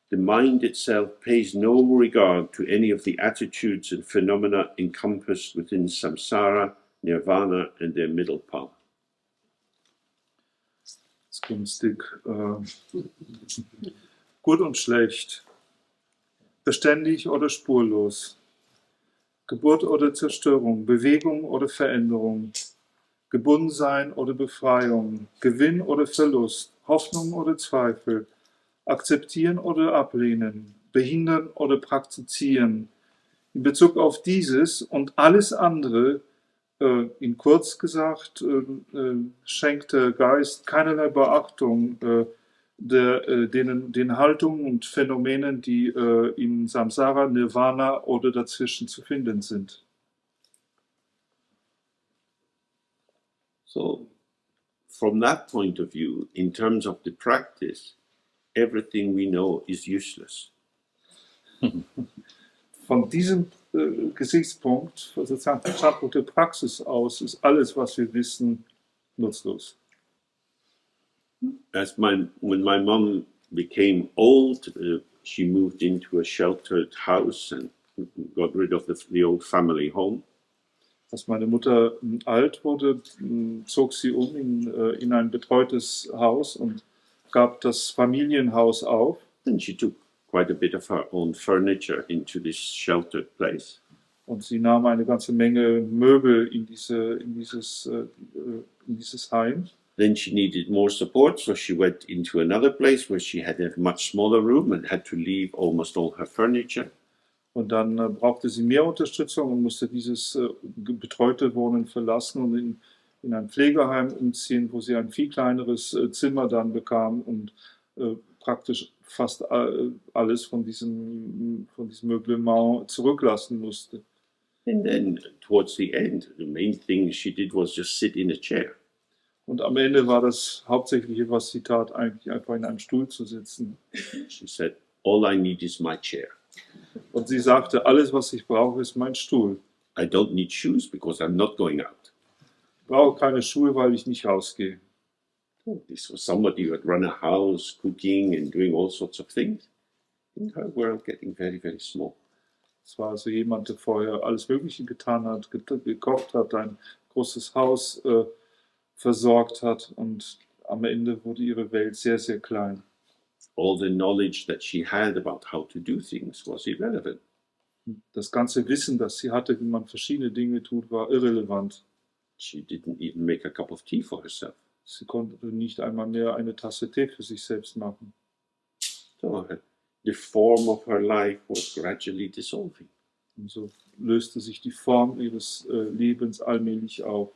the mind itself pays no regard to any of the attitudes and phenomena encompassed within samsara, nirvana and their middle path. Das ist günstig. Gut und schlecht. Beständig oder spurlos. Geburt oder Zerstörung. Bewegung oder Veränderung. Gebundensein oder Befreiung. Gewinn oder Verlust. Hoffnung oder Zweifel. Akzeptieren oder ablehnen. Behindern oder praktizieren. In Bezug auf dieses und alles andere, in kurz gesagt, schenkt der Geist keinerlei Beachtung den Haltungen und Phänomenen, die in Samsara, Nirvana oder dazwischen zu finden sind. So, from that point of view, in terms of the practice, everything we know is useless. Von diesem Gesichtspunkt, sozusagen vom Standpunkt der Praxis aus, ist alles, was wir wissen, nutzlos. When my mom became old, she moved into a sheltered house and got rid of the old family home. Als meine Mutter alt wurde, zog sie in ein betreutes Haus und gab das Familienhaus auf. And she took quite a bit of her own furniture into this sheltered place. Und sie nahm eine ganze Menge Möbel in dieses Heim. Then she needed more support, so she went into another place where she had a much smaller room and had to leave almost all her furniture. Und dann brauchte sie mehr Unterstützung und musste dieses betreute Wohnen verlassen und in ein Pflegeheim umziehen, wo sie ein viel kleineres Zimmer dann bekam und praktisch fast alles von diesem Meublement zurücklassen musste. And then towards the end, the main thing she did was just sit in a chair. Und am Ende war das Hauptsächliche, was sie tat, eigentlich einfach in einem Stuhl zu sitzen. She said, all I need is my chair. Und sie sagte, alles, was ich brauche, ist mein Stuhl. I don't need shoes because I'm not going out. Ich brauche keine Schuhe, weil ich nicht rausgehe. This was somebody who had run a house, cooking and doing all sorts of things. In her world, getting very, very small. Es war also jemand, der vorher alles Mögliche getan hat, gekocht hat, ein großes Haus versorgt hat und am Ende wurde ihre Welt sehr, sehr klein. All the knowledge that she had about how to do things was irrelevant. Das ganze Wissen, das sie hatte, wie man verschiedene Dinge tut, war irrelevant. She didn't even make a cup of tea for herself. Sie konnte nicht einmal mehr eine Tasse Tee für sich selbst machen. So the form of her life was gradually dissolving. Und so löste sich die Form ihres Lebens allmählich auf.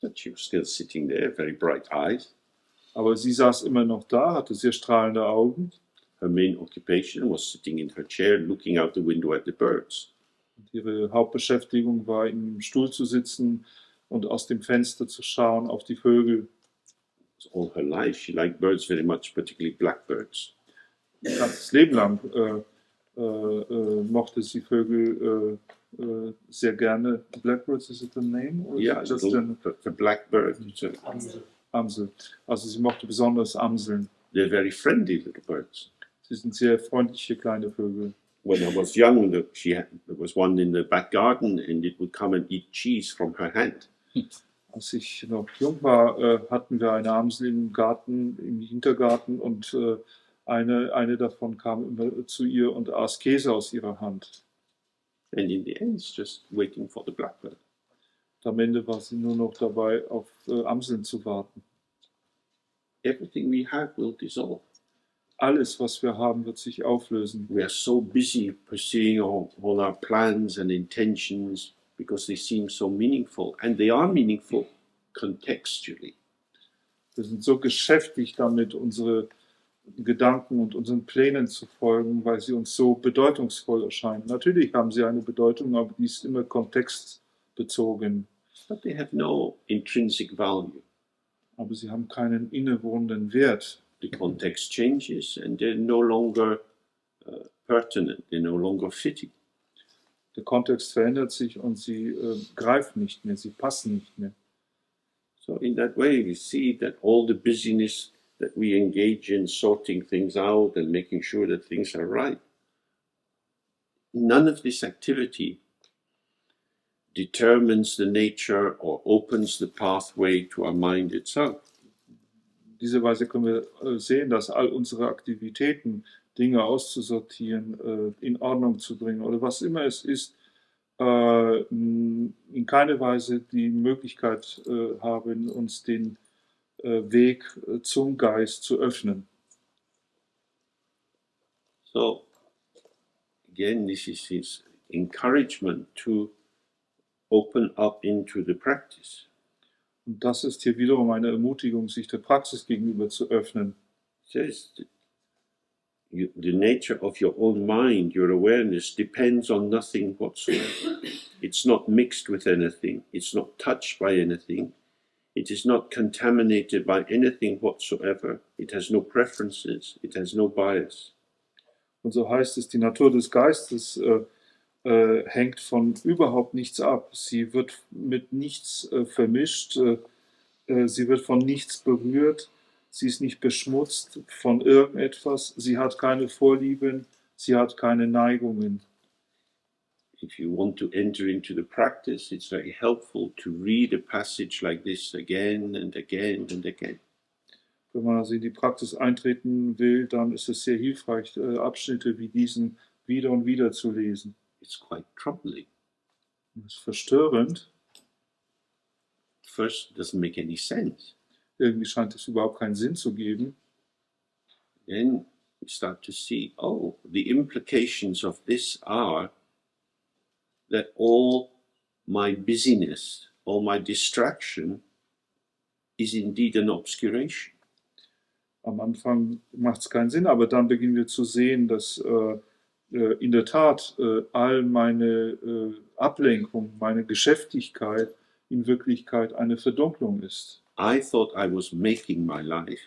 But she was still sitting there, very bright eyes. Aber sie saß immer noch da, hatte sehr strahlende Augen. Her main occupation was sitting in her chair, looking out the window at the birds. Und ihre Hauptbeschäftigung war, im Stuhl zu sitzen und aus dem Fenster zu schauen auf die Vögel. All her life, she liked birds very much, particularly blackbirds. Ihr ganzes Leben lang mochte sie Vögel sehr gerne. Blackbirds, is it the name? Or Yeah, just the blackbird. Amsel. Also sie mochte besonders Amseln. They're very friendly little birds. Sie sind sehr freundliche kleine Vögel. When I was young, there was one in the back garden, and it would come and eat cheese from her hand. Als ich noch jung war, hatten wir eine Amsel im Garten, im Hintergarten und eine davon kam immer zu ihr und aß Käse aus ihrer Hand. And in the end, it's just waiting for the blackbird. Und am Ende war sie nur noch dabei, auf Amseln zu warten. Everything we have will dissolve. Alles, was wir haben, wird sich auflösen. We are so busy pursuing all our plans and intentions because they seem so meaningful, and they are meaningful contextually. Wir sind so beschäftigt damit, unsere Gedanken und unseren Plänen zu folgen, weil sie uns so bedeutungsvoll erscheinen. Natürlich haben sie eine Bedeutung, aber die ist immer kontextbezogen. But they have no intrinsic value. Aber sie haben keinen innewohnenden Wert. The context changes and they're no longer pertinent, they're no longer fitting. Der Kontext verändert sich und sie greifen nicht mehr, sie passen nicht mehr. So in that way we see that all the busyness that we engage in sorting things out and making sure that things are right, none of this activity determines the nature or opens the pathway to our mind itself. Diese Weise können wir sehen, dass all unsere Aktivitäten, Dinge auszusortieren, in Ordnung zu bringen oder was immer es ist, in keiner Weise die Möglichkeit haben, uns den Weg zum Geist zu öffnen. So, again, this is his encouragement to open up into the practice. Und das ist hier wiederum eine Ermutigung, sich der Praxis gegenüber zu öffnen. Says the nature of your own mind, your awareness, depends on nothing whatsoever. It's not mixed with anything. It's not touched by anything. It is not contaminated by anything whatsoever. It has no preferences. It has no bias. Und so heißt es, die Natur des Geistes hängt von überhaupt nichts ab. Sie wird mit nichts vermischt. Sie wird von nichts berührt. Sie ist nicht beschmutzt von irgendetwas. Sie hat keine Vorlieben. Sie hat keine Neigungen. If you want to enter into the practice, it's very helpful to read a passage like this again and again and again. Wenn man also in die Praxis eintreten will, dann ist es sehr hilfreich, Abschnitte wie diesen wieder und wieder zu lesen. It's quite troubling. Das ist verstörend. First, it doesn't make any sense. Irgendwie scheint es überhaupt keinen Sinn zu geben. Then we start to see, oh, the implications of this are that all my busyness, all my distraction is indeed an obscuration. Am Anfang macht es keinen Sinn, aber dann beginnen wir zu sehen, dass in der Tat all meine Ablenkung, meine Geschäftigkeit in Wirklichkeit eine Verdunklung ist. I thought I was making my life,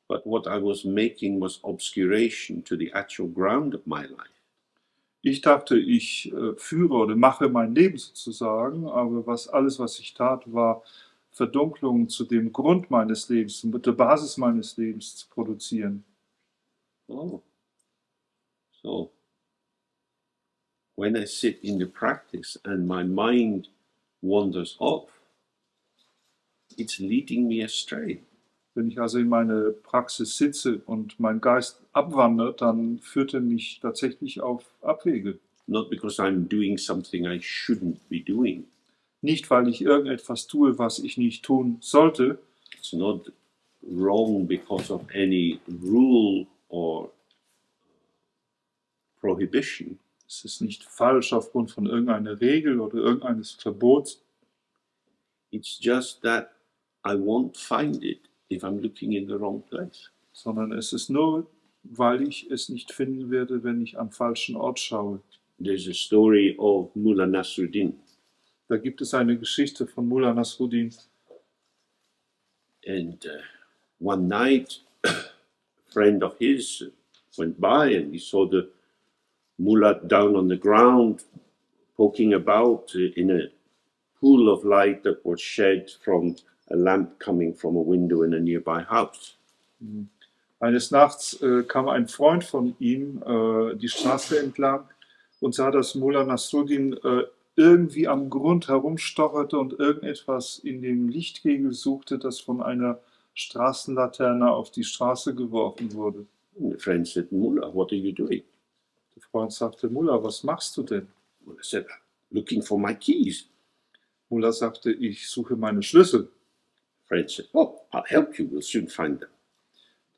but what I was making was obscuration to the actual ground of my life. Ich dachte, ich führe oder mache mein Leben sozusagen, aber alles, was ich tat, war Verdunklung zu dem Grund meines Lebens, der Basis meines Lebens zu produzieren. Oh, so when I sit in the practice and my mind wanders off, it's leading me astray. Wenn ich also in meine Praxis sitze und mein Geist abwandert, dann führt er mich tatsächlich auf Abwege. Not because I'm doing something I shouldn't be doing. Nicht, weil ich irgendetwas tue, was ich nicht tun sollte. It's not wrong because of any rule or prohibition. Es ist nicht falsch aufgrund von irgendeiner Regel oder irgendeines Verbots. It's just that I won't find it if I'm looking in the wrong place. Sondern es ist nur, weil ich es nicht finden werde, wenn ich am falschen Ort schaue. There's a story of Mullah Nasruddin. Da gibt es eine Geschichte von Mullah Nasruddin. And one night, a friend of his went by and he saw the mullah down on the ground, poking about in a pool of light that was shed from a lamp coming from a window in a nearby house. Eines Nachts kam ein Freund von ihm die Straße entlang und sah, dass Mullah Nasruddin irgendwie am Grund herumstocherte und irgendetwas in dem Lichtkegel suchte, das von einer Straßenlaterne auf die Straße geworfen wurde. And the friend said, Mullah, what are you doing? Der Freund sagte, Mullah, was machst du denn? Mullah said, looking for my keys. Mullah sagte, ich suche meine Schlüssel. Friend said, oh, I'll help you, we'll soon find them.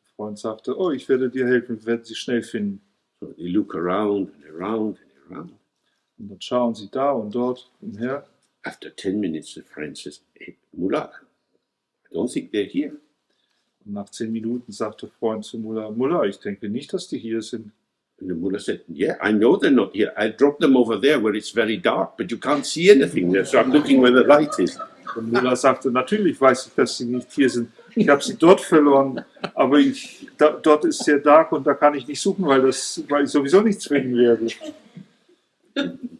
Der Freund sagte, oh, ich werde dir helfen, wir werden sie schnell finden. So they look around and around and around. Und dann schauen sie da und dort umher. After 10 minutes, the friend says, hey, Mullah, I don't think they're here. Und nach 10 Minuten sagt der Freund zu Mullah, Mullah, ich denke nicht, dass die hier sind. And the mullah said, yeah, I know they're not here. I dropped them over there where it's very dark, but you can't see anything there, so I'm looking where the light is. Und Mullah sagte, natürlich weiß ich, dass sie nicht hier sind. Ich habe sie dort verloren, aber dort ist sehr dark und da kann ich nicht suchen, weil ich sowieso nichts finden werde.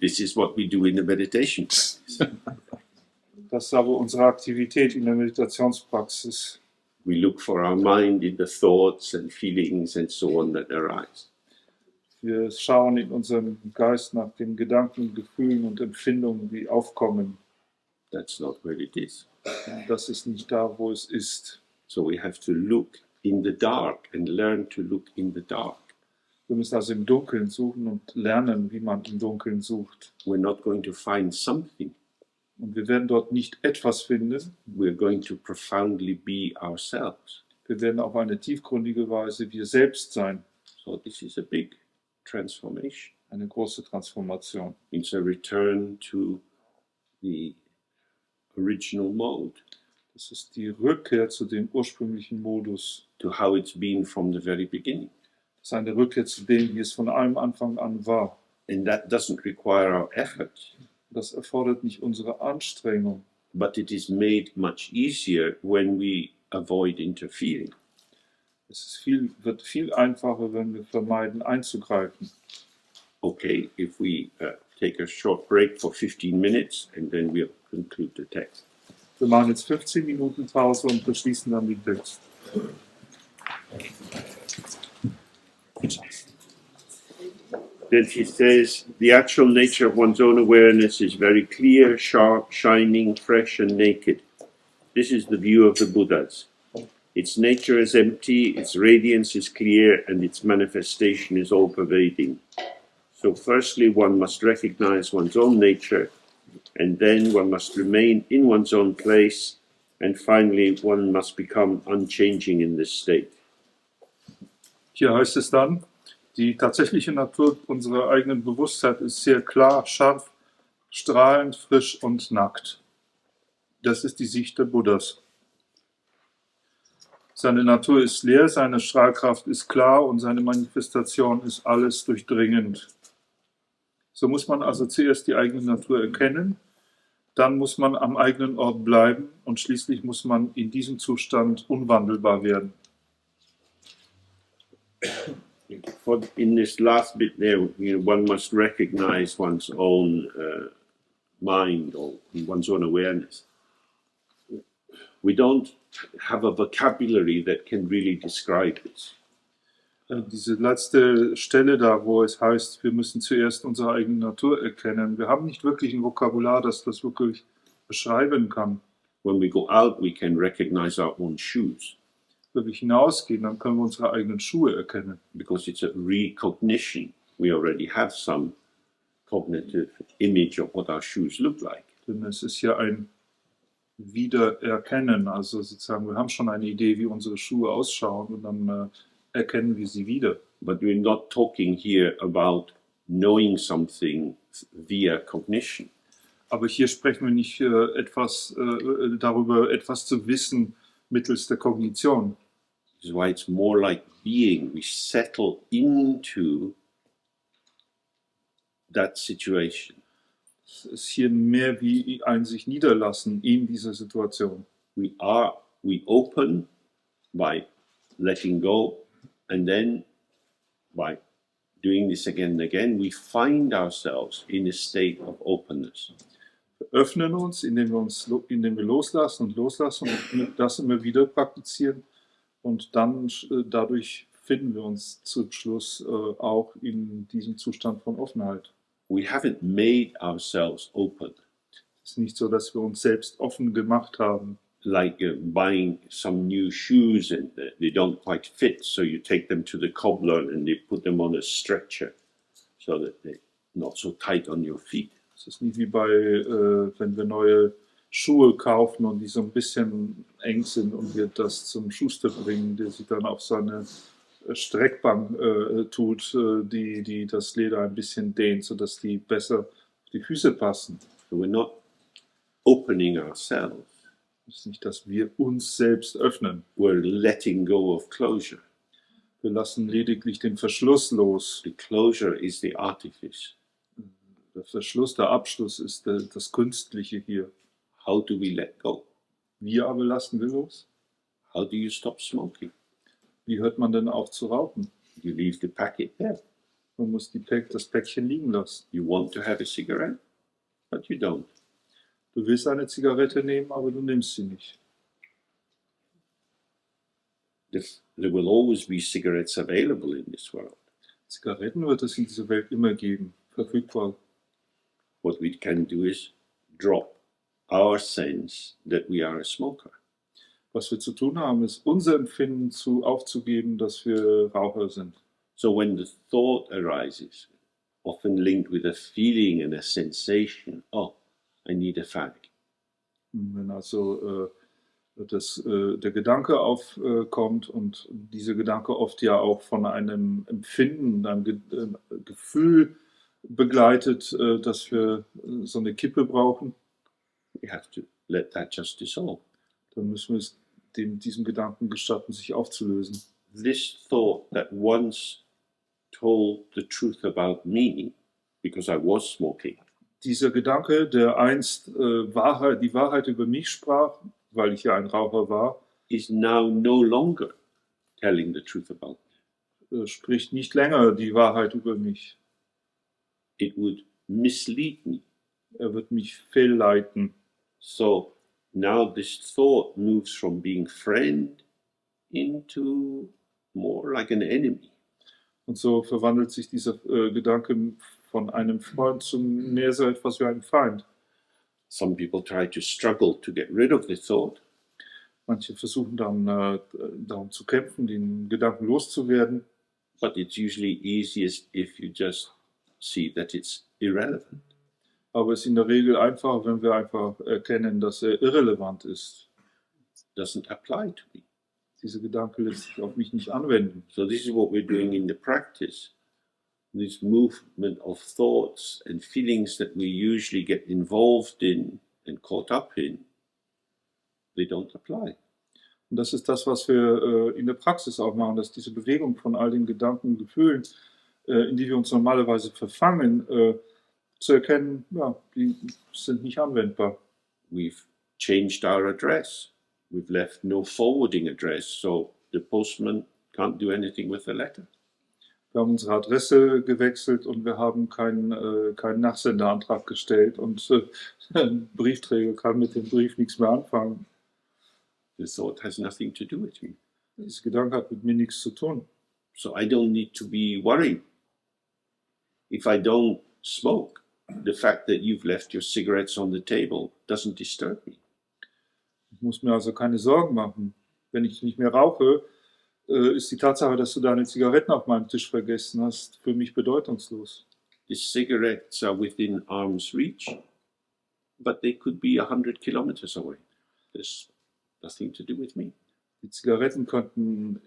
This is what we do in the meditation practice. Das ist aber unsere Aktivität in der Meditationspraxis. We look for our mind in the thoughts and feelings and so on that arise. Wir schauen in unserem Geist nach den Gedanken, Gefühlen und Empfindungen, die aufkommen. That's not where it is. Das ist nicht da, wo es ist. So we have to look in the dark and learn to look in the dark. Wir müssen also im Dunkeln suchen und lernen, wie man im Dunkeln sucht. We're not going to find something. Und wir werden dort nicht etwas finden. We're going to profoundly be ourselves. Wir werden auf eine tiefgründige Weise wir selbst sein. So this is a big transformation. Eine große Transformation. It's a return to the original mode. Das ist die Rückkehr zu dem ursprünglichen Modus. To how it's been from the very beginning. Das ist eine Rückkehr zu dem, wie es von allem Anfang an war. And that doesn't require our effort. Das erfordert nicht unsere Anstrengung. But it is made much easier when we avoid interfering. Es wird viel einfacher, wenn wir vermeiden, einzugreifen. Okay, if we take a short break for 15 minutes and then we'll conclude the text. Wir machen jetzt 15 Minuten Pause und beschließen dann den Text. Then he says, the actual nature of one's own awareness is very clear, sharp, shining, fresh and naked. This is the view of the Buddhas. Its nature is empty, its radiance is clear, and its manifestation is all-pervading. So firstly, one must recognize one's own nature, and then one must remain in one's own place, and finally, one must become unchanging in this state. Hier heißt es dann, die tatsächliche Natur unserer eigenen Bewusstheit ist sehr klar, scharf, strahlend, frisch und nackt. Das ist die Sicht der Buddhas. Seine Natur ist leer, seine Strahlkraft ist klar und seine Manifestation ist alles durchdringend. So muss man also zuerst die eigene Natur erkennen, dann muss man am eigenen Ort bleiben und schließlich muss man in diesem Zustand unwandelbar werden. In this last bit there, one must recognize one's own mind or one's own awareness. We don't have a vocabulary that can really describe this. Diese letzte Stelle da, wo es heißt, wir müssen zuerst unsere eigene Natur erkennen. Wir haben nicht wirklich ein Vokabular, das das wirklich beschreiben kann. When we go out, we can recognize our own shoes. Wenn wir hinausgehen, dann können wir unsere eigenen Schuhe erkennen. Because it's a recognition. We already have some cognitive image of what our shoes look like. Denn es ist ja ein Wiedererkennen, also sozusagen, wir haben schon eine Idee, wie unsere Schuhe ausschauen und dann erkennen wir sie wieder. But we're not talking here about knowing something via cognition. Aber hier sprechen wir nicht darüber, etwas zu wissen mittels der Kognition. This is why it's more like being. We settle into that situation. Es ist hier mehr wie ein sich niederlassen in dieser Situation. We open by letting go, and then by doing this again and again, we find ourselves in a state of openness. Wir öffnen uns, indem wir loslassen und das immer wieder praktizieren. Und dann dadurch finden wir uns zum Schluss auch in diesem Zustand von Offenheit. We haven't made ourselves open. Es ist nicht so, dass wir uns selbst offen gemacht haben. Like buying some new shoes and they don't quite fit, so you take them to the cobbler and they put them on a stretcher so that they're not so tight on your feet. Es ist nicht wie wenn wir neue Schuhe kaufen und die so ein bisschen eng sind und wir das zum Schuster bringen, der sie dann auf seine Streckbank tut, die das Leder ein bisschen dehnt, sodass die besser auf die Füße passen. So we're not opening ourselves. Es ist nicht, dass wir uns selbst öffnen. We're letting go of closure. Wir lassen lediglich den Verschluss los. The closure is the artifice. Der Verschluss, der Abschluss ist das Künstliche hier. How do we let go? Wir aber lassen wir los. How do you stop smoking? Wie hört man denn auf zu rauchen? You leave the packet there. Man muss das Päckchen liegen lassen. You want to have a cigarette, but you don't. Du willst eine Zigarette nehmen, aber du nimmst sie nicht. There will always be cigarettes available in this world. Zigaretten wird es in dieser Welt immer geben, verfügbar. What we can do is drop our sense that we are a smoker. Was wir zu tun haben, ist unser Empfinden aufzugeben, dass wir Raucher sind. So when the thought arises, often linked with a feeling and a sensation, oh, I need a fag. Wenn also der Gedanke aufkommt und dieser Gedanke oft ja auch von einem Empfinden, einem Gefühl begleitet, dass wir so eine Kippe brauchen, We have to let that just dissolve. dann müssen wir es diesem Gedanken gestatten, sich aufzulösen. This thought that once told the truth about me, because I was smoking, Dieser Gedanke, der einst die Wahrheit über mich sprach, weil ich ja ein Raucher war, is now no longer telling the truth about me. Spricht nicht länger die Wahrheit über mich. It would mislead me. Er wird mich fehlleiten. So now this thought moves from being friend into more like an enemy. Und so verwandelt sich dieser Gedanke von einem Freund zum mehr so etwas wie einem Feind. Some people try to struggle to get rid of the thought. Manche versuchen dann darum zu kämpfen, den Gedanken loszuwerden. But it's usually easiest if you just see that it's irrelevant. Aber es ist in der Regel einfacher, wenn wir einfach erkennen, dass er irrelevant ist. Doesn't apply to me. Dieser Gedanke lässt sich auf mich nicht anwenden. So this is what we're doing in the practice. This movement of thoughts and feelings that we usually get involved in and caught up in, they don't apply. Und das ist das, was wir in der Praxis auch machen, dass diese Bewegung von all den Gedanken und Gefühlen, in die wir uns normalerweise verfangen, zu erkennen, ja, die sind nicht anwendbar. We've changed our address. We've left no forwarding address, so the postman can't do anything with the letter. Wir haben unsere Adresse gewechselt und wir haben keinen Nachsenderantrag gestellt und ein Briefträger kann mit dem Brief nichts mehr anfangen. The thought has nothing to do with me. Dieser Gedanke hat mit mir nichts zu tun. So I don't need to be worried. If I don't smoke, the fact that you've left your cigarettes on the table doesn't disturb me. Ich muss mir also keine Sorgen machen. Wenn ich nicht mehr rauche, ist die Tatsache, dass du deine Zigaretten auf meinem Tisch vergessen hast, für mich bedeutungslos. The cigarettes are within arm's reach, but they could be 100 kilometers away. There's nothing to do with me. Die Zigaretten könnten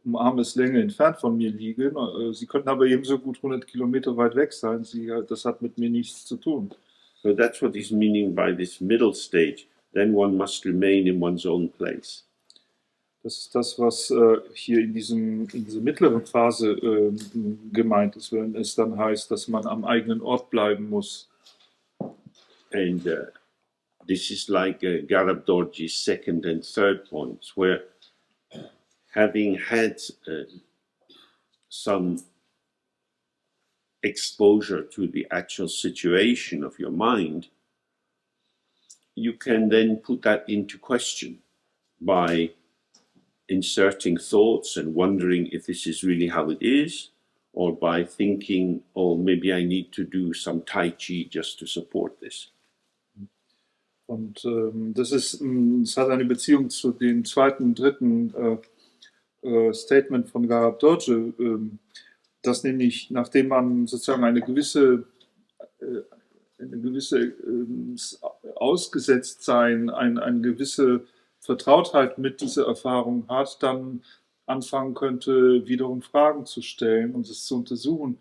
um Armeslänge entfernt von mir liegen, sie könnten aber ebenso gut 100 Kilometer weit weg sein. Das hat mit mir nichts zu tun. So that's what is meaning by this middle stage. Then one must remain in one's own place. Das ist das, was hier in dieser mittleren Phase gemeint ist, wenn es dann heißt, dass man am eigenen Ort bleiben muss. And this is like Garab Dorji's second and third points, where having had some exposure to the actual situation of your mind, you can then put that into question by inserting thoughts and wondering if this is really how it is, or by thinking, oh, maybe I need to do some Tai Chi just to support this. Und das hat eine Beziehung zu dem zweiten und dritten Statement von Garab Dorje, dass nämlich, nachdem man sozusagen eine gewisse Ausgesetztsein, eine gewisse Vertrautheit mit dieser Erfahrung hat, dann anfangen könnte, wiederum Fragen zu stellen und es zu untersuchen,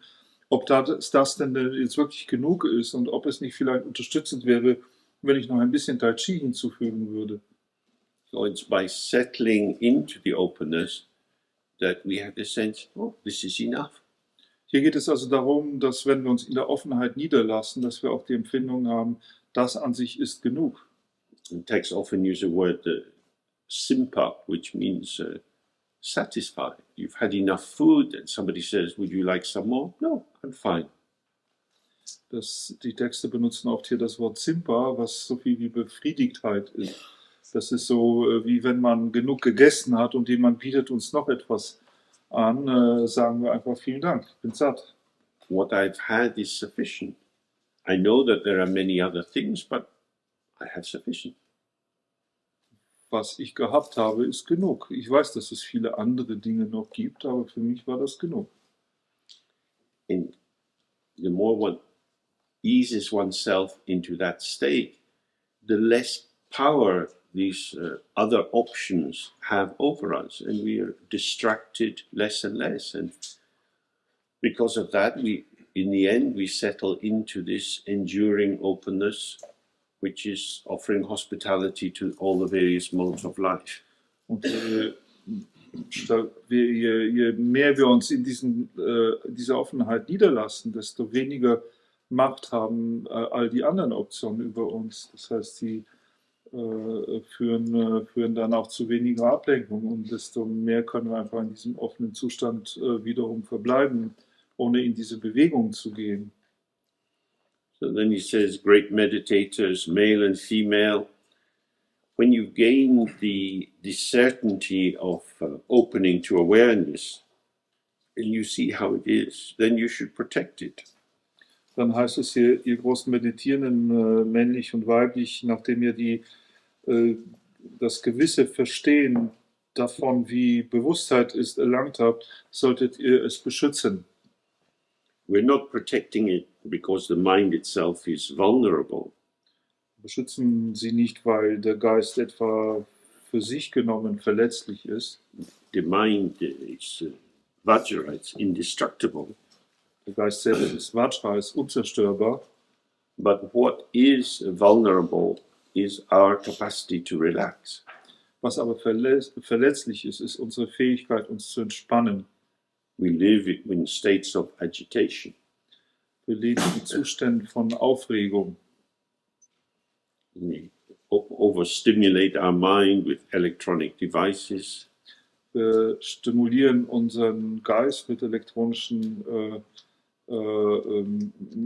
ob das denn jetzt wirklich genug ist und ob es nicht vielleicht unterstützend wäre, wenn ich noch ein bisschen Tai Chi hinzufügen würde. So it's by settling into the openness that we have the sense, oh, this is enough. Hier geht es also darum, dass wenn wir uns in der Offenheit niederlassen, dass wir auch die Empfindung haben, das an sich ist genug. And texts often use the word simpa, which means satisfied. You've had enough food and somebody says, would you like some more? No, I'm fine. Die Texte benutzen oft hier das Wort Simpa, was so viel wie Befriedigtheit ist. Das ist so, wie wenn man genug gegessen hat und jemand bietet uns noch etwas an, sagen wir einfach vielen Dank, ich bin satt. What I've had is sufficient. I know that there are many other things, but I have sufficient. Was ich gehabt habe, ist genug. Ich weiß, dass es viele andere Dinge noch gibt, aber für mich war das genug. And the more one eases oneself into that state, the less power these other options have over us, and we are distracted less and less. And because of that, in the end, we settle into this enduring openness, which is offering hospitality to all the various modes of life. Und je mehr wir uns in dieser Offenheit niederlassen, desto weniger Macht haben all die anderen Optionen über uns. Das heißt, sie führen dann auch zu weniger Ablenkung und desto mehr können wir einfach in diesem offenen Zustand wiederum verbleiben, ohne in diese Bewegung zu gehen. So then he says, great meditators, male and female, when you gain the certainty of opening to awareness, and you see how it is, then you should protect it. Dann heißt es hier, ihr großen Meditierenden, männlich und weiblich, nachdem ihr das gewisse Verstehen davon, wie Bewusstheit ist, erlangt habt, solltet ihr es beschützen. We're not protecting it because the mind itself is vulnerable. Beschützen sie nicht, weil der Geist etwa für sich genommen verletzlich ist. The mind is Vajra, it's indestructible. Der Geist selbst ist Vajra, ist unzerstörbar. But what is vulnerable is our capacity to relax. Was aber verletzlich ist, ist unsere Fähigkeit, uns zu entspannen. We live in states of agitation. Wir leben in Zuständen von Aufregung. We overstimulate our mind with electronic devices. Wir stimulieren unseren Geist mit elektronischen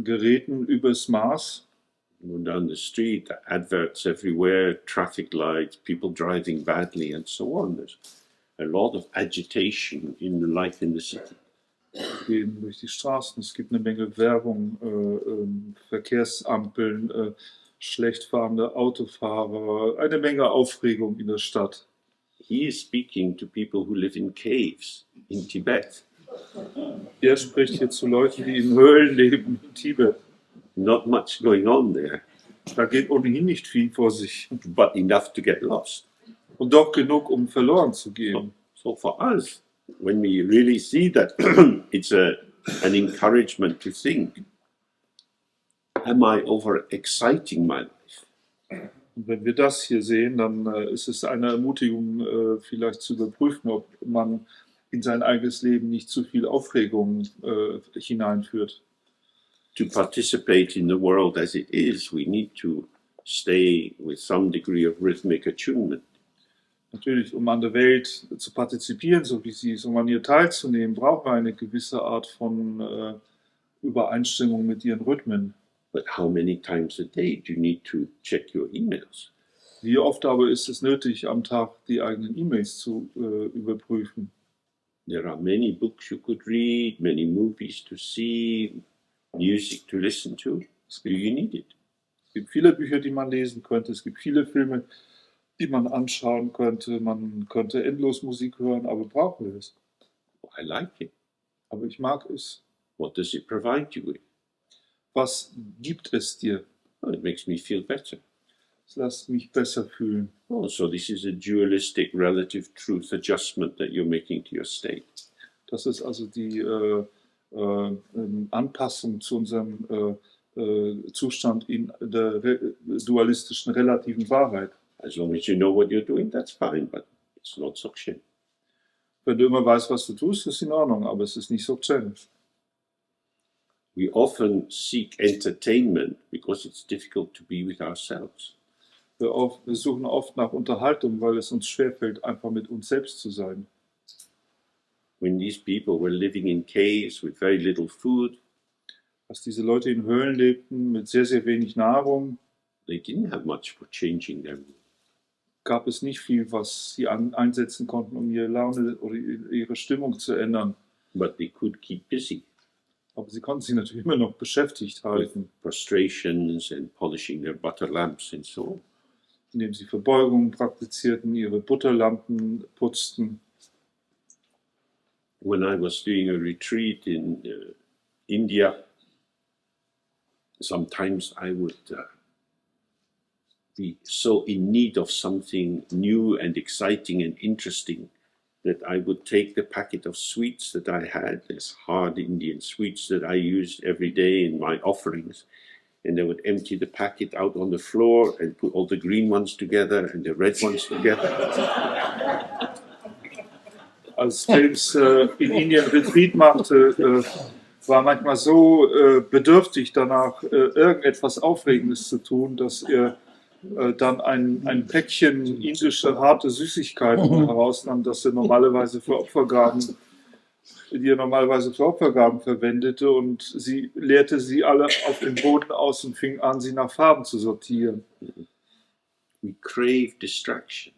Geräten übers Maß. Go down the street, adverts everywhere, traffic lights, people driving badly, and so on. There's a lot of agitation in the life in the city. Wir gehen durch die Straßen, es gibt eine Menge Werbung, Verkehrsampeln, schlecht fahrende Autofahrer, eine Menge Aufregung in der Stadt. He is speaking to people who live in caves in Tibet. Er spricht hier zu Leuten, die in Höhlen leben in Tibet. Not much going on there, Da geht ohnehin nicht viel vor sich. but enough to get lost. Und doch genug, um verloren zu gehen. So for us, when we really see that, it's an encouragement to think, am I overexciting my life? Und wenn wir das hier sehen, dann ist es eine Ermutigung, vielleicht zu überprüfen, ob man in sein eigenes Leben nicht zu viel Aufregung hineinführt. To participate in the world as it is, we need to stay with some degree of rhythmic attunement. Natürlich, um an der Welt zu partizipieren, so wie sie ist, um an ihr teilzunehmen, braucht man eine gewisse Art von Übereinstimmung mit ihren Rhythmen. But how many times a day do you need to check your emails? Wie oft aber ist es nötig, am Tag die eigenen E-Mails zu überprüfen? There are many books you could read, many movies to see, music to listen to. Do you need it? Es gibt viele Bücher, die man lesen könnte, es gibt viele Filme, die man anschauen könnte, man könnte endlos Musik hören, aber brauchen wir es? I like it. Aber ich mag es. What does it provide you with? Was gibt es dir? Oh, it makes me feel better. Es lässt mich besser fühlen. Oh, so this is a dualistic relative truth adjustment that you're making to your state. Das ist also die Anpassung zu unserem Zustand in der dualistischen relativen Wahrheit. As long as you know what you're doing, that's fine, but it's not Dzogchen. Wenn du immer weißt, was du tust, ist in Ordnung, aber es ist nicht Dzogchen. We often seek entertainment because it's difficult to be with ourselves. Wir suchen oft nach Unterhaltung, weil es uns schwerfällt, einfach mit uns selbst zu sein. When these people were living in caves with very little food, Als diese Leute in Höhlen lebten, mit sehr, sehr wenig Nahrung, they didn't have much for changing their mood. gab es nicht viel, was sie einsetzen konnten, um ihre Laune oder ihre Stimmung zu ändern. But they could keep busy Aber sie konnten sich natürlich immer noch beschäftigt with halten, prostrations and polishing their butter lamps and so on. indem sie Verbeugungen praktizierten, ihre Butterlampen putzten. When I was doing a retreat in India, sometimes I would be so in need of something new and exciting and interesting that I would take the packet of sweets that I had, these hard Indian sweets that I used every day in my offerings, and I would empty the packet out on the floor and put all the green ones together and the red ones together. Als James in Indien Retreat machte, war manchmal so bedürftig danach, irgendetwas Aufregendes zu tun, dass er dann ein Päckchen indische harte Süßigkeiten herausnahm, das er normalerweise für Opfergaben verwendete, und sie leerte sie alle auf den Boden aus und fing an, sie nach Farben zu sortieren. We crave distraction.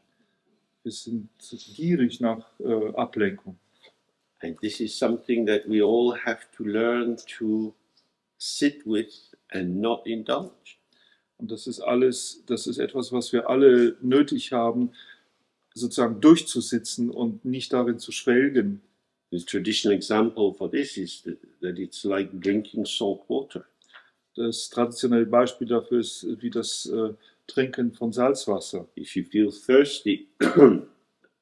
Wir sind gierig nach Ablenkung. And this is something that we all have to learn to sit with and not indulge. Und das ist etwas, was wir alle nötig haben, sozusagen durchzusitzen und nicht darin zu schwelgen. The traditional example for this is that it's like drinking salt water. Das traditionelle Beispiel dafür ist wie das Trinken von Salzwasser. If you feel thirsty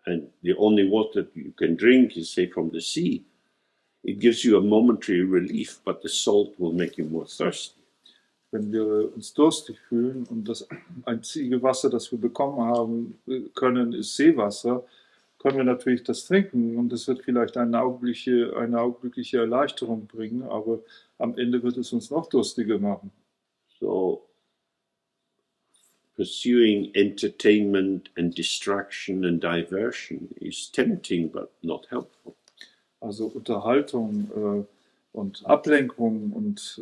and the only water you can drink is, say, from the sea, it gives you a momentary relief, but the salt will make you more thirsty. Wenn wir uns durstig fühlen und das einzige Wasser, das wir bekommen haben können, ist Seewasser, können wir natürlich das trinken und es wird vielleicht eine augenblickliche Erleichterung bringen, aber am Ende wird es uns noch durstiger machen. So, pursuing entertainment and distraction and diversion is tempting but not helpful. Also Unterhaltung und Ablenkung und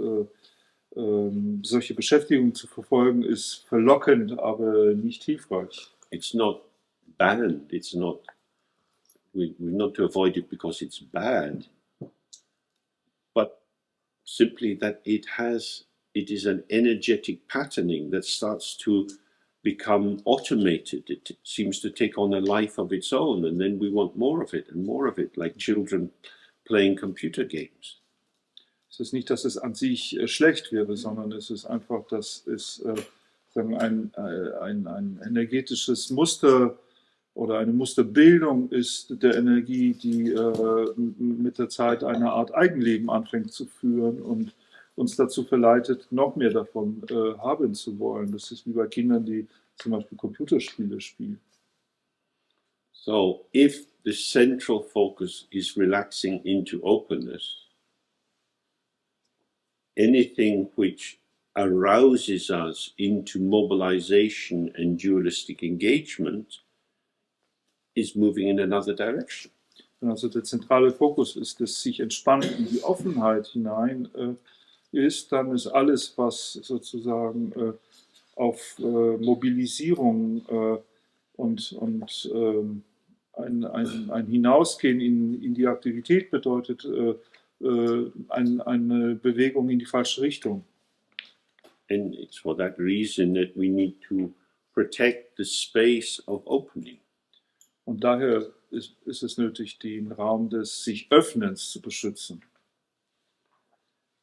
solche Beschäftigung zu verfolgen ist verlockend, aber nicht hilfreich. It's not banned. It's not. We're not to avoid it because it's bad, but simply that it is an energetic patterning that starts to become automated. It seems to take on a life of its own, and then we want more of it and more of it, like children playing computer games. Es ist nicht, dass es an sich schlecht wäre, sondern es ist einfach, dass es ein energetisches Muster oder eine Musterbildung ist der Energie, die mit der Zeit eine Art Eigenleben anfängt zu führen und uns dazu verleitet, noch mehr davon haben zu wollen. Das ist wie bei Kindern, die zum Beispiel Computerspiele spielen. So, if the central focus is relaxing into openness, anything which arouses us into mobilization and dualistic engagement is moving in another direction. Also der zentrale Fokus ist, dass sich entspannt in die Offenheit hinein ist, dann ist alles, was sozusagen auf Mobilisierung und ein Hinausgehen in die Aktivität bedeutet, eine Bewegung in die falsche Richtung. And it's for that reason that we need to protect the space of opening. Und daher ist es nötig, den Raum des sich Öffnens zu beschützen.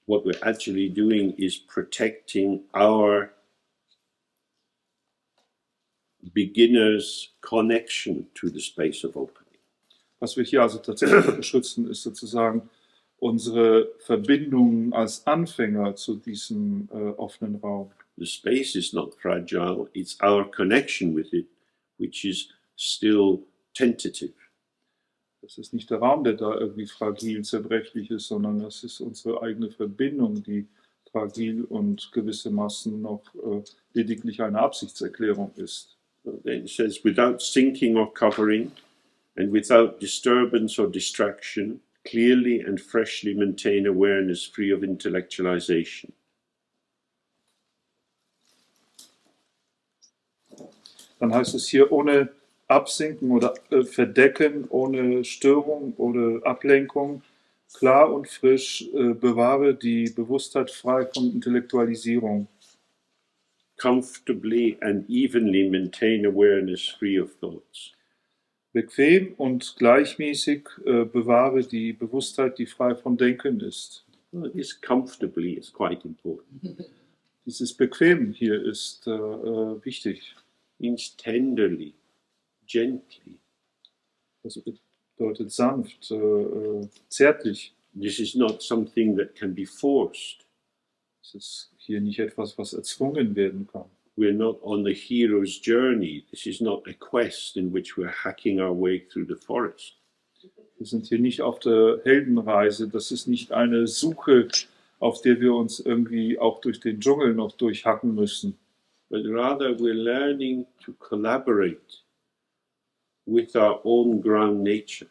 What we're actually doing is protecting our beginner's connection to the space of opening. Was wir hier also tatsächlich beschützen, ist sozusagen unsere Verbindung als Anfänger zu diesem offenen Raum. The space is not fragile, it's our connection with it, which is still tentative. Das ist nicht der Raum, der da irgendwie fragil, zerbrechlich ist, sondern das ist unsere eigene Verbindung, die fragil und gewissermaßen noch lediglich eine Absichtserklärung ist. Then it says, without sinking or covering, and without disturbance or distraction, clearly and freshly maintain awareness free of intellectualization. Dann heißt es hier, ohne Absinken oder Verdecken, ohne Störung oder Ablenkung, klar und frisch, bewahre die Bewusstheit frei von Intellektualisierung. Comfortably and evenly maintain awareness free of thoughts. Bequem und gleichmäßig bewahre die Bewusstheit, die frei von Denken ist. Well, this comfortably is quite important. Dieses Bequem hier ist wichtig. Means tenderly, gently. Das bedeutet sanft, zärtlich. This is not something that can be forced. Es ist hier nicht etwas, was erzwungen werden kann. We're not on the hero's journey. This is not a quest in which we're hacking our way through the forest. Wir sind hier nicht auf der Heldenreise. Das ist nicht eine Suche, auf der wir uns irgendwie auch durch den Dschungel noch durchhacken müssen. But rather we're learning to collaborate with our own ground nature.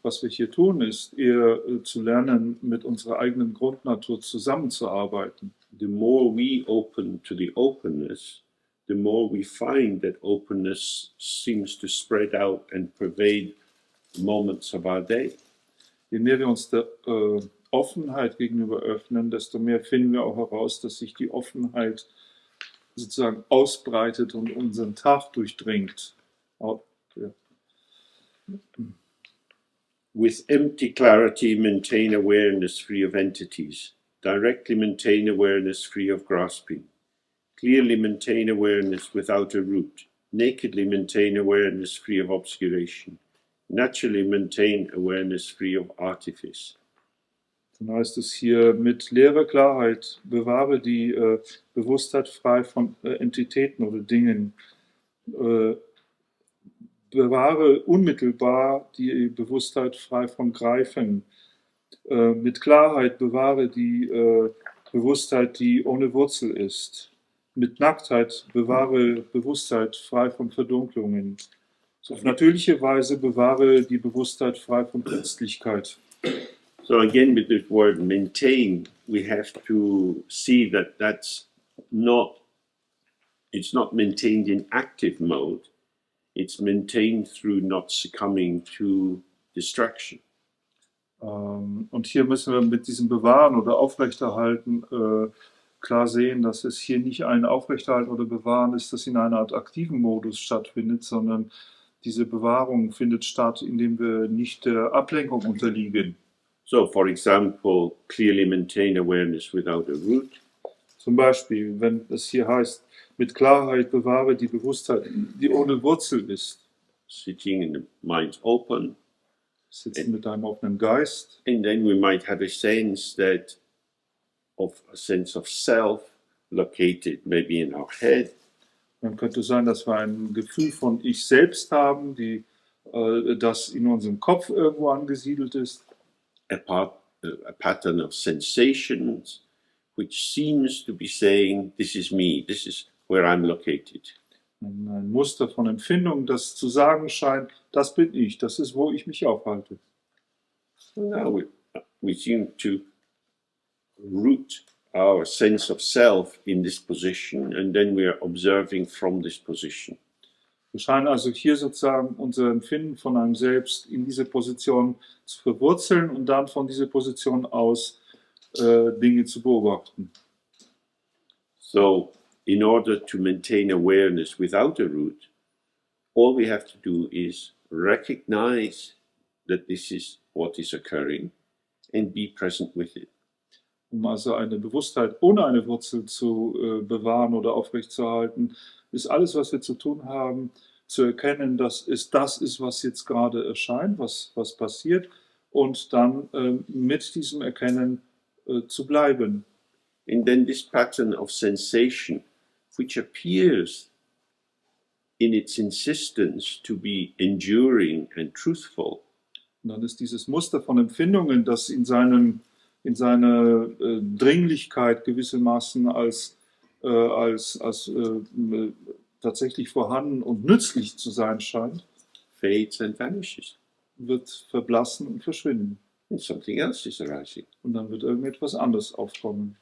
Was wir hier tun, ist eher zu lernen, mit unserer eigenen Grundnatur zusammenzuarbeiten. The more we open to the openness, the more we find that openness seems to spread out and pervade moments of our day. Je mehr wir uns der Offenheit gegenüber öffnen, desto mehr finden wir auch heraus, dass sich die Offenheit sozusagen ausbreitet und unseren Tag durchdringt. Ja. With empty clarity, maintain awareness free of entities. Directly maintain awareness free of grasping. Clearly maintain awareness without a root. Nakedly maintain awareness free of obscuration. Naturally maintain awareness free of artifice. Dann heißt es hier, mit leerer Klarheit bewahre die Bewusstheit frei von Entitäten oder Dingen. Bewahre unmittelbar die Bewusstheit frei von Greifen. Mit Klarheit bewahre die Bewusstheit, die ohne Wurzel ist. Mit Nacktheit bewahre Bewusstheit frei von Verdunklungen. Auf natürliche Weise bewahre die Bewusstheit frei von Künstlichkeit. So again, with this word maintain, we have to see that it's not maintained in active mode. It's maintained through not succumbing to distraction. Und hier müssen wir mit diesem Bewahren oder Aufrechterhalten klar sehen, dass es hier nicht ein Aufrechterhalten oder Bewahren ist, das in einer Art aktiven Modus stattfindet, sondern diese Bewahrung findet statt, indem wir nicht der Ablenkung unterliegen. So, for example, clearly maintain awareness without a root. Zum Beispiel, wenn es hier heißt, mit Klarheit bewahre die Bewusstheit, die ohne Wurzel ist. Sitting in the mind's open. Sitzen mit einem offenen Geist. And then we might have a sense of self located maybe in our head. Dann könnte es sein, dass wir ein Gefühl von Ich selbst haben, das in unserem Kopf irgendwo angesiedelt ist. A pattern of sensations which seems to be saying, this is me, this is where I'm located. Ein Muster von Empfindungen, das zu sagen scheint, das bin ich, das ist, wo ich mich aufhalte. So now we seem to root our sense of self in this position, and then we are observing from this position. Wir scheinen also hier sozusagen unser Empfinden von einem Selbst in diese Position zu verwurzeln und dann von dieser Position aus Dinge zu beobachten. So, in order to maintain awareness without a root, all we have to do is recognize that this is what is occurring and be present with it. Um also eine Bewusstheit ohne eine Wurzel zu bewahren oder aufrechtzuerhalten, ist alles, was wir zu tun haben, zu erkennen, dass es das ist, was jetzt gerade erscheint, was passiert, und dann mit diesem Erkennen zu bleiben. And then this pattern of sensation, which appears in its insistence to be enduring and truthful. Und dann ist dieses Muster von Empfindungen, das in seiner Dringlichkeit gewissermaßen als tatsächlich vorhanden und nützlich zu sein scheint, Fades and vanishes. wird verblassen und verschwinden. And something else is arising. Und dann wird irgendetwas anderes aufkommen.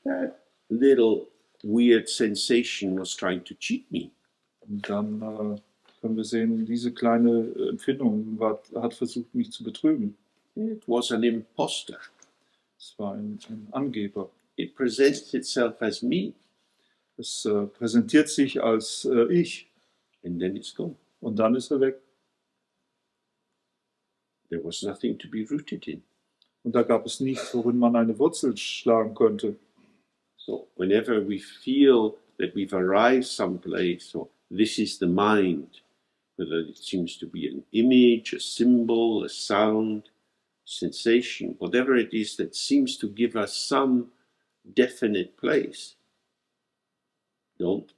That little weird sensation was trying to cheat me. Und dann können wir sehen, diese kleine Empfindung hat versucht, mich zu betrügen. It was an imposter. Es war ein Angeber. It presents itself as me, Es präsentiert sich als ich and then it's gone. und dann ist er weg. There was nothing to be rooted in. Und da gab es nichts, worin man eine Wurzel schlagen könnte. So whenever we feel that we've arrived someplace, or this is the mind, whether it seems to be an image, a symbol, a sound, sensation, whatever it is that seems to give us some definite place, don't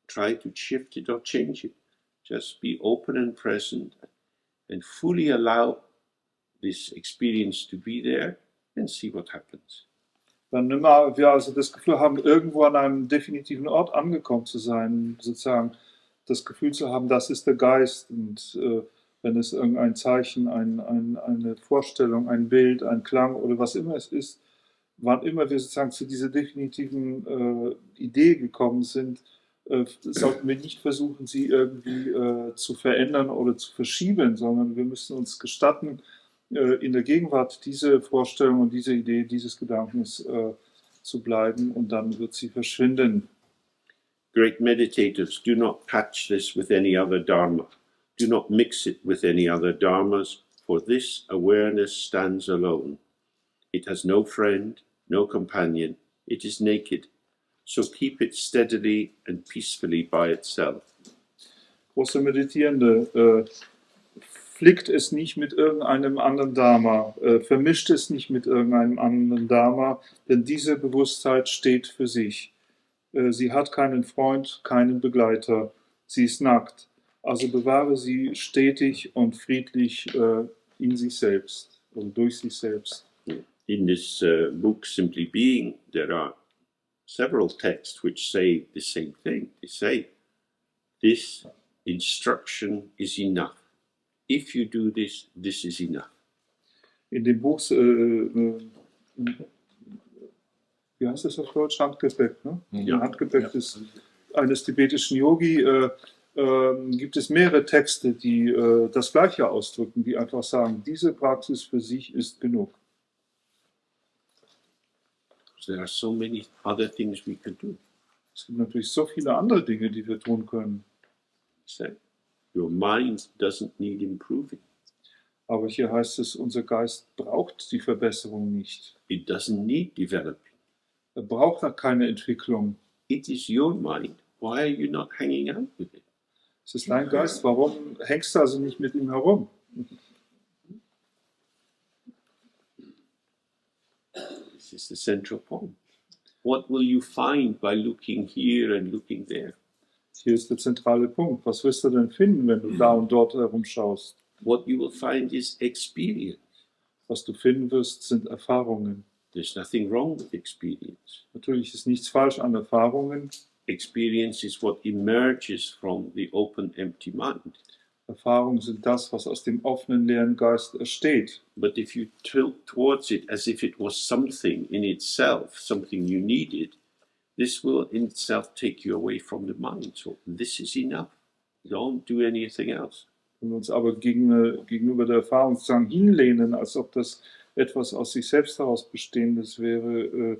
try to shift it or change it. Just be open and present and fully allow this experience to be there and see what happens. Wann immer wir also das Gefühl haben, irgendwo an einem definitiven Ort angekommen zu sein, sozusagen das Gefühl zu haben, das ist der Geist, und wenn es irgendein Zeichen, eine Vorstellung, ein Bild, ein Klang oder was immer es ist, wann immer wir sozusagen zu dieser definitiven Idee gekommen sind, sollten wir nicht versuchen, sie irgendwie zu verändern oder zu verschieben, sondern wir müssen uns gestatten, in der Gegenwart diese Vorstellung und diese Idee dieses Gedankens zu bleiben, und dann wird sie verschwinden. Great meditators do not patch this with any other dharma. Do not mix it with any other dharmas, for this awareness stands alone. It has no friend, no companion. It is naked. So keep it steadily and peacefully by itself. Große Meditierende, flickt es nicht mit irgendeinem anderen Dharma, vermischt es nicht mit irgendeinem anderen Dharma, denn diese Bewusstheit steht für sich. Sie hat keinen Freund, keinen Begleiter. Sie ist nackt. Also bewahre sie stetig und friedlich in sich selbst und durch sich selbst. In this book, Simply Being, there are several texts which say the same thing. They say, this instruction is enough. If you do this, this is enough. In dem Buch, wie heißt das auf Deutsch? Handgepäck, ne? Ja. Handgepäck eines tibetischen Yogi gibt es mehrere Texte, die das Gleiche ausdrücken, die einfach sagen, diese Praxis für sich ist genug. There are so many other things we can do. Es gibt natürlich so viele andere Dinge, die wir tun können. So, your mind doesn't need improving. Aber hier heißt es, unser Geist braucht die Verbesserung nicht. It doesn't need developing. Er braucht keine Entwicklung. It is your mind. Why are you not hanging out with it? Es ist dein Geist. Warum hängst du also nicht mit ihm herum? This is the central point. What will you find by looking here and looking there? Hier ist der zentrale Punkt. Was wirst du denn finden, wenn du da und dort herumschaust? What you will find is experience. Was du finden wirst, sind Erfahrungen. There's nothing wrong with experience. Natürlich ist nichts falsch an Erfahrungen. Experience is what emerges from the open, empty mind. Erfahrungen sind das, was aus dem offenen, leeren Geist entsteht. But if you tilt towards it as if it was something in itself, something you needed, this will in itself take you away from the mind. So this is enough. Don't do anything else. Wenn wir uns aber gegenüber der Erfahrung sozusagen hinlehnen, als ob das etwas aus sich selbst heraus Bestehendes wäre,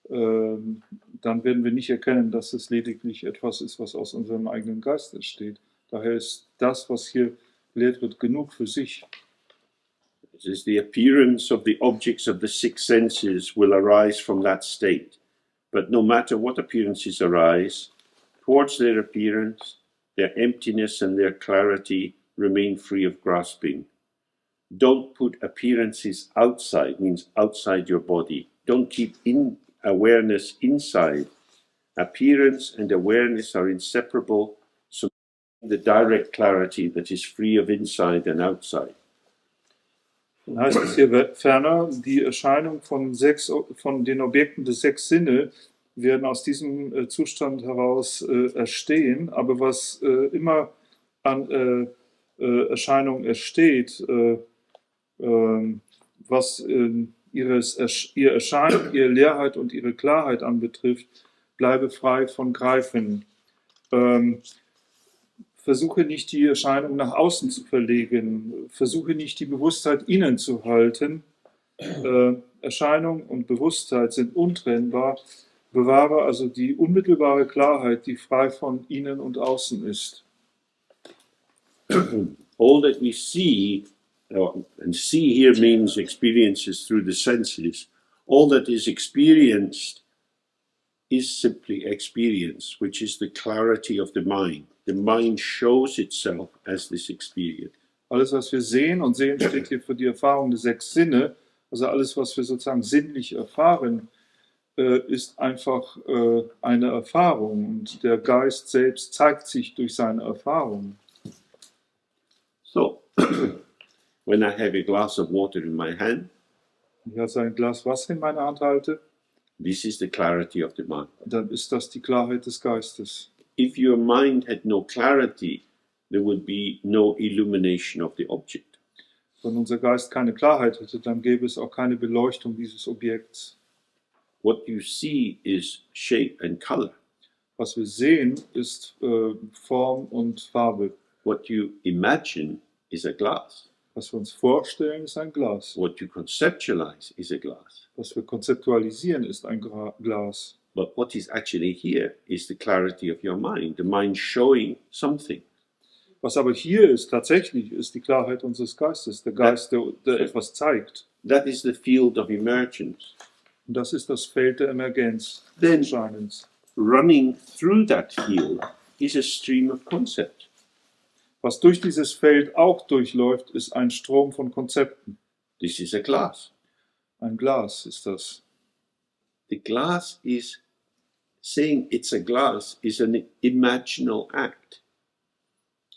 dann werden wir nicht erkennen, dass es lediglich etwas ist, was aus unserem eigenen Geist entsteht. Daher ist das, was hier gelehrt wird, genug für sich. This is the appearance of the objects of the six senses will arise from that state. But no matter what appearances arise, towards their appearance, their emptiness and their clarity remain free of grasping. Don't put appearances outside, means outside your body. Don't keep in awareness inside. Appearance and awareness are inseparable, so the direct clarity that is free of inside and outside. Dann heißt es hier ferner, die Erscheinung von den Objekten des sechs Sinne werden aus diesem Zustand heraus erstehen, aber was immer an Erscheinung entsteht, was ihr Erscheinen, ihre Leerheit und ihre Klarheit anbetrifft, bleibe frei von Greifen. Versuche nicht, die Erscheinung nach außen zu verlegen. Versuche nicht, die Bewusstheit innen zu halten. Erscheinung und Bewusstheit sind untrennbar. Bewahre also die unmittelbare Klarheit, die frei von innen und außen ist. All that we see, and see here means experiences through the senses, all that is experienced is simply experience, which is the clarity of the mind. The mind shows itself as this experience. Alles, was wir sehen, und sehen steht hier für die Erfahrung der sechs Sinne, also alles, was wir sozusagen sinnlich erfahren, ist einfach eine Erfahrung, und der Geist selbst zeigt sich durch seine Erfahrung. So, when I have a glass of water in my hand, Ich also ein Glas Wasser in meiner Hand halte, this is the clarity of the mind. dann ist das die Klarheit des Geistes. If your mind had no clarity, there would be no illumination of the object. Wenn unser Geist keine Klarheit hätte, dann gäbe es auch keine Beleuchtung dieses Objekts. What you see is shape and color. Was wir sehen, ist Form und Farbe. What you imagine is a glass. Was wir uns vorstellen, ist ein Glas. What you conceptualize is a glass. Was wir konzeptualisieren, ist ein Glas. But what is actually here is the clarity of your mind, the mind showing something. Was aber hier ist, tatsächlich, ist die Klarheit unseres Geistes, der Geist, der etwas zeigt. That is the field of emergence. Und das ist das Feld der Emergenz, Then- des Erscheinens. Running through that field is a stream of concept. Was durch dieses Feld auch durchläuft, ist ein Strom von Konzepten. This is a glass. Ein Glas ist das. The glass is saying it's a glass is an imaginal act.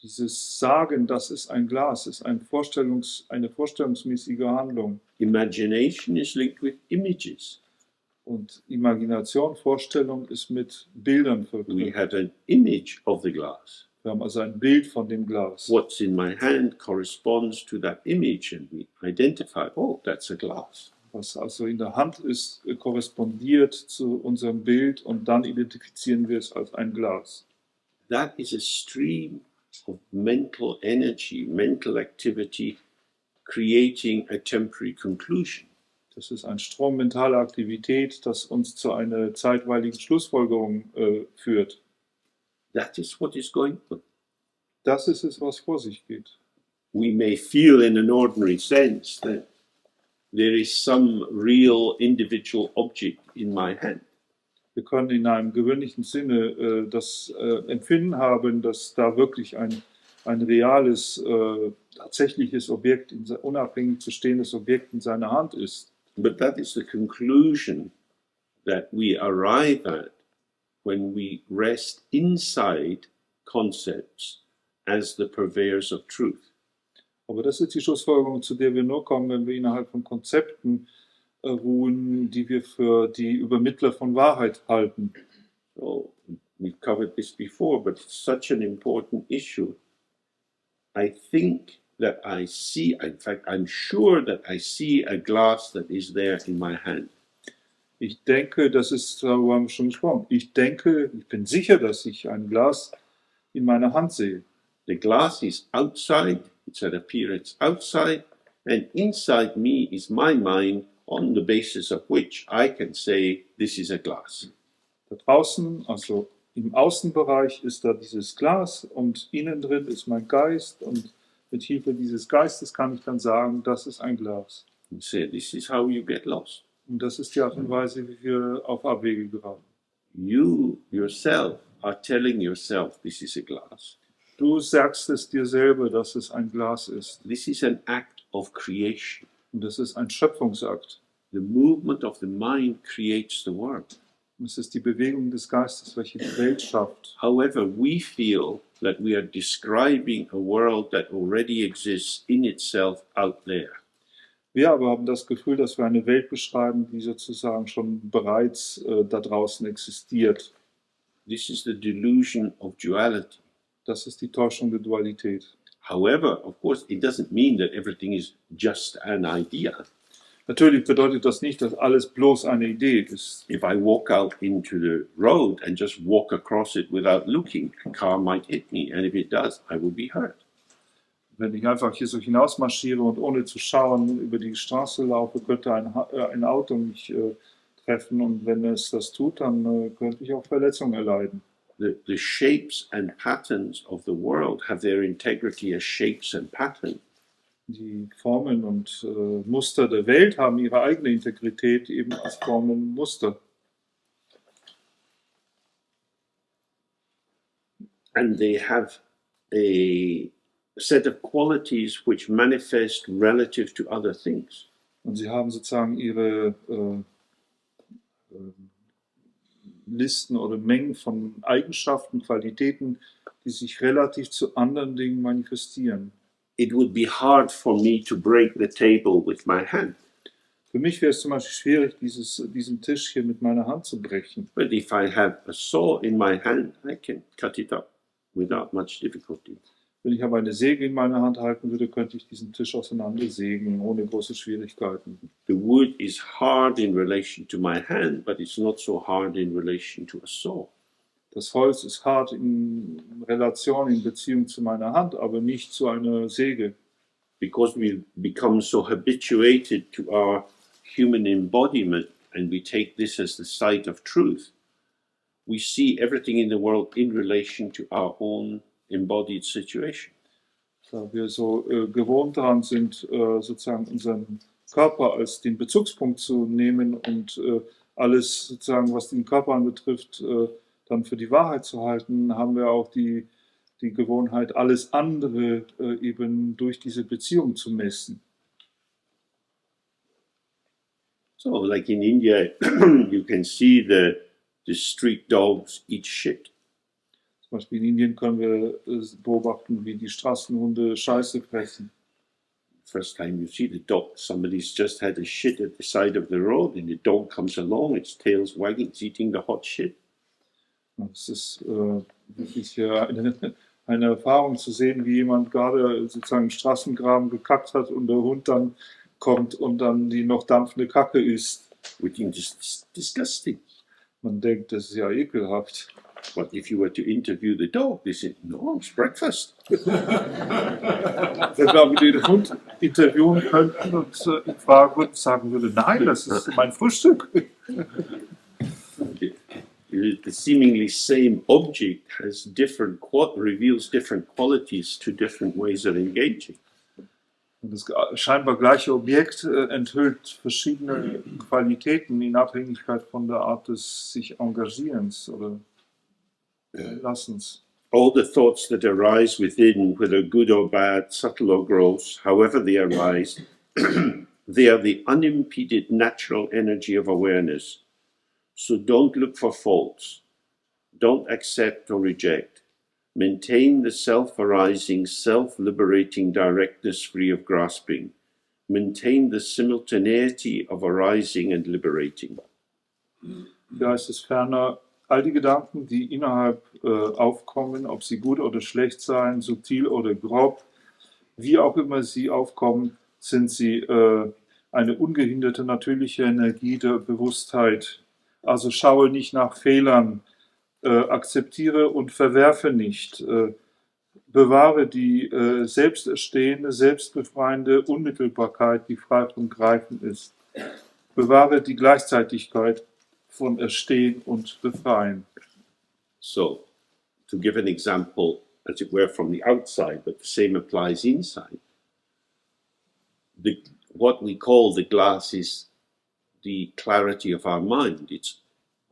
Dieses Sagen, das ist ein Glas, ist eine vorstellungsmäßige Handlung. Imagination is linked with images. Und Imagination, Vorstellung ist mit Bildern We verknüpft. have an image of the glass. Wir haben also ein Bild von dem Glas. What's in my hand corresponds to that image, and we identify, oh, that's a glass. Was also in der Hand ist, korrespondiert zu unserem Bild und dann identifizieren wir es als ein Glas. That is a stream of mental energy, mental activity, creating a temporary conclusion. Das ist ein Strom mentaler Aktivität, das uns zu einer zeitweiligen Schlussfolgerung führt. That is what is going on. Das ist es, was vor sich geht. We may feel in an ordinary sense that there is some real individual object in my hand. Wir können in einem gewöhnlichen Sinne das Empfinden haben, dass da wirklich ein reales, tatsächliches Objekt, unabhängig bestehendes Objekt in seiner Hand ist. But that is the conclusion that we arrive at when we rest inside concepts as the purveyors of truth. Aber das ist die Schlussfolgerung, zu der wir nur kommen, wenn wir innerhalb von Konzepten ruhen, die wir für die Übermittler von Wahrheit halten. So we've covered this before, but it's such an important issue. I think that I see, in fact, I'm sure that I see a glass that is there in my hand. Ich denke, das ist, darüber haben wir schon gesprochen, ich bin sicher, dass ich ein Glas in meiner Hand sehe. The glass is outside, it's at appearance outside, and inside me is my mind, on the basis of which I can say this is a glass. Da draußen, also im Außenbereich, ist da dieses Glas und innen drin ist mein Geist und mit Hilfe dieses Geistes kann ich dann sagen, das ist ein Glas. And say this is how you get lost. Und das ist die Art und Weise, wie wir auf Abwege geraten. You yourself are telling yourself this is a glass. Du sagst es dir selber, dass es ein Glas ist. This is an act of creation. Und das ist ein Schöpfungsakt. The movement of the mind creates the world. Und es ist die Bewegung des Geistes, welche die Welt schafft. However, we feel that we are describing a world that already exists in itself out there. Wir aber haben das Gefühl, dass wir eine Welt beschreiben, die sozusagen schon bereits da draußen existiert. This is the delusion of duality. Das ist die Täuschung der Dualität. However, of course, it doesn't mean that everything is just an idea. Natürlich bedeutet das nicht, dass alles bloß eine Idee ist. If I walk out into the road and just walk across it without looking, a car might hit me, and if it does, I will be hurt. Wenn ich einfach hier so hinausmarschiere und ohne zu schauen über die Straße laufe, könnte ein Auto mich treffen und wenn es das tut, dann könnte ich auch Verletzungen erleiden. The shapes and patterns of the world have their integrity as shapes and patterns. Die Formen und Muster der Welt haben ihre eigene Integrität eben als Formen und Muster. And they have a set of qualities which manifest relative to other things. Und sie haben sozusagen ihre Listen oder Mengen von Eigenschaften, Qualitäten, die sich relativ zu anderen Dingen manifestieren. It would be hard for me to break the table with my hand. Für mich wäre es zum Beispiel schwierig, diesen Tisch hier mit meiner Hand zu brechen. But if I have a saw in my hand, I can cut it up without much difficulty. Wenn ich aber eine Säge in meiner Hand halten würde, könnte ich diesen Tisch auseinandersägen, ohne große Schwierigkeiten. The wood is hard in relation to my hand, but it's not so hard in relation to a saw. Das Holz ist hart in Relation, in Beziehung zu meiner Hand, aber nicht zu einer Säge. Because we become so habituated to our human embodiment and we take this as the sight of truth, we see everything in the world in relation to our own embodied situation. Da wir so gewohnt daran sind, sozusagen unseren Körper als den Bezugspunkt zu nehmen und alles sozusagen, was den Körper anbetrifft, dann für die Wahrheit zu halten, haben wir auch die Gewohnheit, alles andere eben durch diese Beziehung zu messen. So, like in India, you can see the street dogs eat shit. Zum Beispiel in Indien können wir beobachten, wie die Straßenhunde Scheiße fressen. First time you see the dog, somebody's just had a shit at the side of the road and the dog comes along, its tail's wagging, it's eating the hot shit. Es ist wirklich eine Erfahrung zu sehen, wie jemand gerade sozusagen im Straßengraben gekackt hat und der Hund dann kommt und dann die noch dampfende Kacke isst. We think this is disgusting. Man denkt, das ist ja ekelhaft. But if you were to interview the dog, they say, no, it's breakfast. Wenn wir aber den Hund interviewen könnten und ihn fragen würden, sagen würde, nein, das ist mein Frühstück. The seemingly same object has reveals different qualities to different ways of engaging. Und das scheinbar gleiche Objekt enthüllt verschiedene Qualitäten in Abhängigkeit von der Art des sich Engagierens oder Lassens. All the thoughts that arise within, whether good or bad, subtle or gross, however they arise, they are the unimpeded natural energy of awareness. So don't look for faults. Don't accept or reject. Maintain the self-arising, self-liberating directness free of grasping. Maintain the simultaneity of arising and liberating. Da heißt es ferner, all die Gedanken, die innerhalb aufkommen, ob sie gut oder schlecht seien, subtil oder grob, wie auch immer sie aufkommen, sind sie eine ungehinderte natürliche Energie der Bewusstheit. Also schaue nicht nach Fehlern, akzeptiere und verwerfe nicht. Bewahre die selbsterstehende, selbstbefreiende Unmittelbarkeit, die frei vom Greifen ist. Bewahre die Gleichzeitigkeit von Erstehen und Befreien. So, to give an example, as it were, from the outside, but the same applies inside. What we call the glass is the clarity of our mind. It's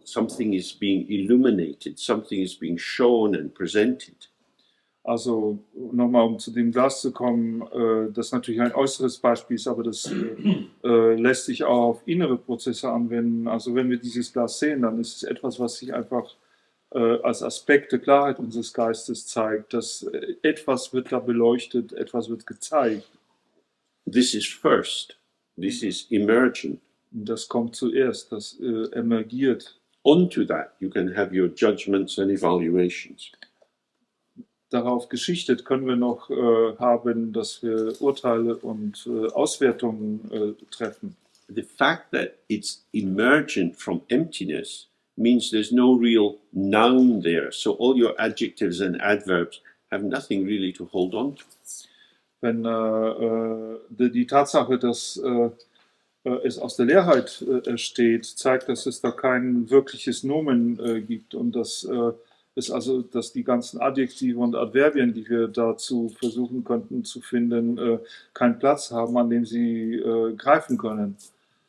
something is being illuminated, something is being shown and presented. Also nochmal, um zu dem Glas zu kommen, das natürlich ein äußeres Beispiel ist, aber das lässt sich auch auf innere Prozesse anwenden. Also wenn wir dieses Glas sehen, dann ist es etwas, was sich einfach als Aspekt der Klarheit unseres Geistes zeigt. Dass etwas wird da beleuchtet, etwas wird gezeigt. This is first. This is emergent. Und das kommt zuerst, das emergiert. Onto that you can have your judgments and evaluations. Darauf geschichtet können wir noch haben, dass wir Urteile und Auswertungen treffen. The fact that it's emergent from emptiness means there's no real noun there. So all your adjectives and adverbs have nothing really to hold on to. Wenn die Tatsache, dass es aus der Leerheit entsteht, zeigt, dass es da kein wirkliches Nomen gibt und dass ist also, dass die ganzen Adjektive und Adverbien, die wir dazu versuchen könnten zu finden, keinen Platz haben, an dem sie greifen können.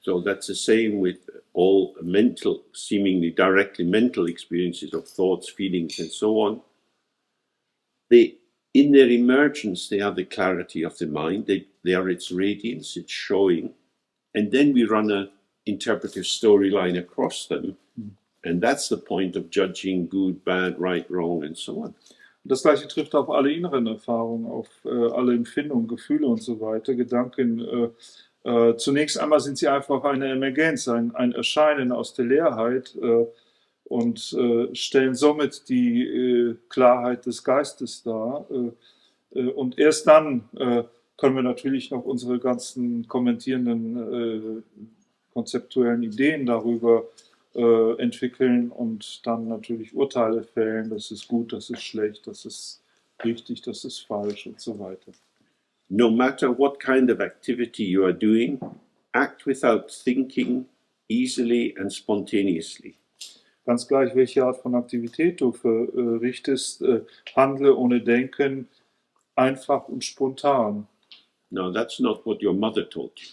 So that's the same with all mental, seemingly directly mental experiences of thoughts, feelings, and so on. In their emergence, they are the clarity of the mind. They are its radiance, its showing. And then we run an interpretive storyline across them. And that's the point of judging good, bad, right, wrong, and so on. Das Gleiche trifft auf alle inneren Erfahrungen, auf alle Empfindungen, Gefühle und so weiter, Gedanken. Zunächst einmal sind sie einfach eine Emergenz, ein Erscheinen aus der Leerheit und stellen somit die Klarheit des Geistes dar. Und erst dann können wir natürlich noch unsere ganzen kommentierenden konzeptuellen Ideen darüber entwickeln und dann natürlich Urteile fällen, das ist gut, das ist schlecht, das ist richtig, das ist falsch und so weiter. No matter what kind of activity you are doing, act without thinking, easily and spontaneously. Ganz gleich, welche Art von Aktivität du verrichtest, handle ohne Denken, einfach und spontan. No, that's not what your mother taught you.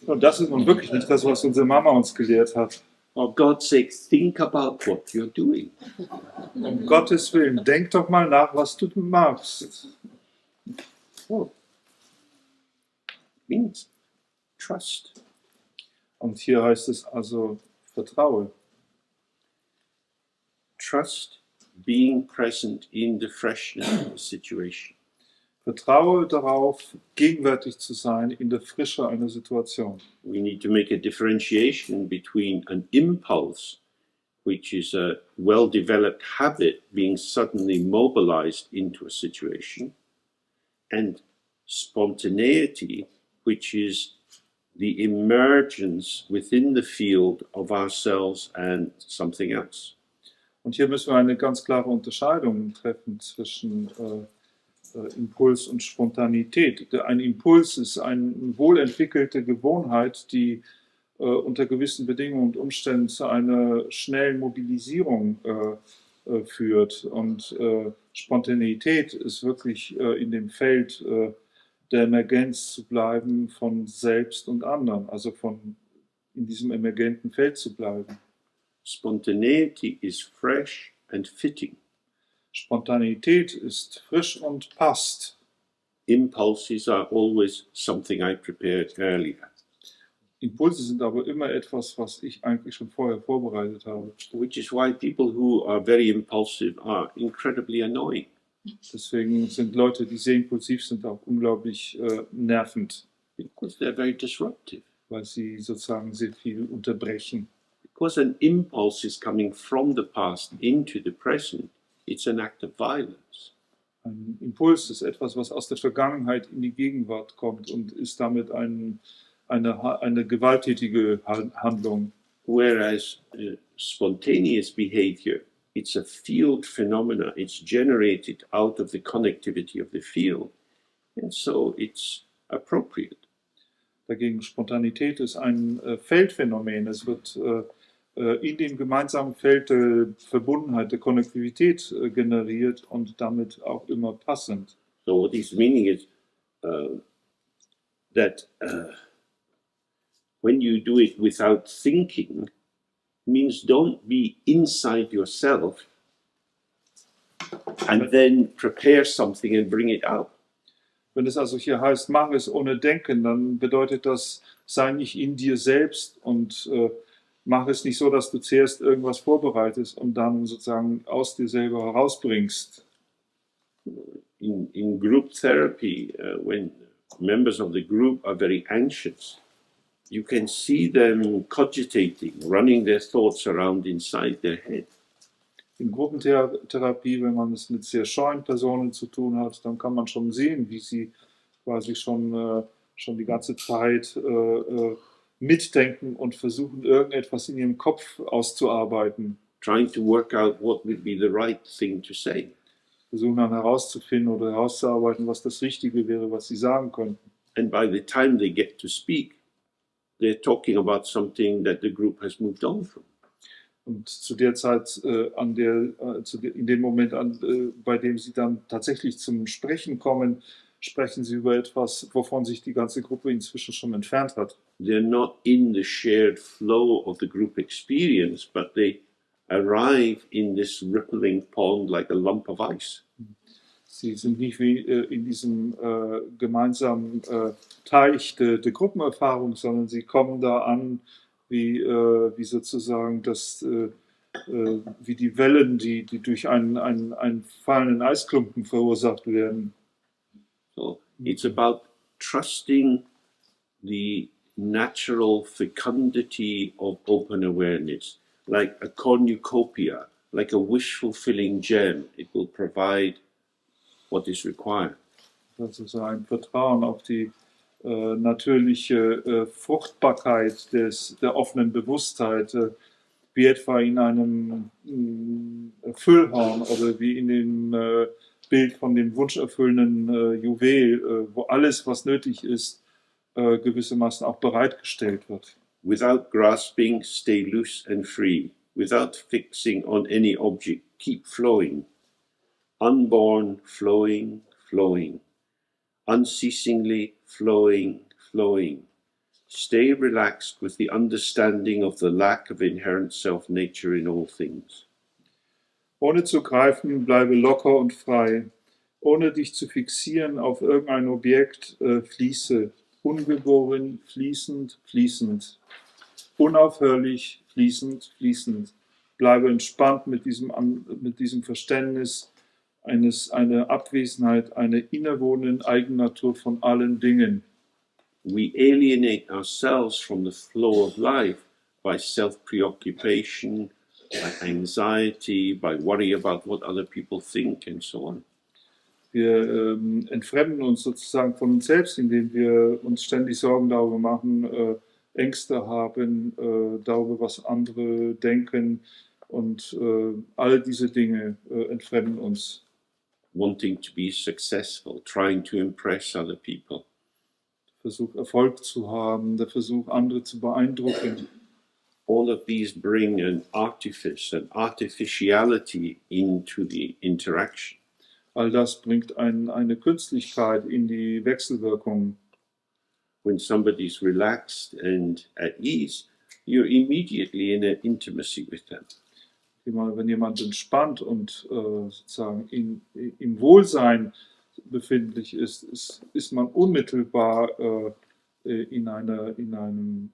Und das ist nun wirklich nicht das, was unsere Mama uns gelehrt hat. For God's sake, think about what you're doing. Um Gottes Willen, denk doch mal nach, was du machst. Oh. Means trust. Und hier heißt es also, vertraue. Trust being present in the freshness of the situation. Vertraue darauf, gegenwärtig zu sein in der Frische einer Situation. We need to make a differentiation between an impulse, which is a well-developed habit being suddenly mobilized into a situation, and spontaneity, which is the emergence within the field of ourselves and something else. Und hier müssen wir eine ganz klare Unterscheidung treffen zwischen Impuls und Spontanität. Ein Impuls ist eine wohlentwickelte Gewohnheit, die unter gewissen Bedingungen und Umständen zu einer schnellen Mobilisierung führt. Und Spontaneität ist wirklich in dem Feld der Emergenz zu bleiben von selbst und anderen, also in diesem emergenten Feld zu bleiben. Spontaneity is fresh and fitting. Spontanität ist frisch und passt. Impulses are always something I prepared earlier. Impulse sind aber immer etwas, was ich eigentlich schon vorher vorbereitet habe. Which is why people who are very impulsive are incredibly annoying. Deswegen sind Leute, die sehr impulsiv sind, auch unglaublich nervend. Because they're very disruptive. Weil sie sozusagen sehr viel unterbrechen. Because an impulse is coming from the past into the present, it's an act of violence. Ein Impuls ist etwas, was aus der Vergangenheit in die Gegenwart kommt und ist damit eine gewalttätige Handlung. Whereas spontaneous behavior, it's a field phenomena. It's generated out of the connectivity of the field, and so it's appropriate. Dagegen Spontanität ist ein Feldphänomen. Es wird in dem gemeinsamen Feld der Verbundenheit, der Konnektivität generiert und damit auch immer passend. So what is meaning is that when you do it without thinking, means don't be inside yourself and then prepare something and bring it out. Wenn es also hier heißt, mach es ohne Denken, dann bedeutet das, sei nicht in dir selbst und mach es nicht so, dass du zuerst irgendwas vorbereitest und dann sozusagen aus dir selber herausbringst. In group therapy, when members of the group are very anxious, you can see them cogitating, running their thoughts around inside their head. In Gruppentherapie, wenn man es mit sehr scheuen Personen zu tun hat, dann kann man schon sehen, wie sie quasi schon die ganze Zeit mitdenken und versuchen, irgendetwas in ihrem Kopf auszuarbeiten. Trying to work out what would be the right thing to say. Versuchen dann herauszufinden oder herauszuarbeiten, was das Richtige wäre, was sie sagen könnten. And by the time they get to speak, they're talking about something that the group has moved on from. Und zu der Zeit, in dem Moment, bei dem sie dann tatsächlich zum Sprechen kommen, sprechen sie über etwas, wovon sich die ganze Gruppe inzwischen schon entfernt hat. They're not in the shared flow of the group experience, but they arrive in this rippling pond like a lump of ice. Sie sind nicht wie in diesem gemeinsamen Teich der Gruppenerfahrung, sondern sie kommen da an wie sozusagen wie die Wellen, die durch einen fallenden Eisklumpen verursacht werden. So it's about trusting the natural fecundity of open awareness, like a cornucopia, like a wish-fulfilling gem. It will provide what is required. Also so ein Vertrauen auf die natürliche Fruchtbarkeit der offenen Bewusstheit, wie etwa in einem Füllhorn oder wie in dem Bild von dem wunscherfüllenden Juwel, wo alles, was nötig ist, gewissermaßen auch bereitgestellt wird. Without grasping, stay loose and free. Without fixing on any object, keep flowing. Unborn, flowing, flowing. Unceasingly flowing, flowing. Stay relaxed with the understanding of the lack of inherent self-nature in all things. Ohne zu greifen, bleibe locker und frei. Ohne dich zu fixieren auf irgendein Objekt, fließe. Ungeboren, fließend, fließend. Unaufhörlich, fließend, fließend. Bleibe entspannt mit diesem Verständnis einer Abwesenheit, einer innewohnenden Eigennatur von allen Dingen. We alienate ourselves from the flow of life by self-preoccupation, by anxiety, by worry about what other people think and so on. Wir entfremden uns sozusagen von uns selbst, indem wir uns ständig Sorgen darüber machen, Ängste haben, darüber, was andere denken und all diese Dinge entfremden uns. Wanting to be successful, trying to impress other people. Der Versuch, Erfolg zu haben, der Versuch, andere zu beeindrucken. All of these bring an artifice, an artificiality into the interaction. All das bringt eine Künstlichkeit in die Wechselwirkung. When somebody's relaxed and at ease, you're immediately in an intimacy with them. Wenn jemand entspannt und sozusagen im Wohlsein befindlich ist man unmittelbar in einem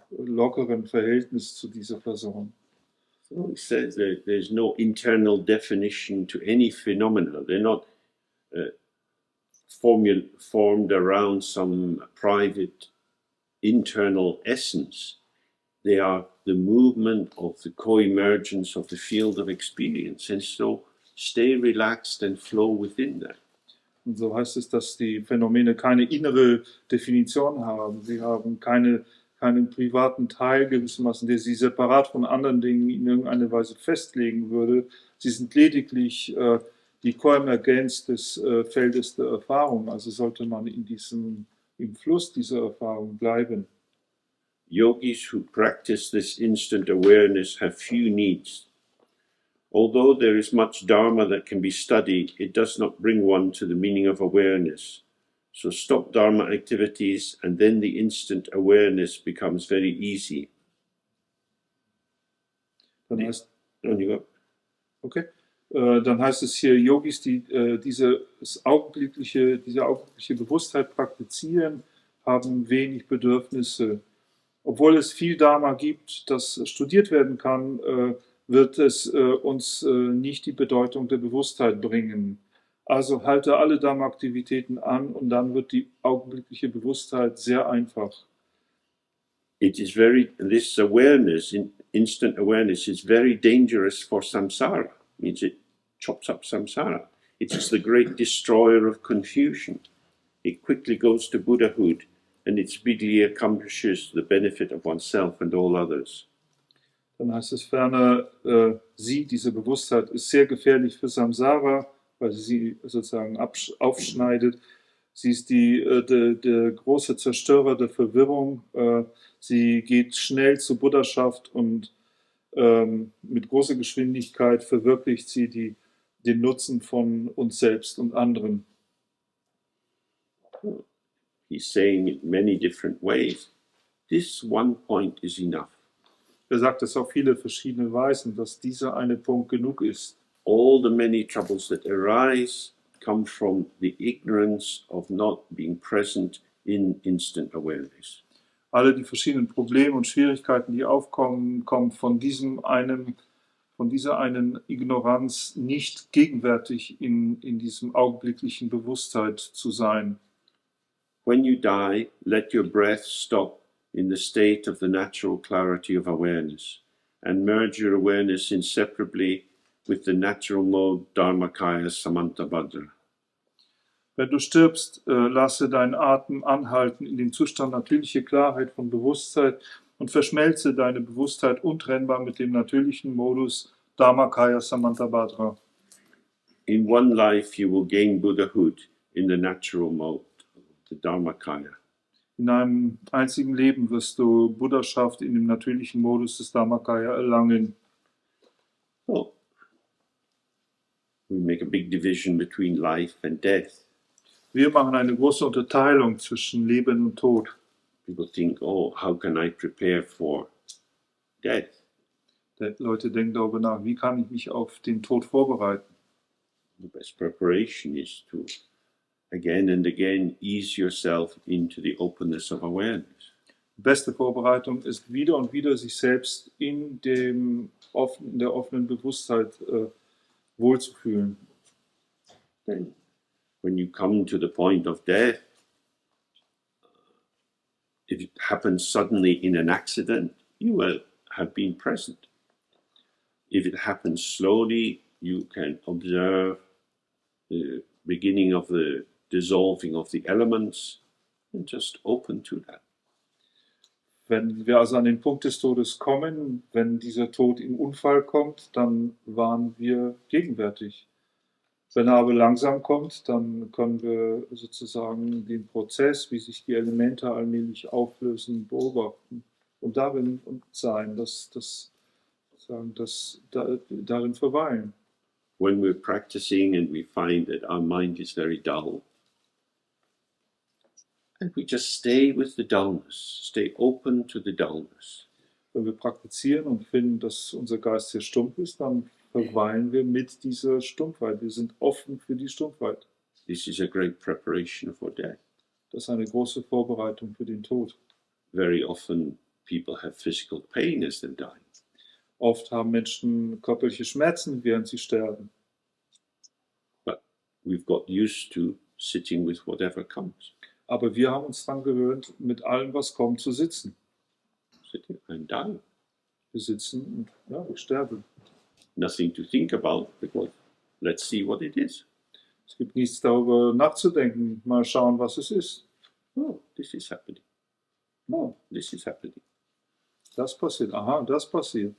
lockeren Verhältnis zu dieser Person. So it says that there's no internal definition to any phenomena. They're not formed around some private internal essence. They are the movement of the co-emergence of the field of experience. And so stay relaxed and flow within that. Und so heißt es, dass die Phänomene keine innere Definition haben. Sie haben keinen privaten Teil gewissermaßen, der sie separat von anderen Dingen in irgendeiner Weise festlegen würde. Sie sind lediglich die Koemergenz des Feldes der Erfahrung. Also sollte man im Fluss dieser Erfahrung bleiben. Yogis who practice this instant awareness have few needs. Although there is much Dharma that can be studied, it does not bring one to the meaning of awareness. So stop Dharma activities and then the instant awareness becomes very easy. Dann heißt es hier, Yogis, die diese augenblickliche Bewusstheit praktizieren, haben wenig Bedürfnisse. Obwohl es viel Dharma gibt, das studiert werden kann, wird es uns nicht die Bedeutung der Bewusstheit bringen. Also halte alle Dharma-Aktivitäten an und dann wird die augenblickliche Bewusstheit sehr einfach. This awareness, instant awareness, is very dangerous for samsara. It means it chops up samsara. It is the great destroyer of confusion. It quickly goes to Buddhahood and it speedily accomplishes the benefit of oneself and all others. Dann heißt es ferner, diese Bewusstheit ist sehr gefährlich für Samsara, weil sie sozusagen aufschneidet. Sie ist der große Zerstörer der Verwirrung. Sie geht schnell zur Buddhaschaft und mit großer Geschwindigkeit verwirklicht sie den Nutzen von uns selbst und anderen. He's saying in many different ways, this one point is enough. Er sagt es auf viele verschiedene Weisen, dass dieser eine Punkt genug ist. All the many troubles that arise come from the ignorance of not being present in instant awareness. Alle die verschiedenen Probleme und Schwierigkeiten, die aufkommen, kommen von dieser einen Ignoranz, nicht gegenwärtig in diesem augenblicklichen Bewusstheit zu sein. When you die, let your breath stop in the state of the natural clarity of awareness and merge your awareness inseparably with the natural mode Dharmakaya Samantabhadra. Wenn du stirbst, lasse deinen Atem anhalten in dem Zustand natürliche Klarheit von Bewusstheit und verschmelze deine Bewusstheit untrennbar mit dem natürlichen Modus Dharmakaya Samantabhadra. In one life you will gain Buddhahood in the natural mode, the Dharmakaya. In einem einzigen Leben wirst du Buddhaschaft in dem natürlichen Modus des Dharmakaya erlangen. Well, we make a big division between life and death. Wir machen eine große Unterteilung zwischen Leben und Tod. People think, oh, how can I prepare for death? Leute denken darüber nach, wie kann ich mich auf den Tod vorbereiten? The best preparation is to again and again ease yourself into the openness of awareness. Die beste Vorbereitung ist wieder und wieder sich selbst in der offenen Bewusstheit wohlzufühlen. Then, when you come to the point of death, if it happens suddenly in an accident, you will have been present. If it happens slowly, you can observe the beginning of the dissolving of the elements and just open to that. Wenn wir also an den Punkt des Todes kommen, wenn dieser Tod im Unfall kommt, dann waren wir gegenwärtig. Wenn er aber langsam kommt, dann können wir sozusagen den Prozess, wie sich die Elemente allmählich auflösen, beobachten und darin sein, darin verweilen. When we're practicing and we find that our mind is very dull, and we just stay with the dullness, stay open to the dullness. Wenn wir praktizieren und finden, dass unser Geist sehr stumpf ist, dann verweilen wir mit dieser Stumpfheit. Wir sind offen für die Stumpfheit. This is a great preparation for death. Das ist eine große Vorbereitung für den Tod. Very often people have physical pain as they're dying. Oft haben Menschen körperliche Schmerzen, während sie sterben. But we've got used to sitting with whatever comes. Aber wir haben uns daran gewöhnt, mit allem, was kommt, zu sitzen. Sitting and dying. Wir sitzen und ja, wir sterben. Nothing to think about because let's see what it is. Es gibt nichts darüber nachzudenken. Mal schauen, was es ist. Oh, this is happening. Oh, this is happening. Das passiert. Aha, das passiert.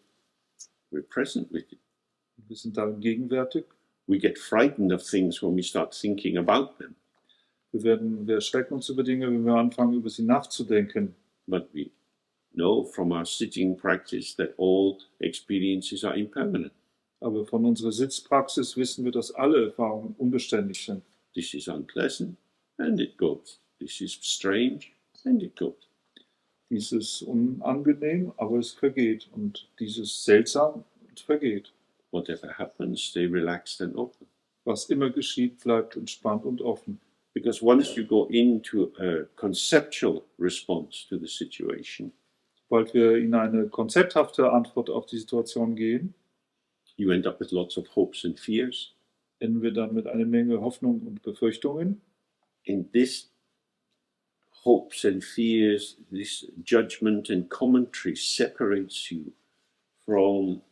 We're present with it. Wir sind darin gegenwärtig. We get frightened of things when we start thinking about them. Wir erschrecken uns über Dinge, wenn wir anfangen, über sie nachzudenken. But we know from our sitting practice that all experiences are impermanent. Aber von unserer Sitzpraxis wissen wir, dass alle Erfahrungen unbeständig sind. This is unpleasant, and it goes. This is strange, and it goes. Dies ist unangenehm, aber es vergeht. Und dieses seltsam, es vergeht. Whatever happens, stay relaxed and open. Was immer geschieht, bleibt entspannt und offen. Because once you go into a conceptual response to the situation, Sobald wir in eine konzepthafte Antwort auf die Situation gehen, you end up with lots of hopes and fears. enden wir dann mit einer Menge Hoffnung und Befürchtungen. In this hopes and fears, this judgment and commentary separates you from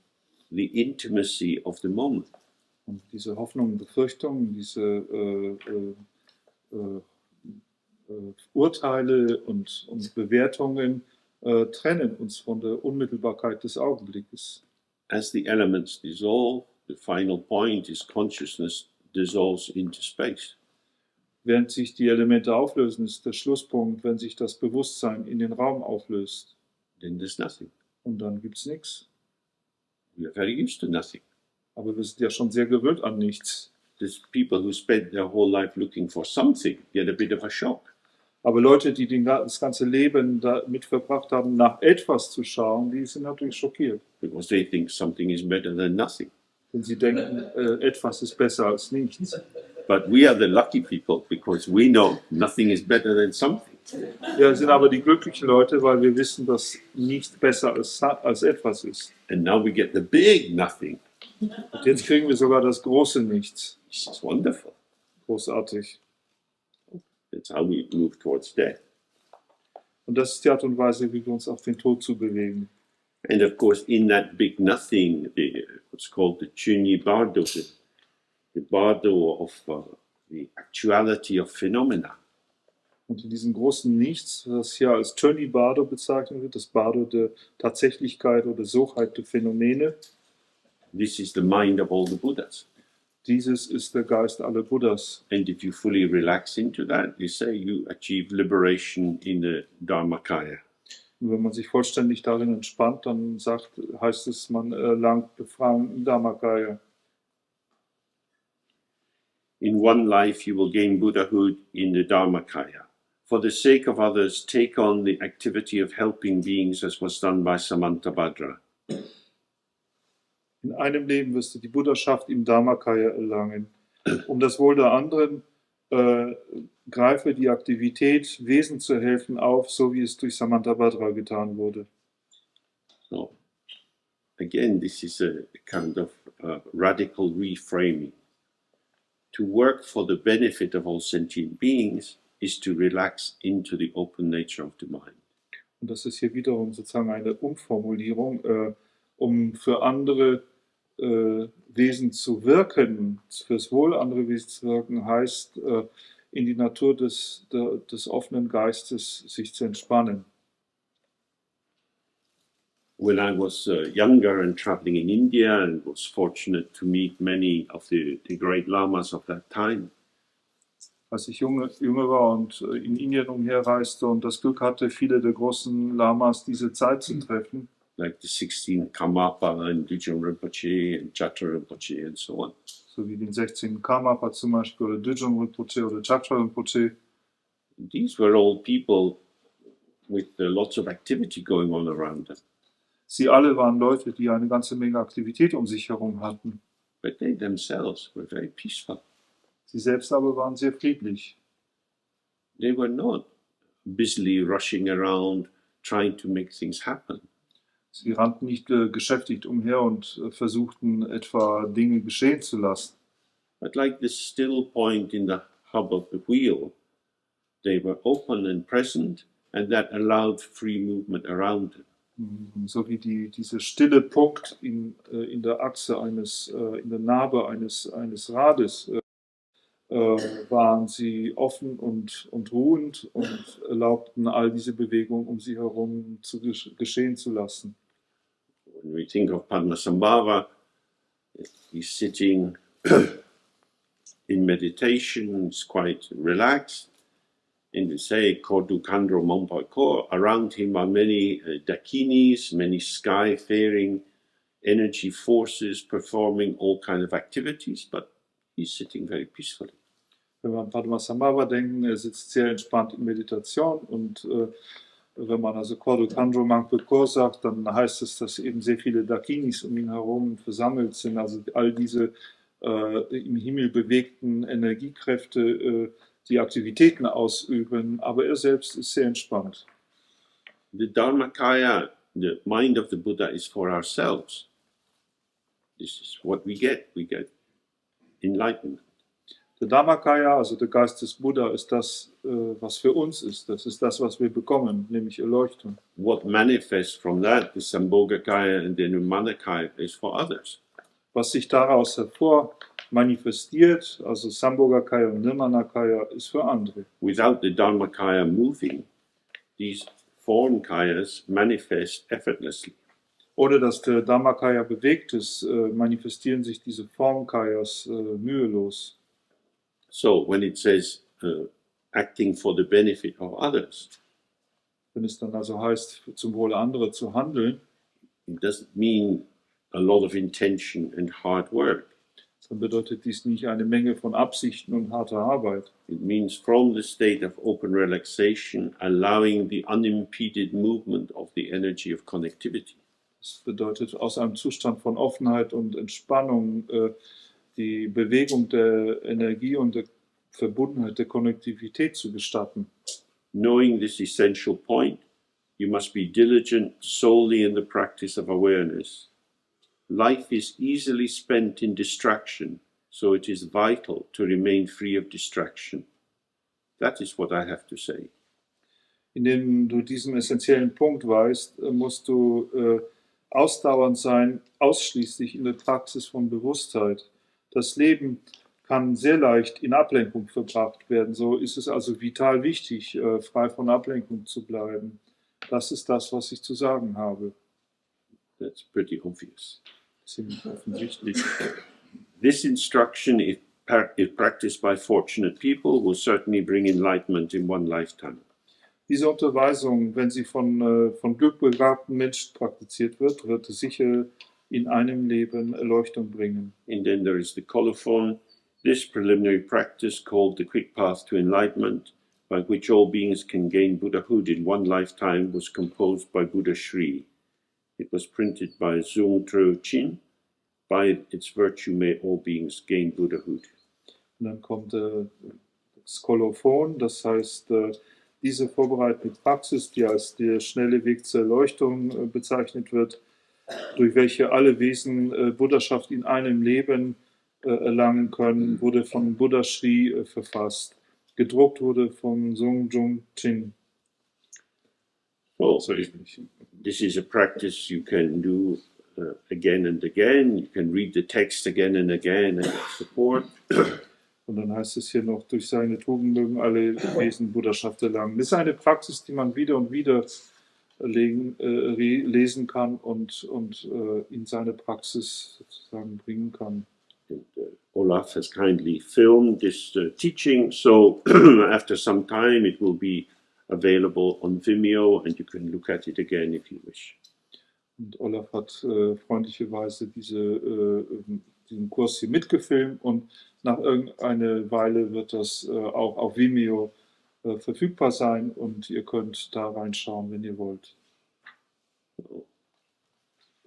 the intimacy of the moment. Und diese Hoffnungen, Befürchtungen, diese Urteile und Bewertungen trennen uns von der Unmittelbarkeit des Augenblickes. As the elements dissolve, the final point is consciousness dissolves into space. Während sich die Elemente auflösen, ist der Schlusspunkt, wenn sich das Bewusstsein in den Raum auflöst. Then there's nothing. Und dann gibt es nichts. We are very used to nothing. Aber wir sind ja schon sehr gewöhnt an nichts. There's people who spend their whole life looking for something, get a bit of a shock. Aber Leute, die das ganze Leben damit verbracht haben, nach etwas zu schauen, die sind natürlich schockiert. Because they think something is better than nothing. Denn sie denken, etwas ist besser als nichts. But we are the lucky people because we know nothing is better than something. Ja, sind aber die glücklichen Leute, weil wir wissen, dass nichts besser als etwas ist. And now we get the big nothing. Und jetzt kriegen wir sogar das große Nichts. This is wonderful. Großartig. That's how we move towards death. Und das ist die Art und Weise, wie wir uns auf den Tod zu bewegen. And of course, in that big nothing, what's called the Chunyi Bardo, the bardo of the actuality of phenomena. Und in diesem großen Nichts, das hier als Tönni Bardo bezeichnet wird, das Bardo der Tatsächlichkeit oder Sochheit der Phänomene, This is the mind of all the Buddhas. dieses ist der Geist aller Buddhas. And if you fully relax into that, you say you achieve liberation in the Dharmakaya. Und wenn man sich vollständig darin entspannt, dann heißt es, man erlangt Befreiung im Dharmakaya. In one life you will gain Buddhahood in the Dharmakaya. For the sake of others, take on the activity of helping beings as was done by Samantabhadra. In einem Leben wirst du die Buddhaschaft im Dharmakaya erlangen. Um das Wohl der anderen greife die Aktivität, Wesen zu helfen, auf, so wie es durch Samantabhadra getan wurde. So, again, this is a kind of radical reframing. To work for the benefit of all sentient beings is to relax into the open nature of the mind. Und das ist hier wiederum sozusagen eine Umformulierung, um für andere Wesen zu wirken, fürs Wohl anderer Wesen zu wirken, heißt in die Natur des offenen Geistes sich zu entspannen. When I was younger and traveling in India and was fortunate to meet many of the great lamas of that time, als ich jünger war und in Indien umherreiste und das Glück hatte, viele der großen Lamas diese Zeit zu treffen, like the 16 Karmapa and Dzogchen Rinpoche and Chatra Rinpoche and so on. So wie den 16 Karmapa zum Beispiel oder Dzogchen Rinpoche oder Chatra Rinpoche. These were all people with lots of activity going on around them. Sie alle waren Leute, die eine ganze Menge Aktivität um sich herum hatten. But they themselves were very peaceful. Sie selbst aber waren sehr friedlich. They were not busily rushing around trying to make things happen. Sie rannten nicht geschäftigt umher und versuchten etwa Dinge geschehen zu lassen. But like the still point in the hub of the wheel, they were open and present, and that allowed free movement around them. So wie diese stille Punkt in der Achse in der Narbe eines Rades, waren sie offen und ruhend und erlaubten all diese Bewegungen um sie herum geschehen zu lassen. When we think of Padmasambhava, he's sitting in meditation, he's quite relaxed. And we say, Kordu Kandro Mompako, around him are many dakinis, many sky-faring energy forces performing all kinds of activities, but he's sitting very peacefully. Wenn wir an Padmasambhava denken, er sitzt sehr entspannt in Meditation und wenn man also Kordu Kandro Mompako sagt, dann heißt es, dass eben sehr viele Dakinis um ihn herum versammelt sind, also all diese im Himmel bewegten Energiekräfte, die Aktivitäten ausüben, aber er selbst ist sehr entspannt. The Dharmakaya, the mind of the Buddha, is for ourselves. This is what we get. We get enlightenment. Der Dharmakaya, also der Geist des Buddha, ist das, was für uns ist. Das ist das, was wir bekommen, nämlich Erleuchtung. What manifests from that, the Sambhogakaya and the Nirmanakaya, is for others. Was sich daraus manifestiert, also Sambhogakaya und Nirmanakaya, ist für andere. Without the Dharmakaya moving, these form kayas manifest effortlessly. Oder dass der Dharmakaya bewegt ist, manifestieren sich diese Formkayas mühelos. So when it says acting for the benefit of others, wenn es dann also heißt, zum Wohle anderer zu handeln, it doesn't mean a lot of intention and hard work. Dann bedeutet dies nicht eine Menge von Absichten und harter Arbeit. It means from the state of open relaxation, allowing the unimpeded movement of the energy of connectivity. Das bedeutet aus einem Zustand von Offenheit und Entspannung die Bewegung der Energie und der Verbundenheit der Konnektivität zu gestatten. Knowing this essential point, you must be diligent solely in the practice of awareness. Life is easily spent in distraction, so it is vital to remain free of distraction. That is what I have to say. Indem du diesen essentiellen Punkt weißt, musst du ausdauernd sein, ausschließlich in der Praxis von Bewusstheit. Das Leben kann sehr leicht in Ablenkung verbracht werden. So ist es also vital wichtig, frei von Ablenkung zu bleiben. Das ist das, was ich zu sagen habe. That's pretty obvious. Ziemlich offensichtlich. This instruction, if practiced by fortunate people, will certainly bring enlightenment in one lifetime. Diese Unterweisung, wenn sie von glückbegabten Menschen praktiziert wird, wird sicher in einem Leben Erleuchtung bringen. And then there is the colophon. This preliminary practice, called the quick path to enlightenment, by which all beings can gain Buddhahood in one lifetime, was composed by Buddha Sri. It was printed by Dzogchen. By its virtue may all beings gain Buddhahood. Und dann kommt das Kolophon, das heißt, diese vorbereitende Praxis, die als der schnelle Weg zur Erleuchtung bezeichnet wird, durch welche alle Wesen Buddhaschaft in einem Leben erlangen können, wurde von Buddha Sri verfasst. Gedruckt wurde von Dzogchen. Well, so this is a practice you can do again and again. You can read the text again and again and support. Und dann heißt es hier noch, durch seine Tugend mögen alle Wesen Buddhaschaft erlangen. Das ist eine Praxis, die man wieder und wieder lesen kann und in seine Praxis sozusagen bringen kann. And, Olaf has kindly filmed this teaching, so after some time it will be available on Vimeo and you can look at it again if you wish. Und Olaf hat freundlicherweise diesen Kurs hier mitgefilmt und nach irgendeiner Weile wird das auch auf Vimeo verfügbar sein und ihr könnt da reinschauen, wenn ihr wollt.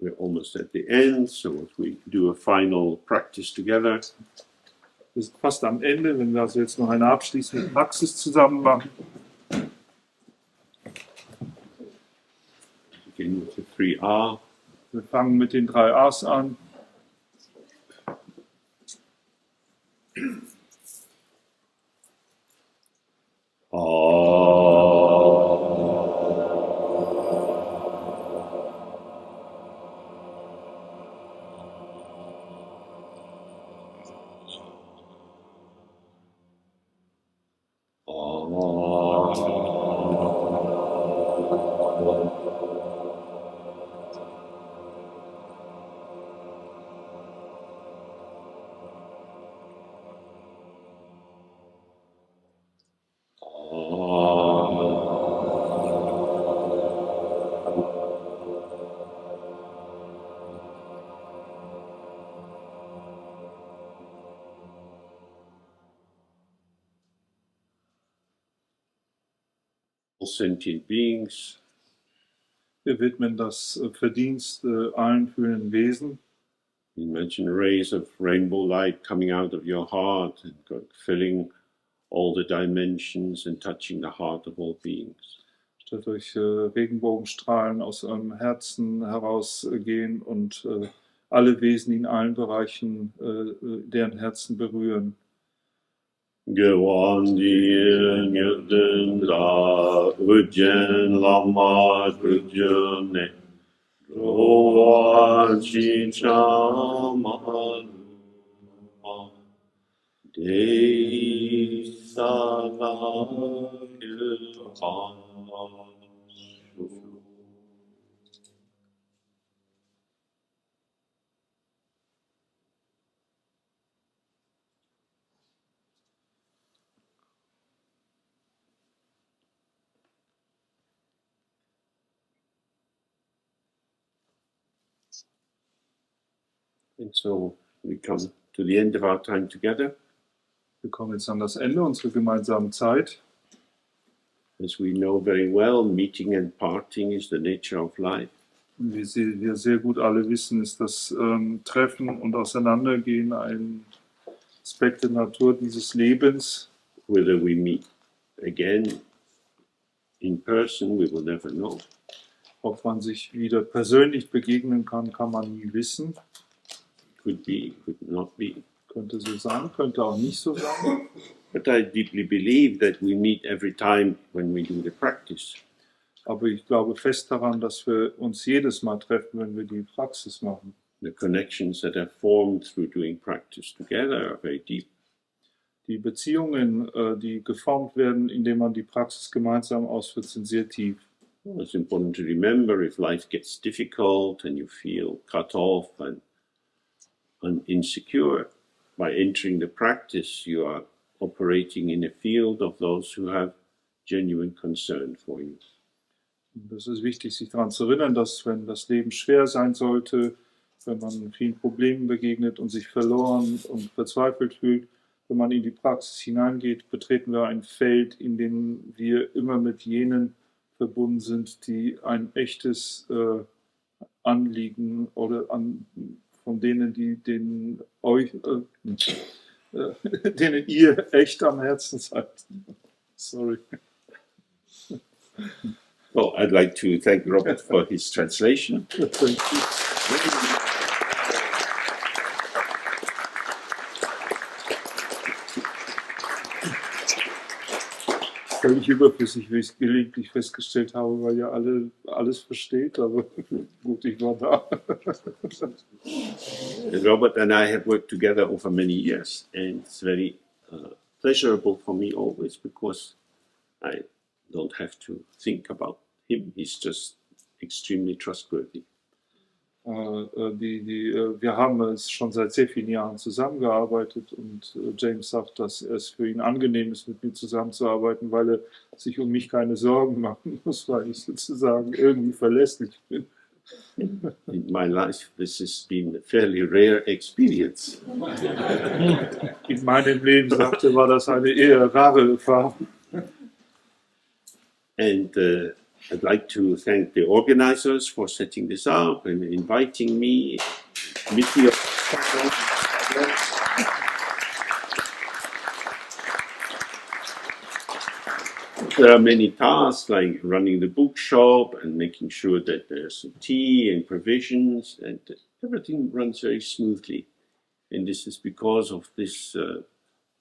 We're almost at the end, so if we do a final practice together. Wir sind fast am Ende, wenn wir also jetzt noch eine abschließende Praxis zusammen machen. Begin with the 3A. Wir fangen mit den 3 A's an. All sentient beings. Wir widmen das Verdienst allen fühlenden Wesen. Imagine rays of rainbow light coming out of your heart and filling all the dimensions and touching the heart of all beings. Stellt euch Regenbogenstrahlen aus eurem Herzen herausgehen und alle Wesen in allen Bereichen deren Herzen berühren. Gewandien Yuden La Ujjen Lama Ujjane Roa Chichama Dei Saga And so we come to the end of our time together. Wir kommen jetzt an das Ende unserer gemeinsamen Zeit. As we know very well, meeting and parting is the nature of life. Und wie wir sehr gut alle wissen, ist das Treffen und Auseinandergehen ein Aspekt der Natur dieses Lebens. Whether we meet again in person, we will never know. Ob man sich wieder persönlich begegnen kann, kann man nie wissen. Could be, could not be. Könnte so sein, könnte auch nicht so sein. But I deeply believe that we meet every time when we do the practice. Aber ich glaube fest daran, dass wir uns jedes Mal treffen, wenn wir die Praxis machen. The connections that are formed through doing practice together are very deep. Die Beziehungen, die geformt werden, indem man die Praxis gemeinsam ausführt, sind sehr tief. It's important to remember if life gets difficult and you feel cut off and insecure, by entering the practice, you are operating in a field of those who have genuine concern for you. Das ist wichtig, sich daran zu erinnern, dass wenn das Leben schwer sein sollte, wenn man vielen Problemen begegnet und sich verloren und verzweifelt fühlt, wenn man in die Praxis hineingeht, betreten wir ein Feld, in dem wir immer mit jenen verbunden sind, die ein echtes Anliegen oder von denen, denen ihr echt am Herzen seid. Sorry. Well, I'd like to thank Robert for his translation. Thank you. Völlig überflüssig, wie ich es gelegentlich festgestellt habe, weil ja alles versteht, aber gut, ich war da. Robert and I have worked together over many years, and it's very pleasurable for me always because I don't have to think about him. He's just extremely trustworthy. Wir haben es schon seit sehr vielen Jahren zusammengearbeitet und James sagt, dass es für ihn angenehm ist, mit mir zusammenzuarbeiten, weil er sich um mich keine Sorgen machen muss, weil ich sozusagen irgendwie verlässlich bin. In my life, this has been a fairly rare experience. In meinem Leben, sagte, war das eine eher rare Erfahrung. And I'd like to thank the organizers for setting this up and inviting me. There are many tasks like running the bookshop and making sure that there's tea and provisions, and everything runs very smoothly. And this is because of this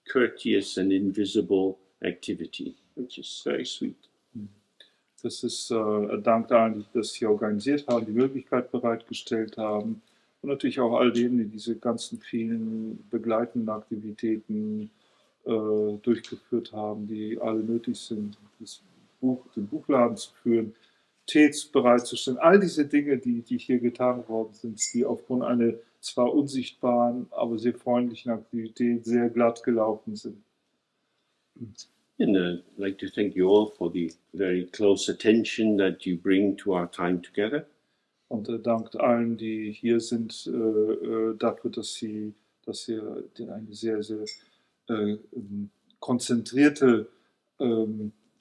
courteous and invisible activity, which is very sweet. Das ist dank allen, die das hier organisiert haben, die Möglichkeit bereitgestellt haben und natürlich auch all denen, die diese ganzen vielen begleitenden Aktivitäten durchgeführt haben, die alle nötig sind, den Buchladen zu führen, Tee bereitzustellen. All diese Dinge, die hier getan worden sind, die aufgrund einer zwar unsichtbaren, aber sehr freundlichen Aktivität sehr glatt gelaufen sind. And I'd like to thank you all for the very close attention that you bring to our time together. Und dankt allen, die hier sind, dafür, dass ihr eine sehr, sehr konzentrierte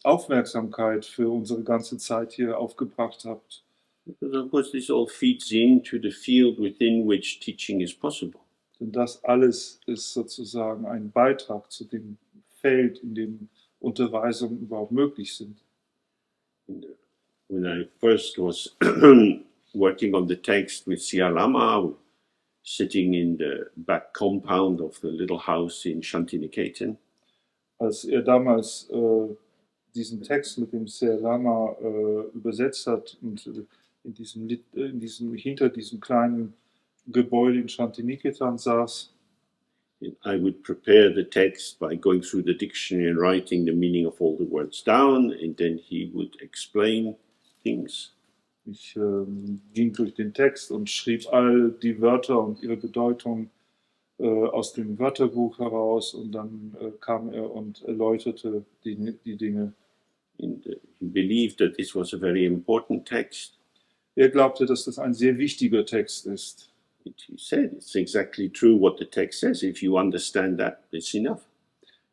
Aufmerksamkeit für unsere ganze Zeit hier aufgebracht habt. Because of course this all feeds into the field within which teaching is possible. Denn das alles ist sozusagen ein Beitrag zu dem Feld, in dem Unterweisungen überhaupt möglich sind. When I first was working on the text with Sia Lama, sitting in the back compound of the little house in Shantiniketan, Als er damals diesen Text mit dem Sia Lama übersetzt hat und hinter diesem kleinen Gebäude in Shantiniketan saß, I would prepare the text by going through the dictionary and writing the meaning of all the words down, and then he would explain things. Ich ging durch den Text und schrieb all die Wörter und ihre Bedeutung aus dem Wörterbuch heraus, und dann kam er und erläuterte die Dinge. And he believed that this was a very important text. Er glaubte, dass das ein sehr wichtiger Text ist. He said it's exactly true what the text says. If you understand that, it's enough.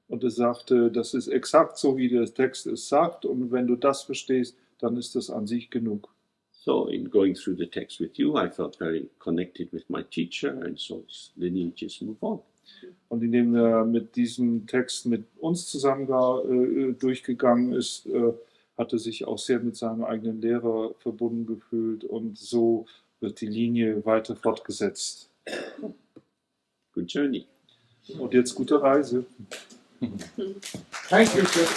Und er sagte, das ist exakt so, wie der Text es sagt, und wenn du das verstehst, dann ist das an sich genug. So in going through the text with you, I felt very connected with my teacher, and so the lineages move on. Und indem er mit diesem Text mit uns zusammen durchgegangen ist, hat er sich auch sehr mit seinem eigenen Lehrer verbunden gefühlt, und so wird die Linie weiter fortgesetzt. Good journey. Und jetzt gute Reise. Thank you, sir.